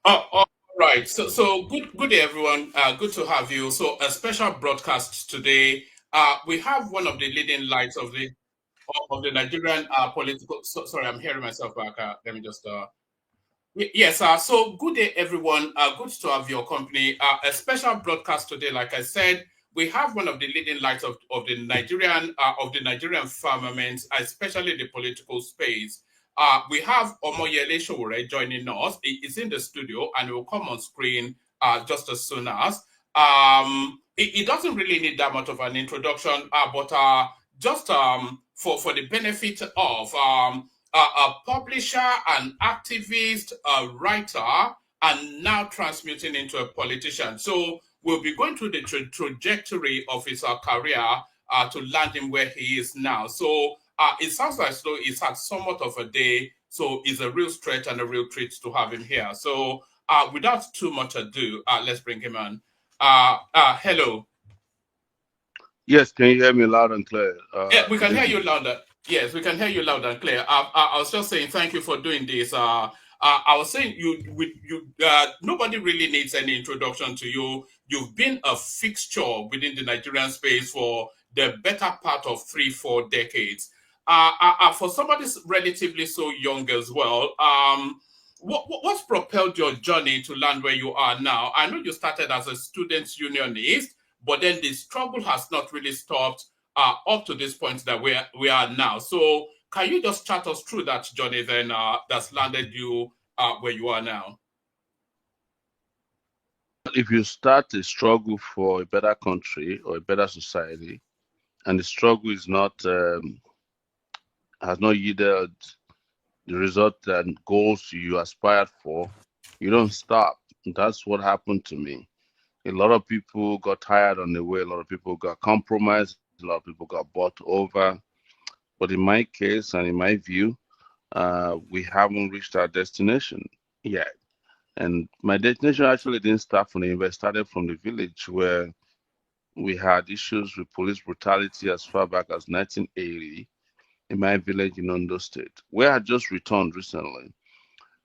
All right. So good day, everyone. Good to have you. So a special broadcast today. We have one of the leading lights of the Nigerian political. Sorry, I'm hearing myself back. Let me just. Yes. So good day, everyone. Good to have your company. A special broadcast today. Like I said, we have one of the leading lights of the Nigerian firmament, especially the political space. We have Omoyele Sowore joining us. He is in the studio and will come on screen just as soon as. It doesn't really need that much of an introduction, but just for the benefit of a publisher, an activist, a writer, and now transmuting into a politician. So we'll be going through the trajectory of his career to land him where he is now. So it sounds like though he's had somewhat of a day. So it's a real stretch and a real treat to have him here. So without too much ado, let's bring him on. Hello. Yes, can you hear me loud and clear? Yeah, we Good can hear you evening. louder. Yes, we can hear you loud and clear. I was just saying thank you for doing this. I was saying nobody really needs any introduction to you. You've been a fixture within the Nigerian space for the better part of 3, 4 decades. For somebody relatively so young as well, what's propelled your journey to land where you are now? I know you started as a student unionist, but then the struggle has not really stopped up to this point that we are now. So can you just chat us through that journey then that's landed you where you are now? If you start a struggle for a better country or a better society, and the struggle is not has not yielded the result and goals you aspired for, you don't stop. That's what happened to me. A lot of people got tired on the way. A lot of people got compromised. A lot of people got bought over. But in my case and in my view, we haven't reached our destination yet. And my destination actually didn't start from the university, it started from the village where we had issues with police brutality as far back as 1980 in my village in Ondo State, where I just returned recently.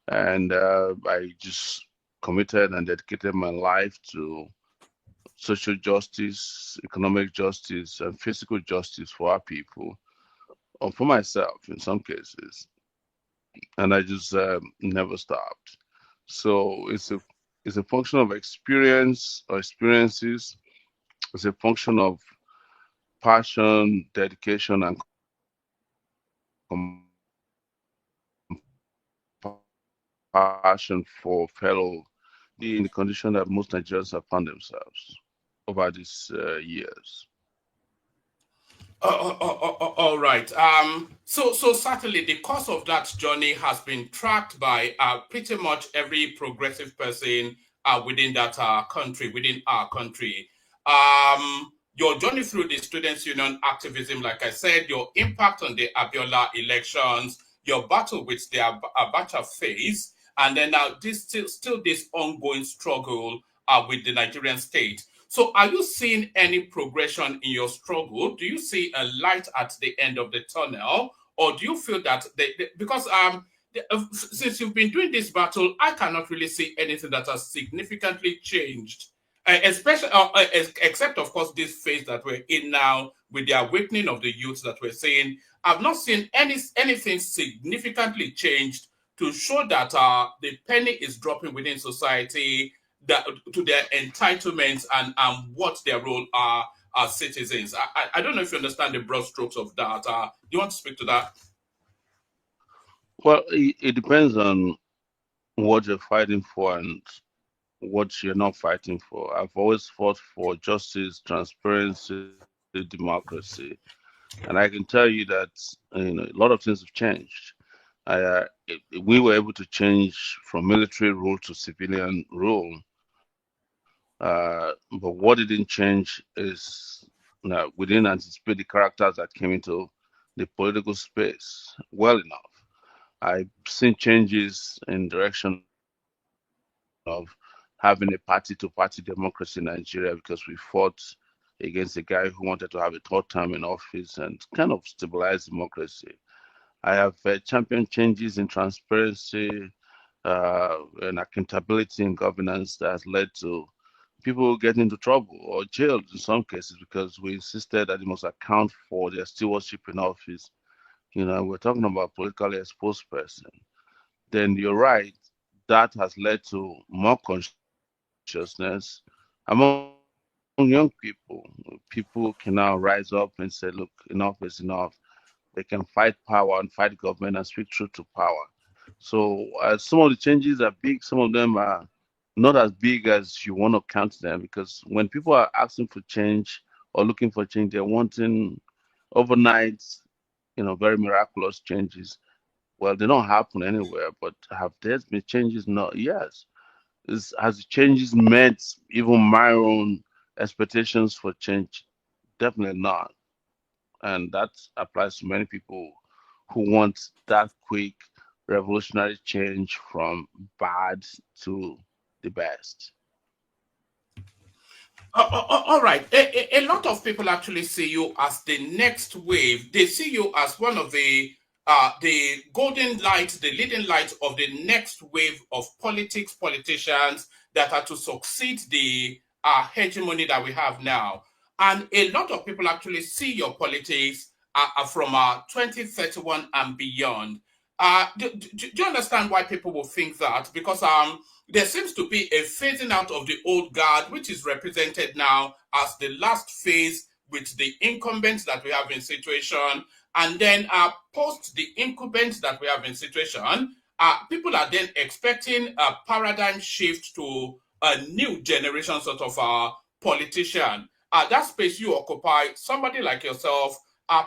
And I just committed and dedicated my life to social justice, economic justice, and physical justice for our people, or for myself in some cases. And I just never stopped. So it's a function of experience or experiences. It's a function of passion, dedication, and compassion for fellow in the condition that most Nigerians have found themselves over these years. All right. So certainly the course of that journey has been tracked by pretty much every progressive person within that country, within our country. Your journey through the students' union activism, like I said, your impact on the Abiola elections, your battle with the Abacha phase, and then now this still this ongoing struggle with the Nigerian state. So, are you seeing any progression in your struggle? Do you see a light at the end of the tunnel, or do you feel that because since you've been doing this battle, I cannot really see anything that has significantly changed, especially except of course this phase that we're in now with the awakening of the youth that we're seeing. I've not seen anything significantly changed to show that the penny is dropping within society that, to their entitlements and what their role are as citizens. I don't know if you understand the broad strokes of that. Do you want to speak to that? Well, it depends on what you're fighting for and what you're not fighting for. I've always fought for justice, transparency, democracy, and I can tell you that a lot of things have changed. We were able to change from military rule to civilian rule, but what didn't change is we didn't anticipate the characters that came into the political space well enough. I've seen changes in direction of having a party-to-party democracy in Nigeria because we fought against a guy who wanted to have a third term in office and kind of stabilize democracy. I have championed changes in transparency and accountability and governance that has led to people getting into trouble or jailed in some cases because we insisted that they must account for their stewardship in office. We're talking about politically exposed person. Then you're right, that has led to more consciousness among young people. People can now rise up and say, look, enough is enough. They can fight power and fight government and speak truth to power. So some of the changes are big, some of them are not as big as you want to count them because when people are asking for change or looking for change, they're wanting overnight, very miraculous changes. Well, they don't happen anywhere, but have there been changes? No, yes. Has the changes met even my own expectations for change? Definitely not. And that applies to many people who want that quick revolutionary change from bad to the best. All right. A lot of people actually see you as the next wave. They see you as one of the golden light, the leading light of the next wave of politicians that are to succeed the hegemony that we have now. And a lot of people actually see your politics are from 2031 and beyond. Do you understand why people will think that? Because there seems to be a phasing out of the old guard, which is represented now as the last phase with the incumbents that we have in situation. And then post the incumbents that we have in situation, people are then expecting a paradigm shift to a new generation sort of politician. That space you occupy, somebody like yourself,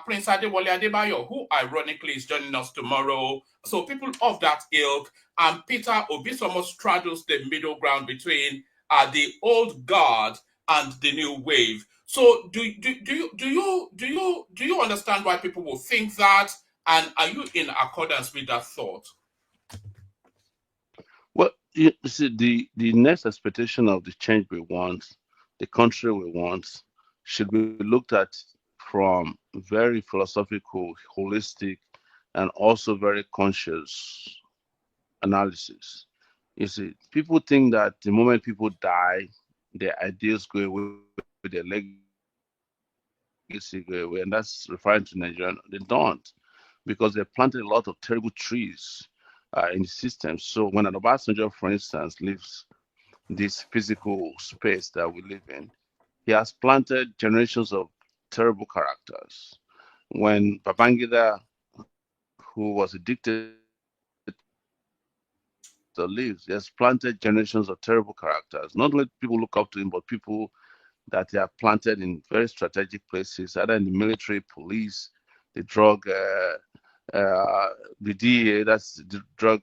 Prince Adewale Adebayo, who ironically is joining us tomorrow. So people of that ilk, and Peter Obisomo straddles the middle ground between the old guard and the new wave. So do you understand why people will think that, and are you in accordance with that thought? Well, you see, the next expectation of the change we want, the country we want, should be looked at from very philosophical, holistic, and also very conscious analysis. You see, people think that the moment people die, their ideas go away, their legacy go away, and that's referring to Nigeria. They don't, because they planted a lot of terrible trees in the system. So when an Obasanjo, for instance, leaves this physical space that we live in, he has planted generations of terrible characters. When Babangida, who was a dictator, leaves, he has planted generations of terrible characters. Not only people look up to him, but people that he have planted in very strategic places, either in the military, police, the the DEA, that's the drug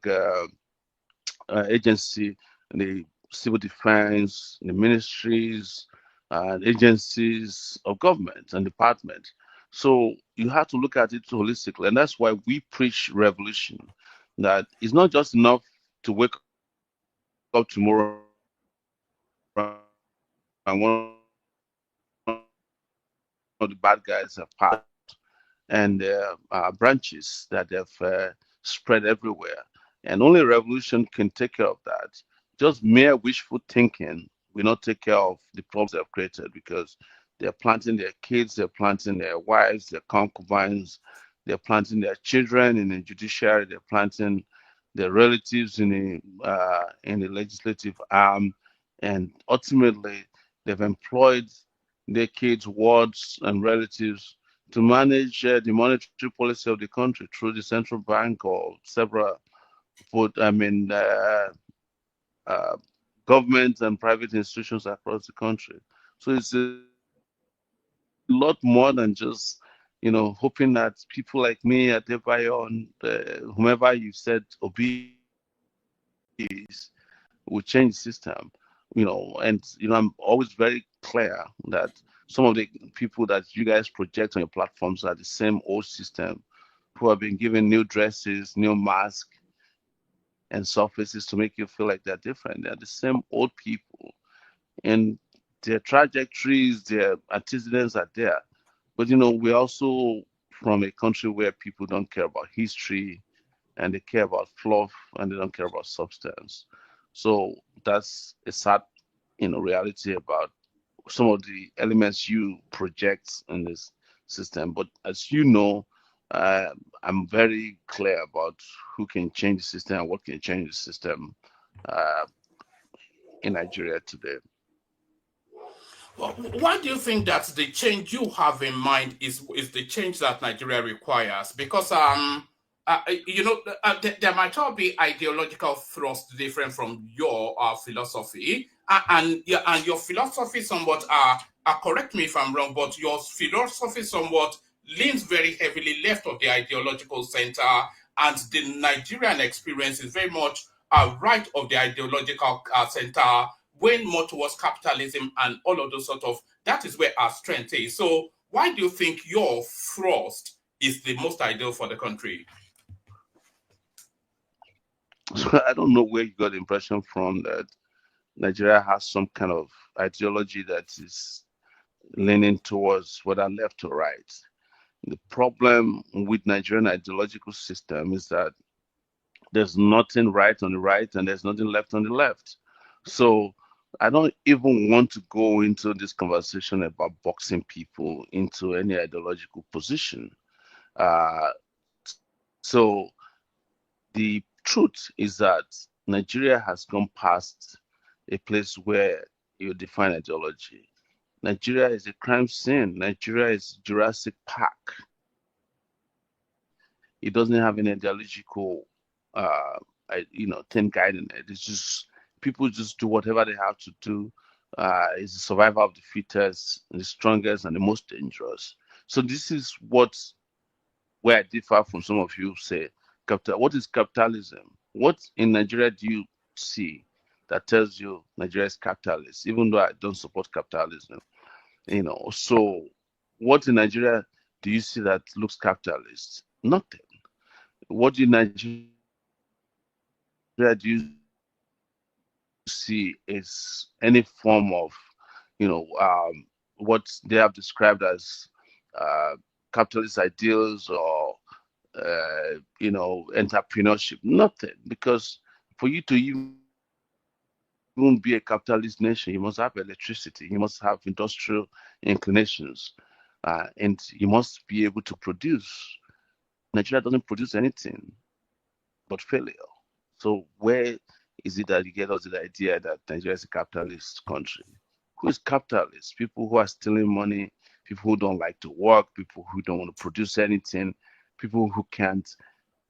agency, the civil defense, the ministries, and agencies of government and department. So you have to look at it holistically, and that's why we preach revolution. That it's not just enough to wake up tomorrow and want to take one of the bad guys apart and branches that have spread everywhere. And only revolution can take care of that. Just mere wishful thinking will not take care of the problems they have created because they're planting their kids, they're planting their wives, their concubines, they're planting their children in the judiciary, they're planting their relatives in the legislative arm, and ultimately they've employed their kids, wards, and relatives to manage the monetary policy of the country through the central bank or several uh, governments and private institutions across the country. So it's a lot more than just, hoping that people like me, Adebayo, and whomever you said Obi is, will change the system. And I'm always very clear that some of the people that you guys project on your platforms are the same old system who have been given new dresses, new masks, and surfaces to make you feel like they're different. They're the same old people. And their trajectories, their antecedents are there. But we're also from a country where people don't care about history. and they care about fluff and they don't care about substance. So that's a sad, reality about some of the elements you project in this system. But as you know, uh, I'm very clear about who can change the system and what can change the system uh, in Nigeria today. Well, why do you think that the change you have in mind is the change that Nigeria requires? Because there might all be ideological thrust different from your philosophy, and yeah, and your philosophy somewhat correct me if I'm wrong, but your philosophy somewhat leans very heavily left of the ideological center, and the Nigerian experience is very much right of the ideological center, weighing more towards capitalism and all of those sort of, that is where our strength is. So why do you think your thrust is the most ideal for the country? So I don't know where you got the impression from that Nigeria has some kind of ideology that is leaning towards whether left or right. The problem with Nigerian ideological system is that there's nothing right on the right and there's nothing left on the left. So I don't even want to go into this conversation about boxing people into any ideological position. Uh, so the truth is that Nigeria has gone past a place where you define ideology. Nigeria is a crime scene. Nigeria is Jurassic Park. It doesn't have any ideological, thing guiding it. It's just people just do whatever they have to do. It's the survival of the fittest, the strongest, and the most dangerous. So this is where I differ from some of you say, capital. What is capitalism? What in Nigeria do you see that tells you Nigeria is capitalist? Even though I don't support capitalism, So what in Nigeria do you see that looks capitalist? Nothing. What in Nigeria do you see is any form of, what they have described as capitalist ideals or entrepreneurship? Nothing, because for you to even be a capitalist nation, you must have electricity, you must have industrial inclinations, and you must be able to produce. Nigeria doesn't produce anything but failure. So where is it that you get us the idea that Nigeria is a capitalist country? Who is capitalist? People who are stealing money, people who don't like to work, people who don't want to produce anything, people who can't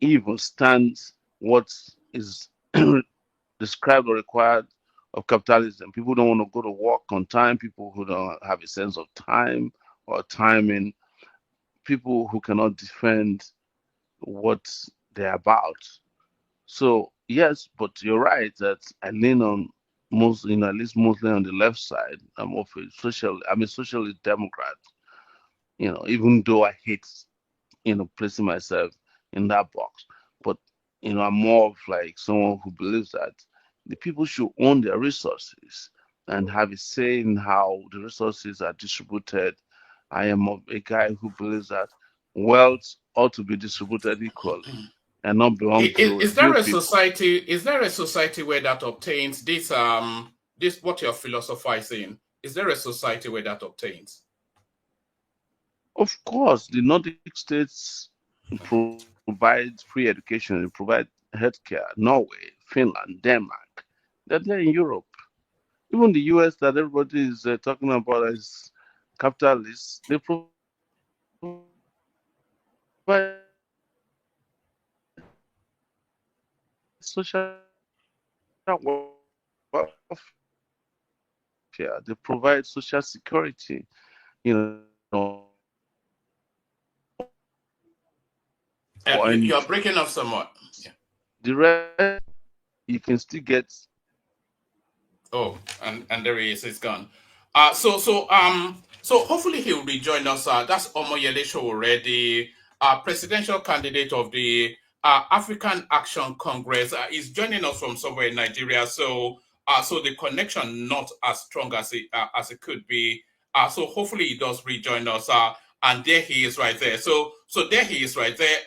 even stand what is described or required of capitalism. People don't want to go to work on time, people who don't have a sense of time or timing, people who cannot defend what they're about. So yes, but you're right that I lean on most, at least mostly on the left side. I'm a socialist Democrat. Even though I hate, placing myself in that box, but I'm more of like someone who believes that the people should own their resources and have a say in how the resources are distributed. I am a guy who believes that wealth ought to be distributed equally and not belong to a Is there few a people. society? Is there a society where that obtains this what you're philosophizing? Is there a society where that obtains? Of course, the Nordic states provide free education, they provide healthcare. Norway, Finland, Denmark, they're there in Europe. Even the US that everybody is talking about as capitalists, they provide social security. They provide social welfare. They provide social security. For NGOs, You're breaking up somewhat. Yeah. the rest you can still get. Oh, and there he is. He's gone. So hopefully he'll rejoin us. That's Omoyele Sowore, the presidential candidate of the African Action Congress. Is joining us from somewhere in Nigeria. So the connection not as strong as it could be. So hopefully he does rejoin us. And there he is right there. So there he is right there.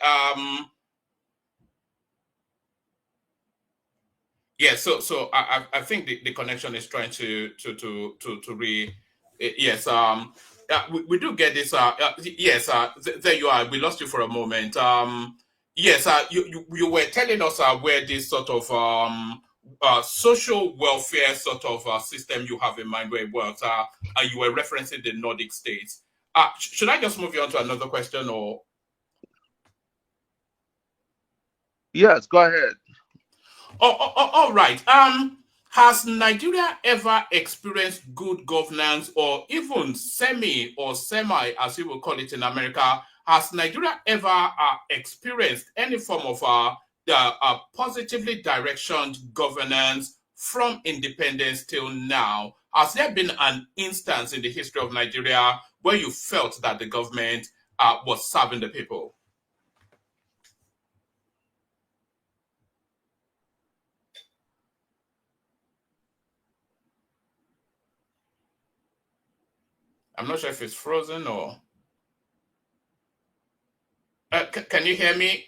Yeah, so I think the connection is trying to re yes we do get this yes there you are, we lost you for a moment. Yes, you were telling us where this sort of social welfare sort of system you have in mind where it works, you were referencing the Nordic states. Should I just move you on to another question, or Yes, go ahead. all right. Has Nigeria ever experienced good governance, or even semi, as you will call it in America? Has Nigeria ever experienced any form of positively directioned governance from independence till now? Has there been an instance in the history of Nigeria where you felt that the government was serving the people? I'm not sure if it's frozen or. Can you hear me?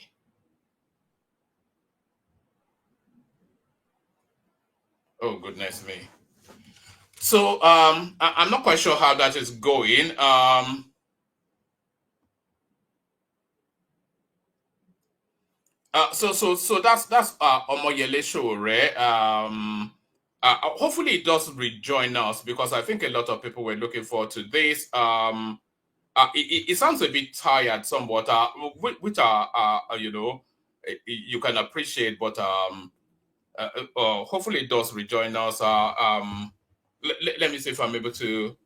Oh goodness me. So I'm not quite sure how that is going. So that's Omoyele Sowore. Hopefully it does rejoin us, because I think a lot of people were looking forward to this. It sounds a bit tired somewhat, which you can appreciate, but hopefully it does rejoin us. Let me see if I'm able to.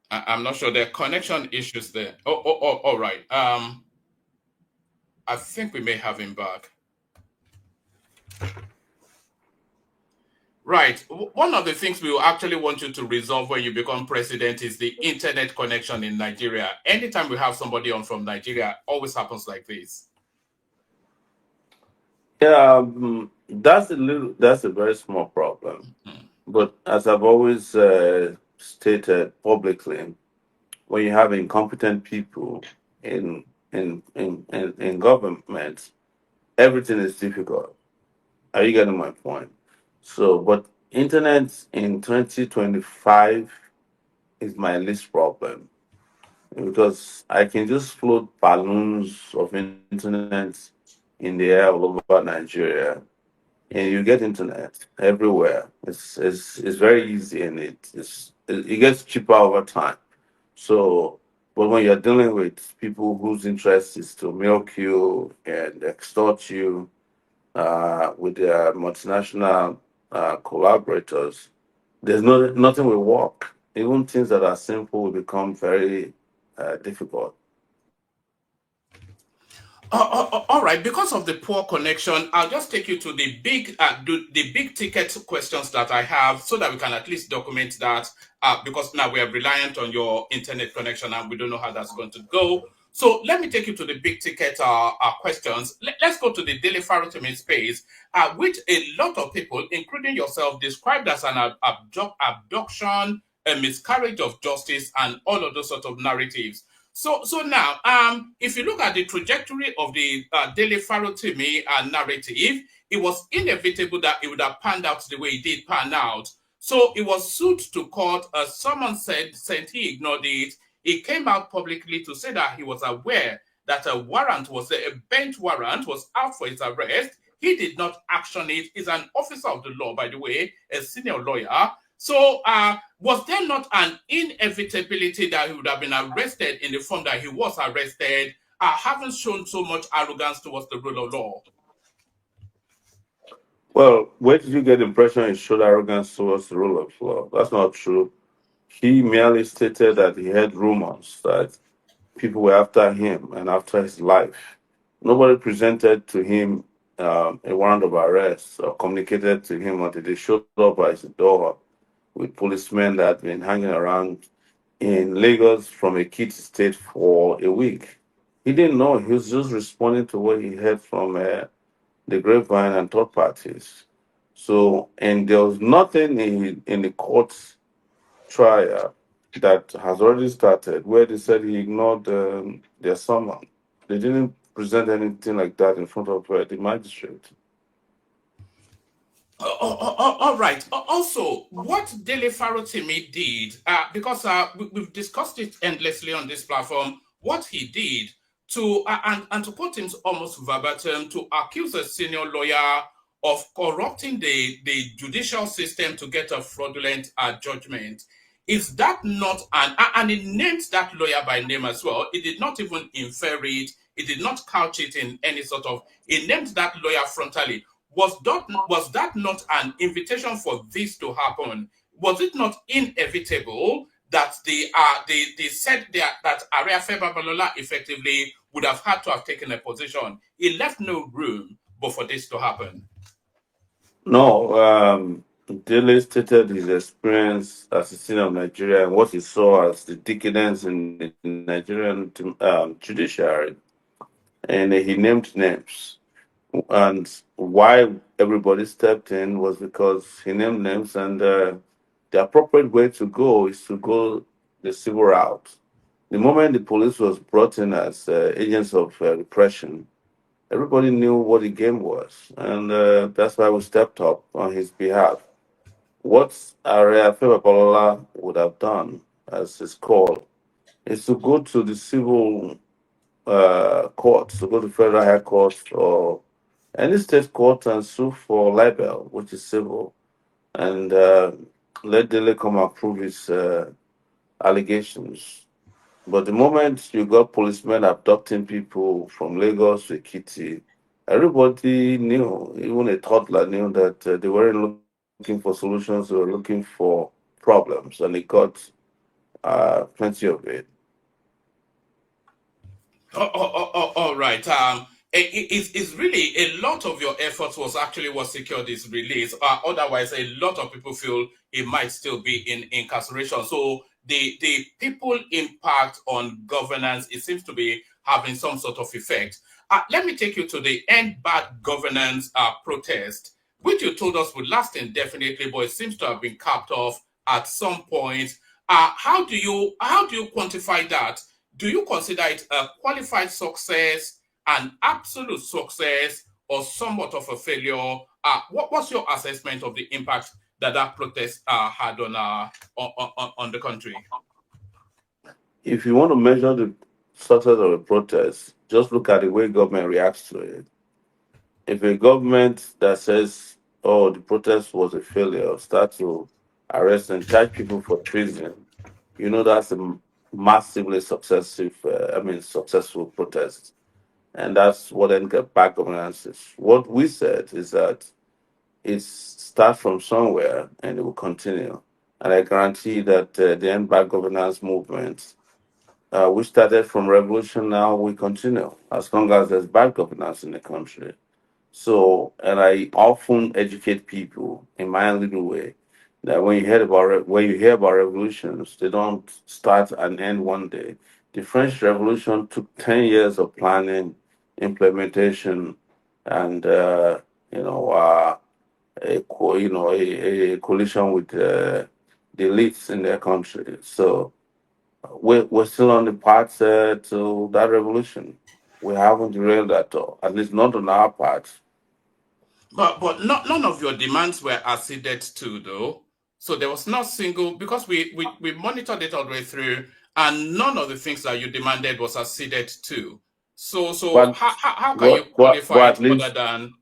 I'm not sure. There are connection issues there. All right. I think we may have him back. Right. One of the things we will actually want you to resolve when you become president is the internet connection in Nigeria. Anytime we have somebody on from Nigeria, always happens like this. Yeah, that's a very small problem. Mhm. But as I've always stated publicly, when you have incompetent people in in government, everything is difficult. Are you getting my point? So, but internet in 2025 is my least problem because I can just float balloons of internet in the air all over Nigeria, and you get internet everywhere. It's very easy, and it gets cheaper over time. So, but when you're dealing with people whose interest is to milk you and extort you with their multinational collaborators, there's nothing will work. Even things that are simple will become very difficult. All right. Because of the poor connection, I'll just take you to the big ticket questions that I have, so that we can at least document that. Because now we are reliant on your internet connection, and we don't know how that's going to go. So let me take you to the big ticket questions. Let's go to the daily Farotimi space, which a lot of people, including yourself, described as an abduction, a miscarriage of justice, and all of those sort of narratives. So now, if you look at the trajectory of the Daily Farotimi narrative, it was inevitable that it would have panned out the way it did pan out. So it was sued to court. Someone said he ignored it. He came out publicly to say that he was aware that a bench warrant was out for his arrest. He did not action it. He's an officer of the law, by the way, a senior lawyer. So, was there not an inevitability that he would have been arrested in the form that he was arrested, having shown so much arrogance towards the rule of law? Well, where did you get the impression he showed arrogance towards the rule of law? That's not true. He merely stated that he heard rumors that people were after him and after his life. Nobody presented to him a warrant of arrest or communicated to him until they showed up at his door with policemen that had been hanging around in Lagos from a kid state for a week. He didn't know. He was just responding to what he heard from the grapevine and third parties. So, and there was nothing in the courts trial that has already started, where they said he ignored their summons. They didn't present anything like that in front of the magistrate. All right. Also, what Dele Farotimi did, because we've discussed it endlessly on this platform, what he did to and to quote him almost verbatim, to accuse a senior lawyer of corrupting the judicial system to get a fraudulent judgment. Is that not and it named that lawyer by name as well? It did not even infer it. It did not couch it in any sort of. It named that lawyer frontally. Was that not an invitation for this to happen? Was it not inevitable that they said that Ariafe Babalola effectively would have had to have taken a position? It left no room but for this to happen. No, Dele stated his experience as a citizen of Nigeria and what he saw as the decadence in the Nigerian judiciary, and he named names. And why everybody stepped in was because he named names, and the appropriate way to go is to go the civil route. The moment the police was brought in as agents of repression, everybody knew what the game was, and that's why we stepped up on his behalf. What Area Palola would have done, as it's called, is to go to the civil courts, to go to federal high court or any state court and sue for libel, which is civil, and let Dele come and prove his allegations. But the moment you got policemen abducting people from Lagos to Ekiti, everybody knew, even a toddler knew that they weren't looking for solutions, they were looking for problems, and they got plenty of it. All right. It's really a lot of your efforts was actually what secured his release. Otherwise, a lot of people feel he might still be in incarceration. So the people impact on governance, it seems to be having some sort of effect. Let me take you to the end bad governance protest, which you told us would last indefinitely, but it seems to have been capped off at some point. How do you quantify that? Do you consider it a qualified success, an absolute success, or somewhat of a failure? What's your assessment of the impact that protest had on the country? If you want to measure the success of a protest, just look at the way government reacts to it. If a government that says, "Oh, the protest was a failure," start to arrest and charge people for treason, you know that's a massively successful protest, and that's what then get back governance is. What we said is that it starts from somewhere and it will continue, and I guarantee that the end back governance movement, we started from revolution, now we continue as long as there's bad governance in the country. So, and I often educate people in my little way that when you hear about revolutions, they don't start and end one day. The French Revolution took 10 years of planning, implementation, and you know, a coalition with the elites in their country. So we're still on the path to that revolution. We haven't derailed at all, at least not on our part. But none of your demands were acceded to, though. So there was not single, because we monitored it all the way through, and none of the things that you demanded was acceded to. So But how can you but but, qualify but it at other least than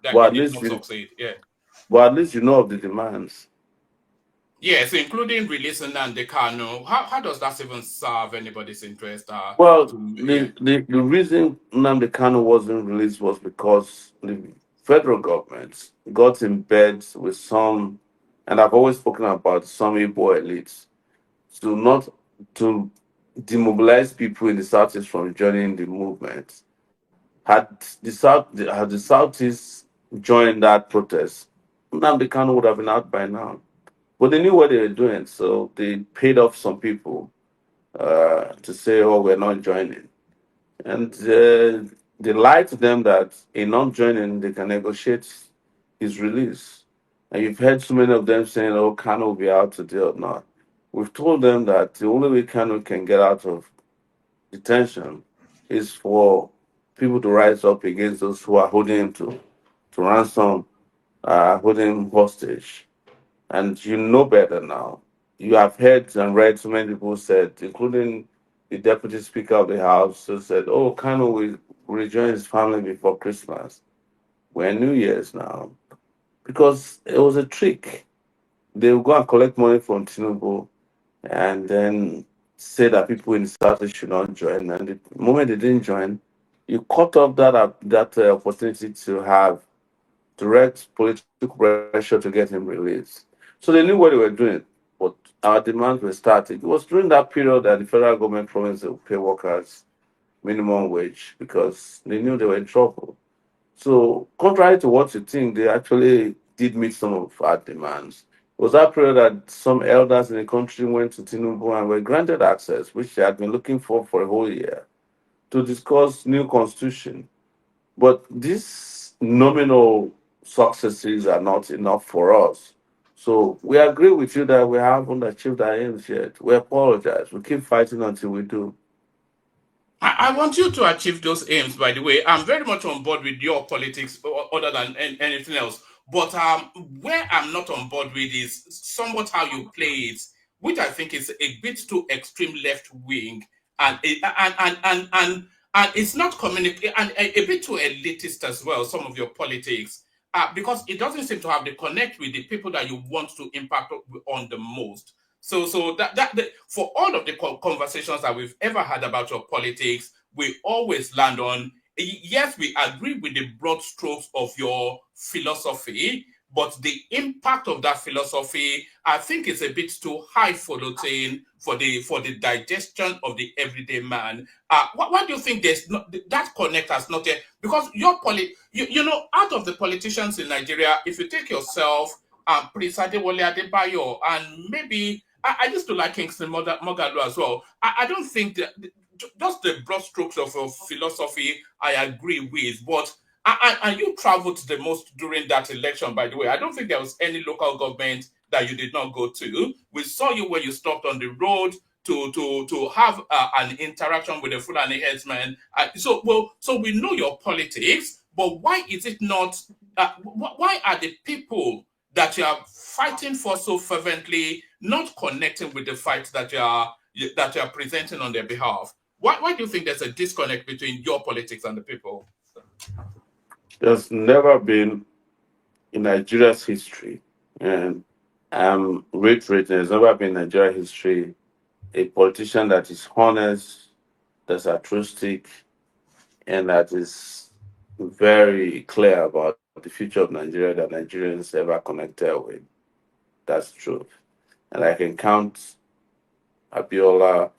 that you but at did least not you succeed? Yeah. but at least you know of the demands. Yes, including releasing Nandekano. How does that even serve anybody's interest? Well, Yeah. the reason Nnamdi Kanu wasn't released was because the federal government got in bed with some, and I've always spoken about some Igbo elites to not to demobilize people in the southeast from joining the movement. Had the southeast joined that protest, Nnamdi Kanu would have been out by now. But they knew what they were doing, so they paid off some people to say, "Oh, we're not joining," and they lied to them that in not joining, they can negotiate his release. And you've heard so many of them saying, "Oh, Kano will be out today or not." We've told them that the only way Kanu can get out of detention is for people to rise up against those who are holding him to ransom, holding him hostage. And you know better now. You have heard and read so many people said, including the deputy speaker of the house, who said, "Oh, Kanu will rejoin his family before Christmas." We're New Year's now because it was a trick. They will go and collect money from Tinubu and then say that people in the South should not join. And the moment they didn't join, you cut off that opportunity to have direct political pressure to get him released. So they knew what they were doing, but our demands were started. It was during that period that the federal government promised they would pay workers minimum wage because they knew they were in trouble. So, contrary to what you think, they actually did meet some of our demands. It was that period that some elders in the country went to Tinubu and were granted access, which they had been looking for a whole year, to discuss new constitution. But these nominal successes are not enough for us. So we agree with you that we haven't achieved our aims yet. We apologize. We keep fighting until we do. I want you to achieve those aims, by the way. I'm very much on board with your politics other than anything else. But where I'm not on board with is somewhat how you play it, which I think is a bit too extreme left wing, and and it's not communicate and a bit too elitist as well. Some of your politics, because it doesn't seem to have the connect with the people that you want to impact on the most. So for all of the conversations that we've ever had about your politics, we always land on yes, we agree with the broad strokes of your philosophy, but the impact of that philosophy, I think, is a bit too high for the digestion of the everyday man. Why do you think there's not that connect has not yet? Because you know, out of the politicians in Nigeria, if you take yourself, Prince Adewale Adebayo, and maybe I used to like Kingston Moghalu as well. I don't think that just the broad strokes of philosophy I agree with, but and you traveled the most during that election, by the way. I don't think there was any local government that you did not go to. We saw you when you stopped on the road to have an interaction with the Fulani headsman. So we know your politics, but why is it not? Why are the people that you are fighting for so fervently not connecting with the fight that you are presenting on their behalf? Why do you think there's a disconnect between your politics and the people? There's never been in Nigeria's history, and I'm reiterating, there's never been in Nigeria's history a politician that is honest, that's altruistic, and that is very clear about the future of Nigeria that Nigerians ever connected with. That's truth. And I can count Abiola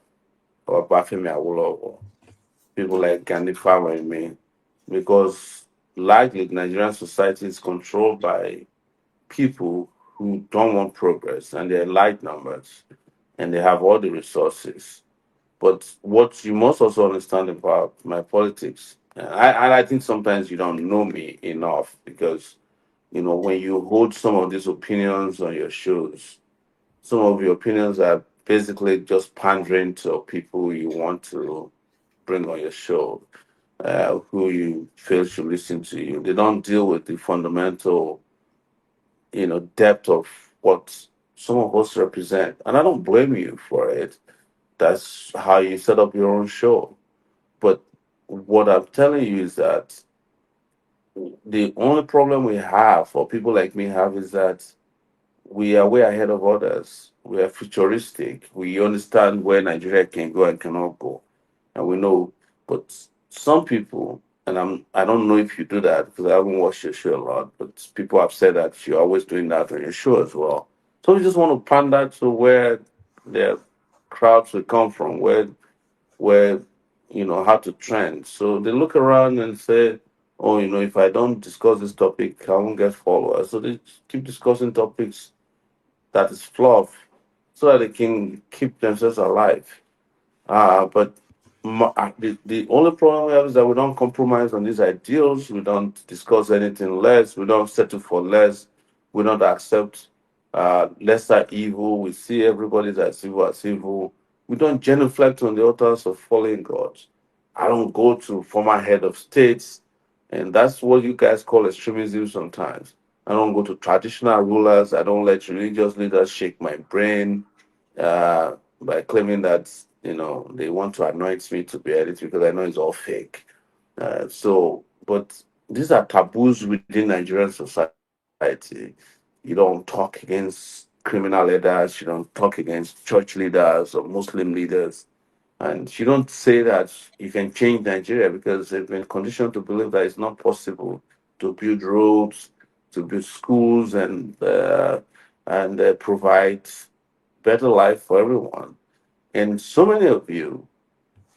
or Bafemi Awolowo, people like Gandhi Farmer and me, because largely Nigerian society is controlled by people who don't want progress and they're light numbers and they have all the resources. But what you must also understand about my politics, and I think sometimes you don't know me enough because, when you hold some of these opinions on your shows, some of your opinions are basically just pandering to people you want to bring on your show, who you feel should listen to you. They don't deal with the fundamental, depth of what some of us represent. And I don't blame you for it. That's how you set up your own show. But what I'm telling you is that the only problem we have, or people like me have, is that we are way ahead of others. We are futuristic. We understand where Nigeria can go and cannot go. And we know, but some people, and I don't know if you do that because I haven't watched your show a lot, but people have said that you're always doing that on your show as well. So we just want to pander to where their crowds will come from, where how to trend. So they look around and say, "Oh, if I don't discuss this topic, I won't get followers." So they keep discussing topics that is fluff, so that they can keep themselves alive. But the only problem we have is that we don't compromise on these ideals. We don't discuss anything less. We don't settle for less. We don't accept lesser evil. We see everybody that's evil as evil. We don't genuflect on the altars of fallen gods. I don't go to former head of states, and that's what you guys call extremism sometimes. I don't go to traditional rulers. I don't let religious leaders shake my brain by claiming that they want to anoint me to be elite because I know it's all fake. But these are taboos within Nigerian society. You don't talk against criminal leaders. You don't talk against church leaders or Muslim leaders. And you don't say that you can change Nigeria because they've been conditioned to believe that it's not possible to build roads, to build schools, and provide better life for everyone. And so many of you,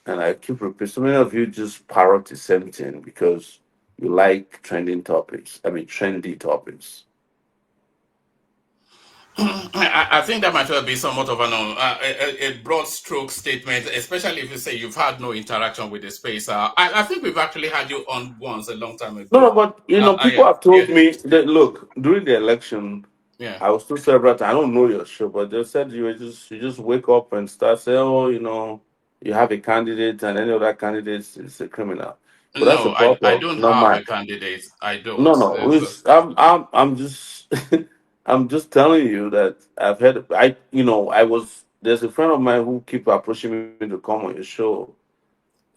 and I keep repeating, so many of you just parrot the same thing because you like trending topics. I mean, trendy topics. I think that might well be somewhat of a broad stroke statement, especially if you say you've had no interaction with the space. I think we've actually had you on once a long time No, no, ago. but people Yeah, have yeah, told me that look during the election, yeah. I was told several times. I don't know your show, but they said you just wake up and start saying, oh, you have a candidate, and any other candidate is a criminal. But that's a No, I problem, don't not have a mine. candidate. I No, don't. no, I'm just I'm just telling you that I've had I was there's a friend of mine who keep approaching me to come on your show,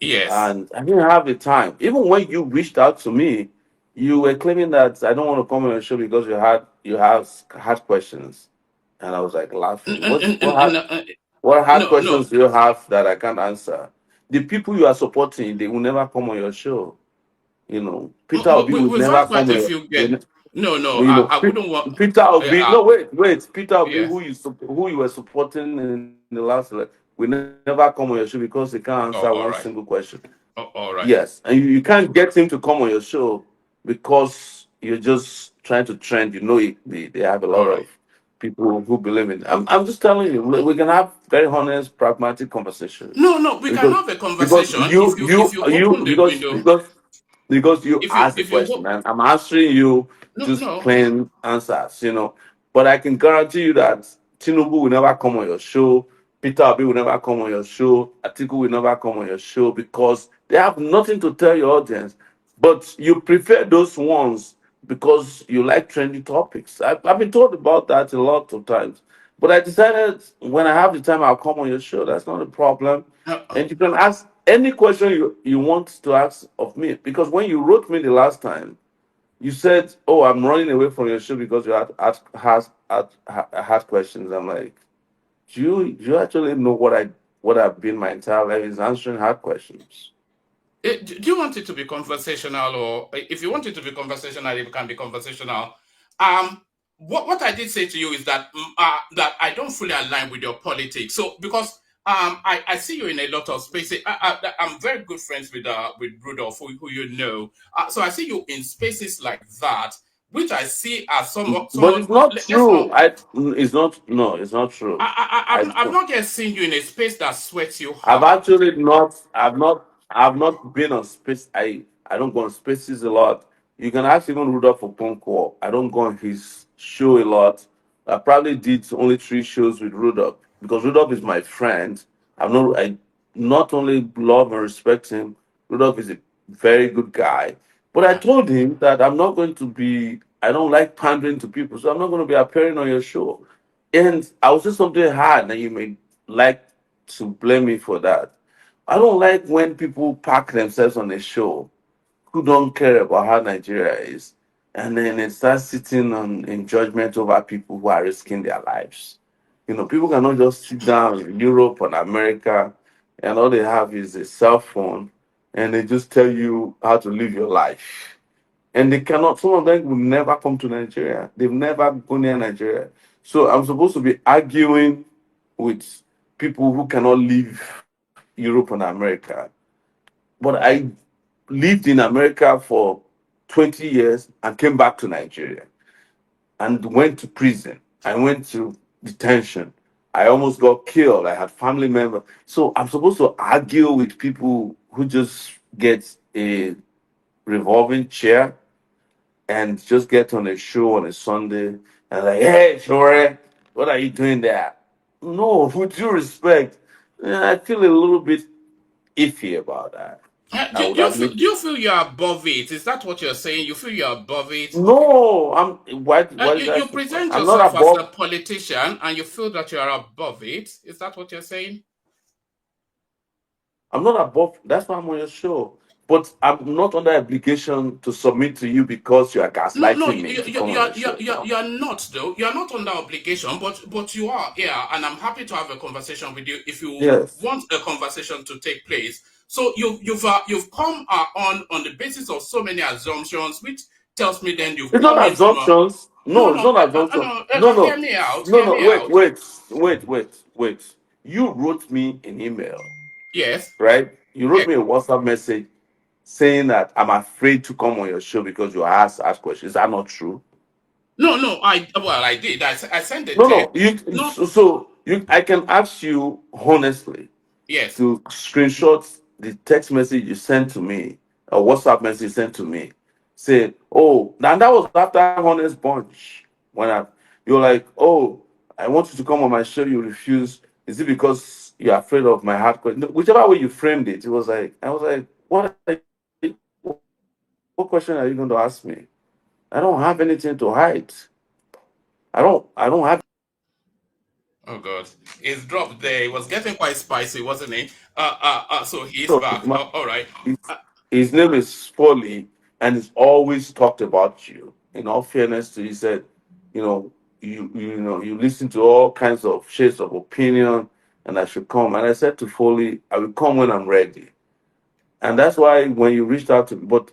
and Yes. I didn't have the time. Even when you reached out to me, you were claiming that I don't want to come on your show because you had questions, and I was like laughing. What hard No, no. questions do you have that I can't answer? The people you are supporting, they will never come on your show. Peter Obi will We've never had come quite on a your. few get. No, no. I wouldn't want. Peter Obi. Uh, No, wait. Peter Obi, yeah. who you were supporting in the last election, will never come on your show because he can't answer one Oh, single all right. question. All right. Yes, and you can't get him to come on your show because you're just trying to trend. They have a lot All right. of people who believe in. I'm just telling you, we can have very honest, pragmatic conversations No, no. We can because have a because conversation you open the window. because you If you asked the if you question ho- and I'm answering you no just no. plain answers. But I can guarantee you that Tinubu will never come on your show, Peter Obi will never come on your show, Atiku will never come on your show because they have nothing to tell your audience. But you prefer those ones because you like trendy topics. I've been told about that a lot of times. But I decided when I have the time, I'll come on your show. That's not a problem. Uh, And you can ask any question you want to ask of me. Because when you wrote me the last time, you said, "Oh, I'm running away from your show because you had questions." I'm like, "Do you actually know what I've been my entire life is answering hard questions?" do you want it to be conversational, or if you want it to be conversational, it can be conversational. Um, what I did say to you is that that I don't fully align with your politics. So because I see you in a lot of spaces. I'm very good friends with Rudolph, who you know. So I see you in spaces like that, which I see as But it's not let's not. true. It's not. No, it's not true. I I've not yet seen you in a space that sweats you I've hard. actually not. I've not been on space. I don't go on spaces a lot. You can ask even Rudolph Okonkwo. I don't go on his show a lot. I probably did only 3 shows with Rudolph because Rudolph is my friend. I not only love and respect him. Rudolph is a very good guy. But I Yeah. told him that I'm not going to be. I don't like pandering to people, so I'm not going to be appearing on your show. And I was just something hard, and you may like to blame me for that. I don't like when people pack themselves on a show who don't care about how Nigeria is, and then they start sitting on in judgment over people who are risking their lives. People cannot just sit down in Europe or America and all they have is a cell phone and they just tell you how to live your life. And they cannot, some of them will never come to Nigeria. They've never gone near Nigeria. So I'm supposed to be arguing with people who cannot leave Europe and America. But I lived in America for 20 years and came back to Nigeria and went to prison. I went to detention. I almost got killed. I had family members. So I'm supposed to argue with people who just get a revolving chair and just get on a show on a Sunday and like, hey, Sowore, what are you doing there? No, with due respect, I feel a little bit iffy about that. I would admit. Do you feel you're above it? Is that what you're saying? You feel you're above it? No, I'm. Why You, did I you feel? present I'm not yourself as a above. politician and you feel that you're above it. Is that what you're saying? I'm not above. That's why I'm on your show. But I'm not under obligation to submit to you because you are No, no, gaslighting me to come on your show. No. you're not though. You're not under obligation, but you are here, and I'm happy to have a conversation with you if you Yes. want a conversation to take place. So you've come on the basis of so many assumptions, which tells me then you've It's come not in from a assumptions. no, No, it's no, not assumptions. no. No, Hear no, me out. no, Hear no. me Wait, out. wait, wait, wait, wait. You wrote me an email, Yes, right? You wrote yes. me a WhatsApp message saying that I'm afraid to come on your show because you ask questions. Is that not true? No, no. I did. I sent a No, text. no. You Not so you. I can ask you honestly yes. to screenshot the text message you sent to me, a WhatsApp message you sent to me, say, "Oh, now that was after Honest Bunch." When you're like, "Oh, I want you to come on my show," you refuse. Is it because you're afraid of my hard question? No, whichever way you framed it, it was like I was like, "What? What question are you going to ask me? I don't have anything to hide. I don't have." Oh God, he's dropped there. It was getting quite spicy, wasn't it? So he's So back. All right. his, Uh, his name is Foley, and he's always talked about you. In all fairness, to he said, you know, you listen to all kinds of shades of opinion, and I should come. And I said to Foley, I will come when I'm ready. And that's why when you reached out to me, but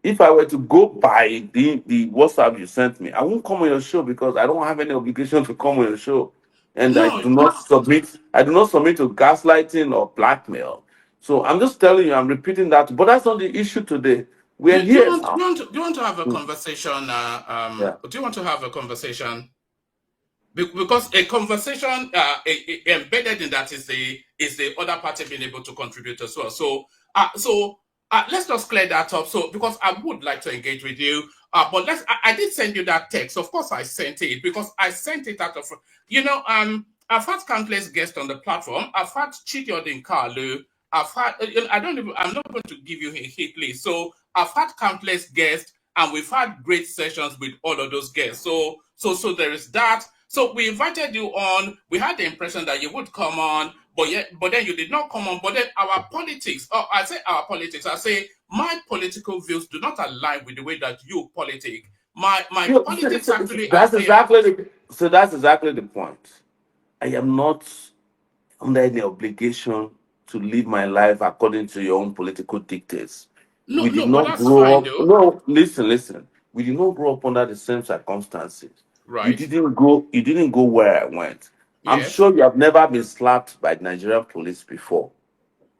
if I were to go by the WhatsApp you sent me, I won't come on your show because I don't have any obligation to come on your show. And I no, do not submit I do not submit to gaslighting or blackmail. So I'm just telling you, I'm repeating that, but that's not the issue today. We're do you here want do now. you want to, do you want to have a Mm. conversation? Yeah. Do you want to have a conversation? Because a conversation embedded in that is the other party being able to contribute as well. So let's just clear that up. So because I would like to engage with you, but I did send you that text. Of course, I sent it because I sent it out of I've had countless guests on the platform. I've had Chidi Kalu. I've had I don't even I'm not going to give you a hit list. So I've had countless guests and we've had great sessions with all of those guests. So there is that. So we invited you on. We had the impression that you would come on, but then you did not come on. But then our politics, oh, I say our politics, I say my political views do not align with the way that you politic. My politics actually are That's here. exactly that's exactly the point. I am not under any obligation to live my life according to your own political dictates. No, We did no, but not that's grow fine up. though. No, listen. We did not grow up under the same circumstances. Right? You didn't go where I went. I'm Yes. sure you have never been slapped by the Nigerian police before.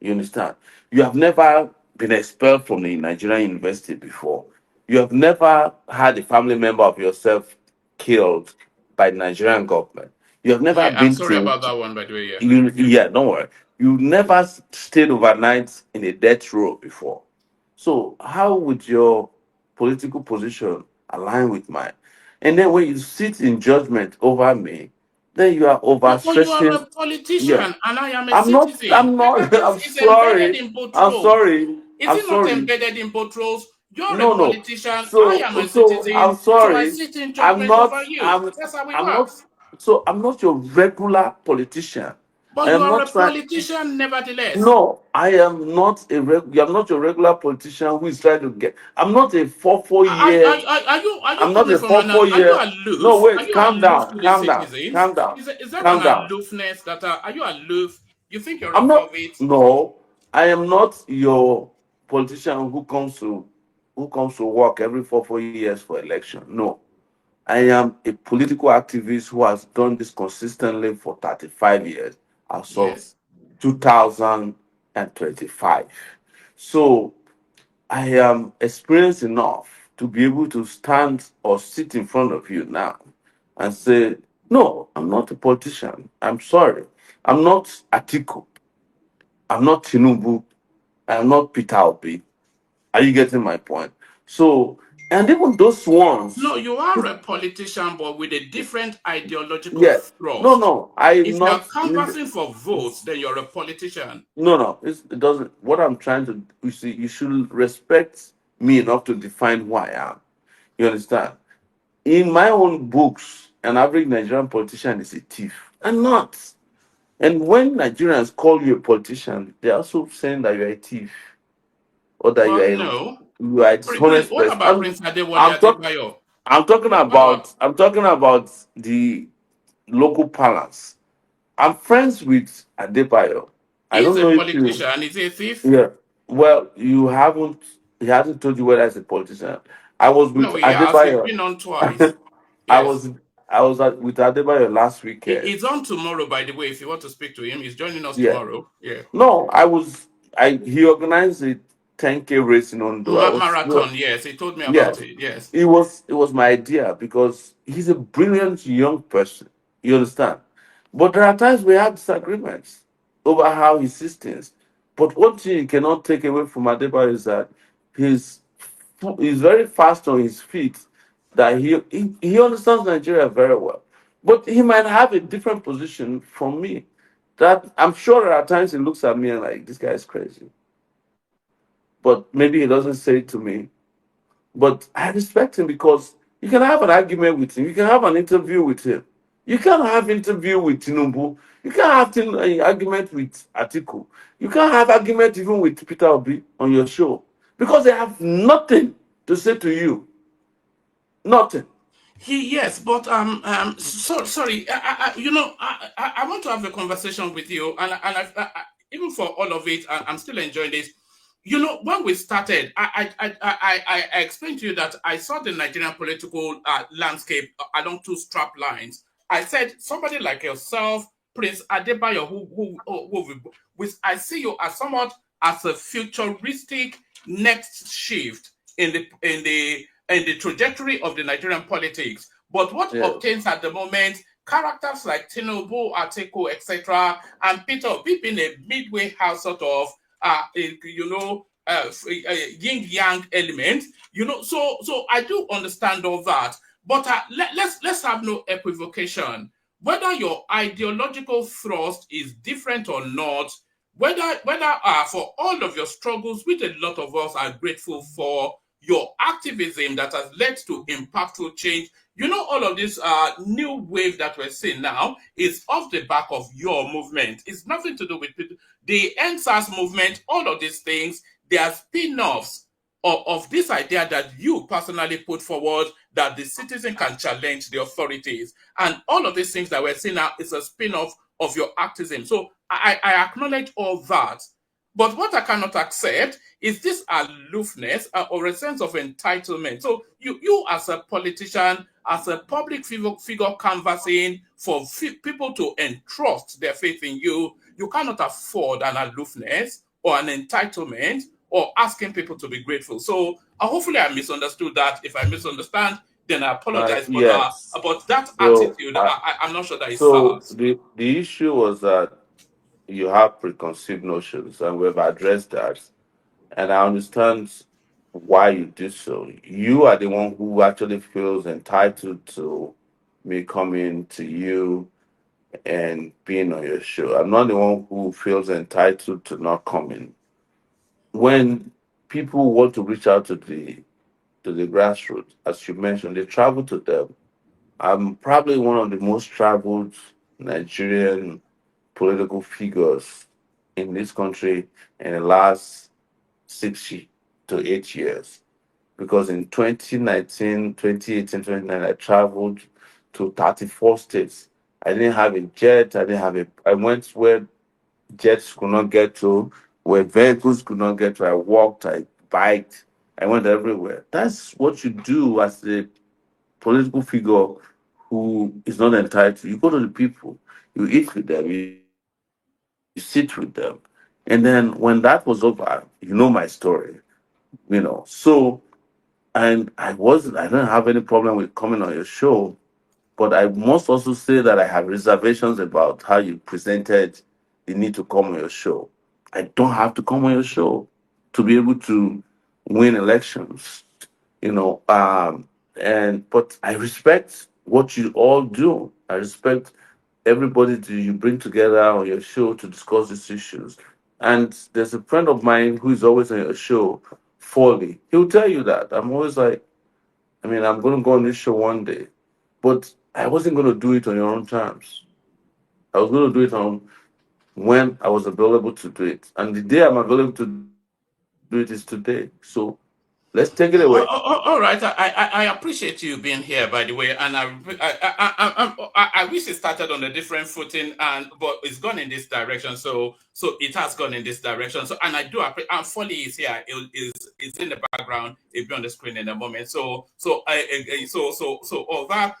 You understand? You have never been expelled from the Nigerian university before. You have never had a family member of yourself killed by the Nigerian government. You have never Yeah, I'm been sorry to about that one, by the way. Yeah. yeah, don't worry. You never stayed overnight in a death row before. So how would your political position align with mine? And then when you sit in judgment over me, then you are But you are overstretching. a Yeah. politician and I am a I'm not citizen. I'm not That I'm is embedded sorry. in both I'm roles. sorry. Is I'm it not sorry. embedded in both roles? You're a No, no. politician, I am a So I'm citizen, so I sorry. sit in I'm judgment not over you. That's how it I'm not works. I'm not your regular politician. I But you am are not a trying. politician nevertheless. No, I am not I'm not your regular politician who is trying to get. I'm not a 4 year. Are you I'm not coming a from an four are you year. No, aloof? Are wait, you calm aloof down, to the calm down, citizens? calm down, Is that calm an down. aloofness that are you aloof? You think you're I'm not. above it? No, I am not your politician who comes to work every 4 years for election. No, I am a political activist who has done this consistently for 35 years as of Yes. 2025. So I am experienced enough to be able to stand or sit in front of you now and say, no, I'm not a politician. I'm sorry. I'm not Atiku. I'm not Tinubu. I'm not Peter Obi. Are you getting my point? So, And even those No, ones, you are a politician, but with a different ideological yeah, no, thrust. no, I'm If you are not. canvassing for votes, then you're a politician. No, no, it doesn't. What I'm trying to, you see, you should respect me enough to define who I am. You understand? In my own books, an average Nigerian politician is a thief. I'm not. And when Nigerians call you a politician, they're also saying that you're a thief or that Well, no. you are a Prince, dishonest what person. about Prince Adewale I'm talking Adebayo? I'm talking What about? about the local palace. I'm friends with Adebayo. I He's don't a know if you. politician. Is he a thief? Yeah. Well, you haven't. He hasn't told you whether he's a politician. I was with No, he has. He's Adebayo. been on twice. I Yes. was with Adebayo last weekend. He's on tomorrow, by the way, if you want to speak to him. He's joining us Yeah. tomorrow. Yeah. No, I was. I He organized a 10K race in Ondo. I was. Marathon, yes. He told me about Yes, it. Yes. it was my idea because he's a brilliant young person. You understand? But there are times we have disagreements over how he sees things. But one thing you cannot take away from Adebayo is that he's he's very fast on his feet. That he understands Nigeria very well. But he might have a different position from me. That I'm sure there are times he looks at me and like this guy is crazy. But maybe he doesn't say it to me, but I respect him because you can have an argument with him. You can have an interview with him. You can't have interview with Tinubu. You can't have argument with Atiku. You can't have argument even with Peter Obi on your show because they have nothing to say to you. Nothing. Yes, but so sorry. I want to have a conversation with you, and even for all of it, I'm still enjoying this. When we started, I explained to you that I saw the Nigerian political landscape along two strap lines. I said somebody like yourself, Prince Adebayo, I see you as somewhat as a futuristic next shift in the trajectory of the Nigerian politics. But what Yes. obtains at the moment, characters like Tinubu, Atiku, etc., and Peter Obi being a midway house sort of, yin yang element. So I do understand all that. But let's have no equivocation. Whether your ideological thrust is different or not, whether for all of your struggles, which a lot of us are grateful for, your activism that has led to impactful change. All of this new wave that we're seeing now is off the back of your movement. It's nothing to do with the NSAS movement, all of these things, they are spin-offs of this idea that you personally put forward that the citizen can challenge the authorities. And all of these things that we're seeing now is a spin-off of your activism. So I acknowledge all that. But what I cannot accept is this aloofness or a sense of entitlement. So you as a politician, as a public figure canvassing for people to entrust their faith in you, you cannot afford an aloofness or an entitlement or asking people to be grateful. So hopefully I misunderstood that. If I misunderstand, then I apologize. But Yes. about that So, attitude, I'm not sure that it so serves. the issue was that you have preconceived notions, and we've addressed that. And I understand why you do so. You are the one who actually feels entitled to me coming to you and being on your show. I'm not the one who feels entitled to not coming. When people want to reach out to the grassroots, as you mentioned, they travel to them. I'm probably one of the most traveled Nigerian political figures in this country in the last 6 to 8 years, because in 2019, 2018, 2019, I traveled to 34 states. I didn't have a jet. I went where jets could not get to, where vehicles could not get to. I walked, I biked, I went everywhere. That's what you do as a political figure who is not entitled. You go to the people, you eat with them, you sit with them. And then when that was over, my story, So, and I didn't have any problem with coming on your show, but I must also say that I have reservations about how you presented the need to come on your show. I don't have to come on your show to be able to win elections. you know. And but I respect what you all do. I respect everybody that you bring together on your show to discuss these issues. And there's a friend of mine who is always on your show, Foley. He'll tell you that. I'm always like, I mean, I'm going to go on this show one day, but I wasn't going to do it on your own terms. I was going to do it on when I was available to do it. And the day I'm available to do it is today. So let's take it away. All right. I appreciate you being here, by the way, and I wish it started on a different footing, and but it's gone in this direction. So it has gone in this direction. So and I do appreciate. And Foley is here. Is in the background. It'll be on the screen in a moment. So all that.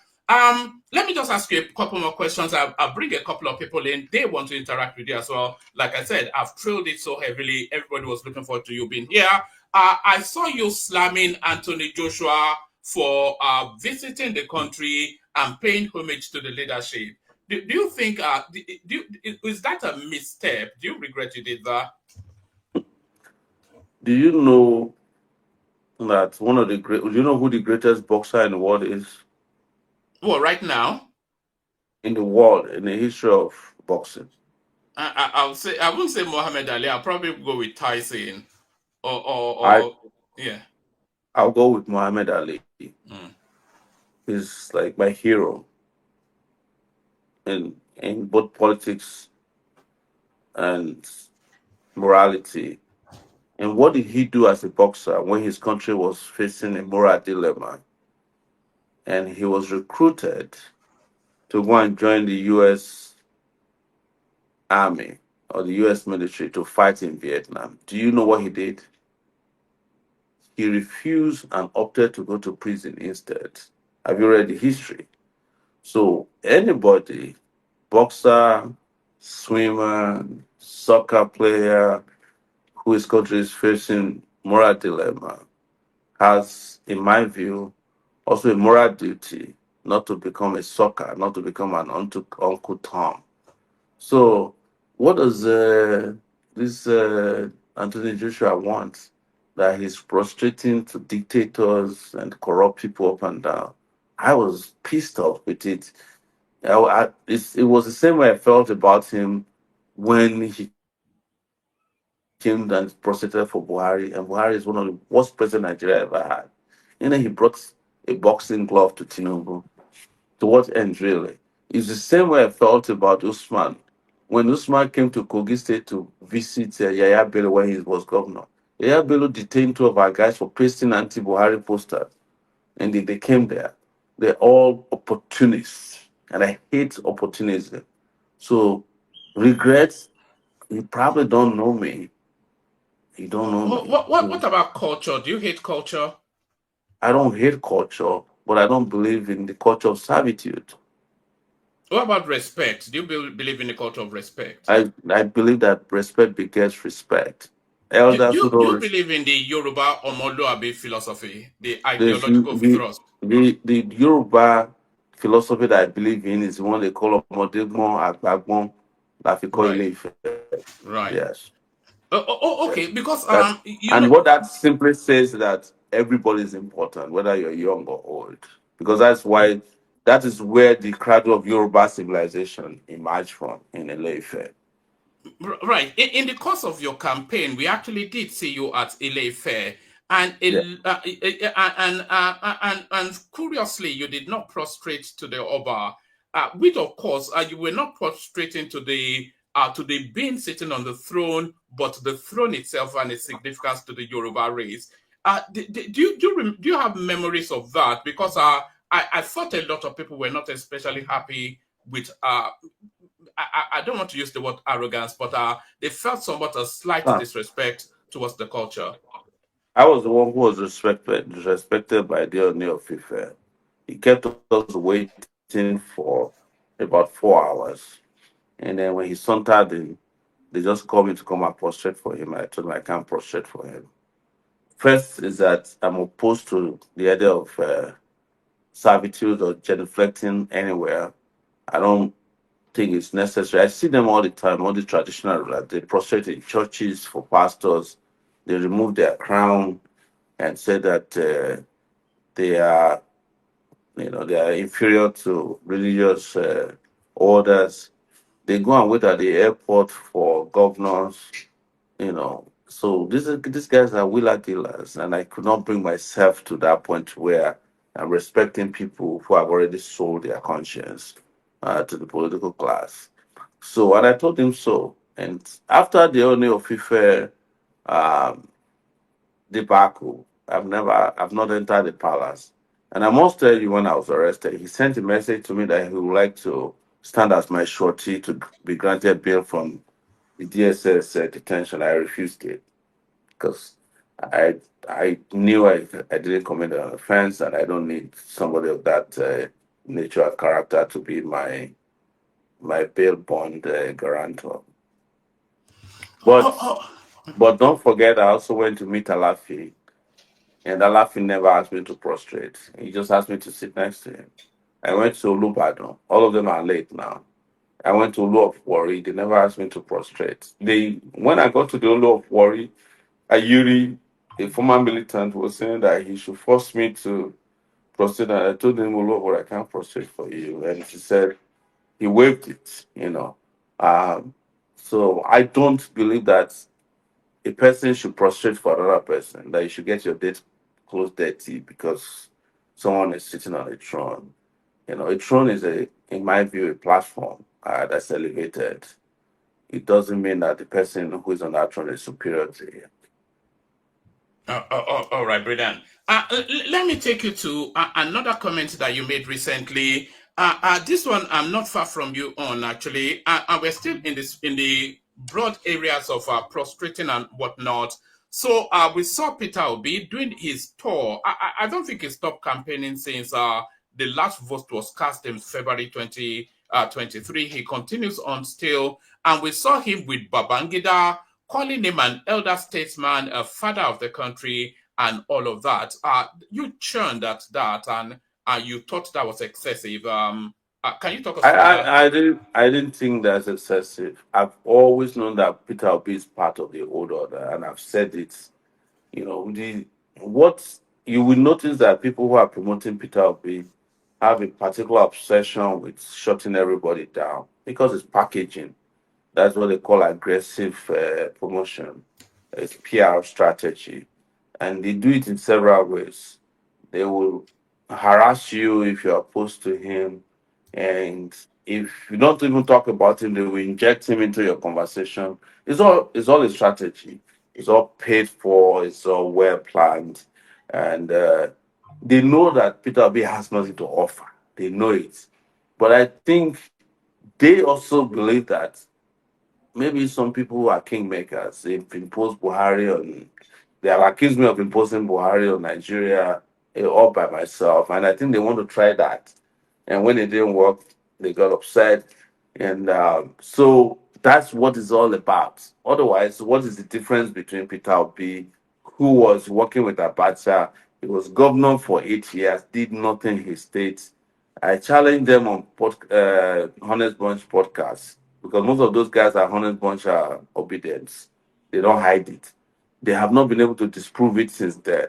Let me just ask you a couple more questions. I'll bring a couple of people in. They want to interact with you as well. Like I said, I've trailed it so heavily. Everybody was looking forward to you being here. I saw you slamming Anthony Joshua for visiting the country and paying homage to the leadership. Do you think is that a misstep? Do you regret you did that? Do you know that one of the great, do you know who the greatest boxer in the world is? Well, right now, In the world, in the history of boxing? I'll say I won't say Muhammad Ali. I'll probably go with Tyson I or yeah. I'll go with Muhammad Ali. Mm. He's like my hero in both politics and morality. And what did he do as a boxer when his country was facing a moral dilemma? And he was recruited to go and join the U.S. Army or the U.S. military to fight in Vietnam. Do you know what he did? He refused and opted to go to prison instead. Have you read the history? So anybody, boxer, swimmer, soccer player, whose country is facing moral dilemma, has, in my view, also a moral duty not to become a sucker, not to become an Uncle Tom. So, what does this Anthony Joshua want? That he's prostrating to dictators and corrupt people up and down. I was pissed off with it. It was the same way I felt about him when he came and prostrated for Buhari, and Buhari is one of the worst presidents Nigeria ever had. And then he brought a boxing glove to Tinubu. To what end, really? It's the same way I felt about Usman. When Usman came to Kogi State to visit Yaya Bello when he was governor, Yaya Bello detained two of our guys for pasting anti-Buhari posters, and they came there. They're all opportunists, and I hate opportunism. So, regrets, you probably don't know me. You don't know me. What about culture? Do you hate culture? I don't hate culture, but I don't believe in the culture of servitude. What about respect? Do you believe in the culture of respect? I believe that respect begets respect. Do, do Elders who you do don't you res- believe in the Yoruba Omoluabi philosophy, the there's ideological the thrust? the Yoruba philosophy that I believe in is the one they call Omodegbon Agbagbon Lafiko Right, Ile Ife. right. Yes. Okay. Yes. Because That's you and know, what that simply says that everybody is important, whether you're young or old. Because that is where the cradle of Yoruba civilization emerged from in Ile-Ife. Right. In the course of your campaign, we actually did see you at Ile-Ife, and Yeah. curiously, you did not prostrate to the Oba, which of course you were not prostrating to the being sitting on the throne, but the throne itself and its significance to the Yoruba race. Do you have memories of that? Because I thought a lot of people were not especially happy with I don't want to use the word arrogance, but they felt somewhat a slight Huh. disrespect towards the culture. I was the one who was disrespected by the Oni of Ife. He kept us waiting for about 4 hours. And then when he sauntered in, they just called me to come and prostrate for him. I told him I can't prostrate for him. First is that I'm opposed to the idea of servitude or genuflecting anywhere. I don't think it's necessary. I see them all the time, all the traditional rulers. They prostrate in churches for pastors. They remove their crown and say that they are, they are inferior to religious orders. They go and wait at the airport for governors. So these guys are wheeler dealers, and I could not bring myself to that point where I'm respecting people who have already sold their conscience to the political class. So, and I told him so. And after the Oni of Ife um, debacle, I've not entered the palace. And I must tell you, when I was arrested, he sent a message to me that he would like to stand as my shorty to be granted bail from the DSS detention. I refused it because I I knew I didn't commit an offense, and I don't need somebody of that nature and character to be my bail bond guarantor. But Oh, oh. but don't forget, I also went to meet Alafi, and Alafi never asked me to prostrate. He just asked me to sit next to him. I went to Olubadon. All of them are late now. I went to Olu of Wari. They never asked me to prostrate. When I got to the Olu of Wari, Ayuri, a former militant, was saying that he should force me to prostrate. And I told him, Olu of Wari, I can't prostrate for you. And he said he waived it. Um, so I don't believe that a person should prostrate for another person, that you should get your date clothes dirty because someone is sitting on a throne. A throne is in my view, a platform that's elevated. It doesn't mean that the person who is on that throne is superior to you. All right, brilliant. Let me take you to another comment that you made recently. This one I'm not far from you on actually. We're still in the broad areas of prostrating and whatnot. So we saw Peter Obi doing his tour. I don't think he stopped campaigning since the last vote was cast in February 2023. He continues on still, and we saw him with Babangida calling him an elder statesman, a father of the country, and all of that. You churned at that, and you thought that was excessive. Can you talk us I, through that? I didn't think that's excessive. I've always known that Peter Obi is part of the old order, and I've said it. What you will notice that people who are promoting Peter Obi have a particular obsession with shutting everybody down because it's packaging. That's what they call aggressive promotion. It's PR strategy, and they do it in several ways. They will harass you if you're opposed to him, and if you don't even talk about him, they will inject him into your conversation. It's all a strategy. It's all paid for. It's all well planned, and they know that Peter Obi has nothing to offer. They know it, but I think they also believe that maybe some people who are kingmakers, they've imposed Buhari on. They have accused me of imposing Buhari on Nigeria all by myself, and I think they want to try that. And when it didn't work, they got upset, and so that's what it's all about. Otherwise, what is the difference between Peter Obi, who was working with Abacha? He was governor for 8 years, did nothing in his state. I challenged them on Honest Bunch podcast because most of those guys are Honest Bunch are obedience. They don't hide it. They have not been able to disprove it since then,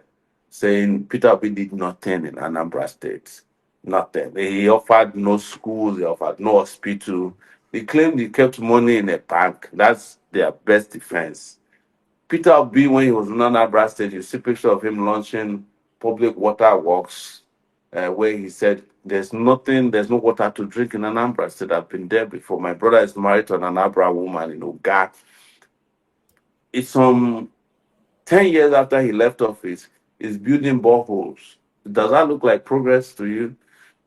saying Peter Obi did nothing in Anambra State. Nothing. He offered no schools, he offered no hospital. They claimed he kept money in a bank. That's their best defense. Peter Obi, when he was in Anambra State, you see picture of him launching public water works, where he said, there's no water to drink in Anambra State. I've been there before. My brother is married to an Anambra woman in Oga. It's 10 years after he left office, he's building boreholes. Does that look like progress to you?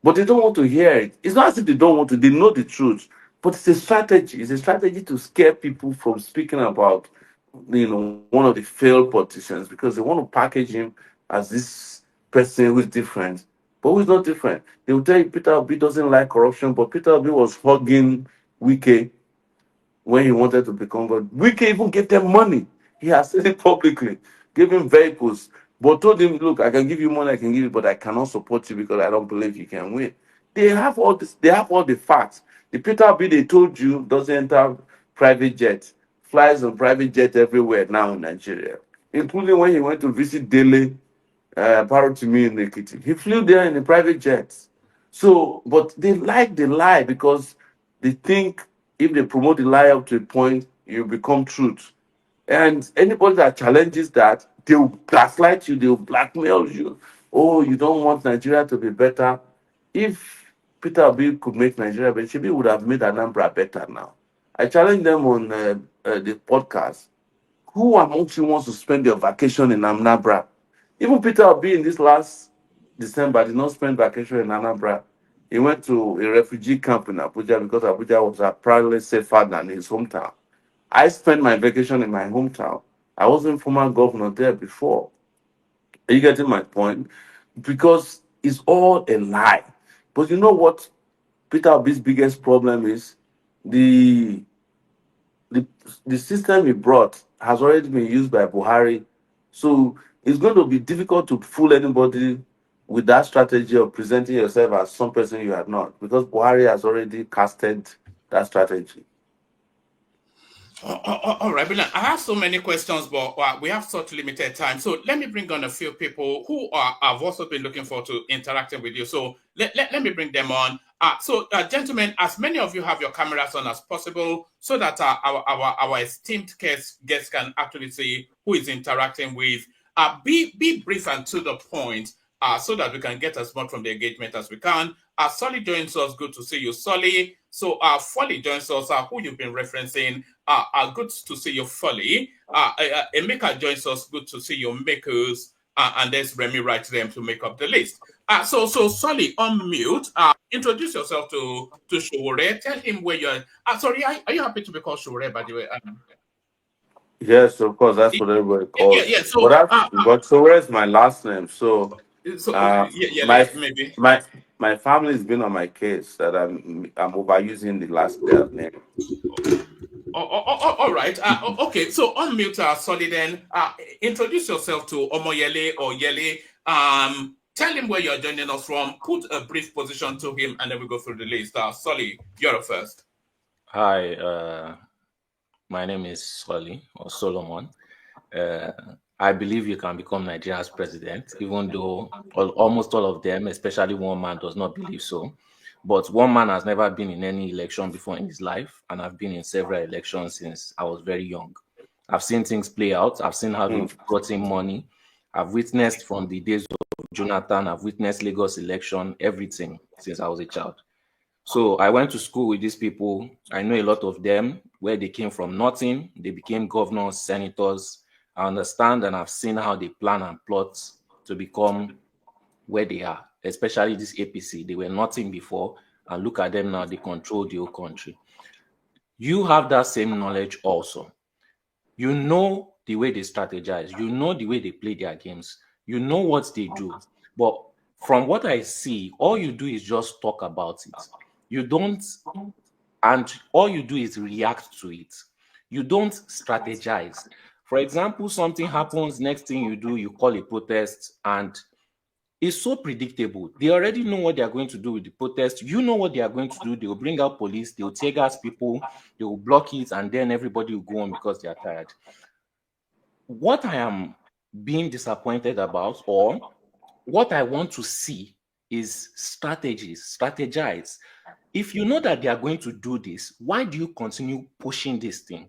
But they don't want to hear it. It's not as if they don't want to, they know the truth. But it's a strategy. It's a strategy to scare people from speaking about, one of the failed politicians because they want to package him as this person who is different. But who is not different? They will tell you Peter Obi doesn't like corruption, but Peter Obi was hugging Wike when he wanted to become God. Wike even gave them money. He has said it publicly, gave him vehicles, but told him, look, I can give you money, I can give you, but I cannot support you because I don't believe you can win. They have all this, they have all the facts. The Peter B they told you doesn't enter private jet, flies on private jet everywhere now in Nigeria, including when he went to visit Delhi Farotimi in Ekiti. He flew there in a private jet. So, but they like the lie because they think if they promote the lie up to a point, you become truth. And anybody that challenges that, they'll gaslight you, they'll blackmail you. Oh, you don't want Nigeria to be better. If Peter Obi could make Nigeria better, Shebi would have made Anambra better now. I challenge them on the podcast. Who amongst you wants to spend your vacation in Anambra? Even Peter Obi in this last December did not spend vacation in Anambra. He went to a refugee camp in Abuja because Abuja was apparently safer than his hometown. I spent my vacation in my hometown. I wasn't former governor there before. Are you getting my point? Because it's all a lie. But you know what Peter Obi's biggest problem is? The the the system he brought has already been used by Buhari. So it's going to be difficult to fool anybody with that strategy of presenting yourself as some person you are not, because Buhari has already casted that strategy. All right, Brilliant. I have so many questions, but we have such limited time. So let me bring on a few people who have also been looking forward to interacting with you. So let me bring them on. Gentlemen, as many of you have your cameras on as possible, so that our esteemed guests can actually see who is interacting with. Be brief and to the point, so that we can get as much from the engagement as we can. Solly joins us. Good to see you, Solly. So Folly joins us, who you've been referencing. Good to see you, Folly. Emeka joins us. Good to see you, Makers. And there's Remy right there to make up the list. So Solly, unmute. Introduce yourself to Sowore. Tell him where you're. Sorry, are you happy to be called Sowore, by the way? Yes, of course, that's what everybody Yeah, calls. yeah. But So, so where's my last name? So yeah, yeah, my maybe. my family's been on my case that I'm overusing the last name. All right. Okay. So unmute Solly then. Introduce yourself to Omoyele or Yele. Tell him where you're joining us from. Put a brief position to him, and then we go through the list. Solly, you're the first. Hi, my name is Solly or Solomon. Uh, I believe you can become Nigeria's president, even though almost all of them, especially one man, does not believe so. But one man has never been in any election before in his life, and I've been in several elections since I was very young. I've seen things play out. I've seen how Hmm. they've gotten money. I've witnessed from the days of Jonathan. I've witnessed Lagos election, everything since I was a child. So I went to school with these people. I know a lot of them, where they came from nothing. They became governors, senators. I understand and I've seen how they plan and plot to become where they are, especially this APC. They were nothing before. And look at them now, they control the whole country. You have that same knowledge also. You know the way they strategize, you know the way they play their games, you know what they do. But from what I see, all you do is just talk about it. You don't and all you do is react to it. You don't strategize. For example, something happens, next thing you do, you call a protest, and it's so predictable. They already know what they are going to do with the protest. You know what they are going to do. They will bring out police, they will tear gas people, they will block it, and then everybody will go on because they are tired. What I am being disappointed about, or what I want to see, is strategize. If you know that they are going to do this, why do you continue pushing this thing?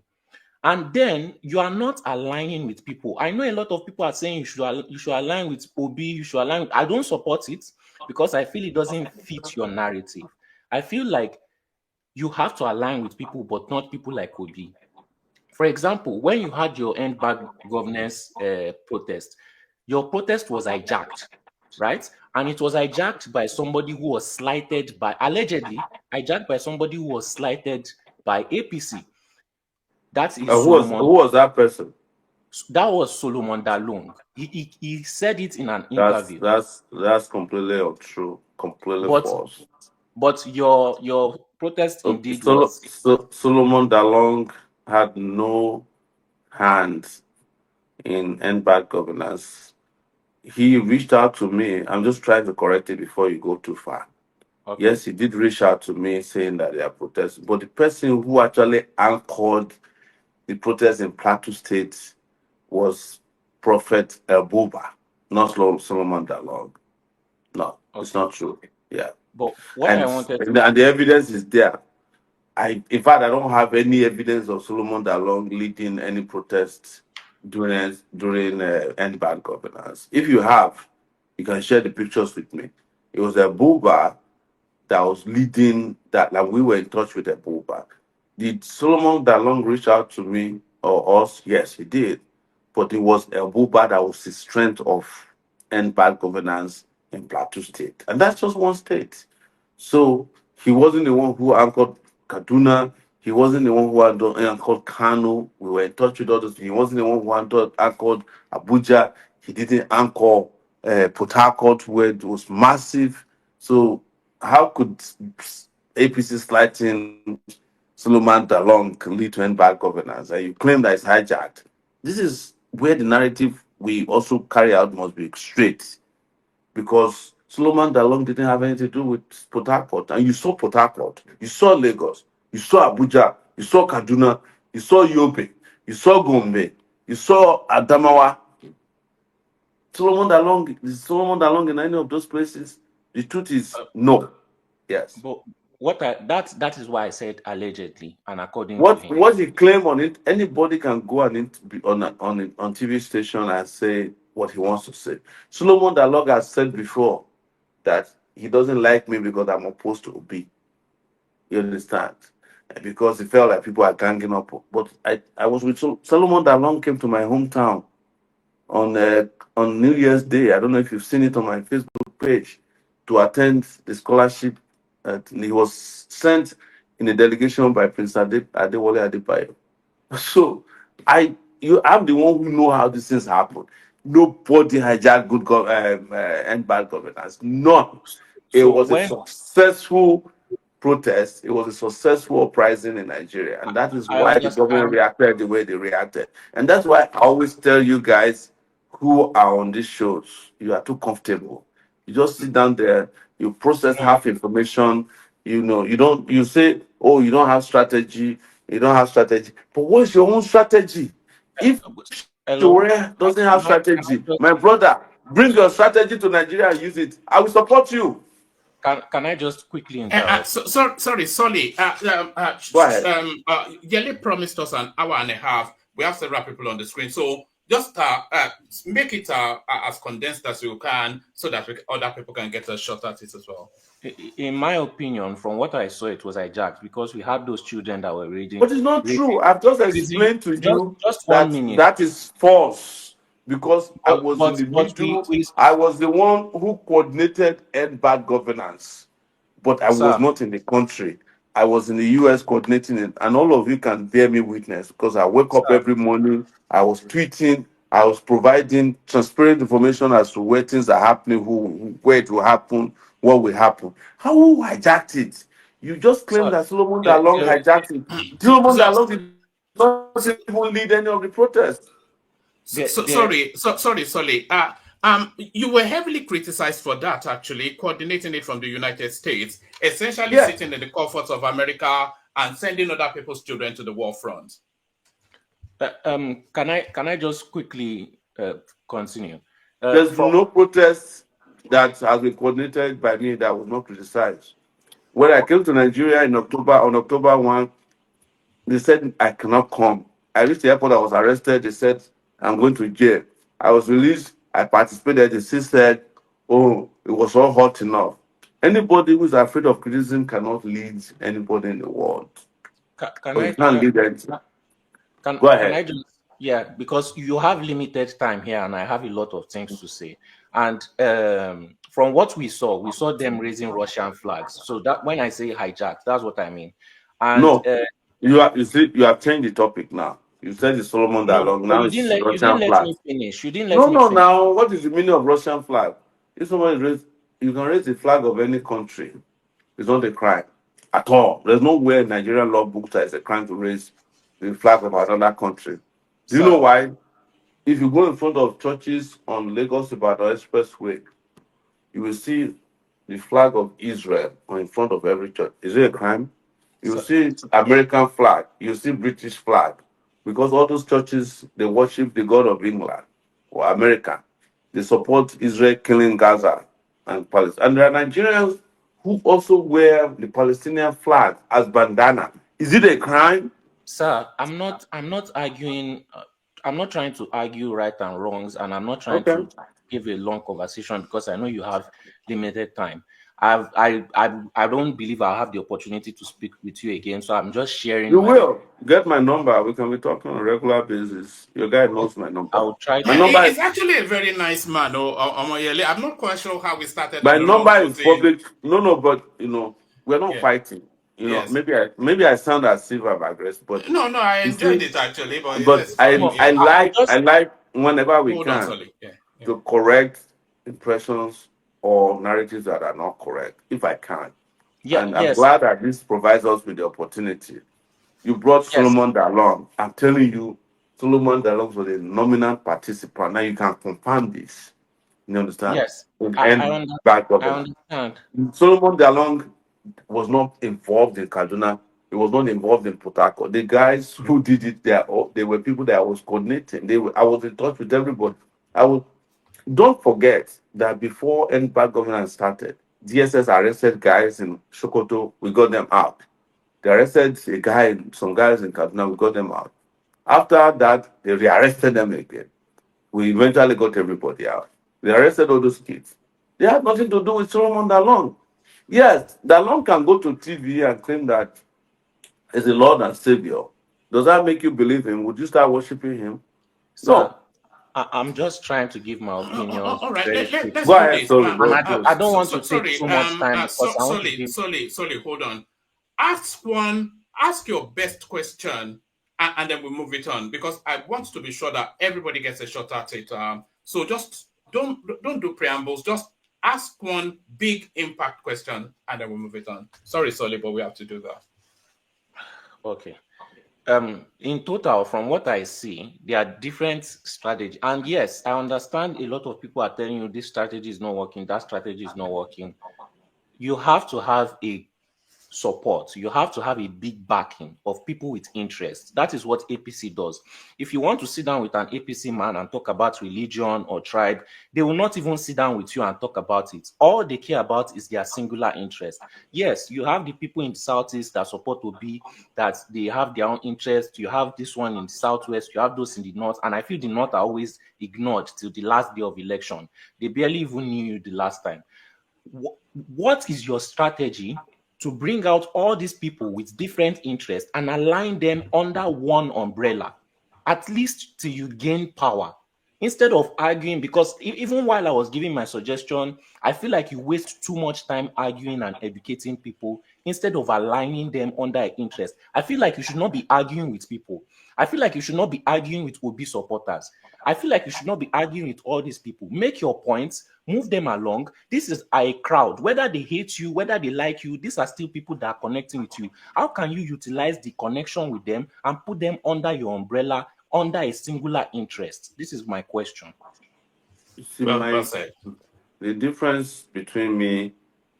And then you are not aligning with people. I know a lot of people are saying you should align with Obi, you should align with, I don't support it because I feel it doesn't fit your narrative. I feel like you have to align with people, but not people like Obi. For example, when you had your end back governance protest, your protest was hijacked, right? And it was hijacked by somebody who was slighted by, allegedly, hijacked by somebody who was slighted by APC. That is Who Solomon. was that person? That was Solomon Dalung. He said it in an That's interview. that's that's completely untrue, completely But false. your protest indeed was Solomon Dalong had no hand in end-back governance. He reached out to me. I'm just trying to correct it before you go too far. okay. Yes, he did reach out to me saying that they are protesting, but the person who actually anchored the protest in Plateau State was Prophet Elbuba. not Solomon Dalong. No, it's Okay. not true. Yeah, But what I and wanted and to, the, and the evidence is there. In fact, I don't have any evidence of Solomon Dalong leading any protests during end bad governance. If you have, you can share the pictures with me. It was a Buba that was leading that. Like we were in touch with a Buba. Did Solomon Dalong reach out to me or us? Yes, he did. But it was a Buba that was the strength of end bad governance in Plateau State, and that's just one state. So he wasn't the one who anchored Kaduna. He wasn't the one who anchored Kano. We were in touch with others. He wasn't the one who anchored Abuja. He didn't anchor Port Harcourt, where it was massive. So how could APC slighting Solomon Dalong lead to end bad governance? And you claim that it's hijacked. This is where the narrative we also carry out must be straight, because Solomon Dalong didn't have anything to do with Port Harcourt. And you saw Port Harcourt, you saw Lagos, you saw Abuja, you saw Kaduna, you saw Yobe, you saw Gombe, you saw Adamawa. Is Solomon Dalong in any of those places? The truth is uh, no. Yes. but that is why I said allegedly and according to him. What he claimed on it, anybody can go and be on TV station and say what he wants to say. Solomon Dalong has said before that he doesn't like me because I'm opposed to Obi. You understand? Because he felt like people are ganging up. But I was with Solomon Dalong came to my hometown on on New Year's Day. I don't know if you've seen it on my Facebook page, to attend the scholarship. He was sent in a delegation by Prince Adewale Adebayo. So I'm the one who know how these things happen. Nobody hijacked and bad governance. None. It So was a when successful protest. It was a successful uprising in Nigeria, and that is I why the government understand, reacted the way they reacted. And that's why I always tell you guys who are on these shows, you are too comfortable. You just sit down there, you process no, half information. You don't. You say, "Oh, you don't have strategy. You don't have strategy." But what's your own strategy? If hello, Sowore doesn't have can I strategy, just my brother, bring your strategy to Nigeria and use it. I will support you. can I just quickly interrupt? Sorry, Solly. Go ahead. Yele promised us an hour and a half. We have several people on the screen, so just make it as condensed as you can, so that other people can get a shot at it as well. In my opinion, from what I saw, it was hijacked because we had those children that were But it's not raising, true. I've just raising explained to you just 1 minute. that is false, because I was in the But middle. we I was the one who coordinated end bad governance, but I was sir, not in the country. I was in the US coordinating it, and all of you can bear me witness, because I wake up sir, every morning. I was tweeting. I was providing transparent information as to where things are happening, where it will happen, what will happen. How who hijacked it? You just claim sir, that Solomon there, Dalong there, hijacked it. Solomon So, Dalong did not even lead any of the protests. there, sorry, Solly. You were heavily criticized for that, actually, coordinating it from the United States, essentially Yes, sitting in the comforts of America and sending other people's children to the war front. can I just quickly continue? there's From no protest that has been coordinated by me that was not criticized. When I came to Nigeria in October, on October 1, they said I cannot come. I reached the airport, I was arrested. They said I'm going to jail. I was released. I participated. They still said, oh, it was all hot enough. Anybody who's afraid of criticism cannot lead anybody in the world. can But I you can't lead anything. Go can ahead. I just, yeah, because you have limited time here and I have a lot of things to say. And from what we saw them raising Russian flags. So that when I say hijack, that's what I mean. And No, you have changed the topic now. You said it's Solomon no, dialogue. but Now it's you didn't Russian let flag. me finish. You didn't let No, me no. finish. Now, what is the meaning of Russian flag? If someone raise, you can raise the flag of any country. It's not a crime at all. There's nowhere in Nigerian law book that it's a crime to raise the flag of another country. Do you know Sir, why? If you go in front of churches on Lagos Ibadan Expressway, you will see the flag of Israel in front of every church. Is it a crime? You sir, see American flag, you see British flag, because all those churches they worship the God of England or America. They support Israel killing Gaza and Palestine. And there are Nigerians who also wear the Palestinian flag as bandana. Is it a crime? Sir, I'm not arguing. I'm not trying to argue right and wrongs, and I'm not trying Okay. to give a long conversation because I know you have limited time. I don't believe I'll have the opportunity to speak with you again, so I'm just sharing You my. will get my number. We can be talking on a regular basis. Your guy knows my number. I'll try My Yeah, to. number he's is actually a very nice man, Omoyele. I'm not quite sure how we started my on the wrong number is footing. public. No, but we're not Yeah, fighting. yes. Maybe I sound as if I'm aggressive, but No, no, I you enjoyed see, it actually, but but that's I fine. No, Yeah. I'm I just. like whenever we Hold on, can Solly. Yeah, yeah. to correct impressions or narratives that are not correct, if I can. Yeah. And I'm Yes. glad that this provides us with the opportunity. You brought Yes. Solomon Dalong. I'm telling you, Solomon Dalong was a nominal participant. Now you can confirm this. You understand? Yes. I And bad I governance. understand. Solomon Dalong was not involved in Kaduna. He was not involved in Port Harcourt. The guys who did it, they were people that I was coordinating. I was in touch with everybody. I was. Don't forget that before any bad governance started, DSS arrested guys in Sokoto. We got them out. They arrested some guys in Kaduna. We got them out. After that, they rearrested them again. We eventually got everybody out. They arrested all those kids. They had nothing to do with Solomon Dalong. Yes, Dalong can go to TV and claim that he's the Lord and Savior. Does that make you believe him? Would you start worshiping him? Sir, No. I'm just trying to give my opinions All right, very let's Go do quickly. ahead, this. sorry, And bro. I Please. don't want to take Sorry, too much time because I want to give. Solly, hold on. Ask your best question, and then we move it on because I want to be sure that everybody gets a shot at it. So just don't do preambles. Just ask one big impact question, and then we'll move it on. Sorry, Solly, but we have to do that. Okay. In total, from what I see, there are different strategies. And yes, I understand a lot of people are telling you this strategy is not working, that strategy is not working. You have to have a support. You have to have a big backing of people with interest. That is what APC does. If you want to sit down with an APC man and talk about religion or tribe, they will not even sit down with you and talk about it. All they care about is their singular interest. Yes, you have the people in the southeast that support Obi, that they have their own interest. You have this one in the southwest, you have those in the north, and I feel the north are always ignored till the last day of election. They barely even knew you the last time. What is your strategy to bring out all these people with different interests and align them under one umbrella, at least till you gain power? Instead of arguing, because even while I was giving my suggestion, I feel like you waste too much time arguing and educating people instead of aligning them under an interest. I feel like you should not be arguing with people. I feel like you should not be arguing with Obi supporters. I feel like you should not be arguing with all these people. Make your points, move them along. This is a crowd. Whether they hate you, whether they like you, these are still people that are connecting with you. How can you utilize the connection with them and put them under your umbrella, under a singular interest? This is my question. You see, Well said. the difference between me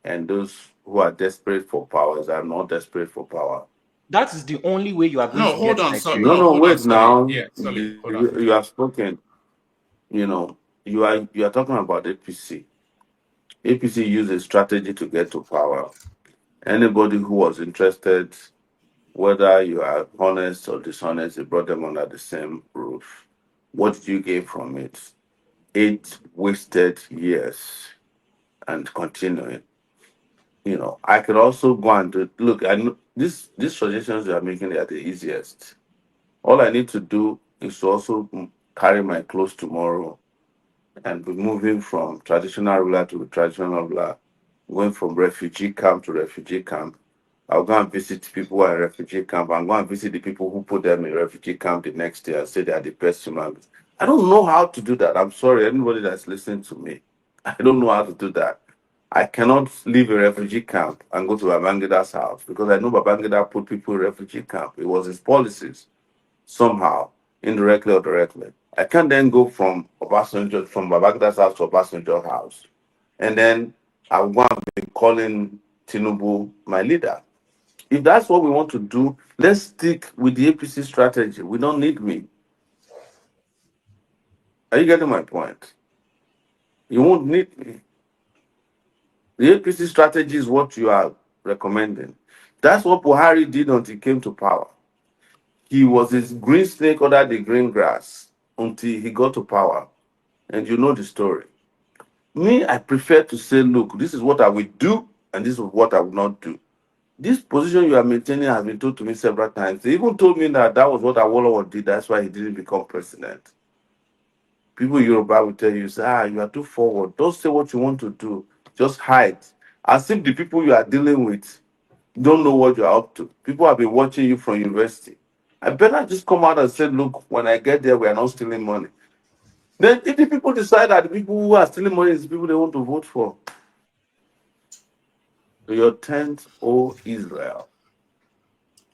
and those who are desperate for power is I'm not desperate for power. That is the only way you are going No, to get hold on. So Nigeria. no, No, hold on, wait Solly. now. Yeah, Solly, hold on. You have spoken. You know, you are talking about APC. APC used a strategy to get to power. Anybody who was interested, whether you are honest or dishonest, they brought them under the same roof. What did you gain from it? 8 wasted years and continuing. I could also go and look. I know these suggestions you are making are the easiest. All I need to do is to also carry my clothes tomorrow and be moving from traditional ruler to traditional ruler, going from refugee camp to refugee camp. I'll go and visit people who are in refugee camp and go and visit the people who put them in refugee camp the next day and say they are the best human beings. I don't know how to do that. I'm sorry, anybody that's listening to me. I don't know how to do that. I cannot leave a refugee camp and go to Babangida's house because I know Babangida put people in refugee camp. It was his policies somehow, indirectly or directly. I can then go from Babangida's house to Obasanjo's house, and then I will go and be calling Tinubu my leader. If that's what we want to do, let's stick with the APC strategy. We don't need me. Are you getting my point? You won't need me. The APC strategy is what you are recommending. That's what Buhari did until he came to power. He was his green snake under the green grass until he got to power. And you know the story. Me, I prefer to say, look, this is what I will do, and this is what I will not do. This position you are maintaining has been told to me several times. They even told me that that was what Awolowo did. That's why he didn't become president. People in Yoruba will tell you, say, you are too forward. Don't say what you want to do. Just hide. As if the people you are dealing with don't know what you're up to. People have been watching you from university. I better just come out and say, look, when I get there, we are not stealing money. Then if the people decide that the people who are stealing money is the people they want to vote for, your tent, O Israel.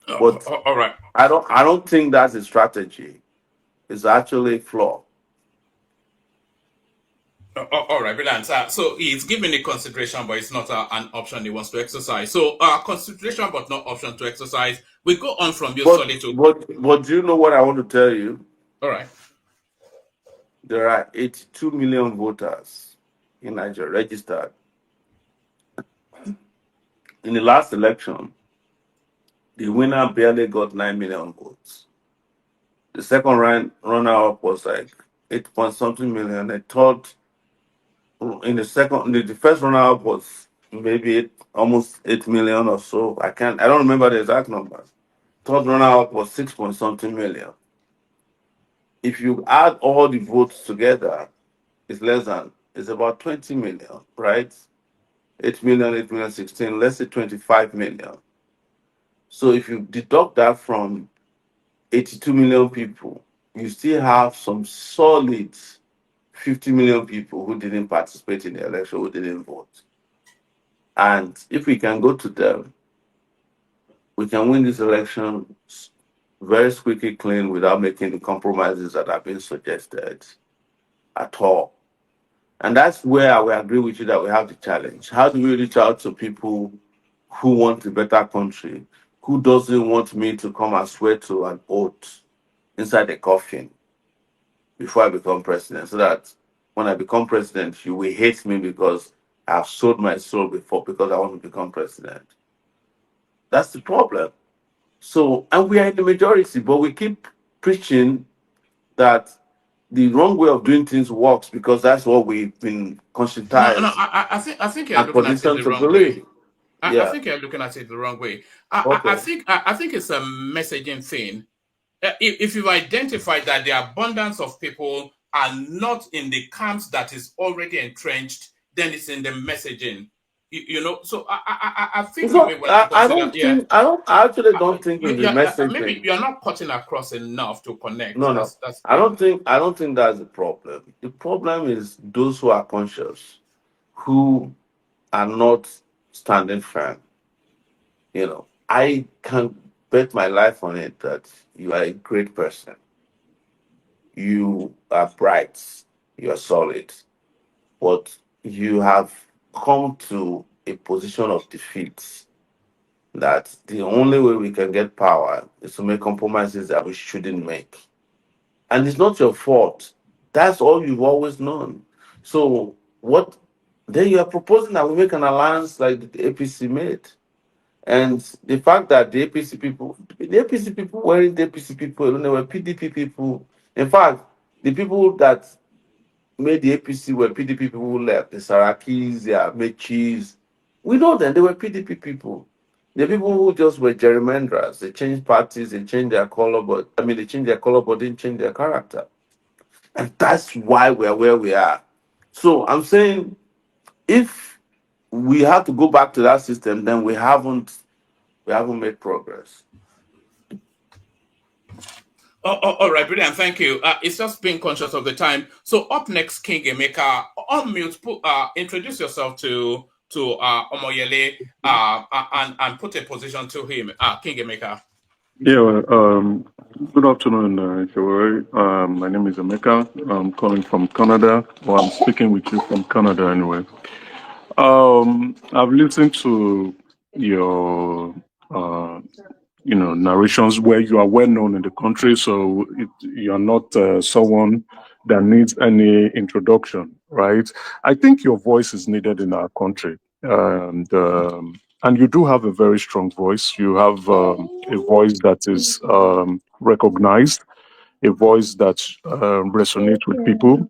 But All right. I don't think that's a strategy. It's actually a flaw. All right, brilliant. So he's given a consideration, but it's not an option he wants to exercise. So consideration, but not option to exercise. We go on from your But solitude. but do you know what I want to tell you? All right. There are 82 million voters in Nigeria registered. In the last election, the winner barely got 9 million votes. The second runner-up was like 8 point something million. The third, the first runner-up was maybe almost 8 million or so. I don't remember the exact numbers. Third runner-up was 6 point something million. If you add all the votes together, it's about 20 million, right? 8 million, 8 million, 16, let's say 25 million. So if you deduct that from 82 million people, you still have some solid 50 million people who didn't participate in the election, who didn't vote. And if we can go to them, we can win this election very squeaky clean without making the compromises that have been suggested at all. And that's where I will agree with you that we have the challenge. How do we reach out to people who want a better country, who doesn't want me to come and swear to an oath inside the coffin before I become president, so that when I become president, you will hate me because I've sold my soul before because I want to become president. That's the problem. So, and we are in the majority, but we keep preaching that the wrong way of doing things works because that's what we've been No, conscientized I think you're and looking at it conditioned the to wrong way. believe. I Yeah. think you're looking at it the wrong way. Okay. I think it's a messaging thing. If you've identified that the abundance of people are not in the camps that is already entrenched, then it's in the messaging. You know, so I think you may So want to consider. I actually don't think in the Maybe messaging. you're not cutting across enough to connect. No, no. That's I don't think that's the problem. The problem is those who are conscious, who are not standing firm. I can bet my life on it that you are a great person. You are bright, you are solid, but you have come to a position of defeat that the only way we can get power is to make compromises that we shouldn't make. And it's not your fault. That's all you've always known. So what then you are proposing that we make an alliance like the APC made. And the fact that the APC people weren't the APC people, they were PDP people. In fact, the people that made the APC were PDP people who left, the Sarakis, the Mechis. We know them, they were PDP people. The people who just were gerrymanderers. They changed parties, they changed their color, they changed their color but didn't change their character. And that's why we are where we are. So I'm saying if we have to go back to that system, then we haven't made progress. all right, brilliant. Thank you. It's just being conscious of the time. So up next, King Emeka, unmute, introduce yourself to Omoyele, and put a position to him, King Emeka. Yeah, good afternoon, Sowore. My name is Emeka. I'm calling from Canada. Well, I'm speaking with you from Canada anyway. I've listened to your, narrations where you are well known in the country, so you are not someone that needs any introduction, right? I think your voice is needed in our country, and you do have a very strong voice. You have a voice that is recognized, a voice that resonates with people.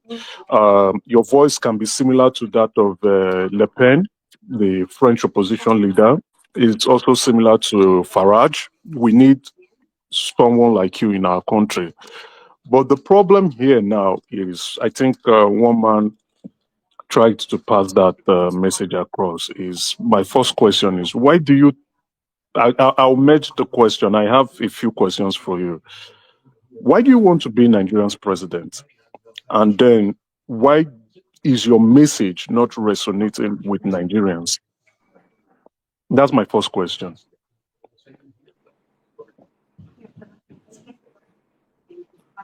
Your voice can be similar to that of Le Pen, the French opposition leader. It's also similar to Farage. We need someone like you in our country. But the problem here now is, I think one man tried to pass that message across. Is my first question is, why do you? I'll merge the question. I have a few questions for you. Why do you want to be Nigeria's president? And then, why is your message not resonating with Nigerians? That's my first question.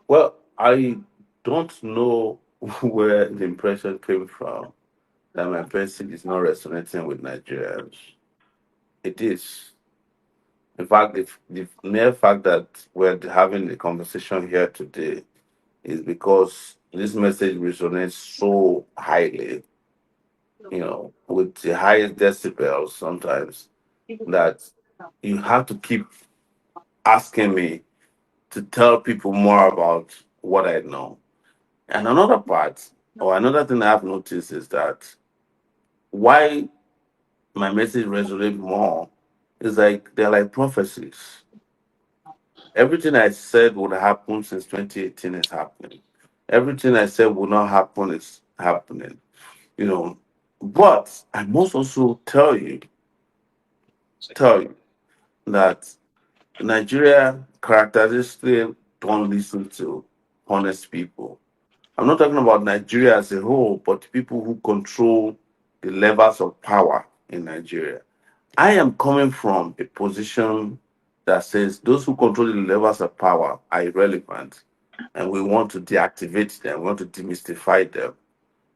Well, I don't know where the impression came from that my message is not resonating with Nigerians. It is. In fact, the mere fact that we're having the conversation here today is because this message resonates so highly, with the highest decibels sometimes, that you have to keep asking me to tell people more about what I know. And another part, or another thing I've noticed is that why my message resonates more is like they're like prophecies. Everything I said would happen since 2018 is happening. Everything I said would not happen is happening. You know, but I must also tell you that Nigeria characteristically don't listen to honest people. I'm not talking about Nigeria as a whole, but people who control the levels of power in Nigeria. I am coming from a position that says those who control the levels of power are irrelevant and we want to deactivate them, we want to demystify them.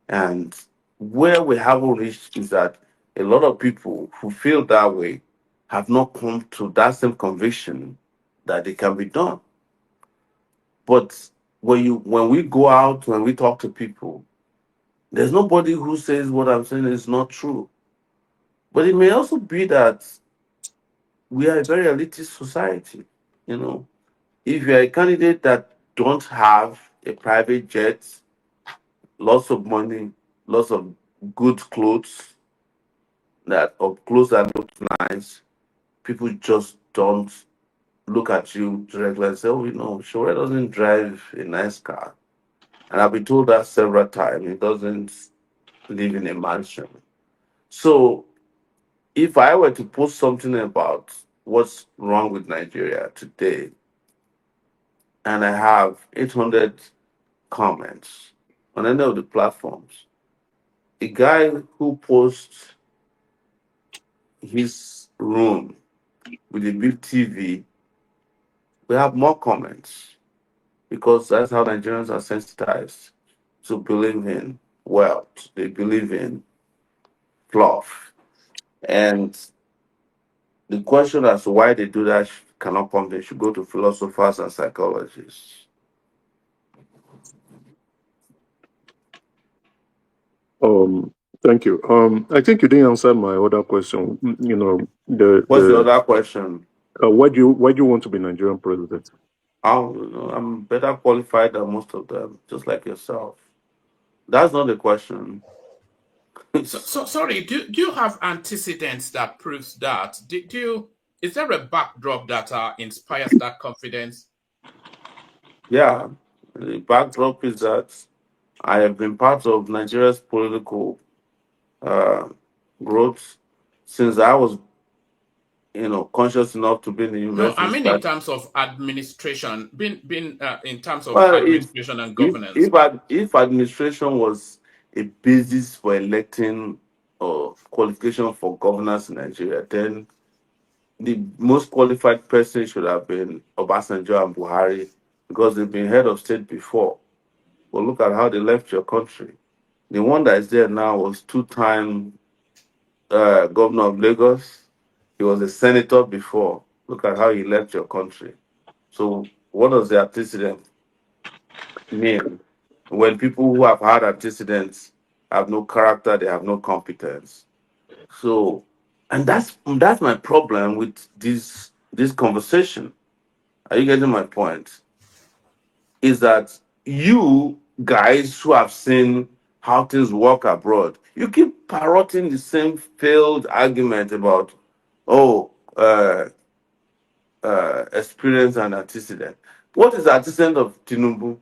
And where we haven't reached is that a lot of people who feel that way have not come to that same conviction that it can be done. But when we go out, when we talk to people, there's nobody who says what I'm saying is not true. But it may also be that we are a very elitist society. You know, if you're a candidate that don't have a private jet, lots of money, lots of good clothes that look nice, people just don't look at you directly and say, "Oh, Sowore doesn't drive a nice car." And I've been told that several times. He doesn't live in a mansion. So if I were to post something about what's wrong with Nigeria today, and I have 800 comments on any of the platforms, a guy who posts his room with a big TV will have more comments because that's how Nigerians are sensitized to believe in wealth. They believe in fluff. And the question as to why they do that cannot come. They should go to philosophers and psychologists. Um, Thank you. I think you didn't answer my other question. What's the other question? Why do you want to be Nigerian president? I'm better qualified than most of them, just like yourself. That's not the question. So sorry, do you have antecedents that proves that? Is there a backdrop that inspires that confidence? Yeah, the backdrop is that I have been part of Nigeria's political uh, growth since I was, conscious enough to be in the No, I university. mean in terms of administration, being in terms of Well, administration and if governance. if if administration was a basis for electing or qualification for governance in Nigeria, then the most qualified person should have been Obasanjo and Buhari because they've been head of state before. But look at how they left your country. The one that is there now was two-time governor of Lagos. He was a senator before. Look at how he left your country. So what does the antecedent mean? when people who have had antecedents have no character, they have no competence. So, and that's my problem with this conversation. Are you getting my point? Is that you guys who have seen how things work abroad, you keep parroting the same failed argument about, oh, experience and antecedent. What is the antecedent of Tinubu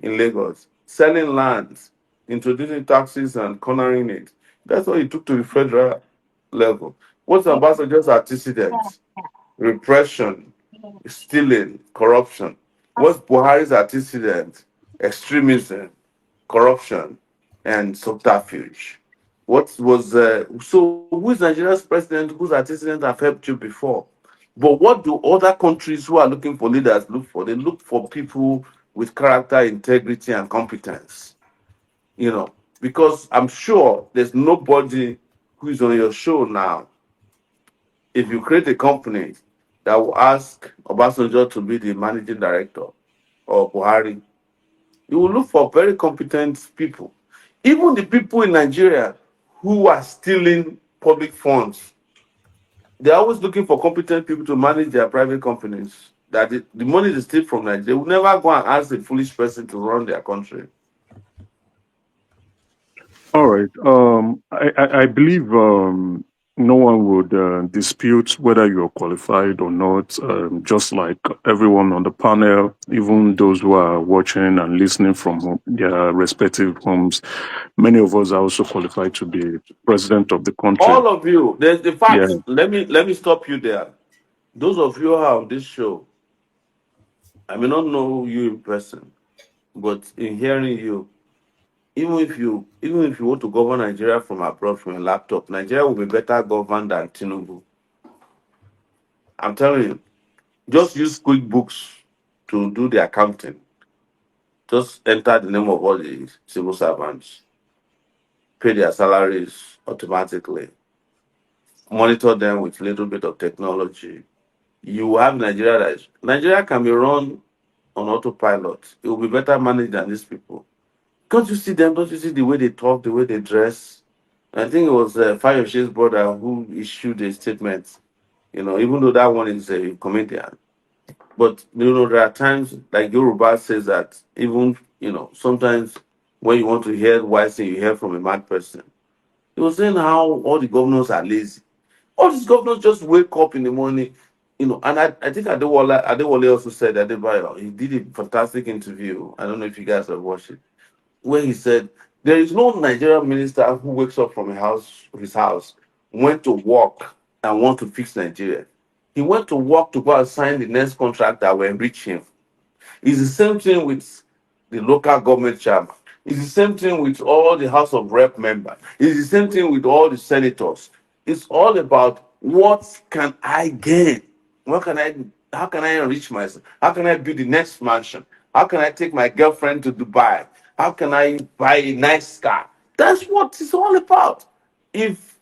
in Lagos? Selling lands, introducing taxes and cornering it. That's what he took to the federal level. What's Ambassador's antecedent? Repression, stealing, corruption. What's Buhari's antecedent? Extremism, corruption, and subterfuge. What was so? Who is Nigeria's president? Whose antecedents have helped you before? But what do other countries who are looking for leaders look for? They look for people with character, integrity, and competence. You know, because I'm sure there's nobody who is on your show now. If you create a company that will ask Obasanjo to be the managing director or Buhari, you will look for very competent people. Even the people in Nigeria who are stealing public funds, they're always looking for competent people to manage their private companies. That the money they steal from Nigeria, they will never go and ask a foolish person to run their country. All right. I believe no one would dispute whether you're qualified or not. Just like everyone on the panel, even those who are watching and listening from their respective homes, many of us are also qualified to be president of the country. All of you, there's the Yeah. facts. Let me stop you there. Those of you who are on this show, I may not know you in person, but in hearing you, even if you want to govern Nigeria from abroad from a laptop, Nigeria will be better governed than Tinubu. I'm telling you, just use QuickBooks to do the accounting. Just enter the name of all the civil servants, pay their salaries automatically, monitor them with a little bit of technology. You have Nigeria can be run on autopilot. It will be better managed than these people. Can't you see them? Don't you see the way they talk, the way they dress? I think it was Fayoshe's brother who issued a statement. Even though that one is a comedian, but there are times like Yoruba says that even sometimes when you want to hear wise thing, you hear from a mad person. He was saying how all the governors are lazy. All these governors just wake up in the morning, and I think Adewale also said that he did a fantastic interview. I don't know if you guys have watched it, where he said there is no Nigerian minister who wakes up from his house, went to work and want to fix Nigeria. He went to work to go and sign the next contract that will enrich him. It's the same thing with the local government chairman. It's the same thing with all the House of Rep members. It's the same thing with all the senators. It's all about what can I gain? What can I? How can I enrich myself? How can I build the next mansion? How can I take my girlfriend to Dubai? How can I buy a nice car? That's what it's all about. If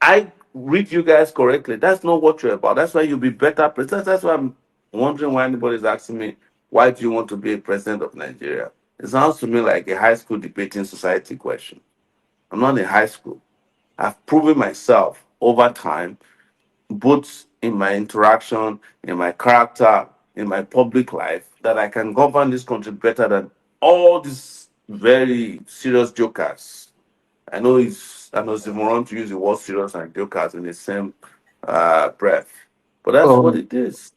I read you guys correctly, that's not what you're about. That's why you'll be better president. That's why I'm wondering why anybody's asking me, why do you want to be a president of Nigeria? It sounds to me like a high school debating society question. I'm not in high school. I've proven myself over time, both in my interaction, in my character, in my public life, that I can govern this country better than all these very serious jokers. I know it's an oxymoron to use the word serious and jokers in the same breath, but that's what Um, it is.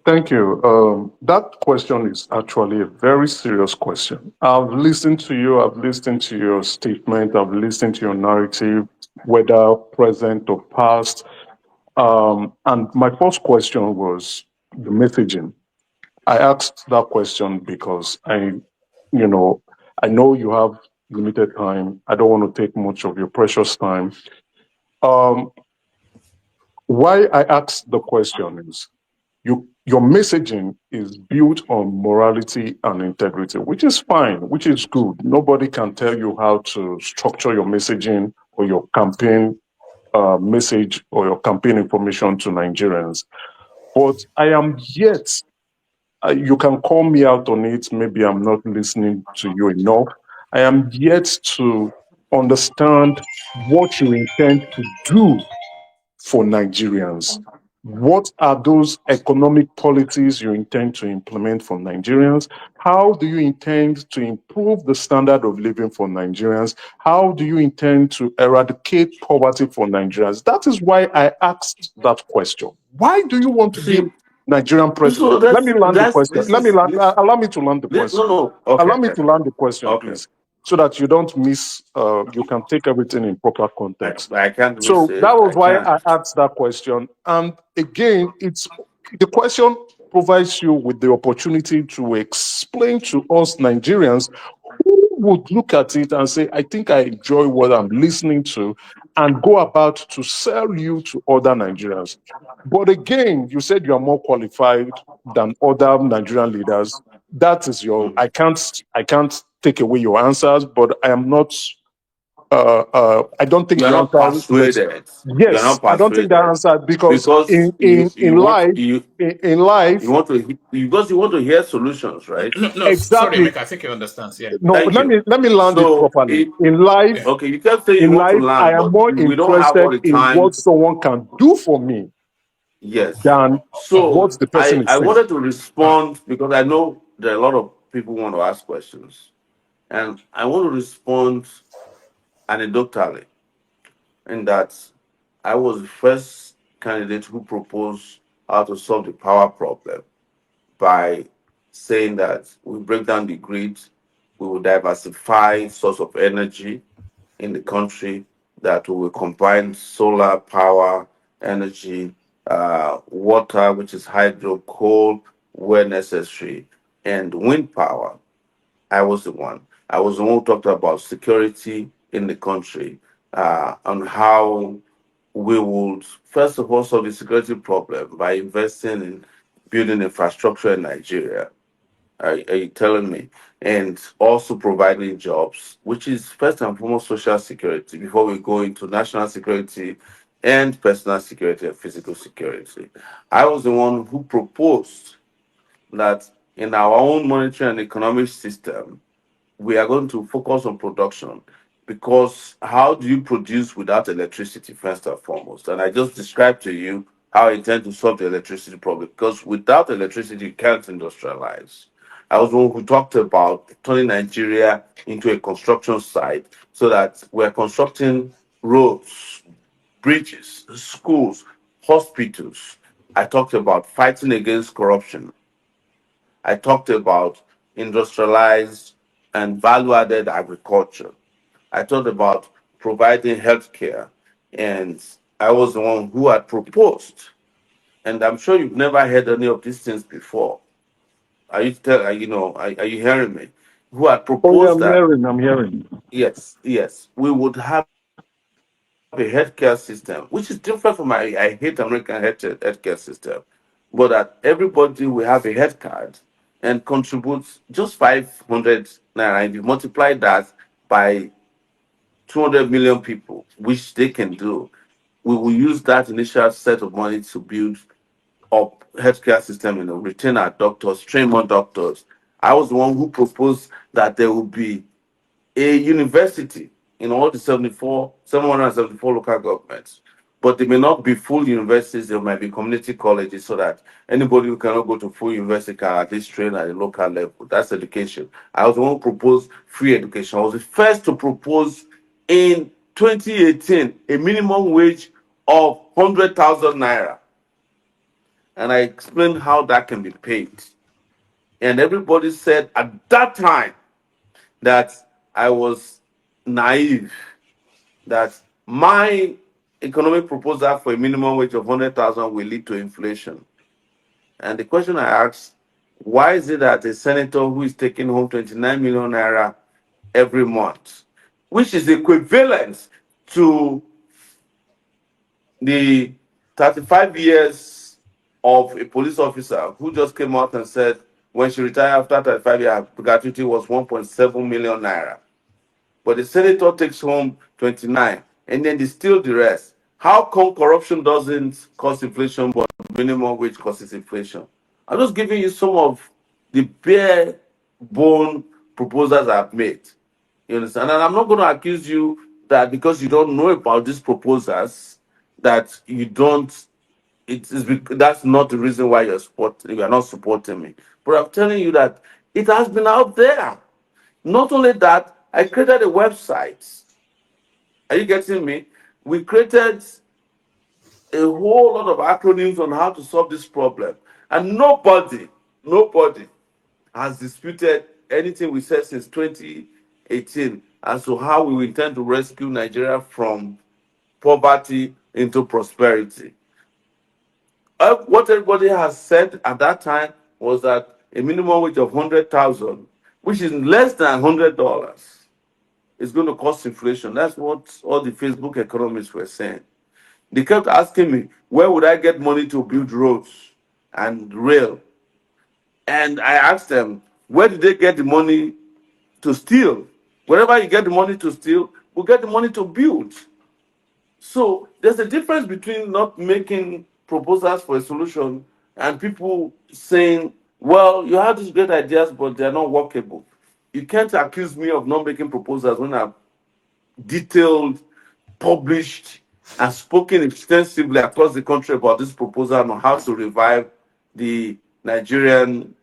thank you. That question is actually a very serious question. I've listened to you. I've listened to your statement. I've listened to your narrative, whether present or past. And my first question was the messaging. I asked that question because you know, I know you have limited time. I don't want to take much of your precious time. Um, why I asked the question is your messaging is built on morality and integrity, which is fine, which is good. Nobody can tell you how to structure your messaging or your campaign message or your campaign information to Nigerians. But I am yet you can call me out on it. Maybe I'm not listening to you enough. I am yet to understand what you intend to do for Nigerians. What are those economic policies you intend to implement for Nigerians? How do you intend to improve the standard of living for Nigerians? How do you intend to eradicate poverty for Nigerians? That is why I asked that question. Why do you want to be See, Nigerian president? so Let me land the question. this is this, Allow me to land the this no question. no okay Allow me to land the question, okay. please, so that you don't miss, you can take everything in proper I, context. I can't miss So that it. I was why can't. I asked that question. And again, it's the question provides you with the opportunity to explain to us Nigerians who would look at it and say, I think I enjoy what I'm listening to, and go about to sell you to other Nigerians. But again, you said you are more qualified than other Nigerian leaders. That is your, Mm. I can't take away your answers, but I am not I don't think You are the not answer was persuaded. You are yes. not I don't think that persuaded answer because because in life in you life want to because you want to hear solutions, right? No, sorry, exactly. Emeka, I think he understands. Yeah. No, Thank let you. me land it So properly. it Yeah. okay. You can say you want to I learn, am but more we don't have all interested the in time. what someone can do for me Yes. than Okay. what So the person is I saying. wanted to All right. respond because I know there are a lot of people who want to ask questions, and I want to respond anecdotally in that I was the first candidate who proposed how to solve the power problem by saying that we break down the grid, we will diversify source of energy in the country, that we will combine solar power, energy, water, which is hydro, coal, where necessary, and wind power. I was the one. I was the one who talked about security in the country, on how we would first of all solve the security problem by investing in building infrastructure in Nigeria. Are you telling me? And also providing jobs, which is first and foremost social security before we go into national security and personal security and physical security. I was the one who proposed that in our own monetary and economic system, we are going to focus on production, because how do you produce without electricity first and foremost? And I just described to you how I intend to solve the electricity problem, because without electricity you can't industrialize. I was the one who talked about turning Nigeria into a construction site so that we're constructing roads, bridges, schools, hospitals. I talked about fighting against corruption. I talked about industrialized and value added agriculture. I talked about providing healthcare. And I was the one who had proposed. And I'm sure you've never heard any of these things before. Are you hearing me? Who had Oh yeah, proposed that, I'm hearing. yes, we would have a healthcare system, which is different from I hate American healthcare system, but that everybody will have a health card and contribute just 500 naira. If you multiply that by 200 million people, which they can do, we will use that initial set of money to build up healthcare system, retain our doctors, train more doctors. I was the one who proposed that there will be a university in all the 774 local governments. But they may not be full universities, there might be community colleges so that anybody who cannot go to full university can at least train at a local level. That's education. I was the one who proposed free education. I was the first to propose in 2018 a minimum wage of 100,000 naira. And I explained how that can be paid. And everybody said at that time that I was naive, that my economic proposal for a minimum wage of 100,000 will lead to inflation. And the question I asked, why is it that a senator who is taking home 29 million naira every month, which is equivalent to the 35 years of a police officer who just came out and said when she retired after 35 years, gratuity was 1.7 million naira. But the senator takes home 29 and then they steal the rest. How come corruption doesn't cause inflation but minimum wage causes inflation? I'm just giving you some of the bare bone proposals I've made. You understand? And I'm not going to accuse you that because you don't know about these proposals, that you don't. That's not the reason why you are not supporting me. But I'm telling you that it has been out there. Not only that, I created a website. Are you getting me? We created a whole lot of acronyms on how to solve this problem, and nobody has disputed anything we said since 2018 as to how we intend to rescue Nigeria from poverty into prosperity. What everybody has said at that time was that a minimum wage of 100,000, which is less than $100, is going to cause inflation. That's what all the Facebook economists were saying. They kept asking me, where would I get money to build roads and rail? And I asked them, where did they get the money to steal? Wherever you get the money to steal, we'll get the money to build. So there's a difference between not making proposals for a solution and people saying, well, you have these great ideas, but they're not workable. You can't accuse me of not making proposals when I've detailed, published, and spoken extensively across the country about this proposal on how to revive the Nigerian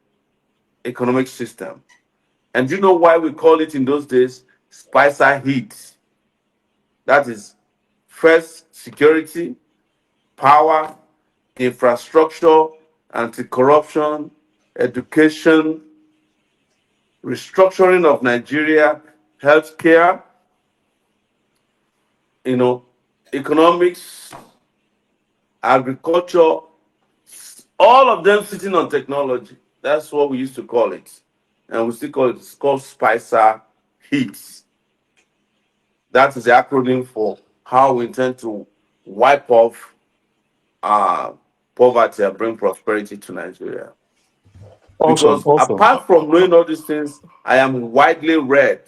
economic system. And do you know why we call it in those days Spicer Heat? That is first security, power, infrastructure, anti-corruption, education, restructuring of Nigeria, healthcare, you know, economics, agriculture, all of them sitting on technology. That's what we used to call it. And we still call it, it's called Spicer Heat. That is the acronym for how we intend to wipe off poverty and bring prosperity to Nigeria. Awesome, Because awesome. apart from knowing all these things, I am widely read.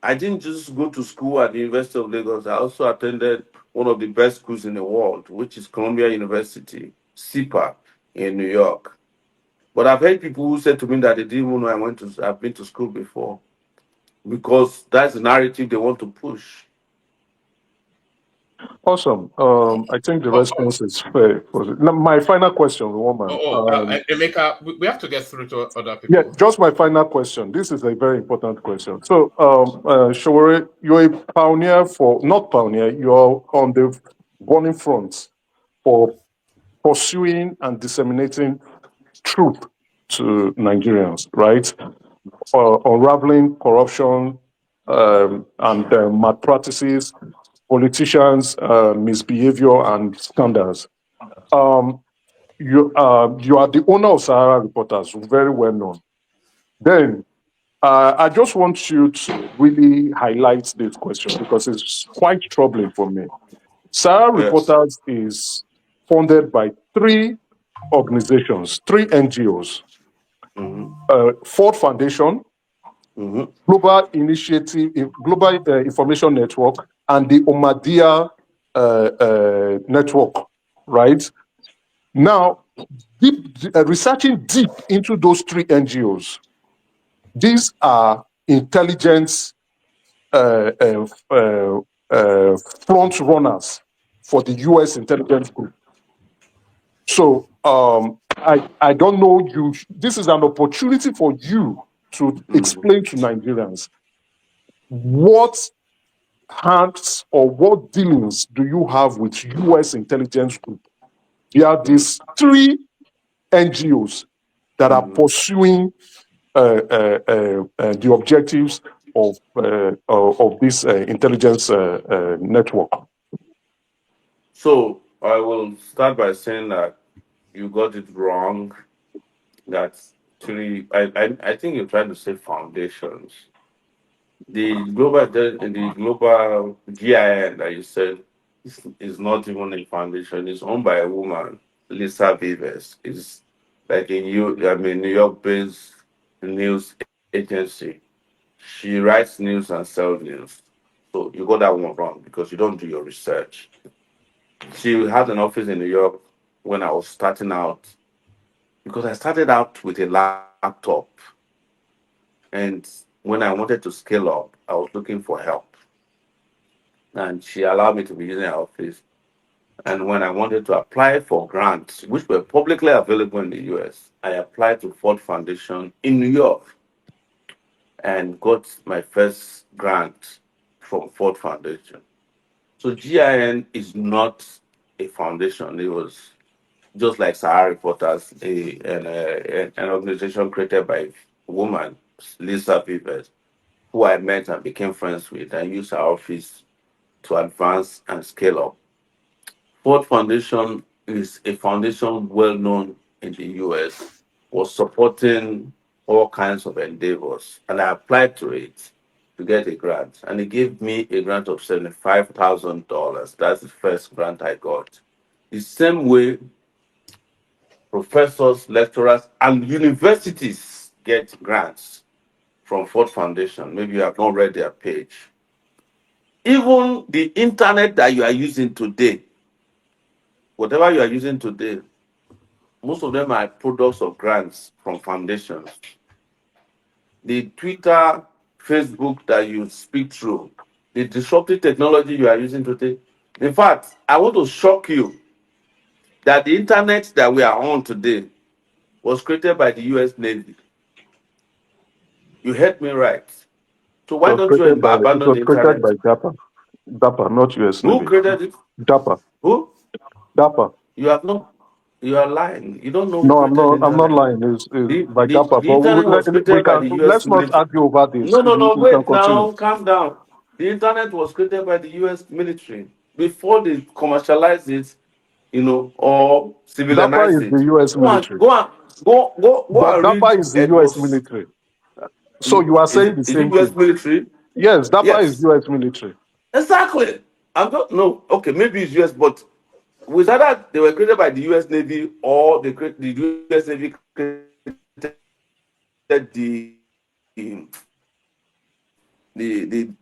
I didn't just go to school at the University of Lagos. I also attended one of the best schools in the world, which is Columbia University, SIPA, in New York. But I've heard people who said to me that they didn't even know I've been to school before, because that's the narrative they want to push. Awesome. I think the Oh, oh, response is fair. Now, my final question, woman. Emeka, we have to get through to other Yeah, people. just my final question. This is a very important question. So, Sowore, you're a pioneer not pioneer, you're on the burning front for pursuing and disseminating truth to Nigerians, right? Unraveling corruption and malpractices, politicians' misbehavior and scandals. Um, you are the owner of Sahara Reporters, very well known. Then I just want you to really highlight this question because it's quite troubling for me. Sahara Yes. Reporters is funded by three organizations, three NGOs: Mm-hmm. Ford Foundation, Mm-hmm. Global Initiative, Global Information Network, and the Omadia Network. Right now, researching deep into those three NGOs, these are intelligence front runners for the U.S. intelligence group. So I don't know you. This is an opportunity for you to explain to Nigerians what hands or what dealings do you have with U.S. intelligence group. There are these three NGOs that are Mm-hmm. pursuing the objectives of this intelligence network. So I will start by saying that you got it wrong. That's I think you're trying to say foundations. The global GIN that you said is not even a foundation. It's owned by a woman, Lisa Vives. It's like New York based news agency. She writes news and sells news. So you got that one wrong because you don't do your research. She had an office in New York when I was starting out, because I started out with a laptop. backed up. And when I wanted to scale up, I was looking for help. And she allowed me to be using her office. And when I wanted to apply for grants, which were publicly available in the US, I applied to Ford Foundation in New York and got my first grant from Ford Foundation. So GIN is not a foundation. It was just like Sahara Reporters, an organization created by a woman, Lisa Vivers, who I met and became friends with and used our office to advance and scale up. Ford Foundation is a foundation well known in the US for supporting all kinds of endeavors. And I applied to it to get a grant. And it gave me a grant of $75,000. That's the first grant I got. The same way professors, lecturers, and universities get grants from Ford Foundation. Maybe you have not read their page. Even the internet that you are using today, whatever you are using today, most of them are products of grants from foundations. The Twitter, Facebook that you speak through, the disruptive technology you are using today. In fact, I want to shock you that the internet that we are on today was created by the US Navy. You heard me right. So why don't you It abandon was the created internet? by DAPA, not US Who Navy. created it? DAPA, Who? DAPA. You have not. You are lying. You don't know who No, created the I'm not internet. lying. It's The, by the, DAPA. the But internet was we created by can the US let's not military. argue over this. No, no, no. We can Wait continue. now. Calm down. The internet was created by the US military before they commercialized it, or DAPA civilized is the it. US Go on, military. go on, go But and read DAPA is the US Edwards. military. So you are saying the Is it same US thing. military? Yes, DAPA is Yes, US military. exactly. I don't know. Okay, maybe it's US, but was that they were created by the US Navy or the US Navy created the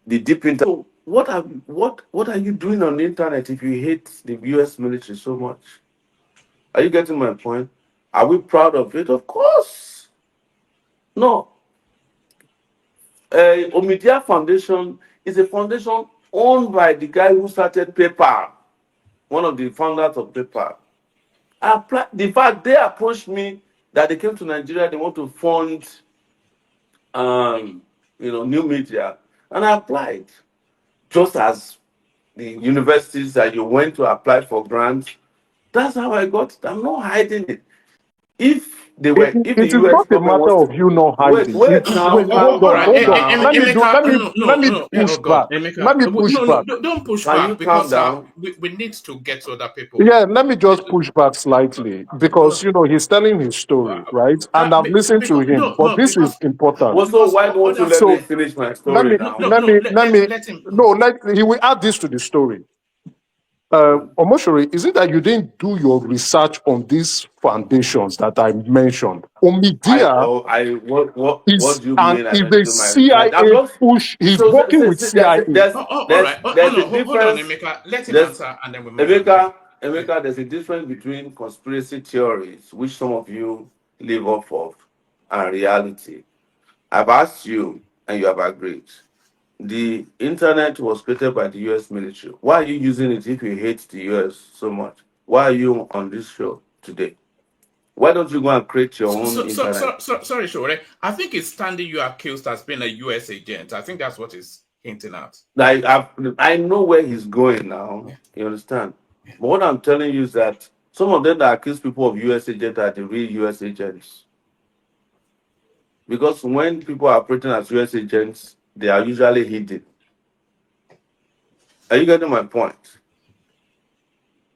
deep internet. So what are you doing on the internet if you hate the US military so much? Are you getting my point? Are we proud of it? Of course. No. Omidyar Foundation is a foundation owned by the guy who started PayPal, one of the founders of PayPal. The fact they approached me that they came to Nigeria, they want to fund new media, and I applied. Just as the universities that you went to apply for grants, that's how I got it. I'm not hiding it. If the It is US not a government matter wants to of you not wait, hiding. wait now, calm All right, down now. Emeka, Let me oh push God, back. Emeka, Let me push no, no, back. don't push Can you back calm because down? we need to get to other people. Yeah, let me just push back slightly because he's telling his story, right? And I've listened to Because him, but this is important. Well, so because why don't you others let me So finish my let story me now? let me let me let him. no, he will add this to the story. Omoshori, is it that you didn't do your research on these foundations that I mentioned? Omidyar What do you and mean? I is didn't a do my research. I'm CIA just push. He's working so with CIA. All right, there's a hold on, difference. Emeka. Let him There's answer, and then we move on. Emeka, there's a difference between conspiracy theories, which some of you live off of, and reality. I've asked you, and you have agreed. The internet was created by the US military. Why are you using it if you hate the US so much? Why are you on this show today? Why don't you go and create your own internet? Sorry, Sowore. I think it's standing you accused as being a US agent. I think that's what he's hinting at. Like I know where he's going now. Yeah. You understand? But what I'm telling you is that some of them that accuse people of US agents are the real US agents. Because when people are operating as US agents, they are usually hidden. Are you getting my point?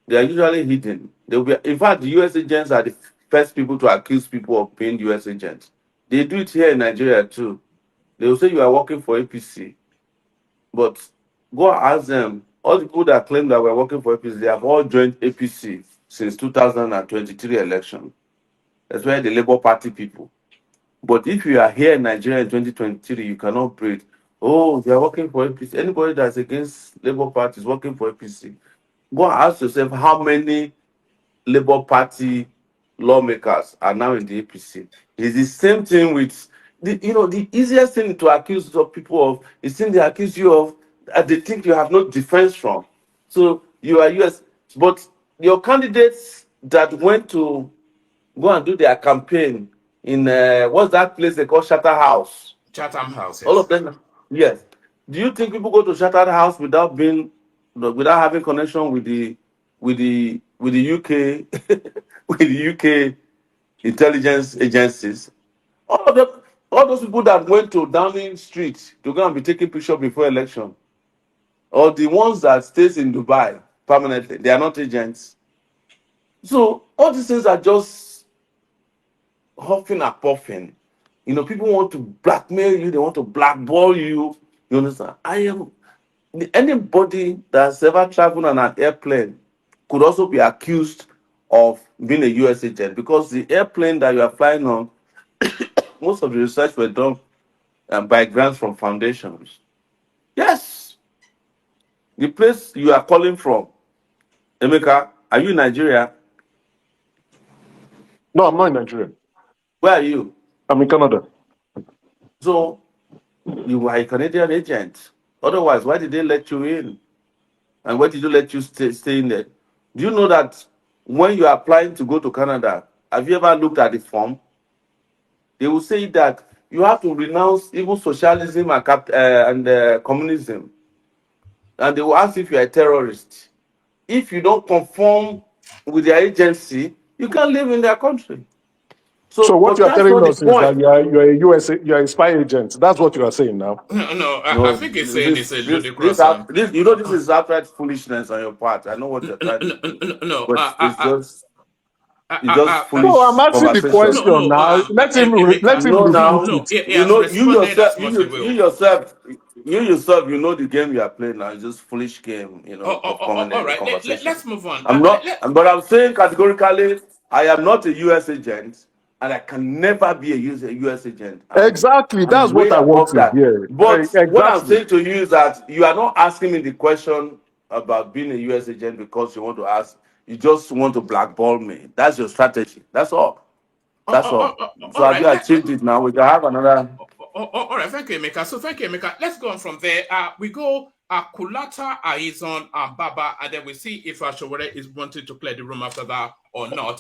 They are usually hidden. They'll be, in fact, the US agents are the first people to accuse people of being US agents. They do it here in Nigeria too. They will say you are working for APC, but go and ask them. All the people that claim that we're working for APC, they have all joined APC since 2023 election. That's why the Labour Party people. But if you are here in Nigeria in 2023, you cannot breathe. Oh, they are working for APC. Anybody that's against Labour Party is working for APC. Go and ask yourself how many Labour Party lawmakers are now in the APC. It's the same thing with the easiest thing to accuse of people of is thing they accuse you of that they think you have no defense from. So you are US, but your candidates that went to go and do their campaign in what's that place they call Shatter House? Chatham House, All yes. of them, yes. Do you think people go to Shatter House without having connection with the UK with the UK intelligence agencies? All of them, all those people that went to Downing Street to go and be taking pictures before election, or the ones that stays in Dubai permanently, they are not agents. So all these things are just huffing and puffing. People want to blackmail you, they want to blackball you. You understand? Anybody that's ever traveled on an airplane could also be accused of being a US agent because the airplane that you are flying on, most of the research were done by grants from foundations. Yes, the place you are calling from, Emeka, are you in Nigeria? No, I'm not in Nigeria. Where are you? I'm in Canada. So you are a Canadian agent. Otherwise, why did they let you in? And why did you let you stay in there? Do you know that when you are applying to go to Canada, have you ever looked at the form? They will say that you have to renounce even socialism and communism. And they will ask if you are a terrorist. If you don't conform with their agency, you can't live in their country. So So, what but you are that's telling not the us is that point. you're a spy agent. That's what you are saying now. No, I No, think he's saying it's a this, ludicrous. this is outright foolishness on your part. I know what you're trying to do, No, but it's just No, I'm foolish asking the conversation. question now. Let him Emeka. No, refute now No, it. he has you responded yourself, as much he will. you yourself, you know the game you are playing now. It's just foolish game, of coming All in the right, conversation. let's move on. I'm not, but I'm saying categorically, I am not a U.S. agent, and I can never be a U.S. agent. Exactly. I'm That's what way I want above to that. hear. But what I'm Exactly. saying to you is that you are not asking me the question about being a U.S. agent because you want to ask. You just want to blackball me. That's your strategy. That's all. That's all. So All have right, you achieved it now? We can have another. all right, thank you, Emeka. So thank you, Emeka. Let's go on from there. We go Kulata, Aizon, Baba, and then we see if Sowore is wanting to clear the room after that or not.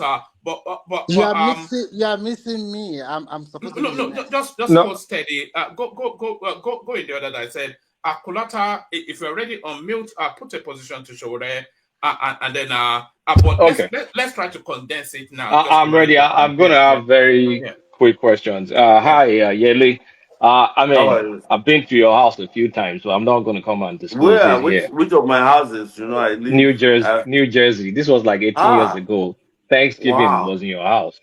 You are missing me. I'm supposed to be the No, next. just No. hold steady. Go in the order that I said. Kulata, if you're ready on mute, put a position to Sowore, and then but Okay, let's try to condense it now, just to I'm ready. really get I'm going to this. have very Yeah, quick questions. yeah. Hi, Yele. I How mean, are you? I've been to your house a few times, so I'm not going to come and disclose Where? it Which here. which of my houses? I live. New Jersey. This was like 18 years Ah, ago. Thanksgiving wow, was in your house,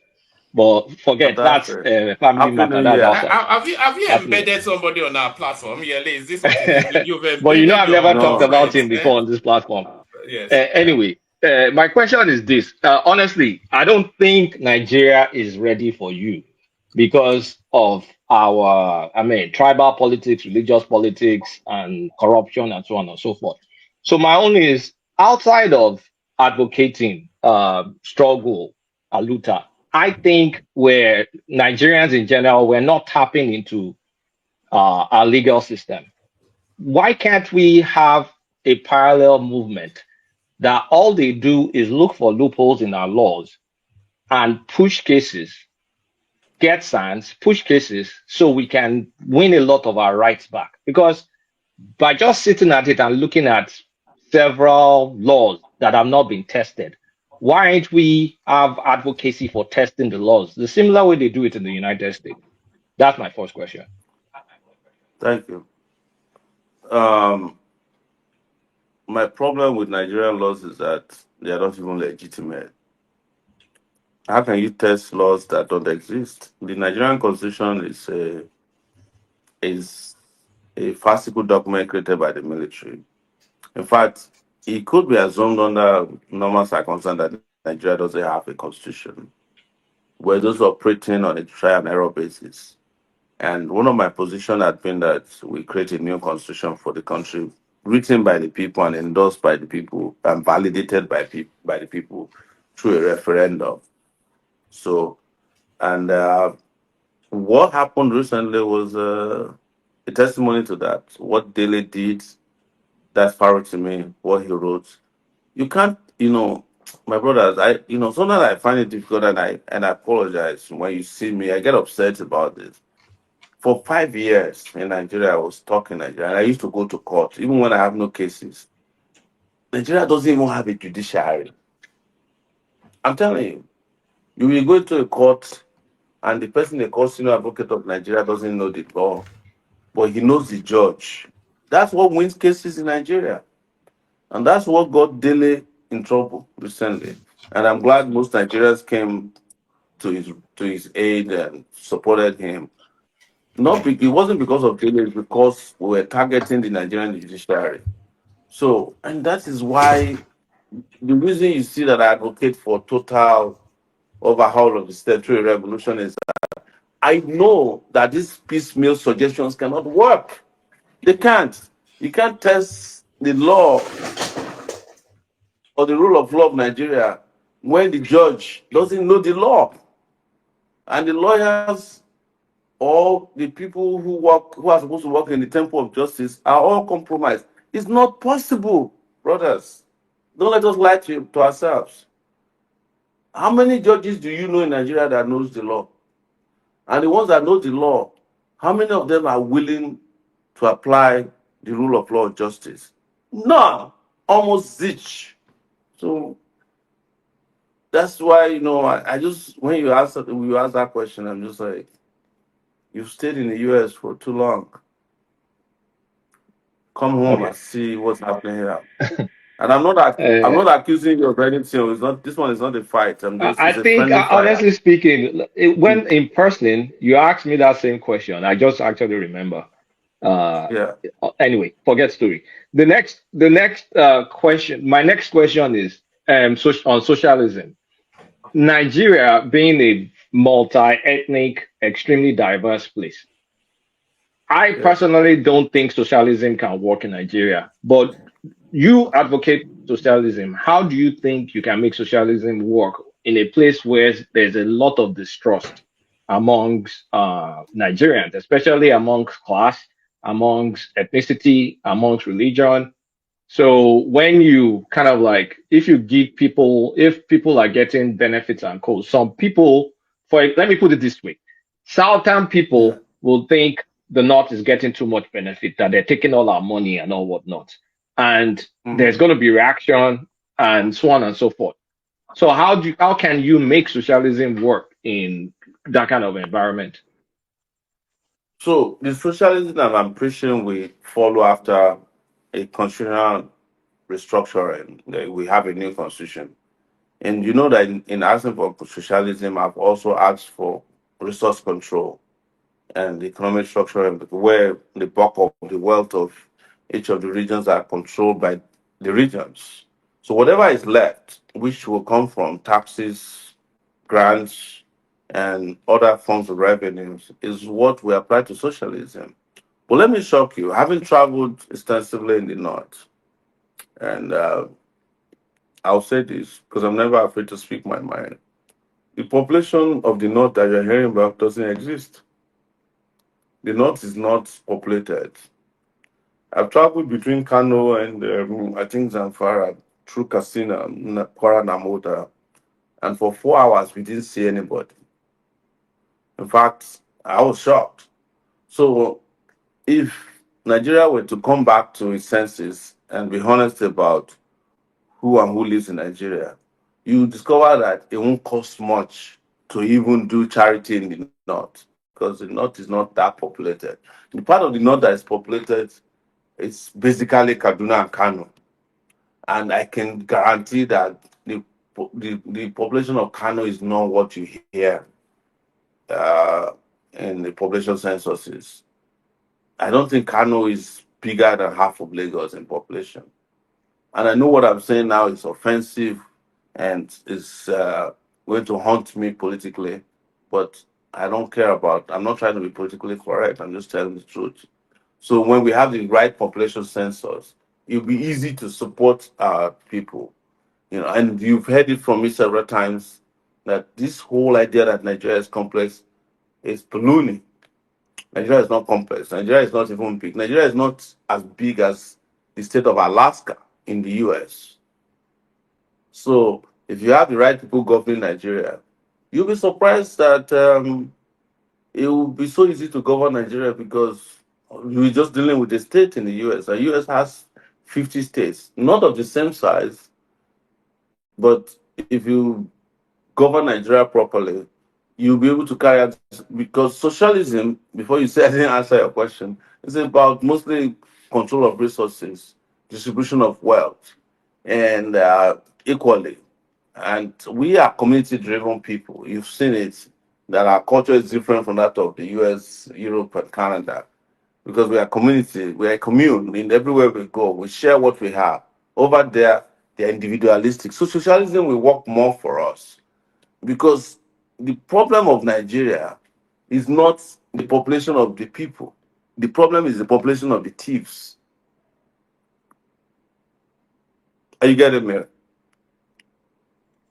but forget that's fantastic. a family Happy matter. New That's Year. outside. Have you Happy New Year. embedded somebody on our platform? Yeah, is this what it is? You've But embedded I've your never talked No, about friends, him eh? before on this platform. Yes, yeah. Anyway, my question is this. Honestly, I don't think Nigeria is ready for you because of tribal politics, religious politics, and corruption, and so on and so forth. So my own is outside of advocating struggle, aluta. I think where Nigerians in general, we're not tapping into our legal system. Why can't we have a parallel movement that all they do is look for loopholes in our laws and push cases, get signs, push cases so we can win a lot of our rights back? Because by just sitting at it and looking at several laws that have not been tested, why don't we have advocacy for testing the laws the similar way they do it in the United States? That's my first question. thank you. Um, my problem with Nigerian laws is that they are not even legitimate. How can you test laws that don't exist? The Nigerian Constitution is a farcical document created by the military. In fact, it could be assumed under normal circumstances that Nigeria doesn't have a constitution. We're just operating on a trial and error basis. And one of my positions had been that we create a new constitution for the country, written by the people and endorsed by the people and validated by the people through a referendum. So, and What happened recently was a testimony to that. What Dele did, that's Farotimi, what he wrote. You can't, my brothers, sometimes I find it difficult and I apologize when you see me. I get upset about this. For 5 years in Nigeria, I was talking Nigeria, and I used to go to court, even when I have no cases. Nigeria doesn't even have a judiciary. I'm telling you, you will go to a court, and the person they call senior advocate of Nigeria doesn't know the law, but he knows the judge. That's what wins cases in Nigeria. And that's what got Dele in trouble recently. And I'm glad most Nigerians came to his aid and supported him. It wasn't because of Dele, it's because we were targeting the Nigerian judiciary. So, and that is why the reason you see that I advocate for total overhaul of the statutory revolution is I know that these piecemeal suggestions cannot work. They can't. You can't test the law or the rule of law of Nigeria when the judge doesn't know the law and the lawyers or the people who are supposed to work in the temple of justice are all compromised. It's not possible, brothers. Don't let us lie to ourselves. How many judges do you know in Nigeria that knows the law? And the ones that know the law, how many of them are willing to apply the rule of law of justice? None. Almost zilch. So that's why, I just, when you ask that question, I'm just like, you've stayed in the US for too long. Come home Okay. and see what's happening here. And I'm not accusing you of anything. It's not, this one is not a fight. I It's a think, friendly fire. honestly speaking, when in person you asked me that same question, I just actually remember. Uh, Yeah. anyway, forget story. The next question, my next question is on socialism. Nigeria being a multi-ethnic, extremely diverse place. I Yeah. personally don't think socialism can work in Nigeria, but you advocate socialism. How do you think you can make socialism work in a place where there's a lot of distrust amongst Nigerians, especially amongst class, amongst ethnicity, amongst religion? So when you kind of like, if people are getting benefits and co, some people, let me put it this way, Southern Yeah. people will think the North is getting too much benefit, that they're taking all our money and all whatnot. And there's Mhm. going to be reaction and so on and so forth. So how can you make socialism work in that kind of environment? So the socialism that I'm preaching will follow after a constitutional restructuring. We have a new constitution. And you know that in asking for socialism, I've also asked for resource control and economic structure where the bulk of the wealth of each of the regions are controlled by the regions. So whatever is left, which will come from taxes, grants, and other forms of revenues, is what we apply to socialism. But let me shock you. Having traveled extensively in the north, and I'll say this because I'm never afraid to speak my mind. The population of the north that you're hearing about doesn't exist. The north is not populated. I've traveled between Kano and I think Zamfara through Katsina, Kwara Namoda, and for 4 hours we didn't see anybody. In fact, I was shocked. So if Nigeria were to come back to its senses and be honest about who and who lives in Nigeria, you discover that it won't cost much to even do charity in the north because the north is not that populated. The part of the north that is populated is basically Kaduna and Kano. And I can guarantee that the population of Kano is not what you hear uh, in the population censuses. I don't think Kano is bigger than half of Lagos in population. And I know what I'm saying now is offensive and is going to haunt me politically, but I don't care about. I'm not trying to be politically correct. I'm just telling the truth. So when we have the right population census, it'll be easy to support our people. And you've heard it from me several times that this whole idea that Nigeria is complex, It's ballooning. Nigeria is not complex. Nigeria is not even big. Nigeria is not as big as the state of Alaska in the US. So if you have the right people governing Nigeria, you'll be surprised that it will be so easy to govern Nigeria because we're just dealing with the state in the US. The US has 50 states, not of the same size, but if you govern Nigeria properly, you'll be able to carry out, because socialism, before you say I didn't answer your question, is about mostly control of resources, distribution of wealth, and equally. And we are community driven people. You've seen it, that our culture is different from that of the US, Europe, and Canada, because we are community, we are a commune. In everywhere we go, we share what we have. Over there, they're individualistic. So socialism will work more for us, because the problem of Nigeria is not the population of the people. The problem is the population of the thieves. Are you getting me?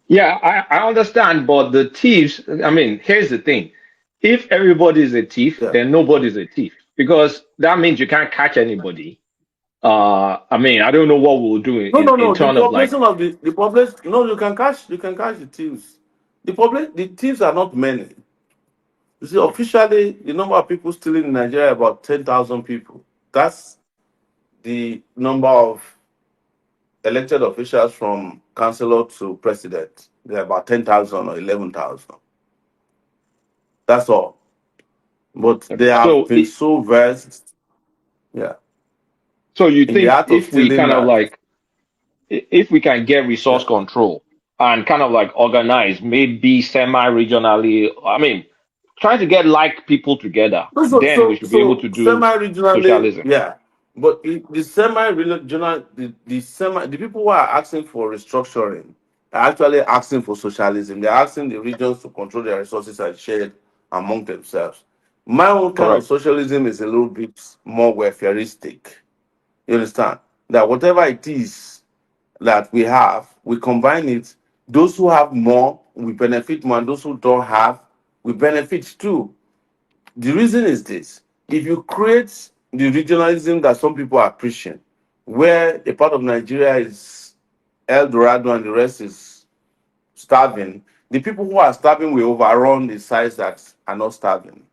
Yeah, I understand, but the thieves, I mean, here's the thing. If everybody is a thief, Yeah. then nobody's a thief because that means you can't catch anybody. I mean, I don't know what we'll do No, no, in no. The terms of like, population of the population. No, you can catch the thieves. The thieves are not many. You see, officially, the number of people stealing in Nigeria about 10,000 people. That's the number of elected officials from councillor to president. They're about 10,000 or 11,000. That's all. But they okay, have been so versed, yeah, so you in the think art of if we stealing kind of that, like, if we can get resource yeah. control and kind of like organize maybe semi-regionally, I mean, trying to get like people together, No, So, then we so, should be able so to do semi-regionally, socialism. yeah. But the semi-regional, the people who are asking for restructuring are actually asking for socialism. They're asking the regions to control their resources and share it among themselves. My own kind of Correct. socialism is a little bit more welfareistic. You understand? That whatever it is that we have, we combine it. Those who have more, we benefit more, and those who don't have, we benefit too. The reason is this: if you create the regionalism that some people are preaching, where a part of Nigeria is El Dorado and the rest is starving, the people who are starving will overrun the sides that are not starving.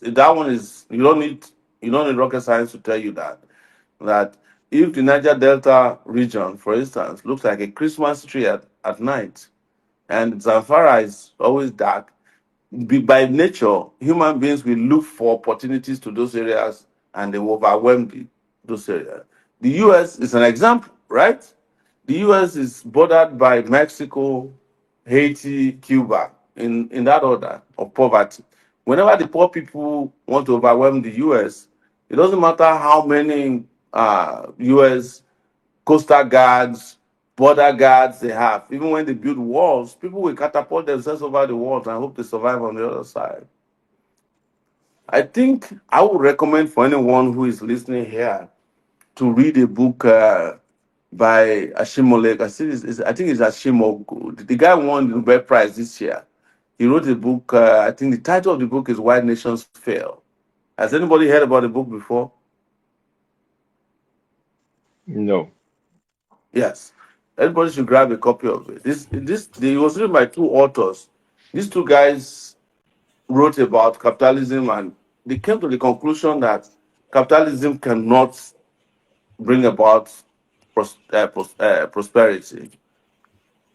That one is, you don't need rocket science to tell you that if the Niger Delta region, for instance, looks like a Christmas tree at night, and Zamfara is always dark, by nature, human beings will look for opportunities to those areas, and they will overwhelm those areas. The US is an example, right? The US is bordered by Mexico, Haiti, Cuba, in that order of poverty. Whenever the poor people want to overwhelm the US, it doesn't matter how many US coastal guards, border guards they have. Even when they build walls, people will catapult themselves over the walls and hope to survive on the other side. I think I would recommend for anyone who is listening here to read a book by Ashimole. I think it's Ashimogo. The guy won the Nobel Prize this year. He wrote a book. I think the title of the book is "Why Nations Fail." Has anybody heard about the book before? No. Yes. Everybody should grab a copy of it. It was written by two authors. These two guys wrote about capitalism, and they came to the conclusion that capitalism cannot bring about prosperity,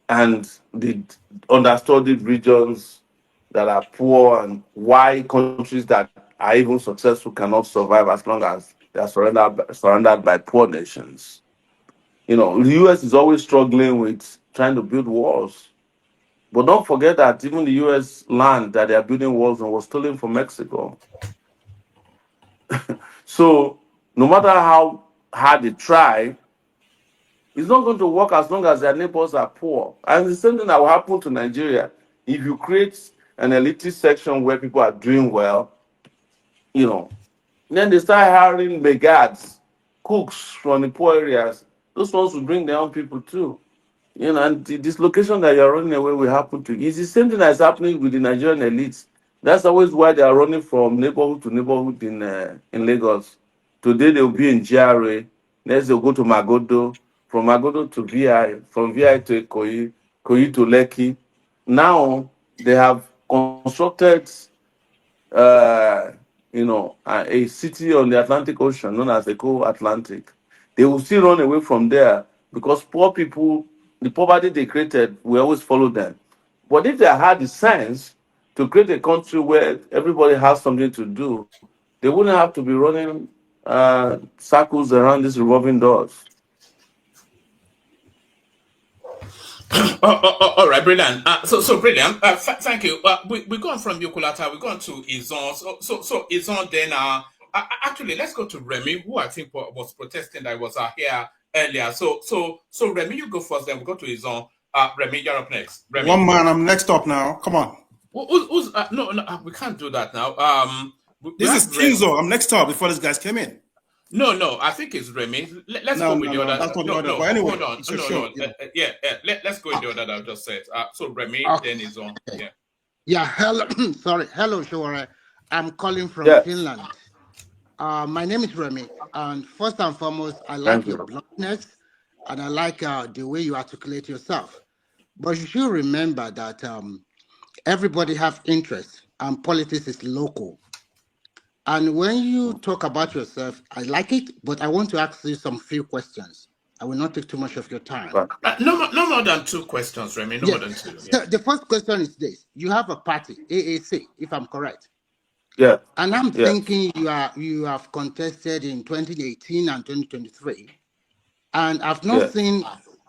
and they understudied regions that are poor and why countries that are even successful cannot survive as long as they are surrounded by poor nations. The US is always struggling with trying to build walls. But don't forget that even the US land that they are building walls on was stolen from Mexico. So no matter how hard they try, it's not going to work as long as their neighbors are poor. And the same thing that will happen to Nigeria. If you create an elitist section where people are doing well, you know, then they start hiring megats, cooks from the poor areas. Those ones will bring their own people too. You know, and the dislocation that you're running away will happen to you. It's the same thing that's happening with the Nigerian elites. That's always why they are running from neighborhood to neighborhood in Lagos. Today they'll be in GRA. Next they'll go to Magodo. From Magodo to VI. From VI to Ikoyi. Ikoyi to Lekki. Now they have constructed uh, a city on the Atlantic Ocean known as Eco Atlantic. They will still run away from there because poor people, the poverty they created, will always follow them. But if they had the sense to create a country where everybody has something to do, they wouldn't have to be running circles around these revolving doors. All right, brilliant. So brilliant. Thank you. We gone from Yokolata, we gone to Izon. So Izon then. Actually, let's go to Remy, who I think was protesting that was here earlier. So Remy, you go first. Then we go to Izon. Remy, you're up next. Remy. One man, I'm next up now. Come on. Who's no, we can't do that now. This is Kinzo. I'm next up before these guys came in. No, I think it's Remy. Let's go with the other. That's not the order. But anyway, hold on. Let's go with the order that I've just said. So Remy, then is on. Yeah. Yeah, hello. Sorry. Hello, Sowore. I'm calling from Finland. My name is Remy. And first and foremost, I like your bluntness and I like the way you articulate yourself. But you should remember that everybody have interests and politics is local. And when you talk about yourself, I like it, but I want to ask you some few questions. I will not take too much of your time. No more than 2 questions, Remy. No more than 2. Yeah. The first question is this: you have a party, AAC, if I'm correct. Yeah. And I'm thinking you have contested in 2018 and 2023, and I've not seen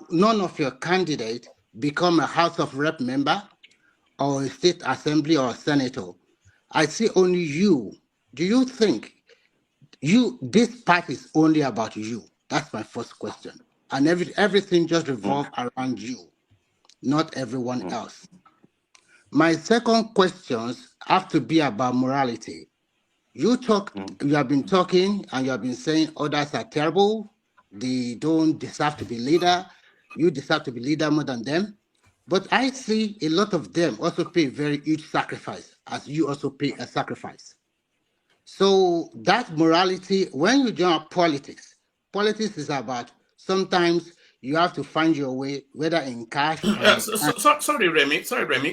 none of your candidates become a House of Rep member or a state assembly or a senator. I see only you. Do you think this part is only about you? That's my first question. And everything just revolves around you, not everyone else. My second questions have to be about morality. You have been talking and you have been saying others are terrible. They don't deserve to be leader. You deserve to be leader more than them. But I see a lot of them also pay a very huge sacrifice, as you also pay a sacrifice. So that morality, when you join politics is about sometimes you have to find your way, whether in cash. Sorry, Remy.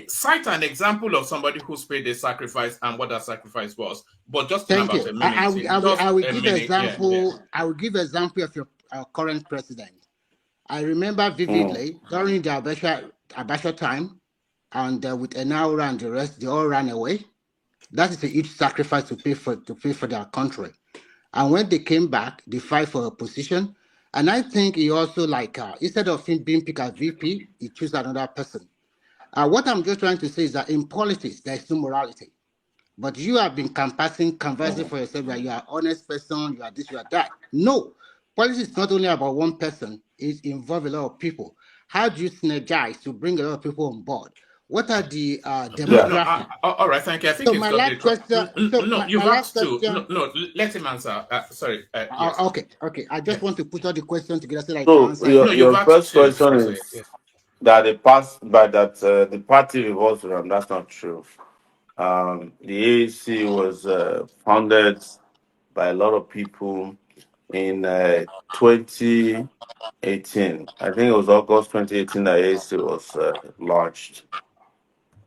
Cite an example of somebody who's paid a sacrifice and what that sacrifice was. But just in about a minute. I will give example. I will give example of your current president. I remember vividly during the Abacha time, and with Enaura and the rest, they all ran away. That is a huge sacrifice to pay for their country. And when they came back, they fight for a position. And I think he also instead of him being picked as VP, he chose another person. What I'm just trying to say is that in politics, there is no morality. But you have been conversing for yourself that you are an honest person, you are this, you are that. No, politics is not only about one person, it involves a lot of people. How do you synergize to bring a lot of people on board? What are the demographics? All right, thank you. I think so my last question. You've asked to. No, let him answer. Sorry. Yes. Okay. I just want to put all the questions together so that I can answer. Your first question is that the party revolves around. That's not true. The AAC was founded by a lot of people in 2018. I think it was August 2018 that AAC was launched.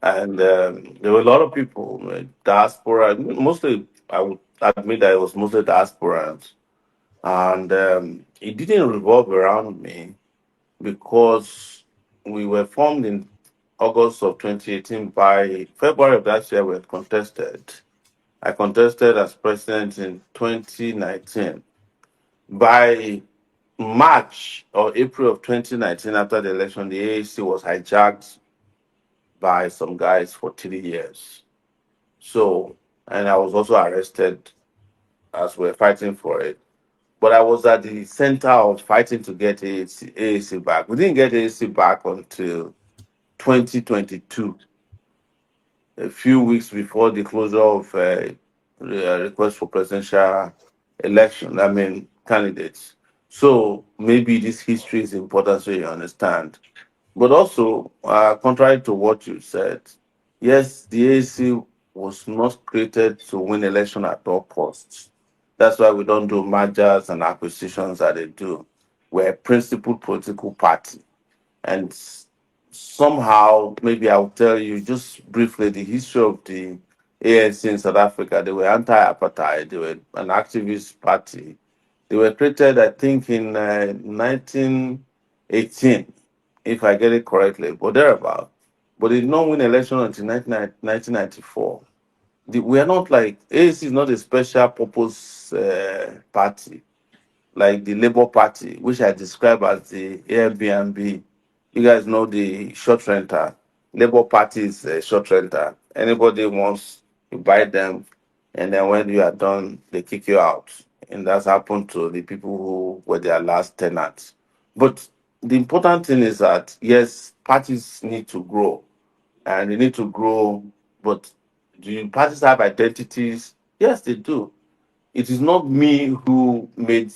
And there were a lot of people, diaspora, mostly, I would admit that it was mostly diasporans. And it didn't revolve around me because we were formed in August of 2018. By February of that year, we had contested. I contested as president in 2019. By March or April of 2019, after the election, the AAC was hijacked by some guys for 3 years. So, and I was also arrested as we're fighting for it. But I was at the center of fighting to get AAC back. We didn't get AAC back until 2022, a few weeks before the closure of request for presidential election, candidates. So maybe this history is important so you understand. But also, contrary to what you said, yes, the AAC was not created to win election at all costs. That's why we don't do mergers and acquisitions that they do. We're a principled political party. And somehow, maybe I'll tell you just briefly the history of the ANC in South Africa. They were anti-apartheid. They were an activist party. They were created, I think, in 1918, if I get it correctly, but thereabout. But they did not win election until 1994. We are not like ANC is not a special purpose party like the Labour Party, which I describe as the Airbnb. You guys know the short renter. Labour Party is a short renter. Anybody wants, you buy them, and then when you are done, they kick you out. And that's happened to the people who were their last tenants. But the important thing is that, yes, parties need to grow, and they need to grow, but do parties have identities? Yes, they do. It is not me who made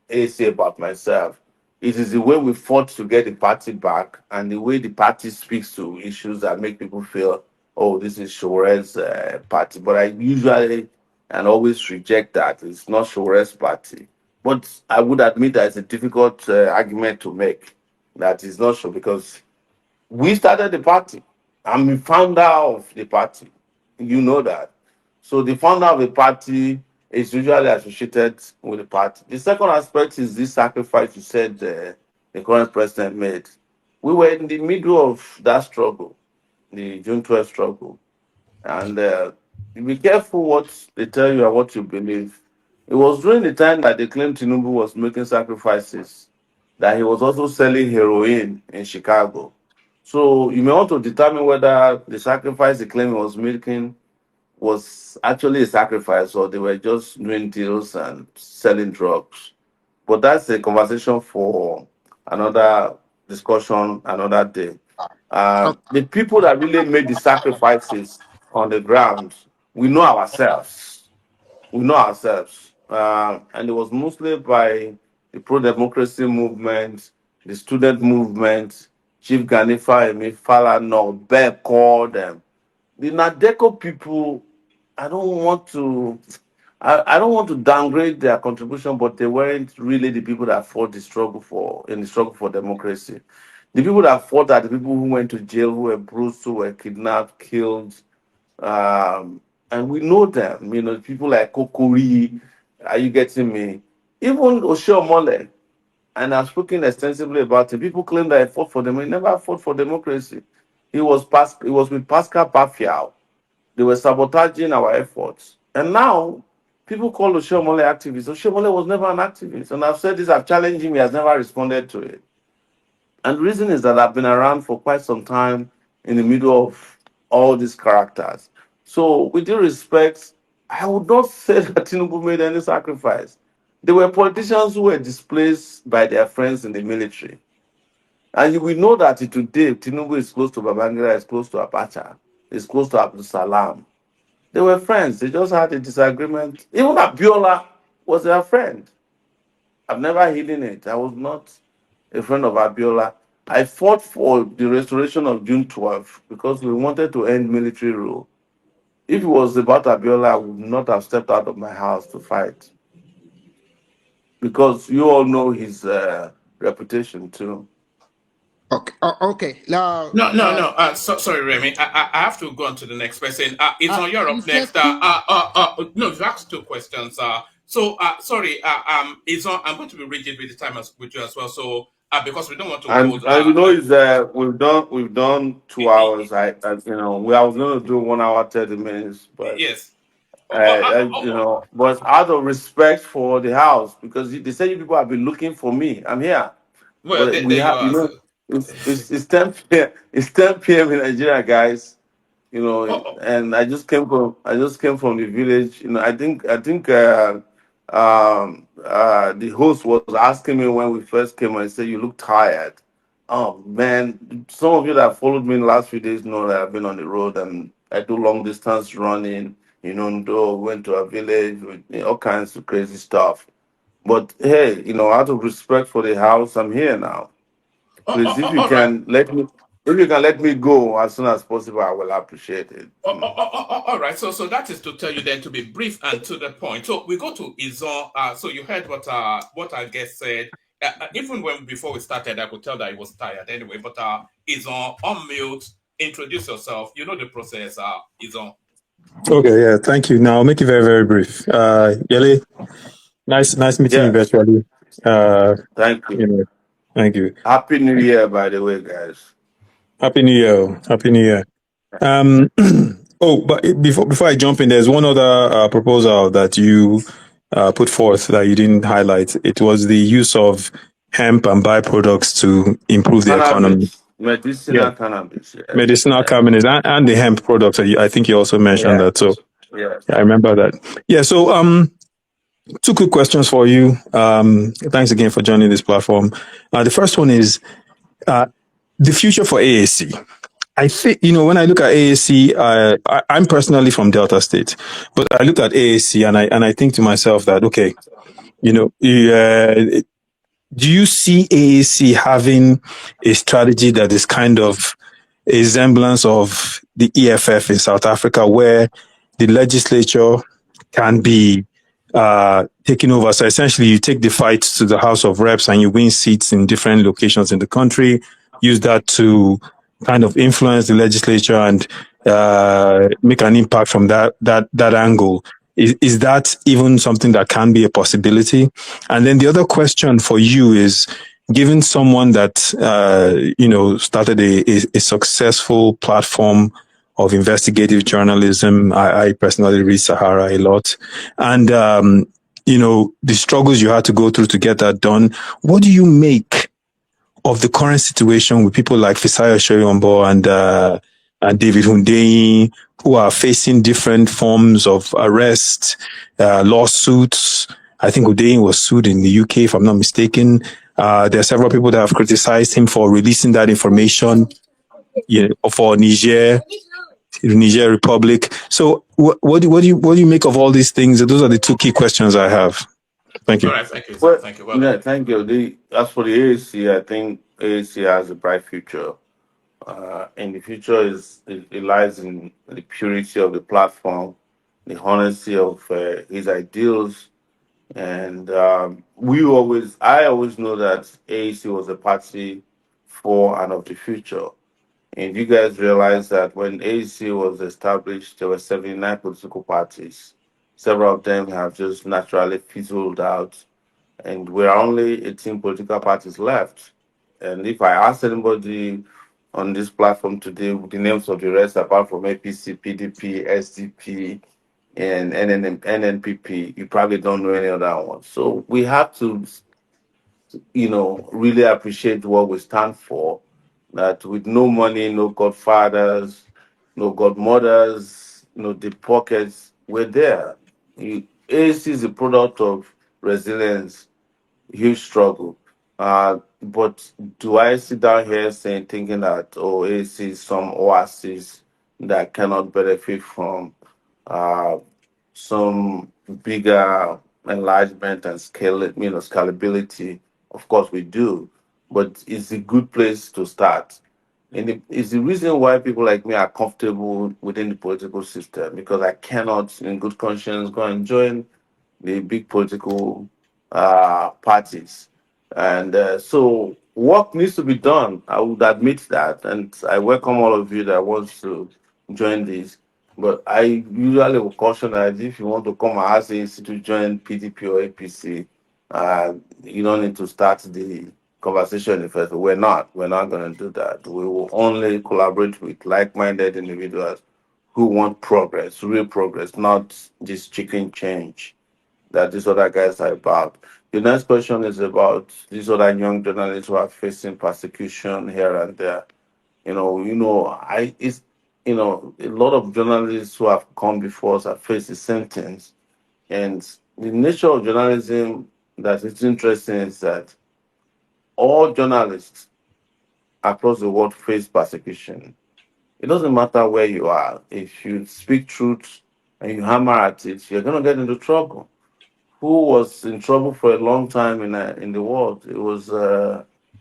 AC about myself. It is the way we fought to get the party back and the way the party speaks to issues that make people feel, oh, this is Showore's party. But I usually and always reject that. It's not Showore's party. But I would admit that it's a difficult argument to make. That is not sure because we started the party. I'm the founder of the party. You know that. So the founder of a party is usually associated with the party. The second aspect is this sacrifice you said the current president made. We were in the middle of that struggle, the June 12th struggle. And be careful what they tell you and what you believe. It was during the time that they claimed Tinubu was making sacrifices, that he was also selling heroin in Chicago. So you may want to determine whether the sacrifice the claim he was making was actually a sacrifice or they were just doing deals and selling drugs. But that's a conversation for another discussion, another day. The people that really made the sacrifices on the ground, we know ourselves. We know ourselves. And it was mostly by the pro democracy movement, the student movement, Chief Ganifa, Emi Falana, Bear called them. The Nadeco people, I don't want to I don't want to downgrade their contribution, but they weren't really the people that fought the struggle for in the struggle for democracy. The people that fought are the people who went to jail, who were bruised, who were kidnapped, killed, and we know them. You know, people like Kokori. Are you getting me? Even Oshiomhole, and I've spoken extensively about it. People claim that he fought for them. He never fought for democracy. He was with Pascal Bafiao. They were sabotaging our efforts. And now people call Oshiomhole activist. Oshiomhole was never an activist. And I've said this, I've challenged him, he has never responded to it. And the reason is that I've been around for quite some time in the middle of all these characters. So, with due respect, I would not say that Tinubu made any sacrifice. There were politicians who were displaced by their friends in the military. And you will know that today, Tinubu is close to Babangida, is close to Abacha, is close to Abdul Salam. They were friends. They just had a disagreement. Even Abiola was their friend. I've never hidden it. I was not a friend of Abiola. I fought for the restoration of June 12th because we wanted to end military rule. If it was about Abiola, I would not have stepped out of my house to fight because you all know his reputation too. Okay. Okay. Now, No. Sorry, Remy. I have to go on to the next person. It's on Europe next. No, you've asked two questions. Sorry. It's on. I'm going to be rigid with the time with you as well. So, because we don't want to And hold. you know, is we've done 2 hours. I was going to do 1 hour 30 minutes, but yes. Oh, but out of respect for the house, because they say you people have been looking for me. I'm here. well, But we there you have, are. it's 10 p.m. It's 10 p.m. in Nigeria, guys. Oh, And I just came from the village. I think the host was asking me when we first came and said you look tired. Oh man, some of you that followed me in the last few days know that I've been on the road and I do long distance running. Went to a village with all kinds of crazy stuff. But hey, out of respect for the house, I'm here now. Please, if you All right. can let me, go as soon as possible, I will appreciate it. All right. So that is to tell you then to be brief and to the point. So we go to Izon. So you heard what our guest said. Even when before we started, I could tell that he was tired anyway. But Izon, on mute. Introduce yourself. You know the process. Izon. Okay, yeah, thank you. Now I'll make it very, very brief. Yele, nice meeting you Yes, virtually. thank You you. know, thank you. Happy New Year, by the way, guys. Happy New Year. Happy New Year. Um, oh, but before I jump in, there's one other proposal that you put forth that you didn't highlight. It was the use of hemp and byproducts to improve the economy. Cannabis, Yeah, medicinal cannabis. Yes, medicinal cannabis and the hemp products. I think you also mentioned yeah, that. So yes. yeah, I remember that. Yeah. So two quick questions for you. Thanks again for joining this platform. The first one is the future for AAC. I think, when I look at AAC, I'm personally from Delta State, but I look at AAC and I think to myself that, okay, do you see AAC having a strategy that is kind of a semblance of the EFF in South Africa, where the legislature can be taken over? So essentially, you take the fight to the House of Reps and you win seats in different locations in the country, use that to kind of influence the legislature and make an impact from that angle. Is that even something that can be a possibility? And then the other question for you is, given someone that started a successful platform of investigative journalism, I personally read Sahara a lot, and the struggles you had to go through to get that done. What do you make of the current situation with people like Fisayo Shoyombo and David Hundeyin, who are facing different forms of arrest, lawsuits? I think Hundeyin was sued in the UK, if I'm not mistaken. There are several people that have criticized him for releasing that information for Niger Republic. So what do you make of all these things? Those are the two key questions I have. Thank All you. right. Thank you, sir. Well, Thank you. Well yeah, done. thank you. As for the AAC, I think AAC has a bright future. And the future it lies in the purity of the platform, the honesty of his ideals, and I always know that AAC was a party for and of the future. And you guys realize that when AAC was established, there were 79 political parties. Several of them have just naturally fizzled out, and we're only 18 political parties left. And if I ask anybody on this platform today the names of the rest, apart from APC, PDP, SDP, and NNPP, you probably don't know any other one. So we have to, really appreciate what we stand for. That with no money, no godfathers, no godmothers, no deep pockets, we're there. AC is a product of resilience, huge struggle. But do I sit down here thinking that AC is some oasis that cannot benefit from uh, some bigger enlargement and scalability? Of course, we do, but it's a good place to start. And it's the reason why people like me are comfortable within the political system, because I cannot, in good conscience, go and join the big political parties. And so work needs to be done. I would admit that. And I welcome all of you that wants to join this. But I usually will caution that if you want to come and ask the institute to join PDP or APC, you don't need to start the conversation in the first. We're not. We're not going to do that. We will only collaborate with like-minded individuals who want progress, real progress, not this chicken change that these other guys are about. The next question is about these other young journalists who are facing persecution here and there. A lot of journalists who have come before us have faced the same things. And the nature of journalism that is interesting is that all journalists across the world face persecution. It doesn't matter where you are. If you speak truth and you hammer at it, you're going to get into trouble. Who was in trouble for a long time in the world? It was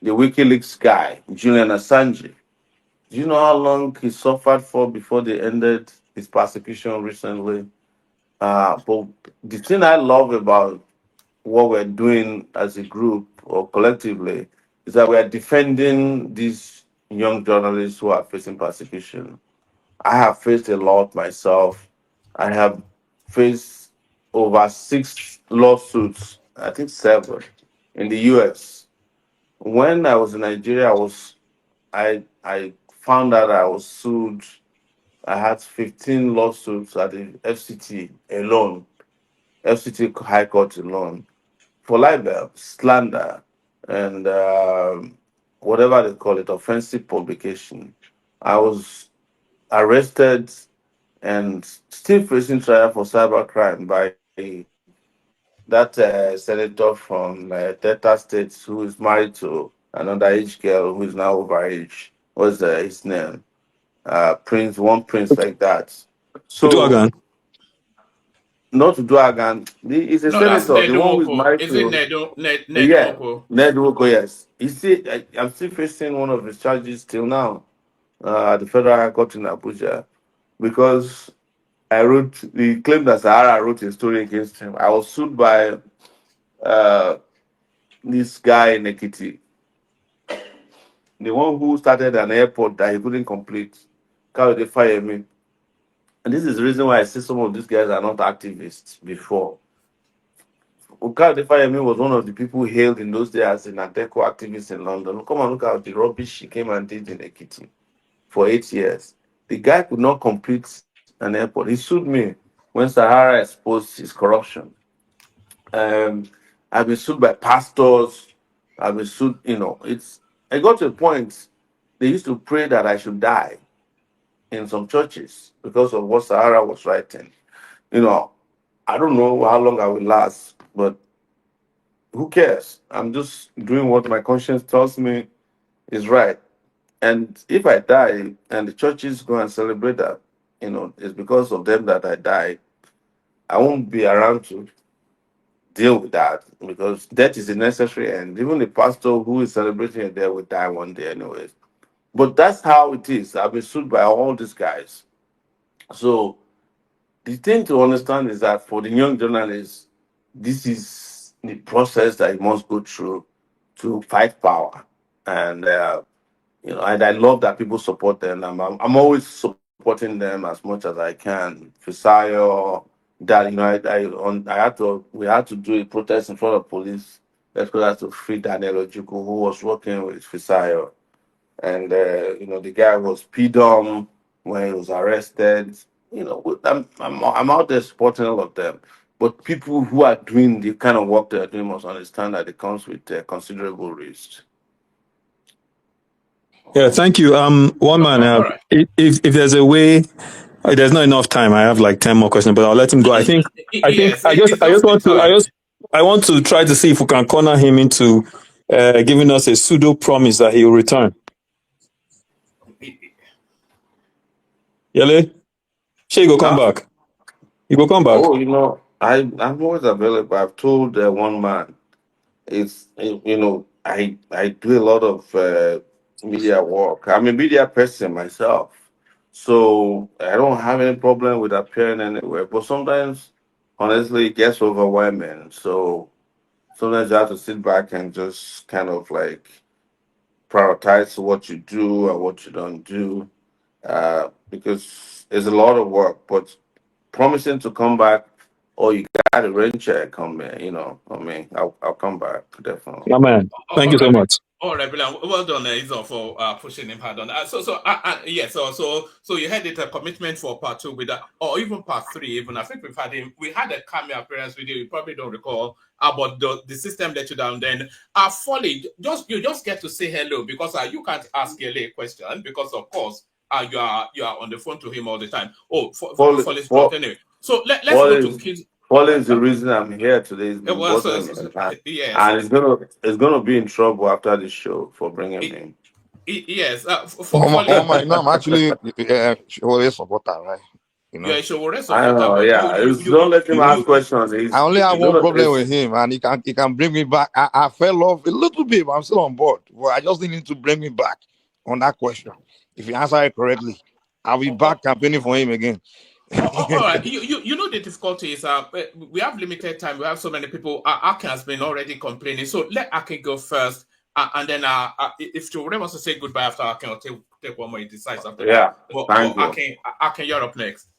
the WikiLeaks guy, Julian Assange. Do you know how long he suffered for before they ended his persecution recently? But the thing I love about what we're doing as a group or collectively is that we are defending these young journalists who are facing persecution. I have faced a lot myself. I have faced over 6 lawsuits, I think 7, in the US. When I was in Nigeria, I found out I was sued. I had 15 lawsuits at the FCT alone, FCT High Court alone, for libel, slander, and whatever they call it, offensive publication. I was arrested and still facing trial for cybercrime by that senator from Delta State who is married to an underage girl who is now overage. What's his name? Prince, one prince like that. Do So, again. not to do again, he's a No, that's senator, Ned the one who is Nwoko. married Is it to. Ned Yeah, Nwoko? Ned Woko, yes. You see, I'm still facing one of his charges till now at the Federal High Court in Abuja because he claimed that Sahara wrote a story against him. I was sued by uh, this guy in Ekiti, the one who started an airport that he couldn't complete. How they fire me? And this is the reason why I say some of these guys are not activists before. Ukao Fayemi was one of the people hailed in those days as an Ateco activist in London. Come on, look at the rubbish he came and did in Ekiti for 8 years. The guy could not complete an airport. He sued me when Sahara exposed his corruption. Um, I've been sued by pastors. I've been sued, I got to a point, they used to pray that I should die in some churches because of what Sahara was writing. You know, I don't know how long I will last, but who cares? I'm just doing what my conscience tells me is right. And if I die and the churches go and celebrate that, it's because of them that I died, I won't be around to deal with that because death is a necessary end. Even the pastor who is celebrating a death will die one day, anyways. But that's how it is. I've been sued by all these guys. So the thing to understand is that for the young journalists, this is the process that you must go through to fight power. And and I love that people support them. I'm always supporting them as much as I can. Fisayo, that we had to do a protest in front of police. Let's go to free Daniel Ojuku, who was working with Fisayo. And the guy was PDOM when he was arrested. I'm out there supporting all of them. But people who are doing the kind of work they are doing must understand that it comes with considerable risk. Yeah, thank you. One man, All right. if there's a way, there's not enough time. I have like 10 more questions, but I'll let him go. I think Yes, I just it's just the time. I want to try to see if we can corner him into giving us a pseudo promise that he will return. Yele, she go come Huh? back. You go come back. Oh, I'm always available. I've told one man, I do a lot of media work. I'm a media person myself, so I don't have any problem with appearing anywhere. But sometimes, honestly, it gets overwhelming. So sometimes you have to sit back and just kind of like prioritize what you do and what you don't do, because it's a lot of work. But promising to come back, oh, you got a rain check, come in, I'll come back definitely. Yeah, man. Thank All you so right. much. All right, well done, Izo, for pushing him hard on that. So you had it a commitment for part 2 with that, or even part 3. Even I think we had a cameo appearance with you. You probably don't recall, but the system let you down. Then, Folly, you just get to say hello because you can't ask Yele a question because of course you are on the phone to him all the time. Oh, Folly's blocked anyway. So let's What go to is kids. what is the reason I'm here today? Has It been was bothering me, yes. and it's gonna be in trouble after the show for bringing him. Yes, Oh Folly. my, no, I'm actually Sowore supporter, right? You Yeah, know, Sowore I don't supporter, know. but Yeah, don't let him ask questions. I only have You one know, problem with him, and he can bring me back. I fell off a little bit, but I'm still on board. Well, I just need him to bring me back on that question. If he answer it correctly, I'll be back campaigning for him again. All right. You know the difficulty is we have limited time. We have so many people. Akin has been already complaining. So let Akin go first. And then if Sowore wants to say goodbye after Akin, I'll take one more. He decides after that. yeah. But Thank you. Akin, you're up next.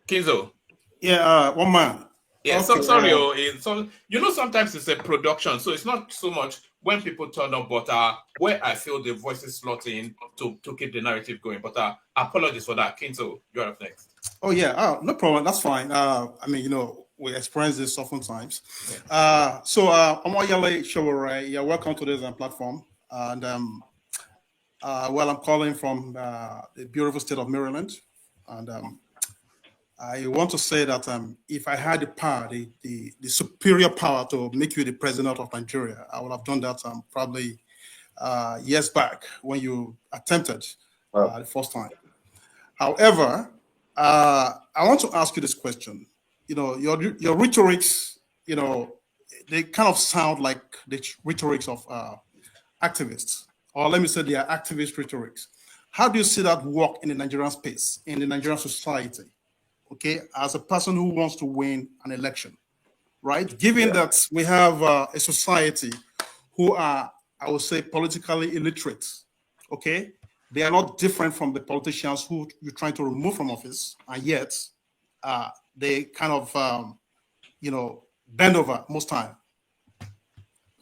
Kinzo. Yeah, one man. Yeah, Okay. so sometimes it's a production, so it's not so much when people turn up, but where I feel the voices slot in to keep the narrative going. But apologies for that, Kinzo. You're up next. Oh yeah, no problem. That's fine. I mean, we experience this oftentimes. Yeah. So Omoyele Sowore, you're welcome to this platform. And well, I'm calling from the beautiful state of Maryland, and I want to say that if I had the power, the superior power to make you the president of Nigeria, I would have done that probably years back when you attempted the first time. However, I want to ask you this question. Your rhetorics, they kind of sound like the rhetorics of activists, or let me say they are activist rhetorics. How do you see that work in the Nigerian space, in the Nigerian society? Okay, as a person who wants to win an election, right? Given that we have a society who are, I would say, politically illiterate, okay? They are not different from the politicians who you're trying to remove from office, and yet they kind of, bend over most time,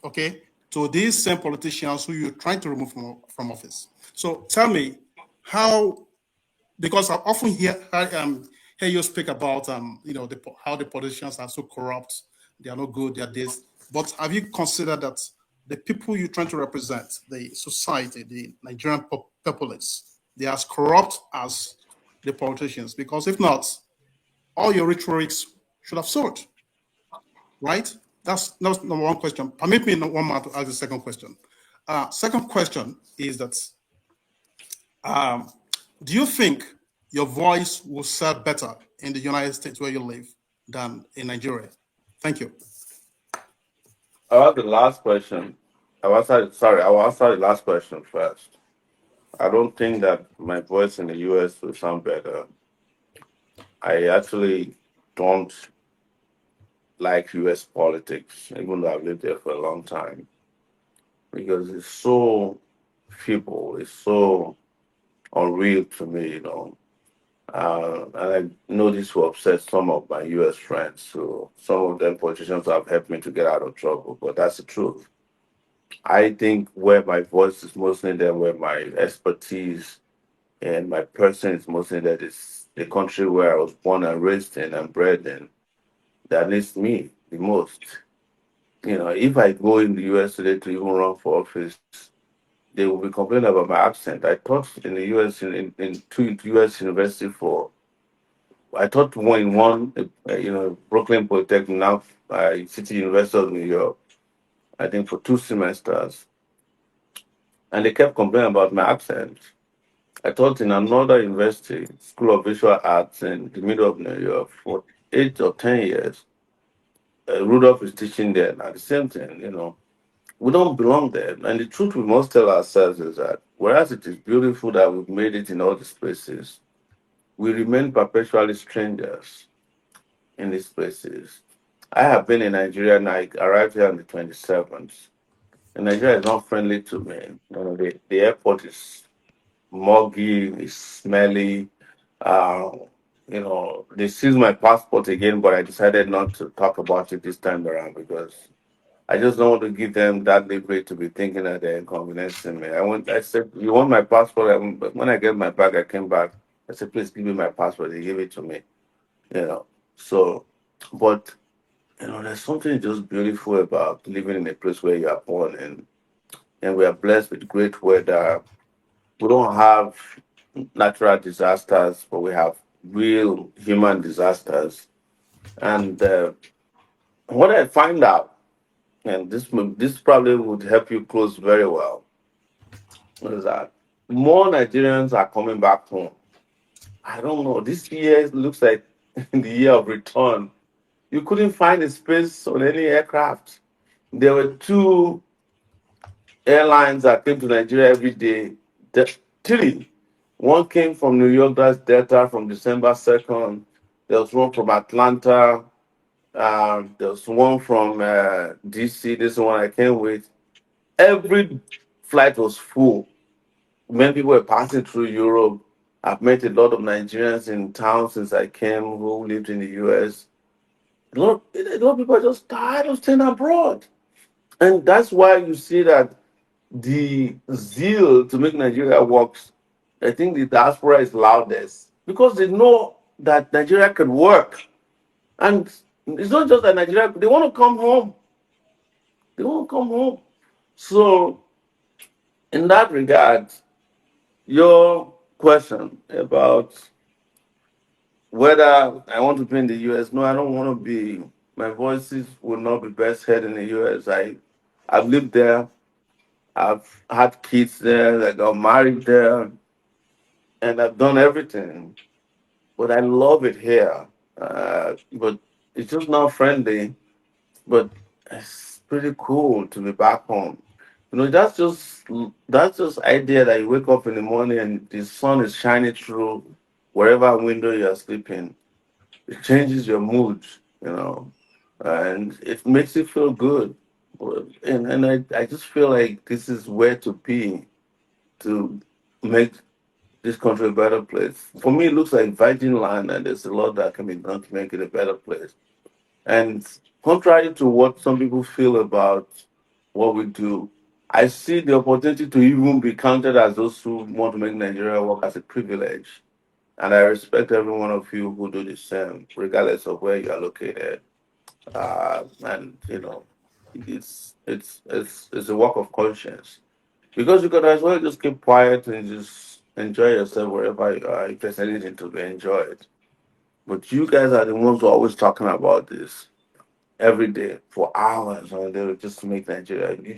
okay? To these same politicians who you're trying to remove from office. So tell me how, because I often hear you speak about how the politicians are so corrupt, they are not good, they are this. But have you considered that the people you're trying to represent, the society, the Nigerian populace, they are as corrupt as the politicians? Because if not, all your rhetorics should have soared, right? That's number one question. Permit me one more to ask the second question. Second question is that do you think your voice will serve better in the United States where you live than in Nigeria? Thank you. About the last question, I'll answer the last question first. I don't think that my voice in the US will sound better. I actually don't like US politics, even though I've lived there for a long time, because it's so feeble, it's so unreal to me. And I know this will upset some of my US friends. So some of them politicians have helped me to get out of trouble, but that's the truth. I think where my voice is mostly there, where my expertise and my person is mostly there, is the country where I was born and raised in and bred in. That needs me the most. If I go in the US today to even run for office, they will be complaining about my accent. I taught in the US in two US university for I taught one, Brooklyn Polytechnic, now City University of New York, I think for 2 semesters. And they kept complaining about my accent. I taught in another university, School of Visual Arts in the middle of New York for 8 or 10 years. Rudolph is teaching there now, the same thing. We don't belong there. And the truth we must tell ourselves is that whereas it is beautiful that we've made it in all these places, we remain perpetually strangers in these places. I have been in Nigeria and I arrived here on the 27th. And Nigeria is not friendly to me. The airport is muggy, it's smelly. Uh, they seized my passport again, but I decided not to talk about it this time around because I just don't want to give them that liberty to be thinking that they're inconveniencing me. I said, you want my passport? But when I get my bag, I came back. I said, please give me my passport. They gave it to me. So, but there's something just beautiful about living in a place where you are born in, and we are blessed with great weather. We don't have natural disasters, but we have real human disasters. And what I find out, and this probably would help you close very well, is that more Nigerians are coming back home. I don't know. This year looks like the year of return. You couldn't find a space on any aircraft. There were two airlines that came to Nigeria every day. Three. One came from New York, that's Delta, from December 2nd. There was one from Atlanta. There was one from DC. This one I can't wait. Every flight was full. Many people were passing through Europe. I've met a lot of Nigerians in town since I came who lived in the US. A lot of people are just tired of staying abroad. And that's why you see that the zeal to make Nigeria works, I think the diaspora is loudest because they know that Nigeria can work. And it's not just that Nigeria, they want to come home. They want to come home. So, in that regard, your question about whether I want to be in the US, no, I don't want to be. My voices will not be best heard in the US. I've lived there. I've had kids there. I got married there, and I've done everything. But I love it here. But it's just not friendly. But it's pretty cool to be back home. That's just idea that you wake up in the morning and the sun is shining through wherever window you're sleeping. It changes your mood, and it makes you feel good. And I just feel like this is where to be to make this country a better place. For me, it looks like virgin land, and there's a lot that can be done to make it a better place. And contrary to what some people feel about what we do, I see the opportunity to even be counted as those who want to make Nigeria work as a privilege. And I respect every one of you who do the same, regardless of where you are located. And it's a work of conscience because you could as well just keep quiet and just enjoy yourself wherever you are. If there's anything to be enjoyed, but you guys are the ones who are always talking about this every day for hours, and they will just make Nigeria. You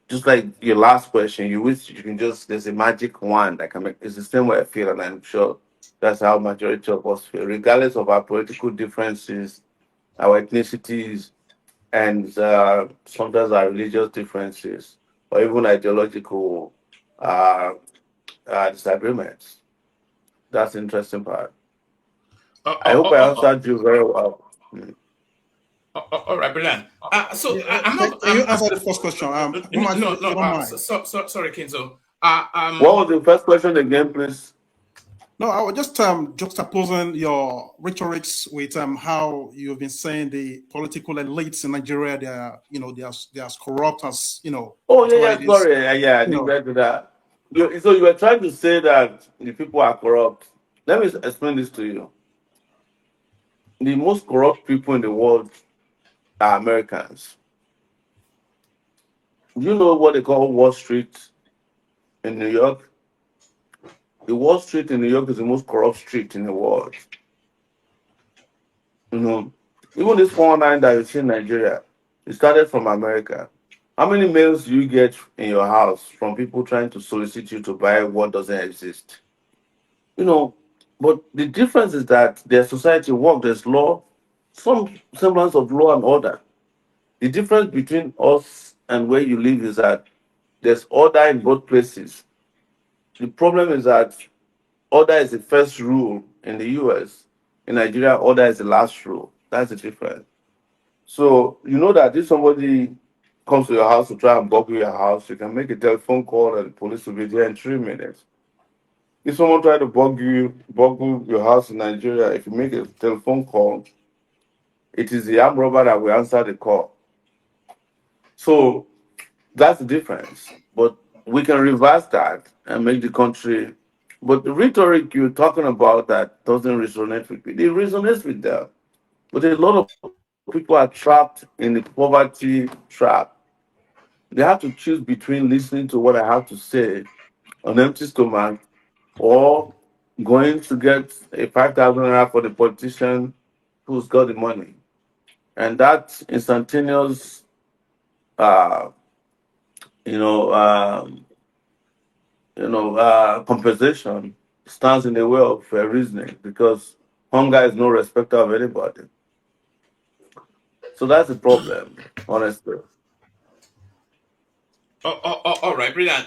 just like your last question, you wish you can just there's a magic wand that can make. It's the same way I feel, and I'm sure that's how majority of us feel, regardless of our political differences, our ethnicities, and sometimes our religious differences, or even ideological uh, disagreements. That's the interesting part. Oh, I oh, hope oh, I oh, oh, answered you very well. Mm. all right, brilliant. So Yeah, I'm not. can you answer the first question? Muhammad, No, if no. you don't mind. Sorry, Kinzo. What was the first question again, please? No, I was just juxtaposing your rhetorics with how you've been saying the political elites in Nigeria, they're as corrupt as Oh yeah, whatever yeah. it is. Sorry, yeah, I You didn't know, get to that. So you were trying to say that the people are corrupt. Let me explain this to you. The most corrupt people in the world are Americans. You know what they call Wall Street in New York? The Wall Street in New York is the most corrupt street in the world. You know, even this 419 that you see in Nigeria, it started from America. How many mails do you get in your house from people trying to solicit you to buy what doesn't exist? You know, but the difference is that their society work, there's law, some semblance of law and order. The difference between us and where you live is that there's order in both places. The problem is that order is the first rule in the US. In Nigeria, order is the last rule. That's the difference. So you know that if somebody comes to your house to try and burgle your house, you can make a telephone call and the police will be there in 3 minutes. If someone try to burgle your house in Nigeria, if you make a telephone call, it is the armed robber that will answer the call. So that's the difference. But we can reverse that and make the country. But the rhetoric you're talking about that doesn't resonate with me. It resonates with them. But a lot of people are trapped in the poverty trap. They have to choose between listening to what I have to say on empty stomach or going to get a 5,000 naira for the politician who's got the money. And that instantaneous, uh, you know, compensation stands in the way of reasoning because hunger is no respecter of anybody. So that's the problem, honestly. All right, brilliant.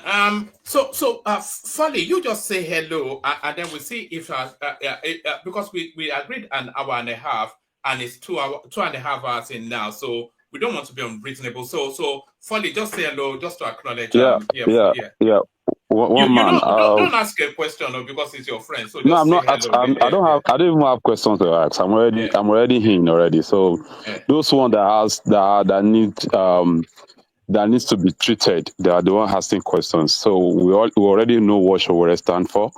Folly, you just say hello, and then we see if because we agreed an hour and a half, and it's 2.5 hours in now, so we don't want to be unreasonable. So Folly, just say hello, just to acknowledge. Yeah, Yeah, yeah, yeah. yeah. One You man. don't ask a question, no, because it's your friend. So No, just I'm say not. hello. I don't have. I don't even have questions to ask. Yeah, I'm already in already. So yeah. those one that needs to be treated, they are the one asking questions. So we already know what Sowore stand for.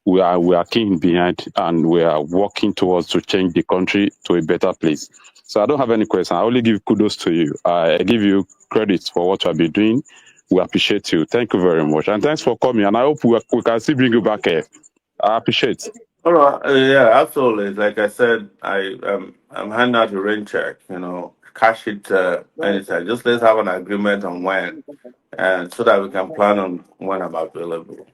We are keen behind, and we are working towards to change the country to a better place. So I don't have any question. I only give kudos to you. I give you credit for what you have been doing. We appreciate you. Thank you very much, and thanks for coming. And I hope we can still bring you back here. I appreciate. All right, yeah, absolutely. Like I said, I'm handing out a rain check. Cash it anytime. Just let's have an agreement on when, and so that we can plan on when I'm available.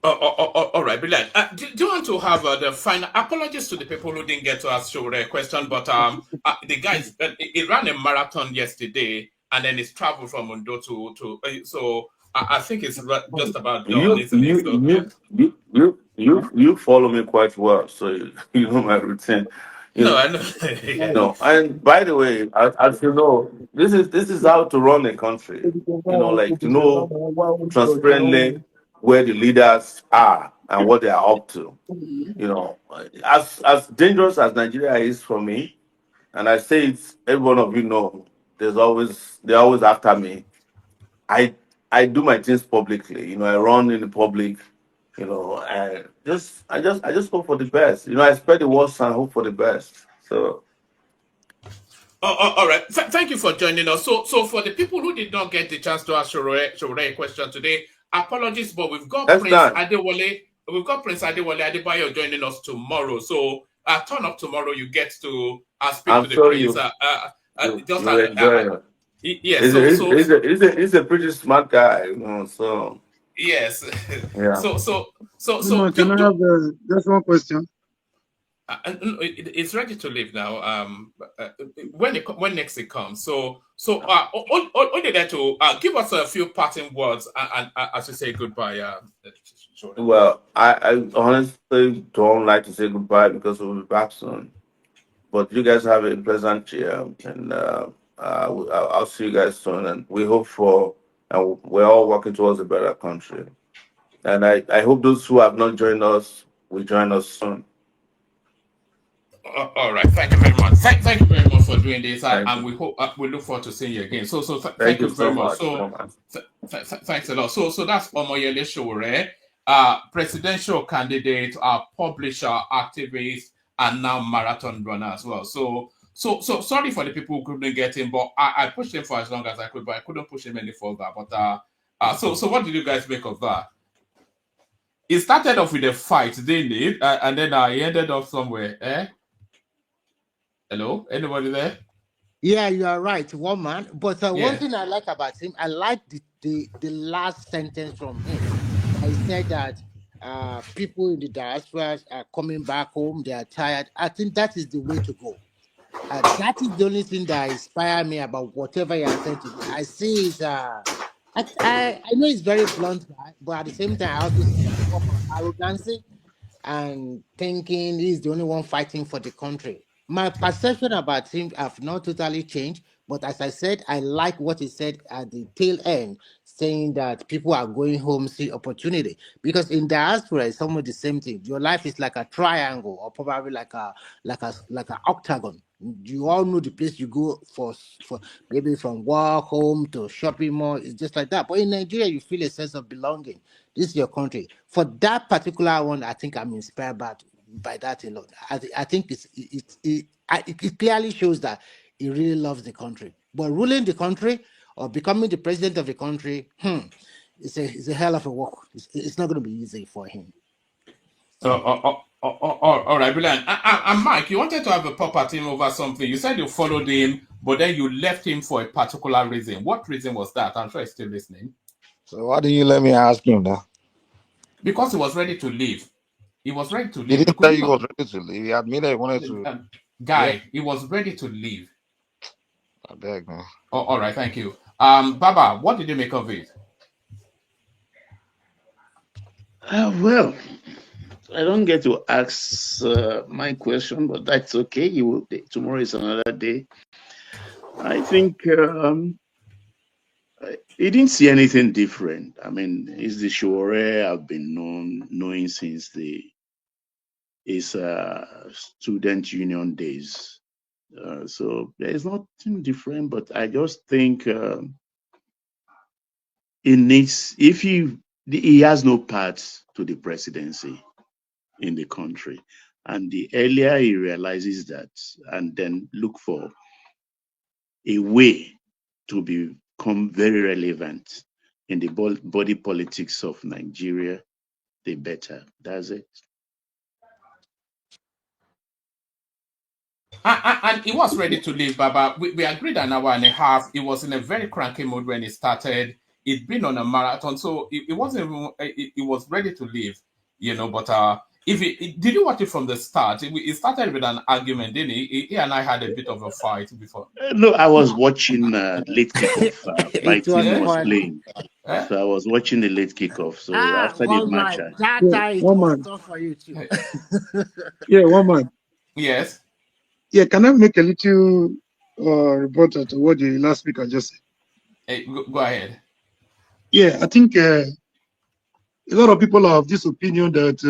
All right, brilliant. Do you want to have the final apologies to the people who didn't get to ask Sowore a question? But the guys, he ran a marathon yesterday, and then he's traveled from Ondo so I think it's just about done, You isn't it? you So yeah. you follow me quite well, so you know my routine. No, You I know. Yeah. know, and by the way, as you know, this is how to run a country. Like to know transparently where the leaders are and what they are up to. As dangerous as Nigeria is for me, and I say it, every one of you know, they're always after me. I do my things publicly. I run in the public. And I just hope for the best. I expect the worst and hope for the best. So All right. Thank you for joining us. So for the people who did not get the chance to ask Sowore a question today, apologies, but we've got next Prince time, Adewale. We've got Prince Adewale Adebayo joining us tomorrow. So turn up tomorrow. You get to speak I'm to the sure prince. you will enjoy it. Yeah. He's a pretty smart guy. So Yes. yeah. So Can I have just one question? it's ready to leave now. When next it comes. Only there to give us a few parting words and as we say goodbye. Jordan. Well, I honestly don't like to say goodbye because we'll be back soon. But you guys have a pleasant year, and I'll see you guys soon. And we hope for, and we're all working towards a better country. And I hope those who have not joined us will join us soon. All right. Thank you very much. Thank you very much for doing this, Thank and you. we hope we look forward to seeing you again. Thank Thank you you so very much. much. So much. Thanks a lot. So that's Omoyele Sowore, presidential candidate, publisher, activist, and now marathon runner as well. So sorry for the people who couldn't get him, but I pushed him for as long as I could, but I couldn't push him any further. But so what did you guys make of that? It started off with a fight, didn't it? And then he ended up somewhere. Hello, anybody there? Yeah, you are right, one man. But one Yeah. thing I like about him, I like the last sentence from him. He said that people in the diaspora are coming back home, they are tired. I think that is the way to go. That is the only thing that inspired me about whatever you are saying today. I see it. I know it's very blunt, but at the same time, I also see a form of arrogancy and thinking he's the only one fighting for the country. My perception about him have not totally changed, but as I said, I like what he said at the tail end, saying that people are going home, see opportunity. Because in diaspora, it's almost the same thing. Your life is like a triangle, or probably like a octagon. You all know the place you go for maybe from work, home to shopping mall. It's just like that. But in Nigeria, you feel a sense of belonging. This is your country. For that particular one, I think I'm inspired by that a lot. I think it clearly shows that he really loves the country. But ruling the country or becoming the president of the country, it's a hell of a work. It's not going to be easy for him. All right, brilliant. And Mike, you wanted to have a pop at him over something. You said you followed him, but then you left him for a particular reason. What reason was that? I'm sure he's still listening. So why didn't you let me ask him now? Because he was ready to leave. He was ready to He leave. didn't Could say you he not? was ready to leave. He admitted he wanted to. Guy, he was ready to leave. I beg, man. Oh, all right, thank you. Baba, what did you make of it? Well, I don't get to ask my question, but that's okay. Tomorrow is another day. I think he didn't see anything different. I mean, it's the Sowore I've been knowing since his student union days. So there is nothing different, but I just think he needs, if he has no path to the presidency in the country, and the earlier he realizes that, and then look for a way to become very relevant in the body politics of Nigeria, the better. That's it. And he was ready to leave, Baba. We agreed an hour and a half. He was in a very cranky mood when he started. He'd been on a marathon, so it wasn't even, he was ready to leave, But if did you watch it from the start? It started with an argument, didn't he? He and I had a bit of a fight before. No, I was watching late kickoff. My It was team was funny. playing. So I was watching the late kickoff. So after the One match, man. That Yeah, time it one was man. tough for you too. Yeah, one man. Yes. Yeah, can I make a little rebuttal to what the last speaker just said? Hey, go ahead. Yeah, I think a lot of people are of this opinion that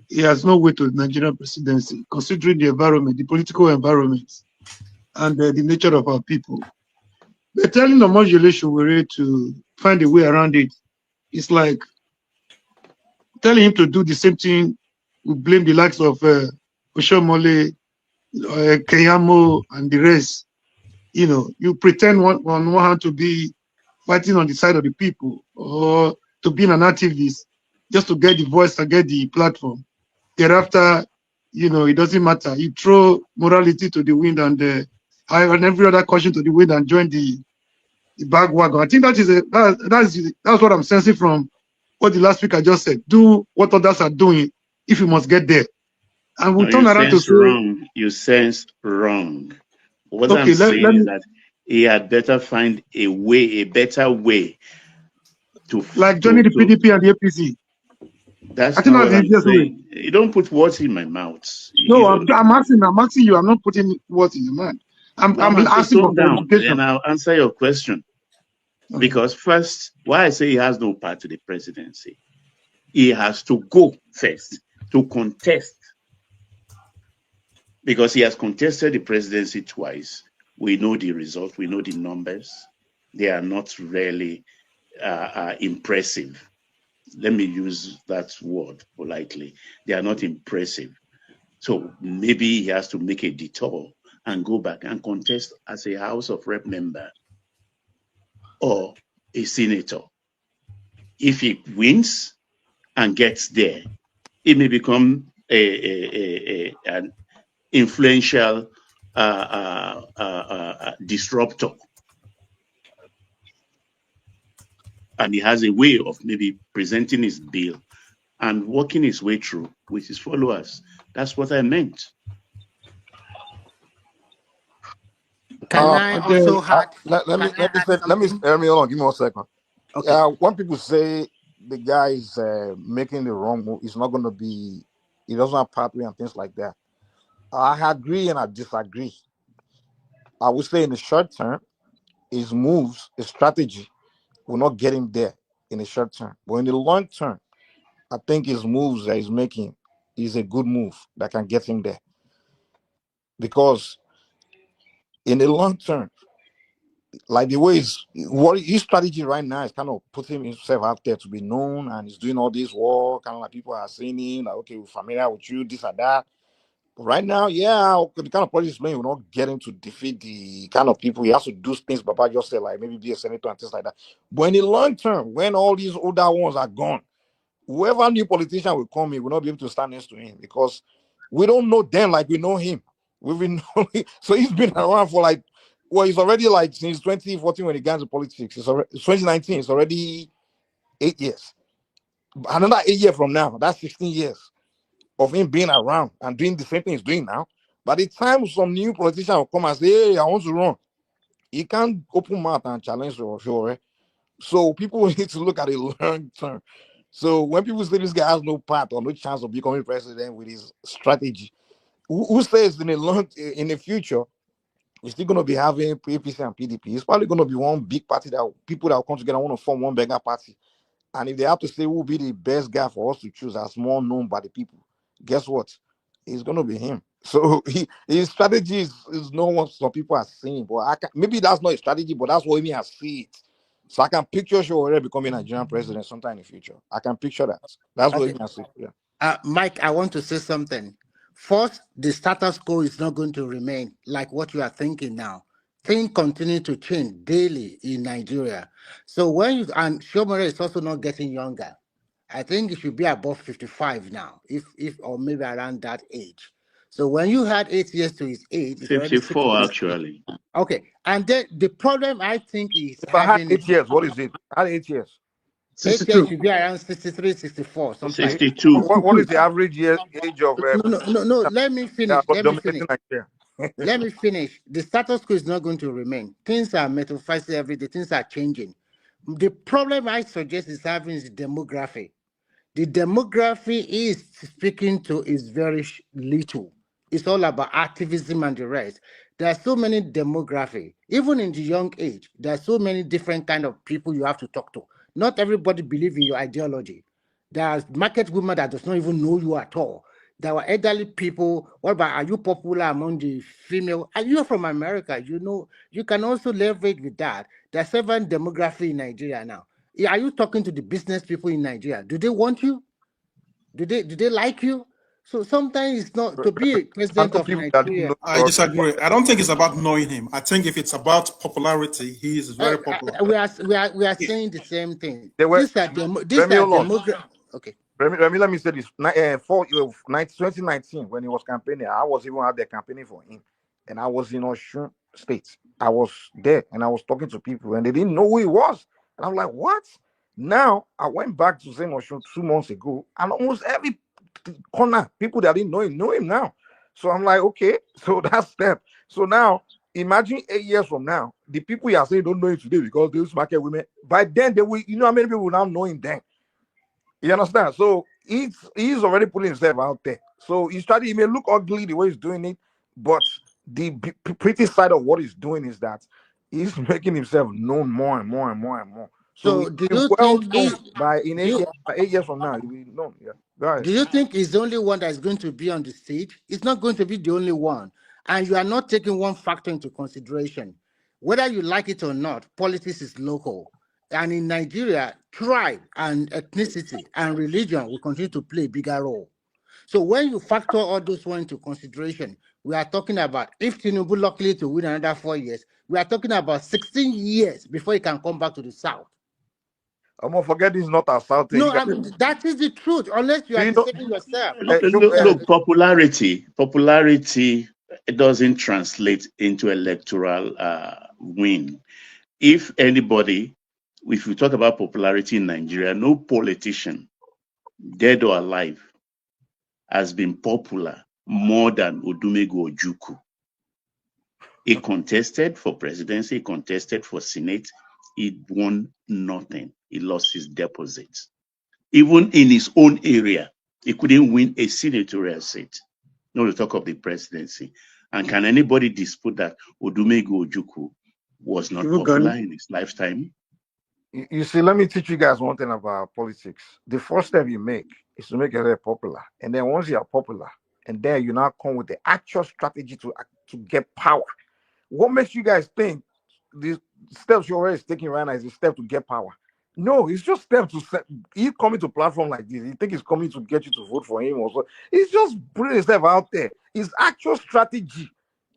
he has no way to the Nigerian presidency, considering the environment, the political environment, and the nature of our people. But telling Omoyele Sowore to find a way around it, it's like telling him to do the same thing. We blame the likes of Oshomole, Keyamo, and the rest. You pretend on one hand to be fighting on the side of the people or to be an activist just to get the voice and get the platform. Thereafter, it doesn't matter. You throw morality to the wind and every other caution to the wind and join the bandwagon. I think that's what I'm sensing from what the last speaker just said. Do what others are doing if you must get there. And no, we'll turn around to say, you sense wrong. What I'm okay, let saying is me, that he had better find a better way to like joining the to. PDP and the APC. I That's think not that's what the I'm easiest way. saying. You don't put words in my mouth. No, I'm asking you. I'm not putting words in your mind. I'm Mama, asking for tone down, clarification. and I'll answer your question. Because first, why I say he has no part to the presidency, he has to go first to contest, because he has contested the presidency twice. We know the result, we know the numbers. They are not really impressive. Let me use that word politely. They are not impressive. So maybe he has to make a detour and go back and contest as a House of Rep member or a senator. If he wins and gets there, it may become an influential disruptor. And he has a way of maybe presenting his bill and working his way through with his followers. That's what I meant. Can I also add? Let Can me I add something? let me hold on. Give me 1 second. Okay. When people say the guy is making the wrong move, it's not going to be. He doesn't have pathway and things like that. I agree and I disagree. I would say in the short term, his moves, his strategy will not get him there in the short term. But in the long term, I think his moves that he's making is a good move that can get him there. Because in the long term, like the way what his strategy right now is kind of putting himself out there to be known, and he's doing all this work, kind of like people are seeing him, like, okay, we're familiar with you, this and that. But right now, yeah, the kind of politics playing will not get him to defeat the kind of people. He has to do things Papa just said, like maybe be a senator and things like that. But in the long term, when all these older ones are gone, whoever new politician will come in will not be able to stand next to him, because we don't know them like we know him. We've been so he's been around for like, well, he's already like since 2014 when he got into politics. It's already 2019. It's already 8 years. Another 8 years from now, that's 16 years of him being around and doing the same thing he's doing now. By the time some new politician will come and say, hey, I want to run, he can't open mouth and challenge Sowore. So people need to look at it long term. So when people say this guy has no path or no chance of becoming president with his strategy, who says in the future we're still going to be having APC and PDP? It's probably going to be one big party that people that will come together want to form one bigger party. And if they have to say who will be the best guy for us to choose as more known by the people, guess what? It's going to be him. So his strategy is not what some people are saying, but maybe that's not a strategy, but that's what me I see it. So I can picture Sowore becoming Nigerian president sometime in the future. I can picture that. That's what Okay. me I see. Yeah. Mike, I want to say something. First, the status quo is not going to remain like what you are thinking now. Things continue to change daily in Nigeria. So and Shomore is also not getting younger. I think it should be above 55 now, if or maybe around that age. So when you had 8 years to his age, it's already 54 60. actually. Okay. And then the problem I think he's If I had having 8 years, what is it? I had 8 years. 8 years 62. should be around 63, 64, something like Okay. that. 62. What is the average age of No. Let me that finish. was dominating Nigeria? Let me finish. The status quo is not going to remain. Things are metamorphosing every day. Things are changing. The problem I suggest is having is demography. The demography is speaking to is very little. It's all about activism and the rest. There are so many demography. Even in the young age, there are so many different kind of people you have to talk to. Not everybody believe in your ideology. There are market women that does not even know you at all. There were elderly people. What about, are you popular among the female? Are you from America? You know, you can also leverage with that. There's seven demography in Nigeria now. Are you talking to the business people in Nigeria? Do they want you? Do they like you? So sometimes it's not to be a I president know of people that didn't Nigeria. know I God. disagree. I don't think it's about knowing him. I think if it's about popularity, he is Uh, very popular. we are saying the same thing. They were These Remy are Olon. demography. Okay. Remy, let me say this. 2019, when he was campaigning, I was even out there campaigning for him. And I was in Osun State. I was there and I was talking to people and they didn't know who he was. And I'm like, what? Now I went back to St. Osun 2 months ago and almost every corner, people that didn't know him now. So I'm like, okay, so that's step. So now imagine 8 years from now, the people you are saying don't know him today because those market women, by then they will, how many people will now know him then? You understand? So he's already putting himself out there. So he's trying. He may look ugly the way he's doing it, but the pretty side of what he's doing is that he's making himself known more and more and more and more. So So he'll be well known by in do you 8 years from now. He'll be known. Yeah. Go ahead. do you think he's the only one that is going to be on the stage? It's not going to be the only one. And you are not taking one factor into consideration. Whether you like it or not, politics is local. And in Nigeria, tribe and ethnicity and religion will continue to play a bigger role. So when you factor all those one into consideration, we are talking about if Tinubu luckily to win another 4 years, we are talking about 16 years before he can come back to the South. I'm gonna forget this. Not a South. No, You guys, that is the truth, unless you do are you know? deceiving yourself. Look, popularity doesn't translate into electoral win. If anybody, if we talk about popularity in Nigeria, no politician, dead or alive, has been popular more than Odumegu Ojukwu. He contested for presidency, he contested for Senate, he won nothing. He lost his deposits. Even in his own area, he couldn't win a senatorial seat. Not to talk of the presidency. And can anybody dispute that Odumegu Ojukwu was not popular in his lifetime? You see, let me teach you guys one thing about politics. The first step you make is to make yourself popular. And then once you are popular, and then you now come with the actual strategy to get power. What makes you guys think the steps you're already taking right now is a step to get power? No, it's just steps to set. He's coming to a platform like this. You think he's coming to get you to vote for him or so? He's just putting himself out there. His actual strategy,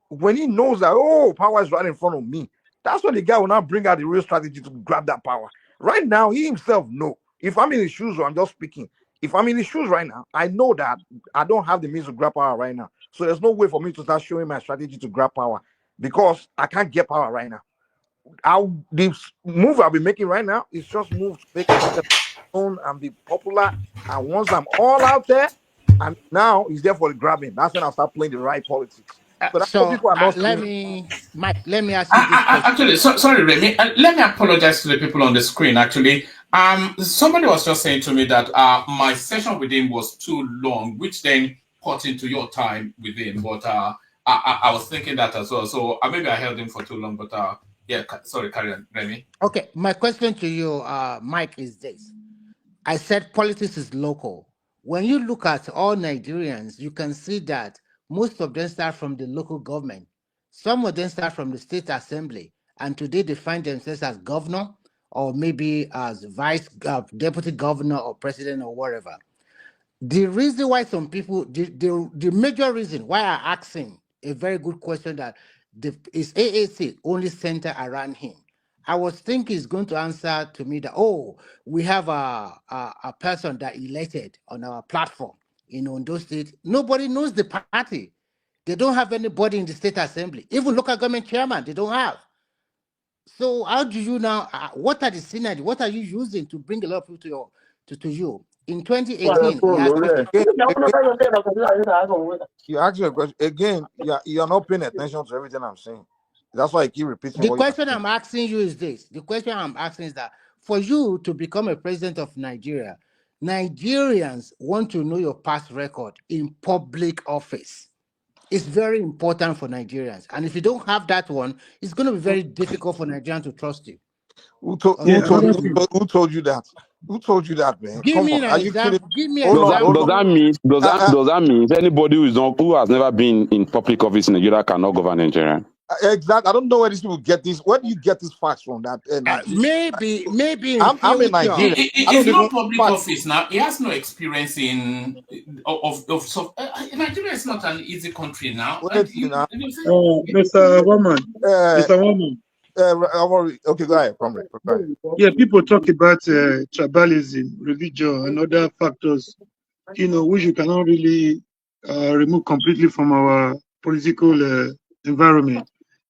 when he knows that, oh, power is right in front of me, that's when the guy will now bring out the real strategy to grab that power. Right now, he himself know. If I'm in his shoes, or I'm just speaking. If I'm in his shoes right now, I know that I don't have the means to grab power right now. So there's no way for me to start showing my strategy to grab power because I can't get power right now. The move I'll be making right now is just move to make myself known and be popular. And once I'm all out there, and now he's there for the grabbing. That's when I start playing the right politics. So that's what So people are not let seeing. me, Mike, let me ask you this Actually, question. sorry, Remy. Let me apologize to the people on the screen. Actually, somebody was just saying to me that my session with him was too long, which then cut into your time with him. But I was thinking that as well. So maybe I held him for too long. But yeah, sorry, carry on, Remy. Okay, my question to you, Mike, is this. I said politics is local. When you look at all Nigerians, you can see that most of them start from the local government. Some of them start from the state assembly, and today they find themselves as governor or maybe as vice deputy governor or president or whatever. The reason why some people, the major reason why I asked him a very good question that is AAC only center around him. I was thinking he's going to answer to me that, oh, we have a person that elected on our platform in Ondo State. Nobody knows the party. They don't have anybody in the state assembly. Even local government chairman, they don't have. So how do you now? What are the synergy? What are you using to bring a lot of people to you? In 2018, he asked question. Again, you ask me a question again. You're not paying attention to everything I'm saying. That's why I keep repeating The what you're question saying. I'm asking you is this. The question I'm asking is that for you to become a president of Nigeria, Nigerians want to know your past record in public office. It's very important for Nigerians. And if you don't have that one, it's going to be very difficult for Nigerians to trust you. Who told Or who to Yeah, told trust another who you. thing. told, who told you that? Who told you that, man? Give Come me on, an are you kidding? example. Give me an Hold on, hold Does on. that example. mean Uh, does that mean anybody who has never been in public office in Nigeria cannot govern Nigeria? exactly. I don't know where these people get this. Where do you get these facts from? That Nigeria. Maybe in I'm a future. Nigerian. I It's don't even not public fact. office now. He has no experience in Nigeria is not an easy country now. And Wait, you know. Mr. Woman, Uh, Mr. Woman. okay, go ahead, comrade. Go ahead. Yeah, people talk about tribalism, religion, and other factors, which you cannot really remove completely from our political environment.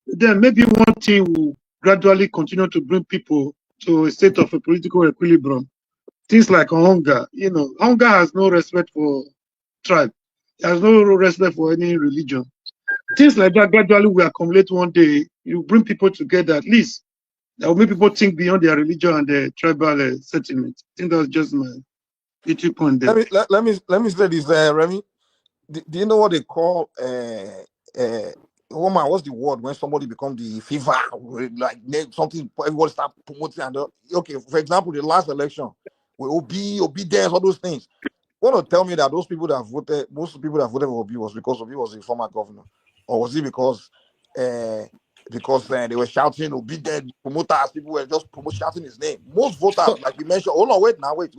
Then maybe one thing will gradually continue to bring people to a state of a political equilibrium. Things like hunger, hunger has no respect for tribe. It has no respect for any religion. Things like that gradually will accumulate one day. You bring people together, at least that will make people think beyond their religion and their tribal sentiment. I think that's just my little point there. Let me say this, Remy. Do you know what they call woman? What's the word when somebody becomes the fever, like something everybody start promoting? And okay, for example, the last election, with obedience, all those things. Want to tell me that those people that voted, most people that voted for Obi was because Obi was a former governor, or was it because they were shouting obedient promoters? People were just shouting his name. Most voters, So, like you mentioned. Hold on, wait now, wait.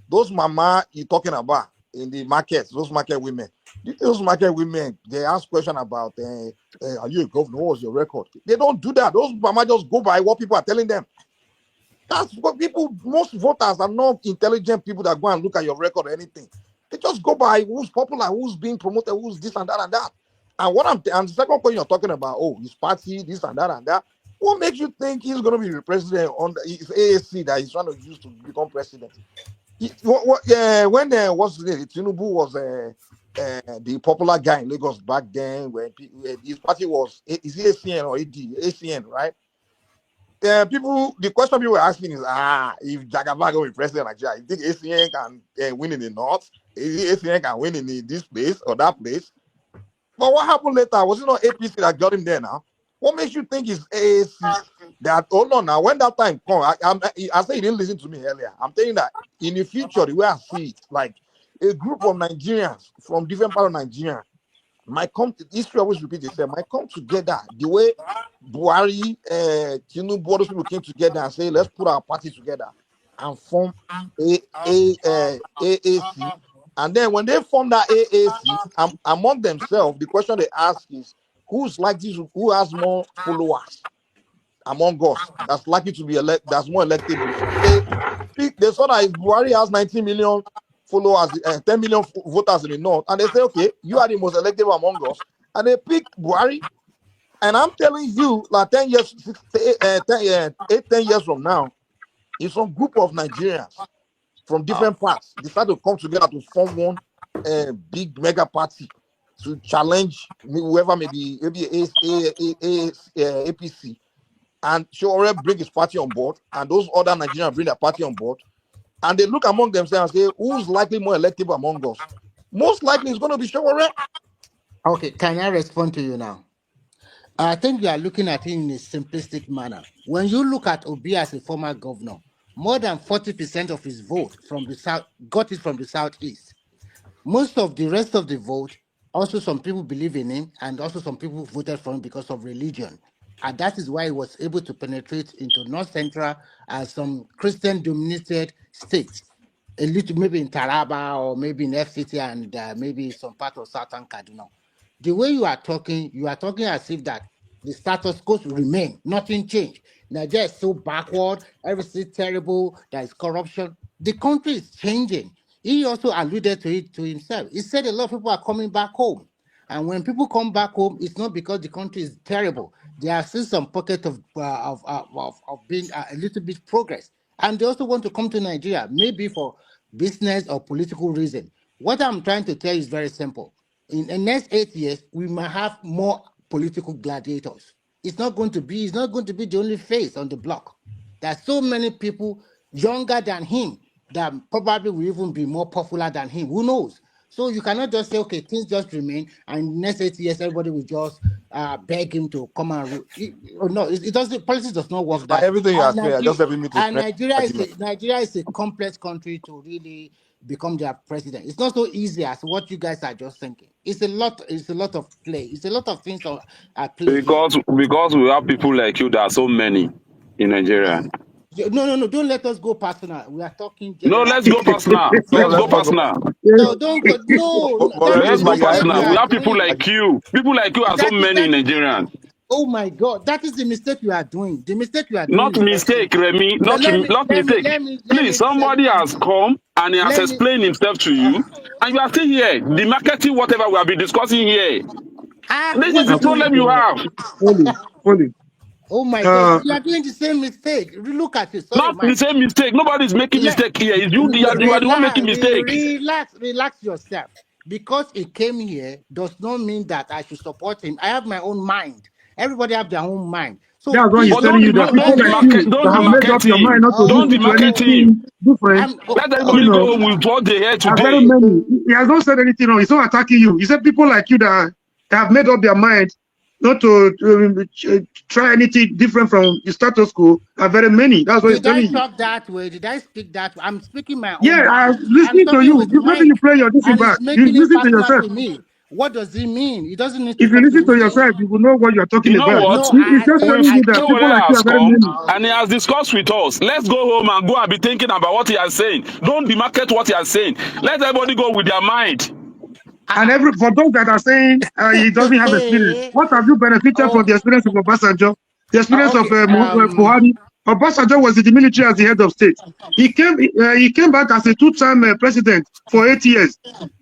Those mama you talking about in the markets, those market women. Those market women, they ask question about, are you a governor? What was your record? They don't do that. Those mama just go by what people are telling them. That's what most voters are not intelligent people that go and look at your record or anything. They just go by who's popular, who's being promoted, who's this and that and that. And and the second point you're talking about, his party, this and that and that. What makes you think he's going to be the president on his AAC that he's trying to use to become president? When what's the name? Tinubu was the popular guy in Lagos back then, when his party was, is it ACN or ACN, right? The question people were asking is, if Jagaba will be president of Nigeria, you think ACN can win in the north? Is ACN can win in this place or that place? But what happened later? Was it not APC that got him there now? What makes you think it's AAC that, hold on now, when that time comes, I say you didn't listen to me earlier. I'm telling you that in the future, the way I see it, like a group of Nigerians from different parts of Nigeria might come to, history always repeats itself, might come together the way Buhari, Tinubu, all those people came together and say, let's put our party together and form AAC. And then when they form that AAC among themselves, the question they ask is, who has more followers among us that's likely to be that's more electable? So they saw that Buhari has 19 million followers, 10 million voters in the north, and they say, okay, you are the most electable among us, and they pick Buhari. And I'm telling you, like 10 years, 10 years from now, it's some group of Nigerians from different parts decide to come together to form one big mega party to challenge whoever maybe APC, and Sowore bring his party on board, and those other Nigerians bring their party on board, and they look among themselves and say, who's likely more electable among us? Most likely it's going to be Sowore. Okay, can I respond to you now? I think you are looking at it in a simplistic manner. When you look at Obi as a former governor, more than 40% of his vote from the south got it from the southeast. Most of the rest of the vote, also some people believe in him, and also some people voted for him because of religion. And that is why he was able to penetrate into North Central and some Christian-dominated states, a little maybe in Taraba or maybe in FCT and maybe some part of Southern Kaduna. The way you are talking as if that the status quo will remain, nothing changed. Nigeria is so backward, everything terrible, there is corruption. The country is changing. He also alluded to it to himself. He said a lot of people are coming back home. And when people come back home, it's not because the country is terrible. There are still some pocket of being a little bit progress. And they also want to come to Nigeria, maybe for business or political reason. What I'm trying to tell you is very simple. In the next 8 years, we might have more political gladiators. It's not going to be the only face on the block. There are so many people younger than him that probably will even be more popular than him. Who knows? So you cannot just say, okay, things just remain, and next 8 years everybody will just beg him to come and rule. No, it doesn't. Politics does not work that. Everything you are saying, just let me to And Nigeria is a complex country to really become their president. It's not so easy as what you guys are just thinking. It's a lot of play. It's a lot of things at play here. Because we have people like you that are so many in Nigeria. No. Don't let us go personal. We are talking No, general. let's go personal. Let's go personal. No, don't go. No, Let's go personal. We have people doing. like you. People like you are so many in Nigeria. Oh my God, that is the mistake you are doing. The mistake you are doing. Not mistake, Remy. Not mistake. Please, somebody has come and he has explained himself to you, and you are still here. The marketing, whatever we have been discussing here. This is the problem you have. Fully. Oh my God, you are doing the same mistake. Look at it. Sorry, Not the same mistake. Nobody is making mistake here. It's you, you are the one making mistake. Relax yourself. Because he came here does not mean that I should support him. I have my own mind. Everybody have their own mind. So that's why he's telling you that people like you that have made up your mind not to do anything different. Let everybody go with what they heard today. Very many. He has not said anything wrong. He's not attacking you. He said people like you that have made up their mind not to try anything different from the status quo are very many. That's what he's telling you. Did I talk that way? Did I speak that way? I'm speaking my own. Yeah, I'm listening to you. Maybe you play your different back. You listen to yourself. What does it mean? It doesn't need to. If you listen to yourself, you will know what you are talking about. You know what? He's just telling you that people like you are very many. And he has discussed with us. Let's go home and go and be thinking about what he is saying. Don't demarcate what he is saying. Let everybody go with their mind. And for those that are saying he doesn't have experience, what have you benefited from the experience of Obasanjo? The experience of Buhari? Obasanjo was in the military as the head of state. He came back as a two-time president for 8 years.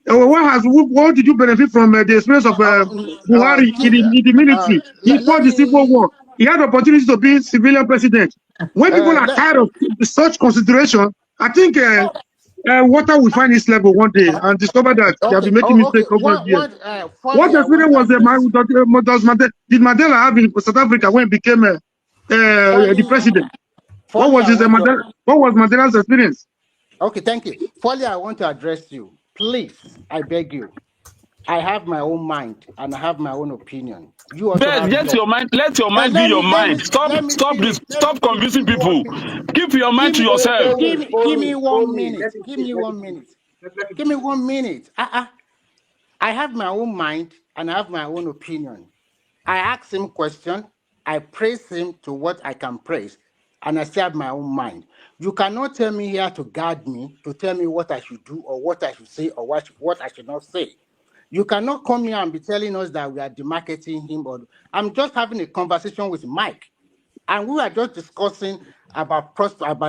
What did you benefit from the experience of Buhari in the military? He fought the civil war. He had opportunity to be civilian president. When people are tired of such consideration, I think water will find its level one day and discover that they have been making mistakes over the years. What experience was did Mandela have in South Africa when he became the president? What was Mandela's experience? Okay, thank you. Foley, I want to address you. Please, I beg you. I have my own mind and I have my own opinion. You also have your mind. Let your mind be your mind. Stop confusing people. Keep your mind to yourself. Give me 1 minute. Give me 1 minute. Give me 1 minute. I have my own mind and I have my own opinion. I ask him question. I praise him to what I can praise. And I still have my own mind. You cannot tell me here to guide me, to tell me what I should do or what I should say or what I should not say. You cannot come here and be telling us that we are demarketing him. I'm just having a conversation with Mike. And we are just discussing about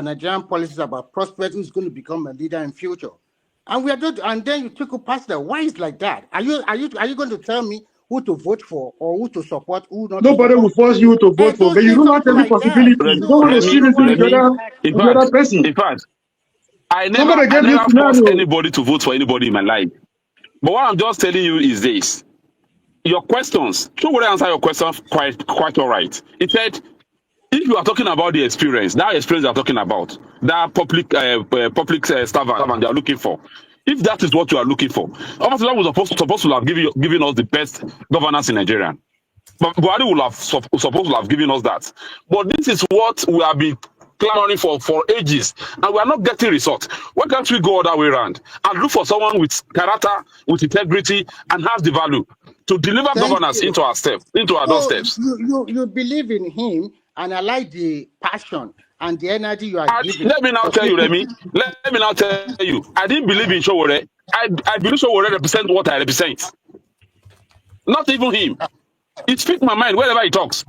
Nigerian policies, about prospects, who's going to become a leader in future. And then you took a past that. Why is like that? Are you going to tell me who to vote for or who to support, who not? Nobody will force you to vote for, but you don't have any possibility. You don't want to see the other person. In fact, I Somebody gave you never forced scenario. anybody to vote for anybody in my life. But what I'm just telling you is this: your questions. Sure, would I answer your questions quite all right? It said, if you are talking about the experience, that experience you are talking about, that public servant they are looking for. If that is what you are looking for, obviously that was supposed to have given us the best governance in Nigeria. But Buhari will have supposed to have given us that. But this is what we have been clamoring for ages, and we are not getting results. Why can't we go other way around and look for someone with character, with integrity, and has the value to deliver Thank governance you. into our So doorsteps? you believe in him, and I like the passion and the energy you are And giving. let me now tell Okay. you, Remy. Let me now tell you. I didn't believe in Sowore. I believe Sowore represents what I represent. Not even him. It speaks my mind wherever he talks.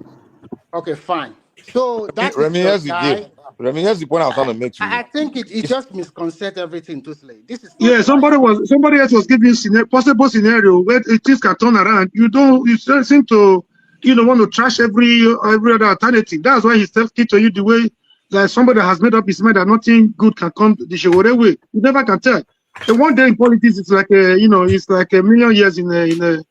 Okay, fine. So that is Remy, your here's the guy. game. Remy, here's the point I was trying to make to I you. think it It's, just misconcept everything totally. This is not Yeah, the right thing. somebody else was giving you possible scenario where things can turn around. You don't seem to want to trash every other alternative. That's why he's talking to you the way like somebody has made up his mind that nothing good can come the Sowore way. You never can tell. And one day in politics it's like it's like a million years in a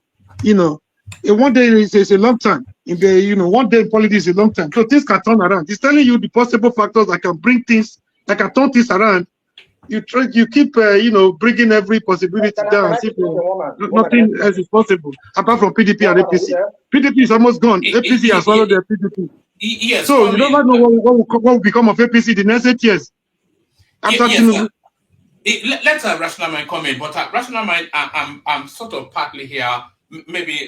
and one day is a long time. In the one day in politics is a long time. So things can turn around. He's telling you the possible factors that can bring things that can turn things around. You keep bringing every possibility down Can I as if just say woman? Woman, can I nothing else is possible apart from PDP and woman, are you APC. there? PDP is almost gone. APC has swallowed their PDP. Yes, So you never coming. know what will become of APC the next 8 years after Yes. Tinubu. Let's Rational Mind come in, but Rational Mind, I'm sort of partly here. Maybe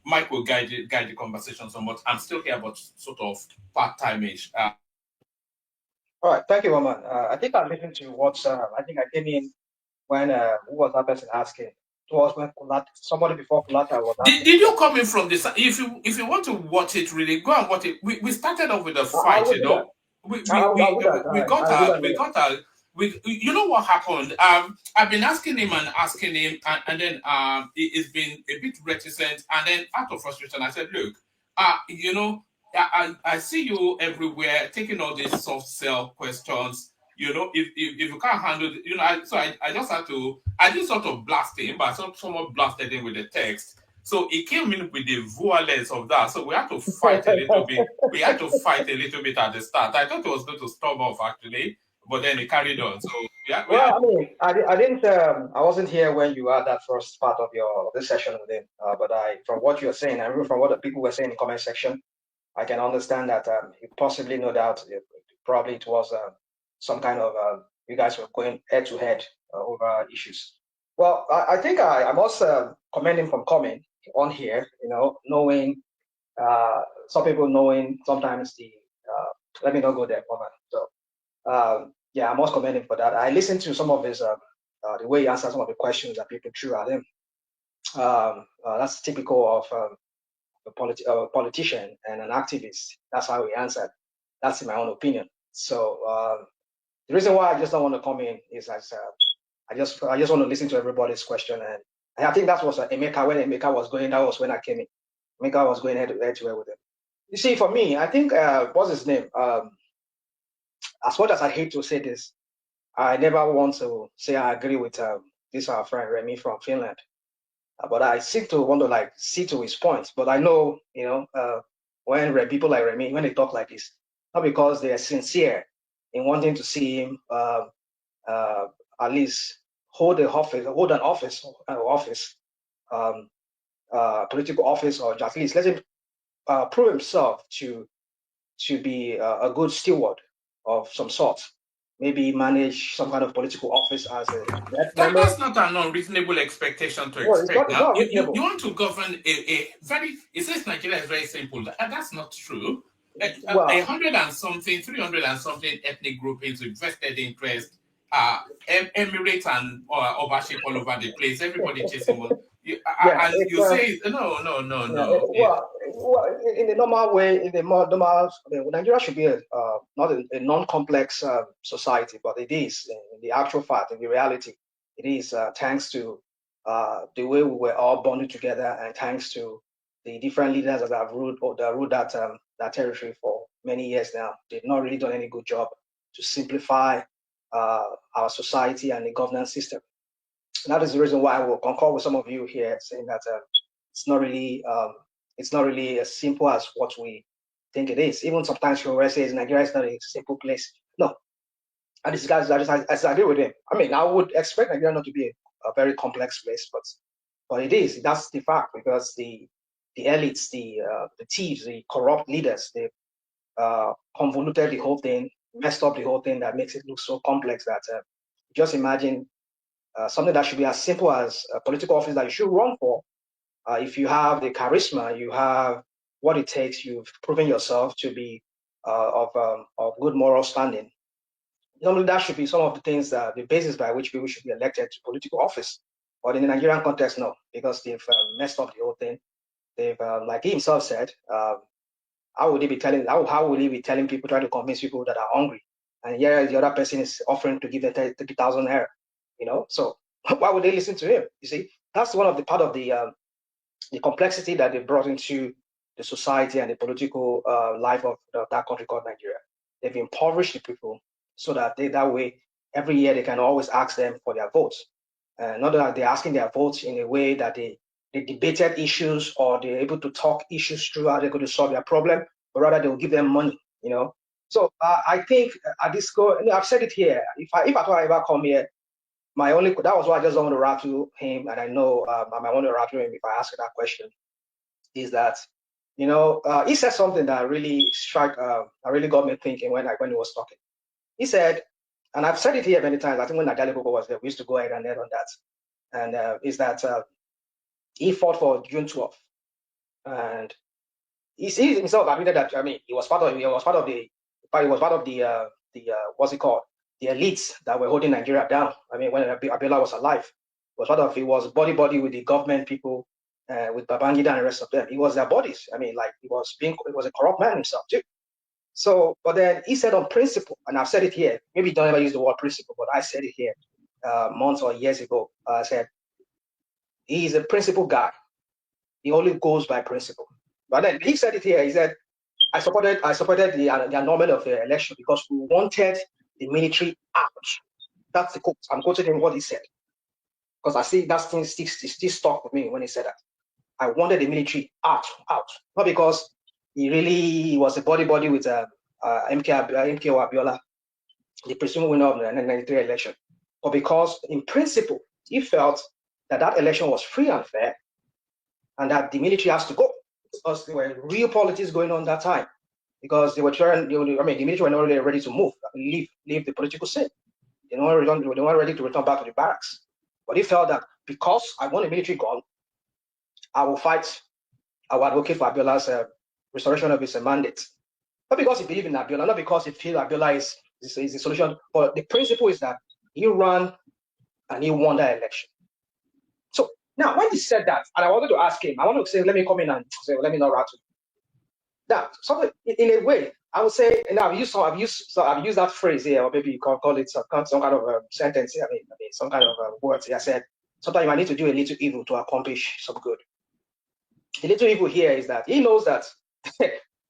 Mike will guide the conversation somewhat. I'm still here, but sort of part-time-ish. All right, thank you, woman. I think I listened to what I think I came in when who was that person asking? It was when somebody before Kulata was asking. Did you come in from this? If you want to watch it, really go and watch it. We started off with a I fight, will do that. I'll do that. All right, I'll do that later. you know what happened? I've been asking him, and then it's been a bit reticent, and then out of frustration, I said, look, I see you everywhere taking all these soft sell questions. If you can't handle it, I just had to, I didn't sort of blast him, but someone blasted him with the text. So he came in with the violence of that. So we had to fight a little bit. We had to fight a little bit at the start. I thought it was going to stop off actually, but then he carried on. So Well, I mean, I didn't. I wasn't here when you had that first part of this session with him. But from what you're saying, and even from what the people were saying in the comment section, I can understand that you possibly, no doubt, probably it was some kind of you guys were going head to head over issues. Well, I think I must commend him from coming on here. Knowing some people knowing sometimes the let me not go there, woman. So yeah, I must commend him for that. I listened to some of his the way he answered some of the questions that people threw at him. That's typical of a politician and an activist. That's how he answered. That's in my own opinion. So the reason why I just don't want to come in is I just want to listen to everybody's question, and I think that was Emeka. When Emeka was going, that was when I came in. Emeka was going head to head with him. You see, for me, I think what's his name? As much as I hate to say this, I never want to say I agree with this our friend Remy from Finland. But I seem to want to see to his points. But I know, when people like Remy, when they talk like this, not because they are sincere in wanting to see him at least hold an office, political office, or at least let him prove himself to be a good steward of some sort. Maybe manage some kind of political office as a member. That's not an unreasonable expectation to Well, expect. it's Now, not you reasonable. want to govern it says Nigeria is very simple. That's not true. Well, 100 and something, 300 and something ethnic groupings with vested interest, emirates and ownership all over the place, everybody chasing one. yeah, And it's you say, no. well, in the normal way, in the more normal, Nigeria should be not a non-complex society, but it is in the actual fact, in the reality, it is thanks to the way we were all bonded together, and thanks to the different leaders that have ruled that territory for many years now. They've not really done any good job to simplify our society and the governance system. And that is the reason why I will concur with some of you here saying that it's not really as simple as what we think it is. Even sometimes Sowore says Nigeria is not a simple place. No, and this guys, I agree with him. I mean, I would expect Nigeria not to be a very complex place, but it is. That's the fact, because the elites, the thieves, the corrupt leaders, they convoluted the whole thing, messed up the whole thing, that makes it look so complex that just imagine something that should be as simple as a political office that you should run for. If you have the charisma, you have what it takes, you've proven yourself to be of good moral standing. Normally, that should be some of the things that the basis by which people should be elected to political office. But in the Nigerian context, no, because they've messed up the whole thing. They've, like he himself said, how would he be telling people, trying to convince people that are hungry, and here the other person is offering to give them 30,000 naira, So why would they listen to him? You see, that's one of the part of the complexity that they brought into the society and the political life of that country called Nigeria. They've impoverished the people so that that way every year they can always ask them for their votes. Not that they're asking their votes in a way that they debated issues or they're able to talk issues through how they're going to solve their problem, but rather they will give them money, So I think at this go, I've said it here. If I ever come here, that was why I just don't want to rattle him, and I know I might want to rattle him if I ask that question. Is that he said something that really really got me thinking when he was talking. He said, and I've said it here many times. I think when Nagali Boko was there, we used to go ahead and head on that. And is that he fought for June 12th, and he sees himself admitted that he was part of the what's it called, the elites that were holding Nigeria down. When Abiola was alive, he was body with the government people, with Babangida and the rest of them. He was their bodies. He was a corrupt man himself too. So, but then he said on principle, and I've said it here. Maybe don't ever use the word principle, but I said it here months or years ago. I said he's a principle guy. He only goes by principle. But then he said it here. He said, I supported the annulment of the election because we wanted the military out. That's the quote. I'm quoting him what he said, because I see that thing still stuck with me when he said that. I wanted the military out, not because he really was a body with MK Abiola, the presumed winner of the 1993 election, but because in principle he felt that election was free and fair, and that the military has to go, because there were real politics going on that time, because they were trying. The military were not really ready to move, leave the political scene. They weren't ready to return back to the barracks. But he felt that because I want the military gone, I will fight. I will advocate for Abiola's restoration of his mandate. Not because he believed in Abiola, not because he feels Abiola is the solution, but the principle is that he ran and he won that election. So now, when he said that, and I wanted to ask him, I want to say, let me come in and say, let me not rattle. Now, something in a way, I would say, and I've used that phrase here, or maybe you can call it some kind of sentence. Some kind of words. I said, sometimes you might need to do a little evil to accomplish some good. The little evil here is that he knows that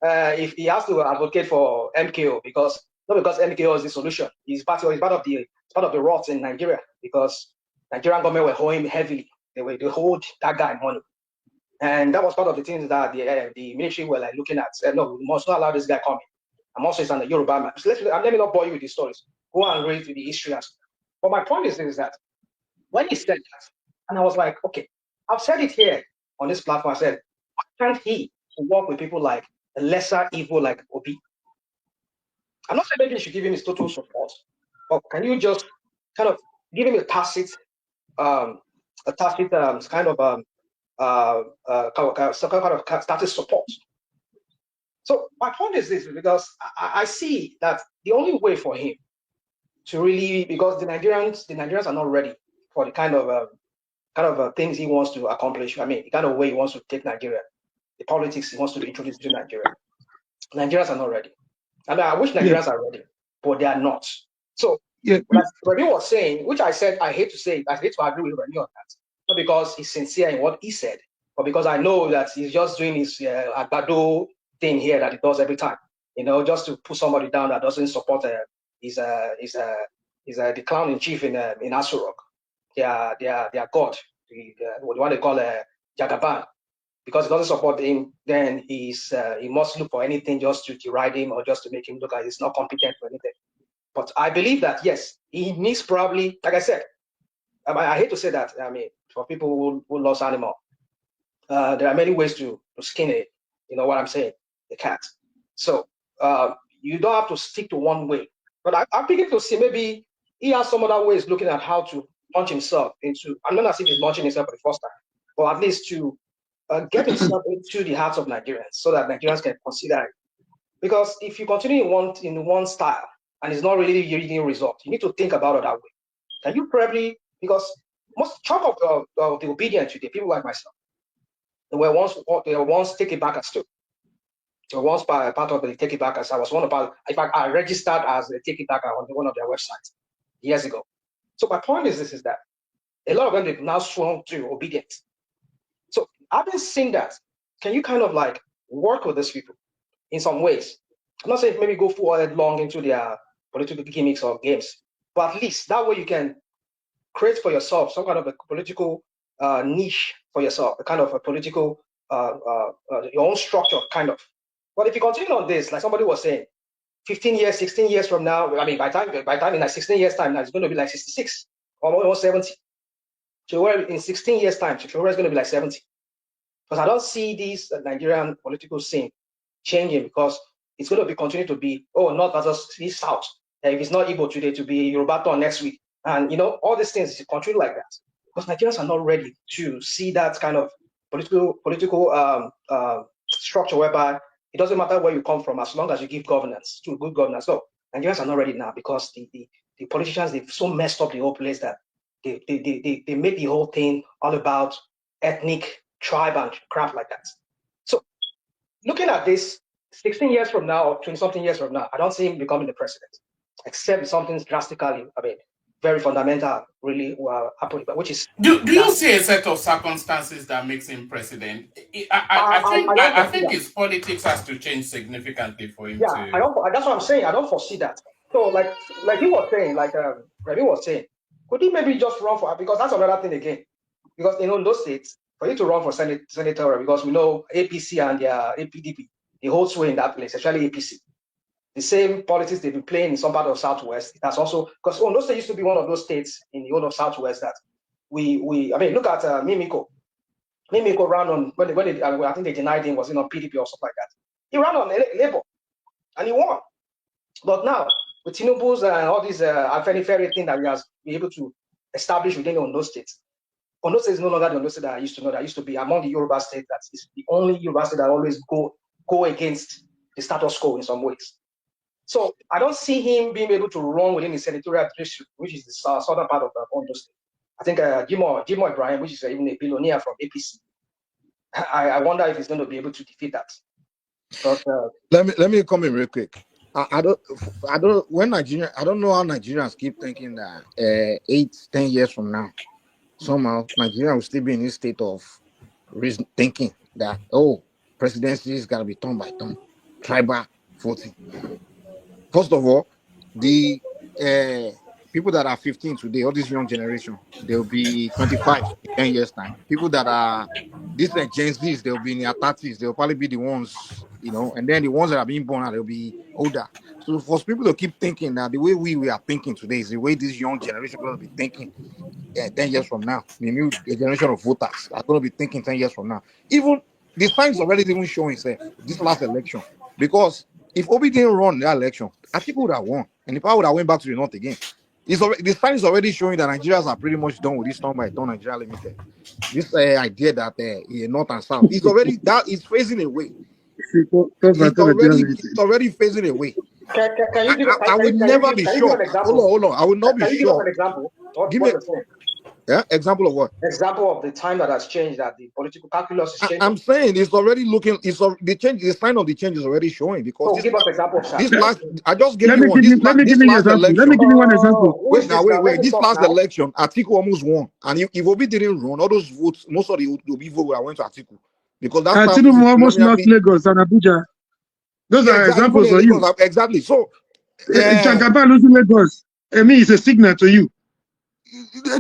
if he has to advocate for MKO, not because MKO is the solution, he's part of the rots in Nigeria, because Nigerian government were holding him heavily. They hold that guy money. And that was part of the things that the military were looking at. Said, no, we must not allow this guy coming. I'm also on the Yoruba man. So let me not bore you with these stories. Go and read the history. But my point is that when he said that, and I was like, okay, I've said it here on this platform. I said, why can't he work with people like a lesser evil like Obi? I'm not saying maybe you should give him his total support, but can you just kind of give him a tacit kind of status support? So my point is this, because I see that the only way for him to really, because the Nigerians are not ready for the kind of things he wants to accomplish. The kind of way he wants to take Nigeria, the politics he wants to introduce to Nigeria. Nigerians are not ready. I wish Nigerians are ready, but they are not. So what Remy was saying, which I said, I hate to agree with Remy on that. Not because he's sincere in what he said, but because I know that he's just doing his agbado thing here that he does every time, just to put somebody down that doesn't support his the clown in chief in Aso Rock. Their god, what they call Jagaban. Because he doesn't support him, then he must look for anything just to deride him or just to make him look like he's not competent for anything. But I believe that, yes, he needs probably, like I said, I hate to say that, I mean, for people who lost animal, there are many ways to skin it, you know what I'm saying, the cat. So you don't have to stick to one way. But I'm beginning to see maybe he has some other ways looking at how to launch himself into, I'm not as if he's launching himself for the first time, but at least to get himself into the hearts of Nigerians so that Nigerians can consider it. Because if you continue in one style and it's not really yielding results, you need to think about it that way. Can you probably, because most chunk of the obedient today, people like myself, they were once take it back as too. They were once part of the take it back as I was one about. In fact, I registered as a take it back on one of their websites years ago. So my point is this: is that a lot of them they've now swung to obedience. So I've been seeing that. Can you kind of like work with these people in some ways? I'm not saying maybe go forward long into their political gimmicks or games, but at least that way you can create for yourself some kind of a political niche for yourself, a kind of a political your own structure, kind of. But if you continue on this, like somebody was saying, 15 years, 16 years from now, I mean, by time in like 16 years time, now it's going to be like 66 or almost 70. So in 16 years time, Sowore is going to be like 70. Because I don't see this Nigerian political scene changing, because it's going to be continue to be, North versus South. If it's not Igbo today, to be Yoruba turn next week. And, you know, all these things is continue like that. Because Nigerians are not ready to see that kind of political structure whereby it doesn't matter where you come from as long as you give governance to good governance. So Nigerians are not ready now, because the politicians, they've so messed up the whole place that they make the whole thing all about ethnic, tribe, and crap like that. So looking at this, 16 years from now or 20-something years from now, I don't see him becoming the president, except something drastically, I mean, very fundamental, really happening, which is. Do you see a set of circumstances that makes him president? I think his politics has to change significantly for him to. That's what I'm saying. I don't foresee that. So like he was saying, like Remy was saying, could he maybe just run for? Because that's another thing again. Because in those states, for you to run for senator, because we know APC and APDP, they hold sway in that place, especially APC. The same politics they've been playing in some part of Southwest. It has also, because Ondo State used to be one of those states in the whole of Southwest that I mean, look at Mimiko. Mimiko ran on I think they denied him, was it on PDP or something like that. He ran on Labour and he won. But now with Tinubu's and all these Afenifere thing that he has been able to establish within Ondo State. Ondo State is no longer the Ondo State that I used to know. That used to be among the Yoruba states. That is the only Yoruba state that always go against the status quo in some ways. So I don't see him being able to run within the senatorial district, which is the southern part of Ondo State. I think Jimo Ibrahim, which is even a billionaire from APC, I wonder if he's going to be able to defeat that. But, let me come in real quick. I don't when Nigeria, I don't know how Nigerians keep thinking that 8-10 years from now, somehow Nigeria will still be in this state of reason thinking that presidency is gotta be turn by turn, tribal voting. First of all, the people that are 15 today, all this young generation, they'll be 25 in 10 years' time. People that are these Gen Zs, they'll be in their 30s. They'll probably be the ones, you know, and then the ones that are being born, they'll be older. So for people to keep thinking that the way we are thinking today is the way this young generation is going to be thinking 10 years from now. The new generation of voters are going to be thinking 10 years from now. Even the signs already even showing itself this last election. Because if Obi didn't run that election, Atiku would have won. And if I would have went back to the north again, the sign is already showing that Nigerians are pretty much done with this turn by turn Nigeria Limited. This idea that north and south is already that is phasing away. It's already phasing away. Can you give? I would never be sure. Hold on. I would not be sure. Can you give us an example? Give me example of what? Example of the time that has changed, that the political calculus is changing. I'm saying it's already looking. The change. The sign of the change is already showing because give us example of that. This last. I just gave you one. Let me give you one example. Wait. This last election, Atiku almost won, and if Obi didn't run, all those votes, most of the Obi vote would have went to Atiku because that's Atiku almost lost Lagos and Abuja. Those are examples for you. Exactly. So Jagaban losing Lagos. I mean, it's a signal to you.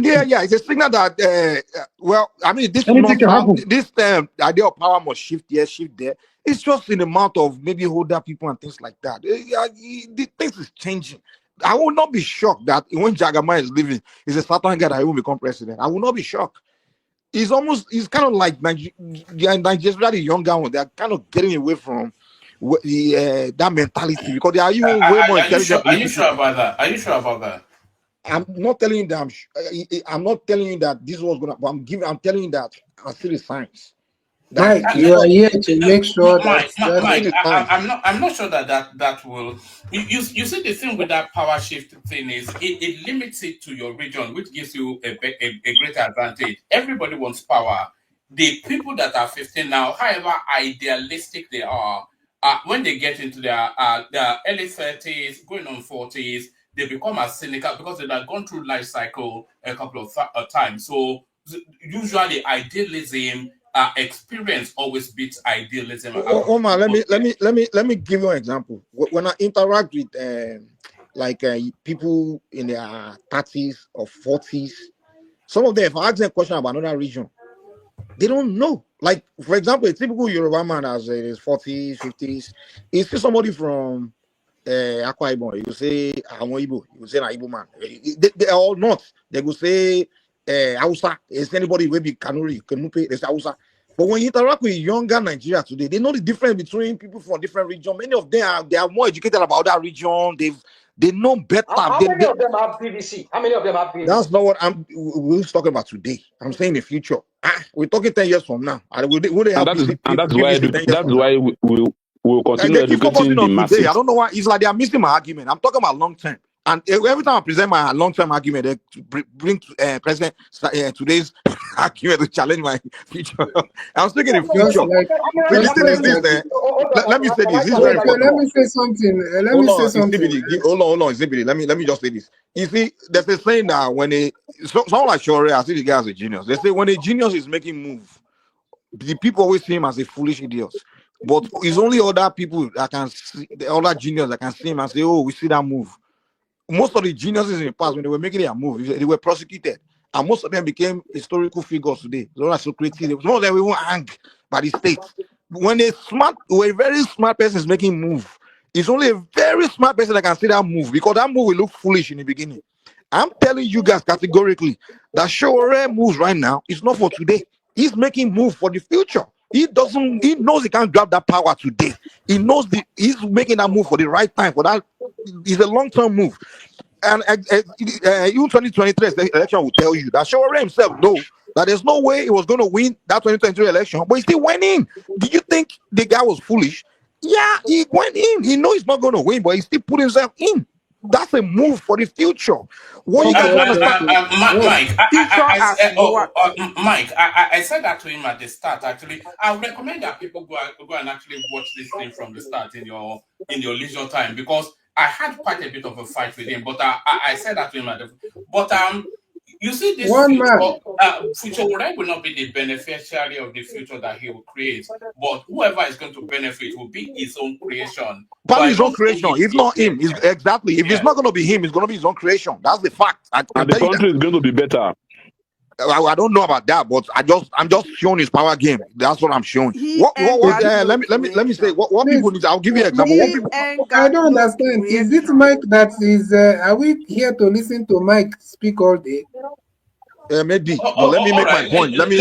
Yeah, it's a signal that well, I mean, this will Anything not can have happen. this the idea of power must shift here, shift there. It's just in the mouth of maybe older people and things like that. The things is changing. I will not be shocked that when Jagama is leaving, he's a certain guy that will become president. I will not be shocked. It's kind of like Nigeria, the younger one. They're kind of getting away from that mentality because they are even way more Are you sure? intelligent Are you politically. sure about that? Are you sure about that? I'm not telling you that I'm not telling you that this was gonna. But I'm telling you that I see the signs that Mike, it's you are not. here to make sure that I see Mike, the signs. I'm not sure that will. You see, the thing with that power shift thing is it limits it to your region, which gives you a greater advantage. Everybody wants power. The people that are 15 now, however idealistic they are, when they get into their early 30s, going on 40s, they become as cynical because they have gone through life cycle a couple of times. So usually idealism, experience always beats idealism. Omar, let me give you an example. When I interact with people in their 30s or 40s, some of them, if I ask them a question about another region, they don't know. Like, for example, a typical Yoruba man as in his 40s, 50s, is still somebody from Akwa Ibom. You say Amo Igbo, you say na Igbo man. They are all not. They will say Hausa. Is anybody will be Kanuri, Kanupe, they say Hausa. But when you interact with younger Nigeria today, they know the difference between people from different regions. Many of them they are more educated about that region. They know better. How many of them have PVC? How many of them have PVC? That's not what we're talking about today. I'm saying the future. We're talking 10 years from now. And will they have That's why PVC 10 years from now? we will continue They keep focusing educating the on today. I masses. don't know why. It's like they are missing my argument. I'm talking about long term. And every time I present my long-term argument, they bring President today's argument to challenge my future. I'm speaking in just future. like See, the thing is this. that. Let me say this. This is very Okay, let important. me say something. Hold on, hold on, Zibidi. Let me just say this. You see, there's a saying that when someone like Sowore, I see the guy as a genius. They say when a genius is making move, the people always see him as a foolish idiot. But it's only other people that can see the other genius that can see him and say, "Oh, we see that move." Most of the geniuses in the past, when they were making their move, they were prosecuted, and most of them became historical figures today. Those are so creative. Some of them even hang by the state. When a very smart person is making move, it's only a very smart person that can see that move because that move will look foolish in the beginning. I'm telling you guys categorically that Sowore moves right now is not for today. He's making move for the future. He knows he can't grab that power today. He knows he's making that move for the right time. For that, it's a long-term move. And even 2023 election will tell you that Sowore himself know that there's no way he was going to win that 2023 election, but he still went in. Did you think the guy was foolish? Yeah, he went in. He knows he's not going to win, but he still put himself in. That's a move for the future. What you guys don't understand, Mike, Mike, I said that to him at the start. Actually, I would recommend that people go and actually watch this thing from the start in your leisure time because I had quite a bit of a fight with him. But I said that to him you see, this future will not be the beneficiary of the future that he will create, but whoever is going to benefit will be his own creation. Probably his own creation. If not him, exactly. If it's not going to be him, it's going to be his own creation. That's the fact. And the country is going to be better. I don't know about that, but I'm just showing his power game. That's what I'm showing. Let me say what people need. I'll give you an example. I don't understand. Is it Mike that is? Are we here to listen to Mike speak all day? Maybe, but let me make my point. Let me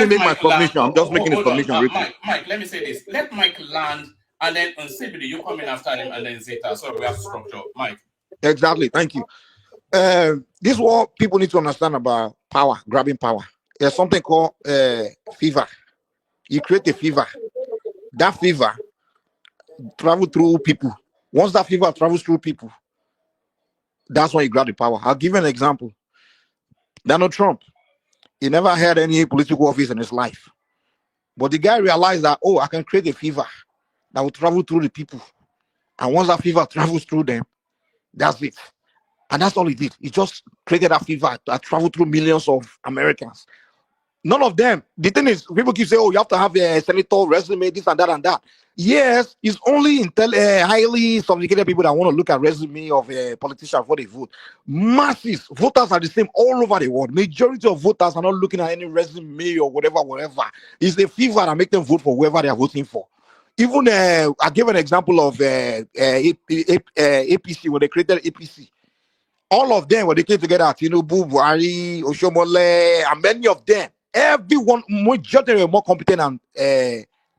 make my submission. I'm just making a submission. Mike, let me say this. Let Mike land, and then on Sibidi, you come in after him, and then Zeta. So we have structure. Mike. Exactly. Thank you. This is what people need to understand about power, grabbing power. There's something called fever. You create a fever. That fever travels through people. Once that fever travels through people, that's when you grab the power. I'll give you an example. Donald Trump, he never had any political office in his life. But the guy realized that, I can create a fever that will travel through the people. And once that fever travels through them, that's it. And that's all he did. He just created that fever that traveled through millions of Americans. None of them. The thing is, people keep saying, "Oh, you have to have a senator resume, this and that and that." Yes, it's only highly sophisticated people that want to look at resume of a politician before they vote. Masses, voters are the same all over the world. Majority of voters are not looking at any resume or whatever. It's the fever that make them vote for whoever they are voting for. Even I gave an example of APC when they created APC. All of them, when they came together, Tinubu, Buhari, Oshomole, and many of them, everyone, majority were more competent than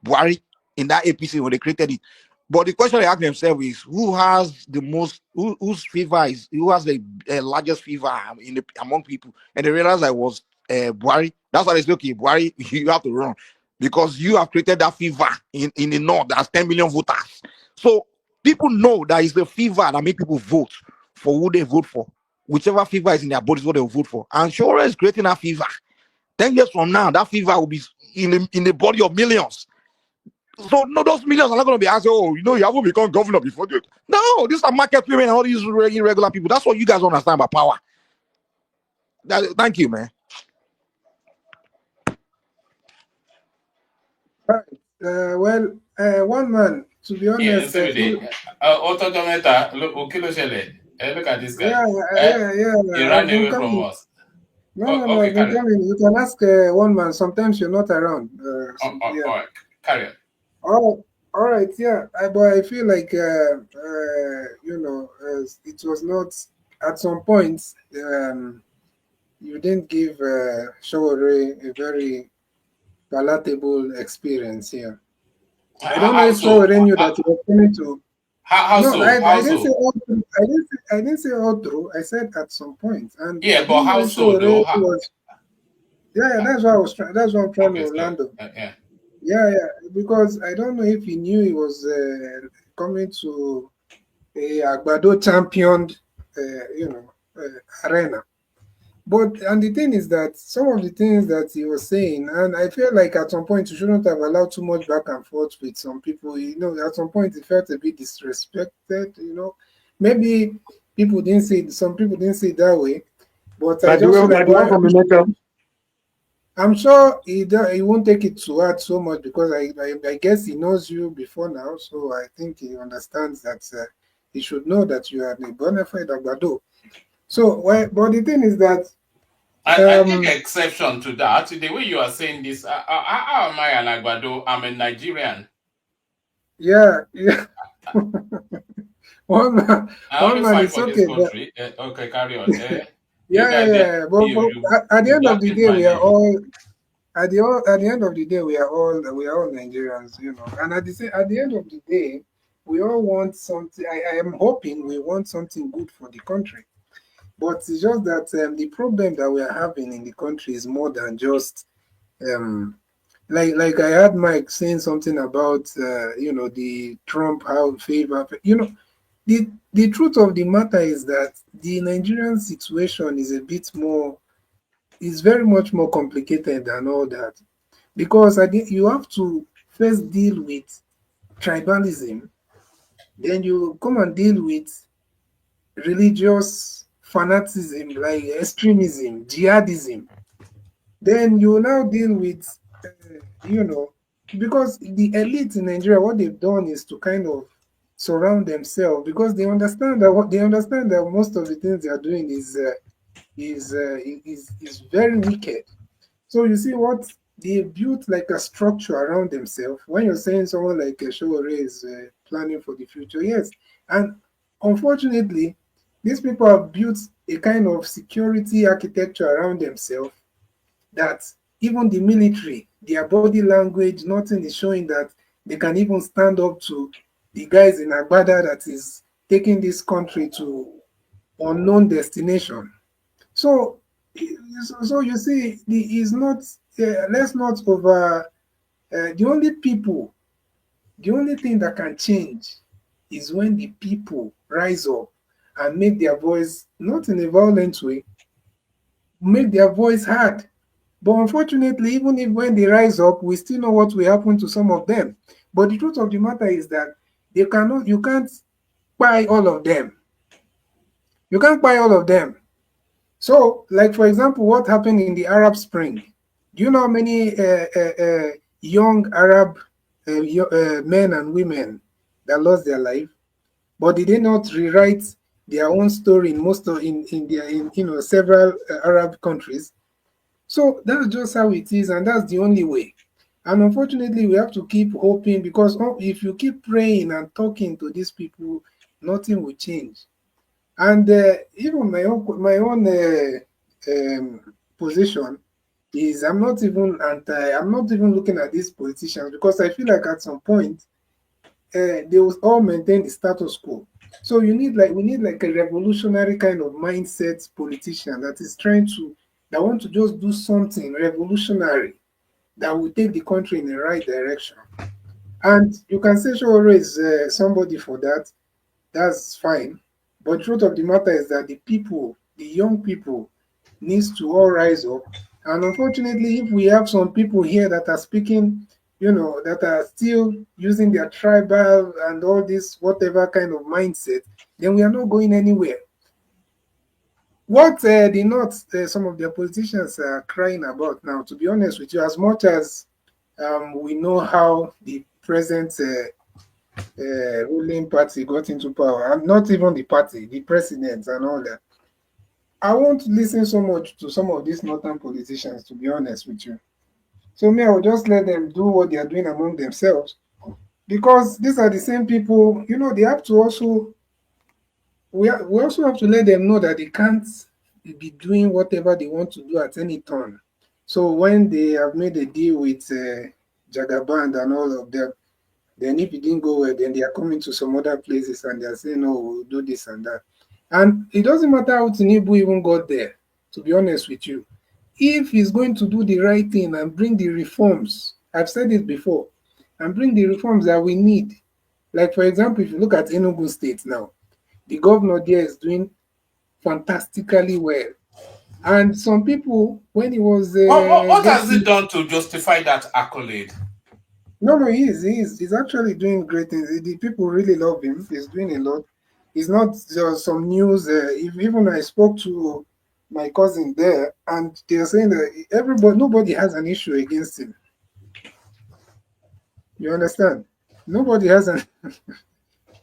Buhari in that APC when they created it. But the question they ask themselves is, who has the most, whose fever is, who has the largest fever among people? And they realized I was Buhari. That's why they say, okay, Buhari, you have to run because you have created that fever in the north. That's 10 million voters. So people know that it's the fever that make people vote for who they vote for. Whichever fever is in their body is what they will vote for. And Sowore is creating that fever. 10 years from now, that fever will be in the body of millions. So no, those millions are not going to be asking, oh, you haven't become governor before. No, these are market women and all these irregular people. That's what you guys understand about power. Thank you, man. One man, to be Yeah, honest, Auto look at this guy. He ran I've been away from coming. us. No, Okay, I've been carry on. coming. You can ask one man. Sometimes you're not around. All right, carry on. Oh, all right, yeah. But I feel like it was not at some point. You didn't give Sowore a very palatable experience here. I don't know How if so? Sowore knew that he was coming to. How No, so? How I didn't say so? all through. I didn't say all through. I said at some point, and I Yeah, but don't know how if so Sowore though? was. Yeah, that's what I was trying. That's what I'm trying to Okay, good. Orlando. Yeah. Yeah, because I don't know if he knew he was coming to a Agbado championed, arena. But and the thing is that some of the things that he was saying, and I feel like at some point you shouldn't have allowed too much back and forth with some people. At some point it felt a bit disrespected. Maybe people didn't see it. Some people didn't see it that way. But I Like the just feel one, like, like the one well, from the Metro. I'm sure he won't take it to heart so much because I guess he knows you before now, so I think he understands that he should know that you are the bona fide Agbado. So, but the thing is that I take exception to that. The way you are saying this, how am I an Agbado? I'm a Nigerian. yeah. one I only man fight is for this okay, but country. Okay, carry on. You yeah, guys, yeah. But at the you end of the blacken day, my we are name. all at the end of the day we are all Nigerians, and at the end of the day we all want something. I am hoping we want something good for the country, but it's just that the problem that we are having in the country is more than just like I had Mike saying something about the Trump how favor the truth of the matter is that the Nigerian situation is very much more complicated than all that. Because you have to first deal with tribalism, then you come and deal with religious fanaticism like extremism, jihadism. Then you now deal with, because the elite in Nigeria, what they've done is to kind of surround themselves because they understand that most of the things they are doing is very wicked. So you see what they built like a structure around themselves. When you're saying someone like Sowore is planning for the future, yes, and unfortunately, these people have built a kind of security architecture around themselves that even the military, their body language, nothing is showing that they can even stand up to the guys in Agbada that is taking this country to unknown destination. So, so you see, is not. Let's not over. The only thing that can change is when the people rise up and make their voice not in a violent way, make their voice heard. But unfortunately, even if when they rise up, we still know what will happen to some of them. But the truth of the matter is that you can't buy all of them. You can't buy all of them. So, like for example, what happened in the Arab Spring? Do you know how many young Arab men and women that lost their life? But did they not rewrite their own story in most of in their several Arab countries? So that's just how it is, and that's the only way. And unfortunately, we have to keep hoping, because if you keep praying and talking to these people, nothing will change. And even my own position is I'm not even looking at these politicians, because I feel like at some point they will all maintain the status quo. So we need like a revolutionary kind of mindset politician that want to just do something revolutionary that will take the country in the right direction. And you can say Sowore is somebody for that. That's fine. But truth of the matter is that the young people, needs to all rise up. And unfortunately, if we have some people here that are speaking, that are still using their tribal and all this whatever kind of mindset, then we are not going anywhere. What the North, some of their politicians are crying about now, to be honest with you, as much as we know how the present ruling party got into power, and not even the party, the president and all that. I won't listen so much to some of these northern politicians, to be honest with you. So me, I will just let them do what they are doing among themselves, because these are the same people. They have to also we also have to let them know that they can't be doing whatever they want to do at any turn. So when they have made a deal with Jagaband and all of them, then if it didn't go well, then they are coming to some other places and they are saying, no, we'll do this and that. And it doesn't matter how Tinubu even got there, to be honest with you. If he's going to do the right thing and bring the reforms, I've said it before, and bring the reforms that we need. Like, for example, if you look at Enugu State now, the governor there is doing fantastically well. And some people, when he was What has he getting done to justify that accolade? No, he's actually doing great things. The people really love him. He's doing a lot. It's not just some news. Even I spoke to my cousin there, and they're saying that nobody has an issue against him. You understand? Nobody has an.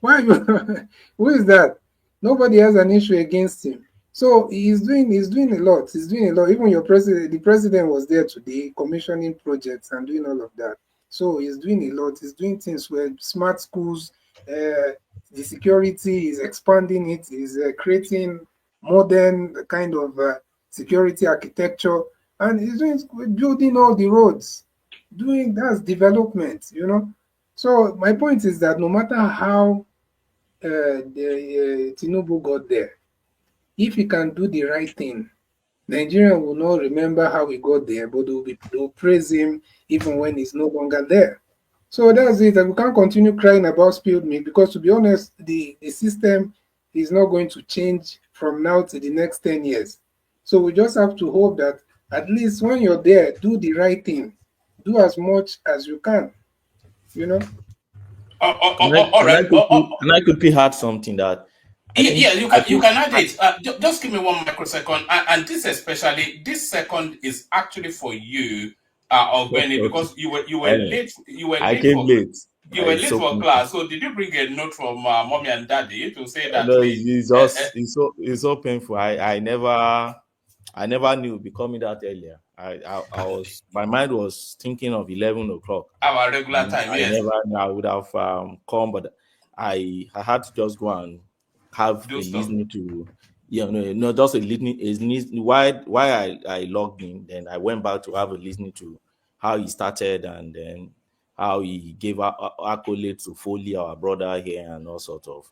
Why? Who is that? Nobody has an issue against him. So he's doing a lot. He's doing a lot. Even the president was there today, commissioning projects and doing all of that. So he's doing a lot. He's doing things where smart schools, the security is expanding it. Is creating modern kind of security architecture, and he's building all the roads. That's development. So my point is that no matter how Tinubu got there, if he can do the right thing, Nigeria will not remember how he got there, but they'll praise him even when he's no longer there. So that's it. And we can't continue crying about spilled milk, because, to be honest, the system is not going to change from now to the next 10 years. So we just have to hope that at least when you're there, do the right thing. Do as much as you can, you know? All right. Can I quickly add something that Yeah, I you think can add it. Just give me one microsecond, and this second is actually for you, Benny, okay. because you were Anyway, late. You were I late came for late. you were It's late so for painful. class. So did you bring a note from mommy and daddy to say that No, please? it's just it's so painful. I never knew becoming that earlier. I was my mind was thinking of 11 o'clock. Our regular time, I yes. never knew I would have come, but I had to just go and have Do a stuff. listening to, no, just a listening. Why I logged in, then I went back to have a listening to how he started, and then how he gave accolades to Foley, our brother here, and all sorts of.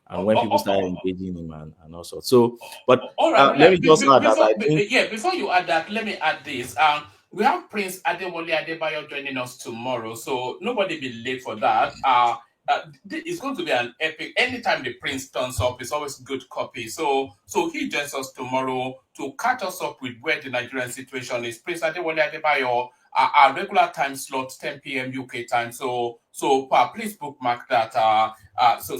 And when people started engaging him and all sorts. So, but All right, let me relax. just add that I think Before you add that, let me add this. We have Prince Adewale Adebayo joining us tomorrow, so nobody be late for that. It's going to be an epic. Anytime the Prince turns up, it's always good copy. So he joins us tomorrow to catch us up with where the Nigerian situation is. Prince Adewale Adebayo, our regular time slot, 10 p.m. UK time. So please bookmark that. So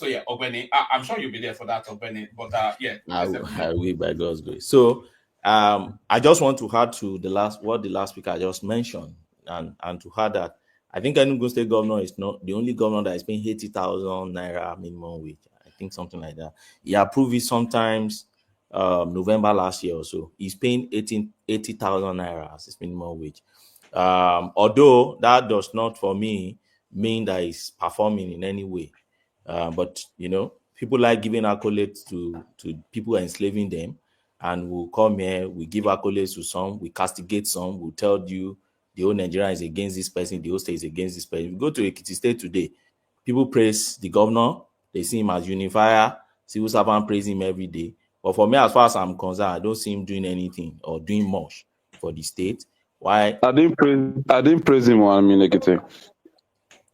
yeah, Ogbeni, I'm sure you'll be there for that, Ogbeni. But yeah, I will by God's grace. So I just want to add to the last speaker just mentioned, and to add that I think Enugu State governor is not the only governor that is paying 80,000 naira minimum wage. I think something like that. He approved it sometimes November last year or so. He's paying 80,000 naira as his minimum wage. Although that does not, for me, mean that he's performing in any way. But people like giving accolades to people enslaving them, and we'll come here, we give accolades to some, we castigate some, we'll tell you the whole Nigeria is against this person, the whole state is against this person. If you go to Ekiti State today, people praise the governor, they see him as unifier, civil servant praise him every day. But for me, as far as I'm concerned, I don't see him doing anything or doing much for the state. Why? I didn't praise him when I'm in Ekiti.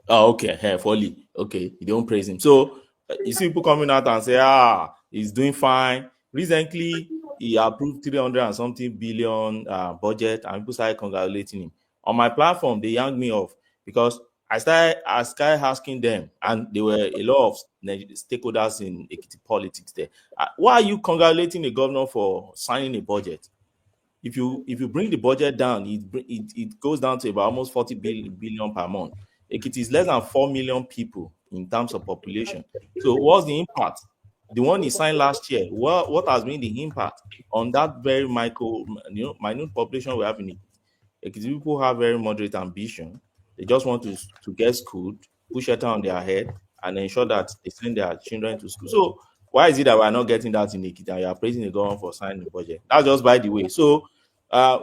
Oh, okay. Hey, Foley. Okay, you don't praise him. So you see people coming out and say, he's doing fine. Recently, he approved 300 and something billion budget, and people started congratulating him. On my platform, they yanked me off because I started asking them, and there were a lot of stakeholders in Ekiti politics there. Why are you congratulating the governor for signing a budget? If you bring the budget down, it goes down to about almost 40 billion per month. Ekiti is less than 4 million people in terms of population. So what's the impact? The one he signed last year, what has been the impact on that very minute population we have in Ekiti? Ekiti people have very moderate ambition. They just want to get schooled, push it on their head, and ensure that they send their children to school. So why is it that we're not getting that in Ekiti and you are praising the government for signing the budget? That's just by the way. So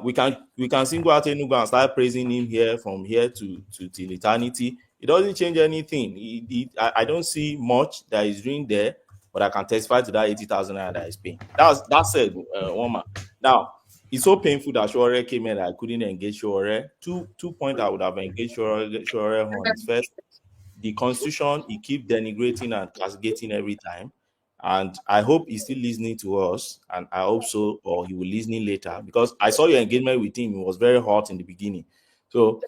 we can single out Enugu and start praising him here from here to till eternity. It doesn't change anything. I don't see much that he's doing there, but I can testify to that 80,000 naira that he's paying. That's it, woman. Now it's so painful that Sowore came in that I couldn't engage Sowore. Two points I would have engaged Sowore on is first, the constitution he keep denigrating and castigating every time. And I hope he's still listening to us, and I hope so, or he will listen later, because I saw your engagement with him. It was very hot in the beginning. So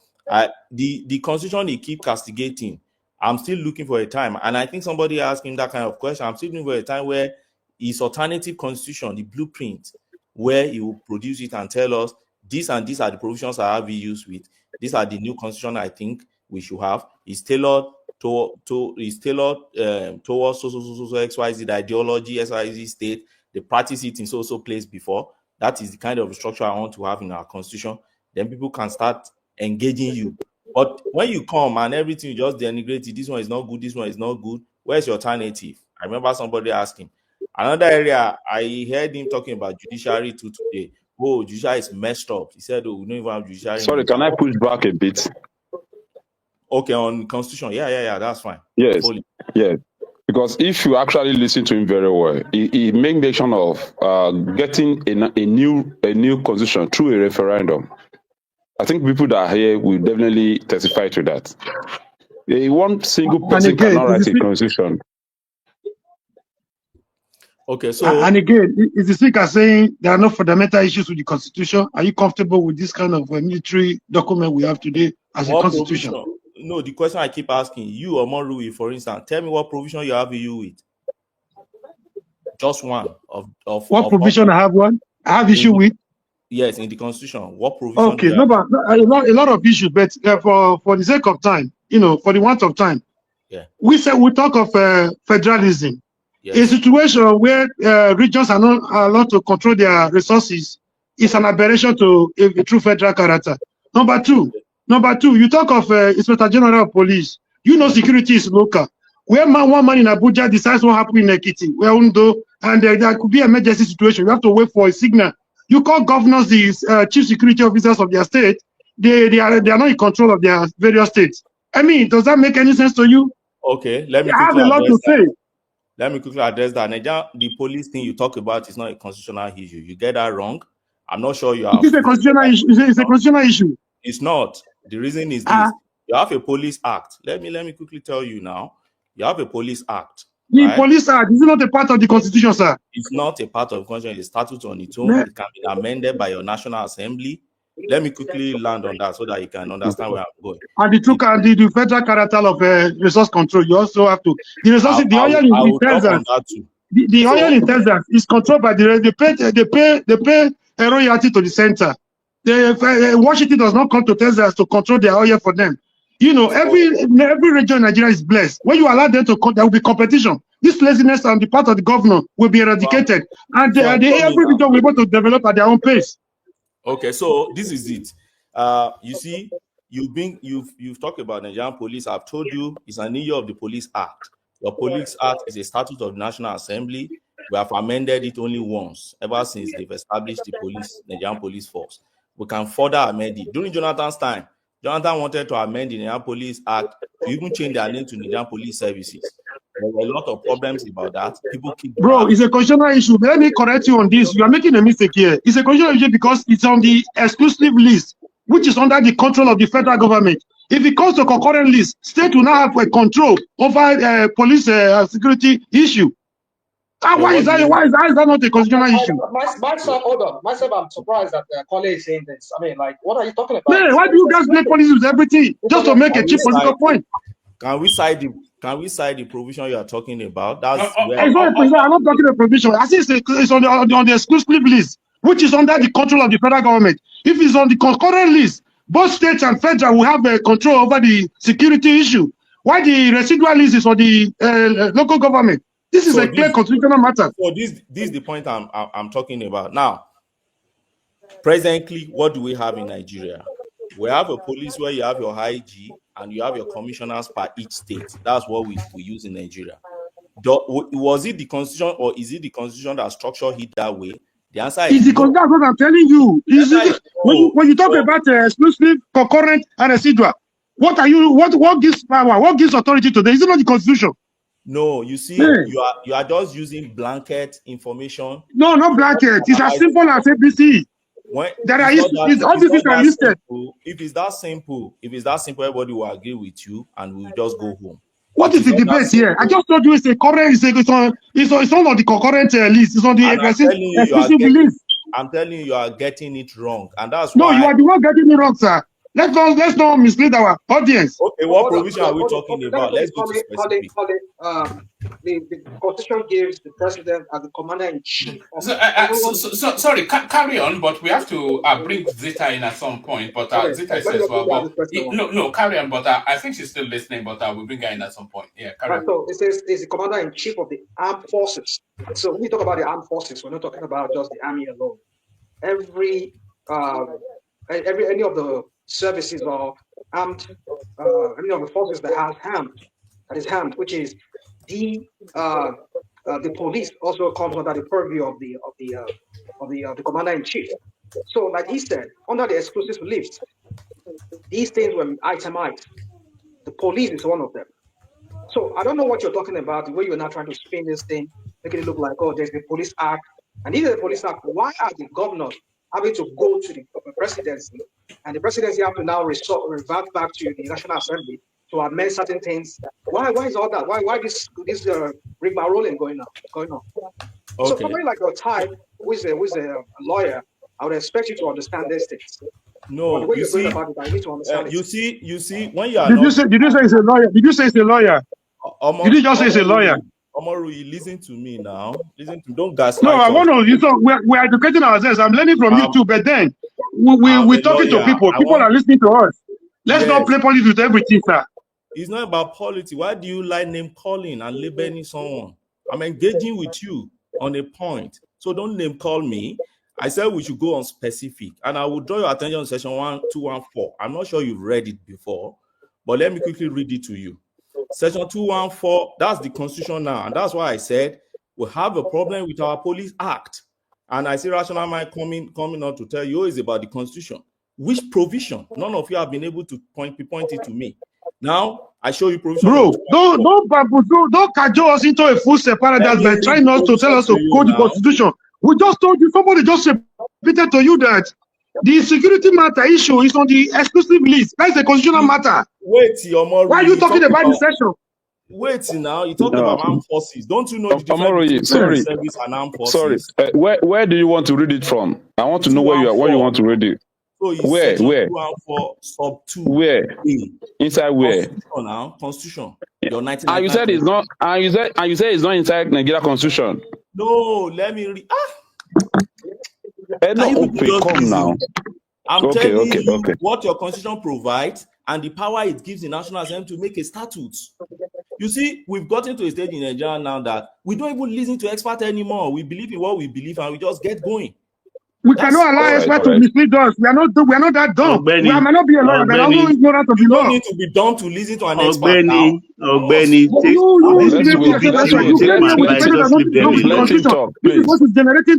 the constitution he keep castigating, I'm still looking for a time. And I think somebody asked him that kind of question. I'm still looking for a time where his alternative constitution, the blueprint, where he will produce it and tell us these and these are the provisions I have used with. These are the new constitution I think we should have. It's tailored towards so XYZ, the ideology, XYZ state, they practice it in so place before. That is the kind of structure I want to have in our constitution. Then people can start engaging you. But when you come and everything you just denigrate it, this one is not good, this one is not good, where's your alternative? I remember somebody asking. Another area, I heard him talking about judiciary too today. Oh, judiciary is messed up. He said, we don't even have judiciary. Sorry, can I push back a bit? Okay, on constitution, yeah, that's fine. Yes, yeah. Because if you actually listen to him very well, he made mention of getting a new constitution through a referendum. I think people that are here will definitely testify to that. One single person cannot write a constitution. Okay, so and again, is the speaker saying there are no fundamental issues with the constitution? Are you comfortable with this kind of military document we have today as a constitution? Provision? No, the question I keep asking you, Omorui, for instance, tell me what provision you have issue with. Just one of what provision I have one? I have issue with. Yes, in the constitution. What provision? Okay, no, but a lot of issues, but for the sake of time, for the want of time, we talk of federalism. Yes. A situation where regions are not allowed to control their resources is an aberration to a true federal character. Number two, you talk of Inspector General of Police. Security is local. Where one man in Abuja decides what happened in Ekiti, and there could be an emergency situation, you have to wait for a signal. You call governors the chief security officers of their state. They are not in control of their various states. I mean, does that make any sense to you? Okay, let me. I have a lot to say. Let me quickly address that. The police thing you talk about is not a constitutional issue. You get that wrong. I'm not sure you have. It's a constitutional issue. It's a constitutional issue. It's not. The reason is this. You have a police act. Let me quickly tell you now. You have a police act. The police act is not a part of the constitution, sir. It's not a part of the constitution. It's a statute on its own. It can be amended by your National Assembly. Let me quickly land on that so that you can understand where I'm going. And the federal character of resource control, you also have to. The resources, the oil in Texas, the oil in Texas is controlled by they pay royalty to the center. Washington does not come to Texas to control their oil for them. You know, every region in Nigeria is blessed. When you allow them to, there will be competition. This laziness on the part of the governor will be eradicated, and every region will be able to develop at their own pace. Okay, so this is it. You see, you've talked about Nigerian police. I've told you it's an year of the Police Act. The Police Act is a statute of the National Assembly. We have amended it only once ever since they've established the Nigerian police force. We can further amend it. During Jonathan's time, Jonathan wanted to amend the Nigerian Police Act to even change their name to Nigerian Police Services. There were a lot of problems about that. People keep Bro, it's a constitutional issue. Let me correct you on this. You are making a mistake here. It's a constitutional issue because it's on the exclusive list, which is under the control of the federal government. If it comes to concurrent list, state will now have a control over police security issue. Why is that not a constitutional issue? Myself, hold on. Myself, I'm surprised that Kole is saying this. I mean, like, what are you talking about? Man, why do you guys play police with everything just to make a cheap political point? Can we cite the provision you are talking about? That's I'm not talking about provision. I say it's on the exclusive list, which is under the control of the federal government. If it's on the concurrent list, both states and federal will have control over the security issue. Why the residual list is for the local government? This is a clear constitutional matter. So this is the point I'm talking about. Now, presently, what do we have in Nigeria? We have a police where you have your IG and you have your commissioners per each state. That's what we use in Nigeria. Was it the constitution or is it the constitution that structured it that way? The answer is no. That's what I'm telling you. When you talk about exclusive, concurrent, and residual, what gives power? What gives authority to them? Is it not the constitution? No, you see, you are just using blanket information. No, not blanket. It's as simple as ABC. All these things are listed. If it's that simple, everybody will agree with you and we'll just go home. What is the debate here? I just told you it's a current. It's on the concurrent list. It's on the exclusive list. I'm telling you, you are getting it wrong, and that's why. No, you are the one getting it wrong, sir. Let's not mislead our audience. Okay, what provision are we talking about? Let's go to specific. The Constitution gives the president as the commander-in-chief. Sorry, carry on, but we have to bring Zita in at some point. But Zita says, no, carry on. But I think she's still listening. But we'll bring her in at some point. Yeah, carry on. So it says is the commander-in-chief of the armed forces. So when we talk about the armed forces, we're not talking about just the army alone. Any of the services or armed, any of the forces that is armed, which is the police also comes under the purview of the commander-in-chief. So, like he said, under the exclusive list, these things were itemized. The police is one of them. So I don't know what you're talking about, the way you're not trying to spin this thing, making it look like, oh, there's the Police Act. And if there's the Police Act, why are the governors having to go to the presidency? And the presidency have to now revert back to the National Assembly to amend certain things. Why is all that? Why this rigmaroling going on? Okay. So somebody like your type, who is a lawyer, I would expect you to understand these things. No, you see, I need to understand you see, when you are did you say it's a lawyer? Did you say it's a lawyer? Did you just say it's a lawyer? Omoru, listen to me now. Listen to me. Don't gaslight. No, I want to. So we're educating ourselves. I'm learning from you too. But then we're talking to people. People are listening to us. Let's not play politics with everything, sir. It's not about politics. Why do you like name calling and labeling someone? I'm engaging with you on a point. So don't name call me. I said we should go on specific. And I will draw your attention to section 214. I'm not sure you've read it before, but let me quickly read it to you. Section 214, that's the constitution now. And that's why I said we have a problem with our police act. And I see rational mind coming out to tell you it's about the constitution. Which provision? None of you have been able to point it to me. Now I show you provision. Bro, don't cajole us into a full paradise by trying not to tell us to code the constitution. We just told you, somebody just repeated to you that the security matter issue is on the exclusive list. That's the constitutional matter. Wait, Omoru. Why are you talking about the session? Wait now, you talk about armed forces. Don't you know the difference between service and armed forces? Sorry, where do you want to read it from? I want to know where you want to read it. So where? 214 sub 2. Where? Inside where? Constitution now. Constitution. Your and you said it's not. And you said it's not inside Nigeria Constitution. No, let me read. No, you okay, people just come now. listen? I'm Okay, telling okay, you okay. what your constitution provides and the power it gives the National Assembly to make a statute. You see, we've gotten to a stage in Nigeria now that we don't even listen to experts anymore. We believe in what we believe and we just get going. We That's cannot allow All right, experts all to right. mislead us. We are not that dumb. We Ogbeni, might not be a lawyer, but I'm not Ogbeni, ignorant of you the don't law. need to be dumb to listen to an expert now. Ogbeni, Come on. Ogbeni, But take you these Let's make people wait. yourself Let's expert. victim, You wait. take came Let here my with the let advice, pressure him that just nothing leave is them wrong with the let alone. him constitution. talk, This is please. what is generating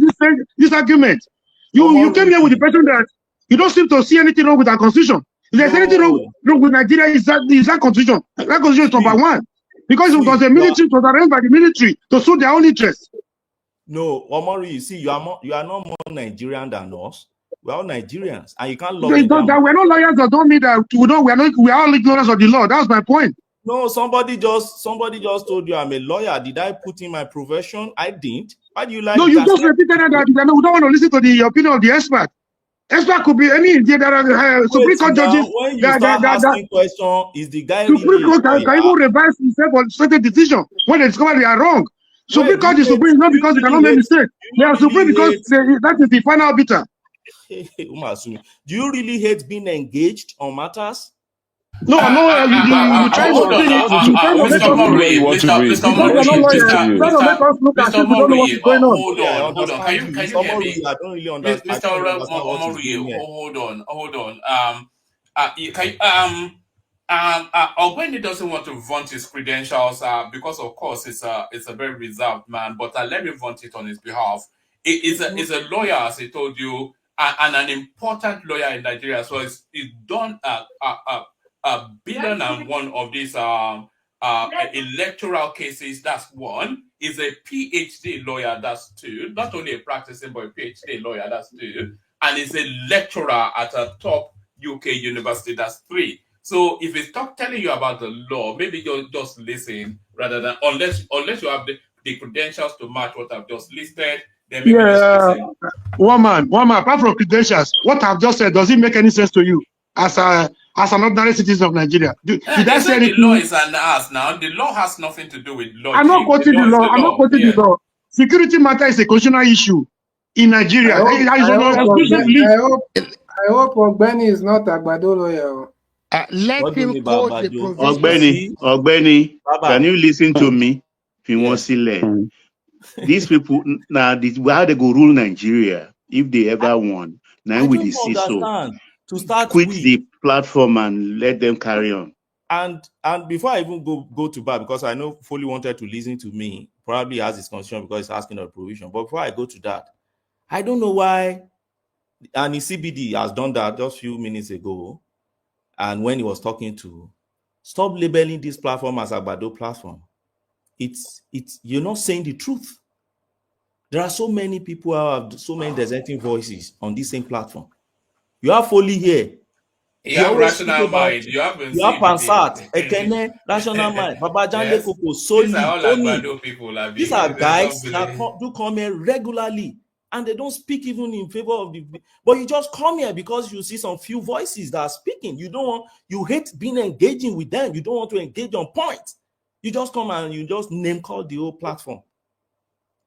this argument. You came here with the Omori, pressure that you don't seem to see anything wrong with our constitution. If there's anything no, wrong with Nigeria, is that constitution. That constitution is number see, one. Because it was a you are military, it was arranged by the military to suit their own interests. no Omori. You see, you are not more Nigerian than us. We are all Nigerians, and you can't love Nigeria. We're not lawyers that don't mean that we are all ignorant of the law. That's my point. No, somebody just told you I'm a lawyer. Did I put in my profession? I didn't. Why do you like No, you just gaslighting repeated that people? we don't want to listen to the opinion of the expert. Expert could be any. There are Wait Supreme Court now, judges when you that start asking questions, is the guy Supreme really a Court can even lawyer? revise himself on certain decision when they discover they are wrong. Wait, Supreme Court is supreme not do you because they cannot really make hate? mistakes. Do They you are supreme really because hate? that is the final arbiter. Do you really hate being engaged on matters? No, no, you try to Depends on say it. depends on You try to make depends Mr. on us the way you Mori, want to read. Mr. because You you're want not to Mori, take lawyers. the Mr. You view. try to make Mr. us look as Mr. if we don't know what Mori, is going on. hold Sorry, I on, hold on. understand you. Can you Mr. hear Mori, me? I don't really understand. I don't really understand what he's doing here. Hold on, hold on. Ogweni doesn't want to vaunt his credentials because, of course, it's a very reserved man. But let me vaunt it on his behalf. He's a lawyer, as I told you, and an important lawyer in Nigeria. So he's done a billion and one of these electoral cases. That's one. He's a PhD lawyer. That's two. Not only a practicing, but a PhD lawyer. That's two. And he's a lecturer at a top UK university. That's three. So if he's telling you about the law, maybe you'll just listen rather than unless you have the credentials to match what I've just listed, then maybe just Yeah, listen. one man. Apart from credentials, what I've just said, does it make any sense to you as an ordinary citizen of Nigeria? Did They I say say the law anything? is an ass now. The law has nothing to do with I'm not logic. The quoting the law is law. the I'm not law. quoting the Yeah. law. Security matter is a constitutional issue in Nigeria. There is an exclusive list. I hope Ogbeni is not Agbado lawyer. Let What do you him mean by quote the Abajo? provision. You see, Ogbeni, can Baba, you listen to me? If you want yeah. to these people now, how they go rule Nigeria if they I, ever won. Now I with don't the CISO, understand. To start quit with, the platform and let them carry on. and before I even go to Baba, because I know Foley wanted to listen to me, probably has his concern because he's asking a provision. But before I go to that, I don't know why, and the CBD has done that just a few minutes ago, and when he was talking to, stop labeling this platform as Agbado platform. It's you're not saying the truth. There are so many people who have so many dissenting voices on this same platform. You have Foley here. You He have always speak rational about, mind. You haven't you have seen Pansat, Ekene, Rational Mind, Babajande yes. Koko, These are Soli, all Tony. Agbado people, These are Abi. There's guys something. that do come here regularly and they don't speak even in favor of the. But you just come here because you see some few voices that are speaking. You hate being engaging with them. You don't want to engage on point. You just come and you just name call the whole platform.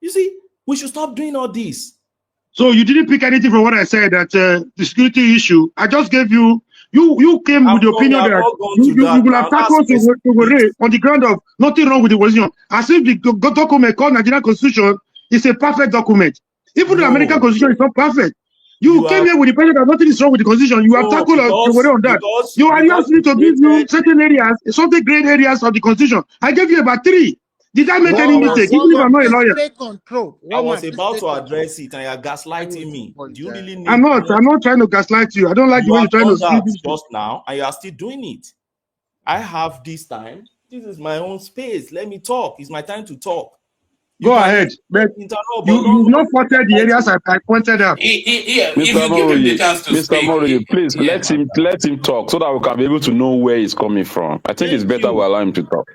You see, we should stop doing all this. So you didn't pick anything from what I said that the security issue. I just gave you. You came with the opinion I've that not gone to you that will have now. That's tackled specific. Sowore on the ground of nothing wrong with the position, as if the document called Nigerian Constitution is a perfect document. Even the American No, Constitution is not perfect. You you came have here with the pressure that nothing is wrong with the Constitution. You have no tackled Sowore on that. You asked me you to give you created. certain areas, certain great areas of the Constitution. I gave you about 3. Did I make any mistake? Even if I'm not a Please lawyer. take control. I One was man, please about take to control. address it and you're gaslighting me. Do you really I'm need not trying to gaslight you. I don't like the you way you're have trying to done see that this. just now and you are still doing it? I have this time. This is my own space. Let me talk. It's my time to talk. You Go can ahead. But interrupt, but you've not don't spotted the gaslight areas me. I pointed out. Yeah, if Mr. you give him the Mori, chance to Mr. speak, Mori, please yeah. let him talk so that we can be able to know where he's coming from. I think it's Thank better we you. allow him to talk.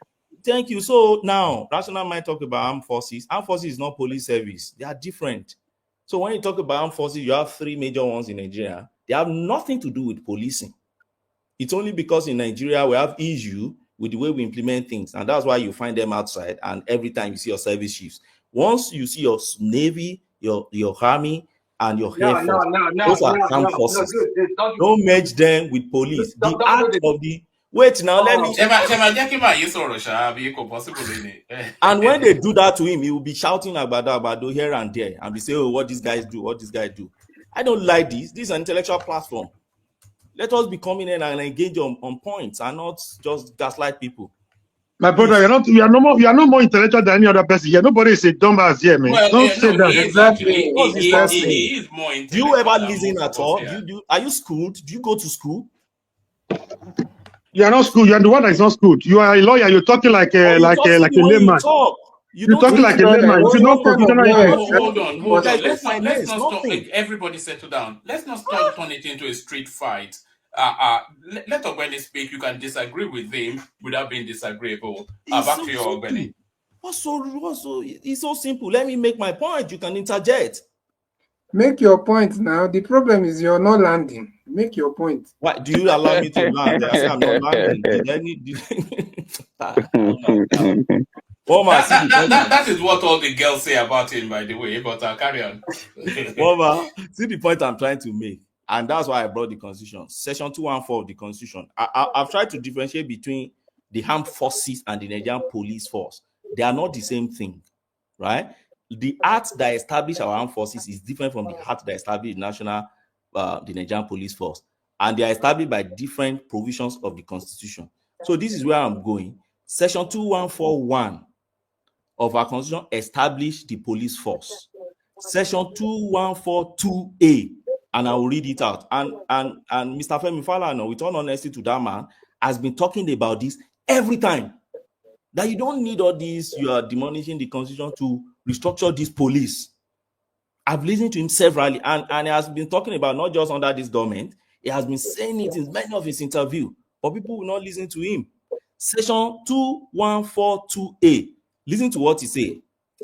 Thank you. So now, Rational Mind talk about armed forces. Armed forces is not police service. They are different. So when you talk about armed forces, you have 3 major ones in Nigeria. They have nothing to do with policing. It's only because in Nigeria we have issue with the way we implement things, and that's why you find them outside. And every time you see your service chiefs, once you see your navy, your army, and your No, Air no, Force. no, no, Those are no, armed no, no, forces. don't Don't merge them with police. The don't do act this. of the wait now, let me. Shema Jackie ma you sorrow sha be possible in And when it. they do that to him, he will be shouting Agbado here and there and be saying, oh, what these guys do, what these guys do. I don't like this. This is an intellectual platform. Let us be coming in and engage on points and not just gaslight people. My brother, Please. you are no more intellectual than any other person here. Nobody is a dumbass here, man. Well, Don't yeah, say no, that. he is actually. Exactly, What's this nonsense? He is more Do you ever intellectual than listen most at of us all? here. Are you schooled? Do you go to school? You are not schooled. You are the one that is not schooled. You are a lawyer. You're talking like Oh, a you just see like the a way you layman. talk. You You're don't talking even like Which a lawyer? layman. You What know kind of professional lawyer English. is that? Hold There on. is no Let's finesse, not stop. nothing. Everybody settle down. Let's not turn it into a street fight. Let Ogbeni speak. You can disagree with him without being disagreeable. It's Back so to your Ogbeni. simple. It's so simple. Let me make my point. You can interject. Make your point now. The problem is you're not landing. Make your point. Why do you allow me to land? I say I'm not landing. Oh my God. Mama, see the point That is what all the girls say about him, by the way. But carry on. Mama, see the point I'm trying to make. And that's why I brought the Constitution. Section 214 of the Constitution. I've tried to differentiate between the armed forces and the Nigerian police force. They are not the same thing, right? The act that established our armed forces is different from the act that established the Nigerian police force. And they are established by different provisions of the Constitution. So this is where I'm going. Section 2141 of our Constitution established the police force. Section 2142A, and I will read it out. And Mr. Femi Falana, with all honesty to that man, has been talking about this every time. That you don't need all this, you are demolishing the Constitution to restructure this police. I've listened to him severally, and he has been talking about not just under this government, he has been saying it in many of his interviews, but people will not listen to him. Section 2142A, listen to what he said.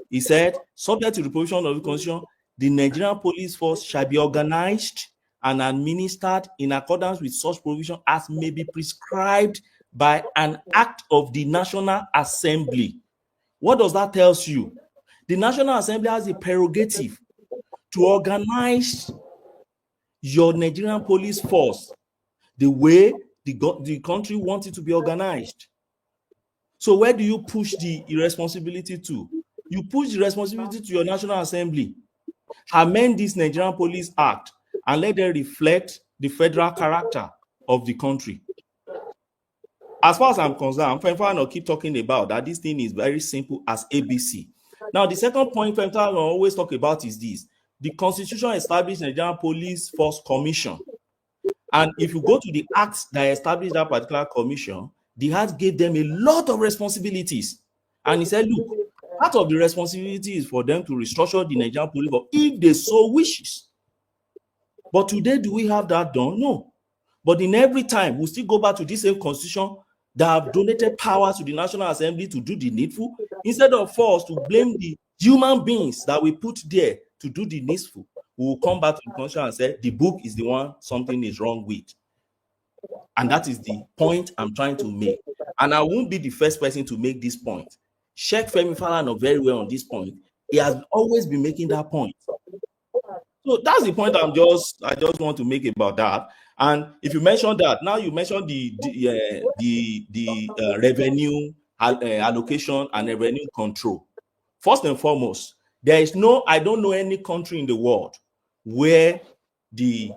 He said, subject to the provision of the Constitution, the Nigerian police force shall be organized and administered in accordance with such provision as may be prescribed by an act of the National Assembly. What does that tell you? The National Assembly has a prerogative to organize your Nigerian police force the way the country wants it to be organized. So where do you push the irresponsibility to? You push the responsibility to your National Assembly. Amend this Nigerian Police Act and let them reflect the federal character of the country. As far as I'm concerned, Femfano keep talking about that this thing is very simple as ABC. Now, the second point Femfano always talk about is this. The Constitution established Nigerian Police Force Commission. And if you go to the acts that established that particular commission, the act gave them a lot of responsibilities. And he said, look, part of the responsibility is for them to restructure the Nigerian police force if they so wishes. But today, do we have that done? No. But in every time, we still go back to this same constitution that have donated power to the National Assembly to do the needful, instead of us to blame the human beings that we put there to do the needful. We will come back to the constitution and say the book is the one something is wrong with. And that is the point I'm trying to make. And I won't be the first person to make this point. Sheikh Femi Falana very well on this point. He has always been making that point. So that's the point I just want to make about that. And if you mention that, now you mentioned the revenue allocation and revenue control. First and foremost, I don't know any country in the world where the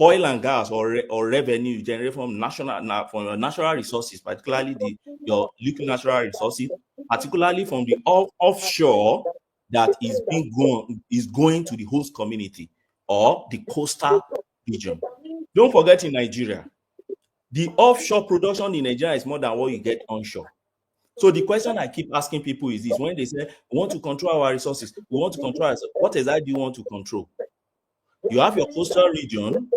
oil and gas or revenue generated from natural resources, particularly your liquid natural resources, particularly from the offshore, that is going to the host community or the coastal region. Don't forget, in Nigeria, the offshore production in Nigeria is more than what you get onshore. So the question I keep asking people is this: when they say we want to control our resources, we want to control ourselves, what exactly do you want to control? You have your coastal region.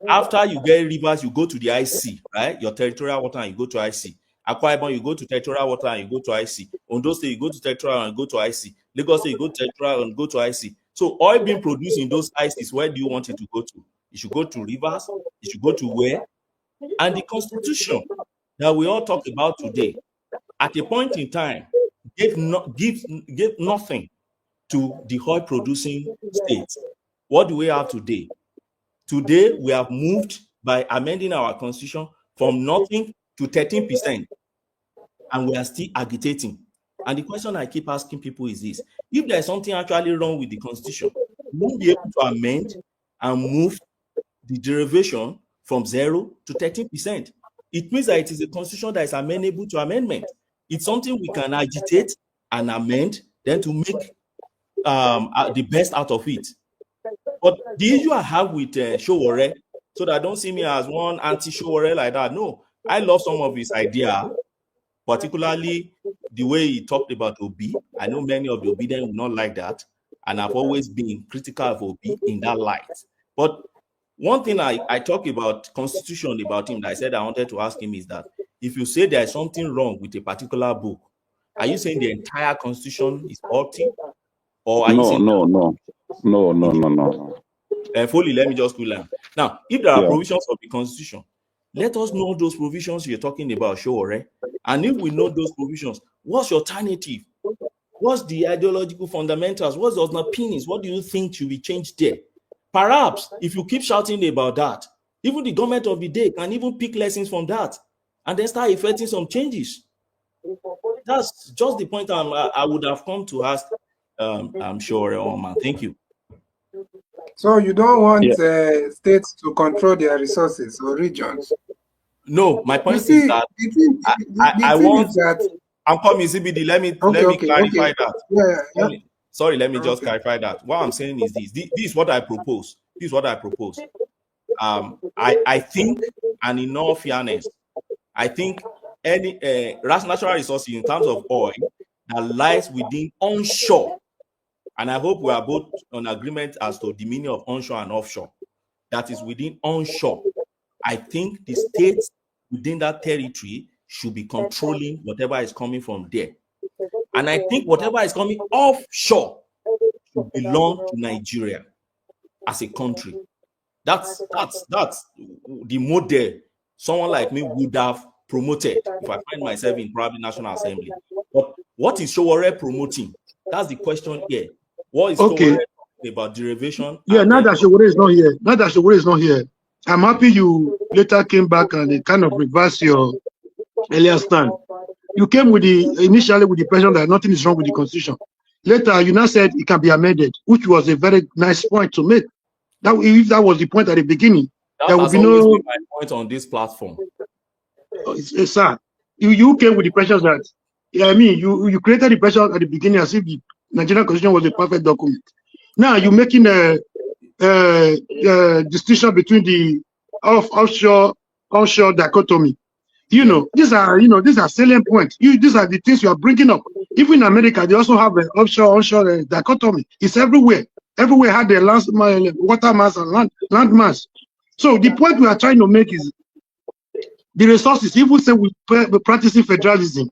After you get rivers, you go to the IC, right? Your territorial water, and you go to IC. Akwa Ibom, you go to territorial water and you go to IC. Ondo State, you go to territorial and go to IC. Lagos State, you go to territorial and go to IC. So oil being produced in those ICs, where do you want it to go to? It should go to rivers. It should go to where? And the Constitution that we all talk about today, at a point in time, gave nothing to the oil producing states. What do we have today? Today, we have moved by amending our constitution from nothing to 13%, and we are still agitating. And the question I keep asking people is this: if there's something actually wrong with the constitution, we won't be able to amend and move the derivation from 0 to 13%. It means that it is a constitution that is amenable to amendment. It's something we can agitate and amend, then to make the best out of it. But the issue I have with Sowore, so that don't see me as one anti-Sowore like that. No, I love some of his idea, particularly the way he talked about Obi. I know many of the Obedient will not like that, and I've always been critical of Obi in that light. But one thing I talk about constitution about him that I said I wanted to ask him is that if you say there is something wrong with a particular book, are you saying the entire constitution is faulty? Or are you saying No. Foley, let me just cool down. Now, if there are Yeah. provisions of the constitution, let us know those provisions you're talking about, Sowore. And if we know those provisions, what's your alternative? What's the ideological fundamentals? What's the opinions? What do you think should be changed there? Perhaps if you keep shouting about that, even the government of the day can even pick lessons from that and then start effecting some changes. That's just the point I would have come to ask. I'm sure, man. Thank you. So you don't want states to control their resources or regions? No, my point see, is that I want that. I'm coming, CBD. Let me clarify that. Yeah. Let me just clarify that. What I'm saying is this. This is what I propose. This is what I propose. I think, and in all fairness, I think any natural resources in terms of oil that lies within onshore, and I hope we are both on agreement as to the meaning of onshore and offshore, that is within onshore. I think the states within that territory should be controlling whatever is coming from there. And I think whatever is coming offshore should belong to Nigeria as a country. That's the model someone like me would have promoted if I find myself in probably National Assembly. But what is Sowore promoting? That's the question here. What is Sowore talking about derivation? Yeah, now that Sowore is not here, I'm happy you later came back and kind of reversed your earlier stand. You came with initially with the impression that nothing is wrong with the constitution. Later, you now said it can be amended, which was a very nice point to make. That if that was the point at the beginning, there would be no my point on this platform. Sir, you came with the impression that you created the impression at the beginning as if the Nigerian constitution was a perfect document. Now you're making a distinction between the offshore onshore dichotomy. These are salient points. These are the things you are bringing up. Even in America, they also have an offshore onshore dichotomy. It's everywhere. Everywhere had the water mass and land mass. So the point we are trying to make is the resources. If we say we're practicing federalism,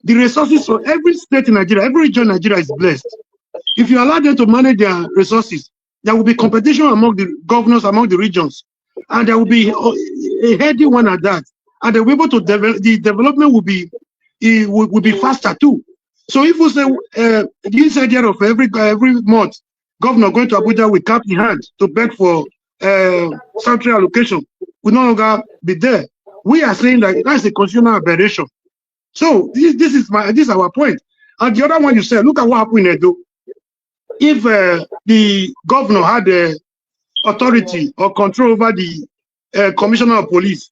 the resources for every state in Nigeria, every region in Nigeria is blessed. If you allow them to manage their resources, there will be competition among the governors, among the regions, and there will be a healthy one at that. And they'll be able to develop. The development will be faster too. So if we say this idea of every month, governor going to Abuja with cap in hand to beg for central allocation will no longer be there. We are saying that that's a constitutional aberration. So this is our point. And the other one you said, look at what happened in Edo. If the governor had the authority or control over the commissioner of police,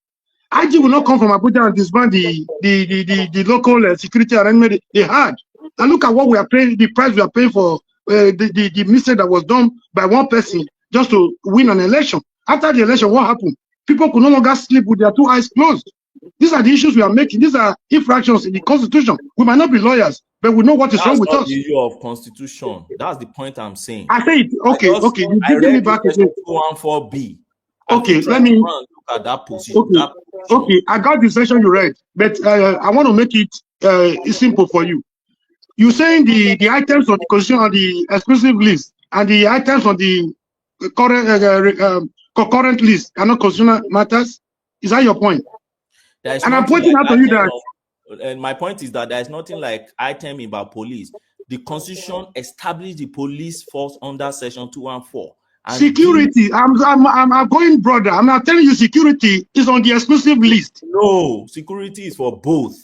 IG will not come from Abuja and disband the local security arrangement they had. And look at what we are paying, the price we are paying for the mistake that was done by one person just to win an election. After the election, what happened? People could no longer sleep with their two eyes closed. These are the issues we are making. These are infractions in the constitution. We might not be lawyers, but we know what is wrong with us. That's not the issue of constitution. That's the point I'm saying. I say it. Okay. You bring me back again. 214B. Okay, let me look at that position. Okay, I got the section you read, but I want to make it simple for you. You're saying the items on the constitution on the exclusive list and the items on the concurrent list are not constitutional matters. Is that your point? And I'm pointing out to you that. And my point is that there is nothing like item about police. The constitution established the police force under section 214, And security, I'm going broader. I'm not telling you security is on the exclusive list. No, security is for both.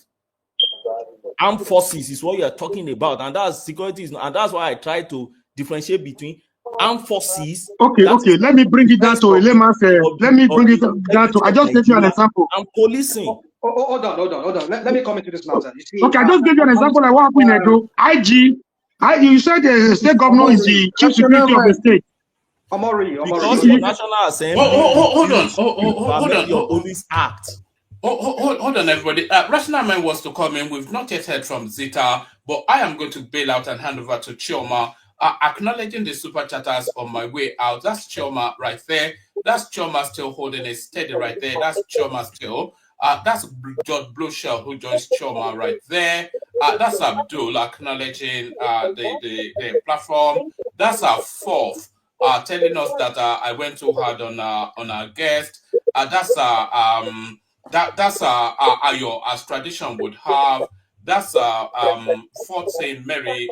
Armed forces is what you are talking about, and that's security is, and that's why I try to differentiate between armed forces. Okay, let me bring it down to a layman's. Let me bring it down to. I just gave you an example. And policing. Hold on. Let me come into this matter. You see, Okay, I just gave you an example of what happened in Edo. You said the state governor is the chief security of the state. Because your National Assembly Hold on. your Police Act. Hold on, everybody. Rational Man was to come in. We've not yet heard from Zita, but I am going to bail out and hand over to Chioma. Acknowledging the super chatters on my way out. That's Chioma right there. That's Chioma still holding it steady right there. That's Chioma still. That's George Blueshell who joins Chioma right there. That's Abdul acknowledging the platform. That's our fourth, telling us that I went too hard on our guest. That's Ayo, as tradition would have. That's fourth saying Merry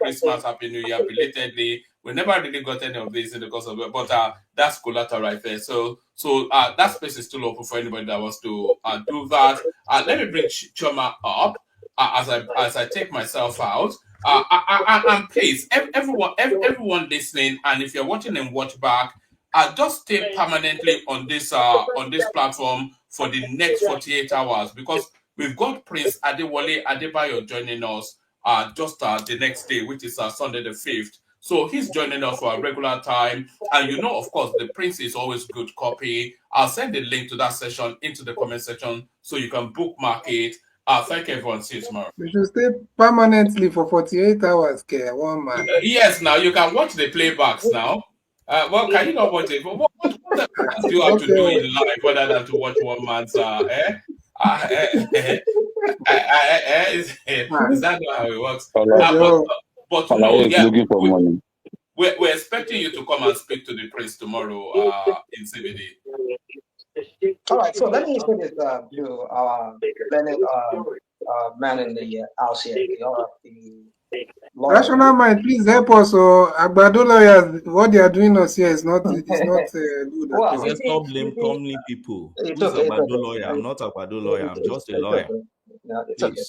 Christmas, Happy New Year belatedly. We never really got any of this in the course of it, but that's collateral right there. So that space is still open for anybody that wants to do that. Let me bring Choma up as I take myself out. And please, everyone listening, and if you're watching and watch back, just stay permanently on this platform for the next 48 hours, because we've got Prince Adewale Adebayo joining us just the next day, which is Sunday the 5th. So he's joining us for a regular time. And you know, of course, the Prince is always good copy. I'll send the link to that session into the comment section so you can bookmark it. Thank you, everyone. See you tomorrow. We should stay permanently for 48 hours, one man. Yes, now you can watch the playbacks now. Well, can you not watch it? What do you have to do in life other than to watch one man's is that not how it works? But no, yeah, looking for money. We're expecting you to come and speak to the Prince tomorrow in CBD. All right, so let me say this to our learned man in the house here, the Rational Mind, please help us. So, Agbado lawyers, what they are doing us here is not good. Well, stop blaming people. Who's Agbado lawyer? I'm not Agbado lawyer. I'm just a lawyer. No, it's okay.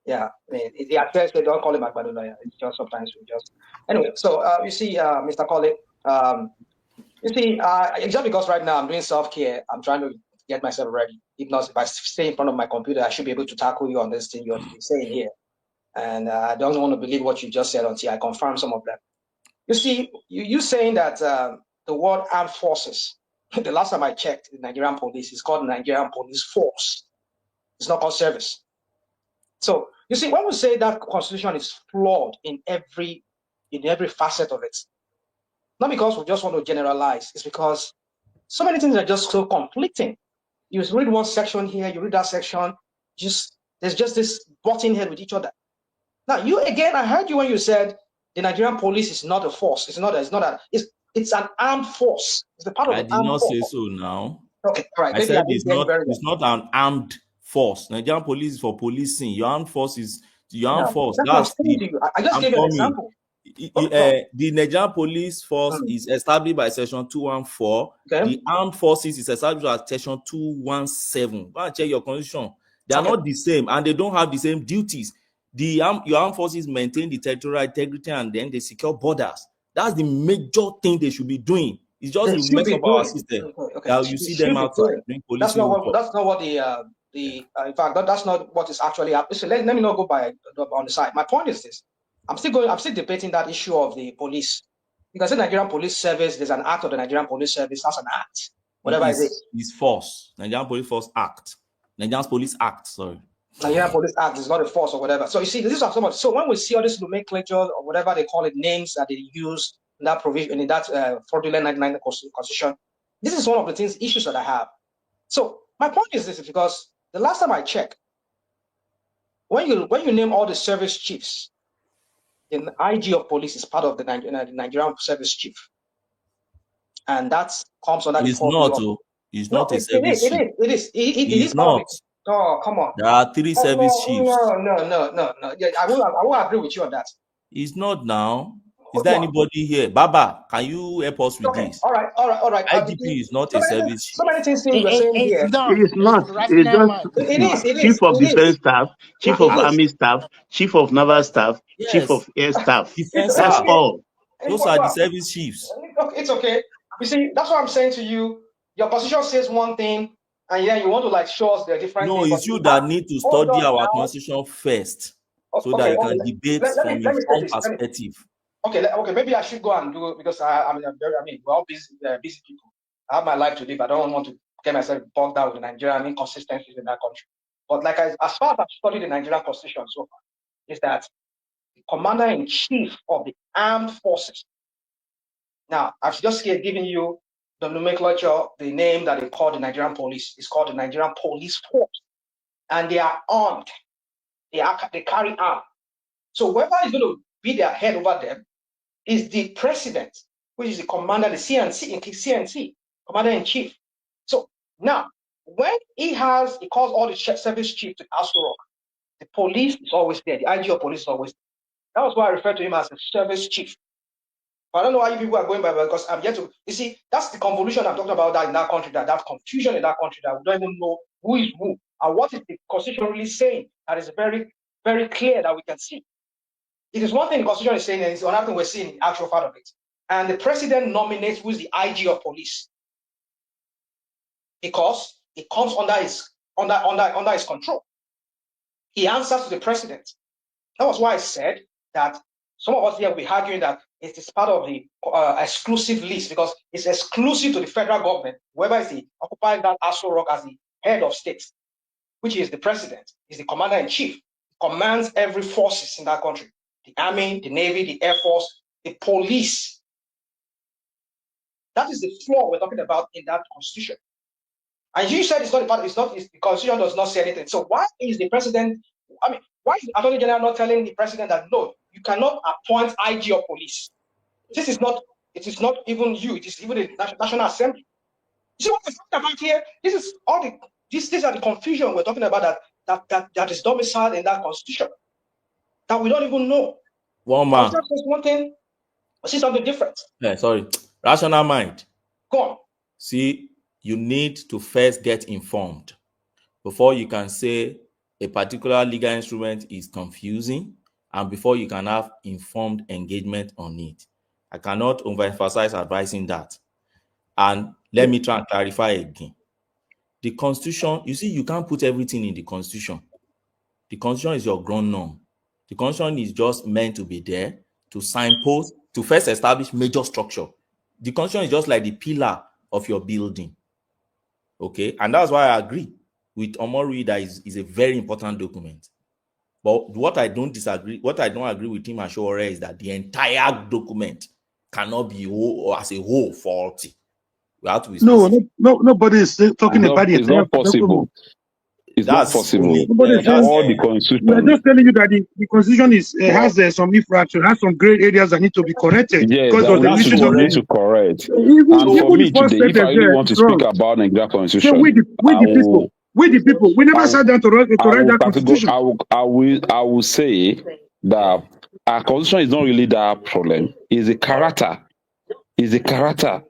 Yeah, I mean, the address, they don't call him Agbado lawyer. It's just sometimes we just anyway. So you see, Mr. Colley, you see, just because right now I'm doing self-care, I'm trying to get myself ready. If not, if I stay in front of my computer, I should be able to tackle you on this thing you're saying here. And I don't want to believe what you just said until I confirm some of them. You see, you saying that the word armed forces, the last time I checked, the Nigerian police is called Nigerian Police Force. It's not called service. So you see, when we say that constitution is flawed in every facet of it, not because we just want to generalize, it's because so many things are just so conflicting. You read one section here, you read that section, there's just this butting head with each other. Now, I heard you when you said the Nigerian police is not a force. It's an armed force. It's a part of I the did armed not force. say so now. Okay, all right. I said it's not an armed force. Nigerian police is for policing. Your armed force is your armed force. I just gave you an example. The Nigerian police force is established by section 214. Okay. The armed forces is established by section 217. Go and check your constitution. They are not the same, and they don't have the same duties. Your armed forces maintain the territorial integrity, and then they secure borders. That's the major thing they should be doing. It's just to mess up our system. Okay. You see them outside doing police. That's not what in fact, that's not what is actually happening. So let me not go by on the side. My point is this: I'm still debating that issue of the police. Because in Nigerian Police Service, there's an act of the Nigerian Police Service. That's an act. Whatever it is. It's force. Nigerian Police Force Act. Nigerian Police Act. Sorry. Nigerian Police Act is not a force or whatever. So you see, these are so much. So when we see all this nomenclature or whatever they call it, names that they use in that provision in that fraudulent 99 constitution, this is one of the issues that I have. So my point is this: because the last time I checked, when you name all the service chiefs, the IG of police is part of the Nigerian service chief, and that comes under the. It's not a service chief. It is not. Oh, come on. There are 3 service chiefs. No. Yeah, I will agree with you on that. It's not now. Is there anybody here? Baba, can you help us with Okay, this? all right. IGP is not a service So chief. many things you're saying It's here. not. It's It's not. It's rational just mind. Chief of It Defense is. Staff, Chief It of is. Army Staff, Chief of Naval Staff, Chief Yes, of Air Staff. It's defense That's staff. okay. all. Those are the service chiefs. It's okay. You see, that's what I'm saying to you. Your position says one thing, and then you want to like show us the different No, thing. But it's you that need to hold study on our now. constitution first, so that Okay, you can okay. debate Let from me say informed this. perspective. Okay, maybe I should go and do it because we're all busy people. I have my life to live. I don't want to get myself bogged down with the Nigerian inconsistencies in that country. But like as far as I've studied the Nigerian constitution so far, is that the commander-in-chief of the armed forces. Now, I've just given you the nomenclature, the name that they call the Nigerian police. It's called the Nigerian Police Force. And they are armed. They carry arms. So whoever is going to be their head over them is the president, which is the commander, the CNC, commander-in-chief. So now, when he calls all the service chiefs to Aso Rock, the police is always there. The IG of police is always there. That was why I refer to him as a service chief. I don't know why you people are going by because I'm yet to. You see, that's the convolution I'm talking about that in that country, that confusion in that country, that we don't even know who is who and what is the constitution really saying. That is very, very clear that we can see. It is one thing the constitution is saying, and it's another thing we're seeing the actual part of it. And the president nominates who is the IG of police because it comes under his control. He answers to the president. That was why I said that some of us here will be arguing that it is part of the exclusive list because it's exclusive to the federal government. Whoever is occupying that Aso Rock as the head of state, which is the president, is the commander-in-chief, commands every forces in that country: the army, the navy, the air force, the police. That is the flaw we're talking about in that constitution. And you said it's not the constitution does not say anything. So why is the president? Why is the attorney general not telling the president that no, you cannot appoint IG of police? It is not even you, it is even the National Assembly. You see what we're talking about here? These are the confusion we're talking about that is domiciled in that constitution that we don't even know. One man. One thing, I see something different. Yeah, sorry. Rational mind. Go on. See, you need to first get informed before you can say a particular legal instrument is confusing and before you can have informed engagement on it. I cannot overemphasize advising that. And let me try and clarify again. The Constitution, you see, you can't put everything in the Constitution. The Constitution is your ground norm. The Constitution is just meant to be there to signpost, to first establish major structure. The Constitution is just like the pillar of your building. Okay, and that's why I agree with Omori that is a very important document. But what I don't agree with him and Sowore is that the entire document cannot be as a whole faulty. We have to be specific. Nobody is talking about the It's entire not possible. It's not possible. Nobody is saying. All the We are constitution. just telling you that the constitution has some infraction, has some gray areas that need to be corrected Yes, because that of we the reasons of need to correct. even And for the me first today, if I sentence really there want to is speak wrong. about Nigeria Say constitution, we the people, we never sat down to write that constitution. I will say that our constitution is not really that problem. It's a character. It's a character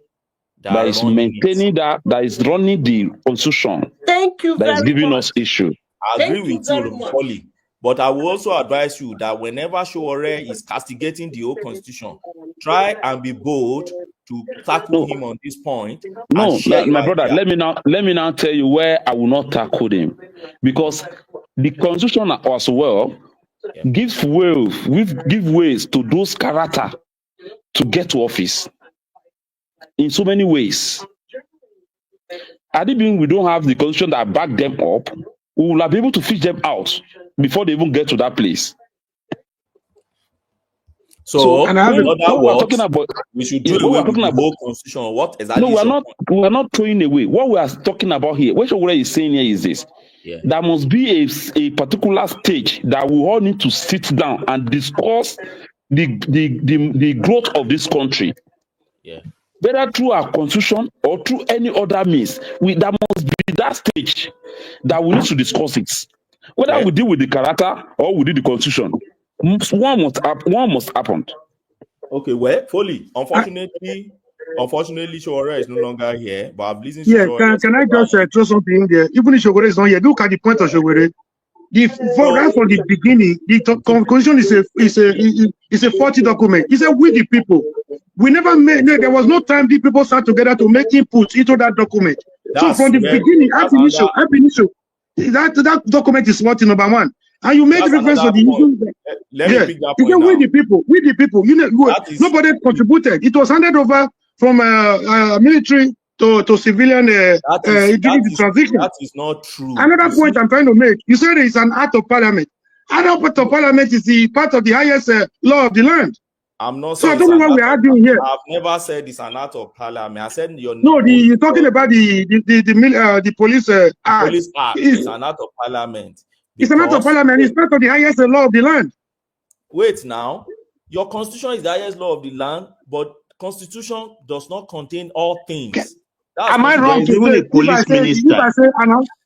that is maintaining that is running the constitution. Thank you That is very giving much. us issue. I agree Thank you with you, very much. fully. But I will also advise you that whenever Sowore is castigating the whole constitution, try and be bold to tackle him on this point and share your my brother, idea. let me now tell you where I will not tackle him. Because the constitution as well gives ways to those character to get to office in so many ways. Had it been we don't have the constitution that back them up, we will have been able to fish them out before they even get to that place. So in other words, talking about, we should do away with the whole constitution. What exactly? No, we are not throwing away. What we are talking about here, what Sowore is saying here is this. Yeah. There must be a particular stage that we all need to sit down and discuss the growth of this country. Yeah. Whether through our constitution or through any other means, there must be that stage that we need to discuss it. Whether we deal with the character or we do the constitution, one must happen. Okay, well, Foley, unfortunately, Sowore is no longer here, but I've listened to Yeah, Sowore can I just severally. throw something in there? Even if Shogore is not here, look at the point of Shogore. Right from the beginning, the constitution is a faulty document. It's a we the people. We never made. There was no time the people sat together to make input into that document. So from the beginning, ab initio, that document is faulty, number one. And you made reference to the issue. Let me pick that it's point now. We the people. You know, nobody contributed. It was handed over from military to civilian during the transition. That is not true. Another point I'm trying to make, you said it's an act of parliament. An act of parliament is the part of the highest law of the land. I'm not so saying I don't know what we're arguing here. I've never said it's an act of parliament. I said you're talking about the police act. Police act is an act of parliament. It's an act of parliament. It's part of the highest law of the land. Wait now, your constitution is the highest law of the land, but constitution does not contain all things. Am I wrong to say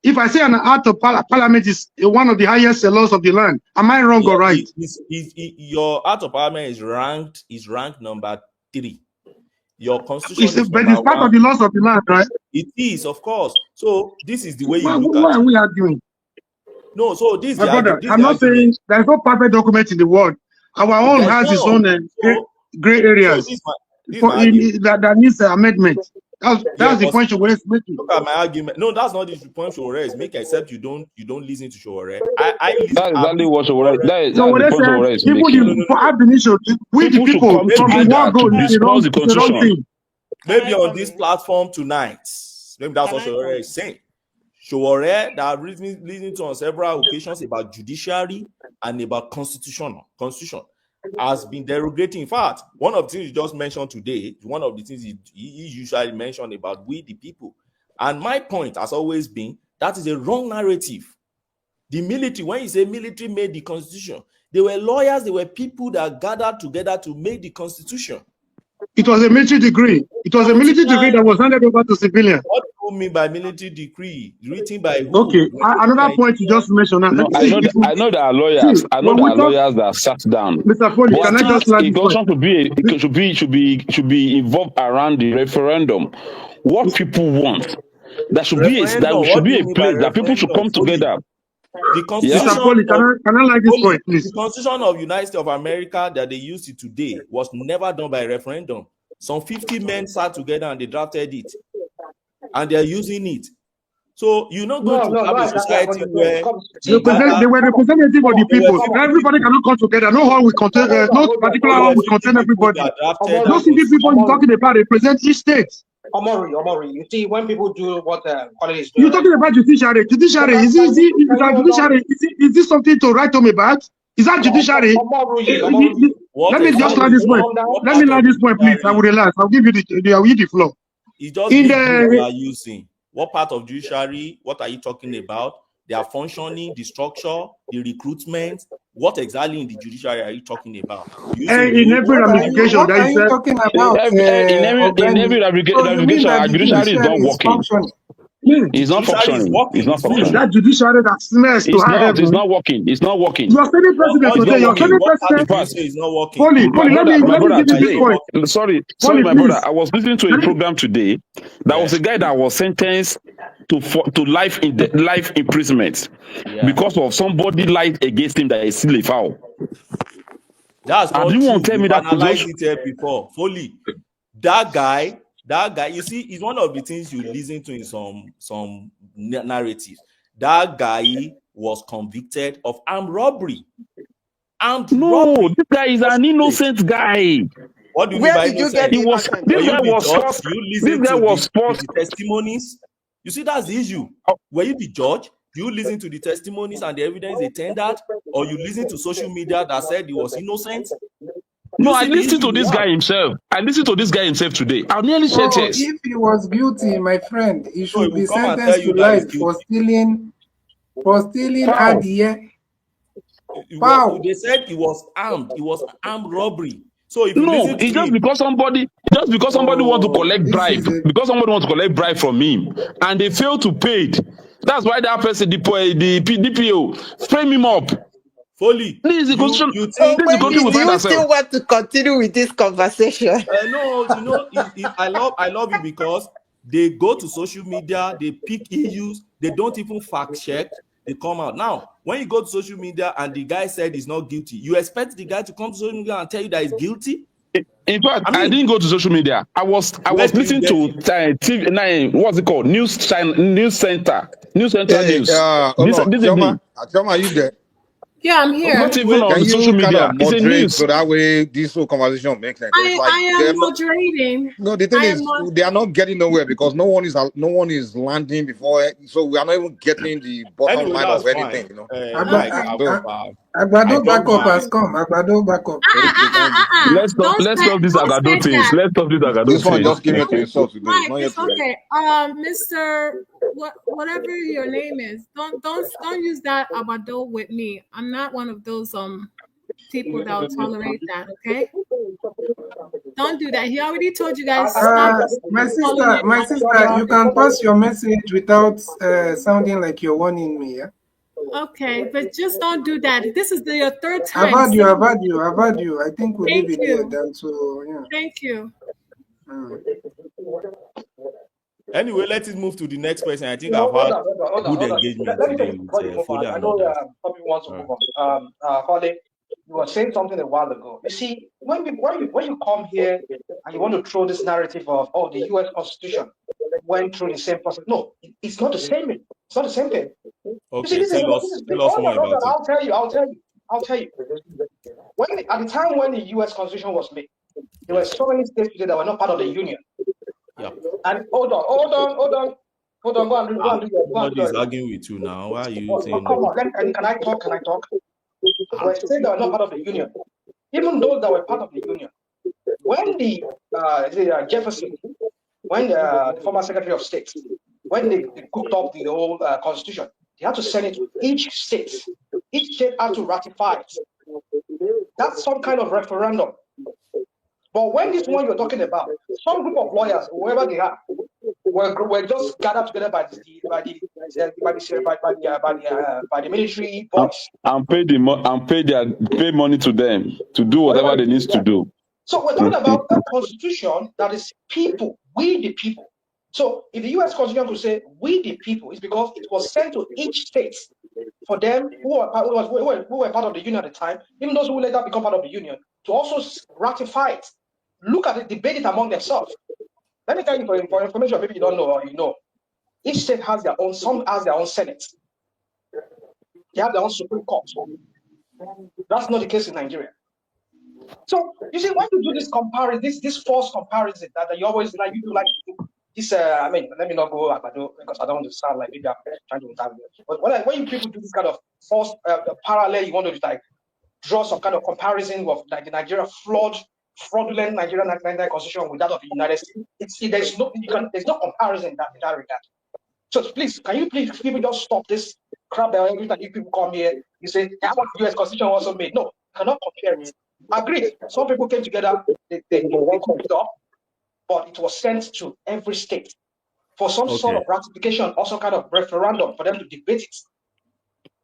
if I say an act of parliament is one of the highest laws of the land? Am I wrong or right? Your act of parliament is ranked number 3. Your constitution but it's part of the laws of the land, right? It is, of course. So this is the way you look at it. What are we arguing? No, so this my brother, I'm not saying there's no perfect document in the world. Our own has its own gray areas that needs amendment. That's the point Sowore is making. Look at my argument. No, that's not the point Sowore is making, except you don't listen to Sowore. That's exactly what Sowore. That's the point Sowore is making. For ab initio, we the people from the world go discuss the constitution. Maybe on this platform tonight, maybe that's what Sowore is saying. Sowore that I've listened to on several occasions about judiciary and about constitution has been derogating. In fact, one of the things you just mentioned today, one of the things he usually mentioned about we the people. And my point has always been that is a wrong narrative. The military, when you say military made the constitution, they were lawyers, they were people that gathered together to make the constitution. It was a military decree. It was a military decree that was handed over to civilians. What do you mean by military decree? Written by who? Okay, another point you just mentioned. No, I know there are lawyers. I know there are lawyers that sat down. Mr. Foley, can I just it should be involved around the referendum. What people want. There should be a place that people should come together. The Constitution, Mr. Foley, can I like this point, please? The Constitution of the United States of America that they used it today was never done by referendum. Some 50 men sat together and they drafted it, and they are using it. So you're not going to have a society where they were representative of the people. Everybody cannot come together. No hall will contain. No particular hall will contain everybody. Those 50 people you're talking about represent each state. Omori, you see, when people do what College is doing, you're talking about judiciary. Judiciary is this something to write home about? Is that judiciary? Let me just land this point. Let me land this point, please. I will relax. I'll give you the floor. It's just you are using. What part of judiciary? What are you talking about? Their functioning, the structure, the recruitment. What exactly in the judiciary are you talking about? In every ramification, what are you talking about? In every ramification, our judiciary is not working. It's not functioning. It's not functioning. That judiciary that smells to high heaven. It's not working. It's not working. Your Senate president today. Your Senate president is not working. Foley, let me give you this point. Sorry, my brother. I was listening to a program today. That was a guy that was sentenced to life imprisonment because of somebody lied against him that is still a foul. That's not true. You want to tell me that analyzed it here before. Foley, that guy, you see, is one of the things you listen to in some narratives. That guy was convicted of armed robbery. This guy is an innocent guy. What do you mean by innocent? This guy was forced. The testimonies. You see, that's the issue. Were you the judge? Do you listen to the testimonies and the evidence they tendered, or you listen to social media that said he was innocent? No, I listened to this guy himself. I listened to this guy himself today. I nearly said yes. If he was guilty, my friend, he should be sentenced to life for stealing adìẹ. Wow. They said he was armed. It was armed robbery. So if it's just because somebody want to collect bribe, because somebody wants to collect bribe from him, and they fail to pay it. That's why that person, the DPO, frame him up. Foley, This is the constitution. you This think is the country we Do find you ourselves. still want to continue with this conversation? no, I love it because they go to social media, they pick issues, they don't even fact check, they come out. Now, when you go to social media and the guy said he's not guilty, you expect the guy to come to social media and tell you that he's guilty? In fact, I I mean, didn't go to social media. I was where do you listening get to it? TV9. What's it called? News Center News. Hey, hold on, This Choma. evening. Choma, are you there? Yeah, I'm here. Not even Anyway, on Can the social you kind of media. It's a moderate news. so that way this whole conversation makes sense? It's like I they're am not. moderating. No, the thing I am is, mod. they are not getting nowhere because no one is landing before, so we are not even getting the bottom anyway, line that's of anything. anything, you know. Mike, Okay. So I Agbado don't backup has mind. come. Agbado backup. okay, thank you. Let's stop this Don't agado say things. that. Let's stop this agado This one things. just came here to insult today. It's Mike, not here it's to. okay. Mr. Whatever your name is, don't use that abado with me. I'm not one of those people that will tolerate that. Okay, don't do that. He already told you guys stop My calling sister, me you can pass your message without sounding like you're warning me. Yeah? Okay, but just don't do that. This is your third I've time had you. saying. I've had you. I think we'll leave Thank it there you. then. So yeah. Thank you. Anyway, let's move to the next person. I think I've Hold had on, hold on, good hold on. engagement Let me say today this before you with move Foley on. I and know others. some people want to All right. move on. Holly, you were saying something a while ago. You see, when you come here and you want to throw this narrative of the U.S. Constitution went through the same process. No, it's not the same. It's not the same thing. You see, Okay, tell us hold more on, hold about on. it. I'll tell you. At the time when the U.S. Constitution was made, there were so many states that were not part of the Union. Yeah. And hold on. Go and do Somebody is your. arguing with you now. Why are you saying Come no? on, can I talk? Can I talk? There were states that were not part of the Union. Even those that were part of the Union, when the Jefferson, when the former Secretary of State, when they cooked up the whole Constitution, they had to send it to each state. Each state had to ratify it. That's some kind of referendum. But when this one you're talking about, some group of lawyers, whoever they are, were just gathered together by the military boys. And pay money to them to do whatever they need to do. So we're talking about a constitution that is people, we the people. So if the U.S. Constitution could say we the people, it's because it was sent to each state for them who were part of the union at the time, even those who later become part of the union, to also ratify it. Look at it, debate it among themselves. Let me tell you for information, maybe you don't know or you know. Each state has their own, some has their own Senate. They have their own Supreme Court. That's not the case in Nigeria. So you see, when you do this comparison, this false comparison that you always like, you do like this. I mean, let me not go because I don't want to sound like maybe I'm trying to interview. But when people do this kind of false parallel, you want to like draw some kind of comparison of like the Nigeria fraudulent Nigerian constitution with that of the United States. There's no comparison in that regard. So please, can you please people just stop this crap that every time you people come here, you say, how about the US Constitution also made? No, you cannot compare it. Agreed. Some people came together, they cooked it up, but it was sent to every state for some sort of ratification, also kind of referendum for them to debate it.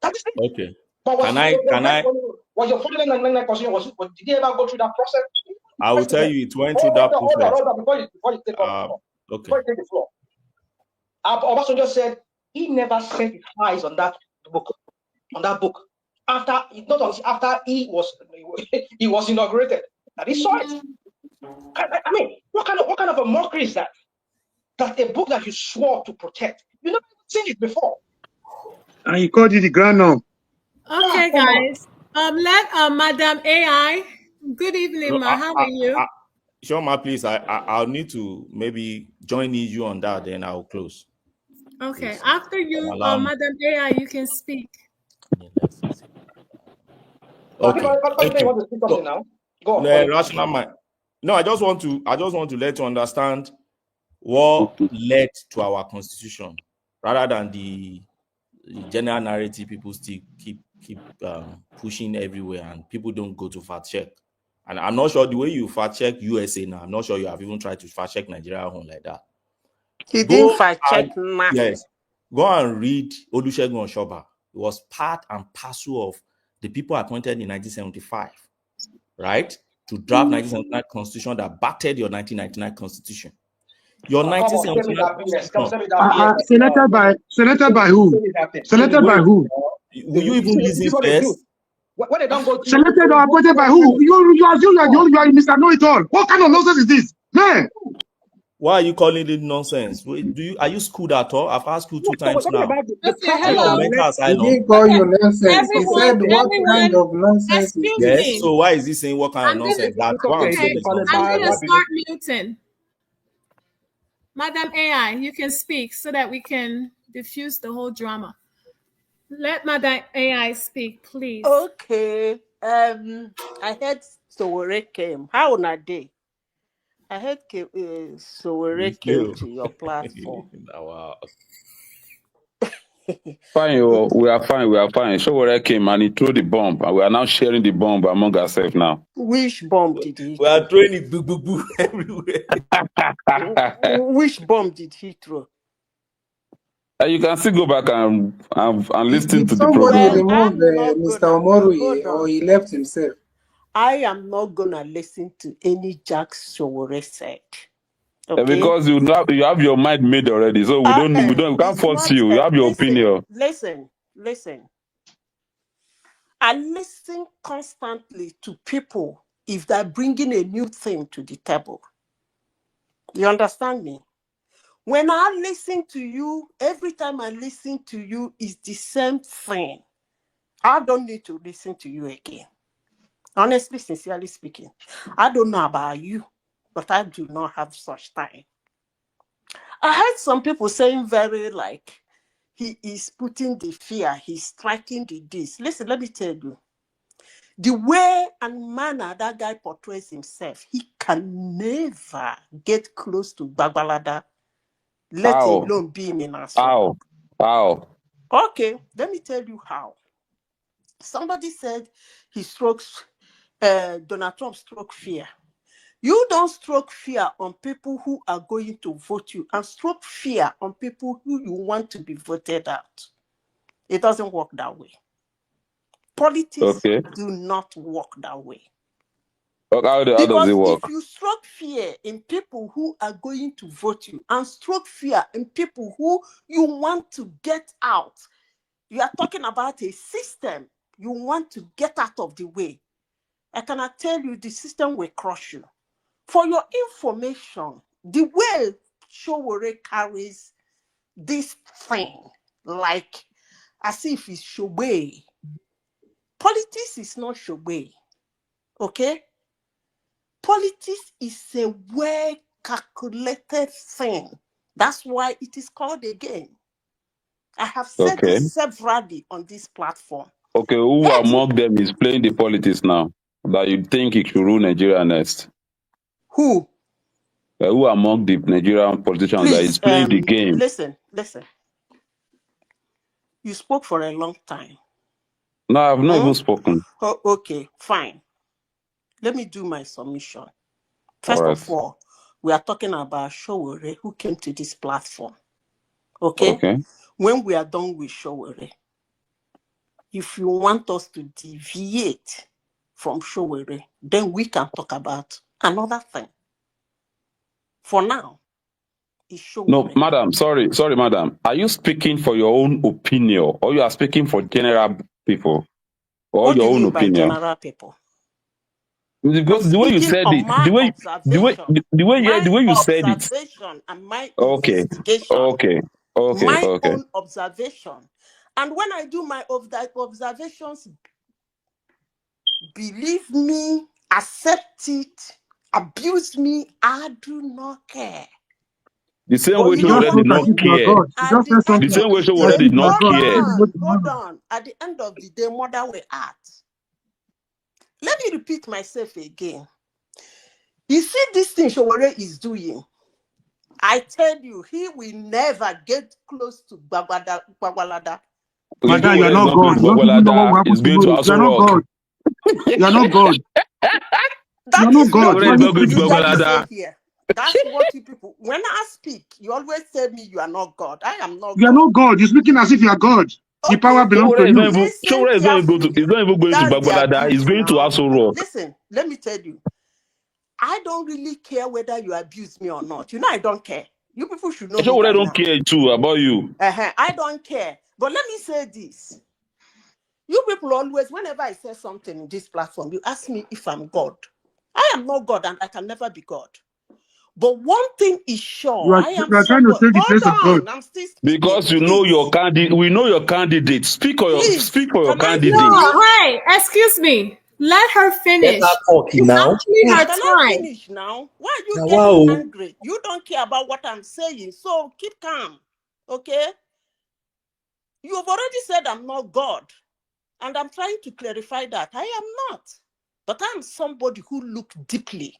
That is it. Okay. But Was your 4999 Constitution, did you ever go through that process? I will tell you, it went through that process. Hold on, before you take off the floor. Before you take the floor. Obasanjo said he never set his eyes on that book. After he was inaugurated, that he saw it. I mean, what kind of a mockery is that? That a book that you swore to protect, you never seen it before. And he called it the Granum. Okay, guys. Let Madam AI. Good evening, ma. How are you? Shoma, please. I'll need to maybe join you on that. Then I'll close. Okay. Please. After you, Madam AI, you can speak. Okay. Thank you. Want to speak something now? Go on. Rational mind. No, I just want to let you understand what led to our constitution, rather than the general narrative people still keep pushing everywhere, and people don't go to fact check. And I'm not sure the way you fact check USA now, I'm not sure you have even tried to fact check Nigeria home like that. He didn't fact check nothing. Yes. Go and read Olusegun Oshoba. It was part and parcel of the people appointed in 1975, right, to draft 1979 constitution that battered your 1999 constitution. Your Oh, come on, send me 1979 that BS. Come constitution. send me that BS. Selected by who? Send me that thing. Selected by Wait, who? will you even This is listen what they do. first? When they don't go through, Selected or appointed by who? You assume you are Mr. Know-it-all. What kind of nonsense is this? Man! Why are you calling it nonsense? Are you schooled at all? I've asked you 2 so we're times talking now. about the Okay, Are you on hello. mental He asylum? didn't call you nonsense. He said, what kind Everyone, of nonsense is excuse this? Yes. me. So why is he saying what kind of I'm gonna, nonsense? That it's what I'm okay. saying okay, is Call it I'm nonsense. bad, gonna bad start muting. Madam AI, you can speak so that we can diffuse the whole drama. Let Madam AI speak, please. Okay. I heard Sowore came. How on a day? I heard Sowore came to your platform. Wow. Fine, oh, we are fine. We are fine. Sowore came and he threw the bomb, and we are now sharing the bomb among ourselves now. Which bomb did he We are throw? throwing it boo boo boo everywhere. Which bomb did he throw? You can still go back and listen Did to the somebody program. remove I'm not Mr. gonna Omoruye hold or on. he left himself? I am not gonna listen to any Jack Sowore said. Okay. Because you have your mind made already, so we can't It's force not. you. You have your opinion. Listen. I listen constantly to people if they're bringing a new thing to the table. You understand me? When I listen to you, every time I listen to you, is the same thing. I don't need to listen to you again. Honestly, sincerely speaking, I don't know about you, but I do not have such time. I heard some people saying very like, he is putting the fear, he's striking the this. Listen, let me tell you. The way and manner that guy portrays himself, he can never get close to Bagbalada, let How? alone being in Aswa. How? Okay, let me tell you how. Somebody said he strokes, Donald Trump stroke fear. You don't stroke fear on people who are going to vote you and stroke fear on people who you want to be voted out. It doesn't work that way. Politics do not work that way. How does it Because work? if you stroke fear in people who are going to vote you and stroke fear in people who you want to get out, you are talking about a system you want to get out of the way. I cannot tell you the system will crush you. For your information, the way Sowore carries this thing, like as if it's Shobe. Politics is not Shobe. Okay? Politics is a well-calculated thing. That's why it is called a game. I have said this severally on this platform. Okay, who among them is playing the politics now that you think it should rule Nigeria next? Who? Who among the Nigerian politicians that is playing the game? Listen. You spoke for a long time. No, I've not even spoken. Oh, okay, fine. Let me do my submission. First of all, we are talking about Sowore who came to this platform. Okay? When we are done with Sowore, if you want us to deviate from Sowore, then we can talk about another thing. For now, it's Sowore. No, madam, sorry, madam. Are you speaking for your own opinion or you are speaking for general people? Or what your do you own mean opinion? by general people? Because the way you said it, the way you said it. Observation and my investigation. My own observation. And when I do my observations, believe me, accept it, abuse me, I do not care. The same way Sowore did not care. The same way Sowore did not care. Hold on. At the end of the day, mother will act. Let me repeat myself again. You see this thing Sowore is doing. I tell you, he will never get close to Bagbalada. Madam, you are not God. You don't even know what will happen tomorrow. You are not God. You are not God. That is God. what you usually say here. That's what you people, when I speak, you always tell me you are not God. I am not God. You are not God. You're speaking as if you are God. The power belongs to you. Listen Sowore is not even carefully. he's not even going to That's their Bagbalada. He's views going to now. Aso Rock. Listen, let me tell you. I don't really care whether you abuse me or not. You know, I don't care. You people should know me Sowore by don't now. care too about you. I don't care. But let me say this. You people always, whenever I say something in this platform, you ask me if I'm God. I am not God and I can never be God. But one thing is sure, I am You are trying to somebody. take the place of God. Hold on, I'm still speaking. Because you know Please, your candidate. We know your candidate. Speak for please, your can I candidate. No, finish? hey, excuse me. Let her Let her finish. talk It's now. actually her Can I time. finish now? Why are you Now, getting wow. angry? You don't care about what I'm saying, so keep calm, okay? You've already said I'm not God, and I'm trying to clarify that. I am not. But I'm somebody who looks deeply.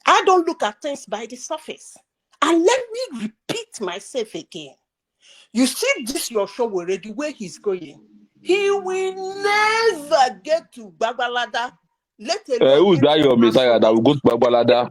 I don't look at things by the surface. And let me repeat myself again. You see this your show already, where he's going. He will never get to Babalada, let alone Who's get that to your Messiah that Asoro. will go to Bagbalada?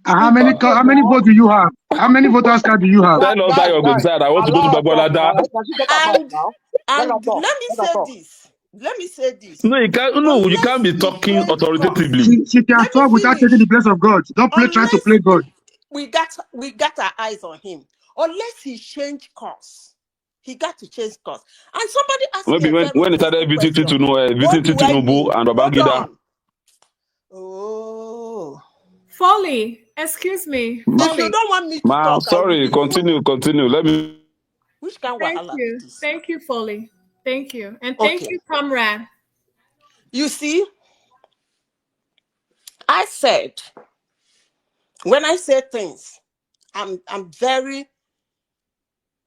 And how many Now, votes do you have? How many voters card do you have? Tell us that your guys, Messiah that wants to go to allow her talk Bagbalada. now. Can she get her mic And now? Let her and talk. let me Let her say talk. this. Let me say this. No, you can't. No, you can't Unless be he talking change course, authoritatively. She can let me talk without taking the finish. place of God. Don't try to Unless play God. we got our eyes on him. Unless he change course, he got to change course. And somebody asked me Maybe a very when they started simple question. What visiting do I Tinubu mean? and Hold Babangida. on. Oh. Folly, excuse me. If you Folly. don't want me to Ma, talk, I will sorry, leave. continue. Let me. Which kind of Thank wahala be you. this? Thank you, Folly. Thank you. And thank Okay. you, comrade. You see, I said, when I say things, I'm very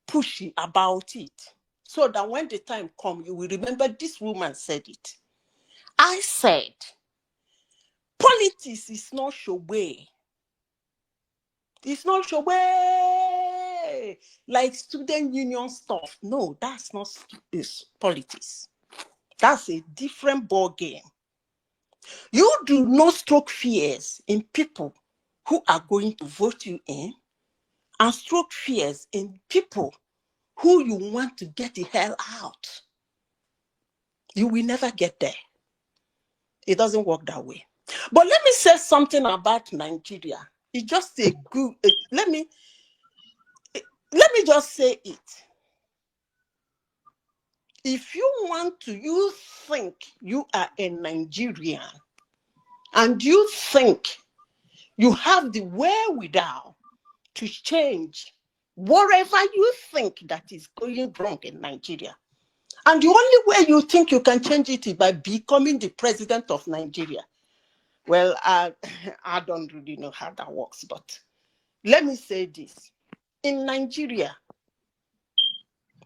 pushy about it. So that when the time comes, you will remember this woman said it. I said, politics is not your way. It's not your way. Like student union stuff. No, that's not politics. That's a different ball game. You do not stroke fears in people who are going to vote you in, and stroke fears in people who you want to get the hell out. You will never get there. It doesn't work that way. But let me say something about Nigeria. It's just a good, let me just say it. If you think you are a Nigerian and you think you have the wherewithal to change whatever you think that is going wrong in Nigeria, and the only way you think you can change it is by becoming the president of Nigeria. Well, I don't really know how that works, but let me say this. In Nigeria,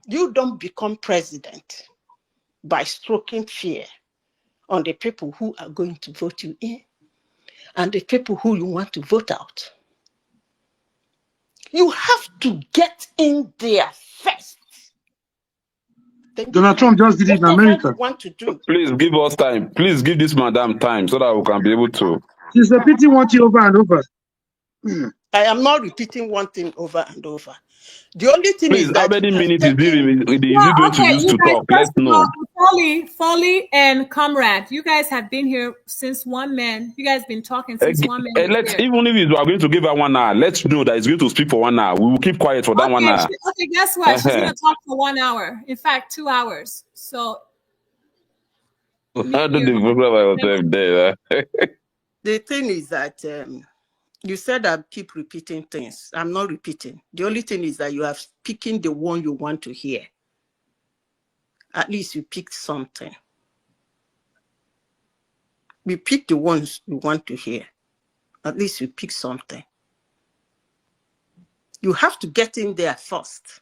you don't become president by stroking fear on the people who are going to vote you in and the people who you want to vote out. You have to get in there first. Then you Donald can Trump just do did it in whatever you America. want to do. Please give us time. Please give this madam time so that we can be able to. She's repeating one thing over and over. I am not repeating one thing over and over. The only thing Please, is how that he many has minutes taken. is Well, he going to okay, use you to guys, talk? first Let's of all, know. Folly and comrade, you guys have been here since one man. You guys been talking since one man was Let's here. even if we are going to give her 1 hour, let's know that he's going to speak for 1 hour. We will keep quiet for that 1 Okay, hour. okay, guess what? She's gonna talk for 1 hour. In fact, 2 hours. So How mute do the you. program Thank myself you. there? The thing is that you said I keep repeating things. I'm not repeating. The only thing is that you are picking the one you want to hear. At least you picked something. We pick the ones you want to hear. At least you pick something. You have to get in there first.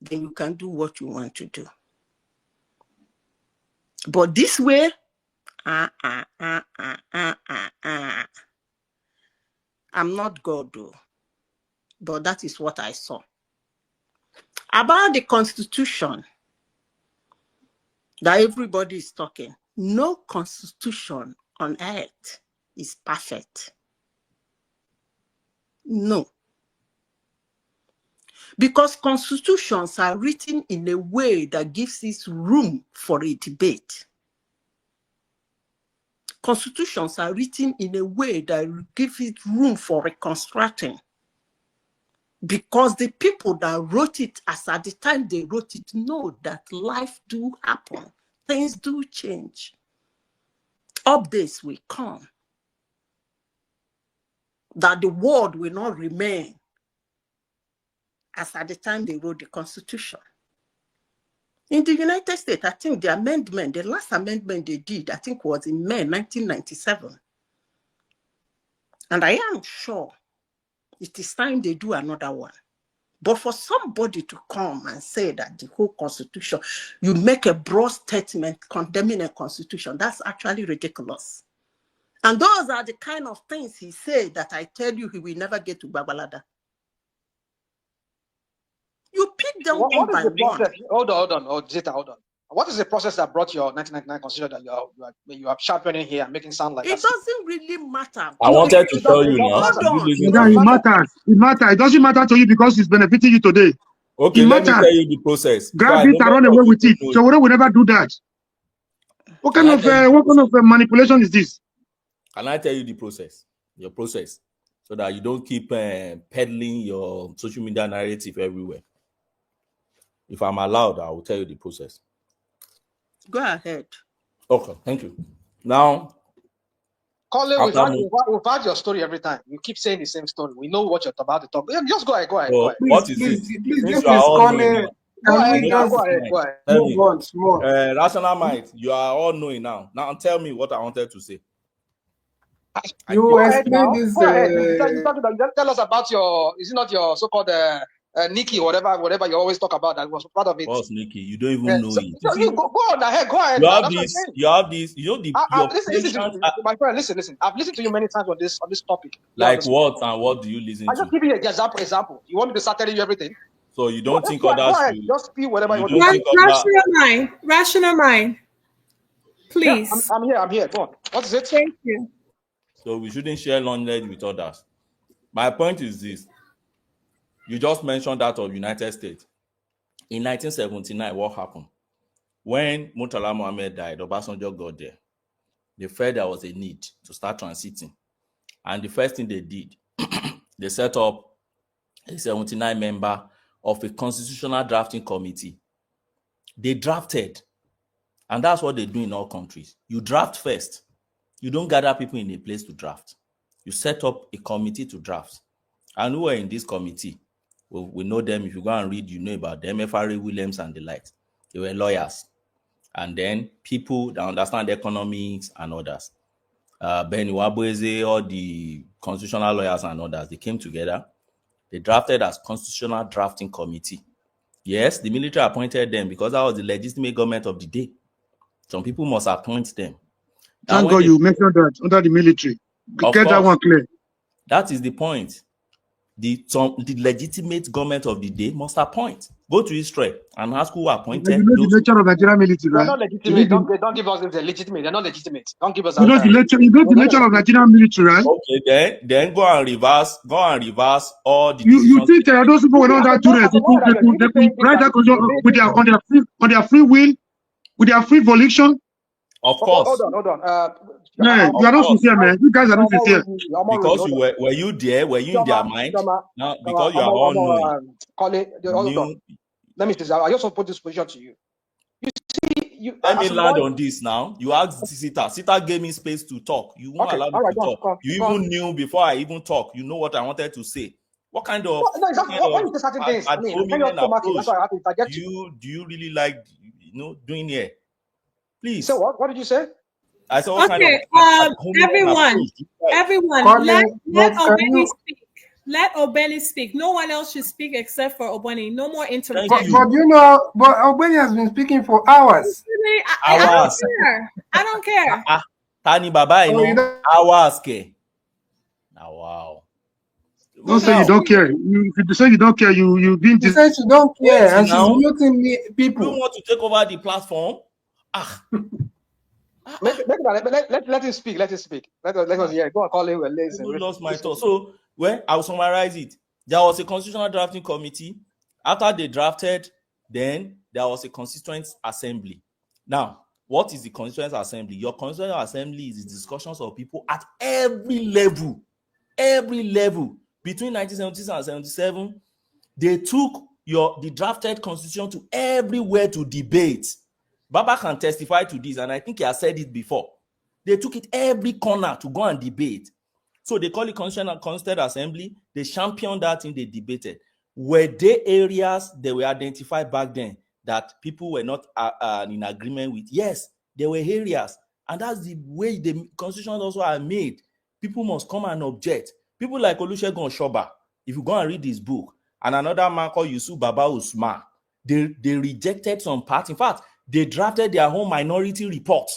Then you can do what you want to do. But this way, I'm not God, though. But that is what I saw. About the Constitution that everybody is talking, no constitution on earth is perfect. No. Because constitutions are written in a way that gives it room for a debate. Constitutions are written in a way that gives it room for reconstructing. Because the people that wrote it, as at the time they wrote it, know that life do happen. Things do change. Updates will come. That the world will not remain as at the time they wrote the Constitution. In the United States, I think the last amendment they did, I think was in May 1997. And I am sure it is time they do another one. But for somebody to come and say that the whole Constitution, you make a broad statement condemning a Constitution, that's actually ridiculous. And those are the kind of things he said that I tell you he will never get to Babalada. You pick them What one is by the one. process? Hold on, Zeta, hold on. What is the process that brought your 1999 Constitution that you are championing here and making sound like it doesn't really matter. I wanted to tell you now. Hold on. It matters. It matters. It doesn't matter to you because it's benefiting you today. Okay, it let me matters. tell you the process. Grab it and run away with it. So we will never do that. What kind of manipulation is this? Can I tell you the process? Your process, so that you don't keep peddling your social media narrative everywhere. If I'm allowed, I will tell you the process. Go ahead. Okay, thank you. Now, Colin, we've had your story every time. You keep saying the same story. We know what you're about to talk. Just go ahead. Go ahead. What is it? Please, Since you are all knowing Go now. ahead. Tell me. More. Rational mind, you are all knowing now. Now tell me what I wanted to say. You explain this. Go ahead. You tell us about your. Is it not your so-called Nikki, whatever you always talk about that was part of it? What's Nikki? You don't even know it. You go on ahead. Go ahead. You have this. You know listen, my friend. Listen. I've listened to you many times on this topic. Like what and what do you listen to? I just give you an example. You want me to start telling you everything? So you don't think others? Go ahead. Just speak whatever you want. Rational mind. Please. Yeah, I'm here. Go on. What is it? Thank you. So we shouldn't share knowledge with others. My point is this. You just mentioned that of United States. In 1979, what happened? When Murtala Mohammed died, Obasanjo got there. They felt there was a need to start transiting. And the first thing they did, they set up a 79 member of a constitutional drafting committee. They drafted. And that's what they do in all countries. You draft first. You don't gather people in a place to draft. You set up a committee to draft. And who were in this committee? Well, we know them. If you go and read, you know about them. F.R.A. Williams and the likes. They were lawyers. And then people that understand economics and others. Ben Wabueze, all the constitutional lawyers and others, they came together. They drafted as Constitutional Drafting Committee. Yes, the military appointed them because that was the legitimate government of the day. Some people must appoint them. Thank God you mentioned that under the military. Get that one clear. That is the point. The legitimate government of the day must appoint. Go to Israel and ask who appointed. You know the nature of Nigerian military, right? They're not legitimate. Don't give us the legitimate. They're not legitimate. Don't give us. You know the nature of Nigerian military, right? Okay, then go and reverse all the. You think those people were not that tourists? They could write that on their free will, with their free volition. Of course. Hold on. Man, you are not sincere, man. You guys are not sincere. Because were you there? Were you in their mind? Now, because you are all knowing. Let me say, I just want to put this position to you. You see, let me land on this now. You asked Sita. Sita gave me space to talk. You won't allow me to talk. You even knew before I even talk. You know what I wanted to say. What kind of do you really like doing here? Please. So what did you say? I said, everyone, let Obeni speak. Let Obeni speak. No one else should speak except for Obeni. No more interruptions. But Obeni has been speaking for hours. I don't care. Tani Baba, hours. Now, wow. Don't say you don't care. If you say you don't care, you didn't. You said you don't care, and she's muting people. You want to take over the platform? Let him speak. Let us hear. Go and call him. Lost my thought. So, I will summarize it. There was a constitutional drafting committee. After they drafted, then there was a constituent assembly. Now, what is the constituent assembly? Your constituent assembly is the discussions of people at every level between 1976 and 77. They took the drafted constitution to everywhere to debate. Baba can testify to this, and I think he has said it before. They took it every corner to go and debate. So they call it constituent assembly. They championed that and they debated. Were there areas that were identified back then that people were not in agreement with? Yes, there were areas. And that's the way the constitutions also are made. People must come and object. People like Olusegun Oshoba, if you go and read his book, and another man called Yusuf Baba Usman, they rejected some parts. In fact, they drafted their own minority report.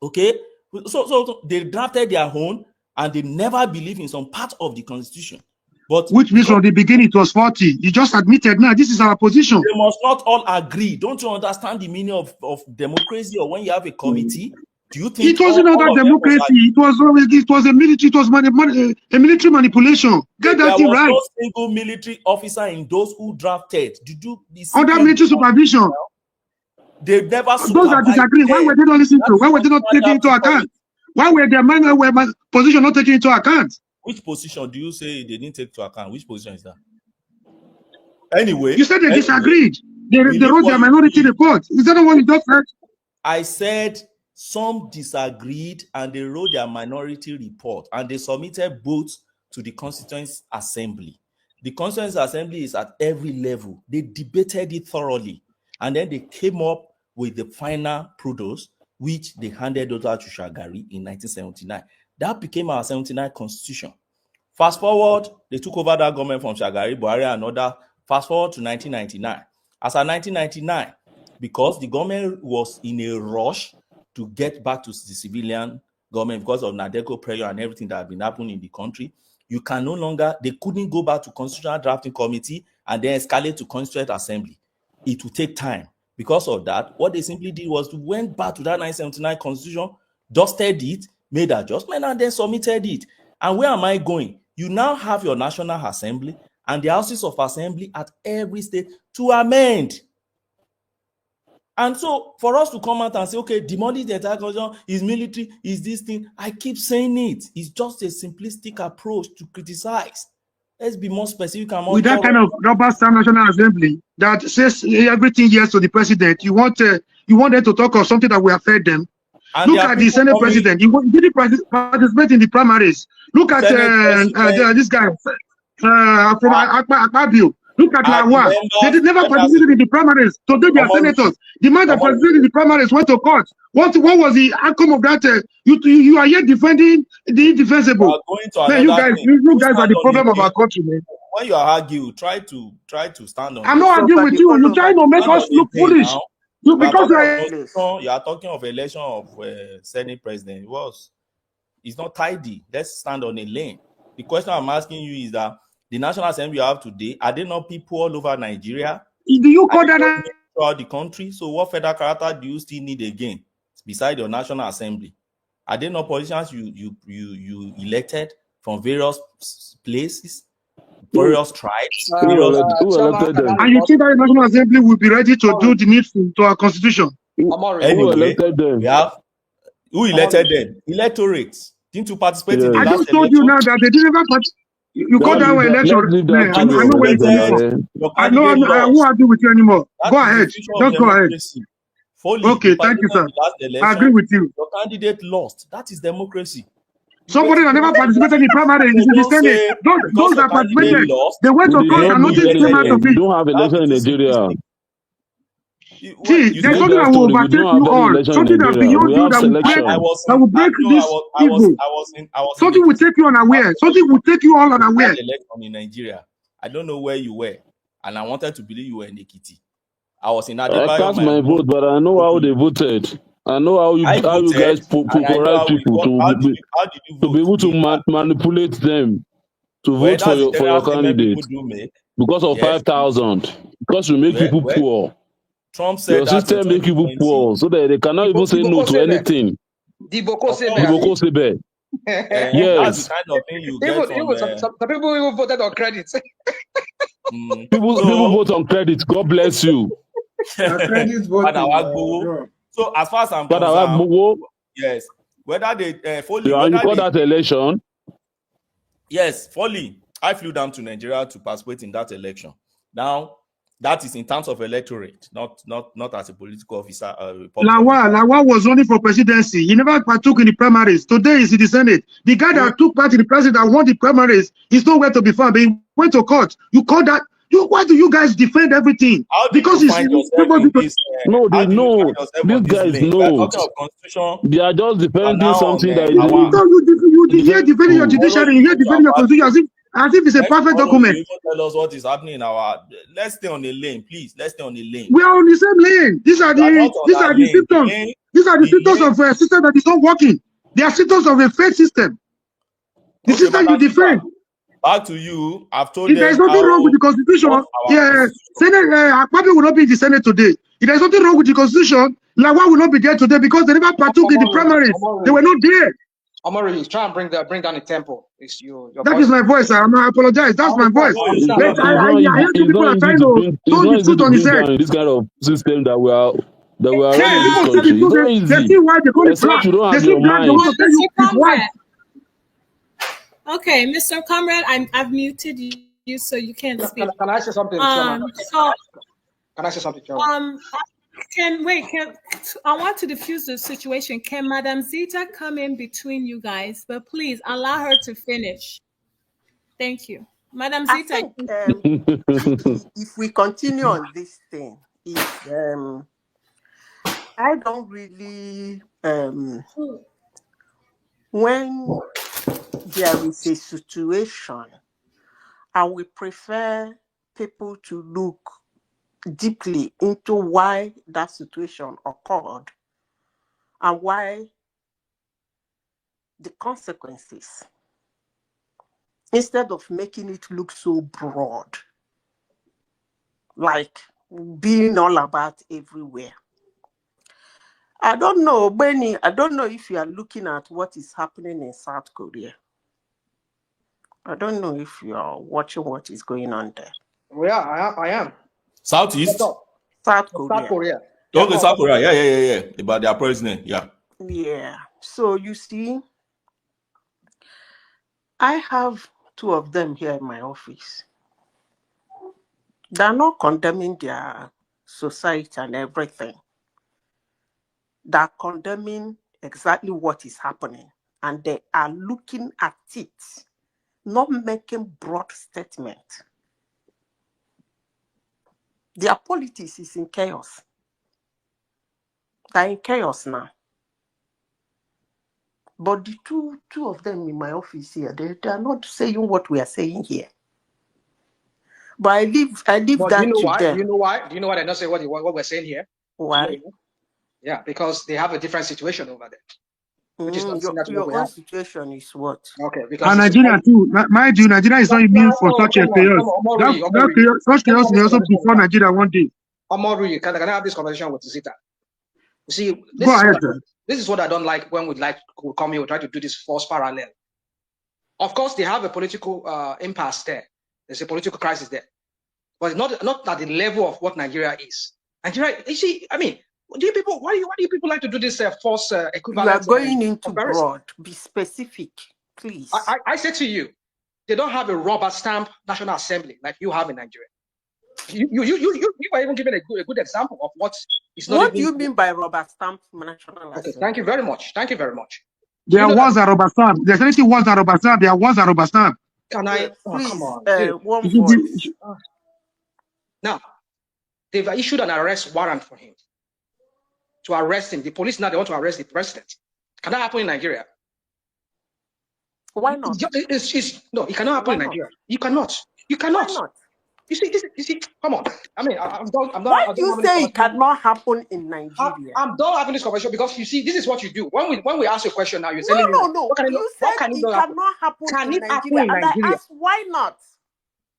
Okay? So they drafted their own, and they never believed in some part of the constitution. But which means from the beginning it was 40. You just admitted now this is our position. They must not all agree. Don't you understand the meaning of democracy? Or when you have a committee, do you think it wasn't all that democracy? It was a military. It was a military manipulation. Get that thing right. There was no single military officer in those who drafted. Did you? Under military supervision. They never. Those that disagree. Why were they not listening to? Why were they not taking into account? Why were their position not taken into account? Which position do you say they didn't take into account? Which position is that? Anyway, you said they disagreed. They wrote their minority report. Is that the one you just heard? I said some disagreed and they wrote their minority report and they submitted both to the Constituent Assembly. The Constituent Assembly is at every level. They debated it thoroughly and then they came up with the final product, which they handed over to Shagari in 1979. That became our 79 Constitution. Fast forward, they took over that government from Shagari, Buhari, and other. Fast forward to 1999. As of 1999, because the government was in a rush to get back to the civilian government because of Nadeko pressure and everything that had been happening in the country, they couldn't go back to Constitutional Drafting Committee and then escalate to Constituent Assembly. It would take time. Because of that, what they simply did was to went back to that 1979 Constitution, dusted it, made adjustment, and then submitted it. And where am I going? You now have your National Assembly and the houses of assembly at every state to amend. And so for us to come out and say, okay, demolish the entire constitution, is military, is this thing, I keep saying it. It's just a simplistic approach to criticize. Let's be more specific and more with that kind of rubber stamp National Assembly that says everything yes to the president. You want them to talk of something that will affect them. And look at the Senate president. He didn't participate in the primaries. Look at this guy from Akpabio. Look at Lawa. They did never participate in the primaries. Today they are senators. The man that participated in the primaries went to court. What was the outcome of that? You are yet defending the indefensible. Man, you guys are the problem of our country, man. When you argue, try to stand on. I'm not arguing with you. You're trying to make us look foolish. Because you are talking of election of Senate president. It's not tidy. Let's stand on a lane. The question I'm asking you is that the National Assembly you have today, are they not people all over Nigeria? Do you call that throughout the country? So what federal character do you still need again beside your National Assembly? Are they not politicians you elected from various places, various tribes? And you think that the National Assembly will be ready to do the needful to our constitution? Anyway, who elected them? Electorates. Didn't you participate in the last election? I just told you now that they didn't ever participate. You called that election. I know who argue with you anymore. Go ahead. Just go ahead. Okay, thank you, sir. I agree with you. Your candidate lost. That is democracy. Somebody that never participated in the primary in the Senate. Those that participated, they went to court and nothing came out of it. We don't have election in Nigeria. See, there's something that will overtake you all. Something that beyond you that will break this evil. Something will take you unaware. Something will take you all unaware. Election in Nigeria. I don't know where you were, and I wanted to believe you were in Ekiti. I was in Adebayo. I cast my vote, but I know how they voted. I know how you guys polarize people to be able to manipulate them to vote for your candidate because of 5,000. Because you make people poor. Trump said your system make people poor so that they cannot even say no to anything. Yes. That's the kind of thing you get from some people even voted on credit. People vote on credit. God bless you. Credit voting, bro. So as far as I'm But concerned, yes, whether they fully, you whether call they, that election? yes, fully, I flew down to Nigeria to participate in that election. Now, that is in terms of electorate, not as a political officer. Lawal was running for presidency. He never partook in the primaries. Today he's in the Senate. The guy that took part in the president won the primaries is nowhere to be found. But he went to court. You call that? Why do you guys defend everything? How do Because you find yourself in this? No, they know. These guys know. Talking of constitution, They are just defending something that is. You hear defending your judiciary, you hear defending your constitution as if it's a perfect document. You even tell us what is happening in our. Let's stay on the lane, please. Let's stay on the lane. We are on the same lane. These are the symptoms. These are the symptoms of a system that is not working. They are symptoms of a fake system. The system you defend. Back to you. I've told if there is nothing wrong with the constitution, Senate Akpabio will not be in the Senate today. If there is nothing wrong with the constitution, Lawal will not be there today because they never partook in the primaries. They were not there. Omori, try and bring down the tempo. It's your that is my voice. I apologize. That's my voice. I hear two people are trying to throw the truth on his head. This kind of system that we are running in this country. It's not easy. They see why they call it black. You don't they have see your black. They mind. want to tell you it's white. Okay, Mr. Comrade, I've muted you so you can't speak. Can I say something? Can I say something? I want to diffuse the situation. Can Madam Zita come in between you guys? But please allow her to finish. Thank you. Madam Zita. If we continue on this thing, I don't really when there is a situation, I would prefer people to look deeply into why that situation occurred and why the consequences, instead of making it look so broad, like being all about everywhere. I don't know, Benny, I don't know if you are looking at what is happening in South Korea. I don't know if you are watching what is going on there. Yeah, I am. Southeast? South Korea. Okay, South Korea. Yeah. About their president, yeah. Yeah. So you see, I have two of them here in my office. They're not condemning their society and everything. They're condemning exactly what is happening. And they are looking at it, not making broad statements. Their politics is in chaos. They're in chaos now. But the two of them in my office here, they are not saying what we are saying here. But I leave that to them. Do you know why? Do you know why they're not saying what we're saying here? Why? Yeah, because they have a different situation over there. Which is your own situation is what? Okay, because and Nigeria too. Mind you, Nigeria is not immune for such a chaos. Such chaos may also befall Nigeria one day. Omori, can I have this conversation with Zita? You see, this is what I don't like when we come here, we try to do this false parallel. Of course, they have a political impasse there. There's a political crisis there. But not at the level of what Nigeria is. Nigeria, you see, I mean, why do you people like to do this false equivalent? You are going into broad. Be specific, please. I said to you, they don't have a rubber stamp National Assembly like you have in Nigeria. You were even given a good example of what is not. What do you mean by rubber stamp National Assembly? Okay, thank you very much. There are ones that rubber stamp. There's anything ones that rubber stamp. There are ones that rubber stamp. Can I? Please, come on. One voice. Now, they've issued an arrest warrant for him. To arrest him. The police now, they want to arrest the president. Can that happen in Nigeria? Why not? No, it cannot happen in Nigeria. You cannot. Why not? You see, come on. I mean, I'm done. Why do you say it cannot happen in Nigeria? I'm done having this conversation because you see, this is what you do. When we ask you a question now, you're telling me. No. You said it cannot happen in Nigeria. And I asked, why not?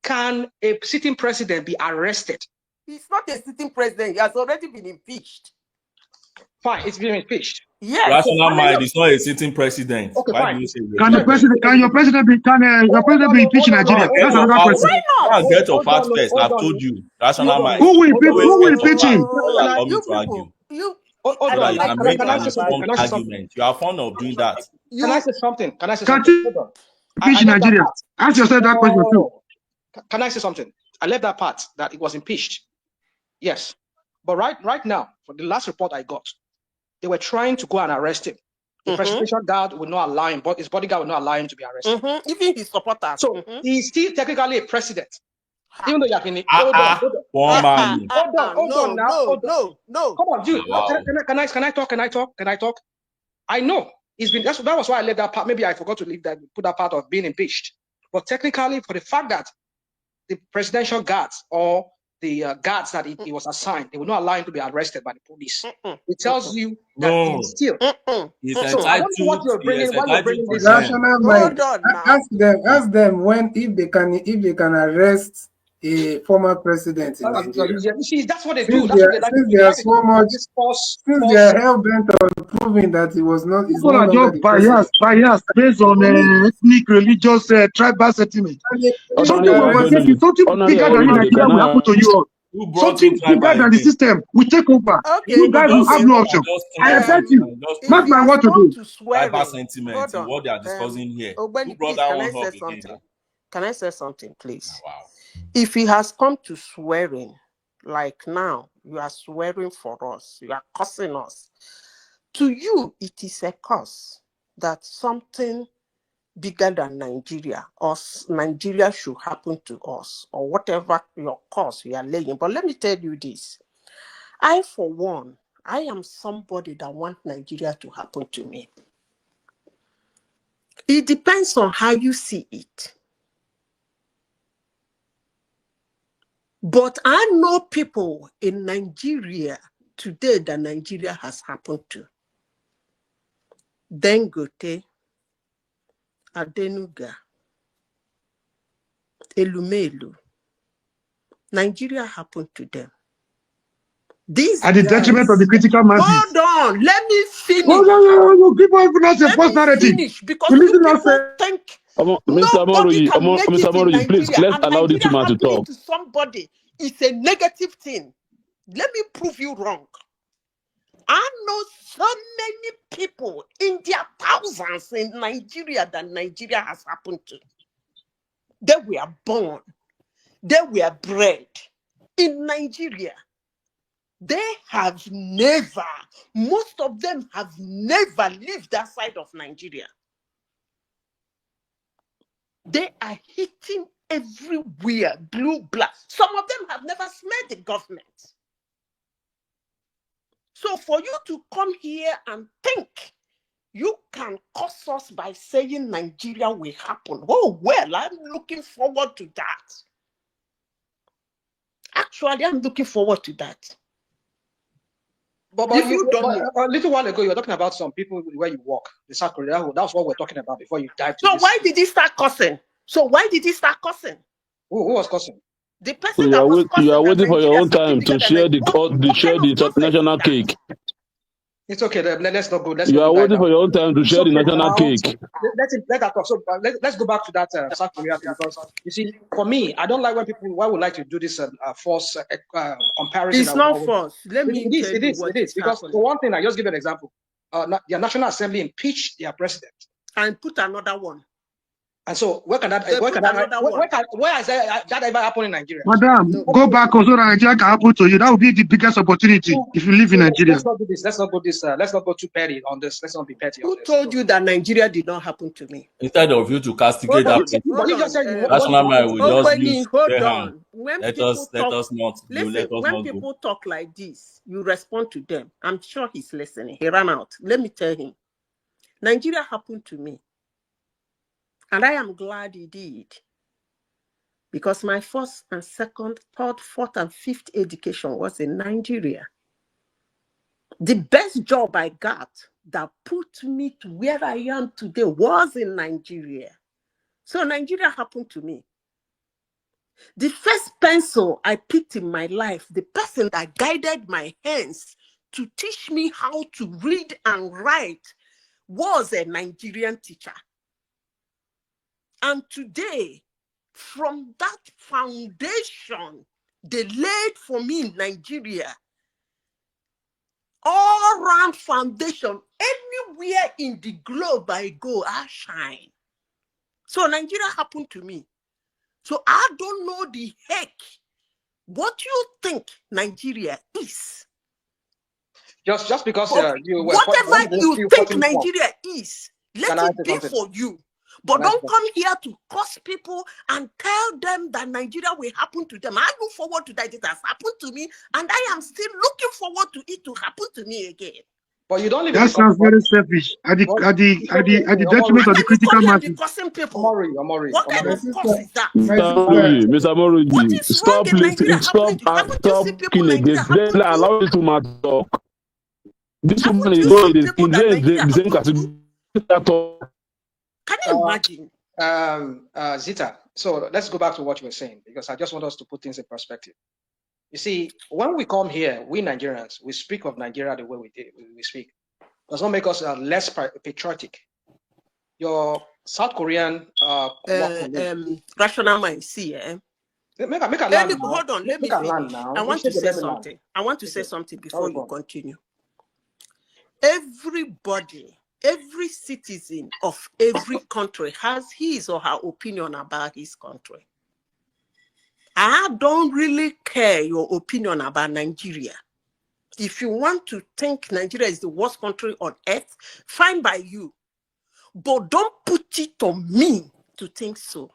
Can a sitting president be arrested? He's not a sitting president. He has already been impeached. Fine, it's been impeached. Yes. So, Rational and then mind is not a sitting president. okay, Why do fine. you say we're Can the Let me president? president, can your president be, impeached in hold Go on, Nigeria? and get That's hold your on, another facts. question. Why not? Go and get your hold facts on, first. hold I've on, told you. Rational hold mind. on. Who will Wait, impeach, wait, who Always will get your impeach facts him? can before I, coming to argue. You So hold that on. you Can can I, make can I an say something? informed Can I say something? argument. You are fond of doing that. Can I you say something? Can I say Can something? he Hold on. impeach I in left that Nigeria? part. Ask yourself that question too. Oh, can I say something? I left that part that it was impeached. Yes. But right now, for the last report I got, they were trying to go and arrest him. The presidential guard would not allow him, but his bodyguard would not allow him to be arrested. even his supporters. So he's still technically a president. Even though Yakini, hold on, hold on. Poor man. Hold on now. Hold on. No. Come on, dude. Wow. Can I talk? I know it's been that was why I left that part. Maybe I forgot to leave that, put that part of being impeached. But technically, for the fact that the presidential guards or the guards that he was assigned, they will not allow him to be arrested by the police. It tells you that he's No. still. He's So I don't know what entitled. you're He is bringing. Why you're entitled bringing to this? remain. Rational mind. Hold on now. Ask them when if they can arrest a former president in Nigeria. You see, that's what they do. Since That's what they like to do. they They are like to so do much, this false. since they are hell bent on proving that is People no are longer just the president. biased based on ethnic, religious, tribal sentiment. And they claim Something they will arrest overtake Honorable you. Something bigger than you, Oluyede, Nigeria, can will I happen to you all. Who brought in Something bigger tribal than the again? system will take over. Okay, You guys will have okay. no option. Just I think bet you. and just If Mark he put my has word come today. to tribal swearing, sentiments hold in on. what they are discussing here. Who Ogbeni, brought please, that can I one say up again? something? Can I say something, please? Wow. If he has come to swearing, like now, you are swearing for us, you are cursing us. To you, it is a curse that something bigger than Nigeria or Nigeria should happen to us or whatever your cause you are laying. But let me tell you this. I, for one, I am somebody that wants Nigeria to happen to me. It depends on how you see it. But I know people in Nigeria today that Nigeria has happened to. Dangote, Adenuga, Elumelu. Nigeria happened to them. These At the detriment of the guys, critical masses. hold on, let me finish. No. People have not a false narrative. Finish, because You you listen people say, think Mr. nobody Amoruyi, can make Mr. it in Amoruyi, please, Nigeria, let's and allow this Nigeria man to happening talk. to somebody is a negative thing. Let me prove you wrong. I know so many people in their thousands in Nigeria that Nigeria has happened to. They were born, they were bred in Nigeria. They have never, most of them have never lived that side of Nigeria. They are hitting everywhere, blue, black. Some of them have never smelled the government. So for you to come here and think you can curse us by saying Nigeria will happen. Oh, well, I'm looking forward to that. Actually, I'm looking forward to that. But If you don't know. a little while ago, you were talking about some people where you work, the South Korea. That's what we're talking about before you dive to So this. why did he start cursing? Who was cursing? The So person that was cursing. you are waiting for your own Nigeria time to share the international cake. It's okay. Let's not go. You are waiting for your own time to share the national cake. Let that talk. So let's go back to that South Korea thing, because you see, for me, I don't like when people. Why would like to do this false comparison? It's not false. Let me tell you what it is because happening. for one thing, I just give an example. The National Assembly impeached their president and put another one. And so where has that ever happened in Nigeria? Madam, go back also that Nigeria can happen to you. That would be the biggest opportunity if you live in Nigeria. Let's not do this. Let's not go too petty on this. Let's not be petty on this. Who told you that Nigeria did not happen to me? Instead of you to castigate that person, you just said National mind will just use hold their on. hand. When Let people us talk, not listen, let us when not people go. talk like this, you respond to them. I'm sure he's listening. He ran out. Let me tell him. Nigeria happened to me. And I am glad he did. Because my first and second, third, fourth, and fifth education was in Nigeria. The best job I got that put me to where I am today was in Nigeria. So Nigeria happened to me. The first pencil I picked in my life, the person that guided my hands to teach me how to read and write was a Nigerian teacher. And today, from that foundation they laid for me in Nigeria, all-round foundation, anywhere in the globe I go, I shine. So Nigeria happened to me. So I don't know the heck what you think Nigeria is. Just because you were whatever you think Nigeria is, let it be something? for you. But don't come here to curse people and tell them that Nigeria will happen to them. I look forward to that. It has happened to me, and I am still looking forward to it to happen to me again. But you don't live that sounds very selfish. At the detriment of the critical masses. Omori. What kind of curse is that? Mr. Morugi, What is wrong in Nigeria happening? Haven't you seen people in Nigeria happen to? Allow this woman to talk. This woman Haven't is you going seen people that Nigeria the same happen to? Can you imagine? Zita, so let's go back to what you were saying, because I just want us to put things in perspective. You see, when we come here, we Nigerians, we speak of Nigeria the way we speak. Does not make us less patriotic. Your South Korean rational mind, see, Make a land hold on, let me finish. I want to say something. I want to say something before you continue. Everybody, every citizen of every country has his or her opinion about his country. I don't really care your opinion about Nigeria. If you want to think Nigeria is the worst country on earth, fine by you. But don't put it on me to think so.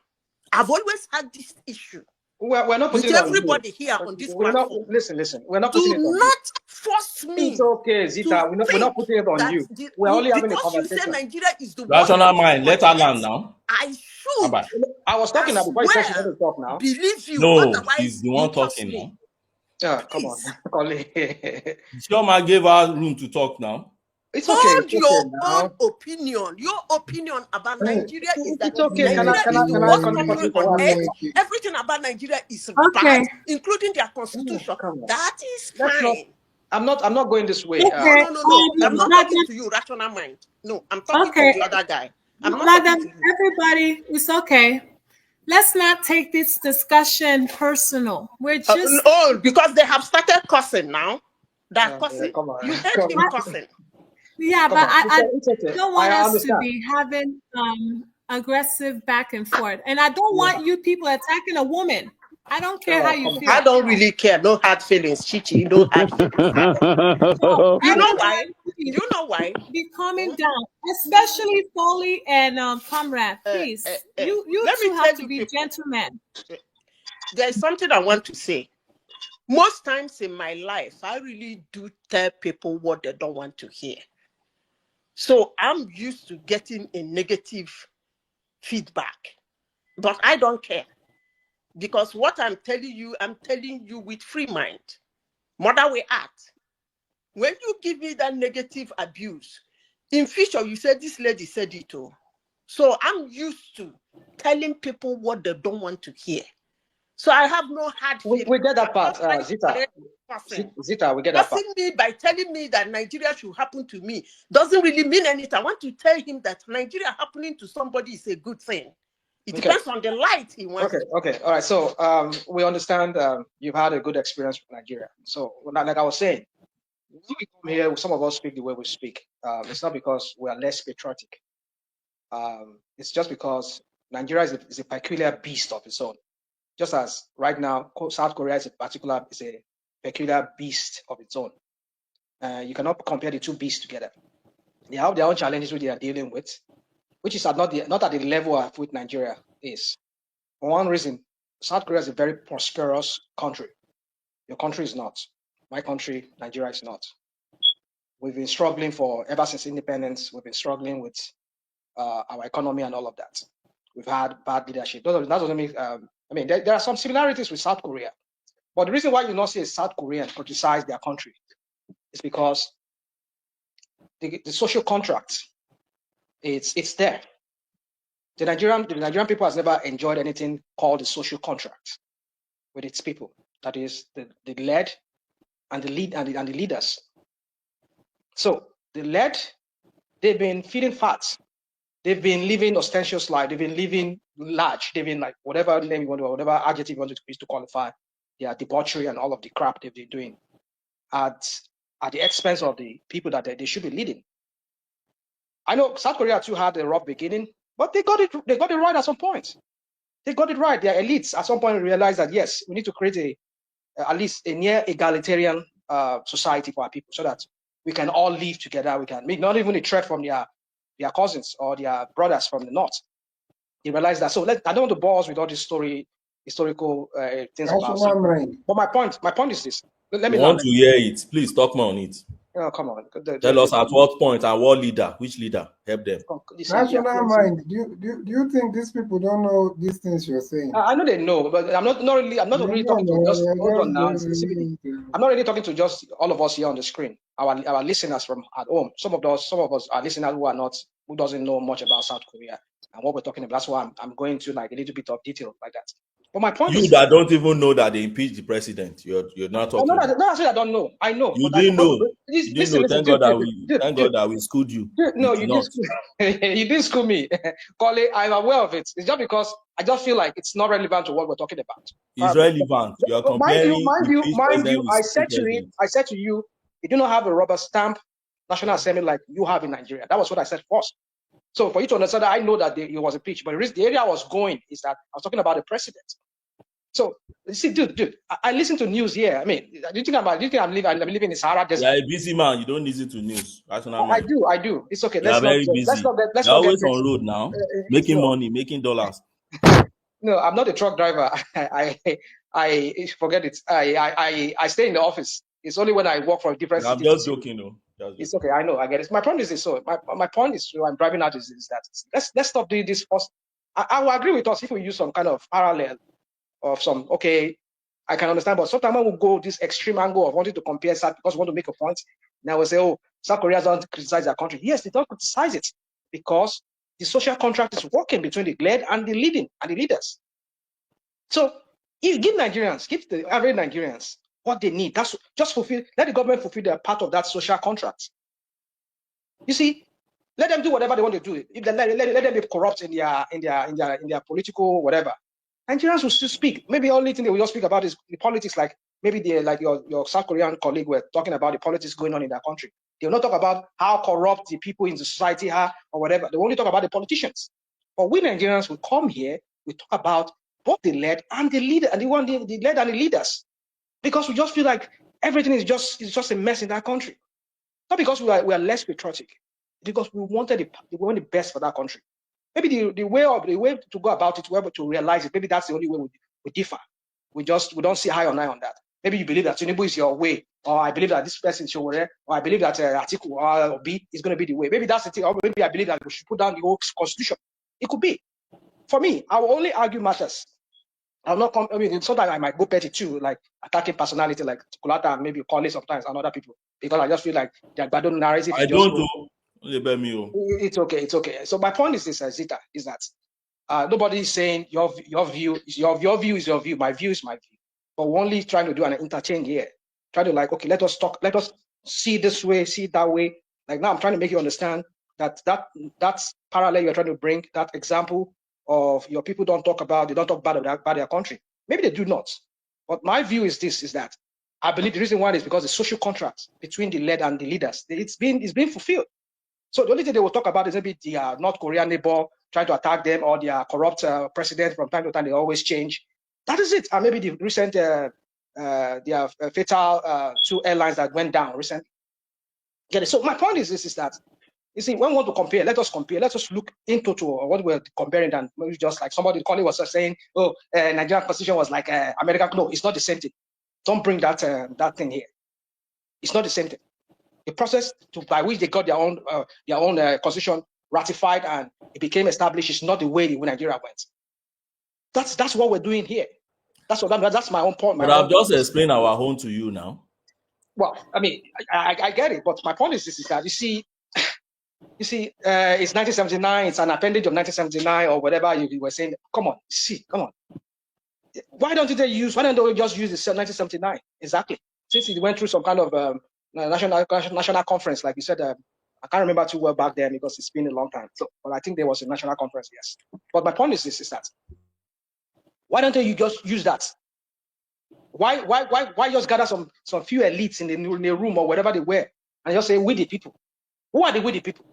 I've always had this issue. We're not putting with it on everybody you. here on this We're platform. Listen. We're not putting it on you. Do not force me. It's okay, Zita. We're not putting it on you. We're only having a conversation. Because you say Nigeria is the worst. Rational mind, let her land now. I should. I was talking now before you said she wanted to talk now. Believe you. No, otherwise she's the one talking now. Yeah, come on. Chioma gave her room to talk now. It's Hold okay. your own opinion. Your opinion about Nigeria is that okay. Nigeria is the worst country on earth. Everything about Nigeria is bad, including their constitution. That is fine. I'm not going this way. Okay. No. I'm not talking to you, rational mind. No, I'm talking to the other guy. I'm not talking to you. Everybody, it's okay. Let's not take this discussion personal. We're just because they have started cussing now. They're cussing. You heard him cussing. Yeah, but I don't want us to be having aggressive back and forth. And I don't want you people attacking a woman. I don't care how you feel. I don't really care. No hard feelings, Chichi. No hard feelings. You know why? You know why? Be calming down, especially Foley and Comrade. Please, you two have to be gentlemen. There's something I want to say. Most times in my life, I really do tell people what they don't want to hear. So I'm used to getting a negative feedback, but I don't care. Because what I'm telling you with free mind. Mother we act. When you give me that negative abuse, in future you say this lady said it too. So I'm used to telling people what they don't want to hear. So I have no hard feelings. We get that part, Zita. Zita, we get that part. Me by telling me that Nigeria should happen to me doesn't really mean anything. I want to tell him that Nigeria happening to somebody is a good thing. It depends on the light he wants. Okay. All right. So we understand you've had a good experience with Nigeria. So like I was saying, when we come here, some of us speak the way we speak. It's not because we are less patriotic. It's just because Nigeria is a peculiar beast of its own. Just as right now, South Korea is a peculiar beast of its own. You cannot compare the two beasts together. They have their own challenges which they are dealing with, which is not at the level of which Nigeria is. For one reason, South Korea is a very prosperous country. Your country is not. My country, Nigeria, is not. We've been struggling ever since independence. We've been struggling with our economy and all of that. We've had bad leadership. That doesn't mean, there are some similarities with South Korea. But the reason why you not see a South Korean criticize their country is because the social contract, it's there. The Nigerian people has never enjoyed anything called the social contract with its people. That is the led and the leaders. So the led, they've been feeding fats. They've been living ostentatious life. They've been living large. They've been like whatever name you want to, whatever adjective you want to use to qualify their debauchery and all of the crap they've been doing at the expense of the people that they should be leading. I know South Korea too had a rough beginning, but they got it right at some point. They got it right. Their elites at some point realized that yes, we need to create at least a near egalitarian society for our people, so that we can all live together. We can make not even a threat from their cousins or their brothers from the north. They realized that. So I don't want to bore us with all this historical things about South Korea. But my point is this. Let We me want land. to hear it. Please talk more on it. Oh, come on. Tell us at what point and what leader, which leader help them. National mind. Do you think these people don't know these things you're saying? I know they know, but I'm not really talking to just hold on now. I'm not really talking to just all of us here on the screen. Our listeners from at home. Some of us are listeners who doesn't know much about South Korea and what we're talking about. That's why I'm going to like a little bit of detail like that. But my point is, you that don't even know that they impeached the president, you're not talking. Not I don't know. I know. You didn't know. Listen, thank God that we schooled you. No, you didn't school. You didn't school me. Kole, I'm aware of it. It's just because I just feel like it's not relevant to what we're talking about. It's relevant. You're comparing mind you, I said to you, you do not have a rubber stamp National Assembly like you have in Nigeria. That was what I said first. So for you to understand that, I know that it was a pitch, but the area I was going is that I was talking about the president. So you see, dude, I listen to news here. I mean, do you think I'm living in Sahara Desert? You're a busy man. You don't listen to news. I do. It's okay. You're very busy. Let's You're always on road now, making money, making dollars. No, I'm not a truck driver. I forget it. I stay in the office. It's only when I work from different cities. I'm just joking, though. It's okay. I know. I get it. My point is this. So my point is, I'm driving out is that let's stop doing this first. I will agree with us if we use some kind of parallel of some, okay, I can understand, but sometimes when we go this extreme angle of wanting to compare South because we want to make a point, now we say, oh, South Korea doesn't criticize their country. Yes, they don't criticize it because the social contract is working between the led and the leaders. So if give the average Nigerians what they need, that's just let the government fulfill their part of that social contract. You see, let them do whatever they want to do. If they let them be corrupt in their political whatever. Nigerians will still speak. Maybe the only thing they will just speak about is the politics, like maybe your South Korean colleague were talking about the politics going on in their country. They will not talk about how corrupt the people in the society are or whatever. They will only talk about the politicians. But we Nigerians will come here, we talk about both the led and the leader, and the led and the leaders. Because we just feel like everything is just a mess in that country. Not because we are less patriotic, because we want the best for that country. Maybe the way to go about it, we're able to realize it. Maybe that's the only way we differ. We don't see eye on eye on that. Maybe you believe that Tinubu is your way, or I believe that this person is Sowore, or I believe that Atiku or B is going to be the way. Maybe that's the thing. Or maybe I believe that we should put down the whole constitution. It could be. For me, I will only argue matters. I'll not come. I mean, sometimes I might go petty too, like attacking personality, like Kulata and maybe Kole sometimes and other people, because I just feel like their bad narrative. I don't know. It's okay. So my point is this, Zita, is that nobody is saying your view is your view is your view. My view is my view. But we're only trying to do an interchange here. Try to like, okay, let us talk. Let us see this way, see it that way. Like now, I'm trying to make you understand that's parallel you're trying to bring, that example of your people they don't talk bad about their country. Maybe they do not. But my view is this: is that I believe the reason why is because the social contract between the led and the leaders it's being fulfilled. So the only thing they will talk about is maybe the North Korean neighbor trying to attack them, or their corrupt president from time to time. They always change. That is it. And maybe the recent fatal 2 airlines that went down recently. Get it? So my point is this: is that you see, when we want to compare, let us compare. Let us look into what we're comparing, and maybe just like somebody calling was saying, "Oh, Nigerian constitution was like American." No, it's not the same thing. Don't bring that thing here. It's not the same thing. The process by which they got their own constitution ratified and it became established is not the way Nigeria went. That's what we're doing here. That's my own point. But I've just explained our own to you now. Well, I mean, I get it, but my point is this: is that you see, it's 1979. It's an appendage of 1979 or whatever you were saying. Come on. Why don't they just use the 1979 exactly? Since it went through some kind of national conference, like you said. I can't remember too well back then because it's been a long time. So, but I think there was a national conference, yes. But my point is this: is that why don't you just use that? Why just gather some few elites in the room or whatever they were and just say we the people? Who are the we the people?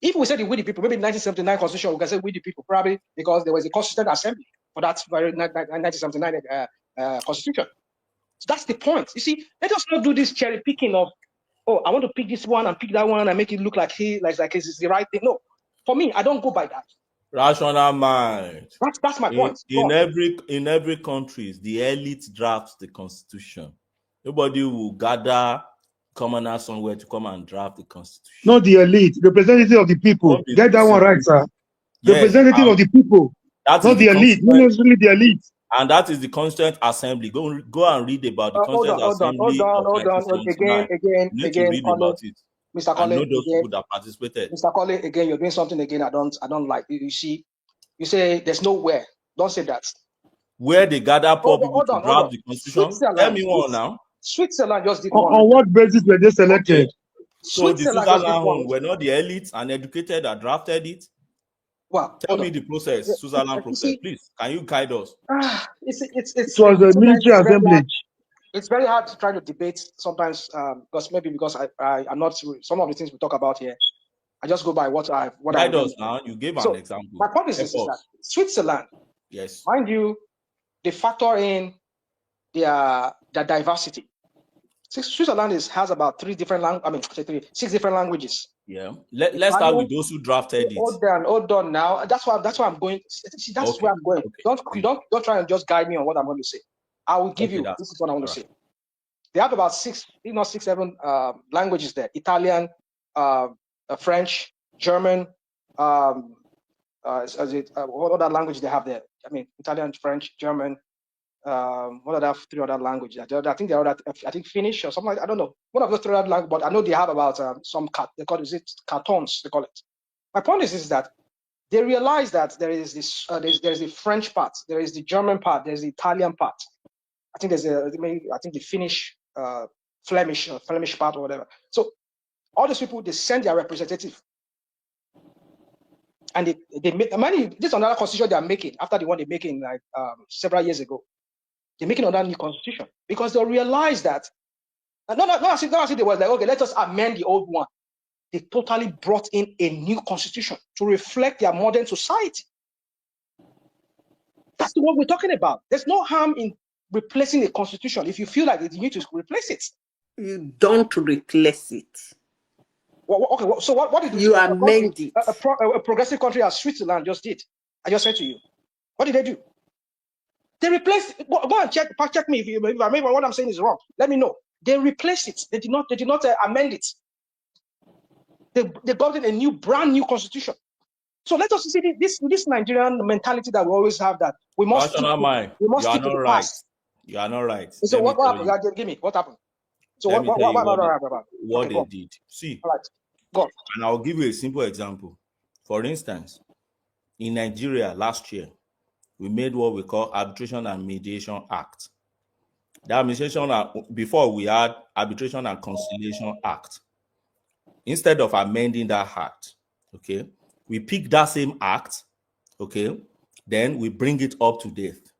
If we say the we the people, maybe 1979 constitution, we can say we the people, probably because there was a constituent assembly for that very 1979 constitution. So that's the point. You see, let us not do this cherry picking of, oh, I want to pick this one and pick that one and make it look like it's the right thing. No, for me, I don't go by that. Rational mind. That's my point. In every country, the elite drafts the constitution. Nobody will gather commoner somewhere to come and draft the constitution. Not the elite, representative of the people. Get that one right, sir. Yes, representative of the people, not the elite, not necessarily the elite. And that is the Constituent Assembly. Go and read about the Constituent Assembly. Hold on. Again. You need to read about it. Mr. Colley, I know those people that participated. Mr. Colley, again, you're doing something again. I don't like. You see, you say there's nowhere. Don't say that. Where they gather poor people to draft the constitution. Tell me one now. Switzerland just did one. On what basis were they selected? Okay. So the Switzerland were not the elites and educated that drafted it. Well, tell me the process, Switzerland process, please. Can you guide us? It was a military assemblage. It's very hard to try to debate sometimes because I'm not some of the things we talk about here. I just go by what I guide us now. You gave an example. My point is that Switzerland, yes, mind you, they factor in their diversity. Switzerland has about 6 different languages. Yeah, let's start with those who drafted it. Hold on now. That's why I'm going. See, that's where I'm going. Okay. Don't try and just guide me on what I'm going to say. I will give you. This is what I want to say. They have about 6, if not 6, 7 languages there: Italian, French, German. What other language they have there? I mean, Italian, French, German. What are the 3 other languages? I think I think Finnish or something like that. I don't know. One of the 3 other languages, but I know they have about they call it cantons. They call it. My point is that they realize that there is this there's the French part, there is the German part, there's the Italian part. I think there's the Finnish, Flemish part or whatever. So all those people, they send their representative, and they make money. This is another constitution they are making after the one they making like several years ago. They're making another new constitution because they realize that not as if they was like, okay, let us amend the old one. They totally brought in a new constitution to reflect their modern society. That's what we're talking about. There's no harm in replacing a constitution if you feel like you need to replace it. You don't replace it. Okay, so what did you amend it? A progressive country as Switzerland just did. I just said to you. What did they do? They replaced. Go and check me if what I'm saying is wrong. Let me know. They replaced it. They did not amend it. They got in a brand new constitution. So let us see this Nigerian mentality that we always have, that we must stick to the past. You are not right. So what happened? Give me what happened. So what they did. See. All right. Go on. And I'll give you a simple example. For instance, in Nigeria last year, we made what we call Arbitration and Mediation Act. The administration, before we had Arbitration and Conciliation Act. Instead of amending that act, okay, we pick that same act, okay, then we bring it up to date.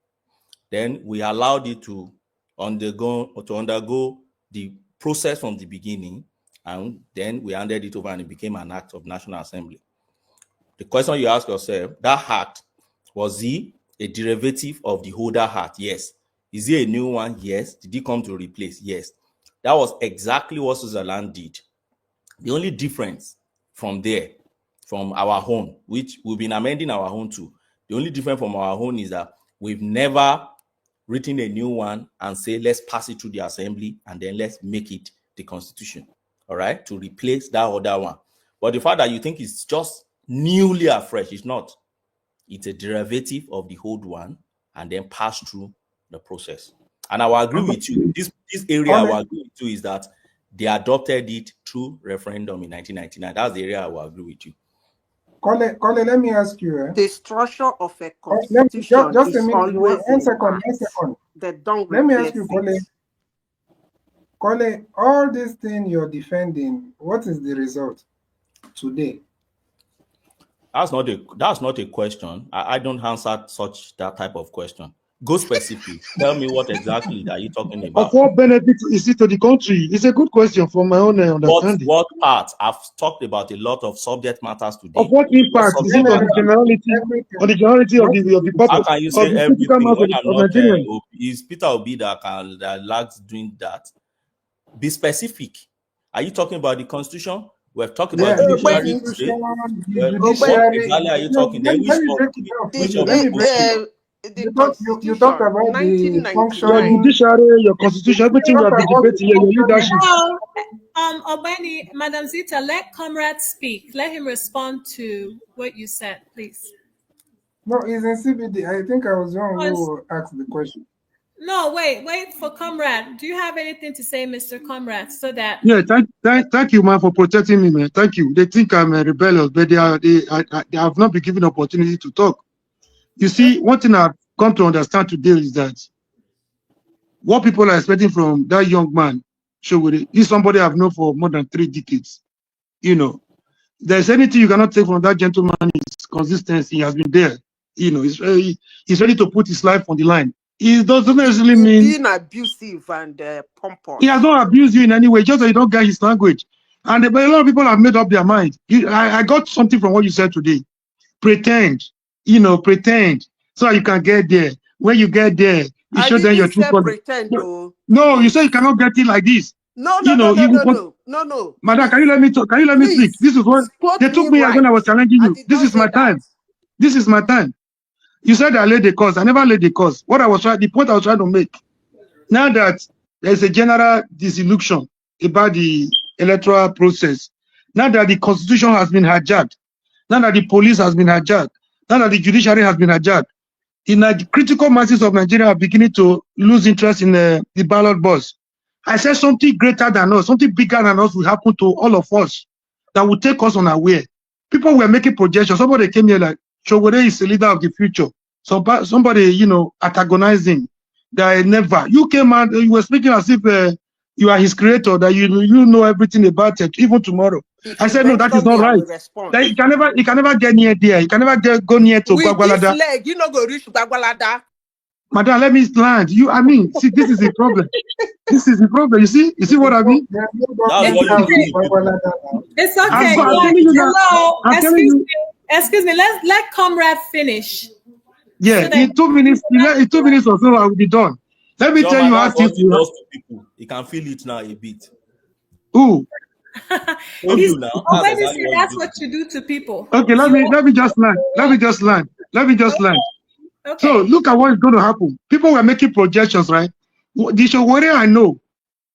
Then we allowed it to undergo the process from the beginning, and then we handed it over and it became an act of National Assembly. The question you ask yourself, that act, was he a derivative of the older act? Yes. Is he a new one? Yes. Did he come to replace? Yes. That was exactly what Switzerland did. The only difference from our own, which we've been amending our own too, the only difference from our own is that we've never written a new one and say, let's pass it through the assembly and then let's make it the constitution, all right, to replace that other one. But the fact that you think it's just newly afresh, it's not. It's a derivative of the old one and then pass through the process. And I will agree with you. This area I will agree with you is that they adopted it through referendum in 1999. That's the area I will agree with you. Kole, let me ask you. The structure of a constitution just is a minute. Always One second. They don't let me ask you, Kole. Kole, all this thing you're defending, what is the result today? That's not a question. I don't answer that type of question. Go specific. Tell me what exactly are you talking Of about? what benefit is it to the country? It's a good question from my own understanding. What part? I've talked about a lot of subject matters Of today. what impact is it on the generality, of the How purpose can you of say the critical everything mass when I'm of not Nigerians? is Peter Obi that lacks doing that? Be specific. Are you talking about the constitution? We've talked about Yeah, the judiciary today. constitution, the Well, what judiciary. exactly are you No, talking? Then let which me of break it down for which you. of Let the me break it down. constitution? The You talk Constitution, about the 'Your 1999. functioning. judiciary, your constitution, You everything we talk have been about the debating here, your functioning. leadership. Obeni, Madam Zita, let Comrade speak. Let him respond to what you said, please. No, it's in CBD. I think I was the one who asked the question. No, wait for Comrade. Do you have anything to say, Mr. Comrade, so that? Yeah, thank you, man, for protecting me, man. Thank you. They think I'm rebellious, but they have not been given opportunity to talk. You see, one thing I've come to understand today is that what people are expecting from that young man, Sowore, is somebody I've known for more than 3 decades. You know, there's anything you cannot take from that gentleman is consistency. He has been there. You know, he's ready to put his life on the line. It doesn't necessarily mean being abusive and pompous. he has not abused you in any way, just that you don't get his language. And but a lot of people have made up their mind. I got something from what you said today. Pretend, pretend, so you can get there. When you get there, you I show them your didn't true say color. pretend, though. No, you say you cannot get it like this. No. Madam, can you let me talk? Can you let me speak? Please, This is what quote they took me me as when right. I was challenging I you. did This not is my say that. time. This is my time. You said I laid the cause. I never laid the cause. The point I was trying to make. Now that there's a general disillusion about the electoral process, now that the constitution has been hijacked, now that the police has been hijacked, now that the judiciary has been hijacked, the critical masses of Nigeria are beginning to lose interest in the ballot box. I said something greater than us, something bigger than us will happen to all of us that will take us unaware. People were making projections. Somebody came here like, Sowore is the leader of the future. Somebody, antagonizing. That never. You came out, you were speaking as if you are his creator, that you know everything about it, even tomorrow. If I you said, no, that is mention me, not I right. will respond. That you can never get near there. You can never go near to With this Gwagwalada. leg, you not go reach Bagwalada. Madam, let me land. See, this is the problem. This is the problem. You see what I mean? That's what you do to people. It's okay. I'm Yeah. telling you that. Hello. I'm telling you. Excuse me. Let Comrade finish. Yeah, So that in 2 minutes, in 2 minutes or so, I will be done. Let me tell Chioma, you how that's what things he will does happen. to people. He can feel it now a bit. Ooh. Told he's you now. That's already exactly said what you that's do. what you do to people. Okay, let me just land. Let me just land. So Okay. look at what is going to happen. People were making projections, right? The Sowore I know,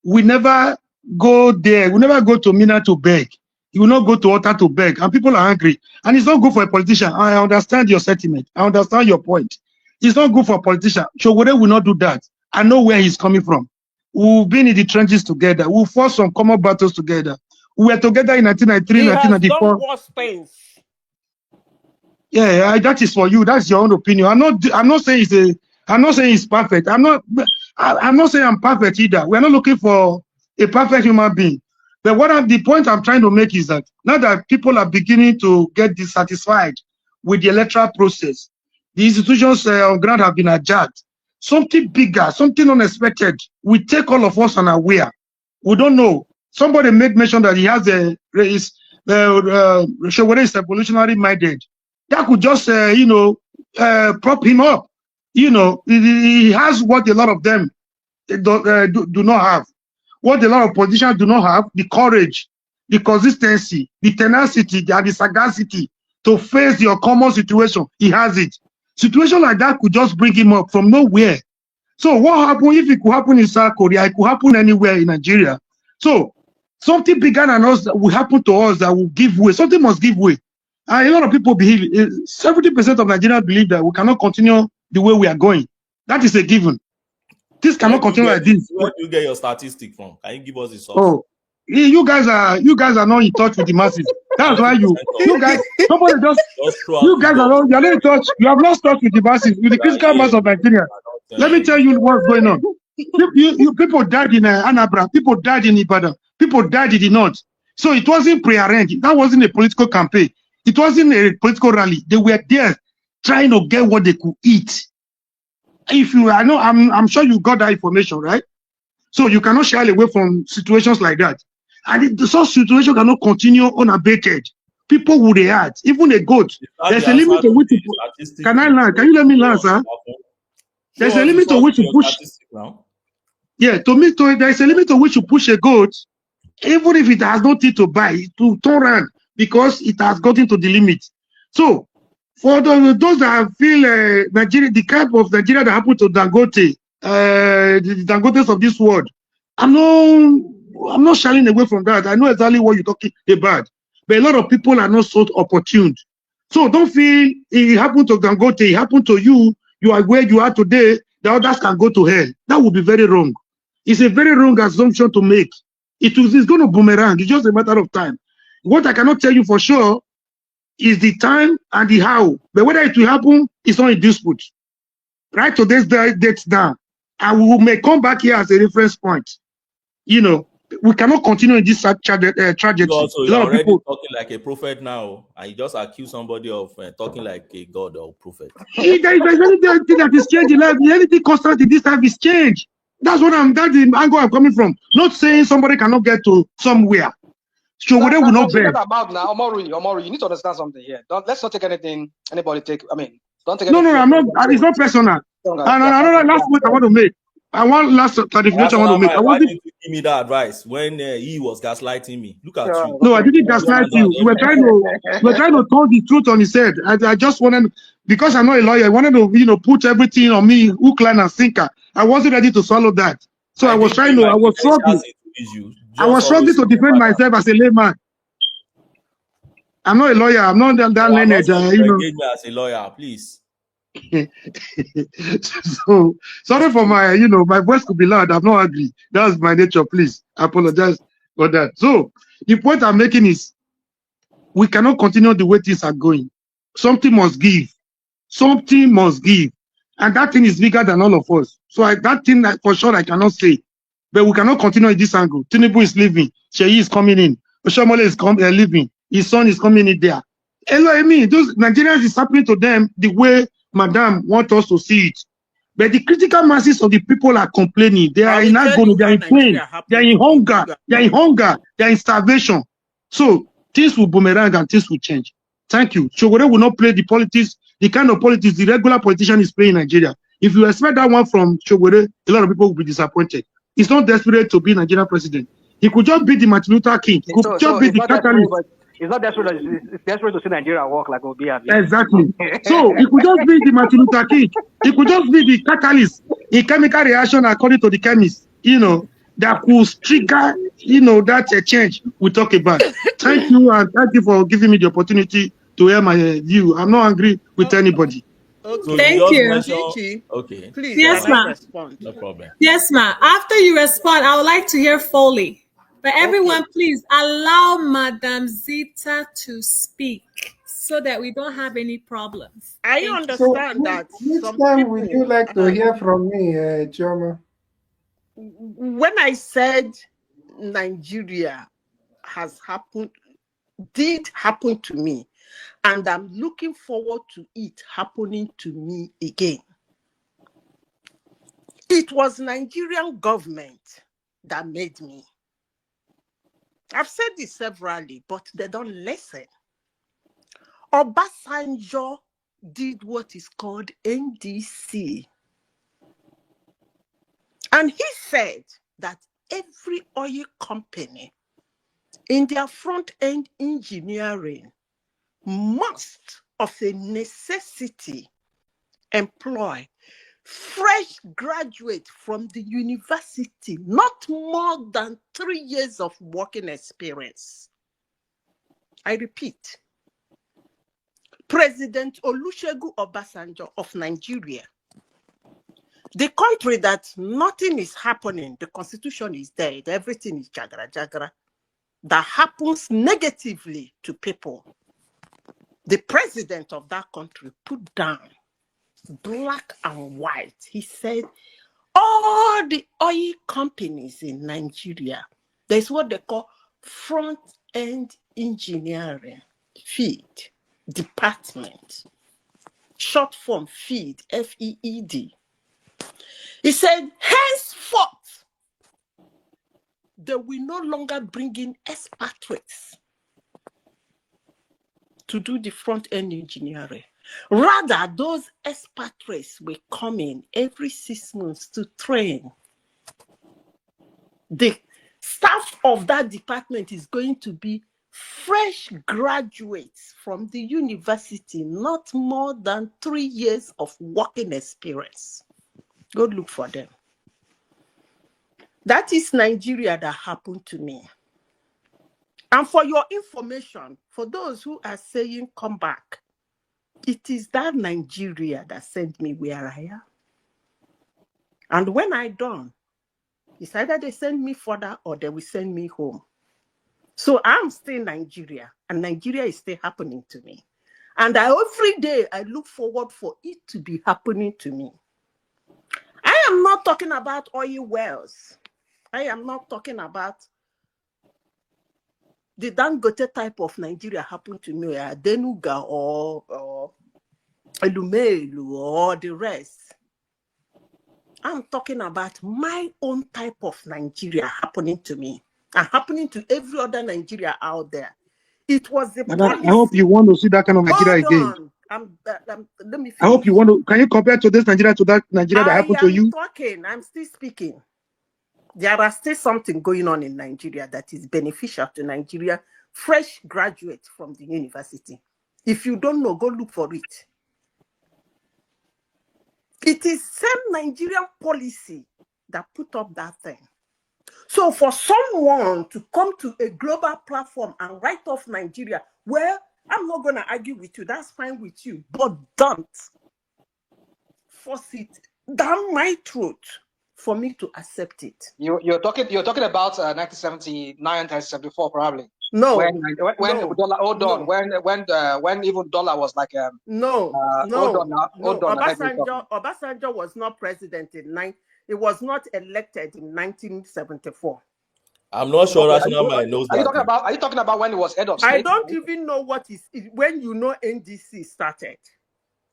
we never go there. We never go to Mina to beg. You will not go to Ota to beg. And people are angry. And it's not good for a politician. I understand your sentiment. I understand your point. It's not good for a politician. Sowore will not do that. I know where he's coming from. We've been in the trenches together. We fought some common battles together. We were together in 1993, He has done 1994. worse things. Yeah, that is for you. That's your own opinion. I'm not saying it's perfect. I'm not saying I'm perfect either. We're not looking for a perfect human being. But the point I'm trying to make is that now that people are beginning to get dissatisfied with the electoral process, the institutions on ground have been adjusted. Something bigger, something unexpected will take all of us unaware. We don't know. Somebody made mention that he has Sowore is evolutionary minded. That could just, prop him up. He has what a lot of them do not have. What a lot of politicians do not have: the courage, the consistency, the tenacity, and the sagacity to face your common situation. He has it. Situation like that could just bring him up from nowhere. So what happened if it could happen in South Korea? It could happen anywhere in Nigeria. So something bigger than us that will happen to us that will give way. Something must give way. And a lot of people believe, 70% of Nigerians believe that we cannot continue the way we are going. That is a given. This Where cannot do you continue get like this. where do you get your statistic from? Can you give us the source? Oh, you guys are not in touch with the masses. That's why 90% you of guys, somebody just throw out you guys figures. you're not in touch. You have lost touch with the masses, with the You are critical mass here. of Nigeria. Let me tell you what's going on. People died in Anambra, people died in Ibadan, people died in the north. So it wasn't prearranged. That wasn't a political campaign. It wasn't a political rally. They were there trying to get what they could eat. I'm sure you got that information, right? So you cannot shy away from situations like that. And such situation cannot continue unabated. People would react. Even a goat. There's a limit to which you can I land? Can you let me land, sir? There's a limit to which you push. Yeah, there's a limit to which you push a goat, even if it has nothing to buy, to turn around because it has gotten to the limit. So, for those that feel Nigeria, the kind of Nigeria that happened to Dangote, the Dangotes of this world, I'm not shying away from that. I know exactly what you're talking about, but a lot of people are not so opportune. So don't feel it happened to Dangote, it happened to you. You are where you are today. The others can go to hell. That would be very wrong. It's a very wrong assumption to make. It's going to boomerang. It's just a matter of time. What I cannot tell you for sure is the time and the how. But whether it will happen is not in dispute. Right today's date down. And we may come back here as a reference point. You know, we cannot continue in this tragedy. Also, you're already talking like a prophet now, and you just accuse somebody of talking like a god or prophet. If there's anything that is changed in life, anything constant in this life is change. That's the angle I'm coming from. Not saying somebody cannot get to somewhere. Sowore will not bend. Now, Omoru, you need to understand something here. Let's not take anything anybody take. I mean, don't take. No, I'm not. It's not personal. And another last point I want to make. I want last clarification I want to make. Why didn't you give me that advice when he was gaslighting me? Look at you. No, I didn't gaslight you. We were trying to turn the truth on his head. I just wanted, because I'm not a lawyer, I wanted to put everything on me, hook, line, and sinker. I wasn't ready to swallow that. So I was struggling to defend myself as a layman. I'm not a lawyer. I'm not that learned. Engage me as a lawyer, please. So sorry for my, my voice could be loud. I'm not angry. That's my nature. Please, I apologize for that. So the point I'm making is, we cannot continue the way things are going. Something must give. Something must give, and that thing is bigger than all of us. So that thing for sure I cannot say, but we cannot continue in this angle. Tinubu is leaving. Sheyi is coming in. Oshomole is leaving. His son is coming in there. I mean, those Nigerians is happening to them the way Madam wants us to see it. But the critical masses of the people are complaining. They are in agony, they are in pain, they are in hunger, they are in starvation. So things will boomerang and things will change. Thank you. Sowore will not play the politics, the kind of politics the regular politician is playing in Nigeria. If you expect that one from Sowore, a lot of people will be disappointed. He's not desperate to be Nigerian president. He could just be the Martin Luther King. He could just be the catalyst. It's not desperate. It's desperate to see Nigeria work like Obi. Exactly. So it could just be the Martin Luther King. It could just be the catalyst, a chemical reaction according to the chemist, that could trigger, that change we talk about. Thank you, and thank you for giving me the opportunity to hear my view. I'm not angry with anybody. Okay. Thank you. Okay. Please, yes, ma'am. No problem. Yes, ma'am. After you respond, I would like to hear Foley. But everyone, please allow Madam Zita to speak so that we don't have any problems. I understand that. Which time would you like to hear from me, Chioma? When I said Nigeria did happen to me, and I'm looking forward to it happening to me again. It was Nigerian government that made me. I've said this severally, but they don't listen. Obasanjo did what is called NDC. And he said that every oil company in their front-end engineering must, of a necessity, employ fresh graduate from the university, not more than 3 years of working experience. I repeat, President Olusegun Obasanjo of Nigeria, the country that nothing is happening, the constitution is dead, everything is jagra, that happens negatively to people. The president of that country put down black and white. He said, All the oil companies in Nigeria, there's what they call front-end engineering, FEED department. Short form FEED, FEED. He said, henceforth, they will no longer bring in expatriates to do the front-end engineering. Rather, those expatriates will come in every 6 months to train. The staff of that department is going to be fresh graduates from the university, not more than 3 years of working experience. Go look for them. That is Nigeria that happened to me. And for your information, for those who are saying come back, it is that Nigeria that sent me where I am. And when I done, it's either they send me further or they will send me home. So I'm still in Nigeria, and Nigeria is still happening to me. And every day I look forward for it to be happening to me. I am not talking about oil wells. I am not talking about the Dangote type of Nigeria happened to me, Denuga or Elumelu or the rest. I'm talking about my own type of Nigeria happening to me and happening to every other Nigeria out there. It was the And policy. I hope you want to see that kind of Nigeria again. Let me finish. I hope you want to. Can you compare to this Nigeria to that Nigeria that happened to you? I'm still speaking. There are still something going on in Nigeria that is beneficial to Nigeria, fresh graduates from the university. If you don't know, go look for it. It is same Nigerian policy that put up that thing. So for someone to come to a global platform and write off Nigeria, well, I'm not going to argue with you. That's fine with you. But don't force it down my throat for me to accept it. You're talking about 1979, 1974, probably. No, when no, dollar, hold on, no. when even dollar was like no. Hold on. Obasanjo was not president it was not elected in 1974. I'm not sure Rational Mind knows are that. you talking about when he was head of state? I don't even know what is when you know NDC started.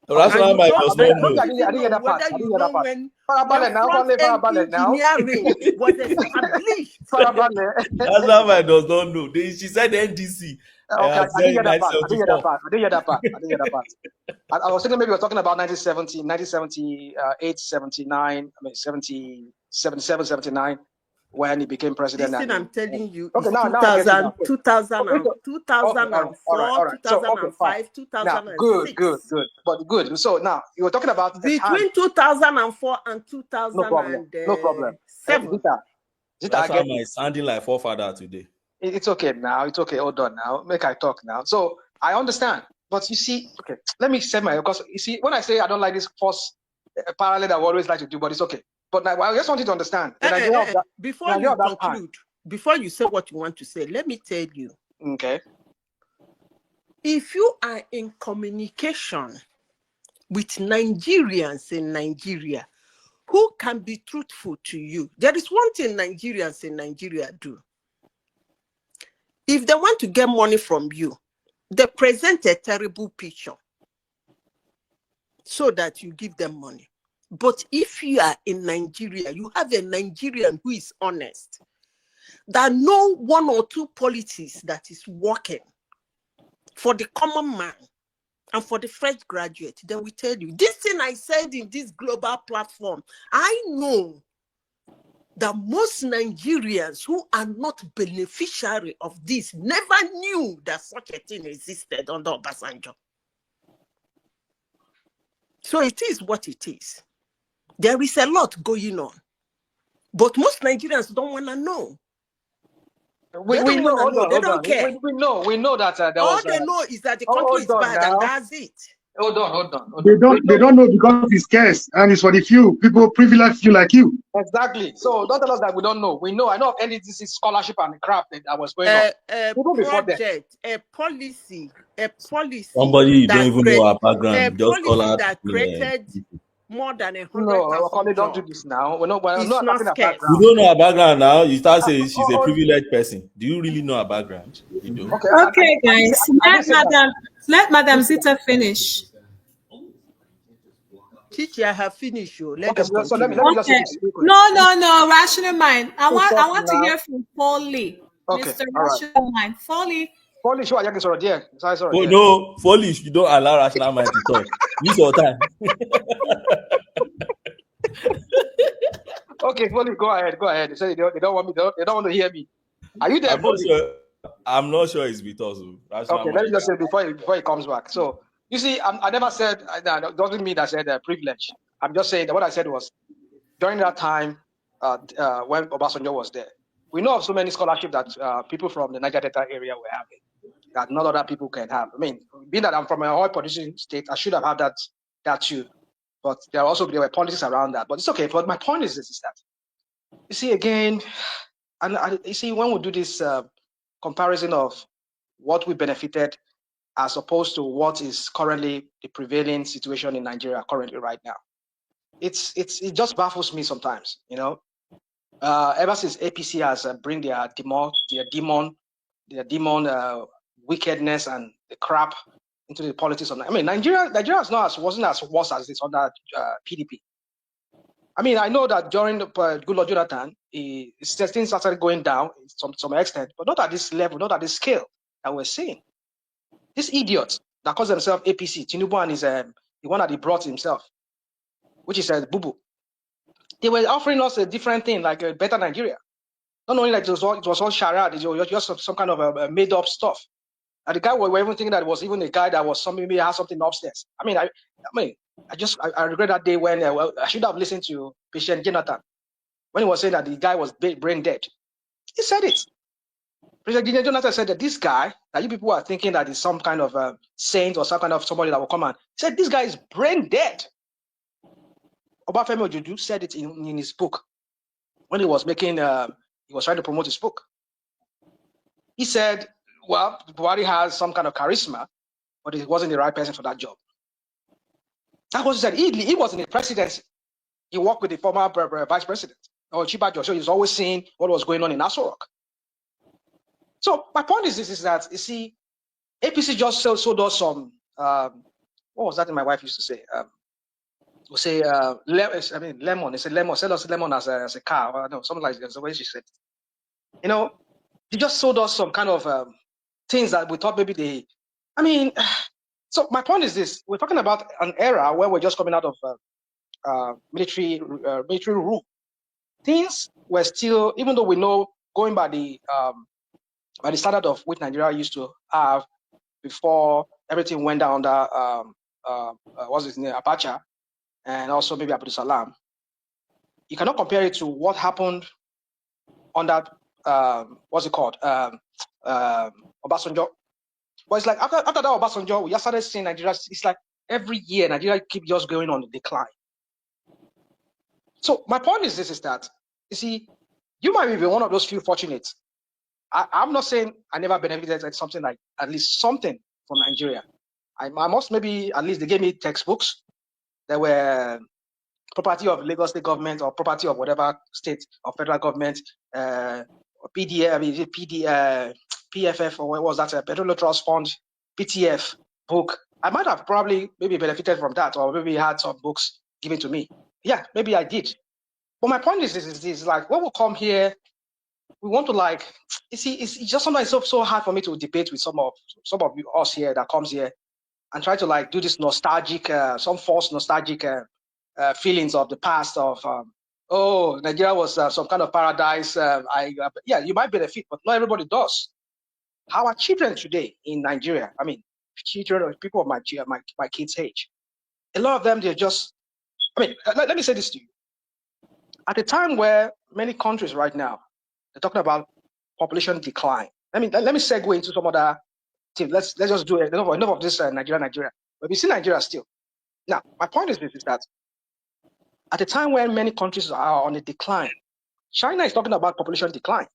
Rational Mind does not know. I didn't hear that part. When front-end engineering was established. Rational Mind does not know. She said NDC. Okay, I didn't hear that part. I didn't hear that part. I was thinking maybe we were talking about 1978, 79, 77, 79, when he became president. This thing I'm telling you is okay, 2000, 2004, 2005, 2006. Good. But good. So now, you were talking about... Between 2004 and 2007. No problem. Rational Mind is sounding like forefather today. It's okay now. It's okay. Hold on now. Make I talk now. So I understand. But you see, okay, let me set my, because you see, when I say I don't like this false parallel that I always like to do, but it's okay. But now, I just want you to understand. Before you conclude, before you say what you want to say, let me tell you. Okay. If you are in communication with Nigerians in Nigeria who can be truthful to you, there is one thing Nigerians in Nigeria do. If they want to get money from you, they present a terrible picture so that you give them money. But if you are in Nigeria, you have a Nigerian who is honest, that know one or two policies that is working for the common man and for the fresh graduate, they will tell you, this thing I said in this global platform, I know that most Nigerians who are not beneficiary of this never knew that such a thing existed under Obasanjo. So it is what it is. There is a lot going on, but most Nigerians don't want to know. We know. They don't care. We know that there all was. All they know is that the country is bad, and that's it. Hold on. They don't know because it's scarce and it's for the few people, privileged few like you. Exactly. So don't tell us that we don't know. We know. I know of NDC scholarship and crap that was going on. A policy. Somebody you don't even know our background. Just call out. more than 100,000 No, Connie, don't do jobs. this now. We're not It's attacking not her scarce. You background. don't know her background now. You start saying she's a Oh, privileged person. Do you really know her background? You don't. okay, Okay, guys, let Madam Zita finish. Chichi, I have finished. You. Let Okay, them so let me continue. just say Okay. this quickly. No, rational mind. I Stop want to now. hear from Foley. Okay, Mr. all right. Rational Mind. Foley. Polish, what are you sorry, dear? Sorry, Oh dear. no, foolish. You don't allow rational mind to talk. Use your time. Okay, Polish, go ahead. They say they don't want me. They don't want to hear me. Are you there, I'm not Polish? sure. I'm not sure it's with us. Rational Okay, let me mind. just say before he comes back. So you see, I never said that doesn't mean I said privilege. I'm just saying that what I said was during that time when Obasanjo was there, we know of so many scholarships that people from the Niger Delta area were having that not other people can have. I mean, being that I'm from an oil producing state, I should have had that too. But there were politics around that. But it's okay. But my point is this: is that you see again, and you see when we do this comparison of what we benefited as opposed to what is currently the prevailing situation in Nigeria currently right now. It just baffles me sometimes, you know. Ever since APC has bring their demon wickedness and the crap into the politics of Nigeria wasn't as worse as this under PDP. I mean, I know that during the Goodluck Jonathan, things started going down to some extent, but not at this level, not at this scale that we're seeing. These idiots that call themselves APC, Tinubu and is the one that he brought himself, which is Bubu. They were offering us a different thing, like a better Nigeria. Not only like it was all charade, it was just some kind of made up stuff. And the guy we were even thinking that it was even a guy that was maybe had something upstairs. I regret that day when I should have listened to Patient Jonathan when he was saying that the guy was brain dead. He said it. President Jonathan said that this guy that you people are thinking that is some kind of saint or some kind of somebody that will come and said this guy is brain dead. Obafemi Ojuju said it in his book when he was making he was trying to promote his book. He said, well, Buhari has some kind of charisma, but he wasn't the right person for that job. That was said. He was in the presidency. He worked with the former vice president, or Chibajo, so he's always seeing what was going on in Aso Rock. So my point is this: is that you see, APC just sold us some. What was that thing my wife used to say? We'll say lemon. They said lemon. Sell us lemon as a car. Well, no, something like that's the way she said. You know, they just sold us some kind of things that we thought maybe they. I mean, so my point is this: we're talking about an era where we're just coming out of military rule. Things were still, even though we know going by the standard of which Nigeria used to have before everything went down under what's his name, Abacha, and also maybe Abdul Salam. You cannot compare it to what happened under what's it called, Obasanjo. But it's like after that Obasanjo, we started seeing Nigeria. It's like every year Nigeria keep just going on the decline. So my point is this: is that you see, you might be one of those few fortunate. I'm not saying I never benefited at something like at least something from Nigeria. I must maybe at least they gave me textbooks that were property of Lagos state government or property of whatever state or federal government, PFF or what was that, Petroleum Trust Fund, PTF book. I might have probably maybe benefited from that or maybe had some books given to me. Yeah, maybe I did. But my point is this like when we come here, we want to like, you see, it's just sometimes so hard for me to debate with some of us here that comes here and try to like do this nostalgic, some false nostalgic feelings of the past of, Nigeria was some kind of paradise. Yeah, you might benefit, but not everybody does. Our children today in Nigeria, I mean, children or people of my kids' age, a lot of them, they're just, let me say this to you. At a time where many countries right now, they're talking about population decline. Let me segue into some other thing. Let's just do it. Enough of this Nigeria. But we see Nigeria still. Now, my point is this: is that at a time when many countries are on a decline, China is talking about population decline.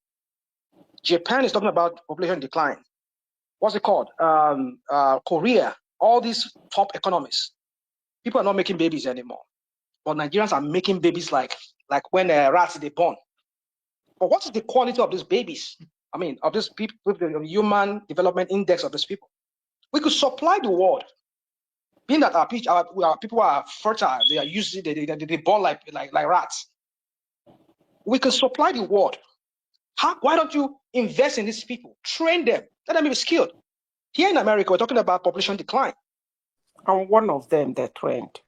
Japan is talking about population decline. What's it called? Korea. All these top economies. People are not making babies anymore. but Nigerians are making babies like when rats they born. But what is the quality of these babies? I mean, of these people, with the human development index of these people. We could supply the world, being that our people are fertile, they are used, they born like rats. We can supply the world. Why don't you invest in these people, train them, let them be skilled? Here in America, we're talking about population decline. And one of them, the trend.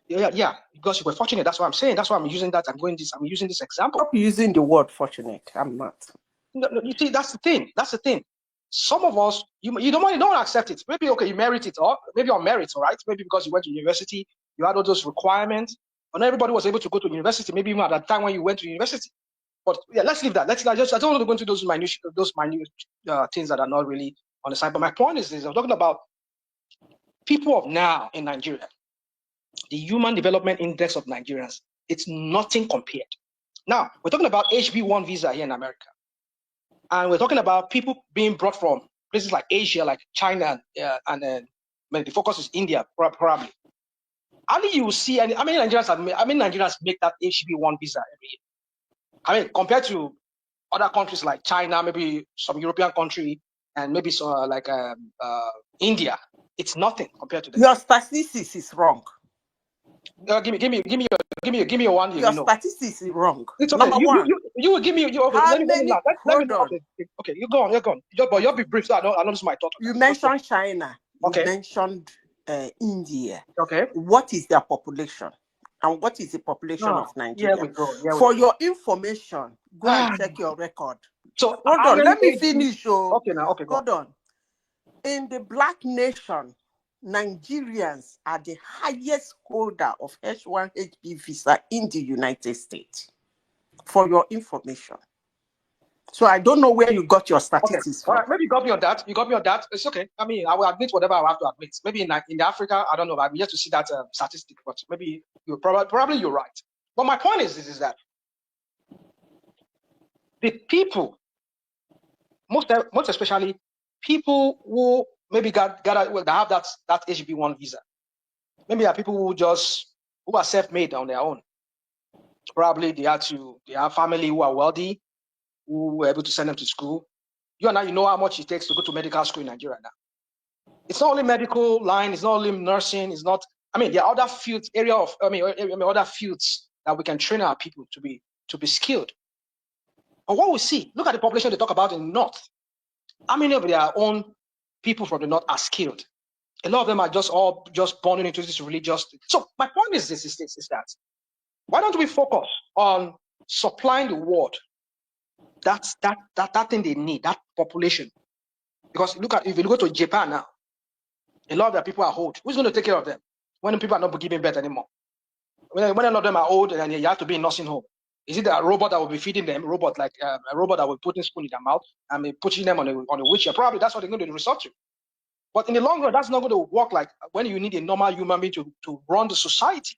Yeah, because you were fortunate. That's what I'm saying. That's why I'm using that. I'm using this example. Stop using the word fortunate. I'm not. No, you see, that's the thing. That's the thing. Some of us, you don't accept it. Maybe okay, you merit it, or maybe on merit, all right? Maybe because you went to university, you had all those requirements, but not everybody was able to go to university. Maybe even at that time when you went to university. But yeah, let's leave that. I don't want to go into those minute things that are not really on the side. But my point is this: I'm talking about people of now in Nigeria. The Human Development Index of Nigerians, it's nothing compared. Now, we're talking about HB1 visa here in America. And we're talking about people being brought from places like Asia, like China, and the focus is India, probably. Only you will see, and Nigerians make that HB1 visa every year. I mean, compared to other countries like China, maybe some European country, and maybe some like India, it's nothing compared to them. Your statistics is wrong. Give me a one. Your statistics is wrong. It's okay. Number one. You will give me. Okay, How let me many? know. Hold on. Okay, you're gone. But you'll be brief. So I don't lose my thought. You mentioned China. Okay. You mentioned India. Okay. What is their population? And what is the population of Nigeria? Here we go. For your information, go and check your record. So hold on. Let me finish. Okay, now. Okay, go hold on. In the Black nation, Nigerians are the highest holder of H1HB visa in the United States. For your information. So I don't know where you got your statistics from. All right, maybe you got me on that. It's okay. I mean, I will admit whatever I have to admit. Maybe in Africa, I don't know. I'm yet to see that statistic, but maybe you're probably you're right. But my point is that the people, most especially people who maybe that have that HB1 visa, maybe are people who are self-made on their own. Probably they have family who are wealthy, who were able to send them to school. You know how much it takes to go to medical school in Nigeria now. It's not only medical line, it's not only nursing, it's not, there are other fields, other fields that we can train our people to be skilled. But what we see, look at the population they talk about in the North. How many of their own people from the North are skilled? A lot of them are just born into this religious. So my point is that why don't we focus on supplying the world that thing they need, that population? Because if you go to Japan now, a lot of their people are old. Who's going to take care of them when people are not giving birth anymore? When a lot of them are old and you have to be in nursing home, is it a robot that will be feeding them? A robot that will put a spoon in their mouth and be pushing them on a wheelchair? Probably that's what they're going to resort to. But in the long run, that's not going to work like when you need a normal human being to run the society.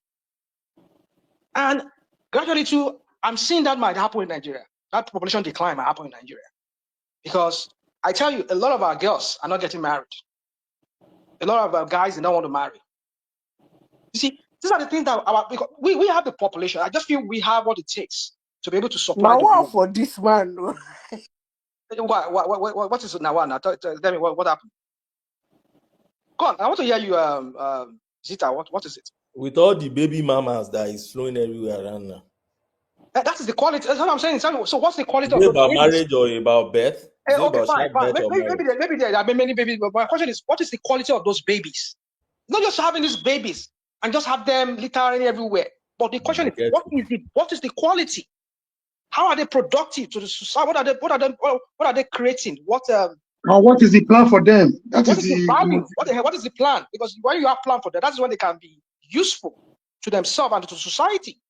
And gradually too, I'm seeing that might happen in Nigeria. That population decline might happen in Nigeria. Because I tell you, a lot of our girls are not getting married. A lot of our guys, they don't want to marry. You see, these are the things that because we have the population. I just feel we have what it takes to be able to supply the world. For this man. What is it now? Tell me what happened. Go on, I want to hear you, Zita. What is it? With all the baby mamas that is flowing everywhere around now. That is the quality. That's what I'm saying. So what's the quality of those about babies? Marriage or about birth? Okay, fine. Maybe there have been many babies, but my question is, what is the quality of those babies? Not just having these babies and just have them literally everywhere. But the question is, what is the quality? How are they productive to the society? What are they creating? What is the plan for them? What is the value? What is the plan? Because when you have plan for them, that's when they can be useful to themselves and to society.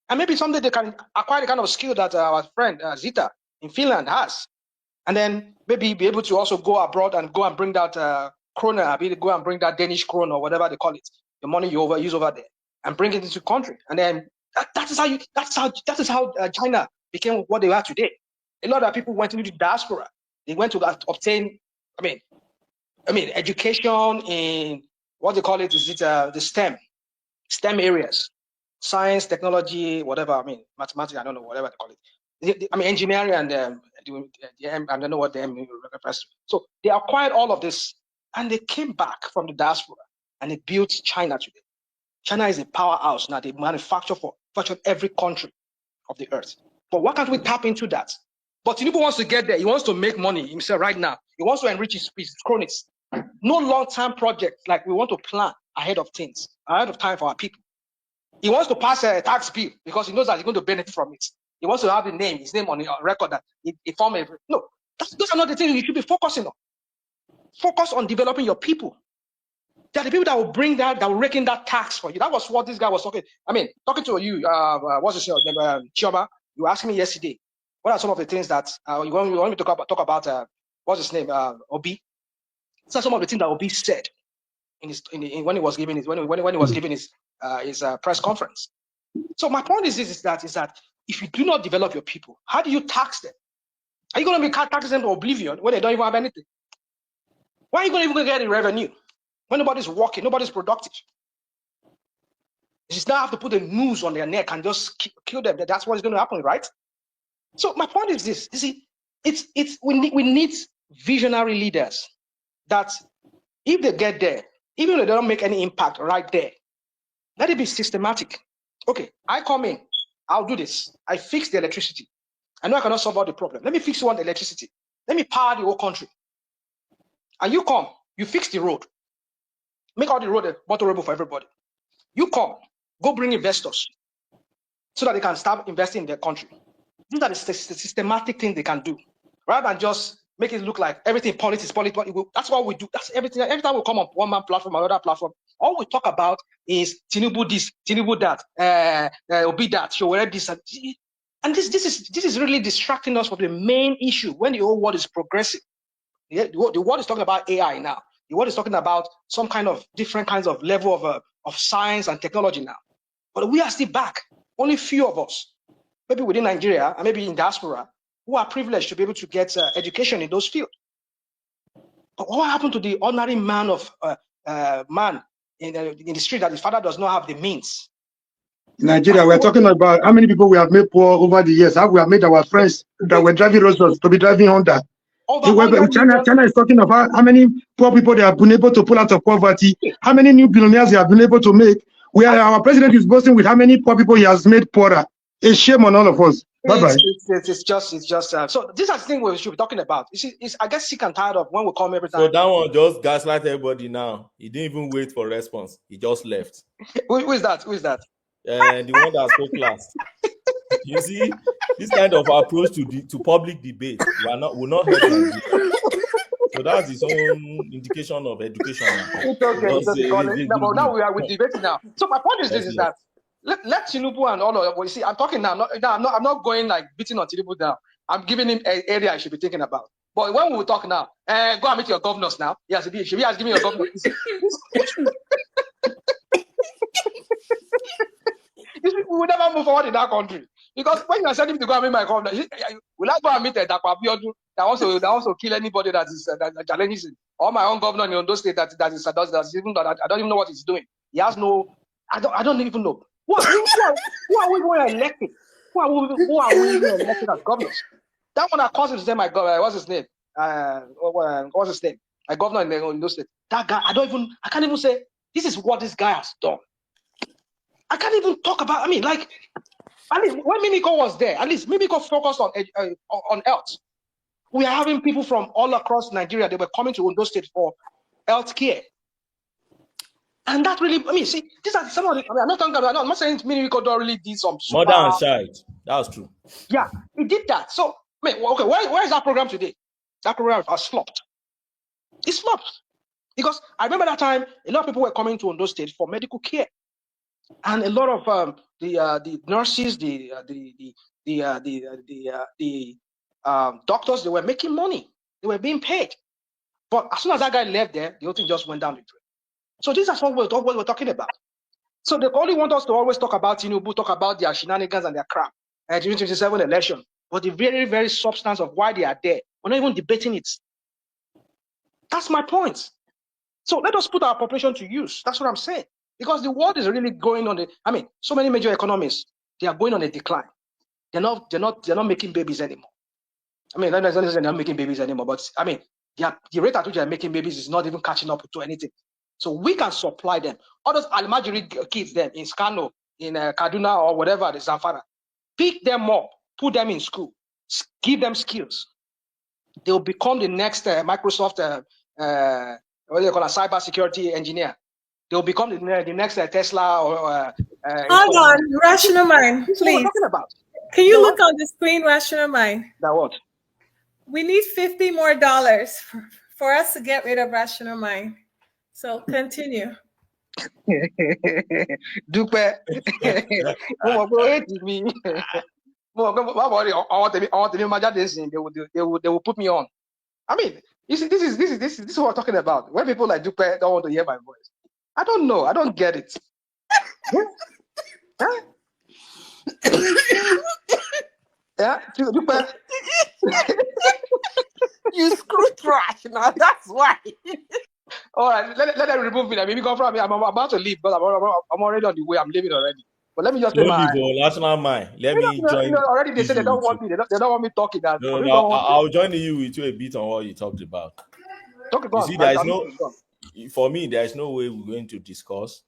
And maybe someday they can acquire the kind of skill that our friend Zita in Finland has. And then maybe be able to also go abroad and go and bring that krona, go and bring that Danish krona or whatever they call it, the money you use over there, and bring it into the country. And then that is how China became what they are today. A lot of people went into the diaspora. They went to obtain, education in what they call it is the STEM areas. science, technology, whatever. I mean, mathematics. I don't know whatever they call it. I mean, engineering and I don't know what the M refers to. So they acquired all of this, and they came back from the diaspora, and they built China today. China is a powerhouse now. They manufacture for virtually every country of the earth. But why can't we tap into that? But Tinubu wants to get there. He wants to make money himself right now. He wants to enrich his cronies. No long-term project. Like we want to plan ahead of things, ahead of time for our people. He wants to pass a tax bill because he knows that he's going to benefit from it. He wants to have his name on the record that he formed a. No, those are not the things you should be focusing on. Focus on developing your people. There are the people that will bring that will rake in that tax for you. That was what this guy was talking. I mean, talking to you, what's his name? Chioma, you asked me yesterday, what are some of the things that you want me to talk about? What's his name? Obi. So some of the things that Obi said when he was giving his press conference. So my point is that if you do not develop your people, how do you tax them? Are you going to be taxing them to oblivion when they don't even have anything? Why are you going to even get the revenue when nobody's working, nobody's productive? You just now have to put a noose on their neck and just kill them. That's what's going to happen, right? So my point is this: you see, we need visionary leaders that, if they get there, even if they don't make any impact right there, let it be systematic. Okay, I come in, I'll do this. I fix the electricity. I know I cannot solve all the problem. Let me fix one electricity. Let me power the whole country. And you come, you fix the road. Make all the road motorable for everybody. You come, go bring investors so that they can start investing in their country. These are the systematic things they can do, rather than just make it look like everything politics. That's what we do. That's everything. Every time we come on one man platform, another platform, all we talk about is Tinubu this, Tinubu that, Obi that, Sowore this, and this is really distracting us from the main issue when the whole world is progressing. The world is talking about AI now. The world is talking about some kind of different kinds of level of science and technology now. But we are still back. Only few of us, maybe within Nigeria and maybe in diaspora, who are privileged to be able to get education in those fields. But what happened to the ordinary man in the street that his father does not have the means? In Nigeria, we're talking about how many people we have made poor over the years, how we have made our friends that were driving Rolls to be driving Honda. China is talking about how many poor people they have been able to pull out of poverty, how many new billionaires they have been able to make. Our president is boasting with how many poor people he has made poorer. A shame on all of us. Bye-bye. It's just so these are the things we should be talking about. You see, I get sick and tired of when we come every time. So that one just gaslight everybody now. He didn't even wait for response. He just left. Who is that? The one that spoke last. You see, this kind of approach to public debate will not help Nigeria. So that's his own indication of education. It's okay. Now we are with debating now. So my point is this: is that let Tinubu and all of you see. I'm talking now. I'm not going like beating on Tinubu now. I'm giving him an area I should be thinking about. But when we talk now, go and meet your governors now. Yes, Should has given your governor. We will never move forward in that country. Because when you are sending me to go and meet my governor, will I go and meet Dakwa Abiodun that also kill anybody that challenges him? Or my own governor in Ondo State that even that I don't even know what he's doing. He has no. I don't even know. Who are we going to elect? Who are we going to elect as governors? That one that caused him to say my governor. What's his name? What's his name? My governor in Ondo State. That guy. I can't even say this is what this guy has done. I can't even talk about. I mean, like, at least when Mimiko was there, at least Mimiko focused on health. We are having people from all across Nigeria. They were coming to Ondo State for health care, and that really. I mean, see, these are some of the. I mean, I'm not talking about. I'm not saying Mimiko don't really did some. Mother and child. That's true. Yeah, he did that. So, I mean, okay, where is that program today? That program has flopped. It's flopped because I remember that time a lot of people were coming to Ondo State for medical care. And a lot of the nurses, the doctors, they were making money. They were being paid. But as soon as that guy left there, the whole thing just went down the drain. So this is what we're talking about. So they only want us to always talk about Tinubu, talk about their shenanigans and their crap at the 2027 election. But the very, very substance of why they are there, we're not even debating it. That's my point. So let us put our population to use. That's what I'm saying. because the world is really going on so many major economies, they are going on a decline. They're not making babies anymore. Let me not say they're not making babies anymore, but the rate at which they're making babies is not even catching up to anything. So we can supply them. All those Almajiri kids then in Skano, in Kaduna or whatever, the Zamfara, pick them up, put them in school, give them skills. They'll become the next Microsoft, what do you call a cyber security engineer. They'll become the next Tesla or. Hold on, rational mind, please. What we're talking about. Can you look on the screen, rational mind? That what? We need $50 more for us to get rid of rational mind. So continue. Dupe. I they will put me on. You see, this is what I'm talking about. When people like Dupe don't want to hear my voice, I don't know. I don't get it. Huh? Yeah, Dupe. You screw trash now. That's why. All right, let them remove me. Maybe come from me. I'm about to leave because I'm already on the way. I'm leaving already. But let me just say my national mind. Let me join. Already they said they don't want me. They don't want me talking. That no, I'll join you with you a bit on what you talked about. Talk about. You see, there is no. For me, there is no way we're going to discuss.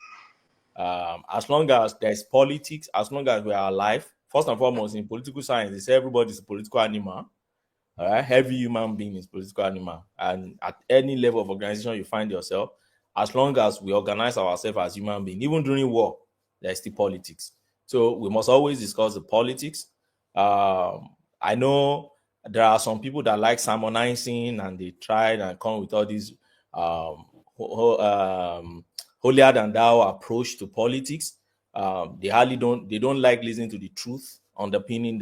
As long as there's politics, as long as we are alive. First and foremost, in political science, they say everybody's a political animal. All right, every human being is a political animal, and at any level of organization you find yourself, as long as we organize ourselves as human beings, even during war, there's still politics. So we must always discuss the politics. I know there are some people that like sermonizing, and they try and come with all these holier than thou approach to politics. They don't like listening to the truth underpinning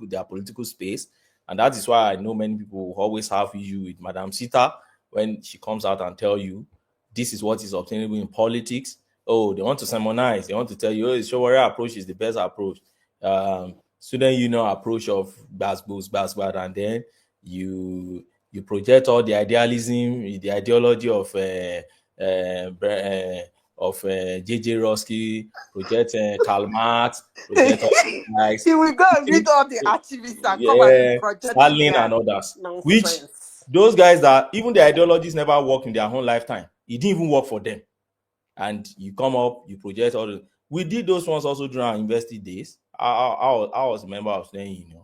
their political space. And that is why I know many people will always have issue with Madam Sita when she comes out and tell you this is what is obtainable in politics. Oh, they want to sermonize. They want to tell you, the Sowore approach is the best approach. Student union approach of Basbad, and then you project all the idealism, the ideology of J.J. Roski, project Karl Marx, project He will go and meet all the activists and come and project Stalin and others. nonsense. Which those guys that even the ideologies never work in their own lifetime. It didn't even work for them. And you come up, you project all the. We did those ones also during our university days. I was a member of student union.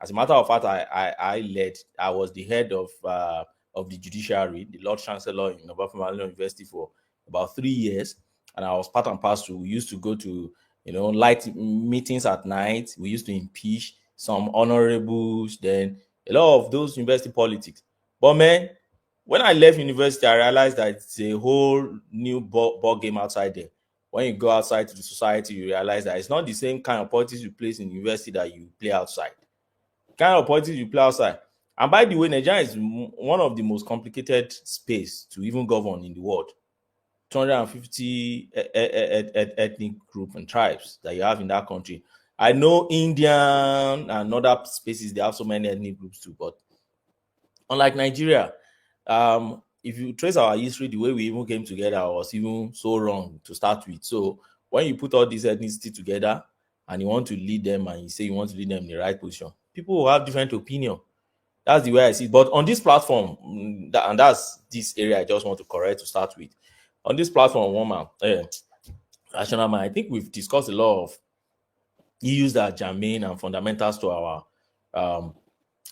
As a matter of fact, I was the head of the judiciary, the Lord Chancellor in Obafemi University for about 3 years, and I was part and parcel. We used to go to light meetings at night. We used to impeach some honorables, then a lot of those university politics. But man, when I left university, I realized that it's a whole new ball game outside there. When you go outside to the society, you realize that it's not the same kind of politics you play in university that you play outside. Kind of politics you play outside. And by the way, Nigeria is one of the most complicated space to even govern in the world. 250 ethnic groups and tribes that you have in that country. I know Indian and other spaces, they have so many ethnic groups too, but unlike Nigeria, if you trace our history, the way we even came together was even so wrong to start with. So when you put all these ethnicity together and you want to lead them and you say you want to lead them in the right position, people will have different opinion. That's the way I see it. But on this platform, and that's this area I just want to correct to start with. On this platform, Rational Man, I think we've discussed a lot of issues that are germane and fundamentals to our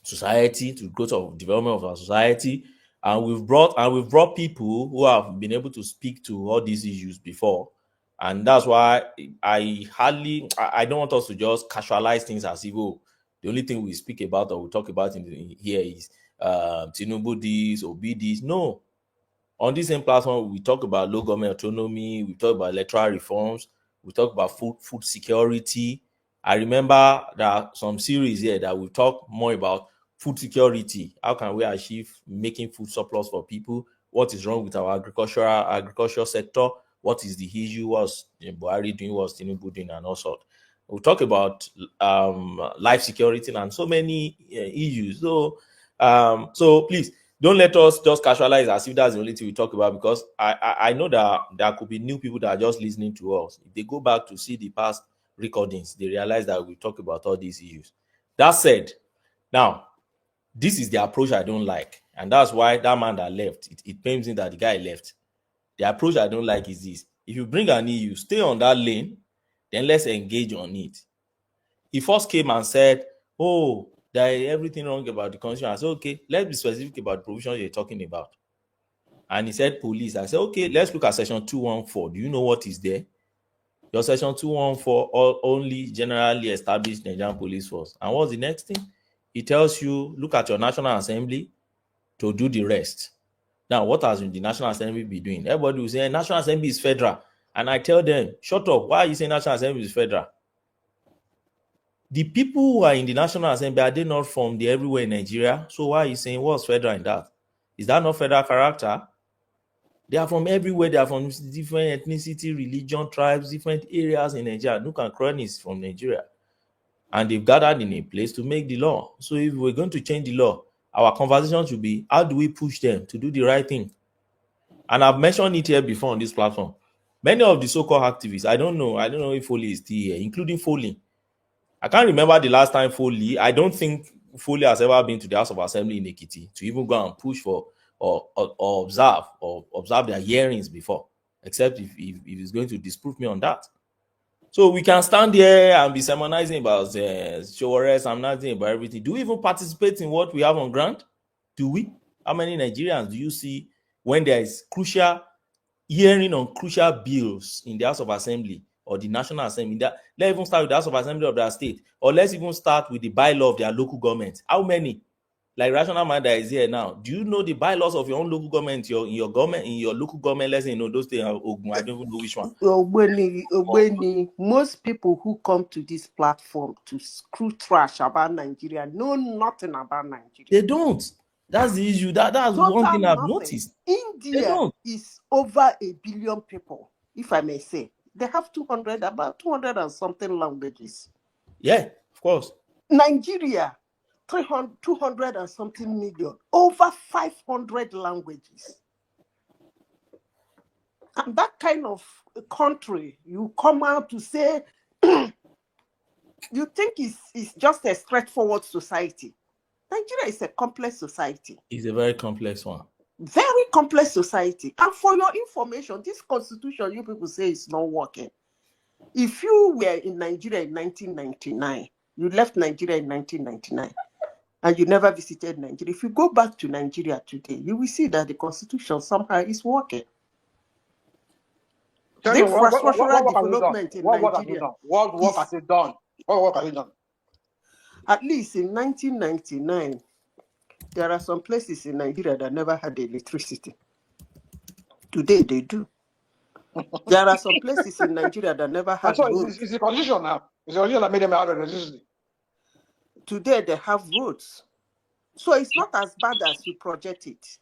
society, to the growth of development of our society. And we've brought people who have been able to speak to all these issues before. And that's why I don't want us to just casualize things as if, the only thing we speak about or we talk about in here is Tinubu this or be this. No. On this same platform, we talk about local government autonomy, we talk about electoral reforms, we talk about food security. I remember there are some series here that we talk more about food security. How can we achieve making food surplus for people? What is wrong with our agricultural sector? What is the issue? What's Buhari doing? What's Tinubu doing? And all sorts. We'll talk about life security and so many issues. So please, don't let us just casualize as if that's the only thing we talk about, because I know that there could be new people that are just listening to us. If they go back to see the past recordings, they realize that we talk about all these issues. That said, now, this is the approach I don't like. And that's why that man that left, it pains me that the guy left. The approach I don't like is this. If you bring an EU, stay on that lane, then let's engage on it. He first came and said, oh, there is everything wrong about the constitution. I said, okay, let's be specific about the provisions you're talking about. And he said police. I said, okay, let's look at section 214. Do you know what is there? Your section 214 only generally established Nigerian police force. And what's the next thing? It tells you, look at your National Assembly to do the rest. Now, what has the National Assembly be doing? Everybody will say, National Assembly is federal. And I tell them, shut up. Why are you saying National Assembly is federal? The people who are in the National Assembly, are they not from the everywhere in Nigeria? So why are you saying what's federal in that? Is that not federal character? They are from everywhere. They are from different ethnicity, religion, tribes, different areas in Nigeria. Nook and Cranny is from Nigeria. And they've gathered in a place to make the law. So if we're going to change the law, our conversation should be, how do we push them to do the right thing? And I've mentioned it here before on this platform. Many of the so-called activists, I don't know if Foley is still here, including Foley. I can't remember the last time Foley. I don't think Foley has ever been to the House of Assembly in Ekiti to even go and push for or observe their hearings before, except if he's going to disprove me on that. So we can stand here and be sermonizing about Sowore, I'm not saying about everything. Do we even participate in what we have on ground? Do we? How many Nigerians do you see when there is crucial hearing on crucial bills in the House of Assembly or the National Assembly? Let's even start with the House of Assembly of their state, or let's even start with the bylaw of their local government. How many? Like Rational Man that is here now, do you know the bylaws of your own local government, in your local government? Let's say, you know, those things. I don't even know which one. Most people who come to this platform to screw trash about Nigeria know nothing about Nigeria. They don't. That's the issue. That's Total one thing I've nothing. noticed. India is over 1 billion people, if I may say. They have about 200 and something languages. Yeah, of course. Nigeria, 200 and something million, over 500 languages. And that kind of country, you come out to say, you think it's just a straightforward society. Nigeria is a complex society. It's a very complex one. Very complex society. And for your information, this constitution you people say is not working. If you were in Nigeria in 1999, you left Nigeria in 1999, and you never visited Nigeria, if you go back to Nigeria today, you will see that the constitution somehow is working. The infrastructural development in Nigeria. What work has it done? What work has it done? At least in 1999, there are some places in Nigeria that never had electricity. Today they do. There are some places in Nigeria that never had roads. It's the constitution now. It's the constitution that made them have electricity. Today they have roads. So it's not as bad as you project it.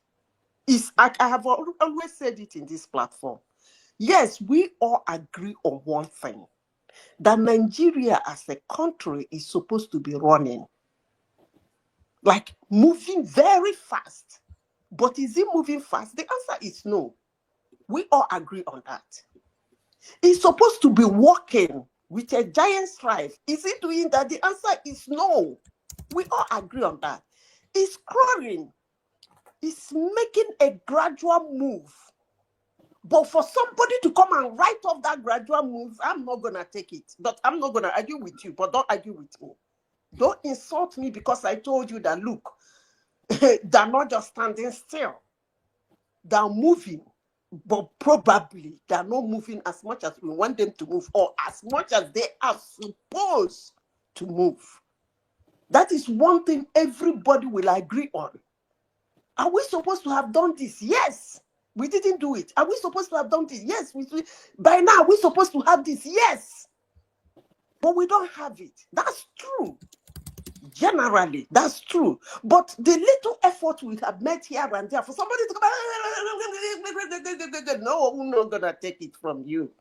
I have always said it in this platform. Yes, we all agree on one thing, that Nigeria as a country is supposed to be running, like moving very fast. But is it moving fast? The answer is no. We all agree on that. It's supposed to be walking with a giant stride. Is it doing that? The answer is no. We all agree on that. It's crawling. It's making a gradual move. But for somebody to come and write off that gradual move, I'm not going to take it. But I'm not going to argue with you, but don't argue with me. Don't insult me because I told you that, look, they're not just standing still. They're moving, but probably they're not moving as much as we want them to move, or as much as they are supposed to move. That is one thing everybody will agree on. Are we supposed to have done this? Yes. We didn't do it. Are we supposed to have done this? Yes. By now, we're supposed to have this. Yes. But we don't have it. That's true. Generally, that's true. But the little effort we have made here and there for somebody to come, no, I'm not going to take it from you.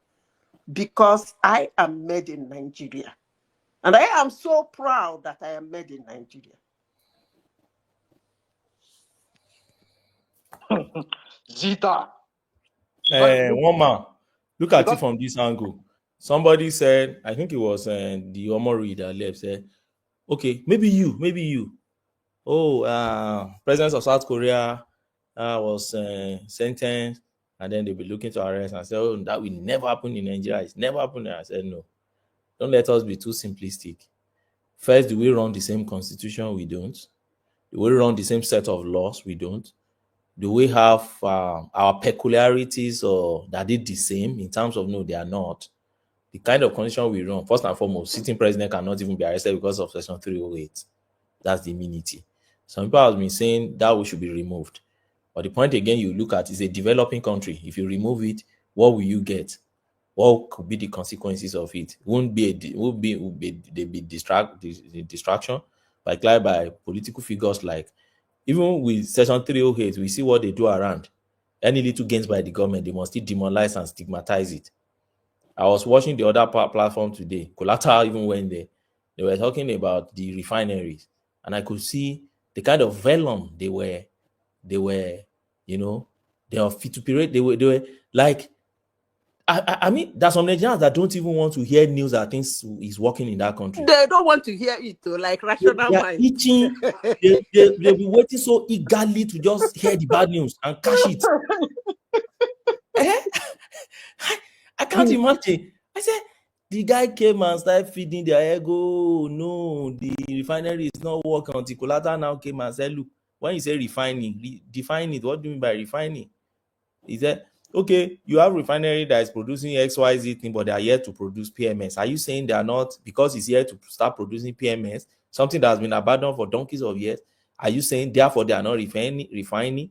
Because I am made in Nigeria. And I am so proud that I am made in Nigeria. Zita. One man, look at it Because from this angle. Somebody said, I think it was the Omori that left, said, okay, maybe you. Oh, president of South Korea was sentenced, and then they'll be looking to arrest and say, oh, that will never happen in Nigeria. It's never happened. I said, no, don't let us be too simplistic. First, do we run the same constitution? We don't. Do we run the same set of laws? We don't. Do we have our peculiarities or that is the same in terms of no, they are not? The kind of constitution we run, first and foremost, sitting president cannot even be arrested because of Section 308. That's the immunity. Some people have been saying that we should be removed. But the point again you look at is a developing country. If you remove it, what will you get? What could be the consequences of it? Won't be distraction by political figures like, even with Section 308, we see what they do around. Any little gains by the government, they must still demoralize and stigmatize it. I was watching the other platform today. Collateral even went there. They were talking about the refineries, and I could see the kind of vellum they were, they are vituperate. They were like, I mean, there's some Nigerians that don't even want to hear news that things is working in that country. They don't want to hear it too, like rational They are mind. itching. They'll be waiting so eagerly to just hear the bad news and cash it. I can't imagine. I said, the guy came and started feeding their ego. No, the refinery is not working until Colata now came and said, look, when you say refining, define it. What do you mean by refining? He said, okay, you have refinery that is producing XYZ thing, but they are yet to produce PMS. Are you saying they are not, because it's here to start producing PMS, something that has been abandoned for donkeys of years? Are you saying therefore they are not refining?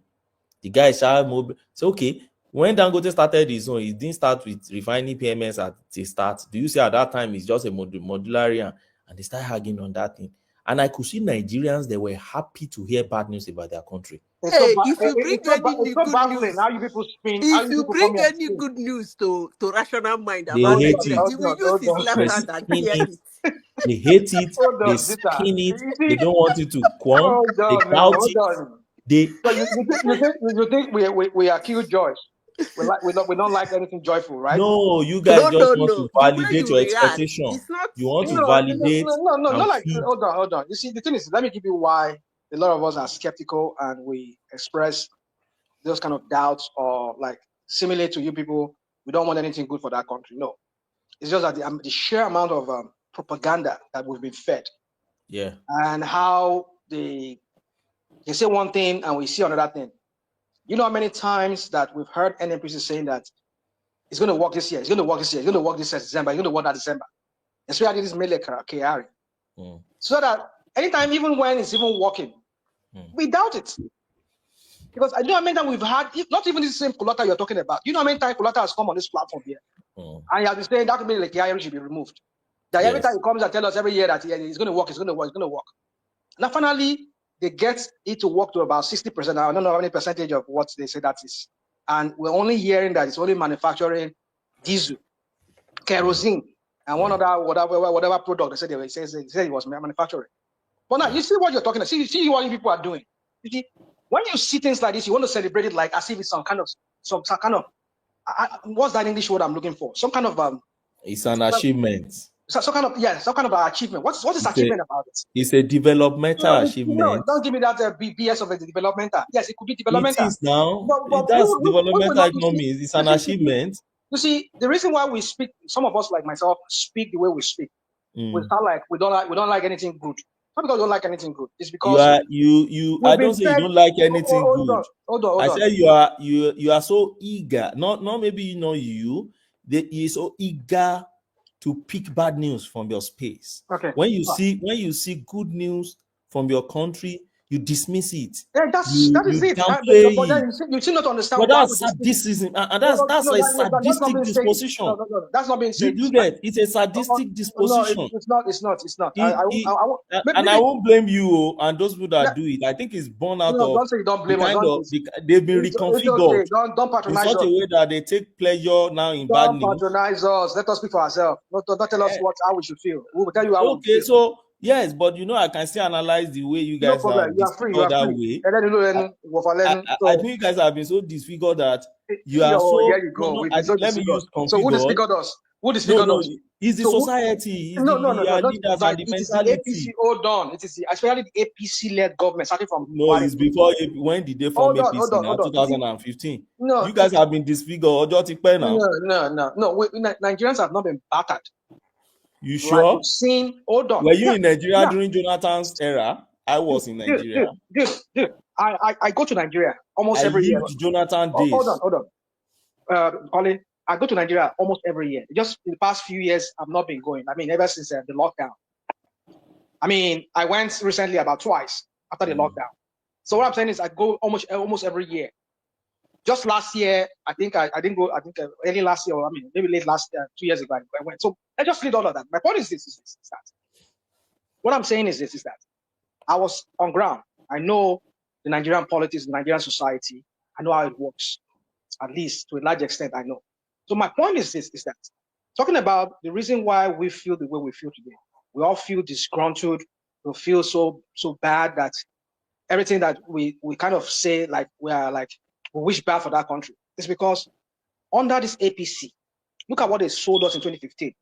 The guy shall move. So okay, when Dangote started his own, he didn't start with refining PMS at the start. Do you see at that time it's just a modular area, and they started hugging on that thing? And I could see Nigerians, they were happy to hear bad news about their country. Hey, if you bring any good news, how you people spin, if you bring any good news to rational mind They about hate Nigeria, it. he will use his left They hand and spin hear it. it. They hate it. Hold They on, Zita. spin it. You see, They don't want it to qualm. hold They on, doubt hold it. on. They So you think we are killjoys? We don't like anything joyful, right? no, you guys just want No. to The way validate you your react, expectation. it's not. You want to No, validate not and like. feed. Hold on. You see, the thing is, let me give you why a lot of us are skeptical and we express those kind of doubts, or like similar to you people, we don't want anything good for that country. No, it's just that the sheer amount of propaganda that we've been fed, Yeah. and how they say one thing and we see another thing. You know how many times that we've heard NNPC saying that it's going to work this year, it's going to work this year, it's going to work this December, it's going to work that December. Especially this Mele Kayari. So that anytime, even when it's even working, we doubt it. Because I know how many times we've had, not even the same Kulata you're talking about. You know how many times Kulata has come on this platform here, and he has been saying that Mele Kayari should be removed. That every time he comes and tells us every year that it's going to work, it's going to work, it's going to work. Now finally, they get it to work to about 60%. I don't know how many percentage of what they say that is. And we're only hearing that it's only manufacturing diesel, kerosene, and one other whatever product they said it was manufacturing. But now you see what you're talking about. See what you people are doing. You see, when you see things like this, you want to celebrate it like as if it's some kind of what's that English word I'm looking for? Some kind of It's an achievement. some kind of achievement. What is achievement about it? It's a developmental achievement. No, don't give me that BS of a developmental. Yes, it could be developmental. It is now. But That's developmental economy. It's an achievement. You see, the reason why we speak, some of us like myself speak the way we speak. We sound like we don't like anything good. Not because we don't like anything good. It's because I don't say you don't like anything good. Hold on. I say you are so eager. Not maybe you. You're so eager to pick bad news from your space. Okay. When you see good news from your country, you dismiss it. Yeah, that is it. You seem not to understand. But that's sadism, and that's a sadistic disposition. No, that's not being said. You get it's a sadistic disposition. No, it's not. And I won't blame you and those people that do it. I think it's born out of don't say you don't blame us. They've been reconfigured. Don't patronize us. In such a way that they take pleasure now in bad news. Don't patronize us. Let us speak for ourselves. Don't tell us how we should feel. We will tell you how we feel. So Yes, but I can still analyze the way you No guys problem. have You are free. You disfigured are that free. way. I So think you guys have been so disfigured that you are oh, here so you go. We've I been so think let me disfigured. use So who configured. disfigured us? Who No, disfigured no, us? it's the So who, society, it's no, the not the leaders and society. the It is the APC. mentality. Hold on. It is especially the APC-led government, starting from No, Buhari. it's before when did they form APC now? Hold on. You see, 2015. no, You guys have been disfigured. Ojo ti pẹ́ now. no. Nigerians have not been battered. You Like sure? we've seen. Hold on. Were you in Nigeria Yeah. during Jonathan's era? I was in Nigeria. Dude. I go to Nigeria almost I every year. lived Jonathan Hold days. on. Colin, I go to Nigeria almost every year. Just in the past few years, I've not been going. I mean, ever since the lockdown. I mean, I went recently about twice after the lockdown. So what I'm saying is, I go almost every year. Just last year, I think I didn't go. I think early last year, or I mean, maybe late last 2 years ago, I went. So I just leave all of that. My point is this: is that what I'm saying is this: is that I was on ground. I know the Nigerian politics, the Nigerian society. I know how it works. At least to a large extent, I know. So my point is this: is that talking about the reason why we feel the way we feel today. We all feel disgruntled. We feel so bad that everything that we kind of say, like we wish bad for that country. It's because under this APC, look at what they sold us in 2015.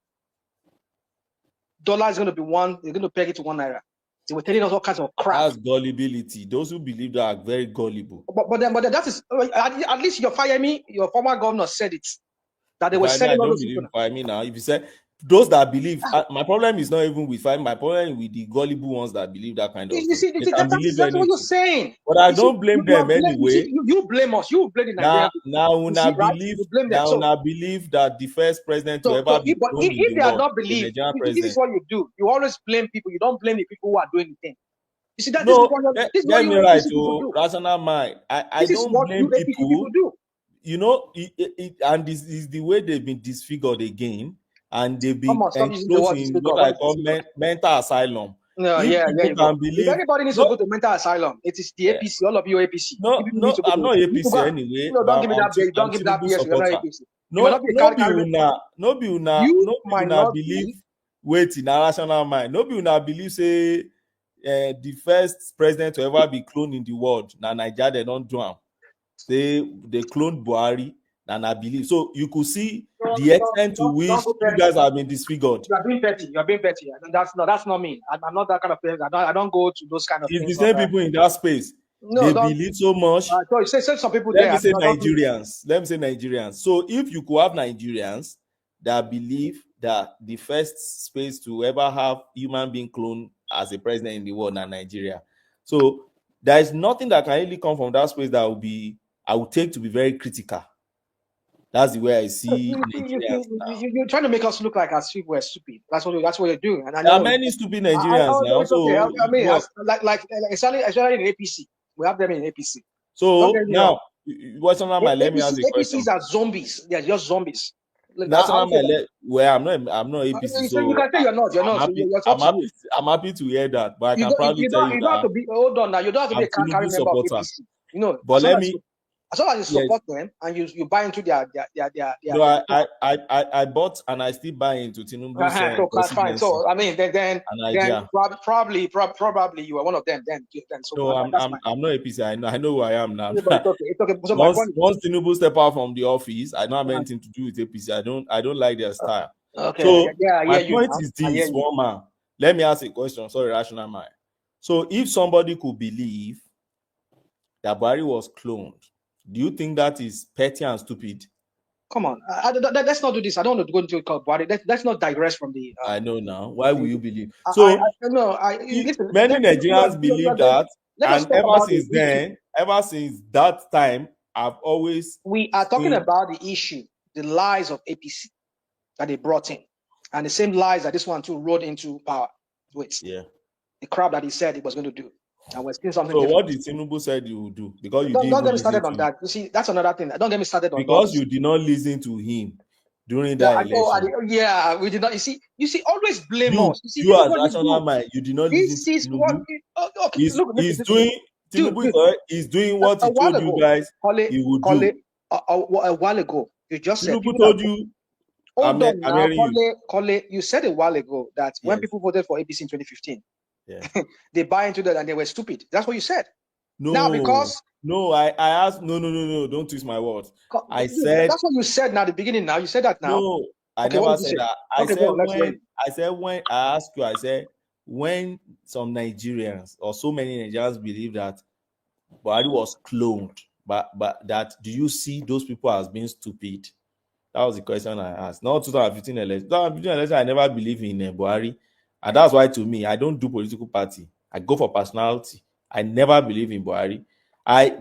Dollar is going to be they're going to peg it to 1 naira. They were telling us all kinds of crap. That's gullibility. Those who believe that are very gullible. But then that is, at least your former governor said it. That they were I selling all don't those believe people. Fahimi now. If you say those that believe, my problem is not even with Fahimi. My problem is with the gullible ones that believe that kind of You thing. see, They can believe that's what you're anything. saying. But I don't blame them anyway. You blame us. You blame the Nigerian people. Now una believe that the first president to So ever be but thrown in if the they are world, not the believed, Nigerian this is president. what you do. You always blame people. You don't blame the people who are doing the thing. You see that No, this is what get you me APC right, people do. rational mind. I This is don't what you blame APC people people. do. And this is the way they've been disfigured again, and they've Come been on, stop using the enclosed word in disfigure. what What I is call disfigure? mental asylum. No, If here people you go. can If believe, anybody needs to go to mental asylum, it is the APC. All of you APC. You people need to go I'm to. not You APC go. anyway, No, don't but give me that. Don't I'm give that Tinubu BS. You're not supporter. APC. You might not be a caricature. You No be might una not believe. be. Wait, in a rational mind. No be una believe say the first president to ever be cloned in the world. Now Nigeria they don't do am. They cloned Buhari, and I believe so. You could see the extent to which you guys have been disfigured. You are being petty. You are being petty. That's not me. I'm not that kind of person. I don't go to those kind of It's the things. same people in that space. No, They don't. believe so much. So say some people Let there. me say No, don't. Nigerians. Let me say Nigerians. So if you could have Nigerians that believe that the first space to ever have human being cloned as a president in the world is Nigeria. So there is nothing that can really come from that space that I would take to be very critical. That's the way I see Nigerians now. You're trying to make us look like as if we're stupid. That's what you're doing. And I There are know. many stupid Nigerians now. It's okay. So I mean, what? especially in APC, we have them in APC. Don't So get me wrong. now, what's on my? Let me ask you a question. APCs are zombies. They're just zombies. That's on my. Well, I'm not APC, So you so can say you're not. You're not. So you're up to you. I'm happy to hear that, but I can proudly You tell you don't have that to be. Hold on now. You don't have to be I'm a carry Tinubu member of supporter. APC. You know, But let me. as long as you support them and you buy into their. No, I bought and I still buy into Tinubu's So that's fine. presidency. So I mean, then probably you are one of them. Then so no, that's fine. I'm not APC. I know who I am now. Yeah, but it's okay. It's okay. So once Tinubu step out from the office, I don't have anything to do with APC. I don't like their style. Okay. So yeah, my point is this, one man. Let me ask a question. Sorry, rational mind. So if somebody could believe that Buhari was cloned, do you think that is petty and stupid? Come on, let's not do this. I don't want to go into Buhari. Let's not digress from the. I know now. Why will you believe? So listen, many Nigerians believe that, and ever since that time, I've always. We are talking about the issue, the lies of APC that they brought in, and the same lies that this one too rode into power with. Yeah. The crap that he said he was going to do, and we're seeing something. So different. What did Tinubu said you would do? Because you don't get me started on that. You see, that's another thing. Don't get me started on because you did not listen to him during that election. We did not. You see, always blame us. You see, you as rational mind, you did not listen to Tinubu. He's doing what he told you guys he would do. A while ago, you just said Tinubu told you. Hold on I'm now, hearing you. Kole, you said a while ago that when Yes. people voted for APC in 2015, Yeah. they buy into that and they were stupid. That's what you said. No, Now, because I asked, no, don't twist my words. I said, that's what you said now at the beginning. Now you said that now. no, I Okay, what never did you said say? that. I Okay, said go on, let's hear it. when I asked you, I said, when some Nigerians or so many Nigerians believe that Buhari was cloned, but that, do you see those people as being stupid? That was the question I asked. Not 2015 election. 2015 election, I never believe in Buhari. And that's why, to me, I don't do political party. I go for personality. I never believe in Buhari. I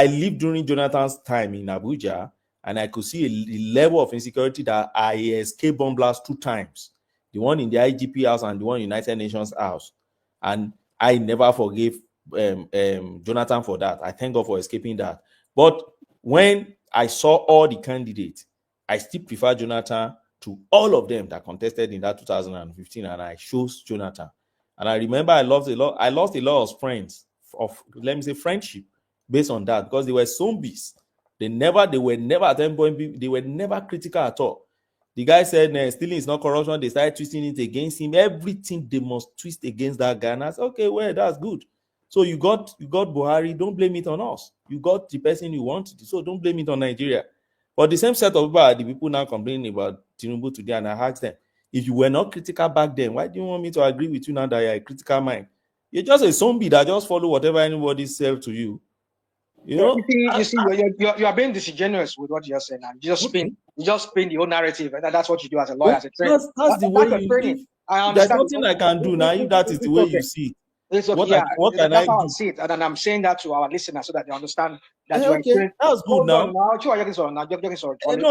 lived during Jonathan's time in Abuja, and I could see a level of insecurity that I escaped bomb blast 2 times. The one in the IGP house and the one in United Nations house. And I never forgave Jonathan for that. I thank God for escaping that. But when I saw all the candidates, I still prefer Jonathan to all of them that contested in that 2015, and I chose Jonathan. And I remember I lost a lot of friends, of, let me say, friendship based on that, because they were zombies. They were never at any point, they were never critical at all. The guy said stealing is not corruption. They started twisting it against him. Everything they must twist against that guy. And I said, okay, well, that's good. So you got Buhari. Don't blame it on us. You got the person you wanted. So don't blame it on Nigeria. But the same set of people are the people now complaining about Tinubu today. And I asked them, if you were not critical back then, why do you want me to agree with you now that you're a critical mind? You're just a zombie that just follow whatever anybody says to you. You know? You see, you are being disingenuous with what you're saying. And you just spin the whole narrative, and that's what you do as a lawyer, as a trainer. That's the way That's a you training. live. I There's understand. nothing I can do now if that is the way you see it. It's okay. What can That's I how I do? see it, and I'm saying that to our listeners so that they understand that you are Okay, that's good now. No,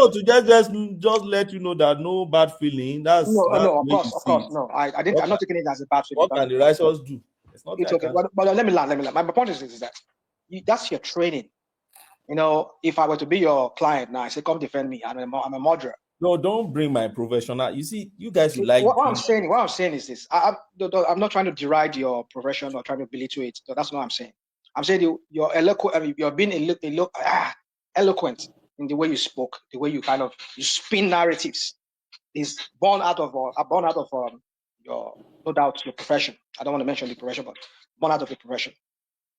to just let you know that no bad feeling. That's no, the way you see it. no. I didn't. I'm not taking it as a bad feeling. What can the righteous do? It's okay. But let me land. My point is that that's your training. You know, if I were to be your client now, I say, come defend me. I'm a murderer. No, don't bring my professional. You see, you guys, you like. What I'm saying is this. I'm not trying to deride your profession or trying to belittle it. So that's not what I'm saying. I'm saying you're eloquent. I mean, you're being eloquent in the way you spoke, the way you you spin narratives. Is born out of your, no doubt, your profession. I don't want to mention the profession, but born out of your profession.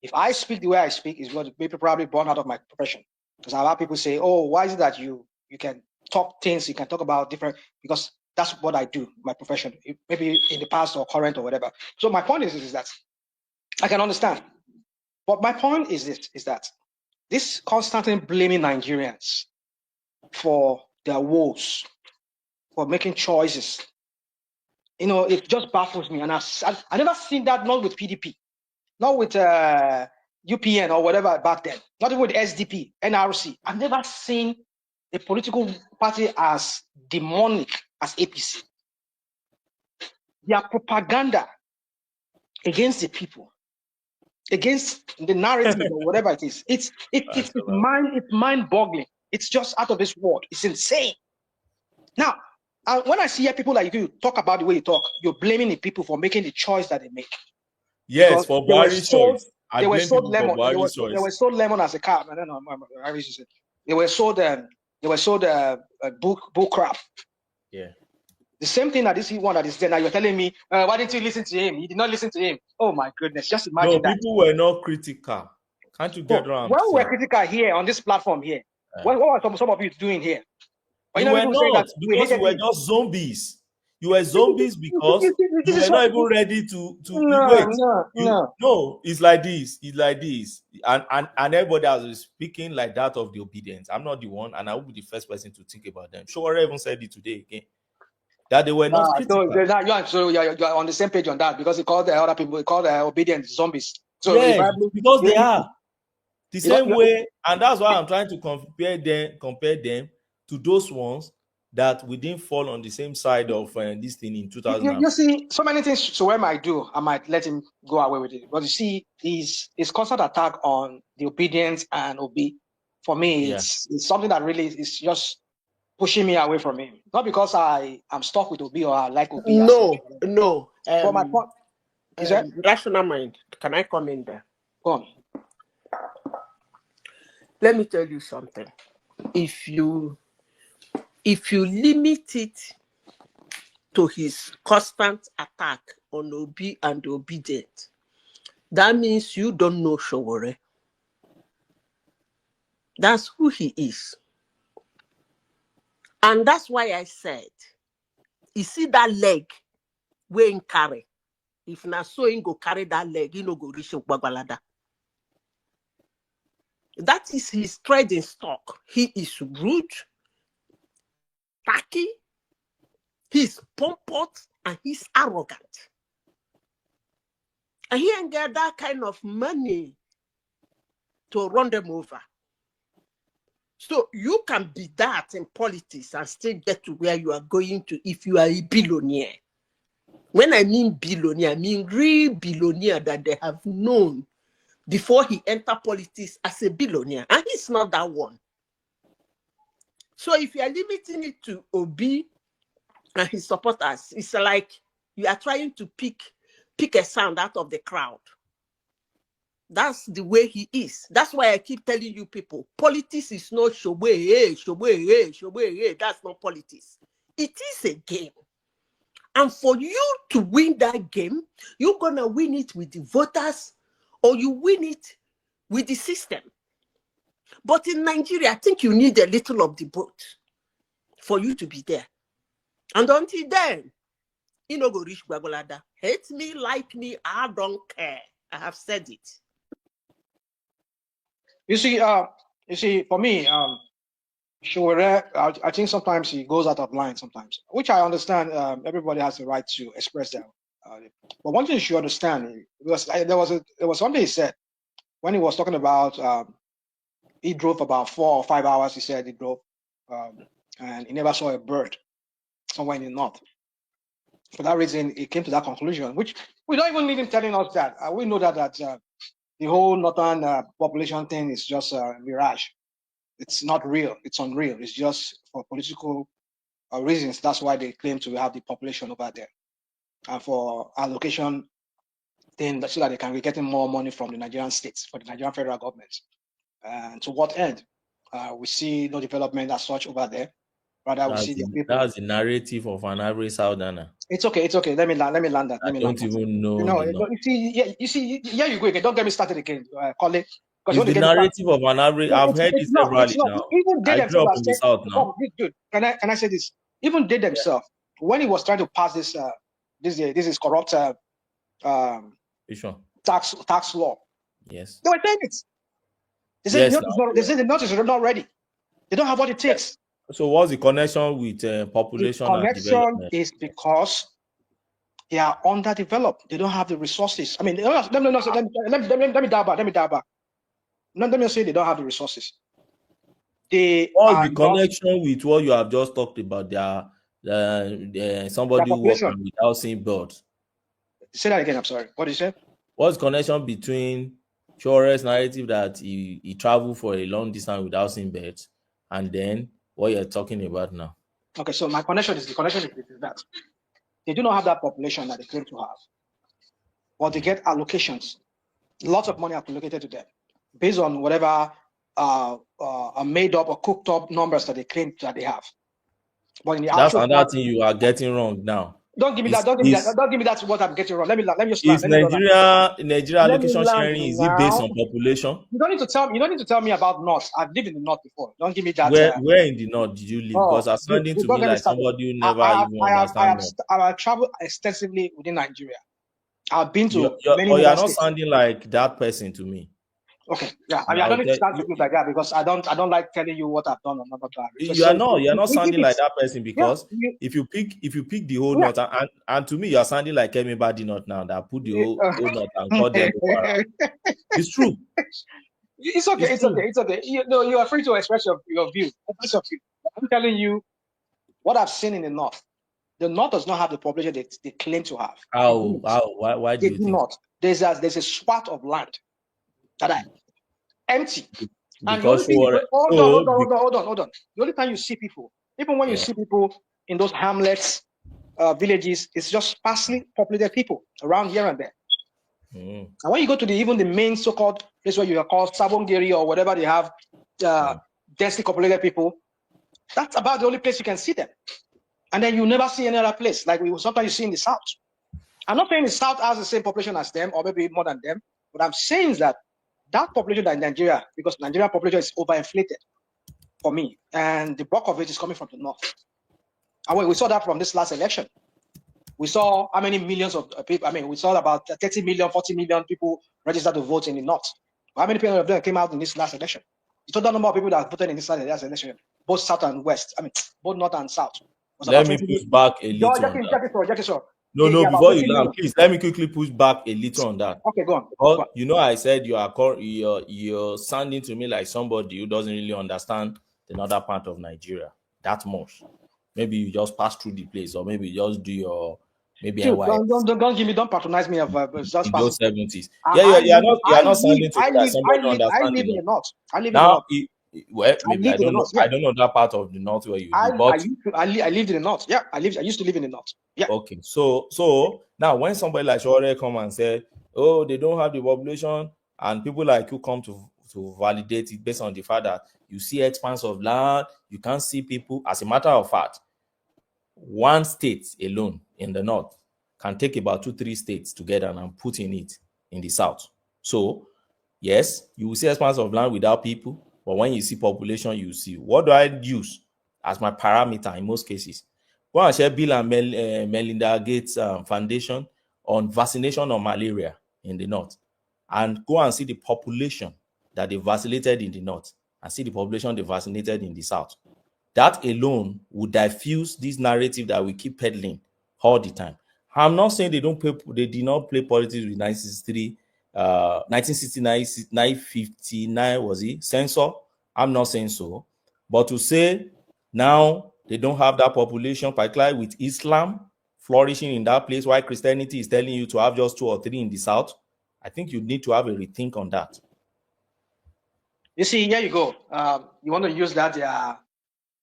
If I speak the way I speak, it's going to be probably born out of my profession. Because I've had people say, "Oh, why is it that you can talk things, you can talk about different," because that's what I do, my profession, maybe in the past or current or whatever. So my point is that I can understand. But my point is that this constantly blaming Nigerians for their woes, for making choices, it just baffles me. And I've never seen that, not with PDP, not with UPN or whatever back then, not even with SDP, NRC. I've never seen a political party as demonic as APC. Their propaganda against the people, against the narrative or whatever it is, it's mind-boggling. It's just out of this world. It's insane. Now, when I see people like you talk about the way you talk, you're blaming the people for making the choice that they make. Yes, because for Buhari's choice. They were sold lemon. They were sold lemon as a car. I don't know. They were sold. Bull crap. Yeah. The same thing that this one that is there now. You're telling me, why didn't you listen to him? You did not listen to him. Oh my goodness! Just imagine that. People were not critical. Can't you get around? When we were critical here on this platform here, what were some of you doing here? You were not, because you were just zombies. You were zombies because you were not even ready to wait. No, it's like this. It's like this. And everybody else is speaking like that of the obedience. I'm not the one, and I will be the first person to think about them. Sowore even said it today again, that they were not critical. So you're on the same page on that, because he called the other people, he called the obedient zombies. So yes, because they are the same way, and that's why I'm trying to compare them to those ones that we didn't fall on the same side of this thing in 2000. You see, so many things Sowore might do, I might let him go away with it. But you see, his constant attack on the obedience and for me, it's something that really is just pushing me away from him. Not because I am stuck with Obi or I like Obi. No. But my point is that rational mind. Can I come in there? Go on. Let me tell you something. If you if you limit it to his constant attack on Obi and the obedient, that means you don't know Sowore. That's who he is. And that's why I said, you see that leg where in carry. If na so he go carry that leg, he no go reach Ogbagalada. That is his trading stock. He is rude, tacky, he's pompous, and he's arrogant. And he ain't get that kind of money to run them over. So you can be that in politics and still get to where you are going to if you are a billionaire. When I mean billionaire, I mean real billionaire that they have known before he entered politics as a billionaire. And he's not that one. So if you are limiting it to Obi and his supporters, it's like you are trying to pick a sound out of the crowd. That's the way he is. That's why I keep telling you people, politics is not Sowore. That's not politics. It is a game. And for you to win that game, you're going to win it with the voters or you win it with the system. But in Nigeria, I think you need a little of the both for you to be there. And until then, you know, go reach Gwagolada. Hate me, like me, I don't care. I have said it. You see, for me, Sowore, I think sometimes he goes out of line sometimes, which I understand. Everybody has the right to express them. But one thing you should understand, there was something he said when he was talking about he drove about 4 or 5 hours. He said he drove, and he never saw a bird somewhere in the north. For that reason, he came to that conclusion, which we don't even need him telling us that. We know that the whole northern population thing is just a mirage. It's not real. It's unreal. It's just for political reasons. That's why they claim to have the population over there, and for allocation thing, so that they can be getting more money from the Nigerian states, for the Nigerian federal government. And to what end? We see no development as such over there. Rather, we see the people. That's the narrative of an average Southerner. It's okay. It's okay. Let me land that. I don't even know. You see, yeah, you go again. Don't get me started again, Colin. It's the narrative of an average. I've heard it severally now. Even they I grew themselves up in the South now. Dude, can I say this? Even they themselves, when he was trying to pass this is corrupt tax law. Yes. They were saying it. They said the North is not ready. They don't have what it takes. So what's the connection with population and development? The connection is because they are underdeveloped. They don't have the resources. I mean, let me dial back. Let me say they don't have the resources. What's the connection with what you have just talked about? Somebody who walks without seeing birds. Say that again. I'm sorry. What did you say? What's the connection between Sowore's narrative that he traveled for a long distance without seeing birds, and then what you're talking about now? Okay, so my connection is that they do not have that population that they claim to have, but they get allocations. Lots of money allocated to them based on whatever made up or cooked up numbers that they claim that they have. But in the that's another thing you are getting wrong now. Don't give me that. Don't give me that's what I'm getting wrong. Let me just. Is Nigeria allocation sharing? Is it based on population? You don't need to tell me. You don't need to tell me about North. I've lived in the North before. Don't give me that. Where in the North did you live? Because I'm sounding to me like somebody who never even understands. I have traveled extensively within Nigeria. I've been to many. You're not sounding like that person to me. Okay, yeah. I don't need to start with like that because I don't like telling you what I've done or not done. You're not sounding like that person because if you pick the whole North and to me you're sounding like everybody not now that put the whole North and call them. It's true. It's okay. It's okay. You are free to express your view. I'm telling you what I've seen in the North. The North does not have the population they claim to have. How? Why do you think? Not. There's a swat of land that are empty. Because hold on. The only time you see people, even when you see people in those hamlets, villages, it's just sparsely populated people around here and there. And when you go to even the main so-called place where you are called Sabongeri or whatever they have, densely populated people, That's about the only place you can see them. And then you never see any other place, like sometimes you see in the South. I'm not saying the South has the same population as them, or maybe more than them, but I'm saying is that population in Nigeria, because Nigerian population is overinflated for me, and the bulk of it is coming from the North. And we saw that from this last election. We saw how many millions of people, we saw about 30 million, 40 million people registered to vote in the North. How many people of them came out in this last election? The total number of people that voted in this last election, both South and West, both North and South, was Let about me 20 push million. back a little on that. No, Yeah, about before 20 you land, million. please let me quickly push back a little on that. Okay, go on. Well, you know, I said you're sounding to me like somebody who doesn't really understand the northern part of Nigeria that much. Maybe you just pass through the place, or maybe you just do your Dude, NYS don't patronize me of just in passing. those 70s. Yeah, you're not sounding to me like somebody who I understands live the in the North. I live in the Now, North. well, I maybe lived in the North. Yeah. I don't know that part of the North where you live, but I lived in the North. Yeah, I used to live in the North. Yeah. okay. So now when somebody like Sowore come and say, oh, they don't have the population, and people like you come to validate it based on the fact that you see expanse of land, you can't see people. As a matter of fact, one state alone in the North can take about 2-3 states together and put in it in the South. So yes, you will see expanse of land without people, but when you see population, you see. What do I use as my parameter in most cases? Go and share Bill and Melinda Gates Foundation on vaccination on malaria in the North, and go and see the population that they vaccinated in the North, and see the population they vaccinated in the South. That alone would diffuse this narrative that we keep peddling all the time. I'm not saying they did not play politics with 1963, 1969, 1959 was it censor? I'm not saying so, but to say now they don't have that population, particularly with Islam flourishing in that place, while Christianity is telling you to have just 2 or 3 in the South, I think you need to have a rethink on that. You see, here you go. You want to use that?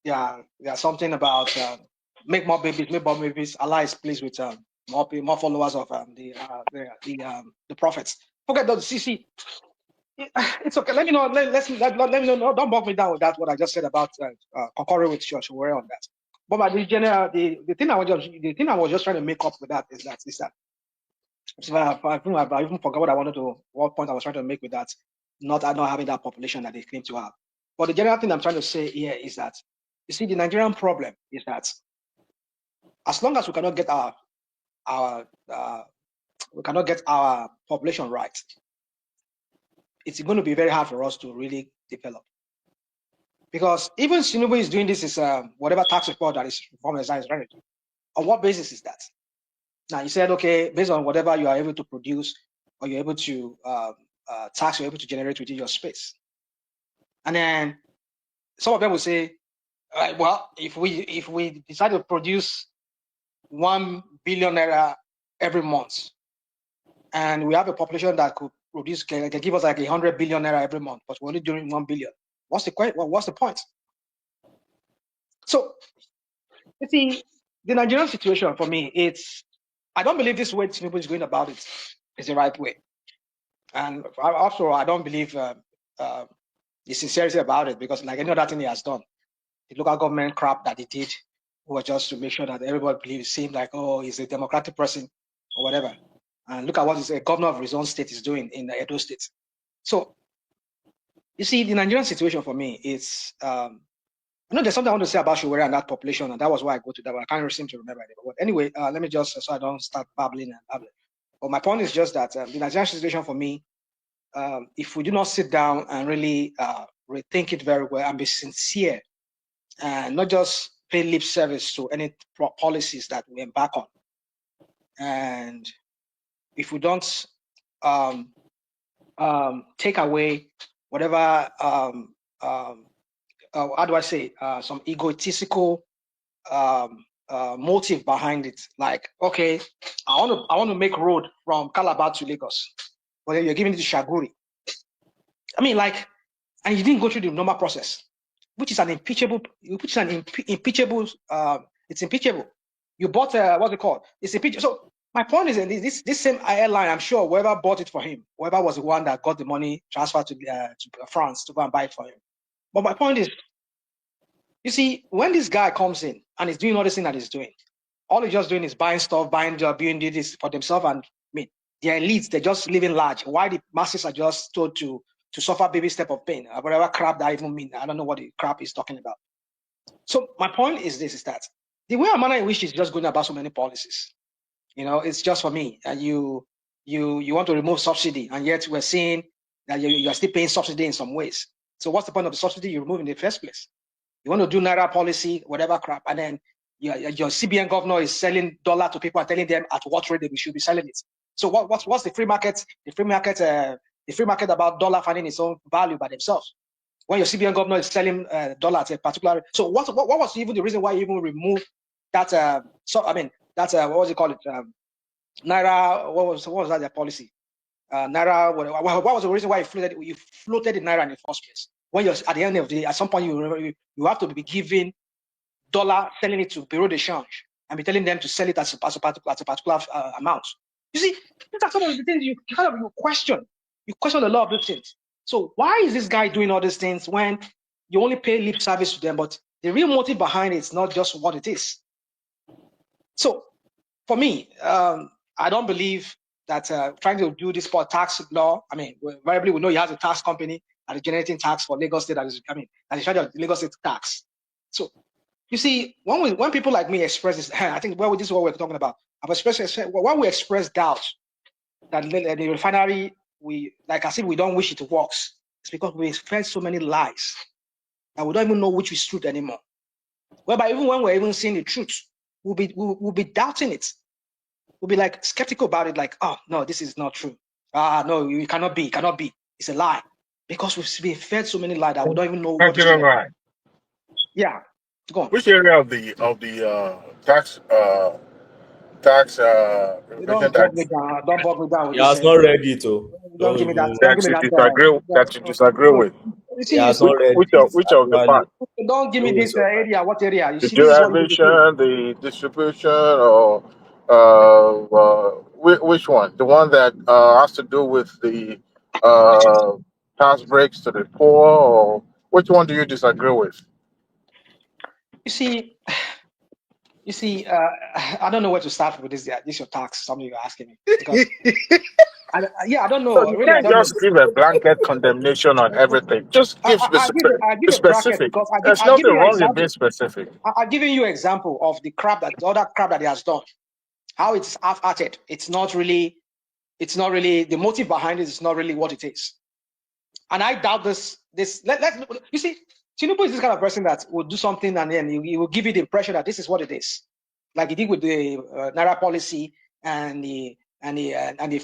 Yeah, something about make more babies. Allah is pleased with more followers of the prophets. Forget those. See, it's okay. Let me know. Let me know. Don't bog me down with that. What I just said about concurring with Sowore on that. But the thing I was just trying to make up with that is that I even forgot what point I was trying to make with that. Not having that population that they claim to have. But the general thing I'm trying to say here is that, you see, the Nigerian problem is that as long as we cannot get our population right, it's going to be very hard for us to really develop. Because even Tinubu is doing this is whatever tax report that is from is running. On what basis is that? Now you said, okay, based on whatever you are able to produce or you're able to tax, you're able to generate within your space. And then some of them will say, well, if we decide to produce 1 billion naira every month, and we have a population that could produce can give us like 100 billion naira every month, but we're only doing 1 billion. What's the point? So you see, the Nigerian situation for me, I don't believe this way Tinubu is going about it is the right way, and also I don't believe the sincerity about it, because like any other thing he has done, the local government crap that he did was just to make sure that everybody believes, seemed like, oh, he's a democratic person or whatever. And look at what a governor of his own state is doing in the Edo state. So you see, the Nigerian situation for me is, I know there's something I want to say about Sowore and that population, and that was why I go to that, but I can't seem to remember it. But anyway, let me just, so I don't start babbling and babbling. But my point is just that the Nigerian situation for me, if we do not sit down and really rethink it very well and be sincere, and not just pay lip service to any policies that we embark on, and if we don't take away whatever how do I say some egotistical motive behind it, like, okay, I want to make road from Calabar to Lagos, but then you're giving it to Shaguri. I mean, like, and you didn't go through the normal process, which is an impeachable. It's impeachable. You bought what's it called? It's impeachable. So my point is this same airline, I'm sure whoever bought it for him, whoever was the one that got the money transferred to France to go and buy it for him. But my point is, You see, when this guy comes in and he's doing all this thing that he's doing, all he's just doing is buying stuff, buying this for themselves, and the elites, they're just living large. Why the masses are just told to suffer baby step of pain, whatever crap that even mean. I don't know what the crap he's talking about. So my point is this: is that the way and manner in which he's just going about so many policies, it's just for me. And you want to remove subsidy, and yet we're seeing that you are still paying subsidy in some ways. So what's the point of the subsidy you remove in the first place? You want to do Naira policy, whatever crap, and then your CBN governor is selling dollar to people and telling them at what rate they should be selling it. So what's the free market? The free market about dollar finding its own value by themselves. When your CBN governor is selling dollar at a particular, so what was even the reason why you even removed that? What was it called? Naira. What was that their policy? Naira. What was the reason why you floated the Naira in the first place? When you're at the end of the day, at some point you have to be giving dollar, selling it to Bureau de Change, and be telling them to sell it as a particular amount. You see, these are some of the things you question. You question a lot of these things. So why is this guy doing all these things when you only pay lip service to them, but the real motive behind it is not just what it is? So for me, I don't believe that trying to do this for tax law. I mean, invariably we know he has a tax company and is generating tax for Lagos State. That is in charge of Lagos State tax. So you see, when people like me express this, I think this is what we're talking about. When we express doubt that the refinery, as if we don't wish it works, it's because we fed so many lies that we don't even know which is truth anymore. Whereby even when we're even seeing the truth, we'll be doubting it. We'll be like skeptical about it, like, oh no, this is not true. No, it cannot be. It's a lie. Because we've been fed so many lies that we don't even know what is true. Yeah. Go on. Which area of the tax Don't bog me down. Don't bog me down with He this. has not read it, oh. Don't give me that. that you disagree with? You He see, has not read Which it, of the actually. part? don't give me Don't this waste your time. area. What area? You The see, this is what you do. derivation, the distribution, or which one? The one that has to do with the tax breaks to the poor, or which one do you disagree with? You see, I don't know where to start with this. This is your tax. Something you're asking me because I don't So know. you Really, I can't don't know. just give a blanket condemnation on everything. Just give I give a bracket specific. because There's I give nothing you an wrong in being example. specific. I'm giving you an example of the other crap that he has done. How it's half-hearted. It's not really the motive behind it is not really what it is. And I doubt this. You see, Tinubu is this kind of person that will do something and then he will give you the impression that this is what it is, like he did with the Naira policy and the fuel. And the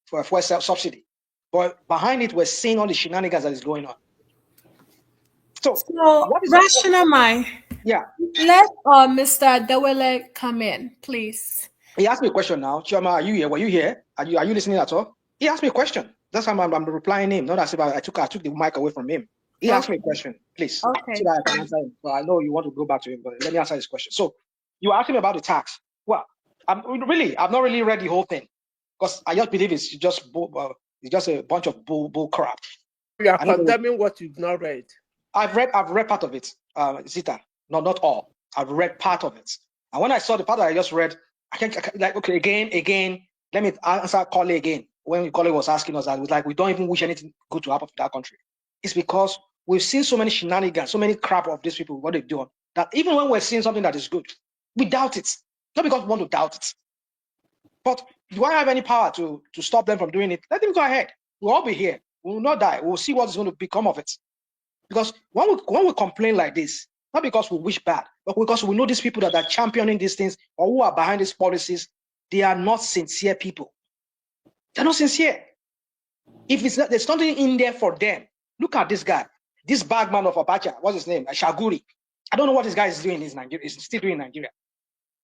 fuel subsidy. But behind it, we're seeing all the shenanigans that is going on. So what is Rashanamai, yeah? let Mr. Dawele come in, please. He asked me a question now. Chioma, are you here? Were you here? Are you listening at all? He asked me a question. That's how I'm replying him. Not as if I took the mic away from him. He asked me a question, please, so Okay. that I can answer him. Well, I know you want to go back to him, but let me answer his question. So you asked me about the tax. Well, I've not really read the whole thing because I just believe it's just a bunch of bull crap. You are condemning what you've not read. I've read part of it, Zita. No, not all. I've read part of it. And when I saw the part that I just read, I can't like, okay, again, let me answer Kole again. When Kole was asking us that, it was like, we don't even wish anything good to happen to that country. It's because we've seen so many shenanigans, so many crap of these people, what they've done, that even when we're seeing something that is good, we doubt it. Not because we want to doubt it. But do I have any power to stop them from doing it? Let them go ahead. We'll all be here. We will not die. We'll see what's going to become of it. Because when we complain like this, not because we wish bad, but because we know these people that are championing these things or who are behind these policies, they are not sincere people. They're not sincere. If there's something in there for them, look at this guy, this bagman of Abacha, what's his name? Shaguri. I don't know what this guy is doing in Nigeria. He's still doing in Nigeria.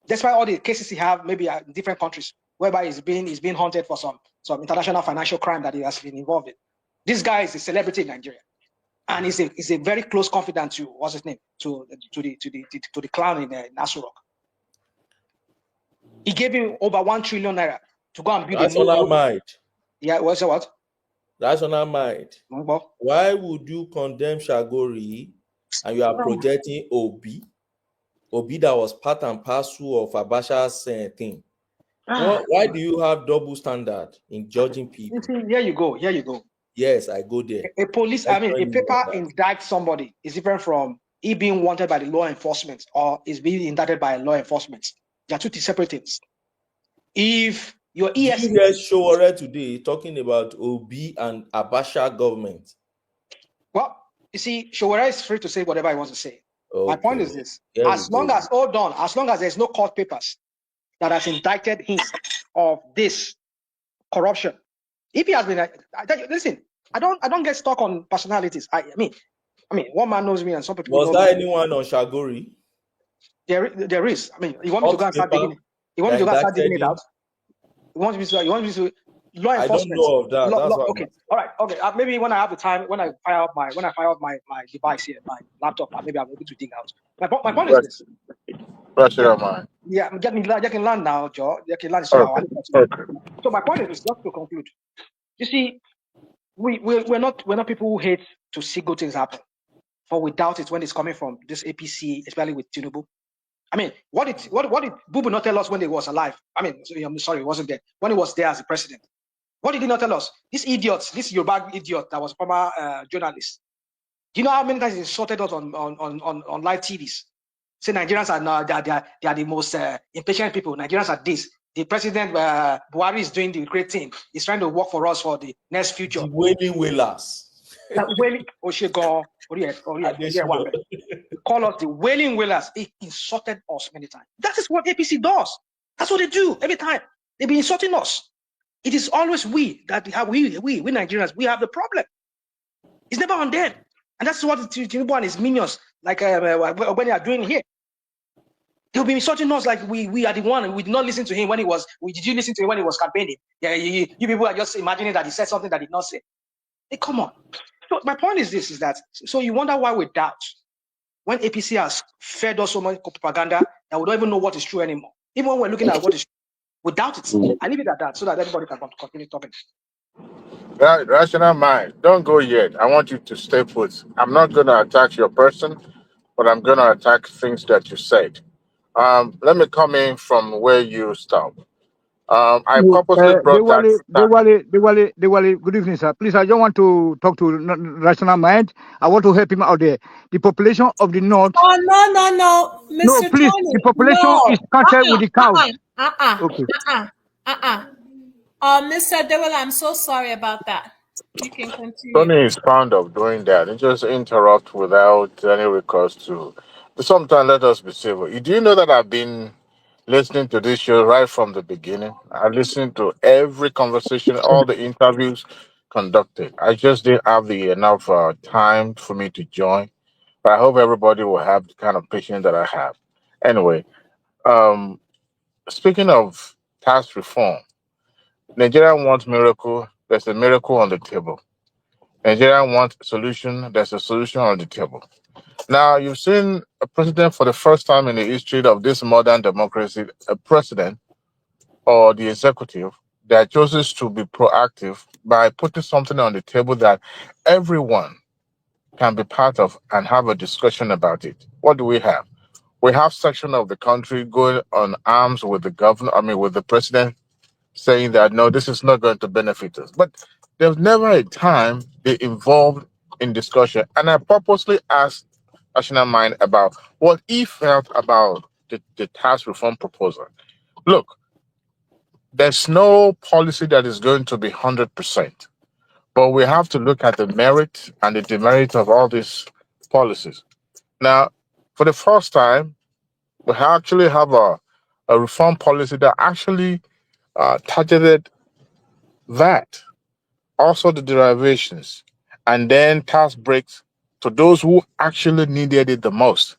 Despite all the cases he have, maybe in different countries, whereby he's being haunted for some international financial crime that he has been involved in. This guy is a celebrity in Nigeria. And he's a very close confidant to what's his name to the clown in Nassau Rock. He gave him over 1 trillion naira to go and build That's on our mind. Yeah, what? That's on our mind. Why would you condemn Shagori and you are projecting Obi that was part and parcel of Abacha's thing. Why do you have double standard in judging people? You see, here you go. Yes, I go there. A paper indicts somebody is different from he being wanted by the law enforcement or is being indicted by law enforcement. They are two separate things. If your ES... Did you hear Sowore today talking about Obi and Abacha government? Well, you see, Sowore is free to say whatever he wants to say. Okay. My point is this: as long as there's no court papers that has indicted him of this corruption, if he has been, listen, I don't get stuck on personalities. I mean, one man knows me, and some people was know there me. anyone on Shagori? There is. I mean, you want me to go and start digging it? You want me to go and start digging it out? You want me to law enforcement? I don't know of that. That's okay. All right. Okay. Maybe when I have the time, when I fire up my device here, my laptop, maybe I'm able to dig out. My point is this. Yeah, I'm getting land now, Joe. Getting land. So my point is just to conclude. You see, we're not people who hate to see good things happen, but we doubt it when it's coming from this APC, especially with Tinubu. I mean, what did Bubu not tell us when he was alive? I mean, I'm sorry, he wasn't there. When he was there as the president, what did he not tell us? This Yoruba idiot that was a former journalist. Do you know how many times he insulted us on live TVs? Say Nigerians are not, they are the most impatient people. Nigerians are this. The president Buhari is doing the great thing. He's trying to work for us for the next future. The wailing wailers. Call us the wailing wailers. He insulted us many times. That is what APC does. That's what they do every time. They be insulting us. It is always we Nigerians, we have the problem. It's never on them. And that's what Tinubu and his minions, like when they are doing here. They'll be insulting us like we are the one, and we did not listen to him when he was. Did you listen to him when he was campaigning? Yeah, you people are just imagining that he said something that he did not say. Hey, come on. So my point is this: is that so you wonder why we doubt when APC has fed us so much propaganda that we don't even know what is true anymore. Even when we're looking at what is true, we doubt it. I leave it at that so that everybody can continue talking. Rational mind, don't go yet. I want you to stay put. I'm not going to attack your person, but I'm going to attack things that you said. Let me come in from where you stopped. I purposely brought that. Dewale, good evening, sir. Please, I don't want to talk to Rational Mind. I want to help him out there. The population of the North. Oh, no. Mr. No, please, Tony. the population is counted with the cows. Okay. Mr. Dewale, I'm so sorry about that. You can continue. Tony is fond of doing that. He just interrupt without any recourse to. Sometimes let us be civil. Do you know that I've been listening to this show right from the beginning? I listened to every conversation, all the interviews conducted. I just didn't have the enough time for me to join. But I hope everybody will have the kind of patience that I have. Anyway, speaking of tax reform, Nigeria wants miracle. There's a miracle on the table. Nigeria wants a solution. There's a solution on the table. Now, you've seen a president for the first time in the history of this modern democracy, a president or the executive that chooses to be proactive by putting something on the table that everyone can be part of and have a discussion about it. What do we have? We have section of the country going on arms with the governor, with the president, saying that no, this is not going to benefit us. But there's never a time they involved in discussion. And I purposely asked National Mind about what he felt about the tax reform proposal. Look, there's no policy that is going to be 100%, but we have to look at the merit and the demerit of all these policies. Now, for the first time, we actually have a reform policy that actually targeted that, also the derivations, and then tax breaks to those who actually needed it the most.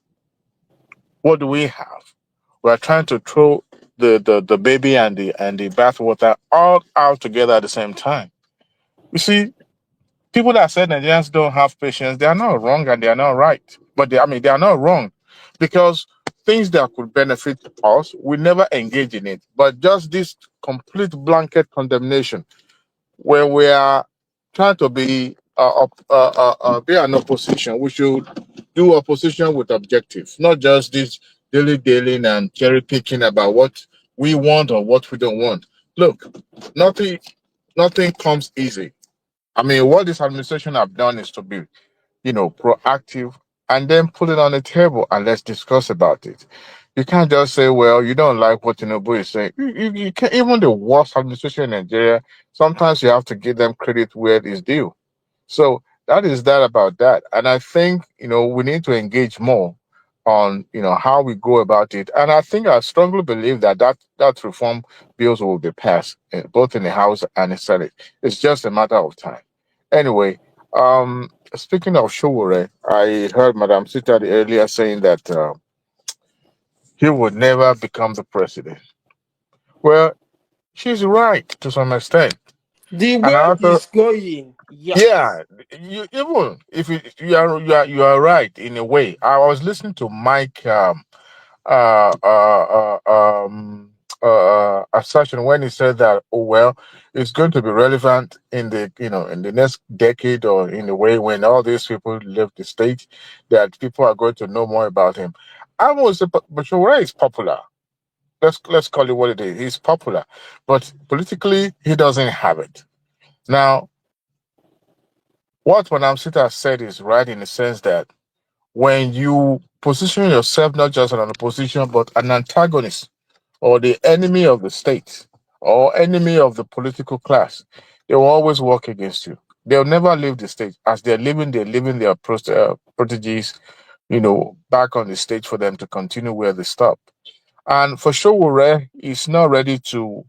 What do we have? We're trying to throw the baby and the bathwater all out together at the same time. You see, people that said Nigerians don't have patience, they are not wrong and they are not right. But they are not wrong, because things that could benefit us, we never engage in it. But just this complete blanket condemnation, when we are trying to be an opposition, we should do opposition with objectives, not just this daily and cherry picking about what we want or what we don't want. Look, nothing comes easy. I mean, what this administration have done is to be, proactive and then put it on the table and let's discuss about it. You can't just say, well, you don't like what Tinubu is saying. You can't, even the worst administration in Nigeria, sometimes you have to give them credit where it is due. So that is that about that. And I think, we need to engage more on, how we go about it. And I think I strongly believe that reform bills will be passed, both in the House and the Senate. It's just a matter of time. Anyway, speaking of Sowore, I heard Madam Sita earlier saying that he would never become the president. Well, she's right to some extent. The And I way also, it's going, yes. yeah, you even if you are right in a way. I was listening to Mike uh uh uh um assertion when he said that, oh well, it's going to be relevant in the in the next decade, or in a way when all these people leave the state, that people are going to know more about him. I was, but Shura is popular. Let's call it what it is. He's popular, but politically he doesn't have it. Now, what Madam Sita said is right in the sense that when you position yourself not just as an opposition but an antagonist or the enemy of the state or enemy of the political class, they will always work against you. They'll never leave the stage. As they're leaving their proteges, back on the stage for them to continue where they stop. And for sure, is not ready to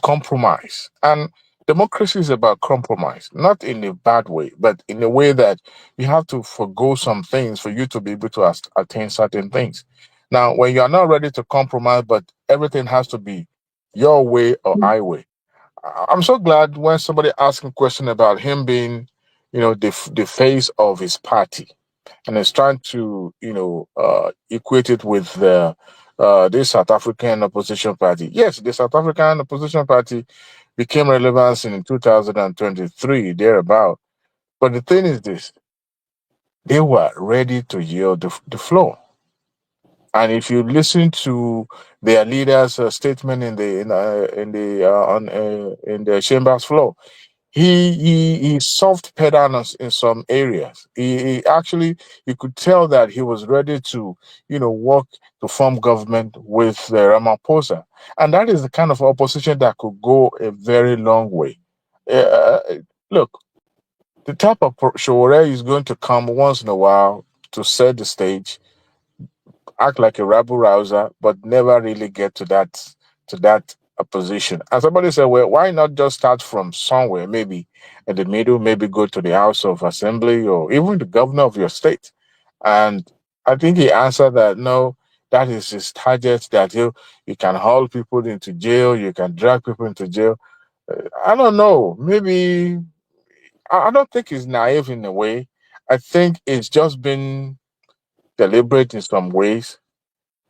compromise. And democracy is about compromise, not in a bad way, but in a way that you have to forgo some things for you to be able to attain certain things. Now, when you are not ready to compromise, but everything has to be your way or I way. I'm so glad when somebody asked a question about him being, the face of his party, and is trying to, equate it with the South African opposition party. Yes, the South African opposition party became relevant in 2023, thereabout. But the thing is this: they were ready to yield the floor. And if you listen to their leader's statement in the chambers floor, he soft pedal us in some areas. He actually, you could tell that he was ready to, work to form government with Ramaphosa, and that is the kind of opposition that could go a very long way. Uh, Look, the type of Sowore is going to come once in a while to set the stage, act like a rabble rouser, but never really get to that position. And somebody said, well, why not just start from somewhere, maybe in the middle, maybe go to the House of Assembly or even the governor of your state? And I think he answered that no, that is his target, that you can haul people into jail, you can drag people into jail. I don't know. Maybe I don't think he's naive in a way. I think it's just been deliberate in some ways,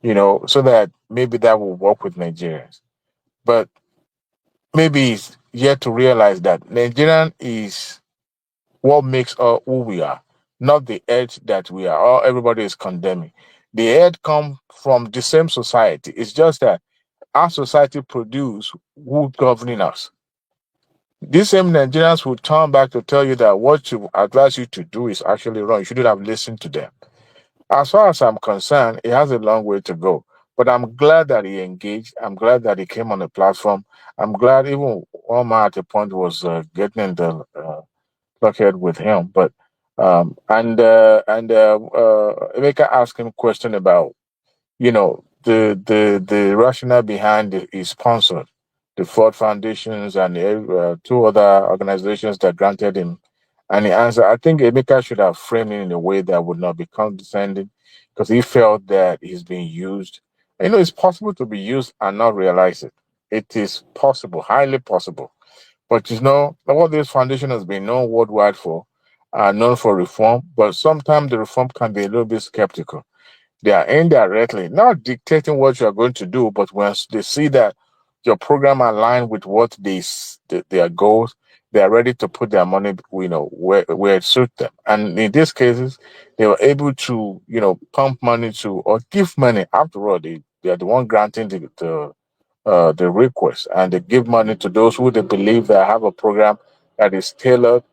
so that maybe that will work with Nigerians. But maybe he's yet to realize that Nigerian is what makes us who we are, not the edge that we are, or everybody is condemning. The edge comes from the same society. It's just that our society produce who governing us. These same Nigerians will turn back to tell you that what you advise you to do is actually wrong. You shouldn't have listened to them. As far as I'm concerned, it has a long way to go. But I'm glad that he engaged. I'm glad that he came on the platform. I'm glad even one man at a point was getting in the blockhead with him. But Emeka asked him a question about, the rationale behind his sponsor, the Ford Foundations and two other organizations that granted him. And he answered, I think Emeka should have framed it in a way that would not be condescending, because he felt that he's being used. It's possible to be used and not realize it. It is possible, highly possible. But what this foundation has been known worldwide for, known for reform, but sometimes the reform can be a little bit skeptical. They are indirectly not dictating what you are going to do, but once they see that your program align with what their goals, they are ready to put their money, where it suits them. And in these cases, they were able to, pump money to or give money. After all, they are the one granting the request, and they give money to those who they believe that have a program that is tailored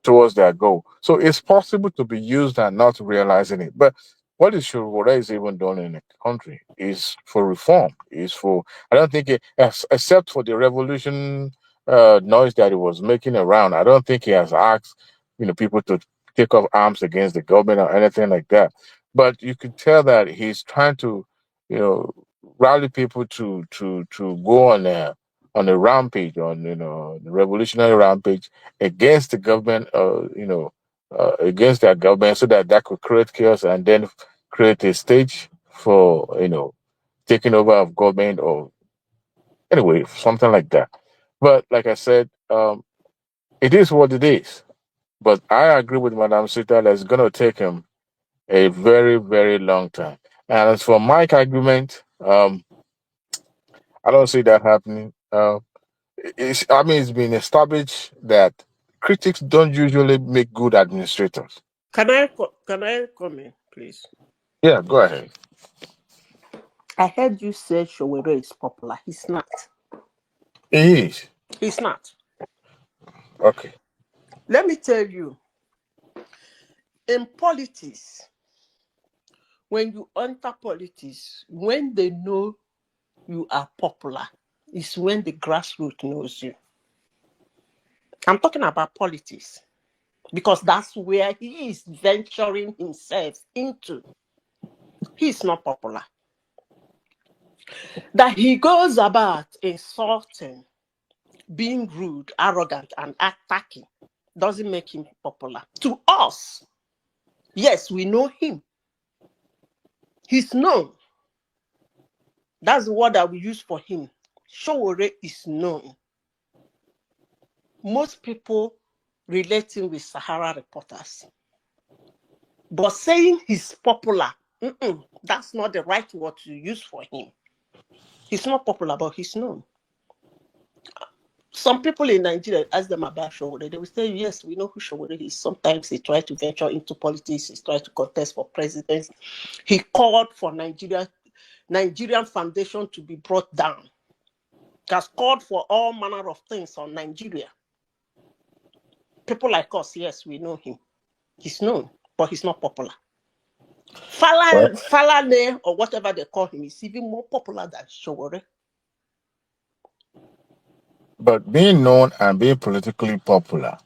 towards their goal. So it's possible to be used and not realizing it. But what is Shurura is even done in the country is for reform. Is for I don't think except for the revolution noise that it was making around. I don't think he has asked people to take up arms against the government or anything like that. But you could tell that he's trying to you know rally people to go on a rampage, on the revolutionary rampage against the government, against their government, so that could create chaos and then create a stage for taking over of government, or anyway, something like that. But like I said, it is what it is. But I agree with Madam Sita that it's going to take him a very, very long time. And as for Mike's argument, I don't see that happening. It's been established that critics don't usually make good administrators. Can I come in, please? Yeah, go ahead. I heard you say Sowore is popular. He's not. He is. He's not. Okay. Let me tell you, in politics, when you enter politics, when they know you are popular, is when the grassroots knows you. I'm talking about politics, because that's where he is venturing himself into. He's not popular. That he goes about insulting, being rude, arrogant, and attacking doesn't make him popular. To us, yes, we know him. He's known. That's the word that we use for him. Sowore is known. Most people relate him with Sahara reporters. But saying he's popular, that's not the right word to use for him. He's not popular, but he's known. Some people in Nigeria ask them about Sowore. They will say, yes, we know who Sowore is. Sometimes he tried to venture into politics. He tried to contest for president. He called for Nigerian foundation to be brought down. He has called for all manner of things on Nigeria. People like us, yes, we know him. He's known, but he's not popular. Falane, or whatever they call him, is even more popular than Sowore. But being known and being politically popular,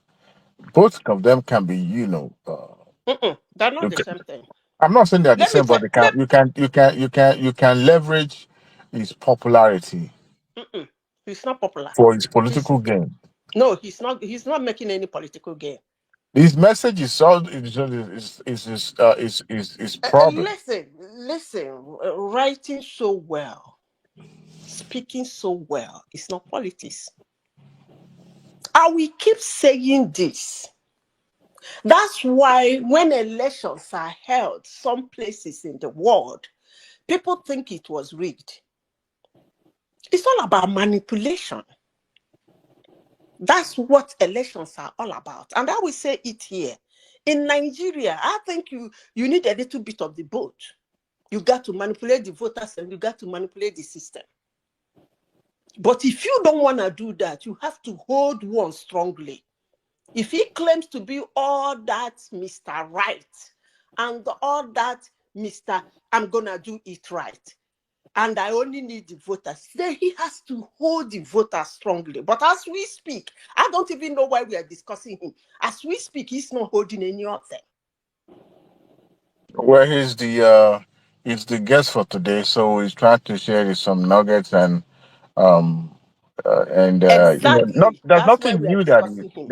both of them can be, They're not the same thing. I'm not saying they're the Let me same, tell but you can leverage his popularity he's not popular. for his political gain. No, he's not. He's not making any political gain. His message is his problem. Listen. Writing so well, speaking so well, it's not politics. And we keep saying this. That's why when elections are held some places in the world, people think it was rigged. It's all about manipulation. That's what elections are all about. And I will say it here. In Nigeria, I think you need a little bit of the both. You got to manipulate the voters and you got to manipulate the system. But if you don't want to do that, you have to hold one strongly. If he claims to be all that Mr. Right and all that Mr. I'm going to do it right, and I only need the voters, then he has to hold the voters strongly. But as we speak, I don't even know why we are discussing him. As we speak, he's not holding any of them. Well, he's the guest for today, so he's trying to share some nuggets Exactly. there's That's why nothing we are new that discussing him.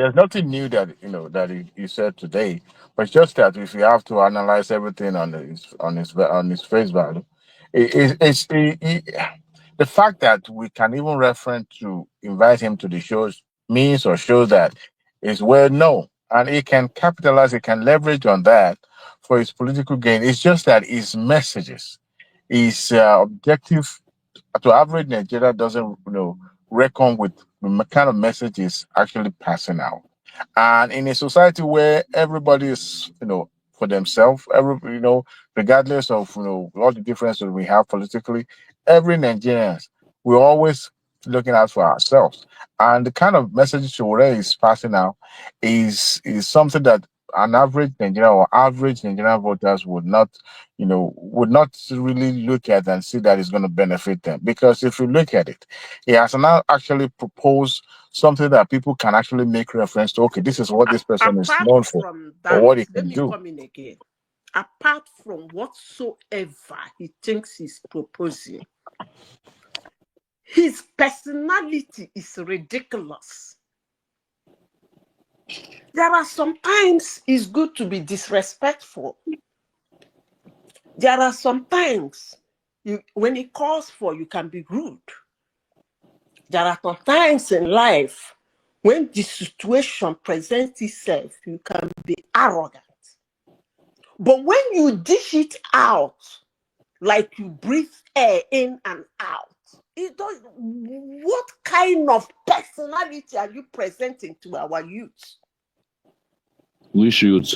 he said today, but it's just that if you have to analyze everything on his face value, the fact that we can even reference to invite him to the shows means or shows that is well known, and he can capitalize, he can leverage on that for his political gain. It's just that his messages, his objective to average Nigeria doesn't reckon with the kind of message is actually passing out. And in a society where everybody is, for themselves, regardless of all the differences we have politically, every Nigerian, we're always looking out for ourselves. And the kind of message Sowore is passing out is something that an average Nigerian or average Nigerian voters would not really look at and see that it's going to benefit them. Because if you look at it, he has now actually proposed something that people can actually make reference to. Okay, this is what this person is Apart known for, from or that, what he let can me do. come in again. Apart from whatsoever he thinks he's proposing, his personality is ridiculous. There are sometimes it's good to be disrespectful. There are sometimes when it calls for, you can be rude. There are sometimes in life when the situation presents itself, you can be arrogant. But when you dish it out, like you breathe air in and out, it does. What kind of personality are you presenting to our youth? Which youth?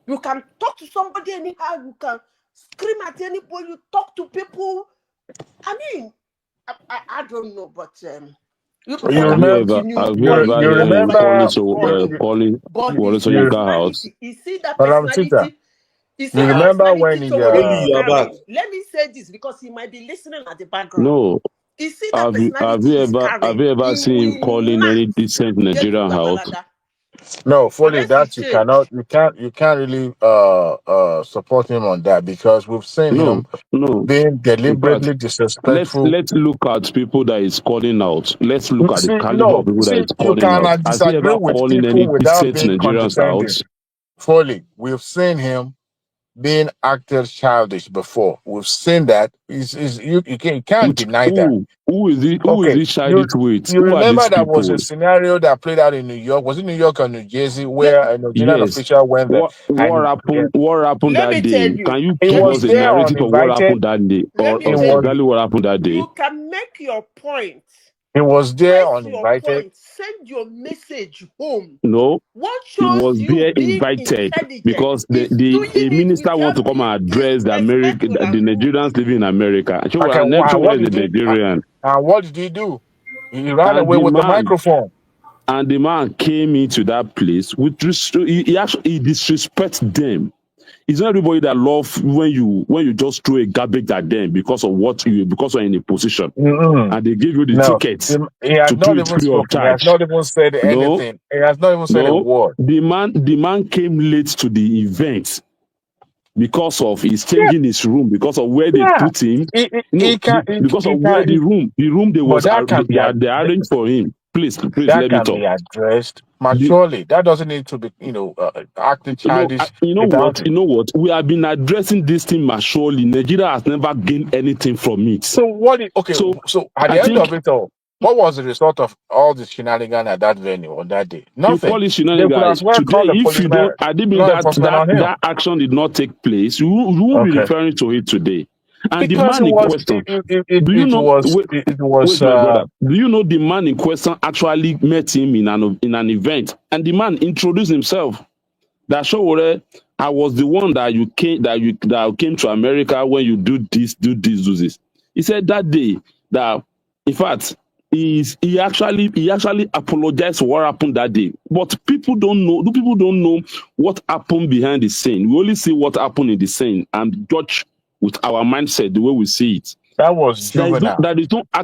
You can talk to somebody anyhow. You can scream at anybody. You talk to people. I mean, I don't know, but you people You Have can you remember? ever continue have you You ever calling you heard him him whatever remember? calling you call him, Wole but his Soyinka out? personality, you see that Madam Sita, personality, you see you that remember when personality he Sowore Only is you are back. carrying. Let me say this because he might be listening at the background. No. You see that Have you personality he's carrying. ever He seen him will calling not any decent get you Nigerian out? Gbabalada no fully unless he that change. you can't really support him on that, because we've seen No, him no. being In fact, deliberately disrespectful. let's look at people that is calling out. Let's look at the caliber of people that is You calling out. cannot Has he disagree ever with calling people any without decent being Nigerians out? condescending. Fully, we've seen him being acted childish before. We've seen that. You can't Which deny that. who is Okay, he shared it with? you Who are remember these that was people? a scenario that played out in New York. Was it New York or New Jersey, Let, where a Nigerian Yes. official went there What and happened? What happened let that me tell day? you. Can you he Let give me was us a tell there you. narrative of what uninvited. happened that day, Let He me or tell was you. exactly what happened that day? You can make your point. he was there Press your uninvited. point. Send your message home. No, What he shows was you there being invited intelligent because is doing a it minister want to without come being and address disrespectful the and rude. Nigerians living in America. Okay, Sowore what is a did he? Nigerian, What did he do? He ran and away with the microphone. the man came into that place with he actually disrespects them. It's not everybody that love when you just throw a garbage at them because you're in a position Mm-mm. and they give you the No, tickets he has to do not it even free of spoken. He has charge. not even said No, anything. He has not even said a no. word. The man came late to the event because of he's Yeah, changing his room because of where they yeah. put him. He No, can, because of he where can, the room they but was that can be they arranged for him. Please that let me can be talk. addressed The, maturely. That doesn't need to be, acting no, childish you know without what? it. You know what? We have been addressing this thing maturely. Nigeria has never gained anything from it. So okay, So so at I the end think of it all, what was the result of all the shenanigans at that venue on that day? you Nothing. call it They could guy as well today. call the If you policeman don't, I didn't mean law enforcement on him. that action did not take place. You won't be Okay. referring to it today. And the Because man in question, do you know? it was Wait, my brother. Do you know the man in question actually met him in an event, and the man introduced himself. That Sowore, I was the one that came to America when you do this. He said that day that in fact he actually apologized for what happened that day. But people don't know. People don't know what happened behind the scene. We only see what happened in the scene and judge with our mindset the way we see it. that was juvenile.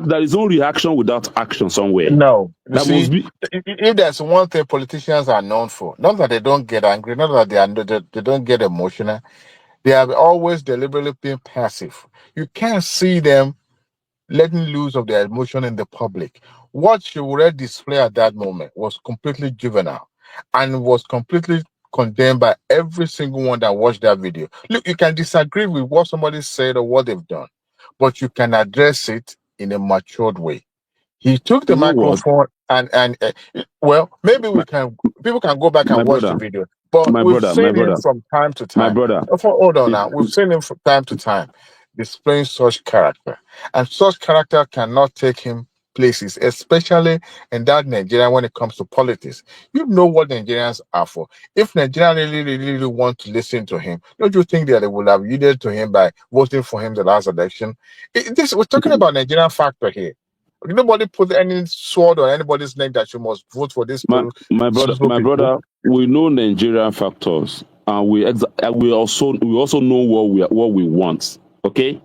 There is no reaction without action somewhere. No, you That see, must be. if there's one thing politicians are known for, not that they don't get angry, not that they don't get emotional, they have always deliberately been passive. You can't see them letting loose of their emotion in the public. What she would display at that moment was completely juvenile and was completely condemned by every single one that watched that video. Look, you can disagree with what somebody said or what they've done, but you can address it in a matured way. He took the You know what, microphone and well, maybe people can go back my and watch the brother, video, but my we've brother, my seen him brother. from time to My time. brother, Hold on now, we've seen him from time to time displaying such character, and such character cannot take him places, especially in that Nigeria when it comes to politics. You know what Nigerians are for. If Nigeria really want to listen to him, don't you think that they would have yielded to him by voting for him the last election? We're talking about Nigerian factor here. Nobody put any sword on anybody's neck that you must vote for this My people. my brother, we know Nigerian factors, and we also know what we want. Okay,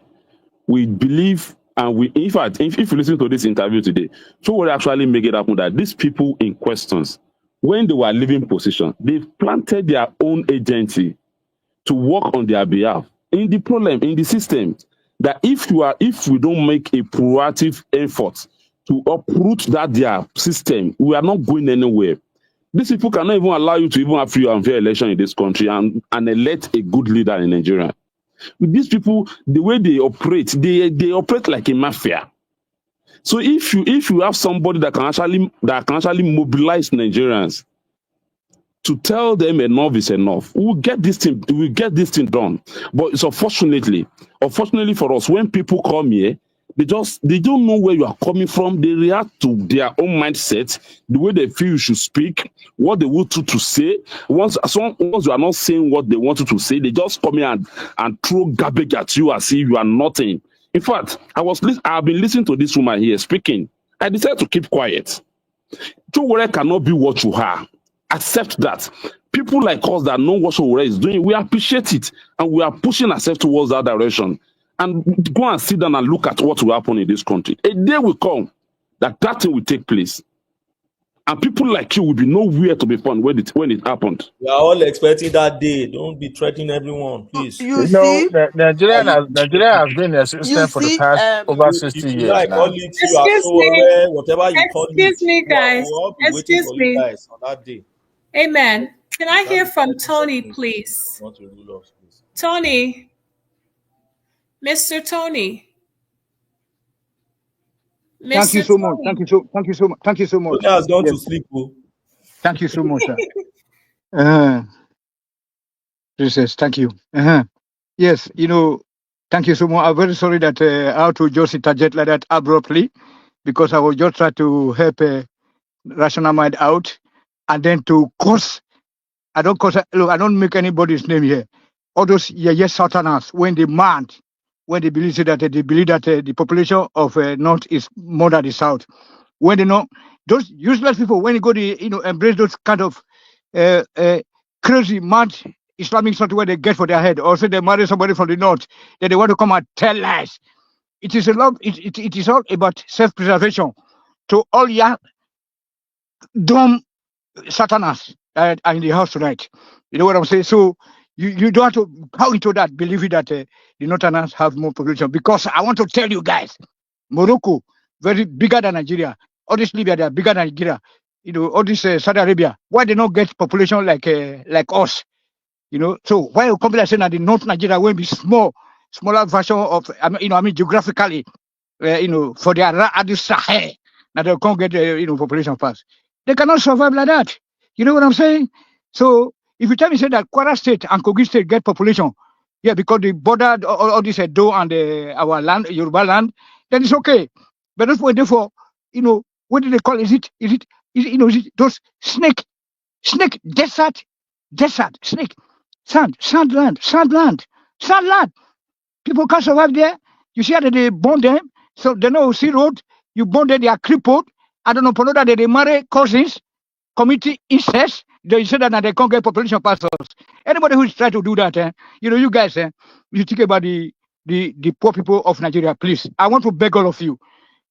we believe, and we, in fact, if you listen to this interview today, so will actually make it happen that these people in questions, when they were leaving position, they've planted their own agency to work on their behalf in the problem, in the system. That if we don't make a proactive effort to uproot that their system, we are not going anywhere. These people cannot even allow you to even have free and fair election in this country and elect a good leader in Nigeria. With these people, the way they operate, they operate like a mafia. So if you have somebody that can actually mobilize Nigerians to tell them enough is enough, we'll get this thing done. But it's unfortunately for us, when people come here, they don't know where you are coming from. They react to their own mindset, the way they feel you should speak, what they want you to say. Once you are not saying what they want you to say, they just come here and throw garbage at you as if you are nothing. In fact, I've been listening to this woman here speaking. I decided to keep quiet. Sowore cannot be what you are. Accept that. People like us that know what Sowore is doing, we appreciate it, and we are pushing ourselves towards that direction. And go and sit down and look at what will happen in this country. A day will come that thing will take place, and people like you will be nowhere to be found when it happened. We are all expecting that day. Don't be threatening everyone, please. You see, Nigeria has been a system for the past over 60 If you years like, call now. it you are Excuse me. Sowore, whatever you call it. Excuse me, guys. We'll all be waiting Excuse for you me. guys on that day. Amen. Can I hear from That Tony, is please? want to rule us, please. Tony. Mr. Tony. thank you Mr. so much. Tony. Thank you so much. Thank you so much. Tony has gone to Yes. sleep. Thank you so much, sir. Princess, thank you. Yes, thank you so much. I'm very sorry that I had to just interject like that abruptly, because I was just trying to help rational mind out, and then to cause. Look, I don't make anybody's name here. All those yes Southerners, when they believe that the population of North is more than the South. When they know those useless people, when you go to embrace those kind of crazy mad Islamic something where they get for their head, or say they marry somebody from the North, that they want to come and tell lies. It is it is all about self-preservation. To all your dumb Satanas are in the house tonight. You know what I'm saying? So you don't have to go into that, believing that the Northerners have more population. Because I want to tell you guys, Morocco, very bigger than Nigeria. All this Libya, they are bigger than Nigeria. All this Saudi Arabia, why they not get population like us? So why you come like saying that the North Nigeria will be smaller version of, geographically, for their Adi Sahel, now they can't get population fast. They cannot survive like that. You know what I'm saying? So if you tell me say that Kwara State and Kogi State get population, yeah, because they border all this Edo and our land, Yoruba land, then it's okay. But that's what therefore, what do they call? Is it those snake, desert, snake, sand land. People can't survive there. You see how they burn them? So they know see road, you burn them, they are crippled. I don't know, for that they marry cousins, committee incest. They say that they can't get population pastors. Anybody who is trying to do that, you guys, you think about the poor people of Nigeria, please. I want to beg all of you,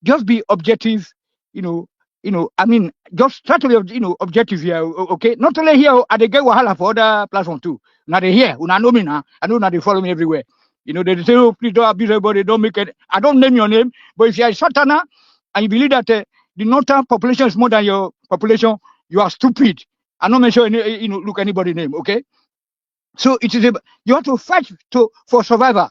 just be objective, just try to be, objective here, okay? Not only here, I they get wahala for other platform too. Now they here, una know me now. I know now they follow me everywhere. They say, oh, please don't abuse everybody, don't make it. I don't name your name, but if you are a Sultana and you believe that the northern population is more than your population, you are stupid. I'm not mentioning any, look anybody's name, okay? So it is you have to fight for survival.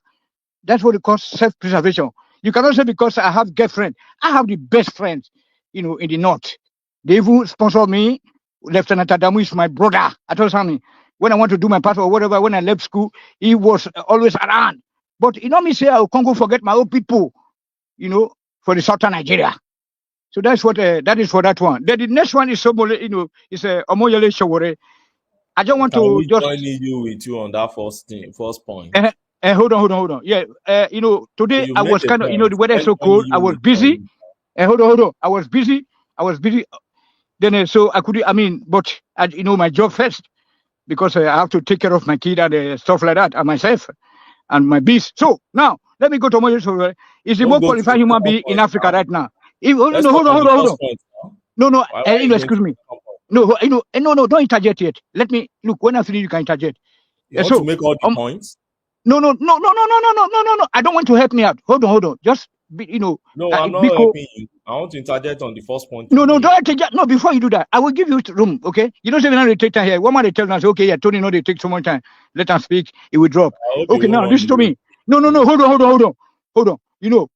That's what it calls self-preservation. You cannot say because I have girlfriend, I have the best friends, in the north. They even sponsor me. Lieutenant Adamu is my brother. I told something. When I want to do my part or whatever, when I left school, he was always around. But me say I can't go forget my own people, for the southern Nigeria. So that's what that is for that one. Then the next one is Sowore, is Omoyele Sowore. I don't want Can to we just join you with you on that first point? hold on. Yeah, today You I made was a kind of, point. the weather is Let's so join cold. I you was with busy. Hold on. I was busy. Then so I could, but my job first because I have to take care of my kid and stuff like that and myself and my beast. So now let me go to Omoyele Sowore. Is the Don't more go to qualified the human second being in point Africa now. right now. Hold Let's talk on. on the first point now. No, Why are you going to excuse me. the second point? No, don't interject yet. Let me look. When I finish, you can interject. You want to make all the points? No. I don't want to help me out. Hold on. Just be, No, I'm not Biko. helping you. I want to interject on the first point. No, don't interject. No, before you do that, I will give you room. Okay? You don't say we don't take time here. One man they tell us, okay, yeah, Tony, no, they take so much time. Let us speak. It will drop. I hope you Okay, won't now run listen to away. me. No. Hold on.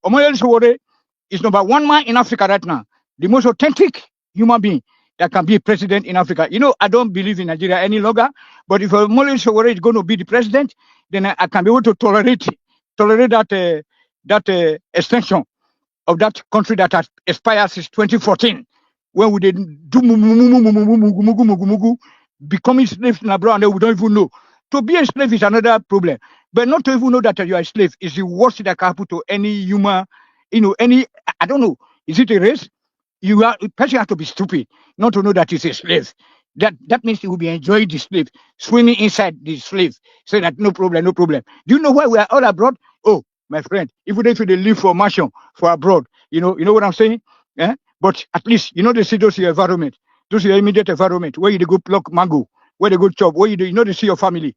Omoyele Sowore is number one man in Africa right now. The most authentic human being that can be president in Africa. I don't believe in Nigeria any longer. But if Omoyele Sowore is going to be the president, then I can be able to tolerate that extension of that country that has expired since 2014, when we did do becoming slaves in abroad and we don't even know. To be a slave is another problem, but not to even know that you are a slave is the worst that can happen to any human. I don't know. Is it a race? Person has to be stupid not to know that he's a slave. That means he will be enjoying the slave, swimming inside the slave, saying that no problem. Do you know why we are all abroad? Oh, my friend, even if they live for mansion for abroad, you know what I'm saying? Yeah? But at least they see those your environment, those your immediate environment, where you go pluck mango, where they go chop, where they see your family.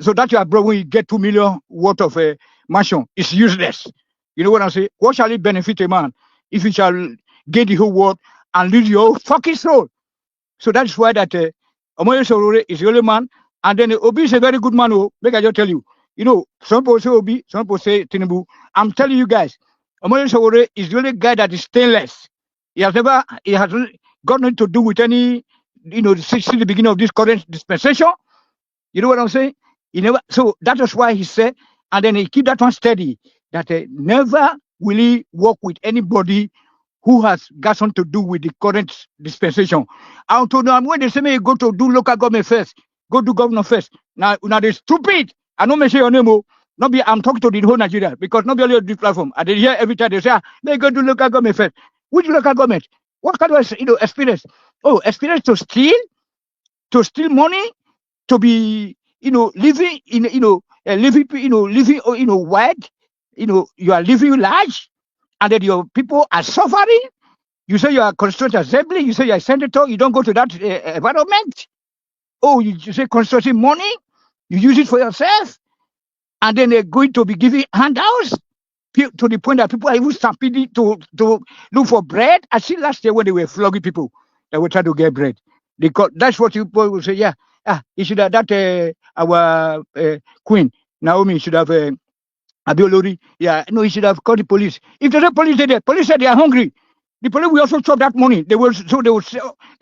So that you abroad when you get 2 million worth of a mansion, it's useless. You know what I'm saying? What shall it benefit a man if he shall get the whole world and lose your fucking soul? So that's why that Omoyele Sowore is the only man. And then Obi is a very good man. Make I just tell you. Some people say Obi, some people say Tinubu. I'm telling you guys, Omoyele Sowore is the only guy that is stainless. He has got nothing to do with any, since the beginning of this current dispensation. You know what I'm saying? So that is why he said, and then he keep that one steady, that never will he work with anybody who has got something to do with the current dispensation. I told them when they say me go to do local government first, go do governor first. Now they stupid. I don't mention your name. Not be I'm talking to the whole Nigeria because not be only on this platform. I did hear every time they say, they go do local government first. Which local government? What kind of experience? Oh, experience to steal money, to be living in living wide, you are living large, and then your people are suffering. You say you are constituent assembly, you say you are senator, you don't go to that environment. Oh, you say constituting money, you use it for yourself, and then they're going to be giving handouts to the point that people are even stampeding to look for bread. I see last year when they were flogging people that were trying to get bread. That's what people will say. Yeah, you should have that our queen Naomi should have Abiolori. Yeah, no, he should have called the police. If the police are there, police said they are hungry. The police will also chop that money. They will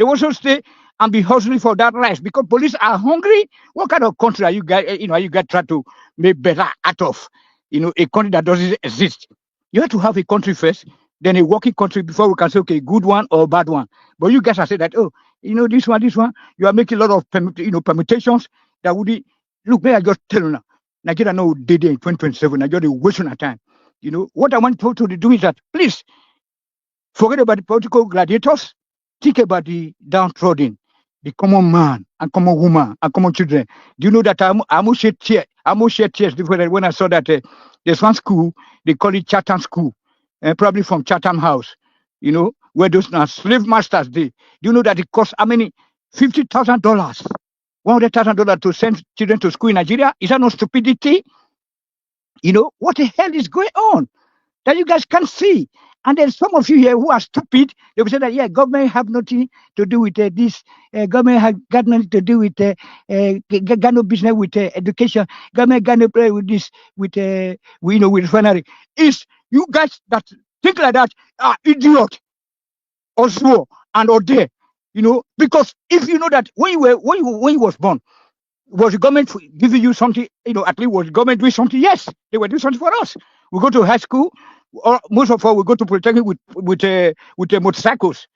also stay and be hustling for that rice because police are hungry. What kind of country are you guys? Are you guys trying to make better out of? A country that doesn't exist. You have to have a country first, then a working country before we can say okay, good one or bad one. But you guys are saying that this one, you are making a lot of permutations that would be. Look, may I just tell you now, Nigeria no did in 2027. Nigeria wasting our time. What I want to do is that please forget about the political gladiators. Think about the downtrodden, the common man and common woman and common children. Do you know that I almost shed tears when I saw that there's one school, they call it Chatham School, probably from Chatham House, where those now slave masters did. Do you know that it costs how many? $50,000, $100,000 to send children to school in Nigeria? Is that not stupidity? What the hell is going on that you guys can't see? And then some of you here who are stupid, they will say that, yeah, government have nothing to do with this. Government have got nothing to do with, got no business with education. Government got no play with this, with refinery. It's you guys that think like that are idiot also and or there, because if you know that when you was born, was the government giving you something, at least was the government doing something? Yes, they were doing something for us. We go to high school, Or most of all, we go to Polytechnic with motorcycles,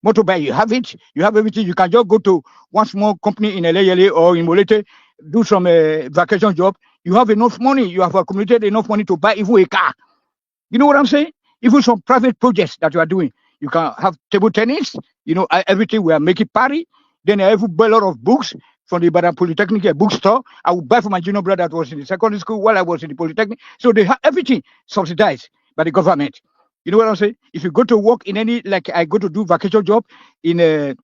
motorbike. You have it, you have everything. You can just go to one small company in LA or in Molete, do some vacation job. You have enough money. You have accumulated enough money to buy even a car. You know what I'm saying? Even some private projects that you are doing, you can have table tennis. You know, everything we are making party. Then I have buy a lot of books from the Ibadan Polytechnic bookstore. I would buy for my junior brother that was in the secondary school while I was in the Polytechnic. So they have everything subsidized by the government. You know what I'm saying? If you go to work in any, like I go to do vacation job in a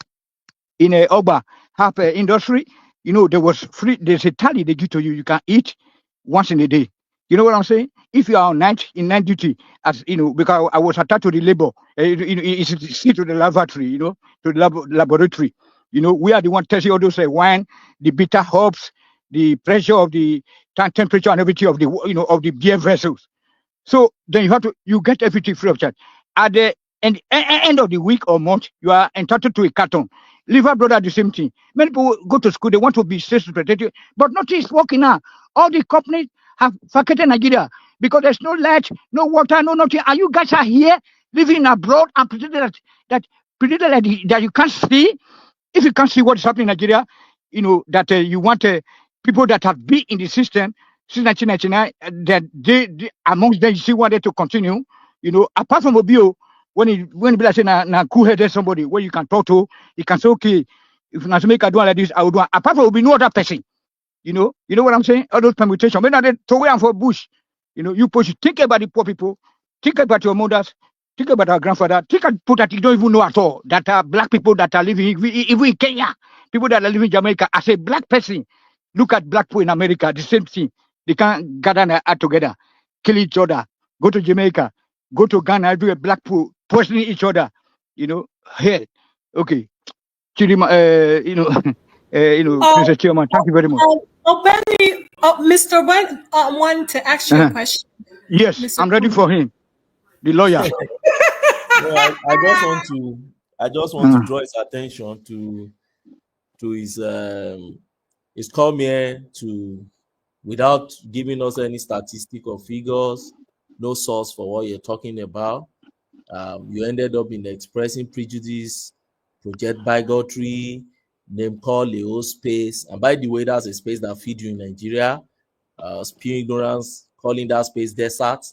Oba, have industry, you know, there was free, there's a tally they give to you. You can eat once in a day. You know what I'm saying? If you are on night duty, as you know, because I was attached to the labor, it's to the laboratory, you know, to the laboratory. You know, we are the one testing all those wine, the bitter hops, the pressure of the temperature and everything of the, you know, of the beer vessels. So then you get everything free of charge. At the end of the week or month, you are entitled to a carton. Liver brother, the same thing. Many people go to school, they want to be sales representative, but nothing is working now. All the companies have vacated Nigeria because there's no light, no water, no nothing. And you guys are here living abroad and pretending that you can't see. If you can't see what's happening in Nigeria, you know, that you want people that have been in the system since 1999, that they amongst them, you still wanted to continue, you know, apart from Obio, when it be like saying, na cool-headed somebody where you can talk to, you can say, okay, if Nazumeka do like this, I will do it. Apart from Obio, no other person, you know what I'm saying? All those permutations, when they throw away for Bush, you know, you push, think about the poor people, think about your mothers, think about our grandfather. Think about people that you don't even know at all. That are black people that are living even in Kenya. People that are living in Jamaica. As a black person, look at black people in America. The same thing. They can't gather their act together, kill each other. Go to Jamaica, go to Ghana, do a black people poisoning each other. You know, hell. Okay, Chidima, Mr. Chairman, thank you very much. Benny, Mr. Ben, want to ask you a question. Yes, Mr. I'm ready for him, the lawyer. No, I just want to draw his attention to his come here to, without giving us any statistic or figures, no source for what you're talking about. You ended up in expressing prejudice, project bigotry, name call a whole space. And by the way, that's a space that feed you in Nigeria. Spew ignorance, calling that space desert.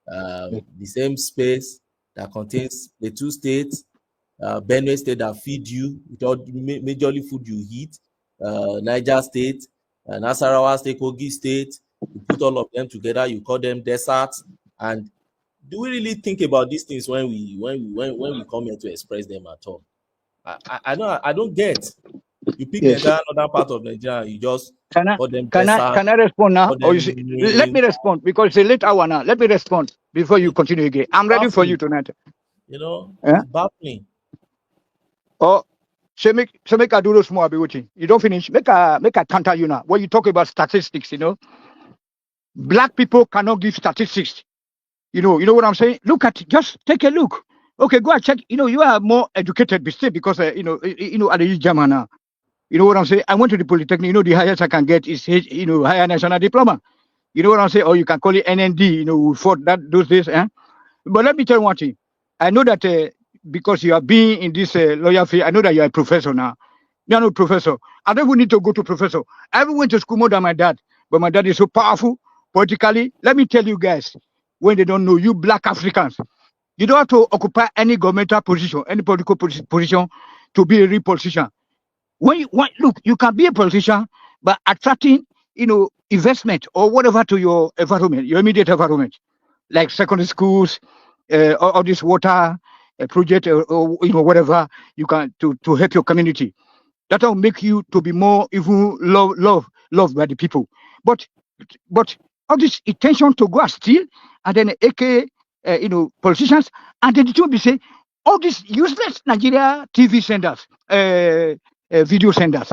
The same space that contains the two states, Benue State that feed you with all majorly food you eat, Niger State, Nasarawa State, Kogi State. You put all of them together, you call them deserts. And do we really think about these things when we come here to express them at all? I don't get. You pick the entire northern part of Nigeria, you just call them desert. Can I respond now? Or you see, let rain. me respond because it's a late hour now. Let me respond before you continue again. I'm ready for you tonight. You know, Yeah? it's baffling. Or make I do those more be waiting. You don't finish. Make a counter you now. When you talk about statistics, you know, black people cannot give statistics. You know what I'm saying? Look at just take a look. Okay, go and check. You know, you are more educated because at the German now. You know what I'm saying? I went to the Polytechnic. You know, the highest I can get is higher national diploma. You know what I'm saying? Or you can call it NND. You know, we fought that those days. But let me tell you one thing. I know that because you are being in this lawyer field, I know that you are a professor now. You're not a professor. I don't even need to go to professor. I even went to school more than my dad. But my dad is so powerful politically. Let me tell you guys, when they don't know, you black Africans, you don't have to occupy any governmental position, any political position to be a real politician. Look, you can be a politician, but attracting, investment or whatever to your environment, your immediate environment, like secondary schools, all this water project, or whatever you can to help your community. That will make you to be more even loved by the people. But all this intention to go and steal, and then aka politicians, and then it will be say all these useless Nigeria TV senders, video senders,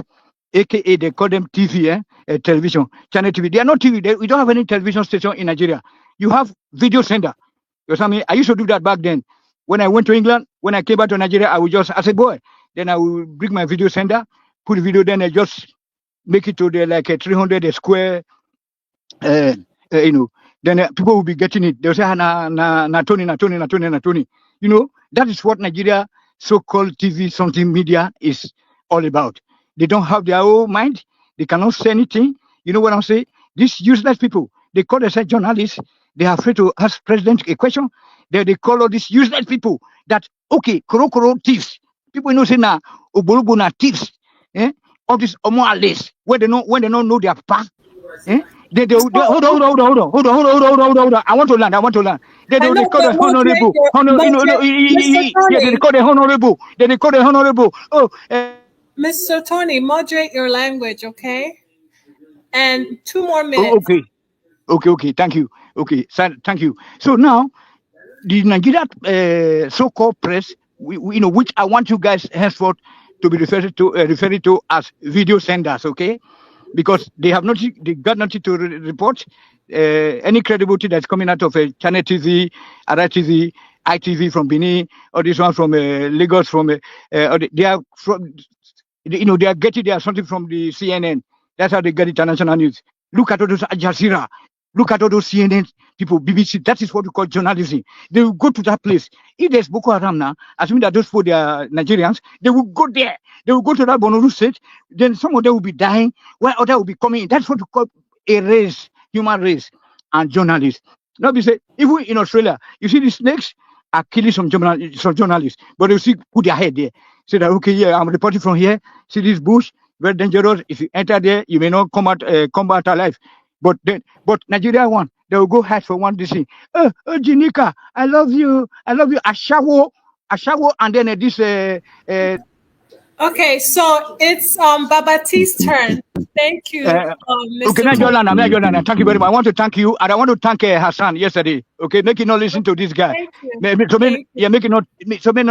aka they call them TV, television, channel TV. They are not TV. We don't have any television station in Nigeria. You have video sender. You know what I mean? I used to do that back then. When I went to England, when I came back to Nigeria, I would just, as a boy, then I will bring my video sender, put the video, then I just make it to the like a 300 square, the then people will be getting it. They'll say, na Tony. You know, that is what Nigeria so-called TV something media is all about. They don't have their own mind. They cannot say anything. You know what I'm saying? These useless people, they call themselves journalists. They are afraid to ask president a question. They call all these useless people that, okay, koro thieves. People know say na Oborubo na thieves. Eh? All these Omoyele, when they don't know their path. Eh? They hold on. I want to land. They I know, call but the honorable. Mr. Yeah, they Tony, call the honorable. They call the honorable. Oh, Mr. Tony, moderate your language, okay? And 2 more minutes. okay. Thank you. Okay, thank you. So now the Nigeria so-called press, you know, which I want you guys henceforth to be referred to as video senders, okay? Because they got nothing to report. Any credibility that's coming out of Channel TV, Ara TV, ITV from Benin, or this one from Lagos, from they are from, you know, they are getting something from the CNN. That's how they get international news. Look at all those Al Jazeera. Look at all those CNN people, BBC. That is what we call journalism. They will go to that place. If there's Boko Haram now, assuming that those people they are Nigerians, they will go there. They will go to that Bonoru state. Then some of them will be dying, while others will be coming in. That's what we call a race, human race, and journalists. Now we say, even in Australia, you see the snakes are killing some journalists, but you see put their head there. Say that, okay, yeah, I'm reporting from here. See this bush, very dangerous. If you enter there, you may not come out alive. But Nigeria one, they will go hide for one this thing. Oh, Jinika, I love you. Ashawo, and then this. Okay, so it's Babati's turn. Thank you, Okay, Mr. Tony. thank you very much. I want to thank you, and I want to thank Hassan yesterday. Okay, make you not listen to this guy. Thank you. Make you not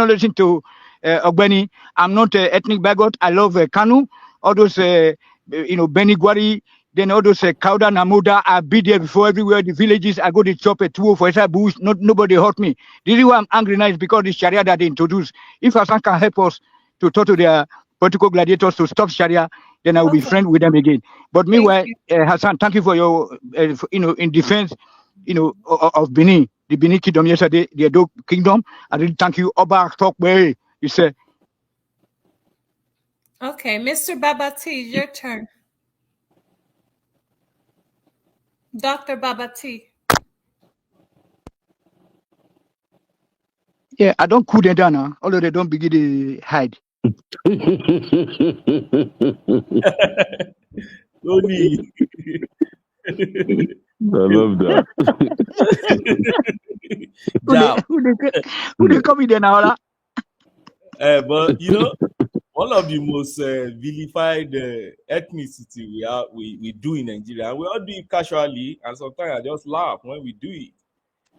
listen to Ogbeni. I'm not ethnic bigot. I love Kanu. All those, Benny Gwari, then all those Kauda Namuda. I've been there before everywhere. The villages, I go to chop a tool for inside bush. Nobody hurt me. The reason why I'm angry now is because the Sharia that they introduced. If Hassan can help us to talk to their political gladiators to stop Sharia, then I will be friends with them again. But meanwhile, Hassan, thank you for your, in defense, of Benin, the Benin kingdom yesterday, the Edo kingdom. I really thank you. Oba Tokwe, you said. Okay, Mr. Babati, your turn. Dr. Babati. Yeah, I don't cool them down now, although they don't begin to hide. Tony. I love that. Who they come in there now? But you know, one of the most vilified ethnicity we do in Nigeria, and we all do it casually, and sometimes I just laugh when we do it.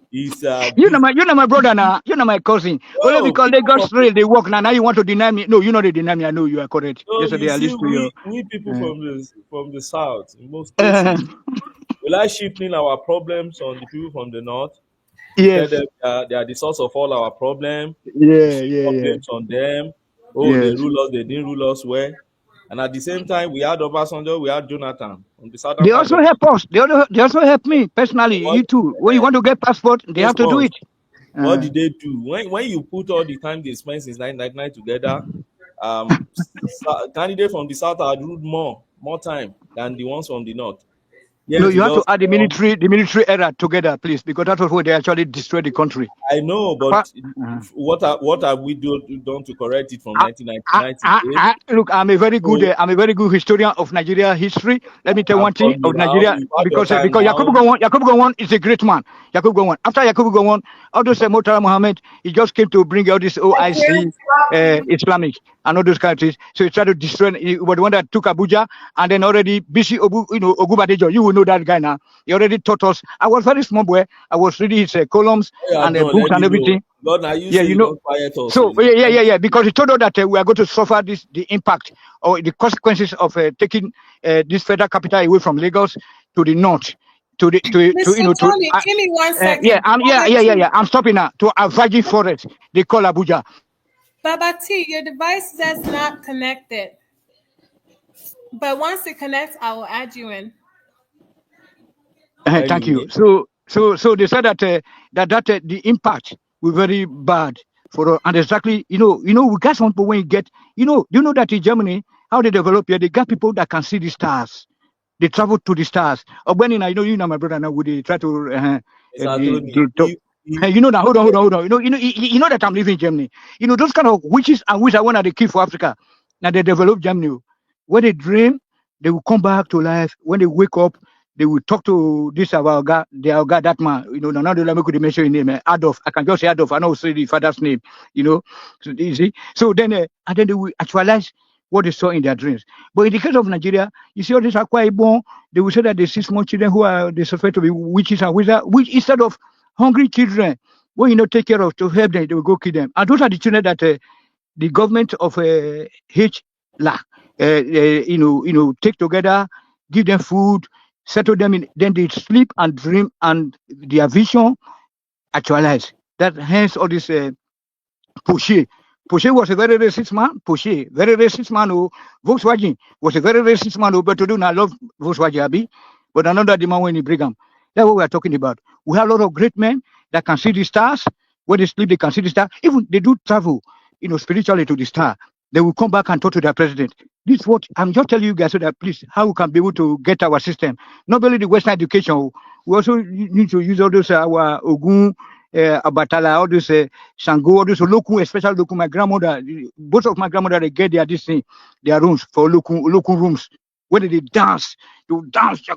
Is you're not my brother now. You're not my cousin. Only because they got straight, they work now. Now you want to deny me? No, you know they deny me. I know you are correct. No, Yesterday I listened to you. We people from the south, in most cases, we like shifting our problems on the people from the north. Yes. Tell them they are the source of all our problems. Problems on them. Oh, yes. They rule us. They didn't rule us well. And at the same time, we had Obasanjo, we had Jonathan on the southern. They also help us. They also help me personally. You too. When you want to get passport, they have to do it. What did they do? When you put all the time they spent since 1999 together, candidates from the south had ruled more time than the ones from the north. Yes, no, you have to add the military era together, please, because that was where they actually destroyed the country. I know, but what have we done to correct it from 1999? Look, I'm a very good historian of Nigeria history. Let me tell one thing of Nigeria, because Yakubu Gowon is a great man. Yakubu Gowon. After Yakubu Gowon, all those Murtala Mohammed, he just came to bring out this OIC, Islamic, and all those countries. So he tried to destroy. He was the one that took Abuja, and then already BC Ogubadejo. You will know that guy now. He already taught us. I was very small boy. I was reading his columns and books and everything. God, you know. So because he told us that we are going to suffer the impact or the consequences of taking this federal capital away from Lagos to the north. Tony, give me 1 second. I'm stopping now. To a virgin forest they call Abuja. Babati, your device is not connected. But once it connects, I will add you in. Thank you. So So they said that the impact will very bad for us. And exactly, we got some people when you get, you know that in Germany, how they develop here, they got people that can see the stars. They travel to the stars. Or when I know you know my brother now, would they try to Mr. Tony, they talk. You know that. Hold on. You know that I'm living in Germany. You know those kind of witches and wizards one are the key for Africa. Now they develop Germany. When they dream, they will come back to life. When they wake up, they will talk to this our guy, their guy, that man. Now they let me could mention his name, Adolf. I can just say Adolf. I know say the father's name. So you see. So then, and then they will actualize what they saw in their dreams. But in the case of Nigeria, you see all these Akwa Ibom, they will say that they see small children who are they suspect to be witches and wizards, which instead of hungry children, when take care of to help them, they will go kill them. And those are the children that the government of HLA, take together, give them food, settle them in, then they sleep and dream, and their vision actualize. That hence all this Poche. Poche was a very racist man. Poche, very racist man. Oh, Volkswagen was a very racist man. Oh, but today I love Volkswagen, Abi. But another demand when he bring them. That's what we are talking about. We have a lot of great men that can see the stars. When they sleep, they can see the stars. Even they do travel, spiritually to the star. They will come back and talk to their president. This is what I'm just telling you guys so that please, how we can be able to get our system. Not only the Western education, we also need to use all those our Ogun, Abatala, all those Shango, all those local, especially local. My grandmother, both of my grandmother, they get their rooms for local rooms. When they dance, they will dance, they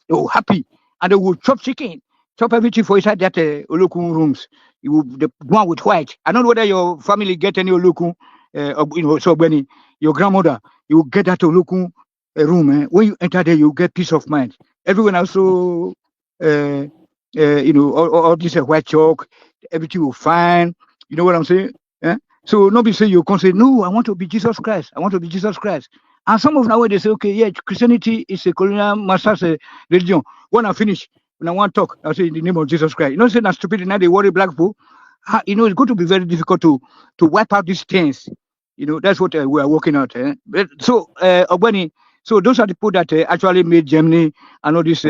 will happy, and they will chop chicken, chop everything for inside that local rooms. The one with white. I don't know whether your family get any local, so when your grandmother, you will get that local room. When you enter there, you get peace of mind. Everyone also. All this white chalk, everything will fine. You know what I'm saying? So nobody say you can say, no, I want to be Jesus Christ. I want to be Jesus Christ. And some of now when they say, okay, yeah, Christianity is a colonial master's religion. When I finish, when I want to talk, I'll say in the name of Jesus Christ. Say that's stupid. Now they worry black people. It's going to be very difficult to wipe out these things. That's what we are working out. So, Obani, so those are the people that actually made Germany and all these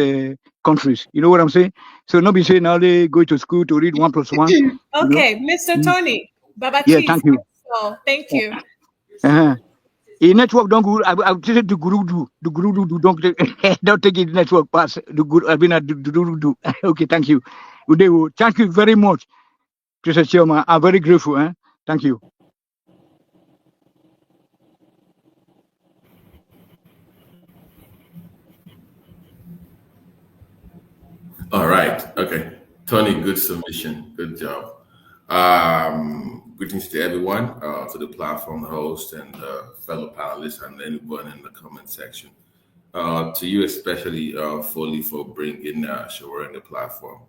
countries. You know what I'm saying? So nobody saying now they go to school to read 1+1. Okay, Mr. Tony, Baba Yeah, Keys. thank you. So thank you. A network don't go. I've said the guru do don't don't take it network pass the guru. I've been at the do. Okay, thank you. Good day. Thank you very much, Mr. Chairman. I'm very grateful. Thank you. All right. Okay. Tony, good submission. Good job. Greetings to everyone, to the platform host and fellow panelists and anyone in the comment section. To you especially, Foley, for bringing Sowore in the platform.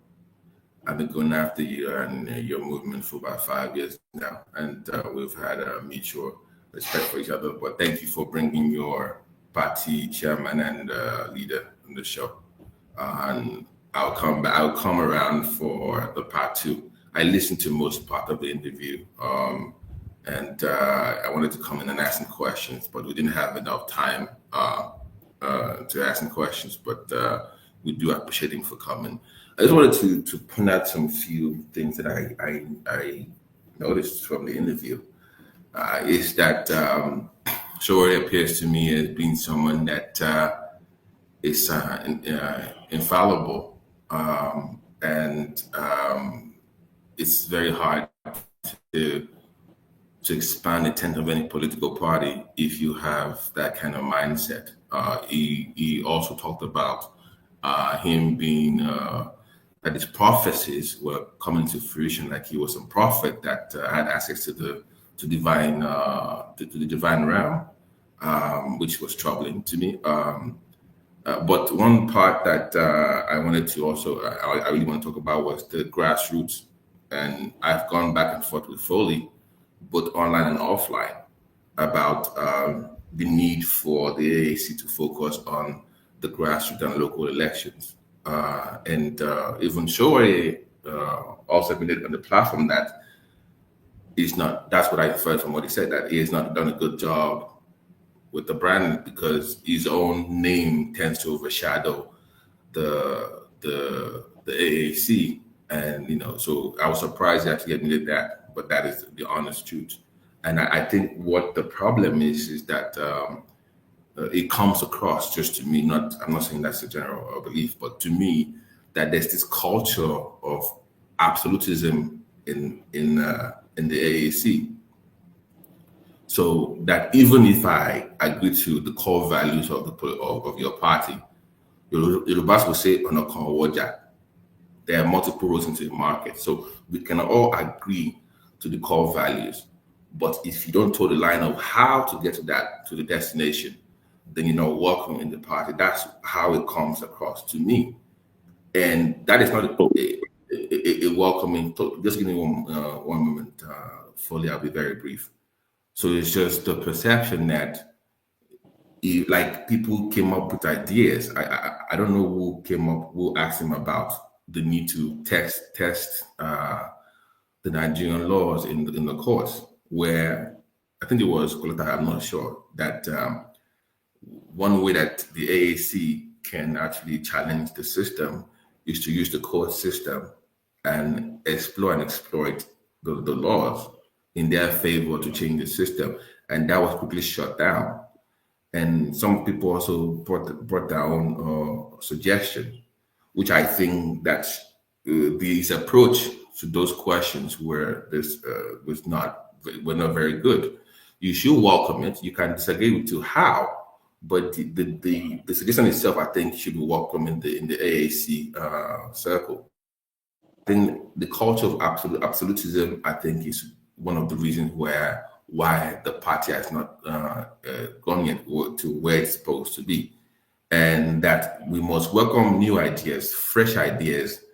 I've been going after you and your movement for about 5 years now, and we've had a mutual respect for each other. But thank you for bringing your party chairman and leader on the show. And I'll come around for the part 2. I listened to most part of the interview, and I wanted to come in and ask some questions, but we didn't have enough time to ask some questions. But we do appreciate him for coming. I just wanted to point out some few things that I noticed from the interview. Is that Sowore appears to me as being someone that is infallible, and it's very hard to expand the tent of any political party if you have that kind of mindset. He also talked about him being that his prophecies were coming to fruition, like he was a prophet that had access to the divine realm, which was troubling to me. But one part that I wanted to also, I really want to talk about was the grassroots. And I've gone back and forth with Foley, both online and offline, about the need for the AAC to focus on the grassroots and local elections. And even Sowore also admitted on the platform that he's not, that's what I inferred from what he said, that he has not done a good job with the brand because his own name tends to overshadow the the AAC, and so I was surprised he actually admitted that, but that is the honest truth. And I think what the problem is that it comes across, just to me, I'm not saying that's a general belief, but to me, that there's this culture of absolutism in the AAC. So that even if I agree to the core values of your party, Yorubas will say "Onokan there are multiple roads into the market. So we can all agree to the core values. But if you don't toe the line of how to get to the destination, then you're not welcome in the party. That's how it comes across to me. And that is not a welcoming. Just give me one moment, Foley. I'll be very brief. So it's just the perception that people came up with ideas. I don't know who asked him about the need to test the Nigerian laws in the courts, where I think it was Kolota, I'm not sure, that one way that the AAC can actually challenge the system is to use the court system and explore and exploit the laws in their favor to change the system. And that was quickly shut down. And some people also brought their own suggestion, which I think that this approach to those questions were not very good. You should welcome it. You can disagree with how, but the suggestion itself, I think, should be welcome in the AAC circle. I think the culture of absolutism, I think, is one of the reasons why the party has not gone yet to where it's supposed to be, and that we must welcome new ideas, fresh ideas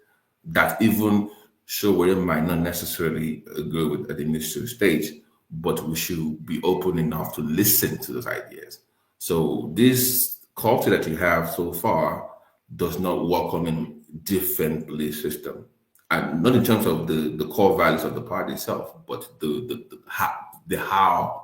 that even Sowore might not necessarily agree with at the initial stage, but we should be open enough to listen to those ideas. So this culture that you have so far does not welcome in different belief system, and not in terms of the core values of the party itself, but the how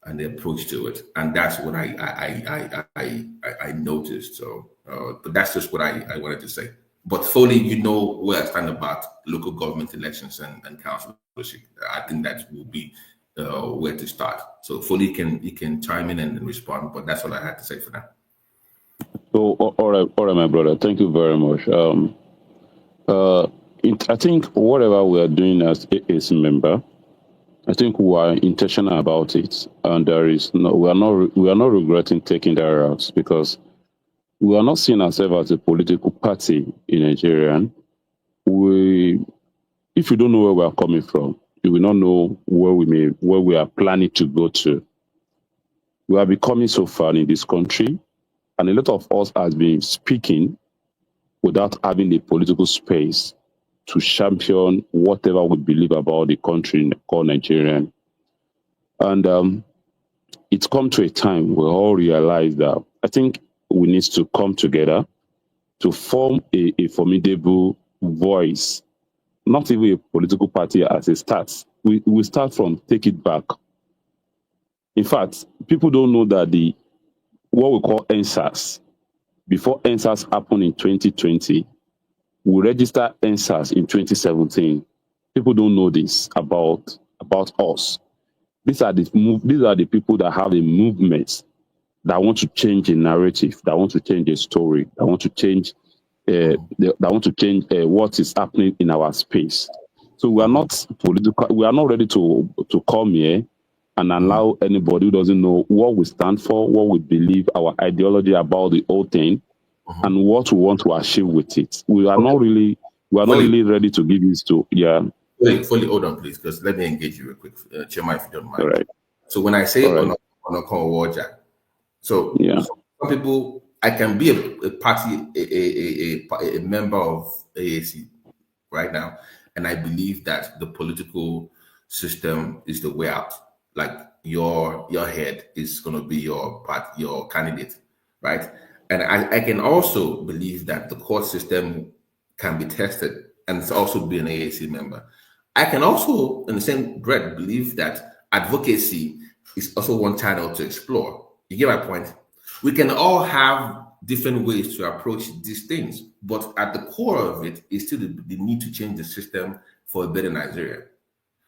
and the approach to it, and that's what I noticed. So, but that's just what I wanted to say. But Foley, you know where I stand about local government elections and councilship. I think that will be where to start. So Foley can chime in and respond, but that's all I had to say for now. So, all right, my brother. Thank you very much. I think whatever we are doing as a member, I think we are intentional about it, and we are not regretting taking that route, because we are not seeing ourselves as a political party in Nigeria. If you don't know where we are coming from, you will not know where we are planning to go to. We are becoming so far in this country, and a lot of us has been speaking without having the political space to champion whatever we believe about the country called Nigeria. And it's come to a time where we all realize that I think we need to come together to form a formidable voice, not even a political party as a start. We start from take it back. In fact, people don't know that what we call NSAS, before NSAS happened in 2020, we registered NSAS in 2017. People don't know this about us. These are the people that have a movement that want to change a narrative, that want to change a story, that want to change what is happening in our space. So we are not political. We are not ready to come here and allow anybody who doesn't know what we stand for, what we believe, our ideology about the whole thing, and what we want to achieve with it. We are not really ready to give this to. Yeah. Fully hold on, please, because let me engage you real quick, Chairman, if you don't mind. All right. So when I say Onokan, so some people, I can be a party, a member of AAC right now, and I believe that the political system is the way out. Like your head is going to be your candidate, right? And I can also believe that the court system can be tested and also be an AAC member. I can also, in the same breath, believe that advocacy is also one channel to explore. You get my point? We can all have different ways to approach these things. But at the core of it is still the need to change the system for a better Nigeria.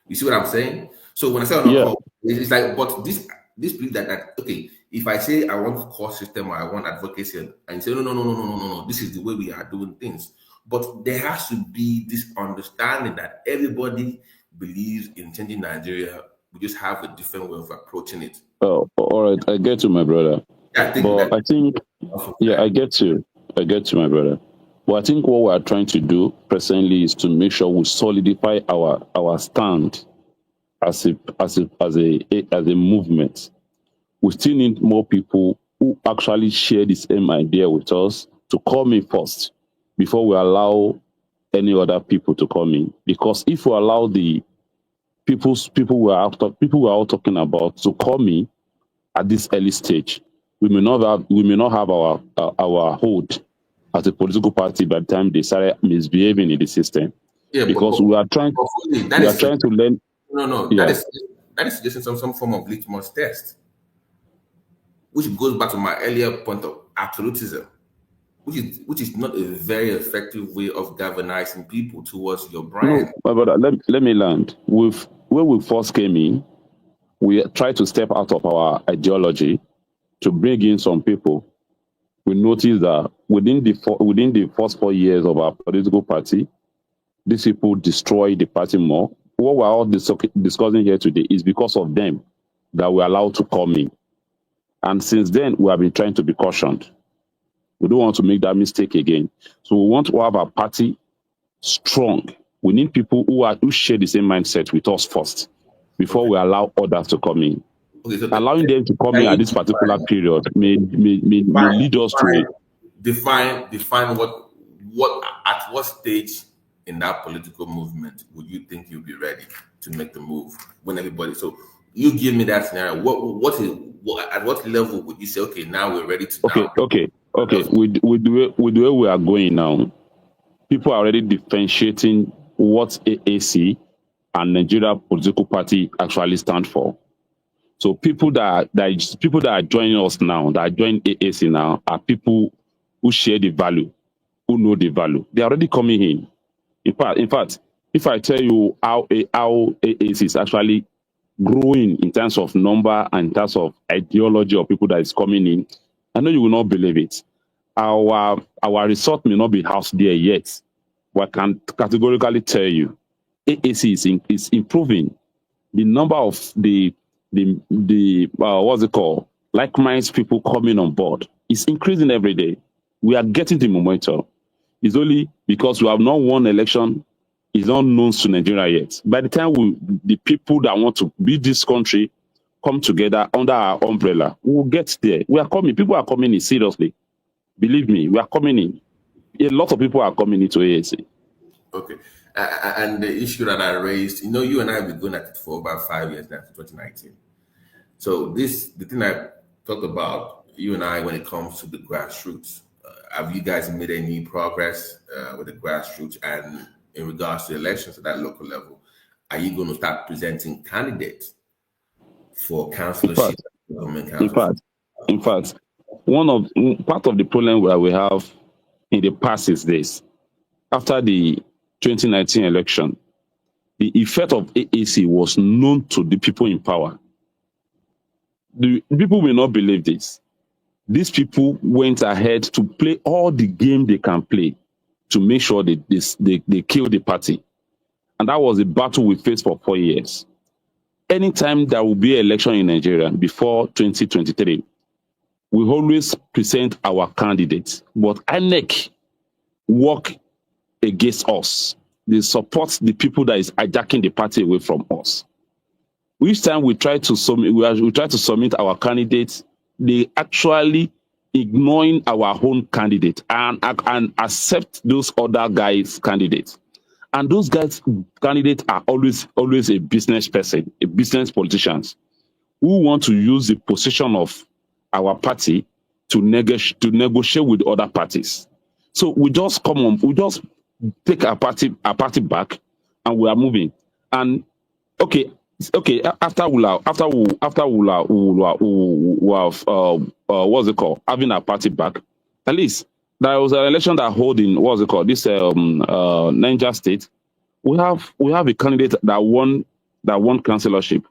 You see what I'm saying? So when I say on a Yeah. call, it's like, but this belief that okay, if I say I want court system or I want advocacy, and you say no, this is the way we are doing things. But there has to be this understanding that everybody believes in changing Nigeria. We just have a different way of approaching it. Oh, all right. I get you, my brother. Yeah, I think But that. I think, yeah, I get you. I get you, my brother. But I think what we are trying to do presently is to make sure we solidify our stand as a movement. We still need more people who actually share the same idea with us to come in first before we allow any other people to come in. Because if we allow the people we are all talking about to come in at this early stage, we may not have our hold as a political party by the time they start misbehaving in the system. Yeah, because we are trying to learn. No, Yeah. that is suggesting some form of litmus test, which goes back to my earlier point of absolutism, which is not a very effective way of galvanizing people towards your brand. No, my brother, let me land. When we first came in, we tried to step out of our ideology to bring in some people. We noticed that within the first 4 years of our political party, these people destroy the party more. What we're all discussing here today is because of them that we're allowed to come in. And since then, we have been trying to be cautioned. We don't want to make that mistake again. So we want to have our party strong. We need people who share the same mindset with us first before we allow others to come in. Okay, so allowing them to come in at this particular period may lead us to it. Define what at what stage in that political movement would you think you'll be ready to make the move when everybody? So you give me that scenario. At what level would you say, okay, now we're ready to Okay. With the way we are going now, people are already differentiating what AAC and Nigeria political party actually stand for. So people that are joining us now, that are joining AAC now, are people who share the value, who know the value. They are already coming in. In fact, if I tell you how AAC is actually growing in terms of number and in terms of ideology of people that is coming in, I know you will not believe it. Our result may not be housed there yet, but I can categorically tell you, AAC is improving. The number of the what's it called, like-minded people coming on board is increasing every day. We are getting the momentum. It's only because we have not won election, is not known to Nigeria yet. By the time the people that want to build this country come together under our umbrella, we will get there. We are coming. People are coming in seriously. Believe me, we are coming in. A lot of people are coming into AAC. Okay. And the issue that I raised, you and I have been going at it for about 5 years now, 2019. So the thing I talked about, you and I, when it comes to the grassroots, have you guys made any progress with the grassroots? And in regards to elections at that local level, are you going to start presenting candidates for councillorship? In fact, part of the problem that we have in the past is this. After the 2019 election, the effect of AAC was known to the people in power. The people will not believe this. These people went ahead to play all the game they can play to make sure they kill the party. And that was a battle we faced for 4 years. Anytime there will be an election in Nigeria before 2023, we always present our candidates. But INEC work against us. They support the people that is hijacking the party away from us. Each time we try to submit our candidates, they actually ignoring our own candidate and accept those other guys' candidates. And those guys' candidates are always a business person, a business politicians who want to use the position of our party to negotiate with other parties. So we just take our party back, and we are moving. And okay. After we have what's it called, having our party back, At least there was an election that hold in what's it called? This Niger State. We have a candidate that won councillorship,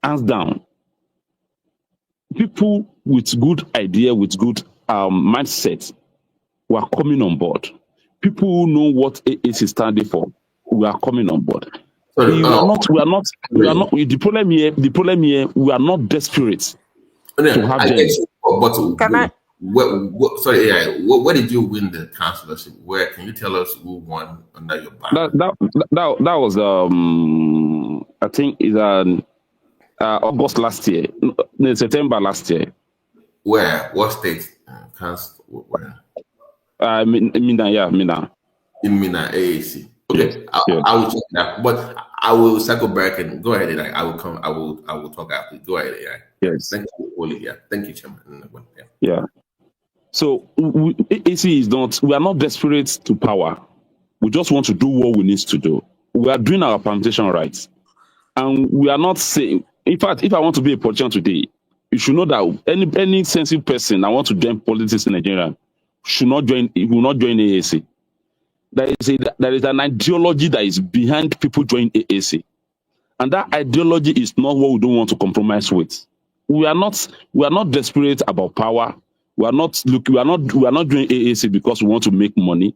hands down. People with good idea, with good mindset, were coming on board. People who know what AAC is standing for, we are coming on board. Sorry, We are not. The problem here, we are not desperate to have I them. get you, but Can I? sorry, AI, where did you win the councillorship? Where, can you tell us who won under your banner? That was I think is August last year, no, September last year. Where? What state? Council? Where? Mina, yeah, Mina. In Mina, AAC. Okay, Yes. I will check that, but I will circle back and go ahead. And I will come. I will talk after. Go ahead, AI. Yes. Thank you, Oli. Yeah. Thank you, Chairman. Yeah. So AAC is not. We are not desperate to power. We just want to do what we need to do. We are doing our plantation rights, and we are not saying. In fact, if I want to be a politician today, you should know that any sensitive person that want to join politics in Nigeria should not join. Will not join AAC. There is an ideology that is behind people joining AAC, and that ideology is not what we don't want to compromise with. We are not desperate about power. We are not doing AAC because we want to make money.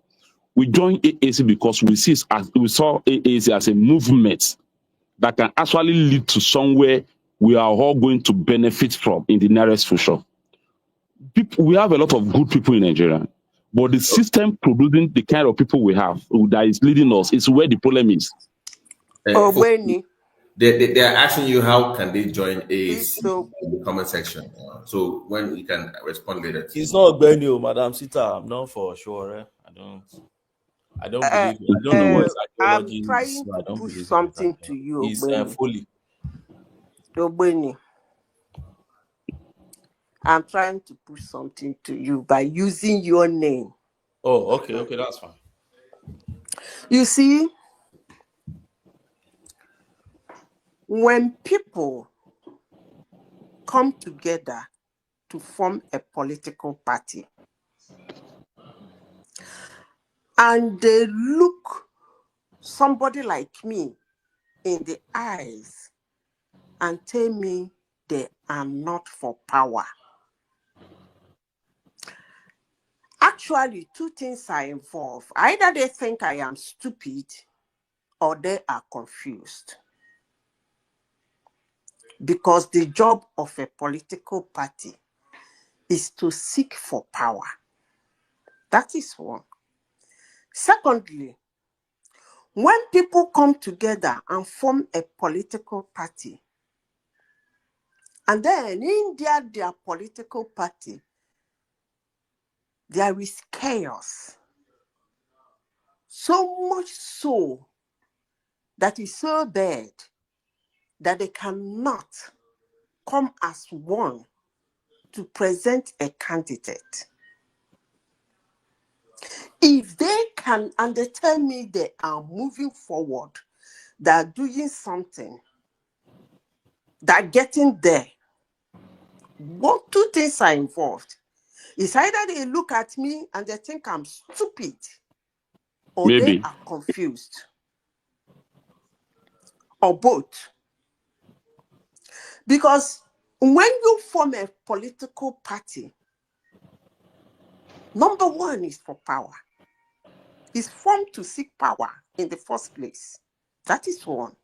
We join AAC because we saw AAC as a movement that can actually lead to somewhere we are all going to benefit from in the nearest future. We have a lot of good people in Nigeria, but the system producing the kind of people we have that is leading us is where the problem is. Obeni. They are asking you how can they join AAC in the comment section. So when you can respond later. It's not Benio, Madam Sita. I'm not for sure. I don't believe. I don't know what his ideology I'm trying is. So I to don't push believe something to you, He's fully. Obeni. I'm trying to push something to you by using your name. Oh, okay, that's fine. You see, when people come together to form a political party and they look somebody like me in the eyes and tell me they are not for power. Actually, two things are involved. Either they think I am stupid or they are confused. Because the job of a political party is to seek for power. That is one. Secondly, when people come together and form a political party, and then in their political party, there is chaos. So much so that is so bad that they cannot come as one to present a candidate. If they can, and they tell me they are moving forward, they are doing something, they're getting there, two things are involved. It's either they look at me and they think I'm stupid, or Maybe they are confused, or both. Because when you form a political party, number one is for power. It's formed to seek power in the first place. That is one.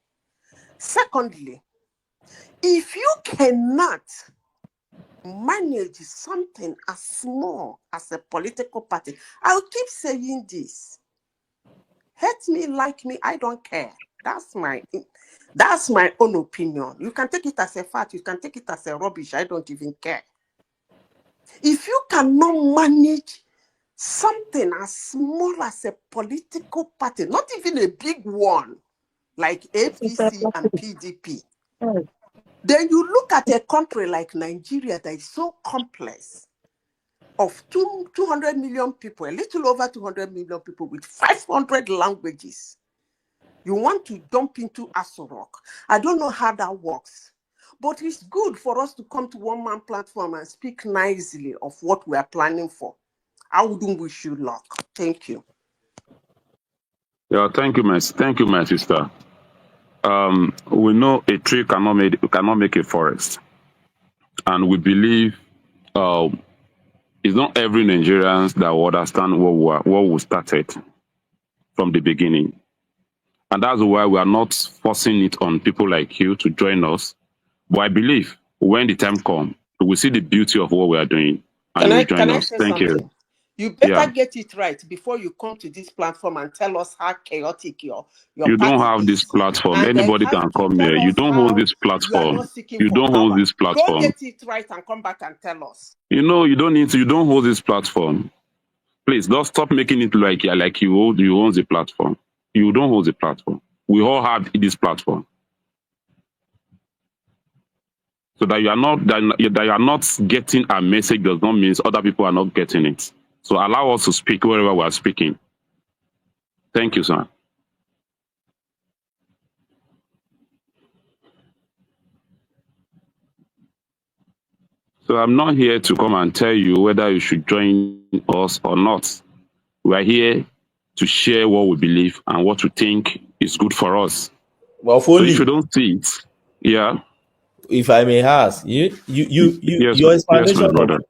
Secondly, if you cannot manage something as small as a political party, I'll keep saying this. Hate me, like me, I don't care. That's my own opinion. You can take it as a fact, you can take it as a rubbish, I don't even care. If you cannot manage something as small as a political party, not even a big one, like APC and PDP, then you look at a country like Nigeria that is so complex, of 200 million people, a little over 200 million people with 500 languages. You want to jump into Aso Rock. I don't know how that works, but it's good for us to come to one-man platform and speak nicely of what we are planning for. I wouldn't wish you luck. Thank you. Yeah, thank you, my sister. We know a tree cannot make a forest, and we believe it's not every Nigerians that will understand what we started from the beginning, and that's why we are not forcing it on people like you to join us. But I believe when the time comes, we will see the beauty of what we are doing, and you will join Can I us. say Thank you. something? You better Yeah. get it right before you come to this platform and tell us how chaotic your You don't party have this is. platform. And then Anybody can to come here. tell You us don't hold how this you are platform. not seeking You for don't hold power. this Go platform. get it right and come back and tell us. You know, you don't need to. You don't hold this platform. Please, don't stop making it like you own the platform. You don't hold the platform. We all have this platform. So that you are not getting a message does not mean other people are not getting it. So allow us to speak wherever we are speaking. Thank you, sir. So I'm not here to come and tell you whether you should join us or not. We are here to share what we believe and what we think is good for us. Well, So if you fully, don't see it, yeah. if I may ask, Yes, your my explanation brother.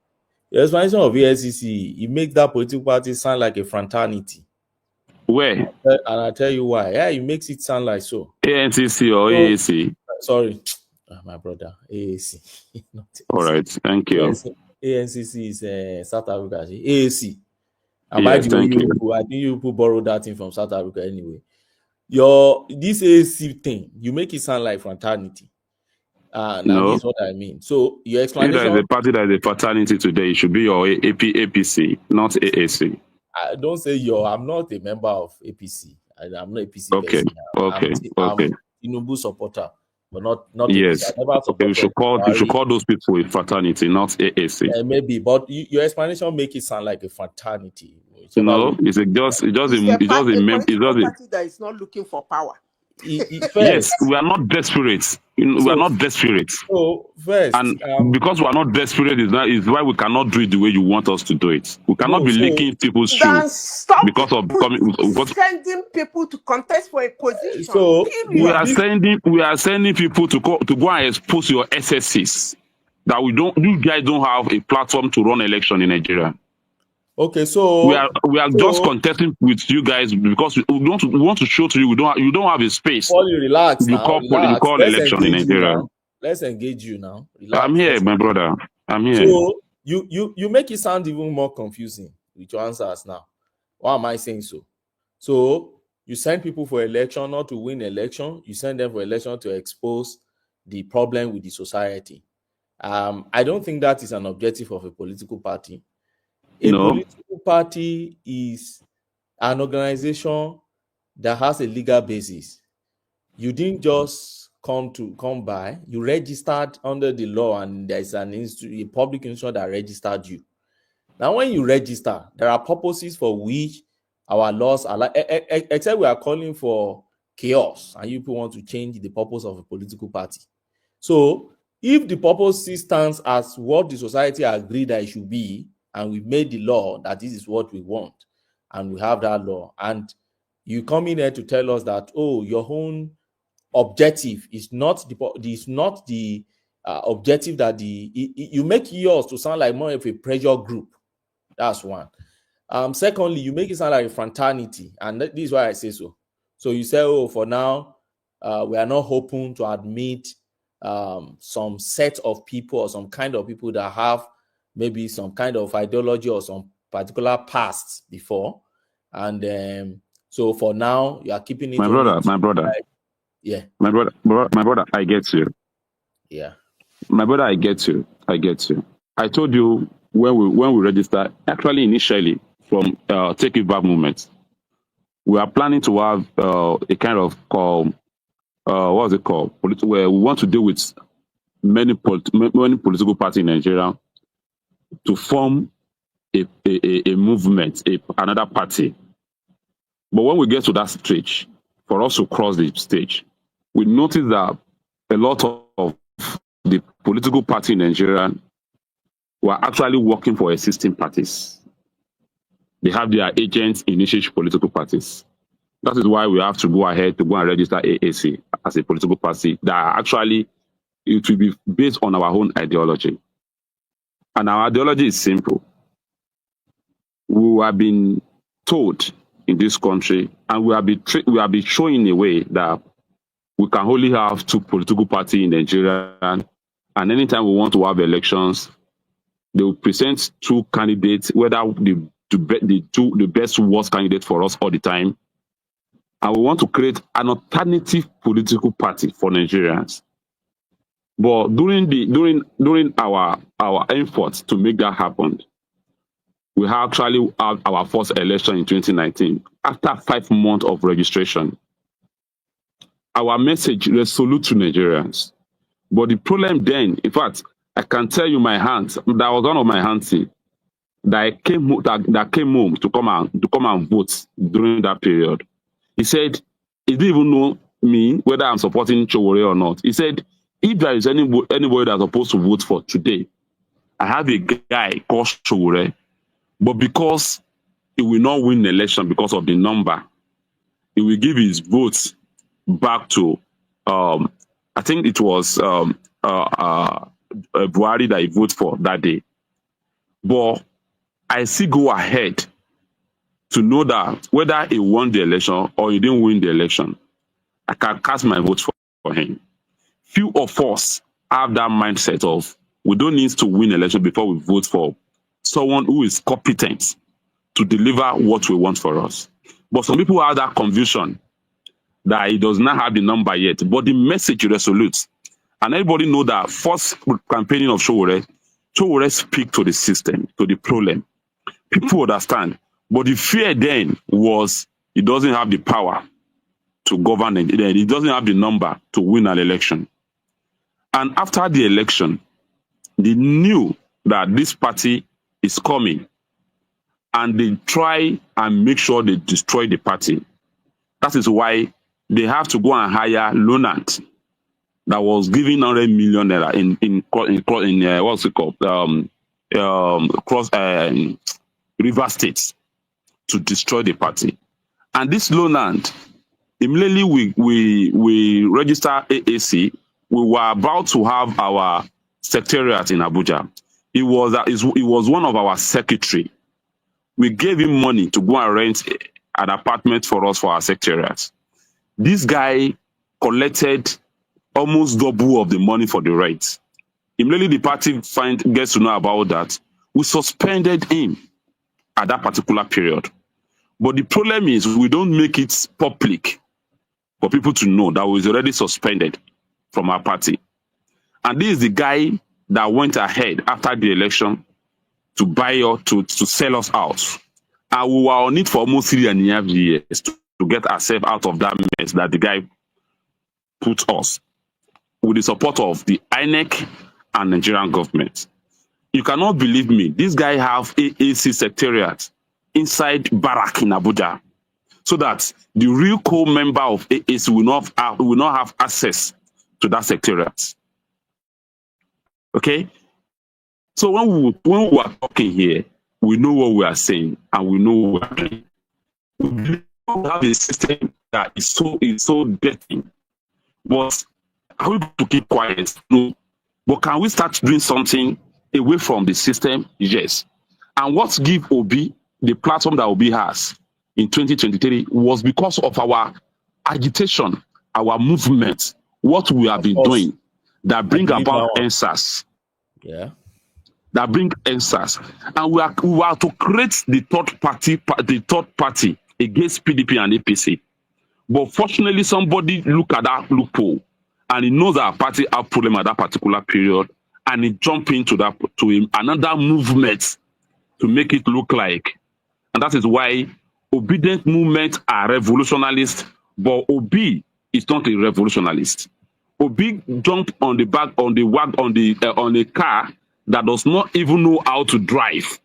of ESCC, it makes that political party sound like a fraternity. Where? And I tell you why. Yeah, it makes it sound like so. ANCC or So, AAC? sorry, my brother, AAC. Not All AAC. right, thank you. ANCC is South Africa. AAC. And by Yes, the way, thank you. I think you people borrowed that thing from South Africa anyway. This AAC thing, you make it sound like fraternity. And this No, is what I mean. So your if there is explanation, a party that is a fraternity today, it should be your APC, not AAC. I don't say I'm not a member of APC. I'm not APC Okay, person. okay, okay. I'm Tinubu supporter, but not APC. I Yes. never Okay, you supported should Buhari. call those people a fraternity, not AAC. Maybe, but your explanation make it sound like a fraternity. Whichever No, way. it's It's a political party that is not looking for power. Yes, First, we are not desperate. We are not desperate. First, And because we are not desperate is why we cannot do it the way you want us to do it. We cannot no, be so licking people's shoe Then stop because of because sending people to contest for a position. so we Period. are sending people to go and expose your SSCs that you guys don't have a platform to run election in Nigeria. okay, We are just contesting with you guys because we want to show to you you don't have a space. Paul, you relax You now. call Relax. Let's election in engage you Nigeria. now. Let's engage you now. I'm Relax. here, my brother. I'm here. So you make it sound even more confusing with your answers now. Why am I saying so? So you send people for election not to win election. You send them for election to expose the problem with the society. I don't think that is an objective of a political party. A No. political party is an organization that has a legal basis. You didn't just come by, you registered under the law, and there's a public institution that registered you. Now, when you register, there are purposes for which our laws are like, except we are calling for chaos, and you people want to change the purpose of a political party. So, if the purpose stands as what the society agreed that it should be, and we made the law that this is what we want, and we have that law, and you come in here to tell us that, oh, your own objective is not the objective that you make yours to sound like more of a pressure group. That's one. Secondly, you make it sound like a fraternity, and this is why I say so. So you say, oh, for now, we are not hoping to admit some set of people or some kind of people that have maybe some kind of ideology or some particular past before, and so for now, you are keeping it My brother. yeah. My brother, I get you. Yeah. My brother, I get you. I told you when we registered, actually initially from Take It Back movement, we are planning to have a kind of what's it called? Where we want to deal with many political parties in Nigeria to form a movement, another party. But when we get to that stage, for us to cross the stage, we notice that a lot of the political party in Nigeria were actually working for existing parties. They have their agents in each political parties. That is why we have to go ahead to go and register AAC as a political party that actually it will be based on our own ideology. And our ideology is simple. We have been told in this country, and we have been showing a way that we can only have two political parties in Nigeria, and anytime we want to have elections, they will present two candidates, whether the best worst candidate for us all the time. And we want to create an alternative political party for Nigerians. But during our efforts to make that happen, we actually had our first election in 2019. After 5 months of registration, our message resolute to Nigerians. But the problem then, in fact, I can tell you my hands, that was one of my auntie that came home to come and vote during that period. He said he didn't even know me, whether I'm supporting Sowore or not. He said, if there is anybody that's supposed to vote for today, I have a guy called Sowore, but because he will not win the election because of the number, he will give his votes back to, I think it was Buhari that he voted for that day. But I still go ahead to know that whether he won the election or he didn't win the election, I can cast my vote for him. Few of us have that mindset of we don't need to win election before we vote for someone who is competent to deliver what we want for us. But some people have that confusion that he does not have the number yet, but the message resolute. And everybody know that first campaigning of Sowore speak to the system, to the problem. People understand. But the fear then was he doesn't have the power to govern it. He doesn't have the number to win an election. And after the election, they knew that this party is coming, and they try and make sure they destroy the party. That is why they have to go and hire Lonat that was giving 100 million naira in what's it called, River States to destroy the party. And this Lonat, immediately we register AAC. We were about to have our secretariat in Abuja. He was one of our secretary. We gave him money to go and rent an apartment for us for our secretariat. This guy collected almost double of the money for the rent. Immediately the party gets to know about that. We suspended him at that particular period. But the problem is we don't make it public for people to know that we was already suspended from our party. And this is the guy that went ahead after the election to buy or to sell us out. And we were on it for almost 3.5 years to get ourselves out of that mess that the guy put us with the support of the INEC and Nigerian government. You cannot believe me. This guy have AAC secretariat inside barrack in Abuja, so that the real core member of AAC will not have access to that secretariat. Okay? So when we are talking here, we know what we are saying and we know what we are doing. We don't have a system that is so dirty. But are we going to keep quiet? No. But can we start doing something away from the system? Yes. And what give Obi the platform that Obi has in 2023 was because of our agitation, our movement, what we have been doing that bring about answers. Yeah. That bring answers. And we are to create the third party against PDP and APC. But fortunately, somebody look at that loophole and he knows that our party have problem at that particular period, and he jump into another movement to make it look like. And that is why obedient movements are revolutionalists, but Obi is not a revolutionalist. Obi jumped on the back on a car that does not even know how to drive.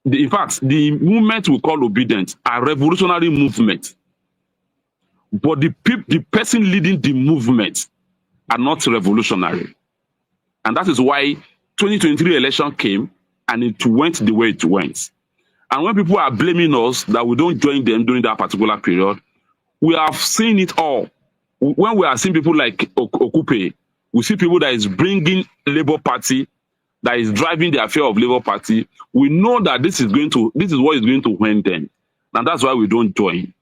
In fact, the movement we call obedient are revolutionary movement, but the person leading the movement are not revolutionary. And that is why 2023 election came and it went the way it went. And when people are blaming us that we don't join them during that particular period, we have seen it all. When we are seeing people like Okupe, we see people that is bringing Labour Party, that is driving the affair of Labour Party. We know that this is what is going to win them. And that's why we don't join.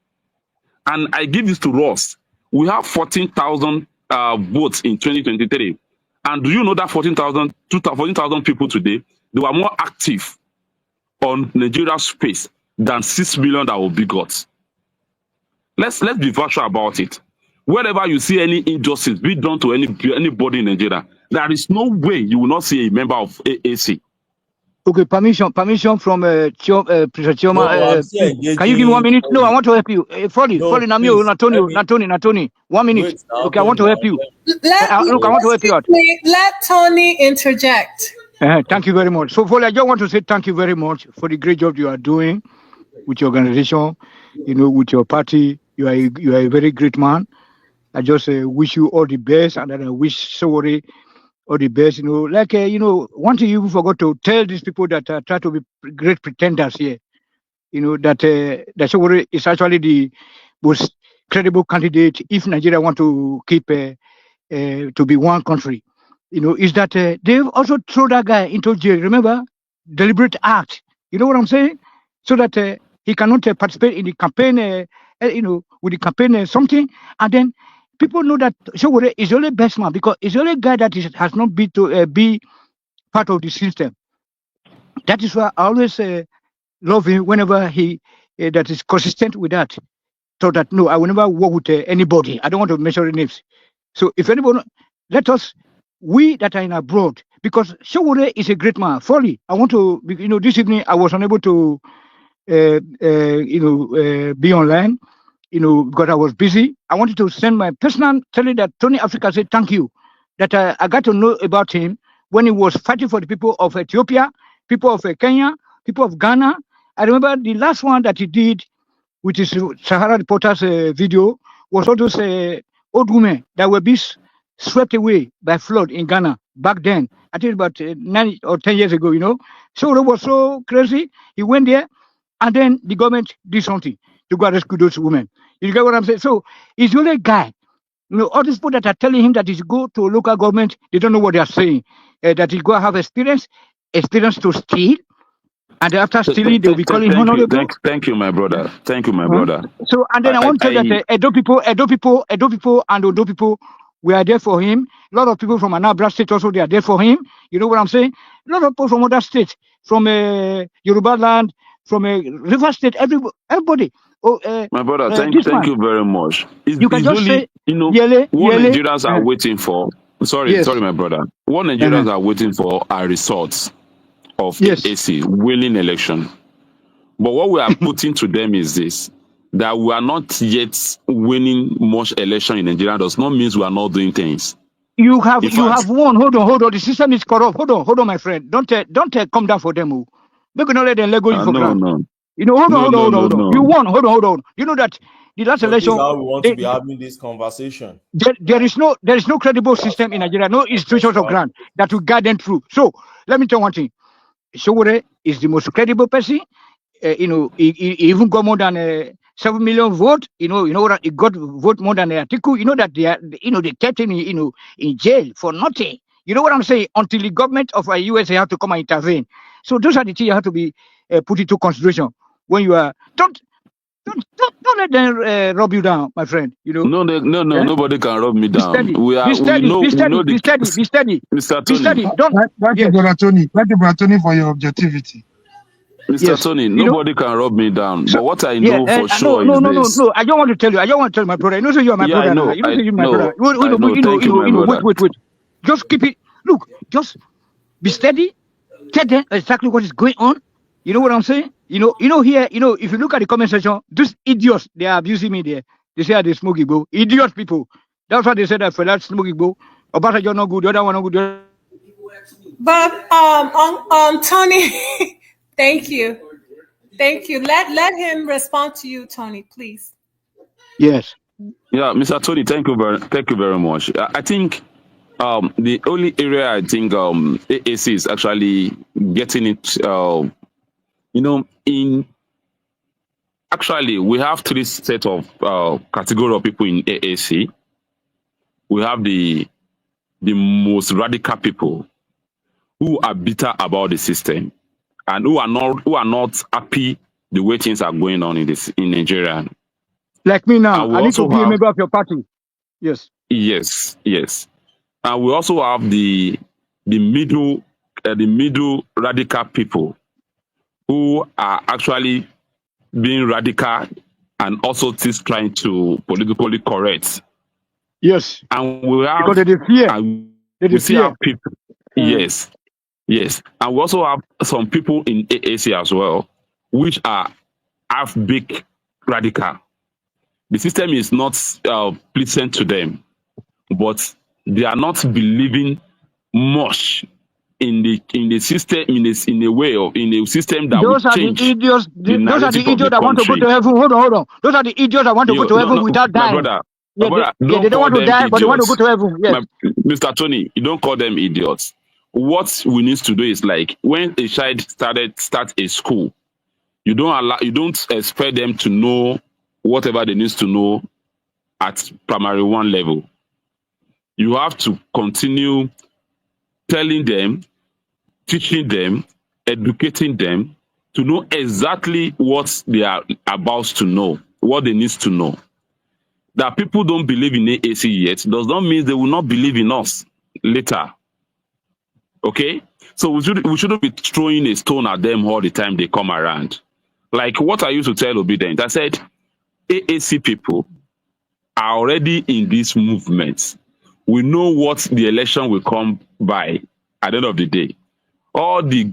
And I give this to Ross. We have 14,000 votes in 2023. And do you know that 14,000 people today, they were more active on Nigeria's space than 6 million that will be got. Let's be virtual about it. Wherever you see any injustice be done to anybody in Nigeria, there is no way you will not see a member of AAC. Okay, permission from President Chioma. No, I'm still engaging. Can you give me 1 minute? No, I want to help you. Folly, Namio, Natoni. 1 minute. Wait, Okay, I want to help you. Let, Look, I want to help you out. let Tony interject. Thank you very much. So, Folly, I just want to say thank you very much for the great job you are doing with your organization, with your party. You are a very great man. I just wish you all the best, and then I wish Sowore all the best. One thing you forgot to tell these people that try to be great pretenders here, that Sowore is actually the most credible candidate if Nigeria want to keep to be one country. Is that they've also thrown that guy into jail. Remember, deliberate act. You know what I'm saying? So that he cannot participate in the campaign. With the campaign something, and then people know that Sowore is the only best man because he's the only guy that has not been to be part of the system. That is why I always love him whenever he that is consistent with that. So that no, I will never work with anybody. I don't want to mention names. So if anybody, we that are in abroad, because Sowore is a great man. Folly, I want to, this evening I was unable to, be online. Because I was busy. I wanted to send my personal telling that Tony Africa said thank you. That I got to know about him when he was fighting for the people of Ethiopia, people of Kenya, people of Ghana. I remember the last one that he did with his Sahara Reporters video was all those old women that were being swept away by flood in Ghana back then. I think about 9 or 10 years ago, So it was so crazy. He went there and then the government did something to go and rescue those women. You get what I'm saying? So he's the only guy. All these people that are telling him that he should go to local government, they don't know what they are saying. That he go have experience to steal, and after stealing, they'll be calling him honorable. Thank you, my brother. Thank you, my brother. So, and then I want to tell you that Edo people, and Odo people, we are there for him. A lot of people from Anambra State also, they are there for him. You know what I'm saying? A lot of people from other states, from Yoruba land, from River State, everybody. My brother, thank you very much. You can just say, what Nigerians are waiting for. Sorry, my brother. What Nigerians are waiting for are results of AC winning election. But what we are putting to them is this: that we are not yet winning much election in Nigeria does not mean we are not doing things. You have won. Hold on. The system is corrupt. Hold on, my friend. Don't come down for them. Make not let them let go you for granted. No. Hold on. You won. Hold on. You know that the last election. This is how we want to be having this conversation. There is no credible system in Nigeria. No institutions of grant that will guide them through. So let me tell you one thing. Sowore is the most credible person. He even got more than 7 million votes. You know what? He got vote more than Atiku. You know that they kept him in jail for nothing. You know what I'm saying? Until the government of the USA have to come and intervene. So those are the things you have to be put into consideration when you are. Don't let them rub you down, my friend. No, nobody can rub me down. Be steady. Mr. Tony. Thank you, Brother Tony, for your objectivity. Mr. Tony, nobody can rub me down. But what I know for sure is this. No. I don't want to tell you, my brother. You know, so you are my brother. Know. You know, so you're my brother. Thank you, my brother. Wait. Just keep it. Look, just be steady. Tell them exactly what is going on. You know what I'm saying? Here, if you look at the comment section, these idiots, they are abusing me there. They say they smoke Igbo. Idiot people. That's why they said that for that smoke Igbo. Obasanjo not good, the other one not good. But Tony, thank you. Let him respond to you, Tony, please. Yes. Yeah, Mr. Tony, thank you very much. I think the only area I think AAC is actually getting it in actually we have three sets of category of people in AAC. We have the most radical people who are bitter about the system and who are not happy the way things are going on in Nigeria. Like me now, And we I need to also be a have member of your party. Yes. yes. And we also have the middle radical people who are actually being radical and also still trying to politically correct. Yes. And we have Because they fear. and They we still fear. have people. Yes. And we also have some people in AAC as well, which are half big radical. The system is not pleasant to them, but they are not believing much in the system in a way of in a system that will Those are the change idiots. the Those are the narrative of the idiots that want to go country. to heaven. Hold on. Those are the idiots that want to go to heaven No, without my dying. brother, Yeah, they don't don't call want to them die, but they want to go idiots. to heaven. Yes. Mr. Tony, you don't call them idiots. What we need to do is like when a child start a school, you don't expect them to know whatever they need to know at primary one level. You have to continue telling them, teaching them, educating them to know exactly what they are about to know, what they need to know. That people don't believe in AAC yet does not mean they will not believe in us later. Okay? So we shouldn't be throwing a stone at them all the time they come around. Like what I used to tell Obedient, I said, AAC people are already in this movement. We know what the election will come by at the end of the day. All the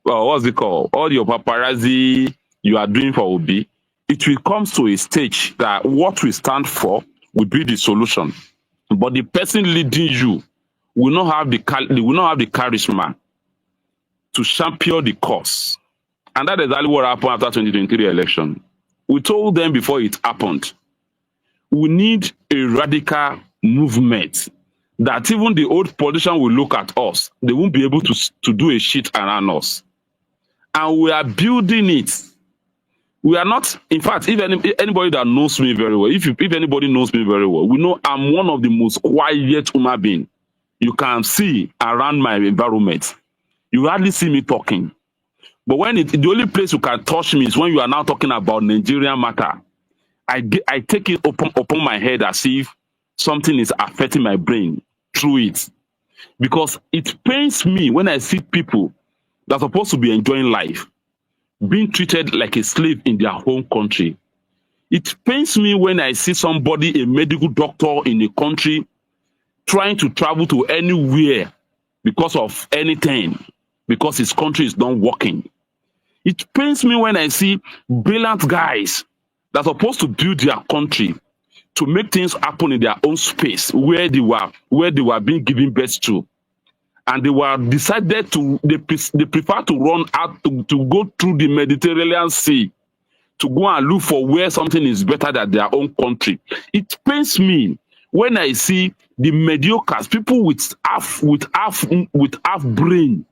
what's it called? All your paparazzi you are doing for Obi, it will come to a stage that what we stand for will be the solution. But the person leading you will not have the charisma to champion the cause. And that is exactly what happened after 2023 election. We told them before it happened, we need a radical movement that even the old politician will look at us. They won't be able to do a shit around us. And we are building it. We are not, in fact, if anybody that knows me very well, if anybody knows me very well, we know I'm one of the most quiet human beings you can see around my environment. You hardly see me talking. But when the only place you can touch me is when you are now talking about Nigerian matter. I take it upon my head as if something is affecting my brain through it. Because it pains me when I see people that are supposed to be enjoying life being treated like a slave in their home country. It pains me when I see somebody, a medical doctor in a country, trying to travel to anywhere because of anything, because his country is not working. It pains me when I see brilliant guys that are supposed to build their country to make things happen in their own space where they were being given birth to. And they were decided they prefer to run out to go through the Mediterranean Sea to go and look for where something is better than their own country. It pains me when I see the mediocres, people with half brain,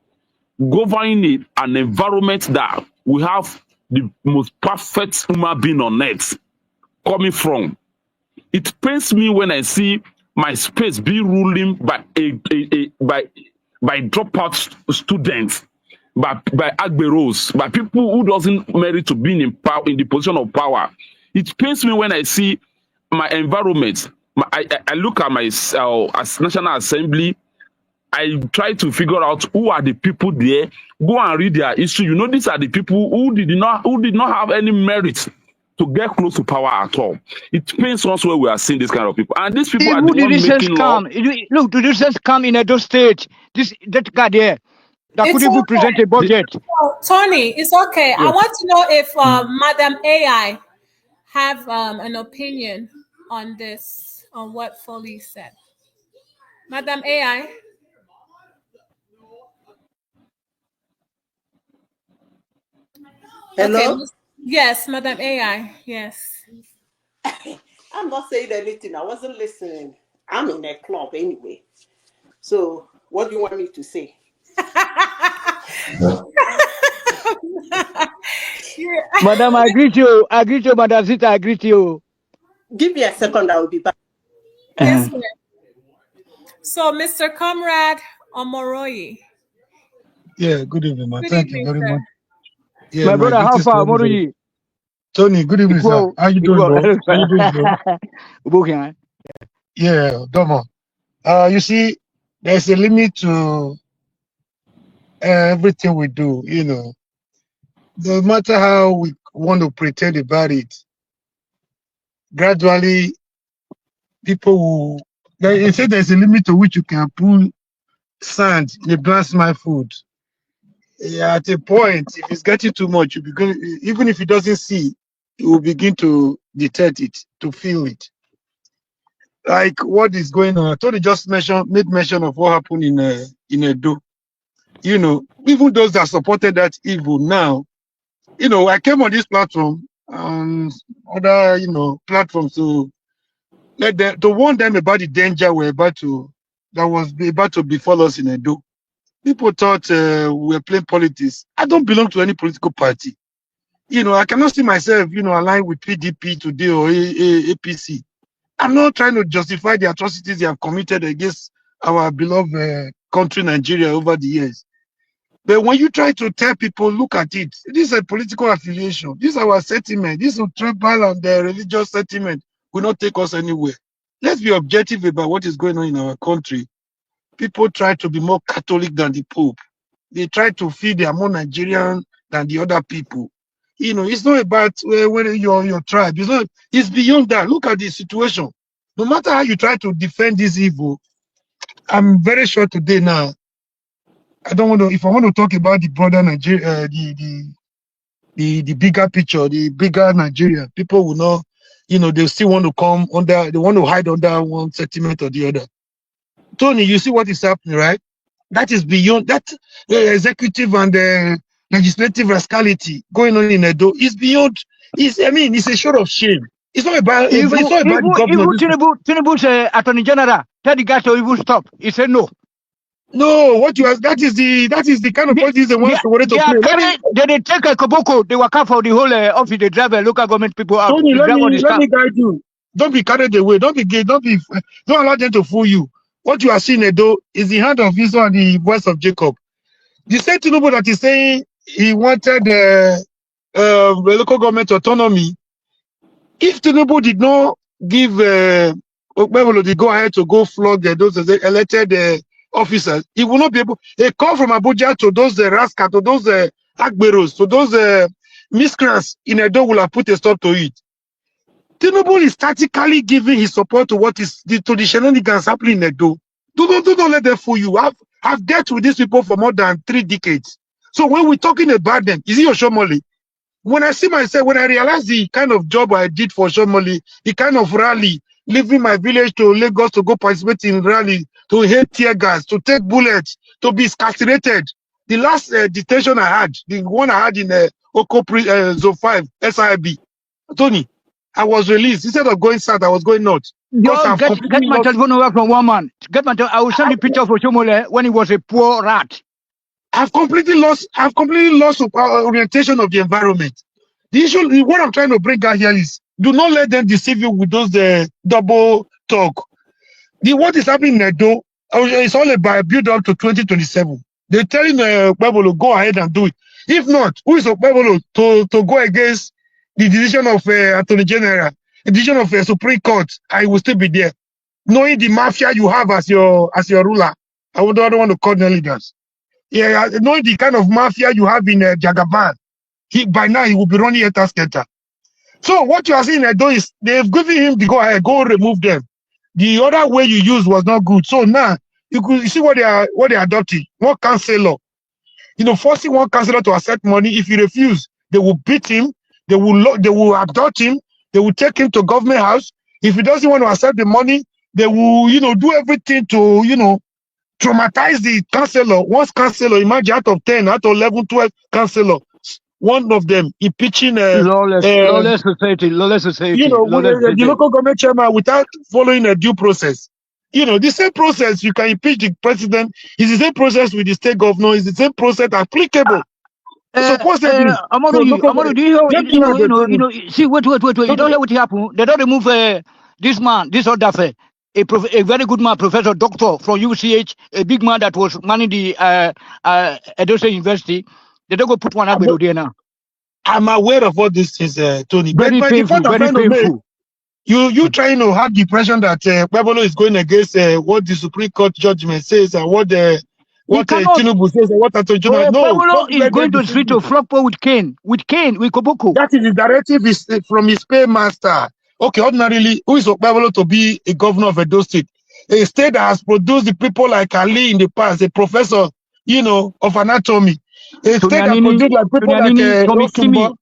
governing an environment that we have the most perfect human being on earth coming from. It pains me when I see my space being ruling by by dropout students, by agberos, by people who doesn't merit to be in power, in the position of power. It pains me when I see my environment. I look at my as National Assembly. I try to figure out who are the people there. Go and read their history. You know, these are the people who did not have any merit to get close to power at all. It pains us when we are seeing this kind of people. And these people are the ones making law. Look, did this come in Edo State? That guy there that It's couldn't even present a budget. Oh, Tony, it's okay. Yes. I want to know if Madam AI have an opinion on this, on what Foley said. Madam AI. Hello? Okay. Yes, Madam AI. Yes. I'm not saying anything. I wasn't listening. I'm in a club anyway. So what do you want me to say? Madam, I greet you. I greet you, Madam Zita. I greet you. Give me a second, I will be back. Yes, ma'am. So, Mr. Comrade Omoroyi. Yeah, good evening, man. Good Thank you evening, very sir. much. Yeah, My my brother, how greetings to far? everybody. Moruyi? Tony, good evening, sir. How you doing, bro? How you doing, bro? Yeah, Domo. You see, there's a limit to everything we do, you know. No matter how we want to pretend about it, gradually people will. They say there's a limit to which you can pull sand in a glass my food. Yeah, at a point, if it's getting too much, you begin, even if it doesn't see, you will begin to detect it, to feel it. Like what is going on? I thought you just made mention of what happened in Edo. You know, even those that supported that evil now, you know, I came on this platform and other, you know, platforms to let them to warn them about the danger that was about to befall us in Edo. People thought we were playing politics. I don't belong to any political party. You know, I cannot see myself, you know, aligned with PDP today or APC. I'm not trying to justify the atrocities they have committed against our beloved country, Nigeria, over the years. But when you try to tell people, look at it, this is a political affiliation. This is our sentiment. This is tribal and religious sentiment will not take us anywhere. Let's be objective about what is going on in our country. People try to be more Catholic than the Pope. They try to feel they are more Nigerian than the other people. You know, it's not about whether your tribe. It's beyond that. Look at the situation. No matter how you try to defend this evil, I'm very sure today now. I don't want to. If I want to talk about the broader Nigeria, the bigger picture, the bigger Nigeria, people will know. You know, they still want to come under. They want to hide under one sentiment or the other. Tony, you see what is happening, right? That is beyond that executive and legislative rascality going on in Edo. Is beyond. It's a show of shame. It's not about. It's not about the governor. Tinubu's attorney general tell the guy to even stop. He said no. No, what you ask, that is the kind of politics they want Sowore to play. They take a Koboko, they work out for the whole office, they drive local government people out. Tony, let me guide you. Don't be carried away. Don't allow them to fool you. What you are seeing, Edo, is the hand of Israel and the voice of Jacob. The same Tinubu that is saying he wanted local government autonomy. If Tinubu did not give Okpebholo the go ahead to go flog those elected officers, he will not be able. A call from Abuja to those rascals, to those Agberos, to those miscreants in Edo will have put a stop to it. Tinubu is tactically giving his support to to the shenanigans happening in Edo. Do not let them fool you. I've dealt with these people for more than 3 decades. So when we're talking about them, is it Oshomole? When I realize the kind of job I did for Oshomole, the kind of rally, leaving my village to Lagos to go participate in rally, to hit tear gas, to take bullets, to be scarcerated. The last detention I had, the one I had in Oko Zone 5, SIB, Tony, I was released. Instead of going south, I was going north. Get my telephone over from one man. I will send you picture for Shomole when he was a poor rat. I've completely lost orientation of the environment. The issue, what I'm trying to bring out here is, do not let them deceive you with those double talk. What is happening in Edo, it's all about build up to 2027. They're telling Okpebholo go ahead and do it. If not, who is Okpebholo to go against the decision of Attorney General, the decision of Supreme Court? I will still be there, knowing the mafia you have as your ruler. I don't want to call them leaders. Yeah, knowing the kind of mafia you have in Jagaban, by now he will be running a tasketa. So what you are seeing Edo is they've given him the go ahead, go remove them. The other way you used was not good. So now you see what they adopting. One councillor, forcing one councillor to accept money. If he refuse, they will beat him. They will abduct him. They will take him to government house. If he doesn't want to accept the money, they will do everything to traumatize the councillor. Once councillor, imagine out of 10, out of 11, 12 councillor, one of them impeaching lawless society. The local government chairman without following a due process. The same process you can impeach the president is the same process with the state governor, is the same process applicable Supposedly, so look over. Amadu, do you Let me know the thing. see, wait. You don't hear what happened. They don't remove this man, this other a very good man, professor, doctor from UCH, a big man that was manning the Edo State University. They don't go put one up there now. I'm aware of all these things, Tony. But Very the point I'm very trying to make, painful. you trying to have the impression that Kwebolo is going against what the Supreme Court judgment says and what Tinubu says and what Attorney General. No, Kwebolo don't is let going them to the deceive street to you. Floppo with Koboko. That is the directive is from his paymaster. Okay, ordinarily, who is Kwebolo to be a governor of Edo State? A state that has produced the people like Ali in the past, a professor, of anatomy. A state that produced like people like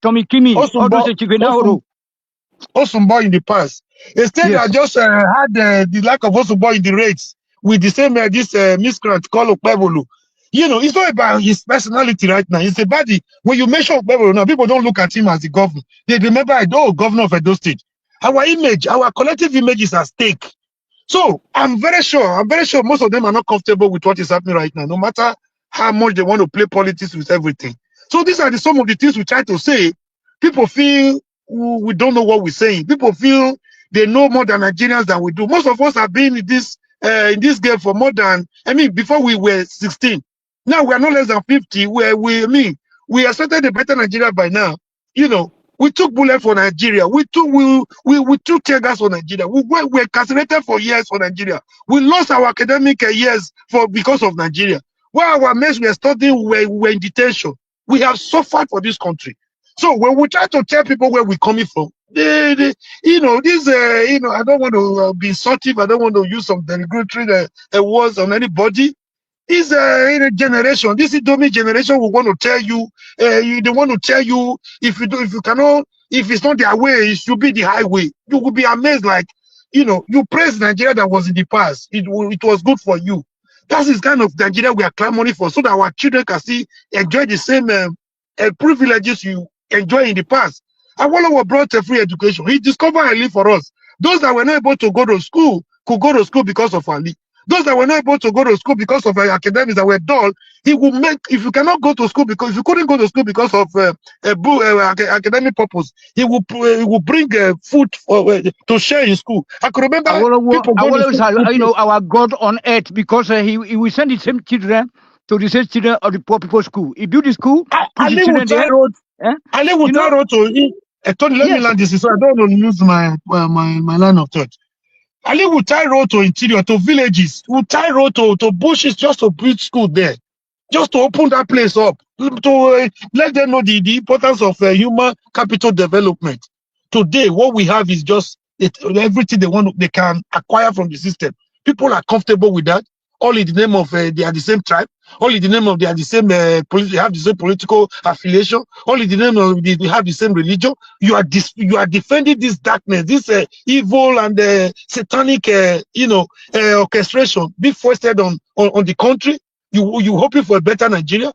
Tommy Kimi, all those Osumbo in the past. A state yes. that just had the lack of Osumbo in the rates with the same this miscreant called Okpebolo. It's not about his personality right now. It's about when you mention Okpebolo now, people don't look at him as the governor. They remember, governor of Edo State. Our image, our collective image is at stake. So I'm very sure most of them are not comfortable with what is happening right now, no matter how much they want to play politics with everything. So these are some of the things we try to say. People feel we don't know what we're saying. People feel they know more than Nigerians than we do. Most of us have been in this game for more than, before we were 16. Now we are no less than 50. We expected a better Nigeria by now. We took bullet for Nigeria. We took tear gas for Nigeria. We were incarcerated for years for Nigeria. We lost our academic years because of Nigeria. While our mates were studying, we were in detention. We have suffered for this country. So when we try to tell people where we're coming from, I don't want to be insultive. I don't want to use some derogatory words on anybody. This generation, this Idomi generation will want to tell you, they want to tell you if it's not their way, it should be the highway. You will be amazed, you praise Nigeria that was in the past. It was good for you. That's the kind of Nigeria we are clamoring for, so that our children can still enjoy the same privileges you enjoy in the past. Awolowo brought a free education. He discovered Ali for us. Those that were not able to go to school could go to school because of Ali. Those that were not able to go to school because of academics that were dull, he will make, if you cannot go to school if you couldn't go to school because of academic purpose, he will bring food to share in school. I could remember people going to school. Our God on earth, because he will send the same children to the same children of the poor people's school. He built the school, put the children there. Ali will try road to Tony, let me land this, so I don't want to lose my line of thought. Ali will tie road to interior, to villages, will tie road to bushes just to build school there, just to open that place up, to let them know the importance of human capital development. Today, what we have is just everything they can acquire from the system. People are comfortable with that. All in the name of they are the same tribe. All in the name of they are the same they have the same political affiliation. All in the name of they have the same religion. You are defending this darkness, this evil and satanic orchestration being foisted on the country. You hoping for a better Nigeria?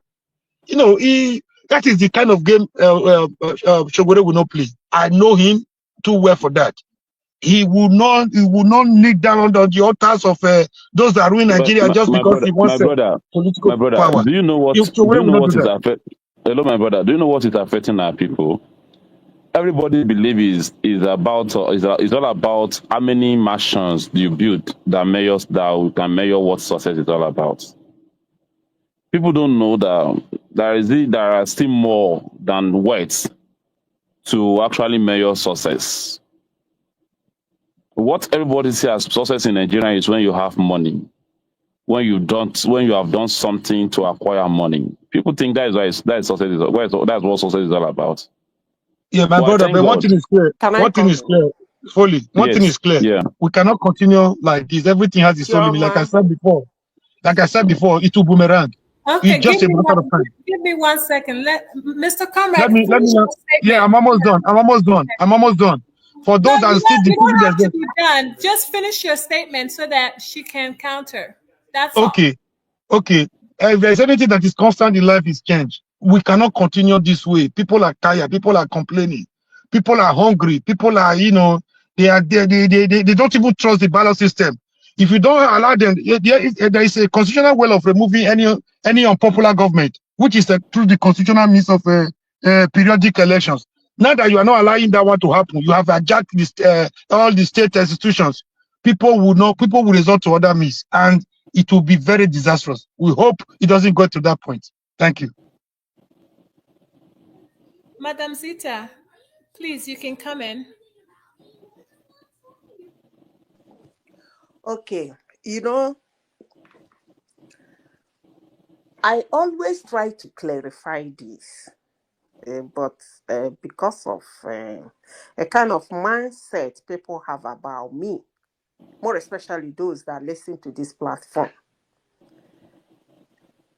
That is the kind of game Sowore will not play. I know him too well for that. He will not kneel down under the altars of those that ruin Nigeria just because he wants political power. Do you know what? Hello, my brother. Do you know what is affecting our people? Everybody believes is all about how many mansions you build that can measure what success is all about. People don't know that there are still more than words to actually measure success. What everybody sees as success in Nigeria is when you have money, when you have done something to acquire money. People think that is success. That's what success is all about. Yeah, my brother. But one thing is clear. One thing is clear. Yeah. We cannot continue like this. Everything has its own limit. Like I said before, it will boomerang. Okay, it's just a matter of time. Give me 1 second. Let Mr. Comrade. I'm almost done. For those that still you don't have to be done. Just finish your statement so that she can counter. That's okay. If there's anything that is constant in life, is change. We cannot continue this way. People are tired. People are complaining. People are hungry. People are, they don't even trust the ballot system. If you don't allow them, there is a constitutional way of removing any unpopular government. which is through the constitutional means of periodic elections. Now that you are not allowing that one to happen, you have adjusted this, all the state institutions. People will resort to other means, and it will be very disastrous. We hope it doesn't go to that point. Thank you. Madam Zita, please, you can come in. Okay, you know, I always try to clarify this, but because of a kind of mindset people have about me, more especially those that listen to this platform,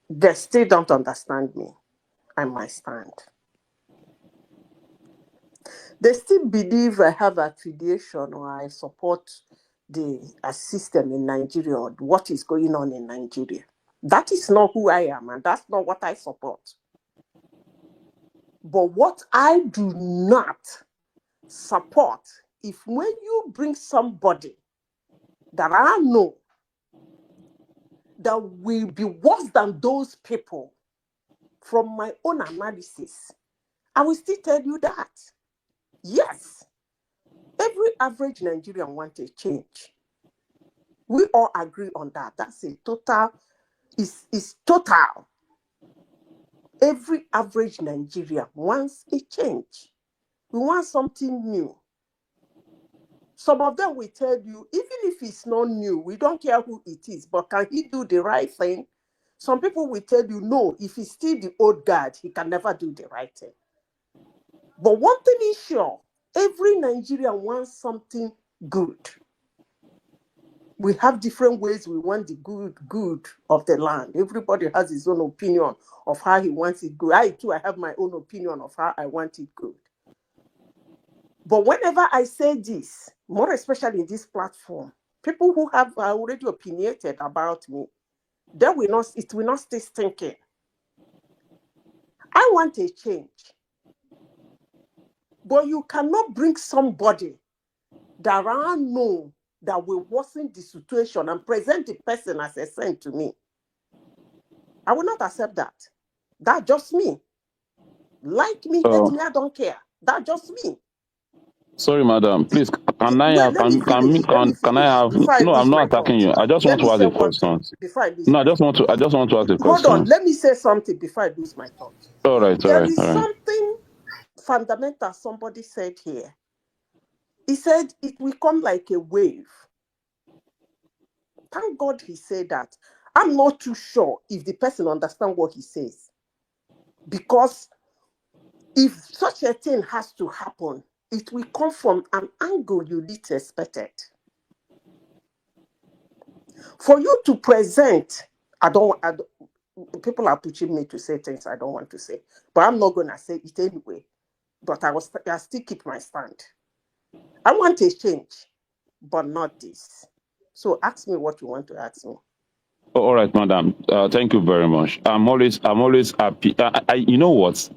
they still don't understand me and my stand. They still believe I have affiliation or I support the system in Nigeria or what is going on in Nigeria. That is not who I am, and that's not what I support. But what I do not support, if when you bring somebody that I know that will be worse than those people, from my own analysis, I will still tell you that. Yes, every average Nigerian wants a change. We all agree on that. That's a total, is total. Every average Nigerian wants a change. We want something new. Some of them will tell you, even if it's not new, we don't care who it is, but can he do the right thing? Some people will tell you, no, if he's still the old guard, he can never do the right thing. But one thing is sure, every Nigerian wants something good. We have different ways we want the good of the land. Everybody has his own opinion of how he wants it good. I too, I have my own opinion of how I want it good. But whenever I say this, more especially in this platform, people who have already opinionated about me, it will not stay stinking. I want a change. But you cannot bring somebody that I know that will worsen the situation and present the person as a saint to me. I will not accept that. That's just me. Like me, hate me, I don't care. That's just me. Sorry, madam. Please, can I Wait, have? let me finish. Can I have? Before I No, lose I'm my not attacking thought. you. I just Let want me to ask say a one question. thing before I lose No, my thought. I just want to ask a Hold on. question. Let me say something before I lose my thought. All right, all There right, is all right. something fundamental somebody said here. He said it will come like a wave. Thank God he said that. I'm not too sure if the person understands what he says. Because if such a thing has to happen, it will come from an angle you least expected. For you to present, people are pushing me to say things I don't want to say, but I'm not going to say it anyway. But I still keep my stand. I want a change, but not this. So ask me what you want to ask me. All right, madam. Thank you very much. I'm always happy. You know what?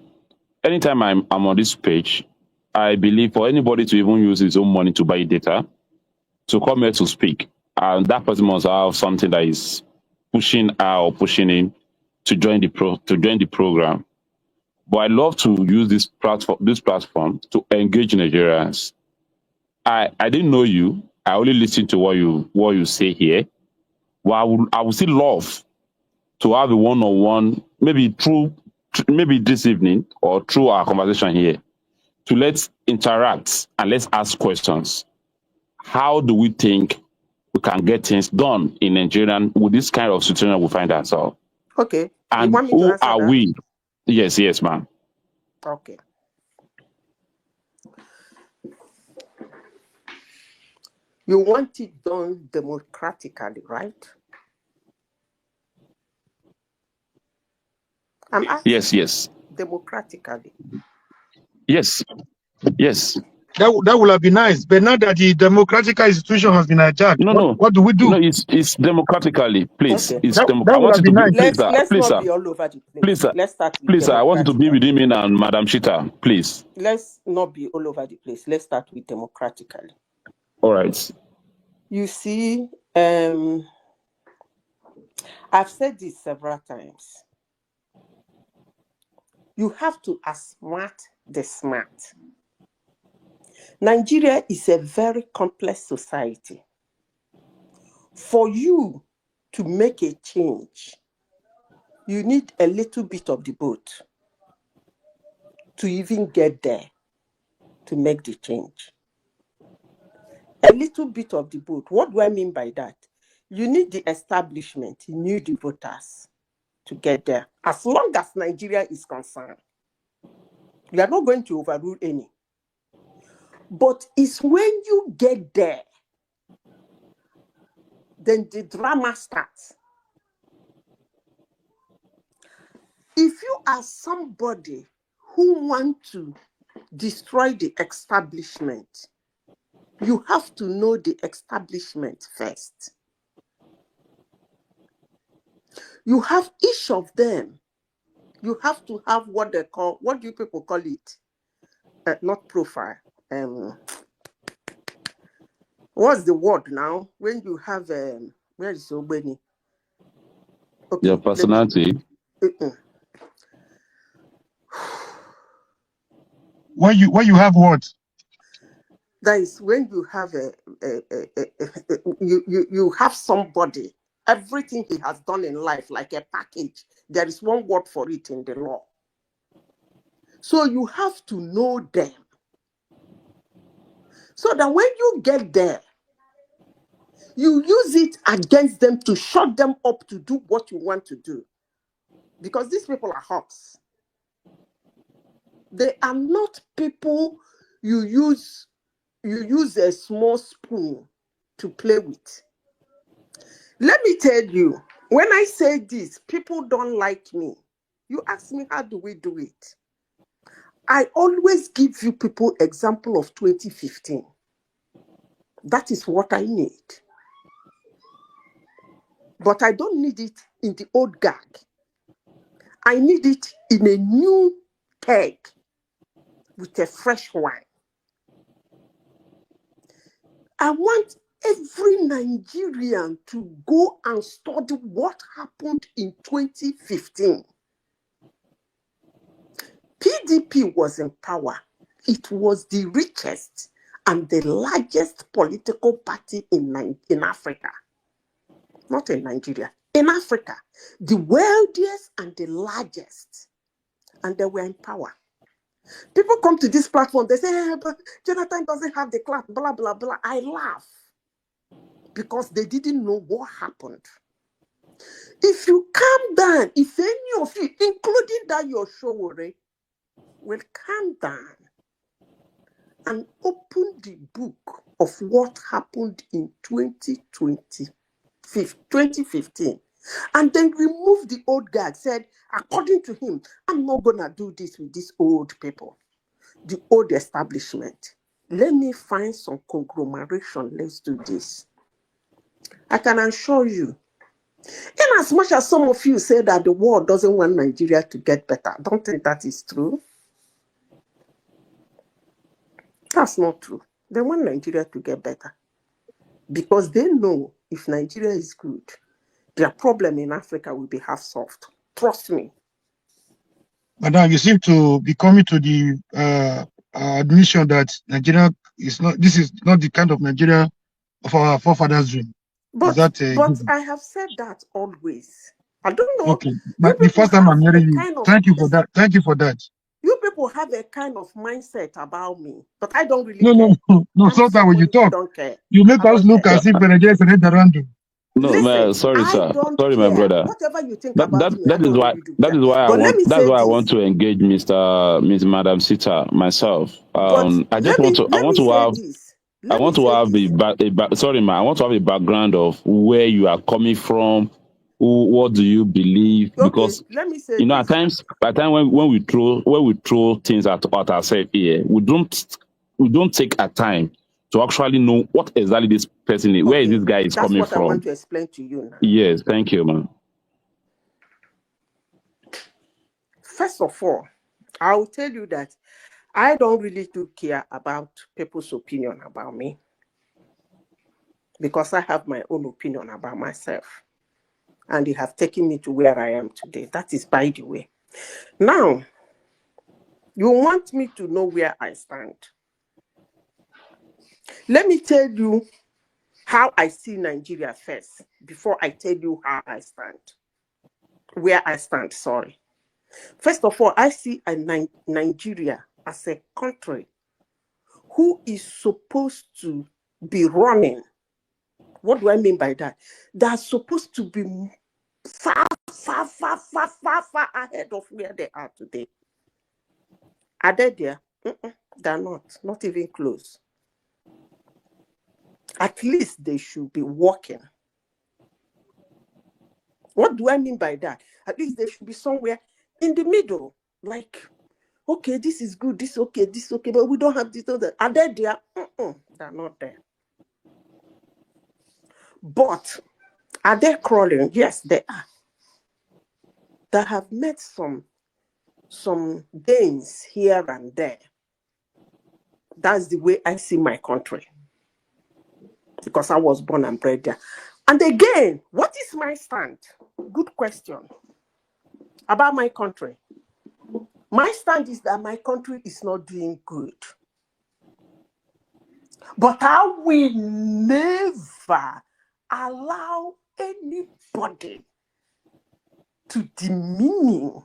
Anytime I'm on this page, I believe for anybody to even use his own money to buy data, to come here to speak, and that person must have something that is pushing her or pushing him to join the program. But I love to use this platform to engage Nigerians. I didn't know you. I only listened to what you say here. Well, I would still love to have a one-on-one, maybe this evening or through our conversation here, to let's interact and let's ask questions. How do we think we can get things done in Nigeria with this kind of situation we find ourselves? Okay. You And want me to who answer are that? we? Yes, ma'am. Okay. You want it done democratically, right? I'm asking. Yes. Democratically. Yes. That would have been nice. But now that the democratic institution has been hijacked, No. what do we do? It's democratically, please. Okay. I That would want have you been to be, nice. Let's please, not sir. be all over the place. Please, sir. Let's start with Please, sir. I want you to be democratically. within me and Madam Chita, please. Let's not be all over the place. Let's start with democratically. All right. You see, I've said this several times. You have to outsmart the smart. Nigeria is a very complex society. For you to make a change, you need a little bit of the boat to even get there to make the change. A little bit of the boat. What do I mean by that? You need the establishment, you need the voters to get there. As long as Nigeria is concerned, you are not going to overrule any. But it's when you get there, then the drama starts. If you are somebody who wants to destroy the establishment, you have to know the establishment first. You have each of them. You have to have what they call, what do you people call it? Not profile. What's the word now? When you have, where is Obeni? Okay, Your personality. When you have what? That is when you have you have somebody, everything he has done in life, like a package. There is one word for it in the law. So you have to know them. So that when you get there, you use it against them to shut them up to do what you want to do. Because these people are hawks. They are not people you use a small spoon to play with. Let me tell you, when I say this, people don't like me. You ask me, how do we do it? I always give you people example of 2015. That is what I need. But I don't need it in the old gag. I need it in a new keg with a fresh wine. I want every Nigerian to go and study what happened in 2015. PDP was in power. It was the richest and the largest political party in Africa. Not in Nigeria. In Africa. The wealthiest and the largest. And they were in power. People come to this platform, they say, hey, but Jonathan doesn't have the class, blah, blah, blah. I laugh. Because they didn't know what happened. If you calm down, if any of you, including that your Sowore, will calm down and open the book of what happened in 2015, and then remove the old guy, said, according to him, I'm not going to do this with these old people, the old establishment. Let me find some conglomeration. Let's do this. I can assure you, in as much as some of you say that the world doesn't want Nigeria to get better, I don't think that is true. That's not true. They want Nigeria to get better because they know if Nigeria is good, their problem in Africa will be half solved. Trust me. But now you seem to be coming to the admission that Nigeria is not. This is not the kind of Nigeria of our forefathers' dream. But is that but I have said that always. I don't know. okay? You But the people first time have I'm a hearing you, kind of thank you for that. Thank you for that. You people have a kind of mindset about me, but I don't really No, care. I'm sometimes when you somebody who talk, don't care. you make I us don't look care. as if Nigeria is a random. No, Listen, sorry, I sir. don't Sorry, my care. brother. Whatever you think That about that me, I that is don't why really do that care. is why I But let want me that's say why I this. want to engage Miss Madam Sita myself. But I just want to let me say this. I Let me want to say have this. sorry, man. I want to have a background of where you are coming from. What do you believe? Okay, Because let me say at this. times when we throw things at ourselves here, we don't take our time to actually know what exactly this person is, where Okay, this guy is that's coming what I want from. to explain to you now. Yes, thank you, man. First of all, I will tell you that I don't really do care about people's opinion about me because I have my own opinion about myself. And they have taken me to where I am today. That is by the way. Now, You want me to know where I stand? Let me tell you how I see Nigeria first before I tell you how I stand. Where I stand, sorry. First of all, I see Nigeria as a country who is supposed to be running. What do I mean by that? They're supposed to be far ahead of where they are today. Are they there? They're not even close. At least they should be walking. What do I mean by that? At least they should be somewhere in the middle. Like, okay, this is good, this is okay, but we don't have this other. Are they there? They're not there. But are they crawling? Yes, they are. They have made some gains here and there. That's the way I see my country, because I was born and bred there. And again, what is my stand? Good question about my country. My stand is that my country is not doing good. But I will never allow anybody to demean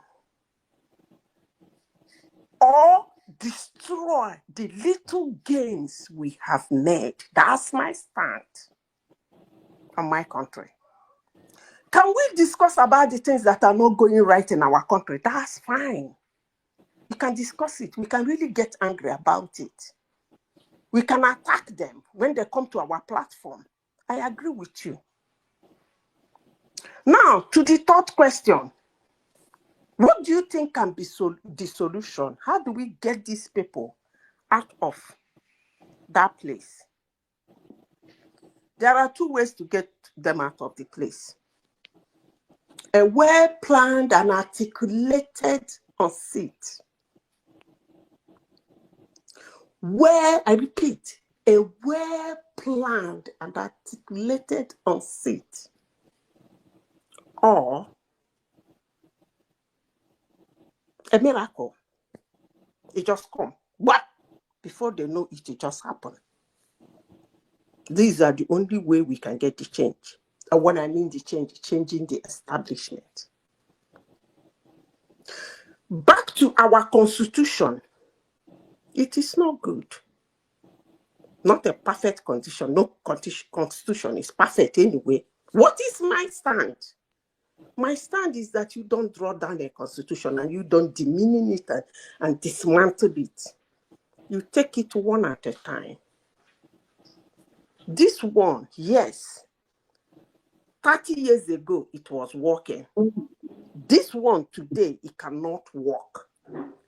or destroy the little gains we have made. That's my stand on my country. Can we discuss about the things that are not going right in our country? That's fine. We can discuss it. We can really get angry about it. We can attack them when they come to our platform. I agree with you. Now, to the third question. What do you think can be the solution? How do we get these people out of that place? There are two ways to get them out of the place. A well-planned and articulated conceit. I repeat, a well-planned and articulated conceit. Or a miracle. It just come. What? Before they know it, it just happened. These are the only way we can get the change. And when I mean the change, changing the establishment. Back to our constitution. It is not good. Not a perfect condition. No constitution is perfect anyway. What is my stand? My stand is that you don't draw down a constitution and you don't demean it and dismantle it. You take it one at a time. This one, yes, 30 years ago, it was working. This one today, it cannot work.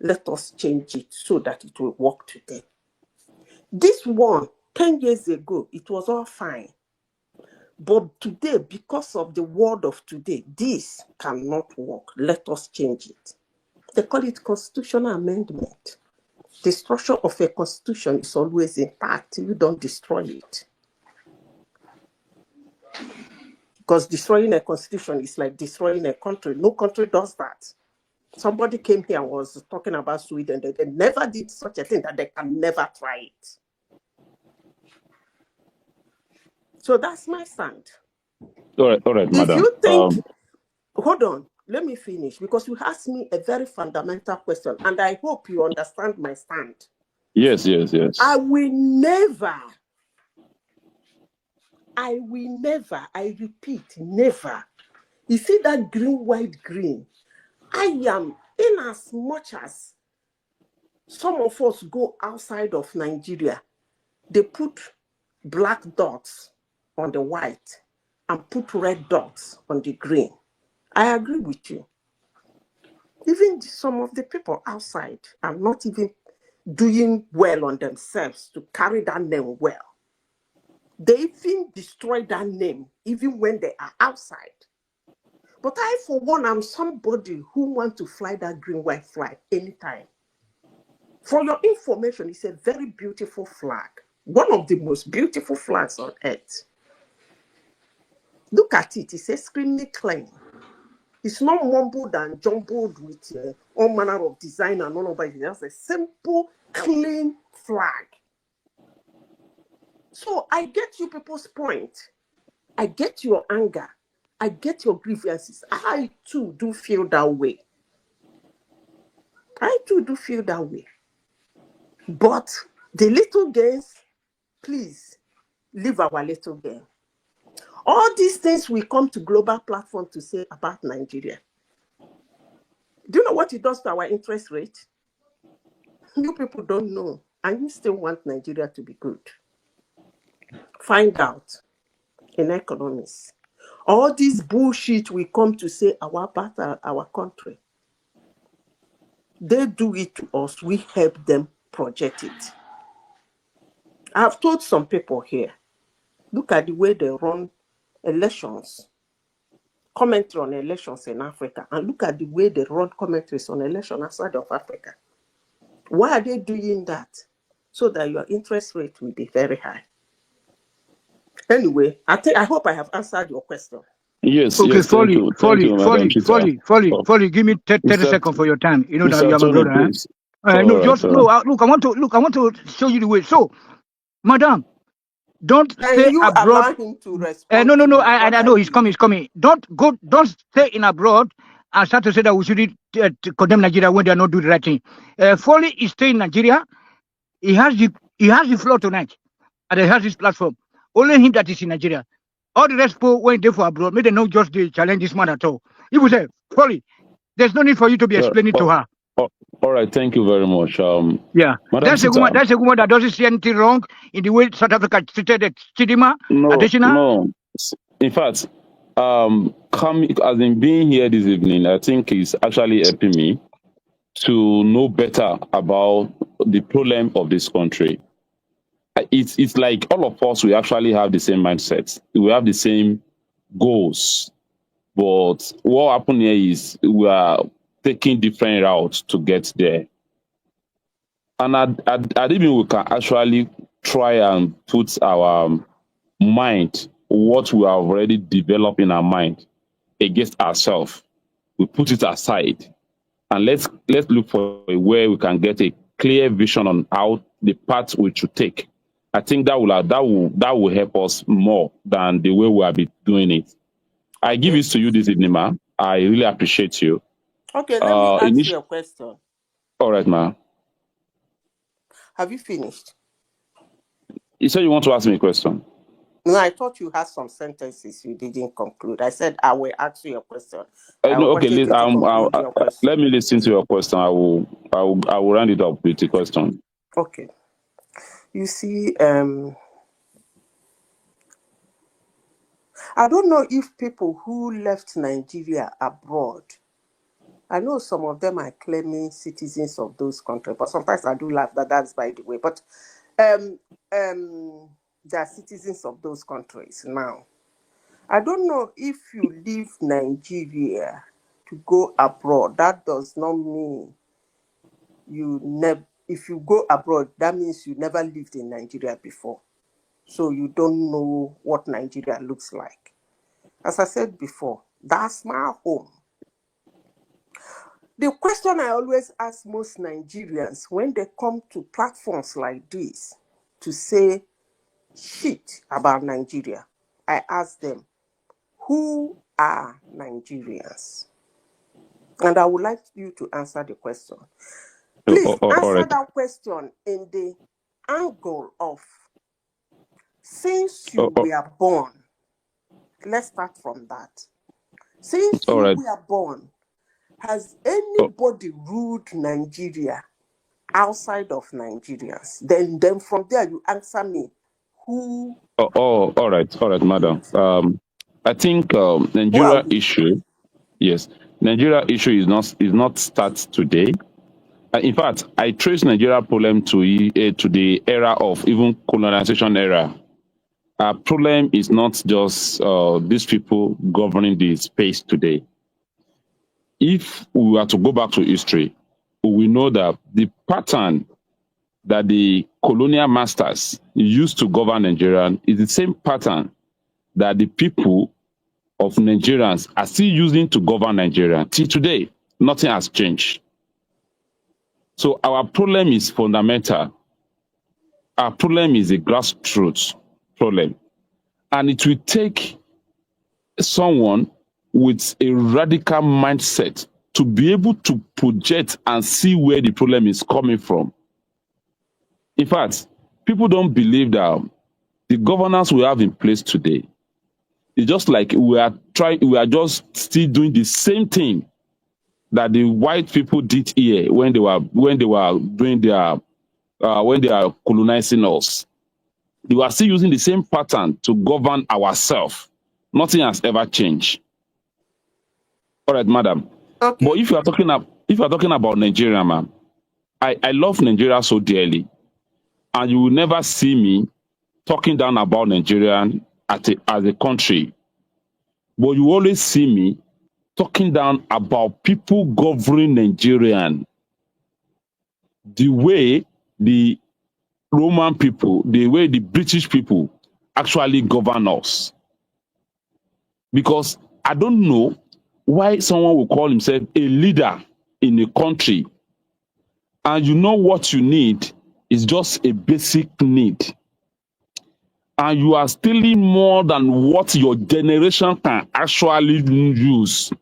Let us change it so that it will work today. This one, 10 years ago, it was all fine. But today, because of the world of today, this cannot work. Let us change it. They call it constitutional amendment. The structure of a constitution is always intact. You don't destroy it. Because destroying a constitution is like destroying a country. No country does that. Somebody came here and was talking about Sweden. They never did such a thing, that they can never try it. So that's my stand. All right, If madam. you think, hold on, let me finish, because you asked me a very fundamental question, and I hope you understand my stand. Yes. I will never, I repeat, never. You see that green, white, green? I am, in as much as some of us go outside of Nigeria, they put black dots on the white and put red dots on the green. I agree with you. Even some of the people outside are not even doing well on themselves to carry that name well. They even destroy that name even when they are outside. But I, for one, am somebody who wants to fly that green white flag anytime. For your information, it's a very beautiful flag. One of the most beautiful flags on earth. Look at it. It's extremely clean. It's not mumbled and jumbled with all manner of design and all of that. It's just a simple, clean flag. So I get you people's point. I get your anger. I get your grievances. I too do feel that way. I too do feel that way. But the little gains, please, leave our little gain. All these things we come to global platform to say about Nigeria. Do you know what it does to our interest rate? You people don't know, and you still want Nigeria to be good. Find out in economics. All this bullshit we come to say about our country. They do it to us. We help them project it. I've told some people here, look at the way they run elections, commentary on elections in Africa, and look at the way they run commentaries on elections outside of Africa. Why are they doing that? So that your interest rate will be very high. Anyway, I hope I have answered your question. Yes, Okay, yes, thank you, Madam Peter. Folly, give me 30 Mr. seconds for your time. You know that Mr. you are my Tony, brother. please. No, just no. Look, I want to show you the way. So, madam, don't Can stay you abroad. allow him to respond No. to I what I know he's did? coming. Don't stay in abroad and start to say that we should condemn Nigeria when they are not doing the right thing. Folly is staying in Nigeria. He has the floor tonight, and he has his platform. Only him that is in Nigeria. All the rest people went there for abroad. Maybe they not just challenge this man at all. He will say, Folly, there's no need for you to be explaining to her. All right, thank you very much. Yeah, Madam that's a Peter. woman. That's a woman that doesn't see anything wrong in the way South Africa treated Chidima. No. In fact, coming as in being here this evening, I think is actually helping me to know better about the problem of this country. It's like all of us, we actually have the same mindset. We have the same goals. But what happened here is we are taking different routes to get there. And I think we can actually try and put our mind, what we have already developed in our mind, against ourselves. We put it aside, and let's look for a way we can get a clear vision on how the path we should take. I think that will help us more than the way we have been doing it. I give it to you this evening, ma. I really appreciate you. Okay, let me ask you a question. All right, ma. Have you finished? You said you want to ask me a question. No, I thought you had some sentences you didn't conclude. I said I will ask you a question. No, okay, let me listen to your question. I will round it up with the question. Okay. You see, I don't know if people who left Nigeria abroad, I know some of them are claiming citizens of those countries, but sometimes I do laugh that's by the way. But they are citizens of those countries now. I don't know if you leave Nigeria to go abroad, that does not mean you never. If you go abroad, that means you never lived in Nigeria before. So you don't know what Nigeria looks like. As I said before, that's my home. The question I always ask most Nigerians when they come to platforms like this to say shit about Nigeria, I ask them, who are Nigerians? And I would like you to answer the question. Please answer that question in the angle of, since you were born, let's start from that. Since you were born, has anybody ruled Nigeria outside of Nigerians? Then from there you answer me, who? All right, madam. I think Nigeria issue, yes, Nigeria issue is not start today. In fact, I trace Nigeria problem to the era of even colonization era. Our problem is not just these people governing the space today. If we were to go back to history, we know that the pattern that the colonial masters used to govern Nigeria is the same pattern that the people of Nigerians are still using to govern Nigeria. Till today, nothing has changed. So our problem is fundamental. Our problem is a grassroots problem. And it will take someone with a radical mindset to be able to project and see where the problem is coming from. In fact, people don't believe that the governance we have in place today is just like we are just still doing the same thing that the white people did here when they were doing their when they are colonizing us. They were still using the same pattern to govern ourselves. Nothing has ever changed. All right, madam. Okay. But if you are talking about Nigeria, ma'am, I love Nigeria so dearly, and you will never see me talking down about Nigeria as a country. But you always see me talking down about people governing Nigerian, the way the Roman people, the way the British people actually govern us. Because I don't know why someone will call himself a leader in a country, and you know what you need is just a basic need, and you are stealing more than what your generation can actually use.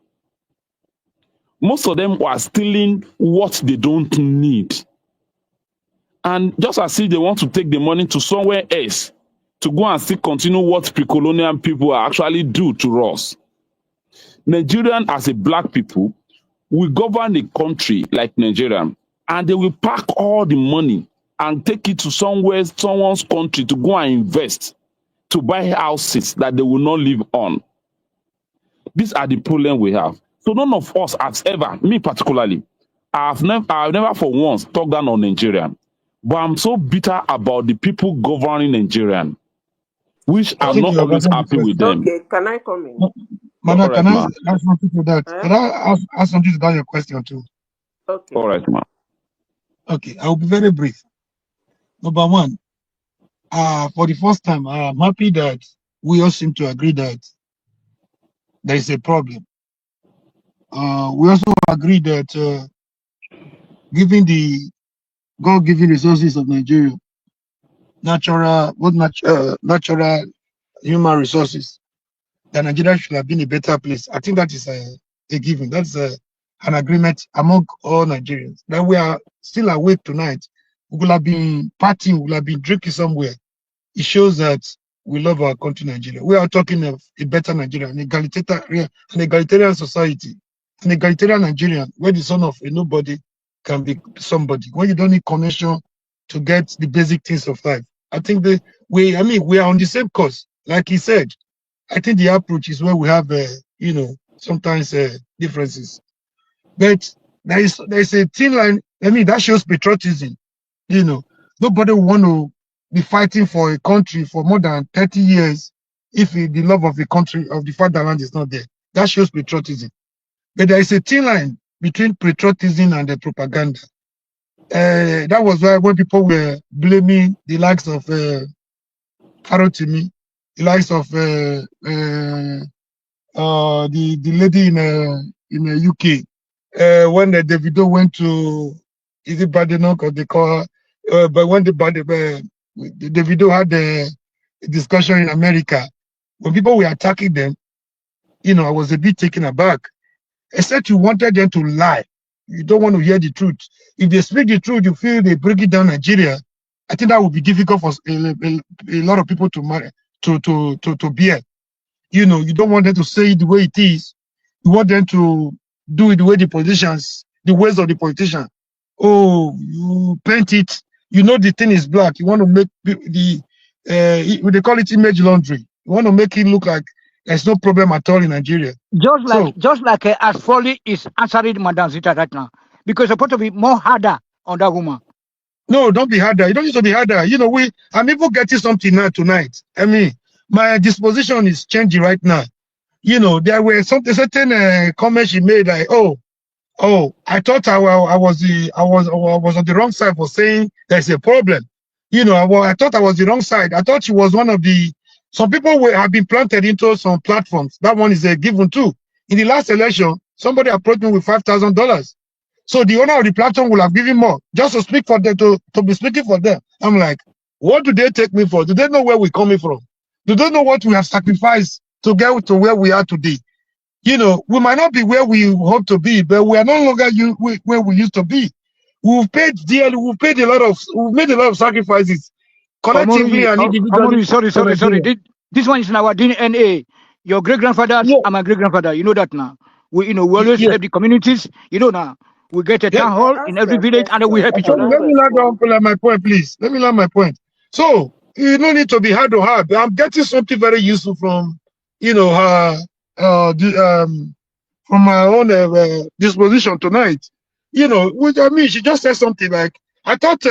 Most of them are stealing what they don't need, and just as if they want to take the money to somewhere else to go and still continue what pre-colonial people actually do to us. Nigerian as a black people will govern a country like Nigeria, and they will pack all the money and take it to someone's country to go and invest, to buy houses that they will not live on. These are the problems we have. So none of us has ever, me particularly, I've never for once talked down on Nigeria, but I'm so bitter about the people governing Nigeria, which I I'm think not you have always answered the happy with question. them. Okay, can I come in? Madam, All right, can I ma. ask something to that? Can I ask something to that your question too? Okay. All right, ma. Okay, I will be very brief. Number one, for the first time, I'm happy that we all seem to agree that there is a problem. We also agree that given the God-given resources of Nigeria, natural human resources, that Nigeria should have been a better place. I think that is a given. That's an agreement among all Nigerians. That we are still awake tonight. We will have been partying, we will have been drinking somewhere. It shows that we love our country, Nigeria. We are talking of a better Nigeria, an egalitarian society, an egalitarian Nigerian, where the son of a nobody can be somebody, where you don't need connection to get the basic things of life. I think we are on the same course. Like he said, I think the approach is where we have, sometimes differences. But there is a thin line. That shows patriotism. Nobody will want to be fighting for a country for more than 30 years if the love of the country, of the fatherland is not there. That shows patriotism. But there is a thin line between patriotism and the propaganda. That was why when people were blaming the likes of Farotimi, the likes of the lady in UK, when the Davido went to, is it Badenoch or they call her, but when the Davido had the discussion in America, when people were attacking them, I was a bit taken aback. Except you wanted them to lie. You don't want to hear the truth. If they speak the truth, you feel they break it down Nigeria. I think that would be difficult for a lot of people to bear. You don't want them to say it the way it is. You want them to do it the way the ways of the politician. Oh, you paint it. The thing is black. You want to make they call it image laundry. You want to make it look like there's no problem at all in Nigeria. Just like as Foley is answering Madam Zita right now, because it's supposed to be more harder on that woman. No, don't be harder. You don't need to be harder. I'm even getting something now tonight. My disposition is changing right now. There were certain comments she made like, I thought I was on the wrong side for saying there's a problem. I thought I was the wrong side. I thought she was one of the Some people have been planted into some platforms. That one is a given too. In the last election, somebody approached me with $5,000. So the owner of the platform will have given more just to speak for them, to be speaking for them. I'm like, what do they take me for? Do they know where we're coming from? Do they know what we have sacrificed to get to where we are today? You know, we might not be where we hope to be, but we are no longer where we used to be. We've paid dearly. We've made a lot of sacrifices collectively and individually. Sorry. This one is in our DNA. Your great grandfathers and my great grandfather. You know that now. We always help the communities. You know now. We get a town hall in every village and we help each other. Let me land my point, please. Let me land my point. So you don't need to be hard to hard. I'm getting something very useful from, from my own disposition tonight. Which I mean, she just said something like, I thought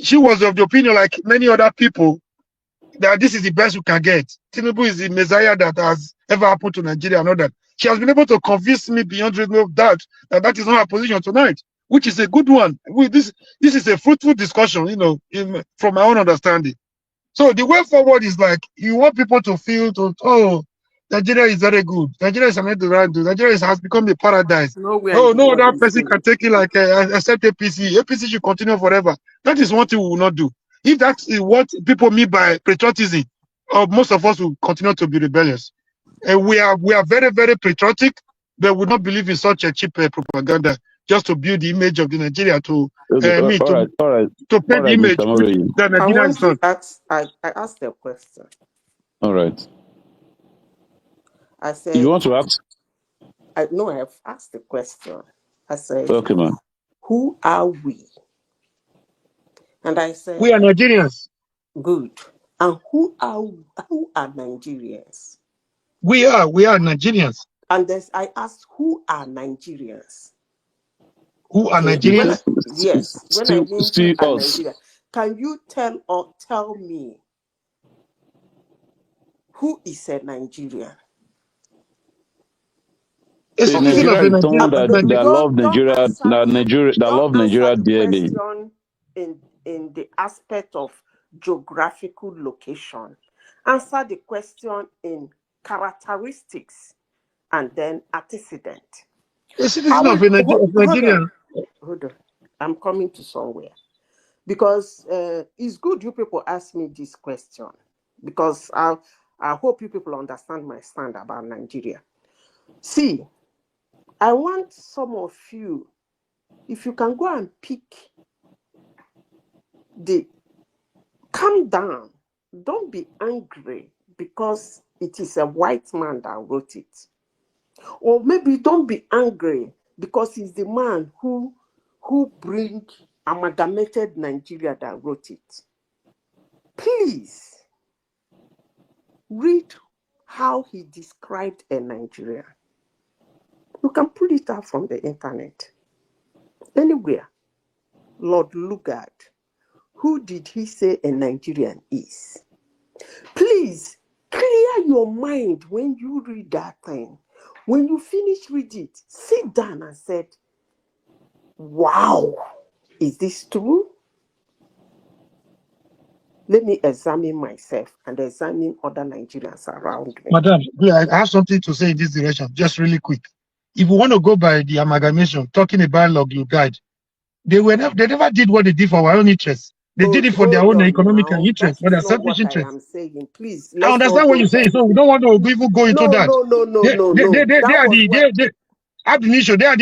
she was of the opinion, like many other people, that this is the best we can get. Tinubu is the messiah that has ever happened to Nigeria and all that. She has been able to convince me beyond reasonable doubt that is not her position tonight, which is a good one. This is a fruitful discussion, from my own understanding. So the way forward is like, you want people to feel Nigeria is very good. Nigeria is an Eldorado. Nigeria has become a paradise. Nowhere in Oh, the no world other is person good. can take it like except APC. APC should continue forever. That is one thing we will not do. If that is what people mean by patriotism, most of us will continue to be rebellious. And we are very, very patriotic, but we don't believe in such a cheap propaganda just to build the image of the Nigeria to paint the image Mr. Mawei. that I Nigeria want is to not. ask, I asked a question. All right. I said, You want to ask? I have asked a question. I said, Okay, man. who are we? And I said, We are Nigerians. good. And who are Nigerians? We are Nigerians. And then I asked, who are Nigerians? Who are Okay. Nigerians? When I mean who are us. Nigerians, can you tell me who is a Nigerian? A citizen of a Nigeria is someone that love Nigeria, that love Nigeria dearly. Question in the aspect of geographical location. Answer the question in characteristics and then antecedent. A citizen of Nigeria. Hold on. I'm coming to somewhere. Because it's good you people ask me this question. Because I hope you people understand my stand about Nigeria. See, I want some of you, if you can go and pick calm down. Don't be angry because it is a white man that wrote it. Or maybe don't be angry because it's the man who bring amalgamated Nigeria that wrote it. Please read how he described a Nigeria. You can pull it out from the internet. Anywhere. Lord Lugard. Who did he say a Nigerian is? Please clear your mind when you read that thing. When you finish read it, sit down and say, wow, is this true? Let me examine myself and examine other Nigerians around me. Madam, I have something to say in this direction, just really quick. If we want to go by the amalgamation, talking about log you guide, they never did what they did for our own interests. They did it for their own economic interest, for their selfish What I interest. am saying. Please, I let's not understand what go you're saying, there. so we don't want to even go into that. They are the initial. They are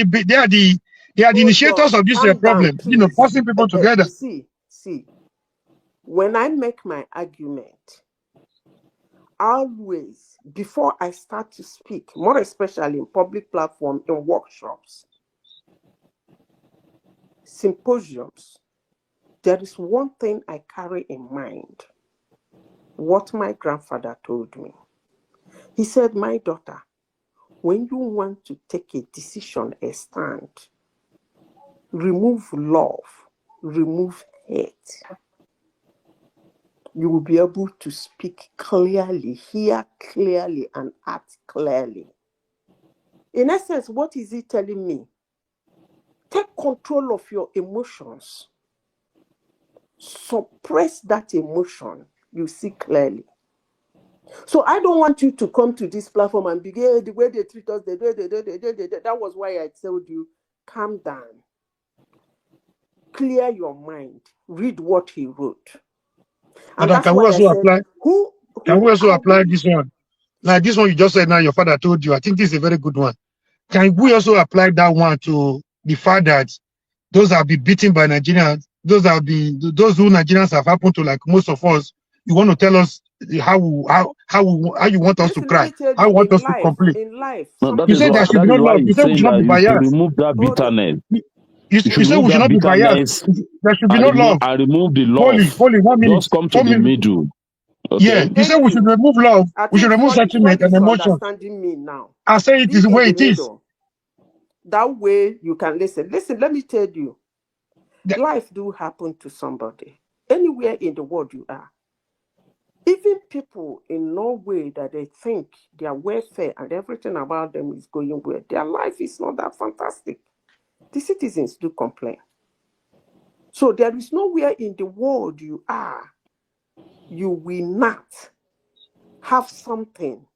the initiators of this problem. Down, forcing people together. See, when I make my argument, always before I start to speak, more especially in public platform, in workshops, symposiums, there is one thing I carry in mind. What my grandfather told me. He said, my daughter, when you want to take a decision, a stand, remove love, remove hate. You will be able to speak clearly, hear clearly, and act clearly. In essence, what is he telling me? Take control of your emotions. Suppress that emotion. You see clearly. So I don't want you to come to this platform and begin the way they treat us. That was why I told you, calm down, clear your mind, read what he wrote, and Madam, that's can we why I also said, apply? Can we who also are apply we? this one? Like this one you just said now, your father told you. I think this is a very good one. Can we also apply that one to the fact that those that have been beaten by Nigerians, those who Nigerians have happened to, like most of us, you want to tell us how you want us to Listen, let cry, me tell how you, you want us to complain. in life, No, You something said there should be that no is why love. You he's said we saying should not that be you should biased. remove that hold on. bitterness. You should You said remove we should that not be biased. bitterness There should be no love. and remove the Holy, love. 1 minute, Just come to 4 the minutes. middle. Yeah, Okay. you said Thank we should you. remove love. I We should think remove Folly sentiment and is emotions. understanding me now. I say it Be is the in way the it is. middle. That way you can listen. Listen, let me tell you. Life do happen to somebody. Anywhere in the world you are. Even people in Norway that they think their welfare and everything about them is going well, their life is not that fantastic. The citizens do complain. So there is nowhere in the world you are, you will not have something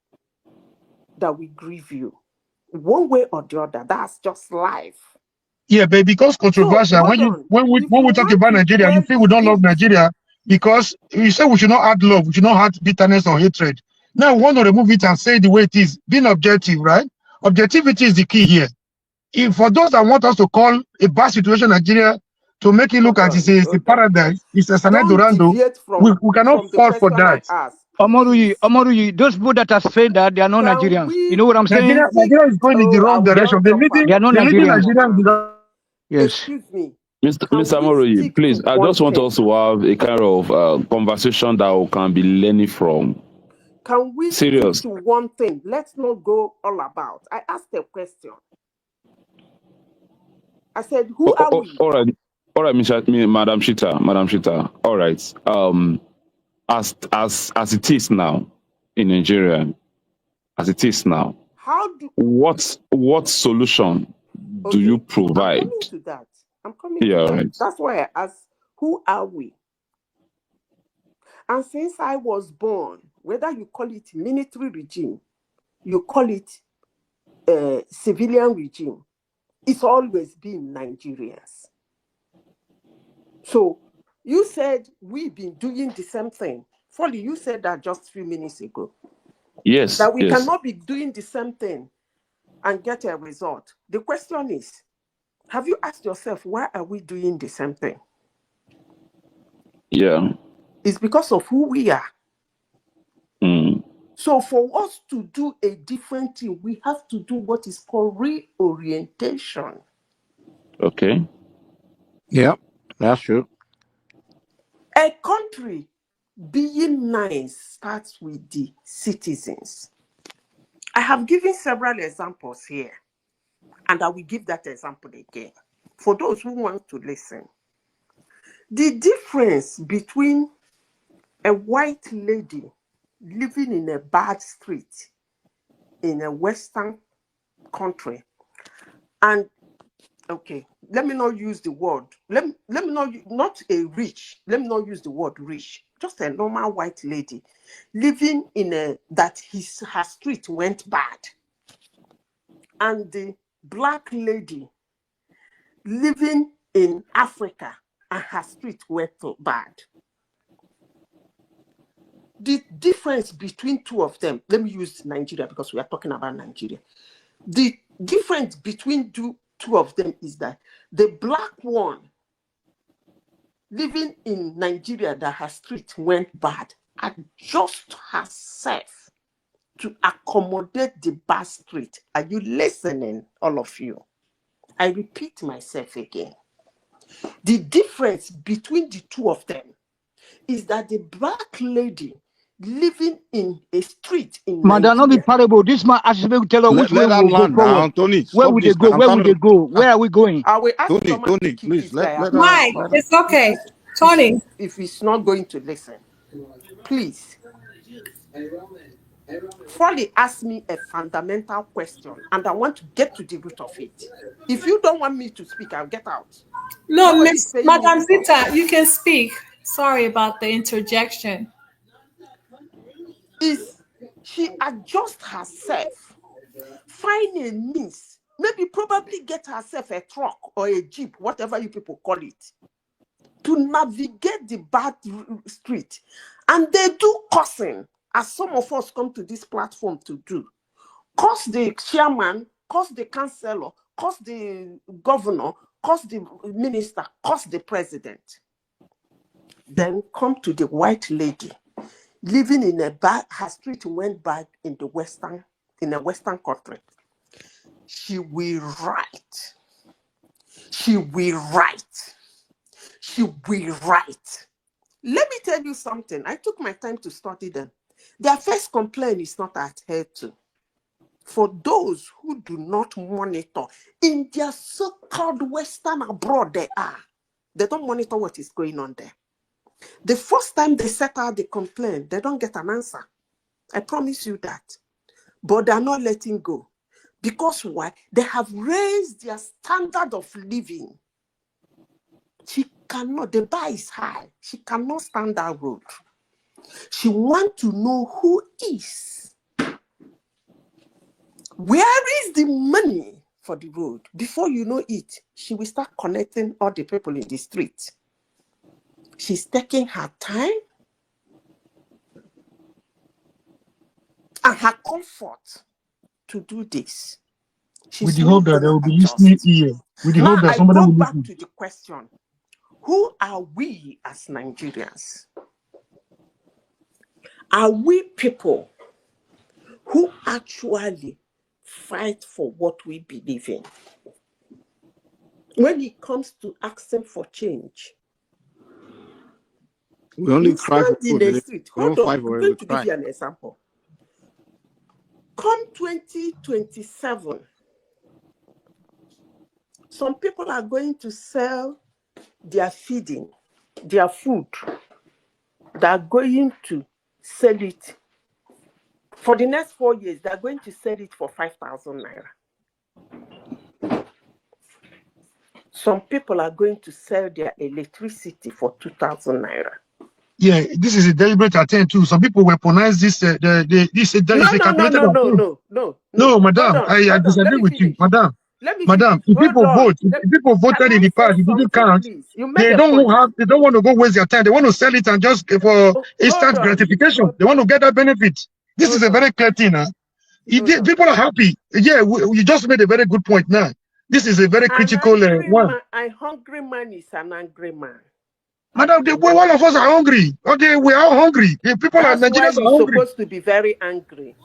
that will grieve you. One way or the other. That's just life. Yeah, but because So controversial, hold on. when If we you talk want about to Nigeria, you dwell say we in don't love it, Nigeria because you say we should not add love, we should not add bitterness or hatred. Now we want to remove it and say the way it is, being objective, right? Objectivity is the key here. If for those that want us to call a bad situation Nigeria to make it look hold as on, it's a paradise, it's a San don't Dorando, deviate we cannot from the fall for question I that. asked. Omoruyi, those people that are saying that they are not Can Nigerians. You we know what I'm saying? Nigeria is going in the I wrong will direction. not jump They are not They're leading Nigerians. Nigeria in the Yes. excuse me. Mr. Can we Moroyi, stick to please, I one just want thing? us to have a kind of conversation that we can be learning from. Can we stick Serious. to one thing? Let's not go all about. I asked a question. I said, who are we? All right, Madam Shita. All right. As it is now in Nigeria, as it is now, How do what solution do you okay? I'm provide? coming to that. I'm coming Yeah, to all that. right. That's why I asked, who are we? And since I was born, whether you call it military regime, you call it civilian regime, it's always been Nigerians. So you said we've been doing the same thing. Folly, you said that just a few minutes ago. Yes, That we yes. cannot be doing the same thing and get a result. The question is, have you asked yourself, why are we doing the same thing? Yeah. It's because of who we are. Mm. So for us to do a different thing, we have to do what is called reorientation. Okay. Yeah, that's true. A country being nice starts with the citizens. I have given several examples here, and I will give that example again for those who want to listen. The difference between a white lady living in a bad street in a Western country and okay, let me not use the word. Let me not a rich. Let me not use the word rich. Just a normal white lady living in her street went bad, and the black lady living in Africa and her street went bad. The difference between two of them. Let me use Nigeria because we are talking about Nigeria. The difference between two of them is that the black one living in Nigeria that her street went bad adjust herself to accommodate the bad street. Are you listening, all of you? I repeat myself again. The difference between the two of them is that the black lady living in a street in Madam, not be Nigeria. parable. This man asked me to tell us which way Let we that will go land forward. now, Tony. Where Stop will they this go? now. I'm Where will trying they to. go? Where are we going? I will ask someone to Tony, keep please this guy out of this Mike, club it's okay. Tony. if he's not going to listen. Please. Folly asked me a fundamental question, and I want to get to the root of it. If you don't want me to speak, I'll get out. No, Nobody is Miss paying me Madam to talk. Zita, you can speak. Sorry about the interjection. Is She adjusts herself, find a means, maybe probably get herself a truck or a jeep, whatever you people call it, to navigate the bad street. And they do cursing, as some of us come to this platform to do. Curse the chairman, curse the councillor, curse the governor, curse the minister, curse the president. Then come to the white lady living in a bad, her street went bad in a western country. She will write. She will write. She will write. Let me tell you something. I took my time to study them. Their first complaint is not adhered to. For those who do not monitor in their so-called Western abroad, they don't monitor what is going on there. The first time they set out the complaint, they don't get an answer. I promise you that. But they're not letting go. Because why? They have raised their standard of living. She cannot, the bar is high. She cannot stand that road. She wants to know who is. Where is the money for the road? Before you know it, she will start connecting all the people in the street. She's taking her time and her comfort to do this. With She's the hope not that going they to will be listening adjust. here. With the Now, hope that I somebody go will back listen. to the question. Who are we as Nigerians? Are we people who actually fight for what we believe in? When it comes to asking for change, We only you cry for stand in food. the street. We don't Hold on, fight for I'm it. We going to give cry. you an example. Come 2027, some people are going to sell their feeding, their food. They're going to sell it. For the next 4 years, they're going to sell it for 5,000 naira. Some people are going to sell their electricity for 2,000 naira. Yeah, this is a deliberate attempt too. Some people weaponize this. This is a calculated approach. No, madam, I disagree with you, madam. Let me Madam, finish. if Hold people on. vote, if people Can voted in I the say past, it didn't something, count. please? You made They a don't point. want to go waste their time. They want to sell it and just for instant gratification. They want to get that benefit. This is a very clear thing. Huh? People are happy. Yeah, you just made a very good point now. This is a very critical one. A hungry man is an angry man. Madam, all of us are hungry. Okay, we are all hungry. People are That's why Nigerians are you're hungry. supposed to be very angry.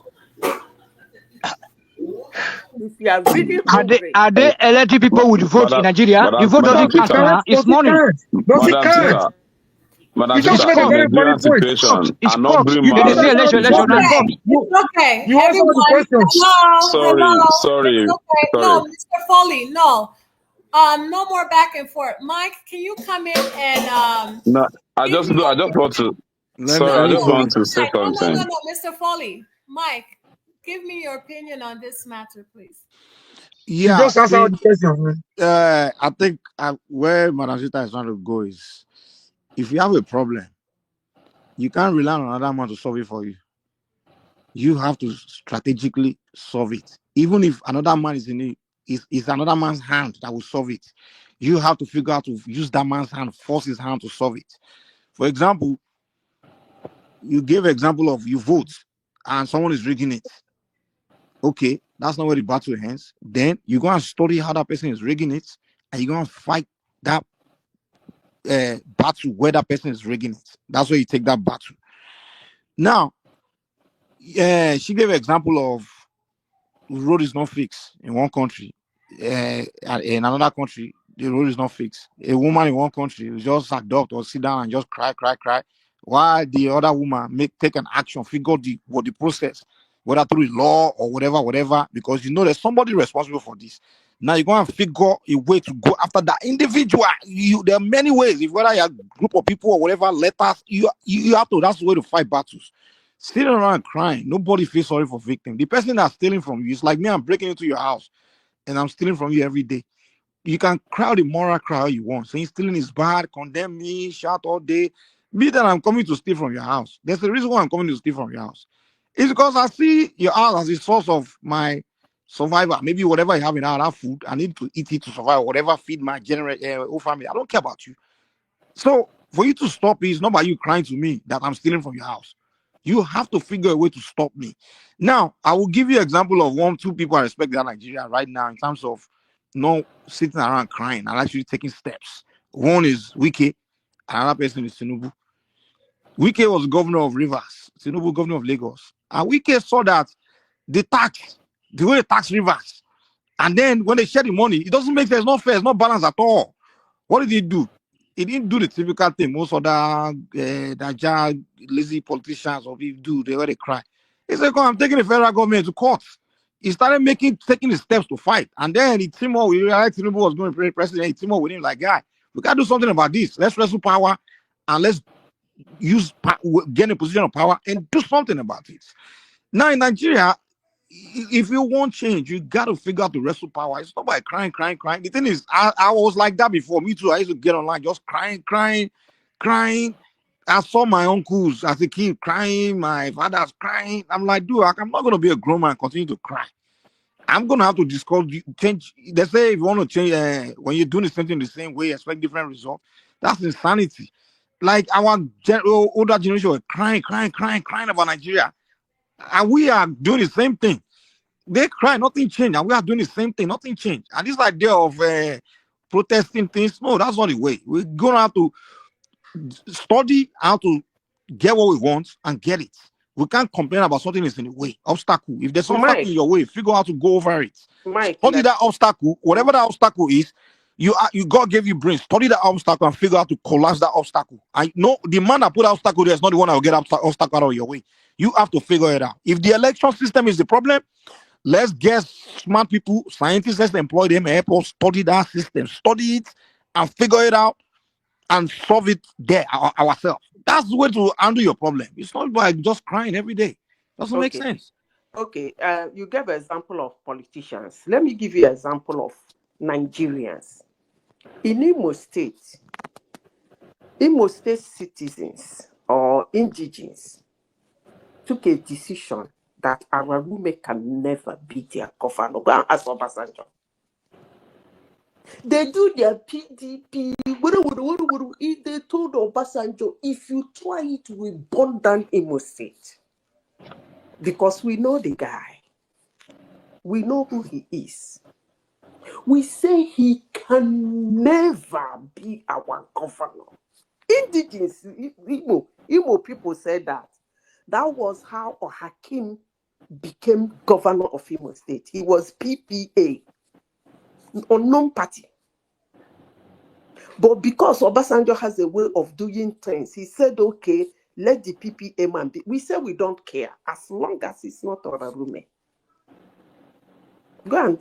If you are really hungry. Are they elected people with vote in Nigeria? The vote Does doesn't it count count? now. It's Does it money. count? Does it Madam count? Sister, Madam You just Sister, made a in very Nigerian valid point. situation, It's an court. hungry They You man say just election, is answered the not election, and being. question. court. It's okay. You answered the Everyone, questions. hello. Sorry. It's okay. Sorry. No, Mr. Foley, no. No more back and forth. Mike, can you come in and No, I give just your want to. Let Sorry, me I let me just no, say want this. to say something. Mr. Foley. Mike, give me your opinion on this matter, please. You Yeah, just answered see, the question. I think where Madam Sita is trying to go is, if you have a problem, you can't rely on another man to solve it for you. You have to strategically solve it. Even if another man is in it, it's another man's hand that will solve it. You have to figure out to use that man's hand, force his hand to solve it. For example, you gave an example of you vote and someone is rigging it. Okay, that's not where the battle ends. Then you go and study how that person is rigging it, and you go and fight that battle where that person is rigging it. That's where you take that battle. Now, she gave an example of road is not fixed in one country. In another country, the road is not fixed. A woman in one country will just adopt or sit down and just cry, while the other woman take an action, figure what the process, whether through the law or whatever, because you know there's somebody responsible for this. Now you're going to figure a way to go after that individual. There are many ways. If whether you're a group of people or whatever, letters, you have to. That's the way to fight battles. Sitting around crying, nobody feels sorry for victim. The person that's stealing from you, it's like me. I'm breaking into your house, and I'm stealing from you every day. You can crowd the moral crowd you want. Saying stealing is bad, condemn me, shout all day. Me that I'm coming to steal from your house. There's a reason why I'm coming to steal from your house. It's because I see your house as a source of my survival. Maybe whatever I have in our food, I need to eat it to survive. Whatever feed my whole family. I don't care about you. So for you to stop it, it's not by you crying to me that I'm stealing from your house. You have to figure a way to stop me. Now, I will give you an example of 1, 2 people I respect in Nigeria right now in terms of not sitting around crying and actually taking steps. One is Wike, another person is Tinubu. Wike was governor of Rivers, Tinubu governor of Lagos. And Wike saw that the way they tax Rivers, and then when they share the money, it doesn't make sense, it's not fair, it's not balanced at all. What did he do? He didn't do the typical thing most other lazy politicians or people do, they cry. He said, I'm taking the federal government to court. He started taking the steps to fight. And then he teamed up, we realized Tinubu was going to be president, he teamed up with him like, guy, we got to do something about this. Let's wrestle power and let's get in a position of power and do something about it. Now in Nigeria, if you want change, you got to figure out the wrestle power. It's not by crying. The thing is, I was like that before. Me too. I used to get online just crying. I saw my uncles as a kid crying, my father's crying. I'm like, dude, I'm not going to be a grown man and continue to cry. I'm going to have to change. They say if you want to change, when you're doing something the same way, expect different results. That's insanity. Like our older generation were crying about Nigeria. And we are doing the same thing. They cry, nothing changed. And we are doing the same thing, nothing changed. And this idea of protesting things, no, that's not the way. We're going to have to study how to get what we want and get it. We can't complain about something that's in the way. Obstacle. If there's obstacle in your way, figure out how to go over it. Study that obstacle, whatever that obstacle is. You God gave you brain. Study that obstacle and figure out how to collapse that obstacle. I know the man that put obstacle there is not the one that will get obstacle out of your way. You have to figure it out. If the election system is the problem, let's get smart people, scientists, let's employ them, help us study that system, study it and figure it out and solve it there ourselves. That's the way to handle your problem. It's not by just crying every day. Doesn't make sense. Okay. You gave an example of politicians. Let me give you an example of Nigerians. In Imo State citizens or indigenes took a decision that our women can never be their governor. Go and ask Obasanjo. They do their PDP. If they told Obasanjo, if you try it, we burn down Imo State. Because we know the guy. We know who he is. We say he can never be our governor. Indigenous Igbo people said that. That was how Hakim became governor of Imo State. He was PPA, unknown party. But because Obasanjo has a way of doing things, he said, okay, let the PPA man be. We say we don't care as long as it's not Orarume. Go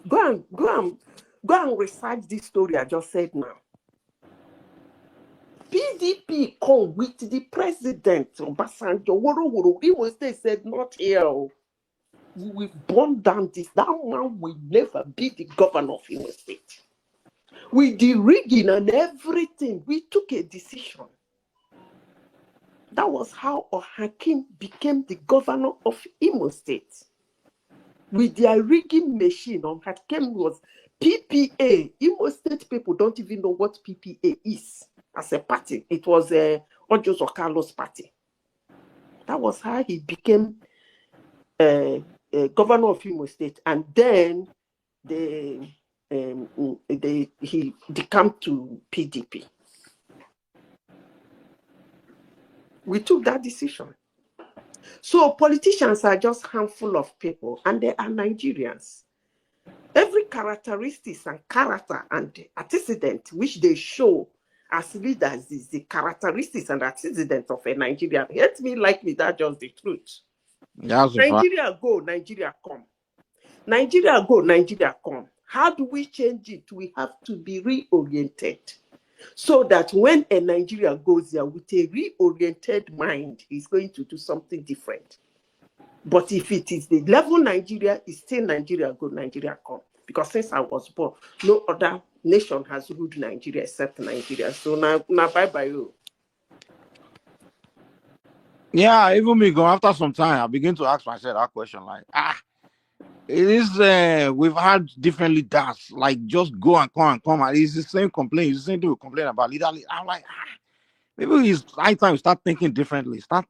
and research this story I just said now. PDP come with the president Obasanjo. Imo State said, not here. We will burn down this. That man will never be the governor of Imo State. With the rigging and everything, we took a decision. That was how Hakim became the governor of Imo State. With their rigging machine, Hakim was PPA. Imo State people don't even know what PPA is as a party. It was Ojo Carlos party. That was how he became governor of Imo State. And then he decamped to PDP. We took that decision. So politicians are just a handful of people, and they are Nigerians. Every characteristics and character and antecedent which they show as leaders is the characteristics and antecedent of a Nigerian. Hate me, like me, that's just the truth. Nigeria go, Nigeria come. Nigeria go, Nigeria come. How do we change it? We have to be reoriented. So that when a Nigeria goes there with a reoriented mind, he's going to do something different. But if it is the level Nigeria, is still Nigeria go, Nigeria come. Because since I was born, no other nation has ruled Nigeria except Nigeria. So now bye-bye you. Yeah, even me going after some time, I begin to ask myself that question, like, it is we've had different leaders, like just go and come, and it's the same complaint, it's the same thing we complain about leader. I'm like, maybe it's high time we start thinking differently, start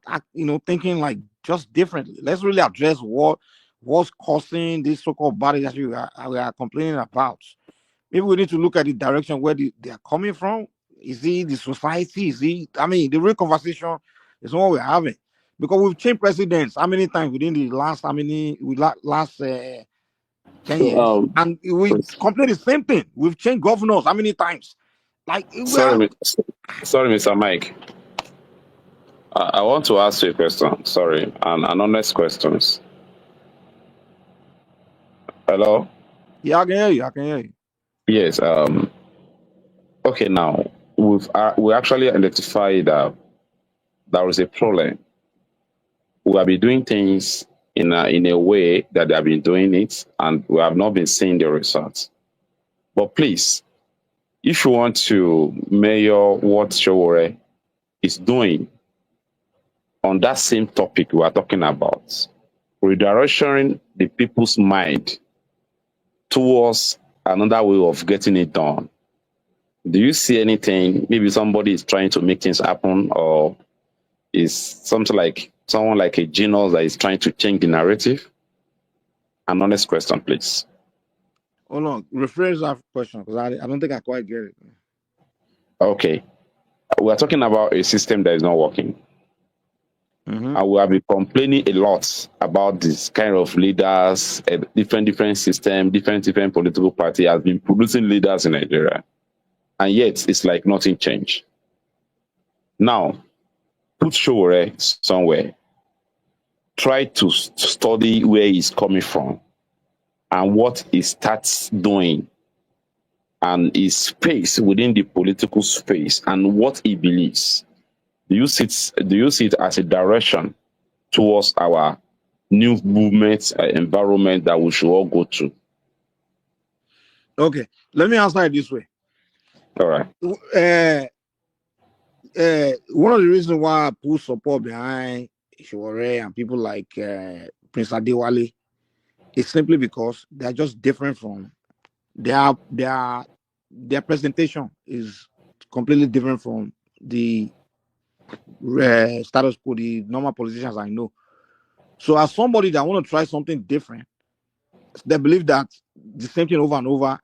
thinking like just differently. Let's really address what's causing this so-called body that we are complaining about. Maybe we need to look at the direction where they are coming from. Is it the society? The real conversation is what we're having. Because we've changed presidents how many times within the last, last 10 So, years? And we complain the same thing. We've changed governors how many times? Like, we sorry, are. sorry, Mr. Mike. I want to ask you a question. Sorry, an honest questions. Hello. Yeah, I can hear you. Yes. Okay. Now we actually identified that there is a problem. We have been doing things in a way that they have been doing it, and we have not been seeing the results. But please, if you want to measure what Sowore is doing on that same topic we are talking about, redirecting the people's mind towards another way of getting it done. Do you see anything? Maybe somebody is trying to make things happen, or is something like someone like a genius that is trying to change the narrative? An honest question, please. Hold on. Rephrase that question because I don't think I quite get it. Okay. We are talking about a system that is not working. Mm-hmm. And we have been complaining a lot about this kind of leaders, different system, different political party has been producing leaders in Nigeria. And yet it's like nothing changed. Now, put Sowore somewhere. Try to study where he's coming from and what he starts doing and his space within the political space and what he believes. Do you see it as a direction towards our new movement environment that we should all go to? Okay, let me answer it this way. All right. One of the reasons why I put support behind Sowore and people like Prince Adewale is simply because they're just different from their presentation is completely different from the status quo, the normal politicians I know. So as somebody that want to try something different, they believe that the same thing over and over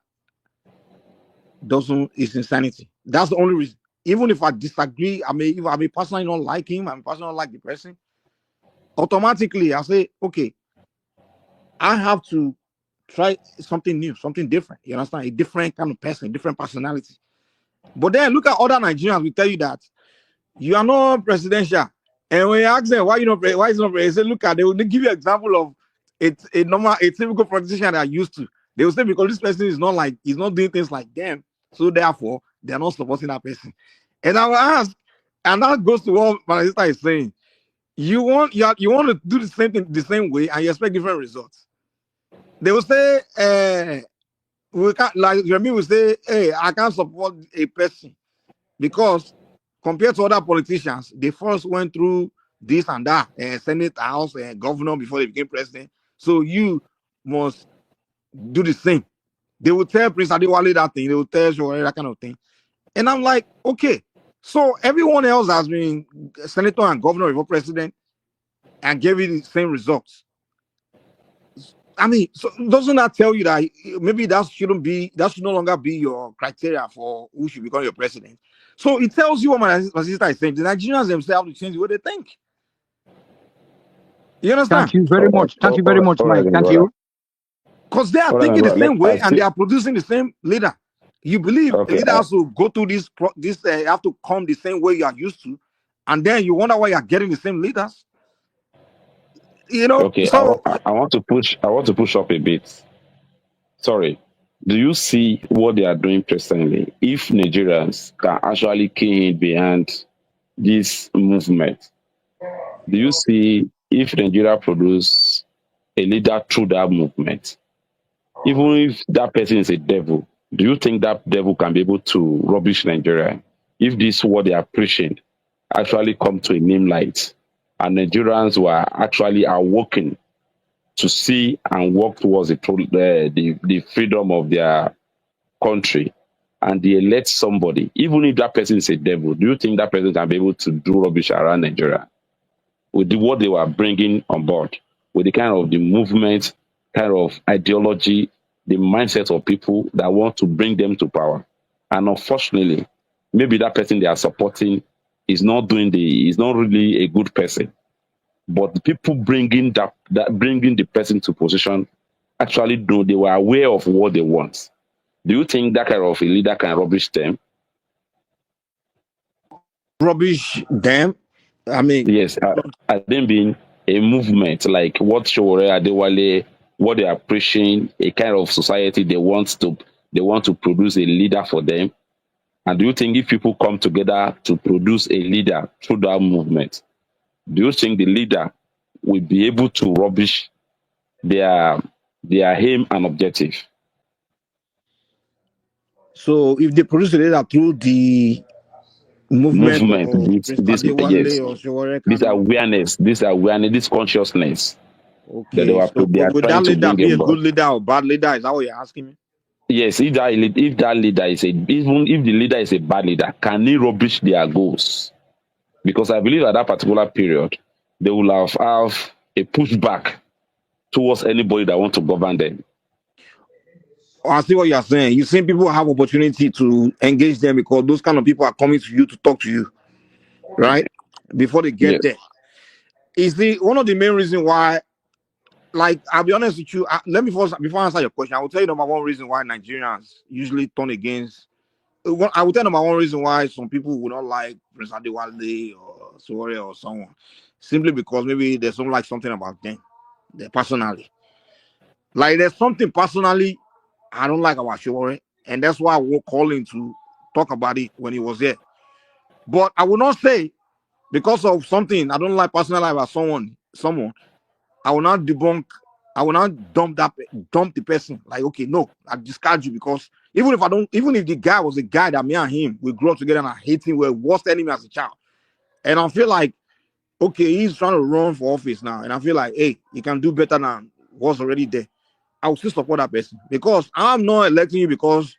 is insanity. That's the only reason. Even if I disagree, if I may personally not like him, I personally not like the person, automatically I say, okay, I have to try something new, something different. You understand? A different kind of person, different personality. But then look at other Nigerians will tell you that you are not presidential. And when you ask them why is not president, they say, look at, they will give you an example of a typical politician that are used to. They will say because this person is not doing things like them, so therefore they are not supporting that person. And I will ask, and that goes to what my sister is saying. You want to do the same thing the same way, and you expect different results. They will say, we can't, like Remy will say, hey, I can't support a person because compared to other politicians, they first went through this and that, Senate, House, governor before they became president. So you must do the same. They will tell Prince Adewale that thing. They will tell Sowore that kind of thing. And I'm like, okay. So everyone else has been senator and governor before president and gave you the same results. So doesn't that tell you that maybe that should no longer be your criteria for who should become your president? So it tells you what my sister is saying. The Nigerians themselves have to change the way they think. You understand? Thank you very much. Thank you very much, Mike. Thank you. Because they are thinking the same way and they are producing the same leader. You believe a leader has to go through this have to come the same way you are used to, and then you wonder why you are getting the same leaders. Okay, so I want to push up a bit. Sorry. Do you see what they are doing presently? If Nigerians can actually key in behind this movement, do you see if Nigeria produce a leader through that movement, even if that person is a devil, do you think that devil can be able to rubbish Nigeria if this what they are preaching actually come to a name light? and Nigerians were actually awoken to see and work towards the freedom of their country, and they elect somebody, even if that person is a devil, do you think that person can be able to do rubbish around Nigeria with what they were bringing on board, with the kind of the movement, kind of ideology, the mindset of people that want to bring them to power? And unfortunately, maybe that person they are supporting is not really a good person. But the people bringing bringing the person to position actually they were aware of what they want. Do you think that kind of a leader can rubbish them? Rubbish them. I mean, Yes, I think being a movement like what Sowore Adewale, what they are preaching, a kind of society they want to produce a leader for them. And do you think if people come together to produce a leader through that movement, do you think the leader will be able to rubbish their aim and objective? so if they produce a leader through the movement Movement, of Mr. yes, Adewale or Sowore this cannot. awareness, this consciousness that Okay, so they but are would that trying to leader bring be a about. good leader or bad leader? Is that what you're asking me? Yes, if that leader is even if the leader is a bad leader, can he rubbish their goals? Because I believe at that particular period, they will have a pushback towards anybody that want to govern them. Oh, I see what you're saying. You see people have opportunity to engage them because those kind of people are coming to you to talk to you, right? Before they get Yes. there. Is the one of the main reasons why, like, I'll be honest with you. Let me first, before I answer your question, I will tell you number one reason why Nigerians usually turn against. I will tell number one reason why some people would not like President Adewale or Sowore or someone, simply because maybe they don't like something about them, personally. Like there's something personally I don't like about Sowore, and that's why I will call him to talk about it when he was there. But I will not say because of something I don't like personally about someone, I will not debunk, I will not dump the person. Like, okay, no, I discard you because even if the guy was a guy that me and him we grew up together and I hate him, we're worst enemy as a child. And I feel like, okay, he's trying to run for office now, and I feel like, hey, he can do better than what's already there. I will still support that person because I'm not electing you because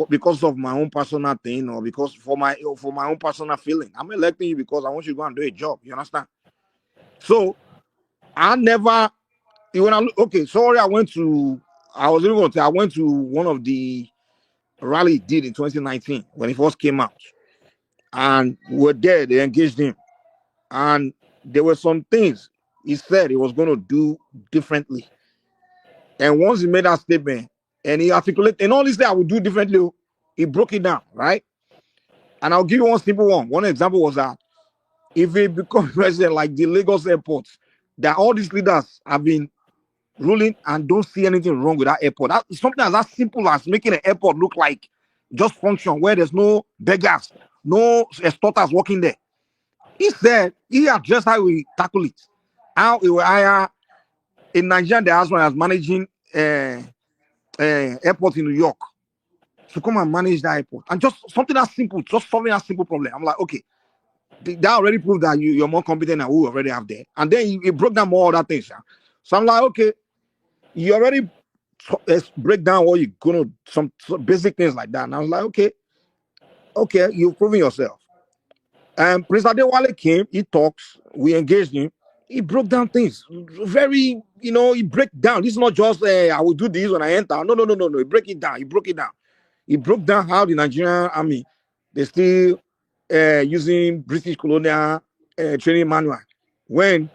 because of my own personal thing or because for my own personal feeling. I'm electing you because I want you to go and do a job. You understand? So I never sorry, I went to one of the rally he did in 2019 when he first came out, and we're there. They engaged him, and there were some things he said he was going to do differently. And once he made that statement and he articulated, and all this that I would do differently, he broke it down, right? And I'll give you one simple one. One example was that if he becomes president like the Lagos airport, that all these leaders have been ruling and don't see anything wrong with that airport. That's something as simple as making an airport look like just function where there's no beggars, no extorters working there. He said he addressed how we tackle it. How he will hire in Nigeria, the husband as managing airport in New York to come and manage that airport. And just something that simple, just solving that simple problem. I'm like, okay, that already proved that you're more competent than who we already have there. And then he broke down more other things. Yeah? So I'm like, okay, you already break down what you're gonna some basic things like that. And I was like, okay, you've proven yourself. And Prince Adewale came, he talks, we engaged him, he broke down things very, he break down. This is not just I will do this when I enter. No. He broke it down. He broke down how the Nigerian army they still using British colonial training manual when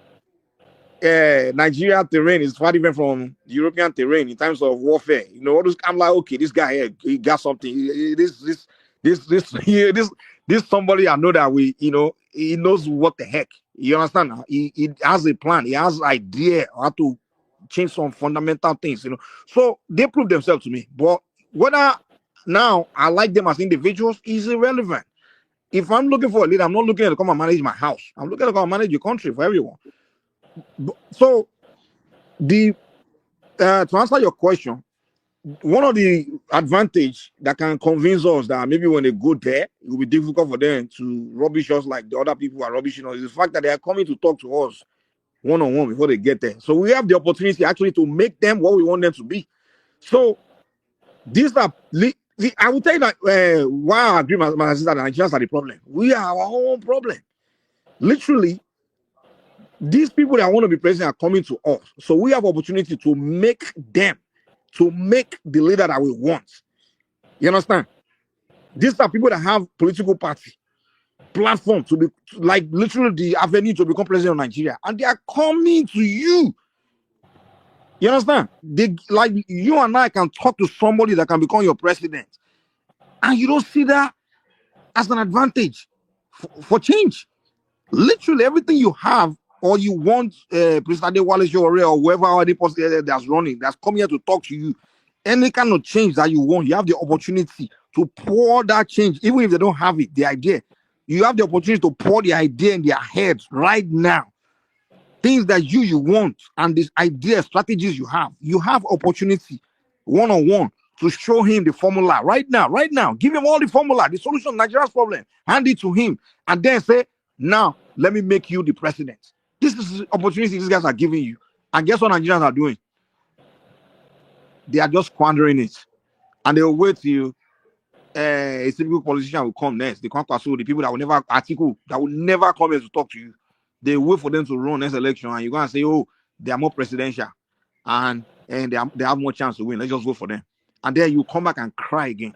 Nigeria terrain is far different from European terrain in terms of warfare. I'm like, okay, this guy here, he got something. This somebody I know that he knows what the heck. You understand? Now? He has a plan. He has idea how to change some fundamental things. So they prove themselves to me. But whether now I like them as individuals is irrelevant. If I'm looking for a leader, I'm not looking to come and manage my house. I'm looking to come and manage the country for everyone. So to answer your question, one of the advantage that can convince us that maybe when they go there, it will be difficult for them to rubbish us like the other people are rubbishing us is the fact that they are coming to talk to us one-on-one before they get there. So we have the opportunity actually to make them what we want them to be. So these are, I will tell you that why I agree with my sister that Nigerians are the problem. We are our own problem. Literally, these people that want to be president are coming to us. So we have opportunity to make them, to make the leader that we want. You understand? These are people that have political party, platform to be like literally the avenue to become president of Nigeria. And they are coming to you. You understand? They like you and I can talk to somebody that can become your president. And you don't see that as an advantage for change. Literally everything you have or you want President Adewale Sowore or whoever other person that's running, that's coming here to talk to you, any kind of change that you want, you have the opportunity to pour that change, even if they don't have it, the idea. You have the opportunity to pour the idea in their heads right now. Things that you want and this idea, strategies you have opportunity one-on-one to show him the formula right now. Give him all the formula, the solution to Nigeria's problem, hand it to him, and then say, now let me make you the president. This is the opportunity these guys are giving you. And guess what Nigerians are doing? They are just squandering it. And they will wait till a typical politician will come next. They can't pursue the people that will never that will never come here to talk to you. They wait for them to run next election, and you're gonna say, "Oh, they are more presidential, and they have more chance to win. Let's just vote for them." And then you come back and cry again.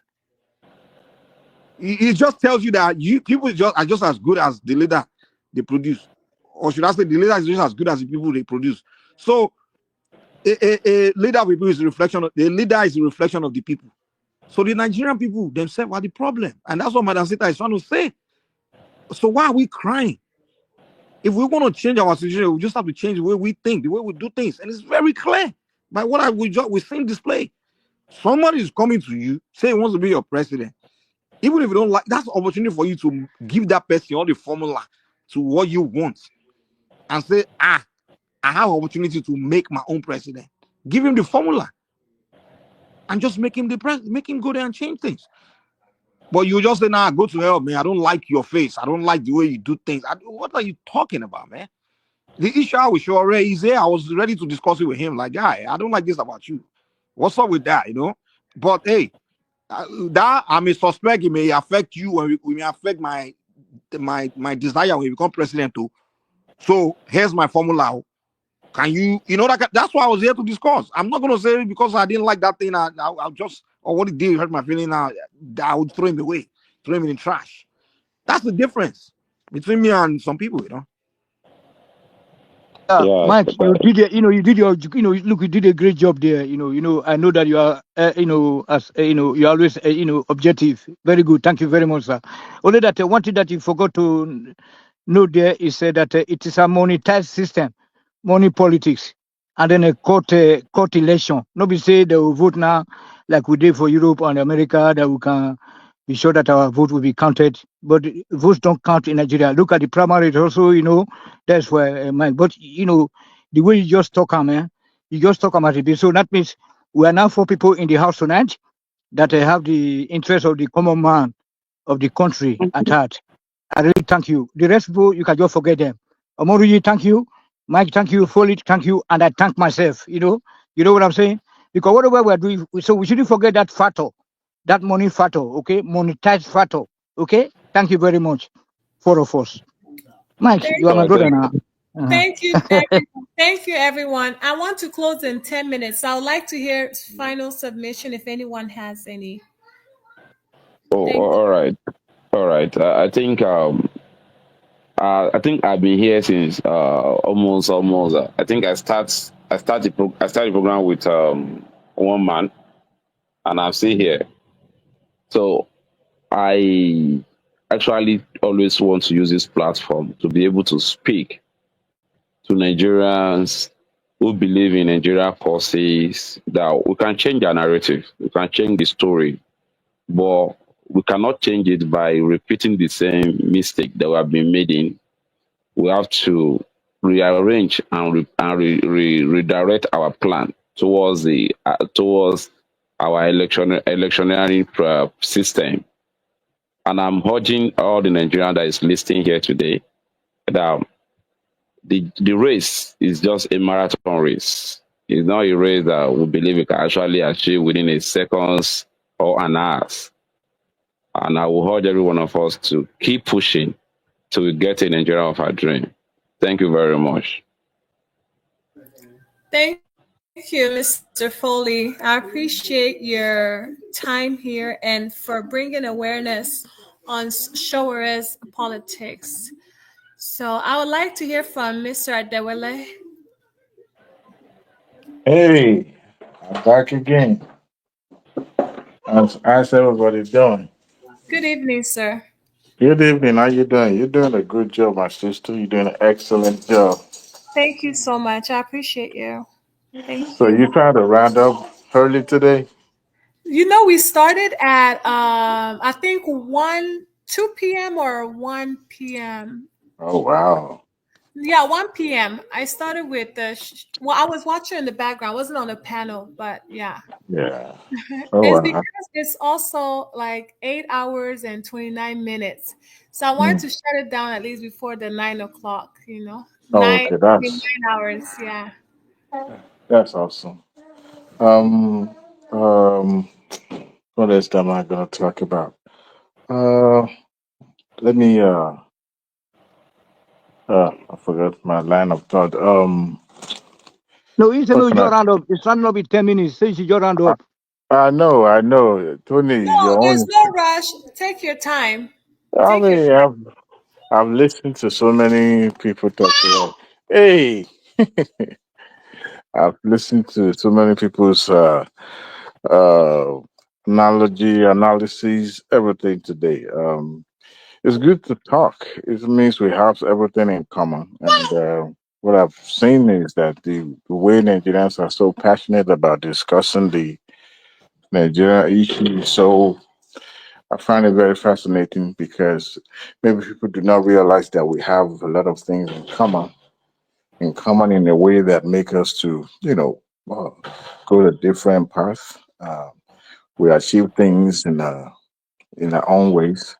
It just tells you that people are just as good as the leader they produce, or should I say, the leader is just as good as the people they produce. So, a leader of people is a reflection. The leader is a reflection of the people. So the Nigerian people themselves are the problem. And that's what Madam Sita is trying to say. So why are we crying? If we want to change our situation, we just have to change the way we think, the way we do things. And it's very clear by what we seen display. Somebody is coming to you, say he wants to be your president. Even if you don't like, that's an opportunity for you to give that person all the formula to what you want. And say, I have an opportunity to make my own president. Give him the formula. And just make him the president, make him go there and change things. But you just say, nah, go to hell, man. I don't like your face. I don't like the way you do things. What are you talking about, man? The issue with Sowore is there. I was ready to discuss it with him. Like, guy, I don't like this about you. What's up with that, you know? But hey, that I may suspect it may affect you and it may affect my desire when you become president too. So here's my formula. Can you that's why I was here to discuss. I'm not gonna say because I didn't like that thing. I'll just or what it did hurt my feeling now. I would throw him away, throw him in the trash. That's the difference between me and some people, you know. Yeah, Mike, you did look, you did a great job there. I know that you are, as you're always, objective. Very good. Thank you very much, sir. Only that one thing that you forgot to note there is that it is a monetized system, money politics, and then a court election. Nobody say they will vote now like we did for Europe and America that we can be sure that our vote will be counted. But votes don't count in Nigeria. Look at the primaries also, that's where mine. But the way you just talk, man, you just talk about it. So that means we are now 4 people in the house tonight that have the interest of the common man of the country at heart. I really thank you. The rest people, you can just forget them. Omoruyi, thank you. Mike, thank you. Foley, thank you. And I thank myself. You know what I'm saying? Because whatever we're doing, so we shouldn't forget that factor, that money factor, okay? Monetized factor, okay? Thank you very much, 4 of us. Mike, Thank you are my brother you. now. Thank you, everyone. Thank you, everyone. I want to close in 10 minutes. I would like to hear final submission if anyone has any. Oh, Thank all right, all right. I think I've been here since almost. I think I started the program with one man, and I'm still here. So I actually always want to use this platform to be able to speak to Nigerians who believe in Nigeria causes, that we can change our narrative, we can change the story, but we cannot change it by repeating the same mistake that we have been making. We have to rearrange and redirect our plan towards our electioneering system. And I'm urging all the Nigerians that is listening here today that the race is just a marathon race. It's not a race that we believe we can actually achieve within a seconds or an hour. And I will urge every one of us to keep pushing till we get a Nigeria of our dream. Thank you very much. Thank you, Mr. Foley. I appreciate your time here and for bringing awareness on Sowore's politics. So I would like to hear from Mr. Adewale. Hey, I'm back again. How's everybody doing? Good evening, sir. Good evening. How you doing? You're doing a good job, my sister. You're doing an excellent job. Thank you so much. I appreciate you. Thank So you. you trying to round up early today? You know, we started at I think 2 p.m. or 1 p.m. Oh wow. Yeah, 1 p.m. I started with well, I was watching in the background. I wasn't on the panel, but yeah. Yeah. Oh It's wow. because it's also like 8 hours and 29 minutes. So I wanted Hmm. to shut it down at least before the 9 o'clock, Oh, nine, okay. I mean, 9 hours. Yeah. That's awesome. Um um what else am I gonna talk about? Uh let me I forgot my line of thought. No, it's What no can your round up. It's round up in 10 minutes. Say your round up. I know. Tony, No, your there's own. no rush. Take your time. I Take your mean, I've listened to so many people talk about. Hey, I've listened to so many people's uh analysis, everything today. It's good to talk. It means we have everything in common. And what I've seen is that the way Nigerians are so passionate about discussing the Nigerian issue is so. I find it very fascinating because maybe people do not realize that we have a lot of things in common in a way that make us to, go a different path. We achieve things in our own ways,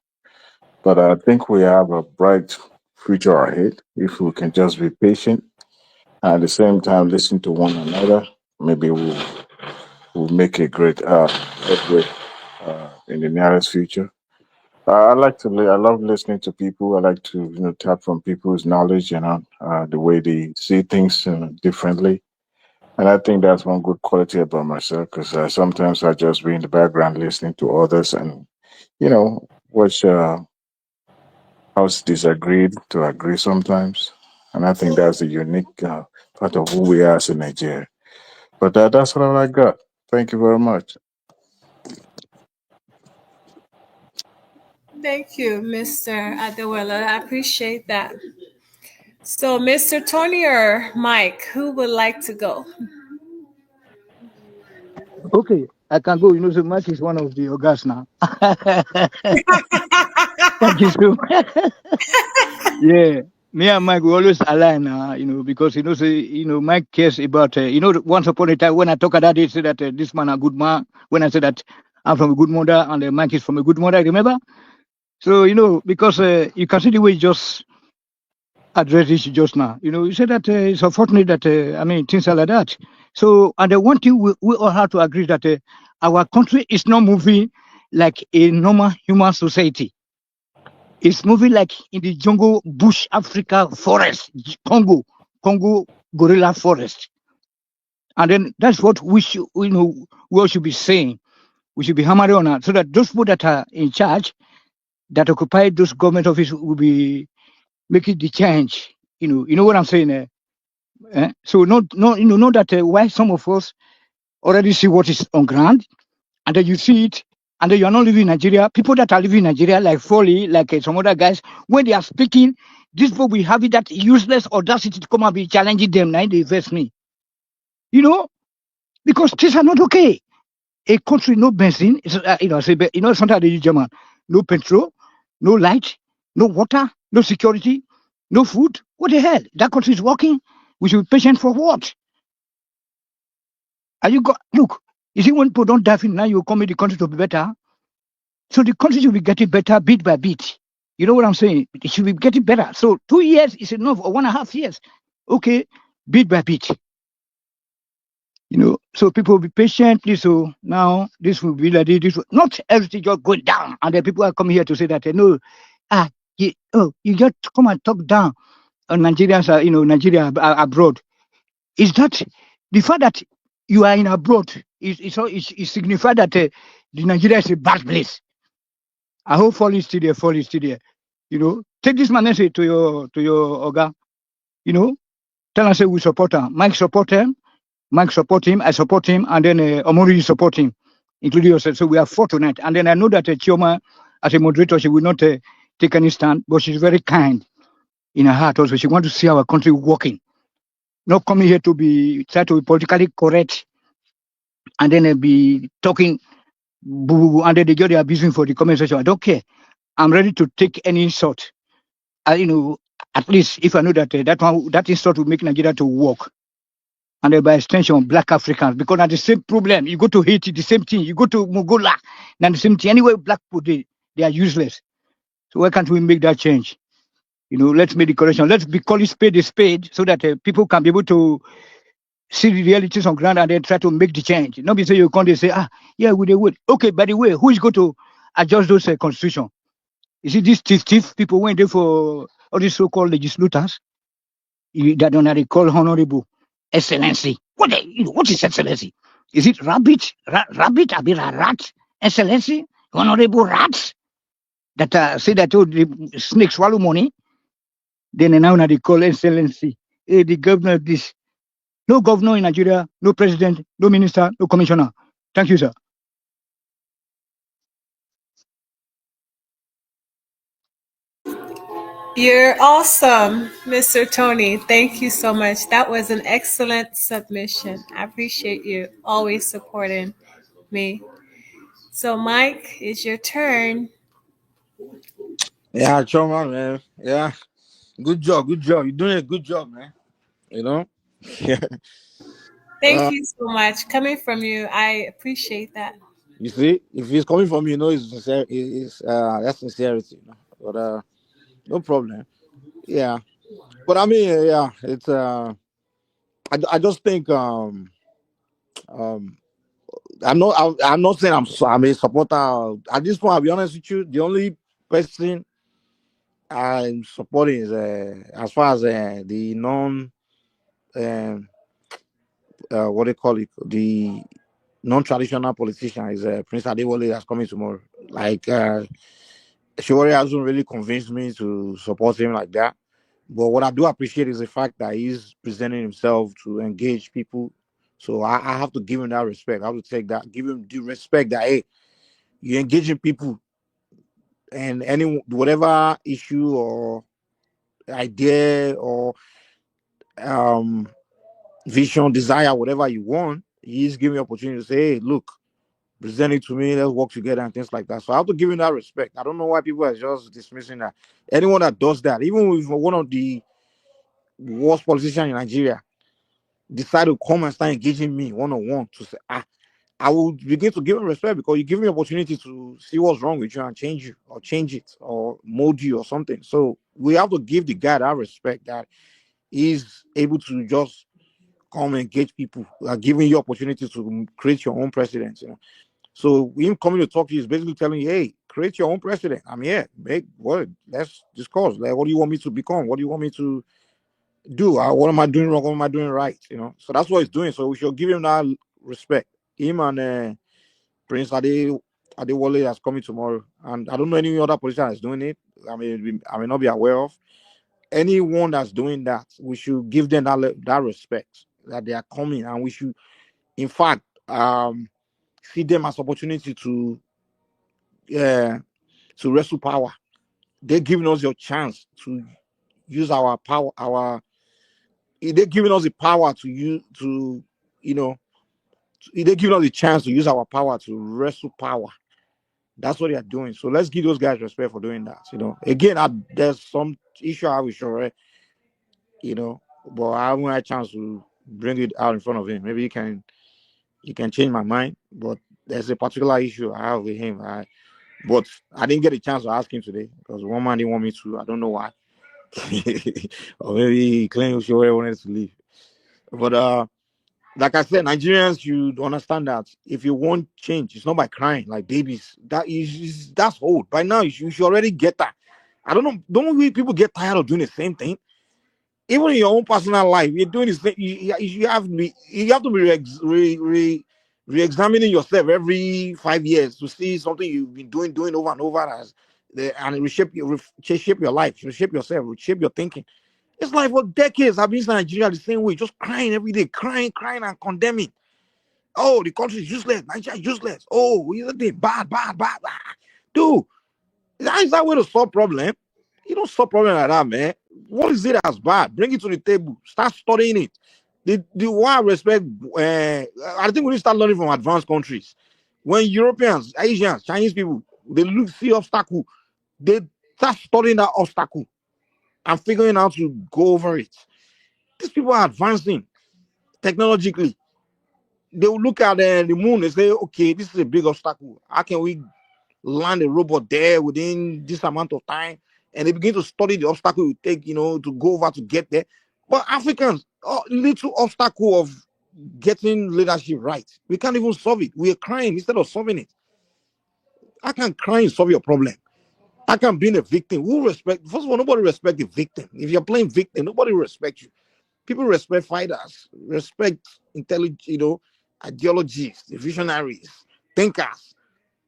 but I think we have a bright future ahead if we can just be patient and at the same time listen to one another. Maybe we'll make a great headway in the nearest future. I like to. I love listening to people. I like to, tap from people's knowledge and the way they see things differently. And I think that's one good quality about myself because sometimes I just be in the background listening to others and watch us disagreed to agree sometimes. And I think that's a unique part of who we are as a Nigeria. But that's what I got. Thank you very much. Thank you, Mr. Adewale. I appreciate that. So, Mr. Tony or Mike, who would like to go? Okay, I can go. You know, so Mike is one of the Ogas now. Thank you so much. Yeah. Me and Mike we always align, because Mike cares about once upon a time when I talk about it, say that this man a good man. When I say that I'm from a good mother and Mike is from a good mother, remember? So because you can see the way he just addressed this just now. You said that it's unfortunate that things are like that. So and the one thing we all have to agree that our country is not moving like a normal human society. It's moving like in the jungle, bush, Africa, forest, Congo gorilla forest. And then that's what we all should be saying. We should be hammering on that so that those people that are in charge, that occupy those government offices will be making the change. You know what I'm saying? So know that why some of us already see what is on ground, and then you see it, and then you are not living in Nigeria. People that are living in Nigeria, like Foley, like some other guys, when they are speaking, these people will have it that useless audacity to come and be challenging them. Now they verse me, because things are not okay. A country no benzene, I say, sometimes they use German, no petrol, no light, no water, no security, no food. What the hell? That country is working. We should be patient for what? Are you got look? You see, when people don't dive in now, you come in the country to be better. So the country should be getting better bit by bit. You know what I'm saying? It should be getting better. So 2 years is enough, or 1.5 years. Okay, bit by bit. So people will be patiently. So now this will be like this. Not everything just going down, and then people are coming here to say that no, you just come and talk down on Nigerians, Nigeria abroad. Is that the fact that you are in abroad? It signifies that the Nigeria is a bad place. I hope fall is still there. Fall is still there. Take this man and say to your Oga. Tell him say we support him. Mike support him. Mike support him. I support him, and then Omori support him, including yourself. So we are 4 tonight. And then I know that Chioma, as a moderator, she will not take any stand, but she's very kind in her heart. Also, she wants to see our country working. Not coming here to try to be politically correct, and then be talking boo, and then they are abusing for the comment section. I don't care. I'm ready to take any insult. At least if I know that that insult will make Nigeria to work, and by extension, Black Africans, because that's the same problem. You go to Haiti, the same thing. You go to Mongolia, then the same thing. Anyway, black people they are useless. So why can't we make that change? Let's make the correction. Let's be call it spade a spade, so that people can be able to see the realities on ground and then try to make the change. Not be say you can't say, yeah, we they would. Okay, by the way, who is going to adjust those constitution? You see, these thief people went there for all these so-called legislators that they call honorable excellency. What is excellency? Is it rabbit? Rabbit? I mean, a rat? Excellency? Honorable rats? That say that the snake swallow money? Then now they call excellency. Hey, the governor of this. No governor in Nigeria, no president, no minister, no commissioner. Thank you, sir. You're awesome, Mr. Tony. Thank you so much. That was an excellent submission. I appreciate you always supporting me. So, Mike, it's your turn. Yeah, Choma, man. Yeah, good job, good job. You're doing a good job, man. Thank you so much. Coming from you, I appreciate that. You see, if it's coming from you, it's sincere. It's that's sincerity. But no problem. Yeah, but I mean, yeah, it's I just think um I'm not saying I'm a supporter. At this point, I'll be honest with you. The only person I'm supporting is as far as the non um what they call it, the non-traditional politician is Prince Adewale that's coming tomorrow. Like Sowore hasn't really convinced me to support him like that. But what I do appreciate is the fact that he's presenting himself to engage people. So I have to give him that respect. I have to take that, give him the respect that hey, you're engaging people and any whatever issue or idea or um vision, desire, whatever you want, he's giving you opportunity to say, hey, look, present it to me, let's work together and things like that. So I have to give him that respect. I don't know why people are just dismissing that. Anyone that does that, even with one of the worst politicians in Nigeria, decide to come and start engaging me one-on-one to say, I will begin to give him respect because you give me opportunity to see what's wrong with you and change you or change it or mold you or something. So we have to give the guy that respect that he's able to just come and engage people, giving you opportunity to create your own president. So him coming to talk to you is basically telling you, hey, create your own president. I'm here. Make what? Let's discuss. Like, what do you want me to become? What do you want me to do? What am I doing wrong? What am I doing right? So that's what he's doing. So we should give him that respect. Him and Prince Adewale that's coming tomorrow. And I don't know any other politician that's doing it. I may not be aware of. Anyone that's doing that, we should give them that respect that they are coming, and we should, in fact, see them as opportunity to wrestle power. They're giving us your chance to use our power. They're giving us the power to use they're giving us the chance to use our power to wrestle power. That's what they are doing. So let's give those guys respect for doing that. Again, there's some issue I have with Sowore, but I haven't had a chance to bring it out in front of him. Maybe he can he can change my mind. But there's a particular issue I have with him. But I didn't get a chance to ask him today because one man didn't want me to. I don't know why. Or maybe he claimed he wanted to leave. But like I said, Nigerians should understand that if you want change, it's not by crying like babies. That's old. By now, you should already get that. I don't know. Don't we people get tired of doing the same thing? Even in your own personal life, you're doing the same. You have to be re-examining yourself every 5 years to see something you've been doing over and over and reshape your life, reshape yourself, reshape your thinking. It's like for decades I've been in Nigeria the same way, just crying every day, crying and condemning. Oh, the country is useless. Nigeria is useless. Oh, is it bad. Dude, is that way to solve problem? You don't solve problem like that, man. What is it that's bad? Bring it to the table. Start studying it. The why I respect. I think we need to start learning from advanced countries. When Europeans, Asians, Chinese people, they see obstacle, they start studying that obstacle and figuring out how to go over it. These people are advancing technologically. They will look at the moon and say, okay, this is a big obstacle. How can we land a robot there within this amount of time? And they begin to study the obstacle it take, to go over to get there. But Africans, little obstacle of getting leadership right. We can't even solve it. We are crying instead of solving it. I can't cry and solve your problem. I can be a victim. Who respect? First of all, nobody respect the victim. If you're playing victim, nobody respect you. People respect fighters, respect intelligent, ideologies, visionaries, thinkers.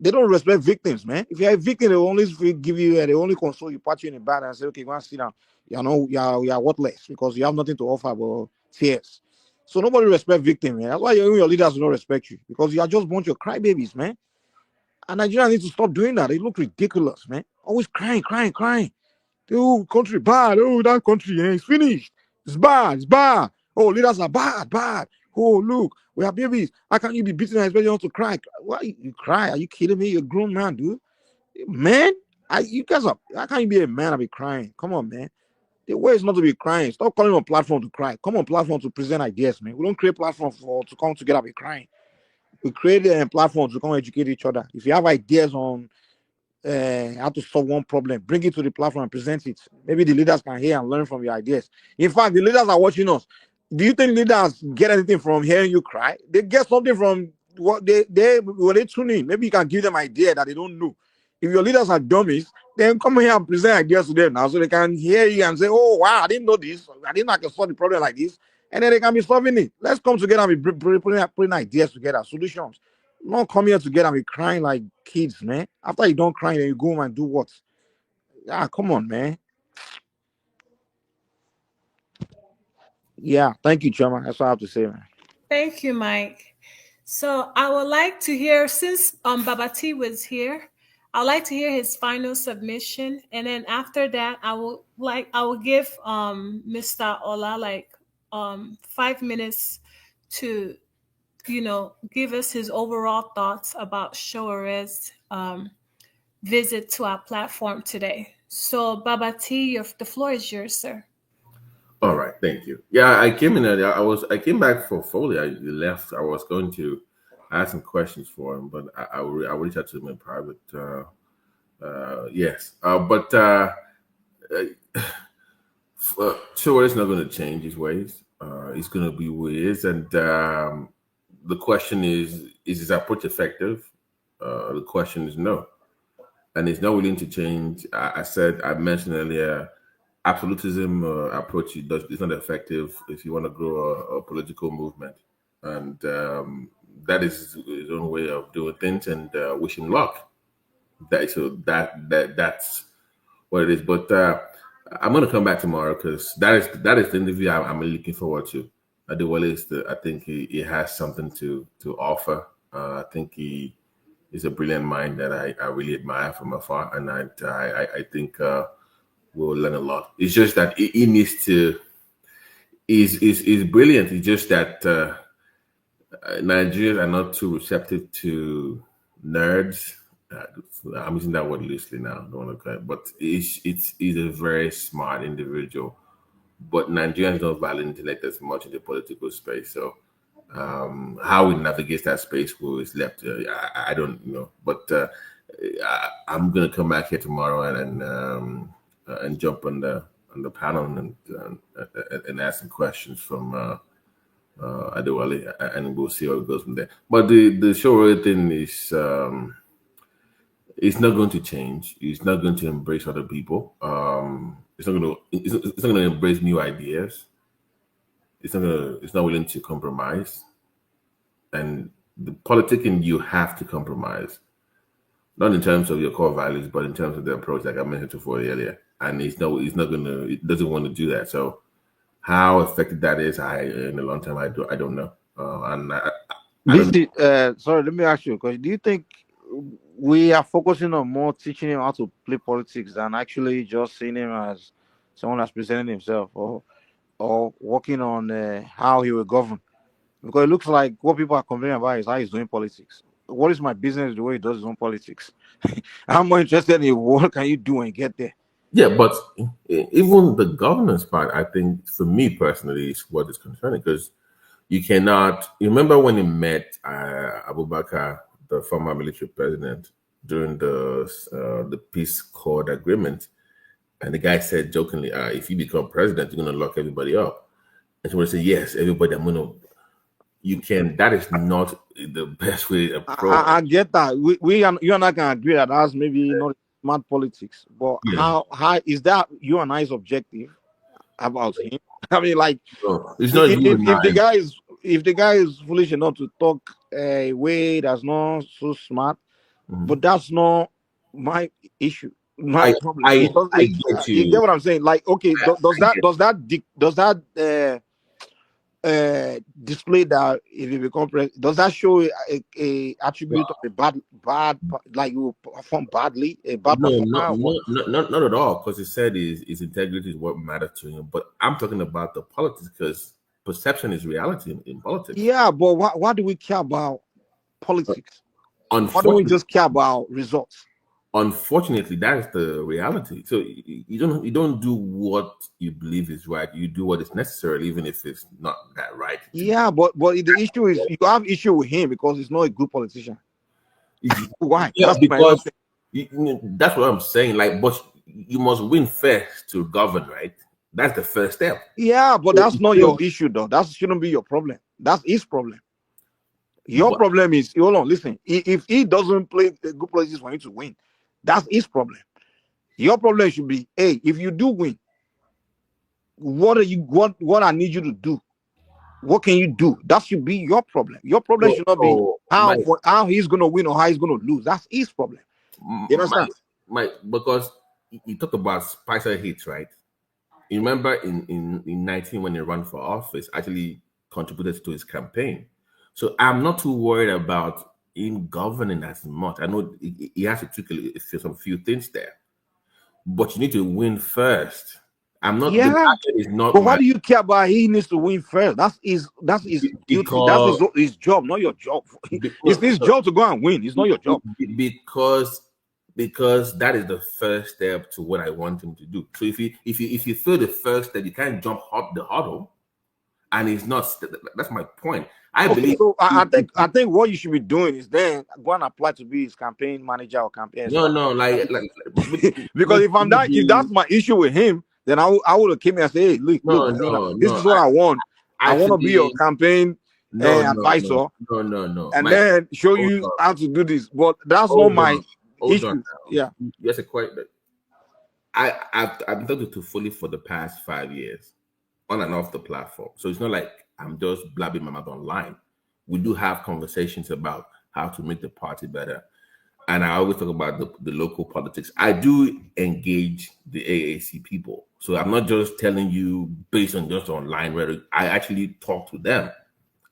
They don't respect victims, man. If you're a victim, they only give you, they only console you, pat you in the back and say, okay, go and sit down. You're worthless because you have nothing to offer but fears. So nobody respect victims, man. That's why your leaders don't respect you because you are just a bunch of crybabies, man. And Nigeria needs to stop doing that. They look ridiculous, man. Always crying. Oh, country bad. Oh, that country, it's finished. It's bad. Oh, leaders are bad. Oh, look, we are babies. How can you be beaten and expect you to cry? Why you cry? Are you kidding me? You're a grown man, dude. Man, you guys are. How can you be a man and be crying? Come on, man. The way is not to be crying. Stop calling on platform to cry. Come on platform to present ideas, man. We don't create platform to come together and be crying. We create a platform to come educate each other. If you have ideas on how to solve one problem, bring it to the platform and present it. Maybe the leaders can hear and learn from your ideas. In fact, the leaders are watching us. Do you think leaders get anything from hearing you cry? They get something from what when they tune in. Maybe you can give them idea that they don't know. If your leaders are dummies, then come here and present ideas to them now so they can hear you and say, oh, wow, I didn't know this. I didn't know I can solve the problem like this. And then they can be solving it. Let's come together and be putting ideas together, solutions. Not come here together and be crying like kids, man. After you don't cry, then you go home and do what? Come on, man. Yeah, thank you, Chama. That's all I have to say, man. Thank you, Mike. So I would like to hear, since Babati was here, I'd like to hear his final submission, and then after that, I will give Mr. Ola 5 minutes to give us his overall thoughts about Showare's visit to our platform today. So Babati, the floor is yours, sir. All right, thank you. Yeah, I came in earlier. I came back for Foley. I left. I was going to ask some questions for him, but I will reach out to him in private. Yes, but sure, it's not going to change his ways. He's going to be who he is, and the question is his approach effective? The question is no, and he's not willing to change. I mentioned earlier, absolutism approach is not effective if you want to grow a political movement, and that is his own way of doing things. And wish him luck. That's what it is. But I'm going to come back tomorrow because that is the interview I'm really looking forward to. I think he has something to offer. I think he is a brilliant mind that I really admire from afar, and I think we'll learn a lot. It's just that he needs to. He's brilliant. It's just that Nigerians are not too receptive to nerds. I'm using that word loosely now. I don't want to, but he's a very smart individual. But Nigerians don't value intellect as much in the political space. So How we navigate that space where it's left, I don't know. But I'm gonna come back here tomorrow and jump on the panel and ask some questions from Adewale, and we'll see how it goes from there. But the show thing is. It's not going to change. It's not going to embrace other people. It's not going to. It's not going to embrace new ideas. It's not going to. It's not willing to compromise. And the politicking, you have to compromise, not in terms of your core values, but in terms of the approach, like I mentioned before earlier. And it's not. It's not going to. It doesn't want to do that. So, how effective that is, in the long term, I don't know. And I don't know. Sorry, let me ask you a question. Do you think we are focusing on more teaching him how to play politics than actually just seeing him as someone that's presenting himself, or working on how he will govern? Because it looks like what people are complaining about is how he's doing politics. What is my business the way he does his own politics? I'm more interested in what can you do when you get there. Yeah, but even the governance part, I think, for me personally, is what is concerning, because you cannot. You remember when he met Abubakar, the former military president, during the peace accord agreement, and the guy said jokingly, "If you become president, you're going to lock everybody up." And somebody said, "Yes, everybody. I'm going to." You can. That is not the best way to approach. I get that. You and I can agree that that's maybe not smart politics, but Yeah. how is that you and I's objective about him? I mean, like, it's not if the guy is foolish enough to talk a way that's not so smart, but that's not my issue. My problem. I get You get what I'm saying? Like, okay, does that display that if you become president, does that show a attribute of a bad, like you perform badly, a bad performer? Not at all, because he said his integrity is what matters to him. But I'm talking about the politics, because perception is reality in politics. Yeah, but why do we care about politics? Why don't we just care about results? Unfortunately, that is the reality. So you don't do what you believe is right. You do what is necessary, even if it's not that right. Yeah, but the issue is you have issue with him because he's not a good politician. Why? Yeah, that's because that's what I'm saying. Like, but you must win first to govern, right? That's the first step. Yeah, but that's not your issue, though. That shouldn't be your problem. That's his problem. Your problem is, hold on, listen. If he doesn't play good politics for him to win, that's his problem. Your problem should be, hey, if you do win, what I need you to do? What can you do? That should be your problem. Your problem should not be how he's gonna win or how he's gonna lose. That's his problem. You understand? Because you talk about Spicer hits, right? You remember in 19 when he ran for office, actually contributed to his campaign. So I'm not too worried about him governing as much. I know he has to tweak some few things there, but you need to win first. I'm not. Yeah, is not. But why do you care about he needs to win first? That's his duty. That's his job, not your job. It's his job to go and win. It's not your job. Because that is the first step to what I want him to do. So if you feel the first step, you can't jump the hurdle, and it's not. That's my point. I believe. So I think what you should be doing is then go and apply to be his campaign manager or campaign. No, because if that's my issue with him, then I would have came and say, hey, look, this is what I want. I want to be your campaign advisor. No. And then show you how to do this. But that's not my issue. Yeah. That's a question. I've been talking to Fully for the past 5 years, on and off the platform. So it's not like I'm just blabbing my mouth online. We do have conversations about how to make the party better. And I always talk about the local politics. I do engage the AAC people. So I'm not just telling you based on just online rhetoric. I actually talk to them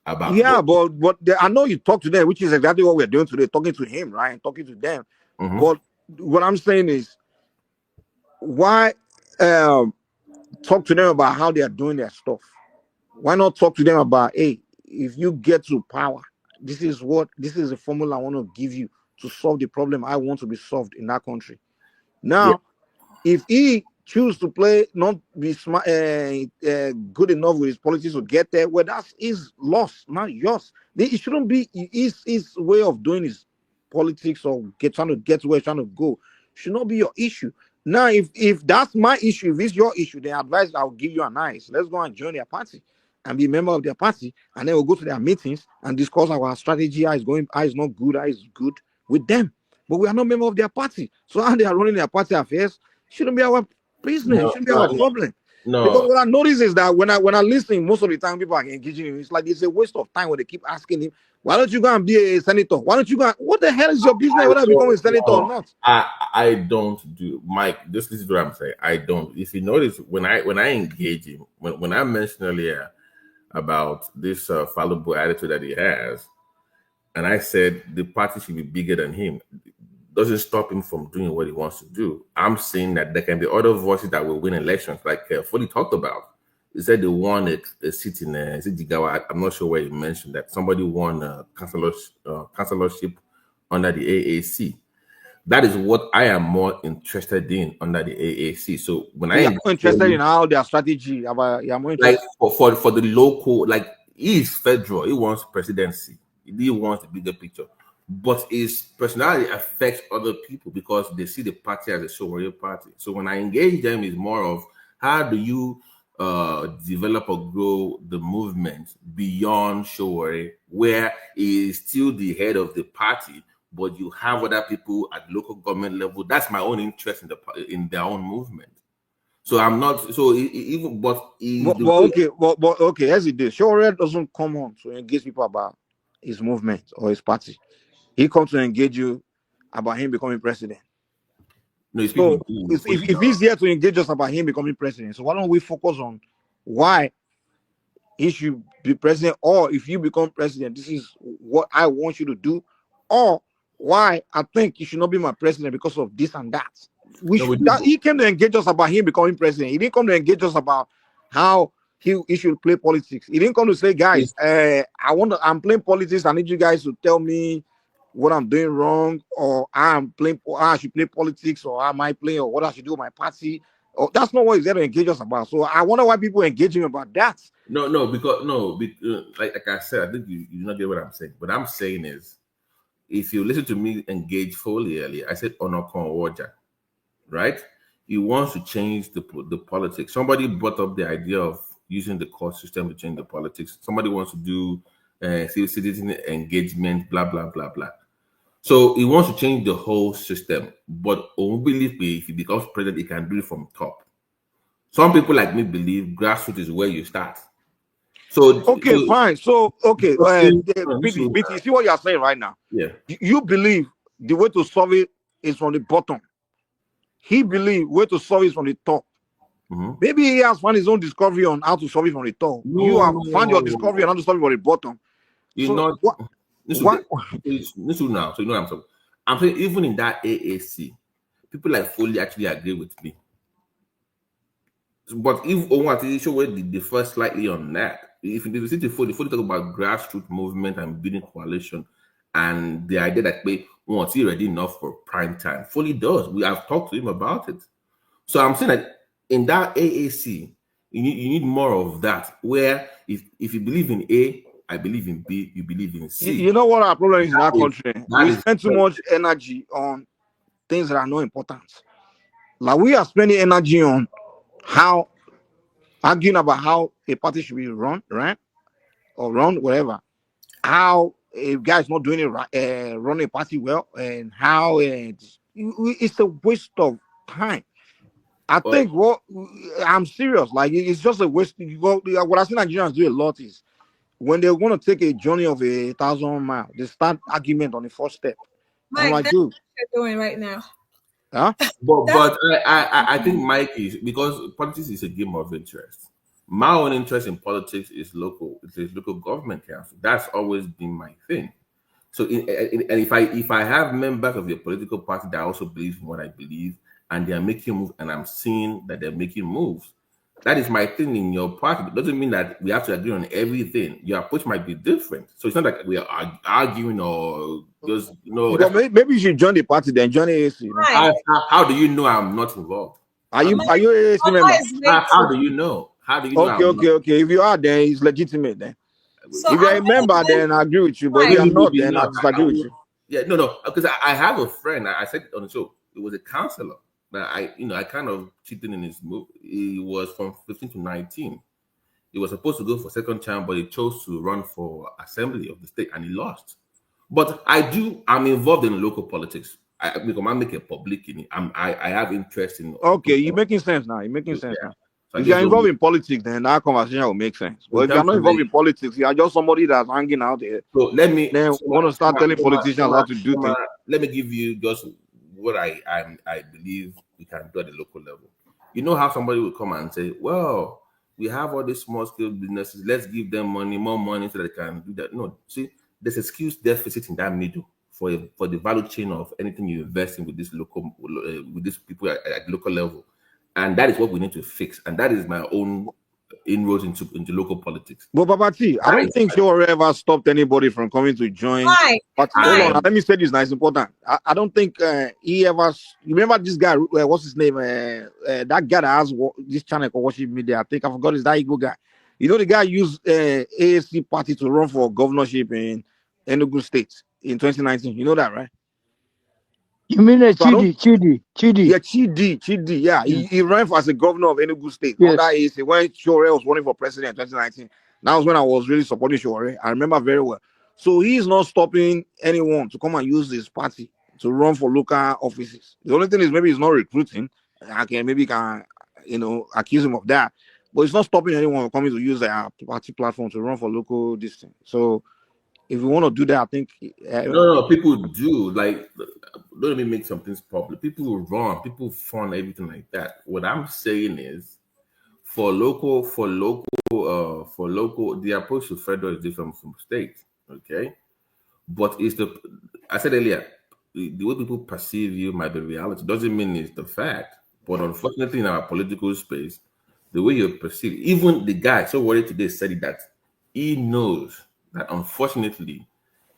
about. Yeah, but I know you talk to them, which is exactly what we're doing today, talking to him, right? Talking to them. Mm-hmm. But what I'm saying is, why talk to them about how they are doing their stuff? Why not talk to them about, hey, if you get to power, this is the formula I want to give you to solve the problem I want to be solved in that country. Now, if he choose to play, not be smart, good enough with his politics to get there, well, that's his loss, not yours. It shouldn't be his way of doing his politics or trying to get to where he's trying to go. Should not be your issue. Now, if that's my issue, if it's your issue, then advice I'll give you an nice. Let's go and join their party and be a member of their party, and then we'll go to their meetings and discuss our strategy, how it's going, how it's not good, how it's good with them. But we are not member of their party. So how they are running their party affairs shouldn't be our business. It shouldn't be our problem. Because what I notice is that when I listen, most of the time people are engaging him. It's like it's a waste of time when they keep asking him, why don't you go and be a senator? Why don't you go? What the hell is your business whether I become a senator or not? I don't do, Mike. This is what I'm saying. I don't. If you notice, when I engage him, when I mentioned earlier about this fallible attitude that he has, and I said the party should be bigger than him, doesn't stop him from doing what he wants to do. I'm saying that there can be other voices that will win elections, like Foley talked about. He said they won a seat in Jigawa. I'm not sure where he mentioned that somebody won a councillorship under the AAC. That is what I am more interested in under the AAC. So when I am more interested in how their strategy about, more like for the local, like he is federal, he wants presidency, he wants the bigger picture. But his personality affects other people because they see the party as a Sowore party. So when I engage them, is more of how do you develop or grow the movement beyond Sowore, where he is still the head of the party, but you have other people at local government level. That's my own interest in their own movement. So I'm not even, but okay. As it is, Sowore doesn't come on to engage people about his movement or his party. He comes to engage you about him becoming president. No, so if he's here to engage us about him becoming president, so why don't we focus on why he should be president, or if you become president, this is what I want you to do, or why I think you should not be my president because of this and that. He came to engage us about him becoming president. He didn't come to engage us about how he should play politics. He didn't come to say, guys, I'm playing politics. I need you guys to tell me what I'm doing wrong, or I'm playing, or I should play politics, or am I playing, or what I should do with my party. Or that's not what he's there to engage us about. So I wonder why people engage him about that. Because like I said, I think you do not get what I'm saying. What I'm saying is, if you listen to me engage Foley earlier, I said Onokon Waja, right? He wants to change the politics. Somebody brought up the idea of using the court system to change the politics. Somebody wants to do citizen engagement, blah, blah, blah, blah. So he wants to change the whole system. But believe me, if he becomes president, he can do it from top. Some people like me believe grassroots is where you start. So fine. So BT, you see what you're saying right now? Yeah. You believe the way to solve it is from the bottom. He believes way to solve it from the top. Mm-hmm. Maybe he has found his own discovery on how to solve it from the top. You have found your discovery on how to solve it from the bottom. Now. So you know what I'm saying. I'm saying even in that AAC, people like Foley actually agree with me. But if Omoyele show where the first slightly on that, if you listen to Foley talk about grassroots movement and building coalition, and the idea that we want to ready enough for prime time. Foley does. We have talked to him about it. So I'm saying that in that AAC, you need more of that. Where if you believe in A, I believe in B, you believe in C. You know what our problem is in our country? We spend too much energy on things that are not important. Like we are spending energy on arguing about how a party should be run, right? Or run, whatever. How a guy is not doing it right, running a party well, and how it's a waste of time. I think I'm serious. Like it's just a waste. What I see Nigerians do a lot is when they want to take a journey of 1,000 miles, they start argument on the first step. Mike, like, that's what you're doing right now. Huh? But I think Mike is, because politics is a game of interest. My own interest in politics is local. It's local government council. That's always been my thing. So, and if I have members of the political party that also believe in what I believe, and they are making moves, and I'm seeing that they're making moves, that is my thing in your party. It doesn't mean that we have to agree on everything. Your approach might be different. So it's not like we are arguing or just maybe you should join the party then join AAC. How do you know I'm not involved? Are you AAC Ola member? is How waiting. do you know? How do you know I'm not? Okay. If you are, then it's legitimate then. So If you're I'm a member, going then I agree with you. But if to you're Maybe, not, maybe then I not. disagree with you. Yeah, no, because I have a friend. I said it on the show. It was a counselor that I kind of cheated in his move. He was from 15 to 19. He was supposed to go for second term, but he chose to run for assembly of the state, and he lost. But I'm involved in local politics. Because I make a public in it. I have interest in. Okay, you're making sense now. You're making sense Yeah. now. So I If just you're don't involved in politics, then that conversation will make sense. But in if you're terms not of the. involved in politics, you are just somebody that's hanging out there. So let me Then want to start telling politicians how to do things. let me give you just what I believe we can do at the local level. You know how somebody will come and say, "Well, we have all these small scale businesses. Let's give them money, more money, so they can do that." No, see, there's a skills deficit in that middle for the value chain of anything you invest in with this local with these people at local level, and that is what we need to fix. And that is my own inroads into local politics. But Babati, I That don't is think Sowore ever stopped anybody from coming to join. Mike. But hold on, let me say this now. It's important. I don't think he ever. You remember this guy? What's his name? That guy that has this channel called Worship Media. I think I forgot. Is that Igbo guy? You know the guy used AAC party to run for governorship in Enugu State in 2019. You know that, right? You mean a So I don't. Chidi? Yeah, Chidi. Yeah, Yeah. he ran for as a governor of Enugu State Yes. under AAC when Sowore was running for president in 2019. That was when I was really supporting Sowore. I remember very well. So he's not stopping anyone to come and use his party to run for local offices. The only thing is maybe he's not recruiting. Maybe can accuse him of that. But it's not stopping anyone from coming to use their party platform to run for local distance. So if we want to do that, I think No, people do. Like, don't let me make some things public. People will run, people fund everything like that. What I'm saying is, for local, the approach to federal is different from state. Okay, but it's I said earlier, the way people perceive you might be reality. Doesn't mean it's the fact. But unfortunately, in our political space, the way you perceive, even the guy so worried today said it, that he knows that unfortunately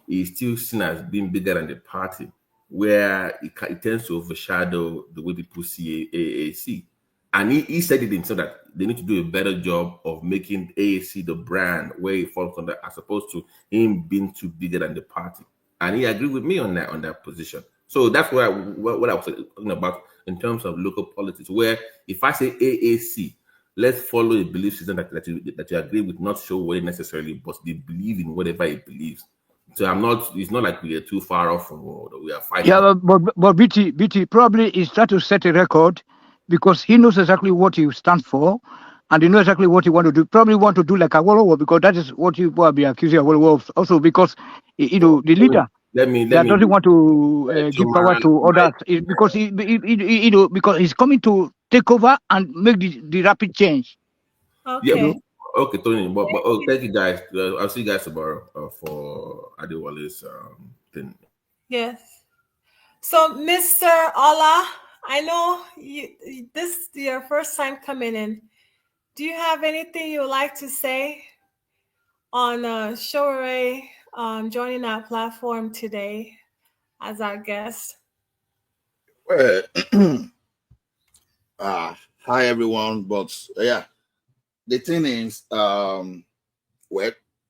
is still seen as being bigger than the party, where it tends to overshadow the way people see AAC. And he said it himself that they need to do a better job of making AAC the brand where it falls under, as opposed to him being too bigger than the party. And he agreed with me on that position. So that's what I was talking about in terms of local politics, where if I say AAC, let's follow a belief system that you agree with, not show what it necessarily, but they believe in whatever it believes. So it's not like we are too far off from what we are fighting. Yeah, but BT probably is trying to set a record because he knows exactly what he stands for, and he knows exactly what he want to do. Probably want to do like a Awolowo because that is what you will be accusing Awolowo of. Also because the leader let me that doesn't want to give power to others is because because he's coming to take over and make the rapid change. Okay. Okay, Tony. But thank you guys. I'll see you guys tomorrow for Adewale's thing. Yes. So, Mr. Ola, I know this is your first time coming in. Do you have anything you would like to say on Sowore joining our platform today as our guest? Well, hi everyone. But yeah, the thing is,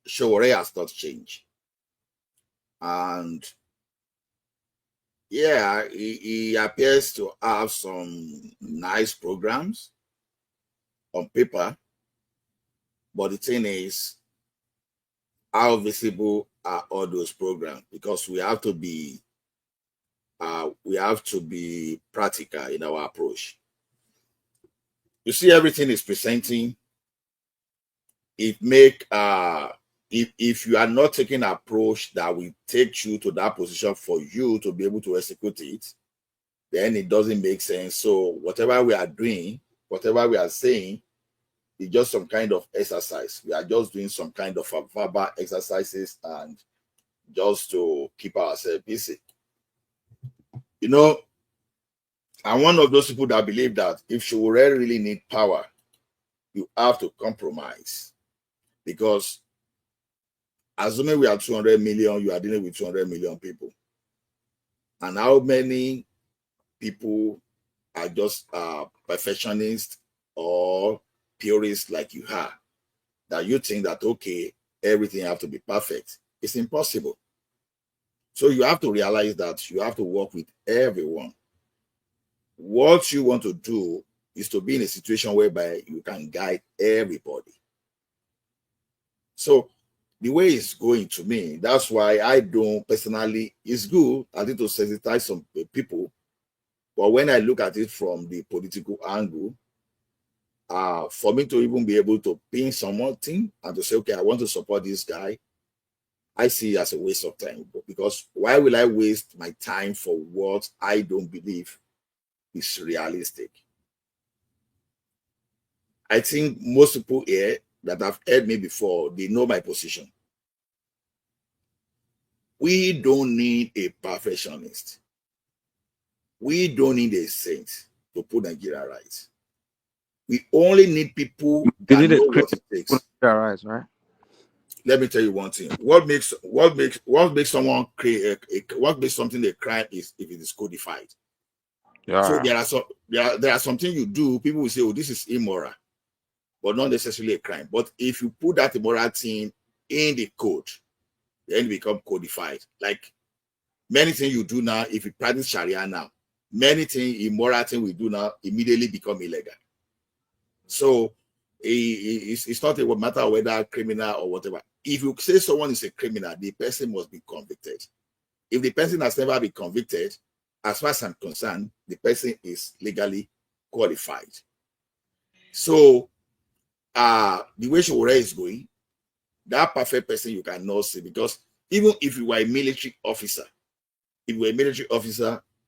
Sowore has not changed, and yeah, he appears to have some nice programs on paper, but the thing is, how visible are all those programs? Because we have to be practical in our approach. You see, everything is presenting. It make if you are not taking an approach that will take you to that position for you to be able to execute it, then it doesn't make sense. So whatever we are doing, whatever we are saying, is just some kind of exercise. We are just doing some kind of verbal exercises and just to keep ourselves busy. You know, I'm one of those people that believe that if Sowore really need power, you have to compromise. Because assuming we are 200 million, you are dealing with 200 million people. And how many people are just perfectionists or purists like you are, that you think that, okay, everything have to be perfect. It's impossible. So you have to realize that you have to work with everyone. What you want to do is to be in a situation whereby you can guide everybody. So the way it's going to me, that's why I don't personally, it's good, I need to sensitize some people. But when I look at it from the political angle, for me to even be able to pin something and to say, okay, I want to support this guy, I see it as a waste of time. Because why will I waste my time for what I don't believe is realistic? I think most people here that have heard me before, they know my position. We don't need a perfectionist. We don't need a saint to put Nigeria right. We only need people You that need a know what critic it takes. to put Nigeria right, right? Let me tell you one thing. What makes someone create what makes something a crime is if it is codified. Yeah. So there are something you do, people will say, oh, this is immoral, but not necessarily a crime. But if you put that immoral thing in the code, then it become codified. Like many things you do now, if you practice Sharia now, many things, immoral things we do now immediately become illegal. So it's not a matter whether criminal or whatever. If you say someone is a criminal, the person must be convicted. If the person has never been convicted, as far as I'm concerned, the person is legally qualified. So the way Sowore is going, that perfect person you cannot see, because even if you were a military officer, you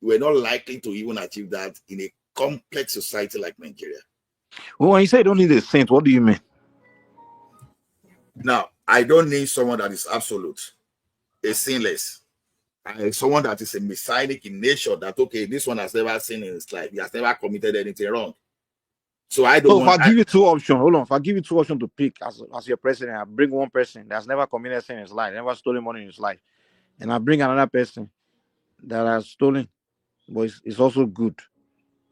were not likely to even achieve that in a complex society like Nigeria. Well, when you say you don't need a saint, what do you mean? Now, I don't need someone that is absolute, a sinless. Someone that is a messianic in nature, that, okay, this one has never sinned in his life. He has never committed anything wrong. So I don't So if want... I give you two options, hold on. If I give you two options to pick as your president, I bring one person that's never committed sin in his life, never stolen money in his life, and I bring another person that has stolen, but it's also good.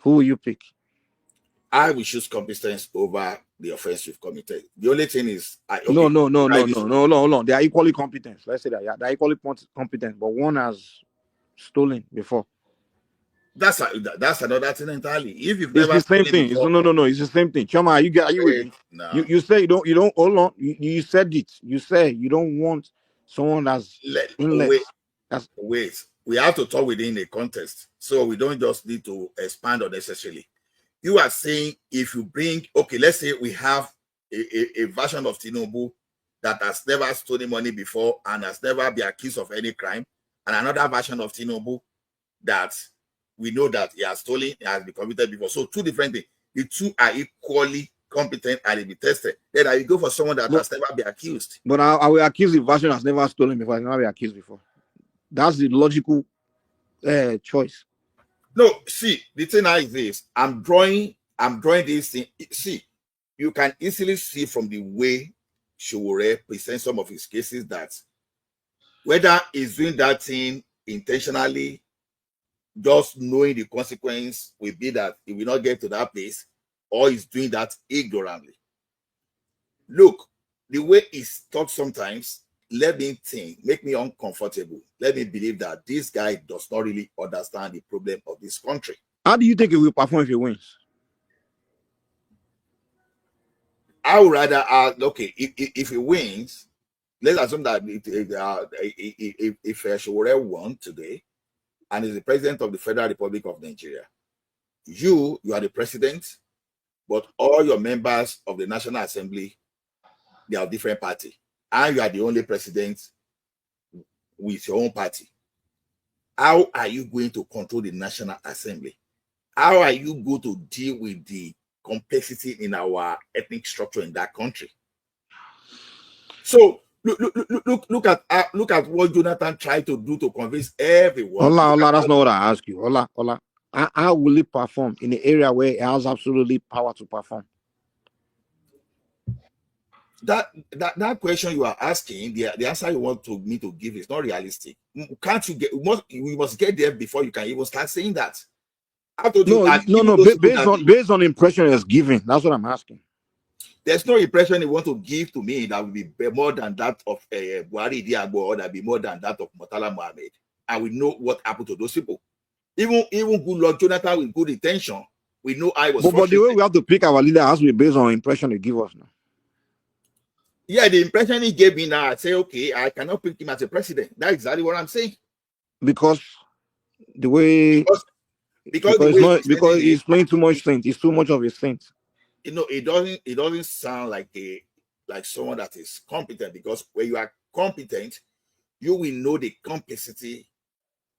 Who will you pick? I will choose competence over the offense you've committed. The only thing is, No. Hold on. They are equally competent. Let's say that they're equally competent, but one has stolen before. That's another thing entirely. If you've It's never the same stolen thing. before, No. It's the same thing. Chama, are you with me? No. You say you don't hold on. You said it. You say you don't want someone that's wait. We have to talk within a context, so we don't just need to expand unnecessarily. You are saying if you bring, okay, let's say we have a version of Tinubu that has never stolen money before and has never been accused of any crime, and another version of Tinubu that we know that he has stolen, he has been convicted before. So two different things. The two are equally competent and will be tested. Then I will go for someone that has never been accused. But I will accuse the version has never stolen before, has never been accused before. That's the logical choice. No, see, the thing now is this. I'm drawing this thing. See, you can easily see from the way Sowore presents some of his cases that whether he's doing that thing intentionally, just knowing the consequence will be that he will not get to that place, or he's doing that ignorantly. Look, the way he's talked sometimes, let me think, make me uncomfortable. Let me believe that this guy does not really understand the problem of this country. How do you think he will perform if he wins? I would rather, okay, if he wins, let's assume that if Sowore won today and is the president of the Federal Republic of Nigeria, you are the president, but all your members of the National Assembly, they are different party, and you are the only president with your own party. How are you going to control the National Assembly? How are you going to deal with the complexity in our ethnic structure in that country? So look at what Jonathan tried to do to convince everyone. Hola, that's not what I ask you. Hola. How will he perform in the area where he has absolutely power to perform? That question you are asking, the answer you want me to give is not realistic. Can't you get? We must get there before you can even start saying that. I told you, No, and no, even no. those people Based that on impression is given. That's what I'm asking. there's no impression you want to give to me that will be more than that of Buhari Diagbo, or that be more than that of Murtala Mohammed. And we know what happened to those people. Even good Lord Jonathan with good intention, we know I was But the way frustrated. we have to pick our leader has to be based on impression they give us now. Yeah, the impression he gave me now, I say, okay, I cannot pick him as a president. That's exactly what I'm saying. Because the way Because the it's way not he's presenting he's it, playing too much saint. It's too much of a saint. you know, it doesn't sound like someone that is competent, because when you are competent, you will know the complicity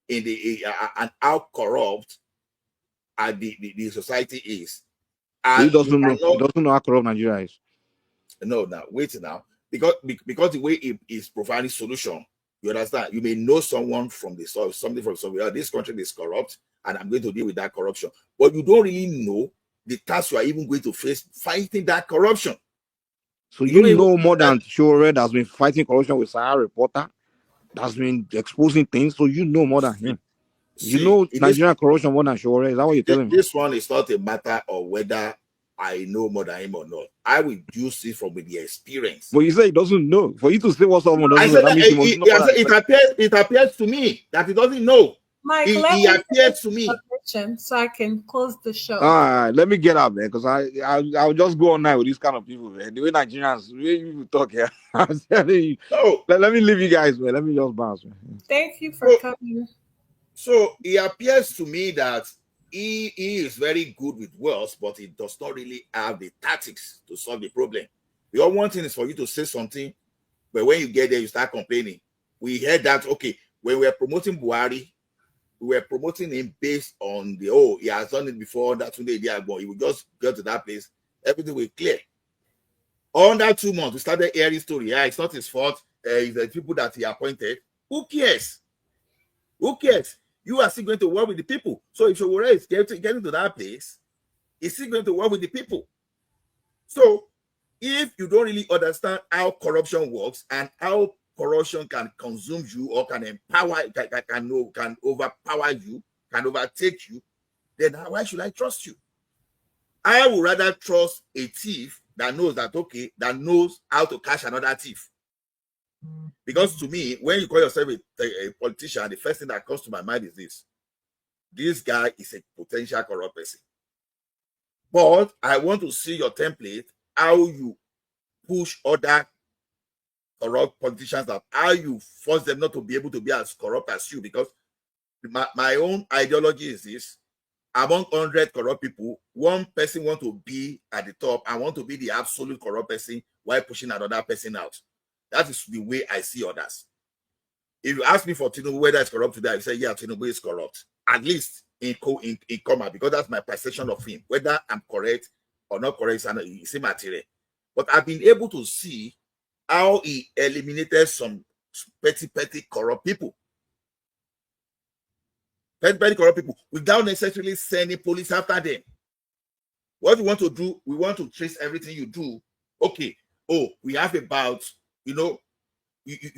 in the and how corrupt the society is. So he And you doesn't know. He cannot doesn't know how corrupt Nigeria is. no now wait now, because the way it is providing solution, you understand, you may know someone from the source, something from somewhere. This country is corrupt and I'm going to deal with that corruption, but you don't really know the task you are even going to face fighting that corruption. So You you don't even know more that, than Sowore that's been fighting corruption with Sahara Reporter, that's been exposing things. So you know more than him. You see know Nigerian corruption more than Sowore. Is that what you're telling me? this one is not a matter of whether I know more than him or not. I will use it from the experience. But you say he doesn't know. For you to say what someone I doesn't know, said that that means he must know more than the person. it appears to me that he doesn't know. Mike, let He me appears finish to the me. submission so I can close the show. All right, let me get out there because I'll just go all night with these kind of people, man. The way Nigerians, the way people talk here, I'm telling you. No. Let me leave you guys, man. Let me just bounce, man. Thank you for coming. So it appears to me that he is very good with words, but he does not really have the tactics to solve the problem. The other one thing is for you to say something, but when you get there, you start complaining. We heard that, okay, when we were promoting Buhari, we were promoting him based on he has done it before, that's when they did. He would just go to that place, everything will clear. Under 2 months, we started hearing story. Yeah, it's not his fault. It's the people that he appointed. Who cares? Who cares? You are still going to work with the people. So if Sowore is getting to that place, he's still going to work with the people. So if you don't really understand how corruption works and how corruption can consume you or can empower, can overpower you, can overtake you, then why should I trust you? I would rather trust a thief that knows that knows how to catch another thief. Because to me, when you call yourself a politician, the first thing that comes to my mind is this guy is a potential corrupt person. But I want to see your template, how you push other corrupt politicians out, how you force them not to be able to be as corrupt as you. Because my own ideology is this: among 100 corrupt people, one person want to be at the top and want to be the absolute corrupt person while pushing another person out. That is the way I see others. If you ask me for Tinubu whether it's corrupt today, I say, yeah, Tinubu is corrupt. At least in comma, because that's my perception of him. Whether I'm correct or not correct is immaterial. But I've been able to see how he eliminated some petty corrupt people. Petty corrupt people without necessarily sending police after them. What we want to do, we want to trace everything you do. Okay, we have about, you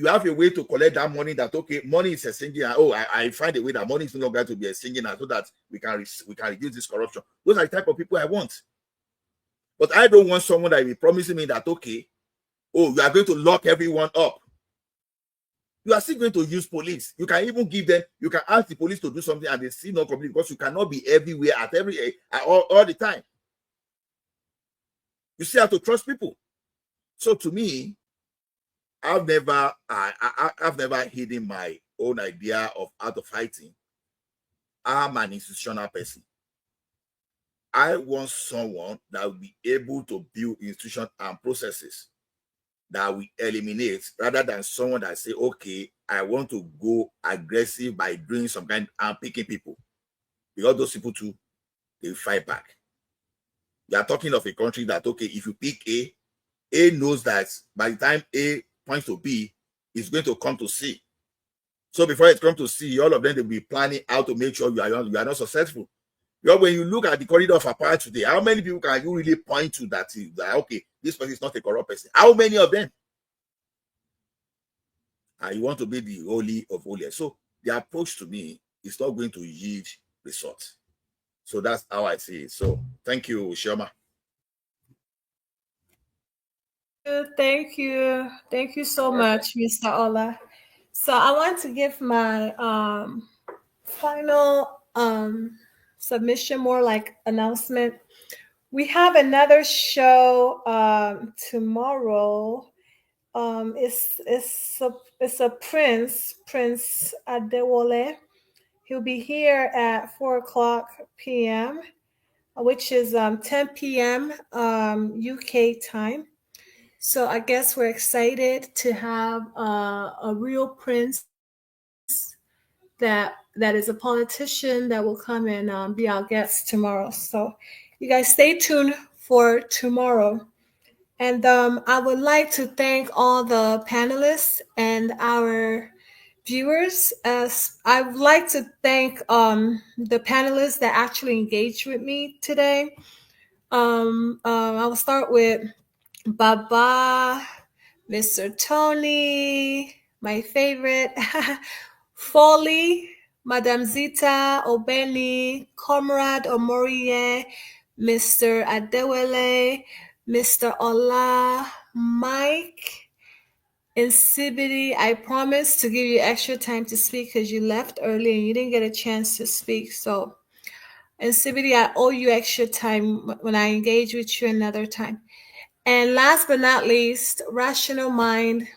have a way to collect that money that, okay, money is exchanging. I find a way that money is no longer to be exchanging so that we can reduce this corruption. Those are the type of people I want. But I don't want someone that will be promising me that, okay, you are going to lock everyone up. You are still going to use police. You can even give them, you can ask the police to do something and they still not complete, because you cannot be everywhere at all the time. You still have to trust people. So to me, I've never hidden my own idea of art of fighting. I'm an institutional person. I want someone that will be able to build institutions and processes that we eliminate, rather than someone that say, okay, I want to go aggressive by doing some kind and picking people. Because those people too, they fight back. You are talking of a country that, okay, if you pick A knows that by the time A points to B, it's going to come to C. So before it comes to C, all of them will be planning how to make sure you are not successful. Because when you look at the corridor of power today, how many people can you really point to that okay, this person is not a corrupt person? How many of them? And you want to be the holy of holies. So the approach to me is not going to yield results. So that's how I see it. So thank you, Shoma. Thank you. Thank you so much, Mr. Ola. So I want to give my final submission, more like announcement. We have another show tomorrow. It's a Prince Adewale. He'll be here at 4:00 p.m., which is 10 p.m. UK time. So I guess we're excited to have a real prince that is a politician that will come and be our guest tomorrow. So you guys stay tuned for tomorrow. And I would like to thank all the panelists and our viewers. As I would like to thank the panelists that actually engaged with me today. I will start with Baba, Mr. Tony, my favorite, Folly, Madame Zita, Obeni, Comrade Omoyele, Mr. Adewale, Mr. Ola, Mike, and Sibidi. I promised to give you extra time to speak because you left early and you didn't get a chance to speak. So, and Sibidi, I owe you extra time when I engage with you another time. And last but not least, Rational Mind.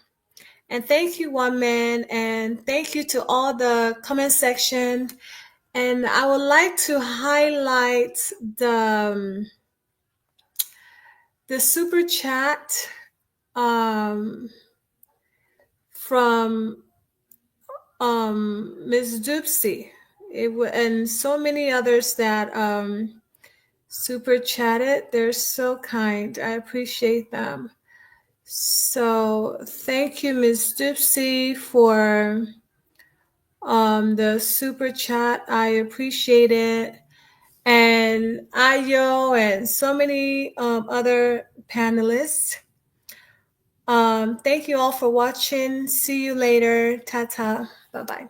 And thank you, One Man, and thank you to all the comment section. And I would like to highlight the super chat from Ms. Doopsy. And so many others that super chatted. They're so kind. I appreciate them. So thank you, Ms. Doopsy, for the super chat. I appreciate it. And Ayo and so many other panelists. Thank you all for watching. See you later. Ta-ta. Bye-bye.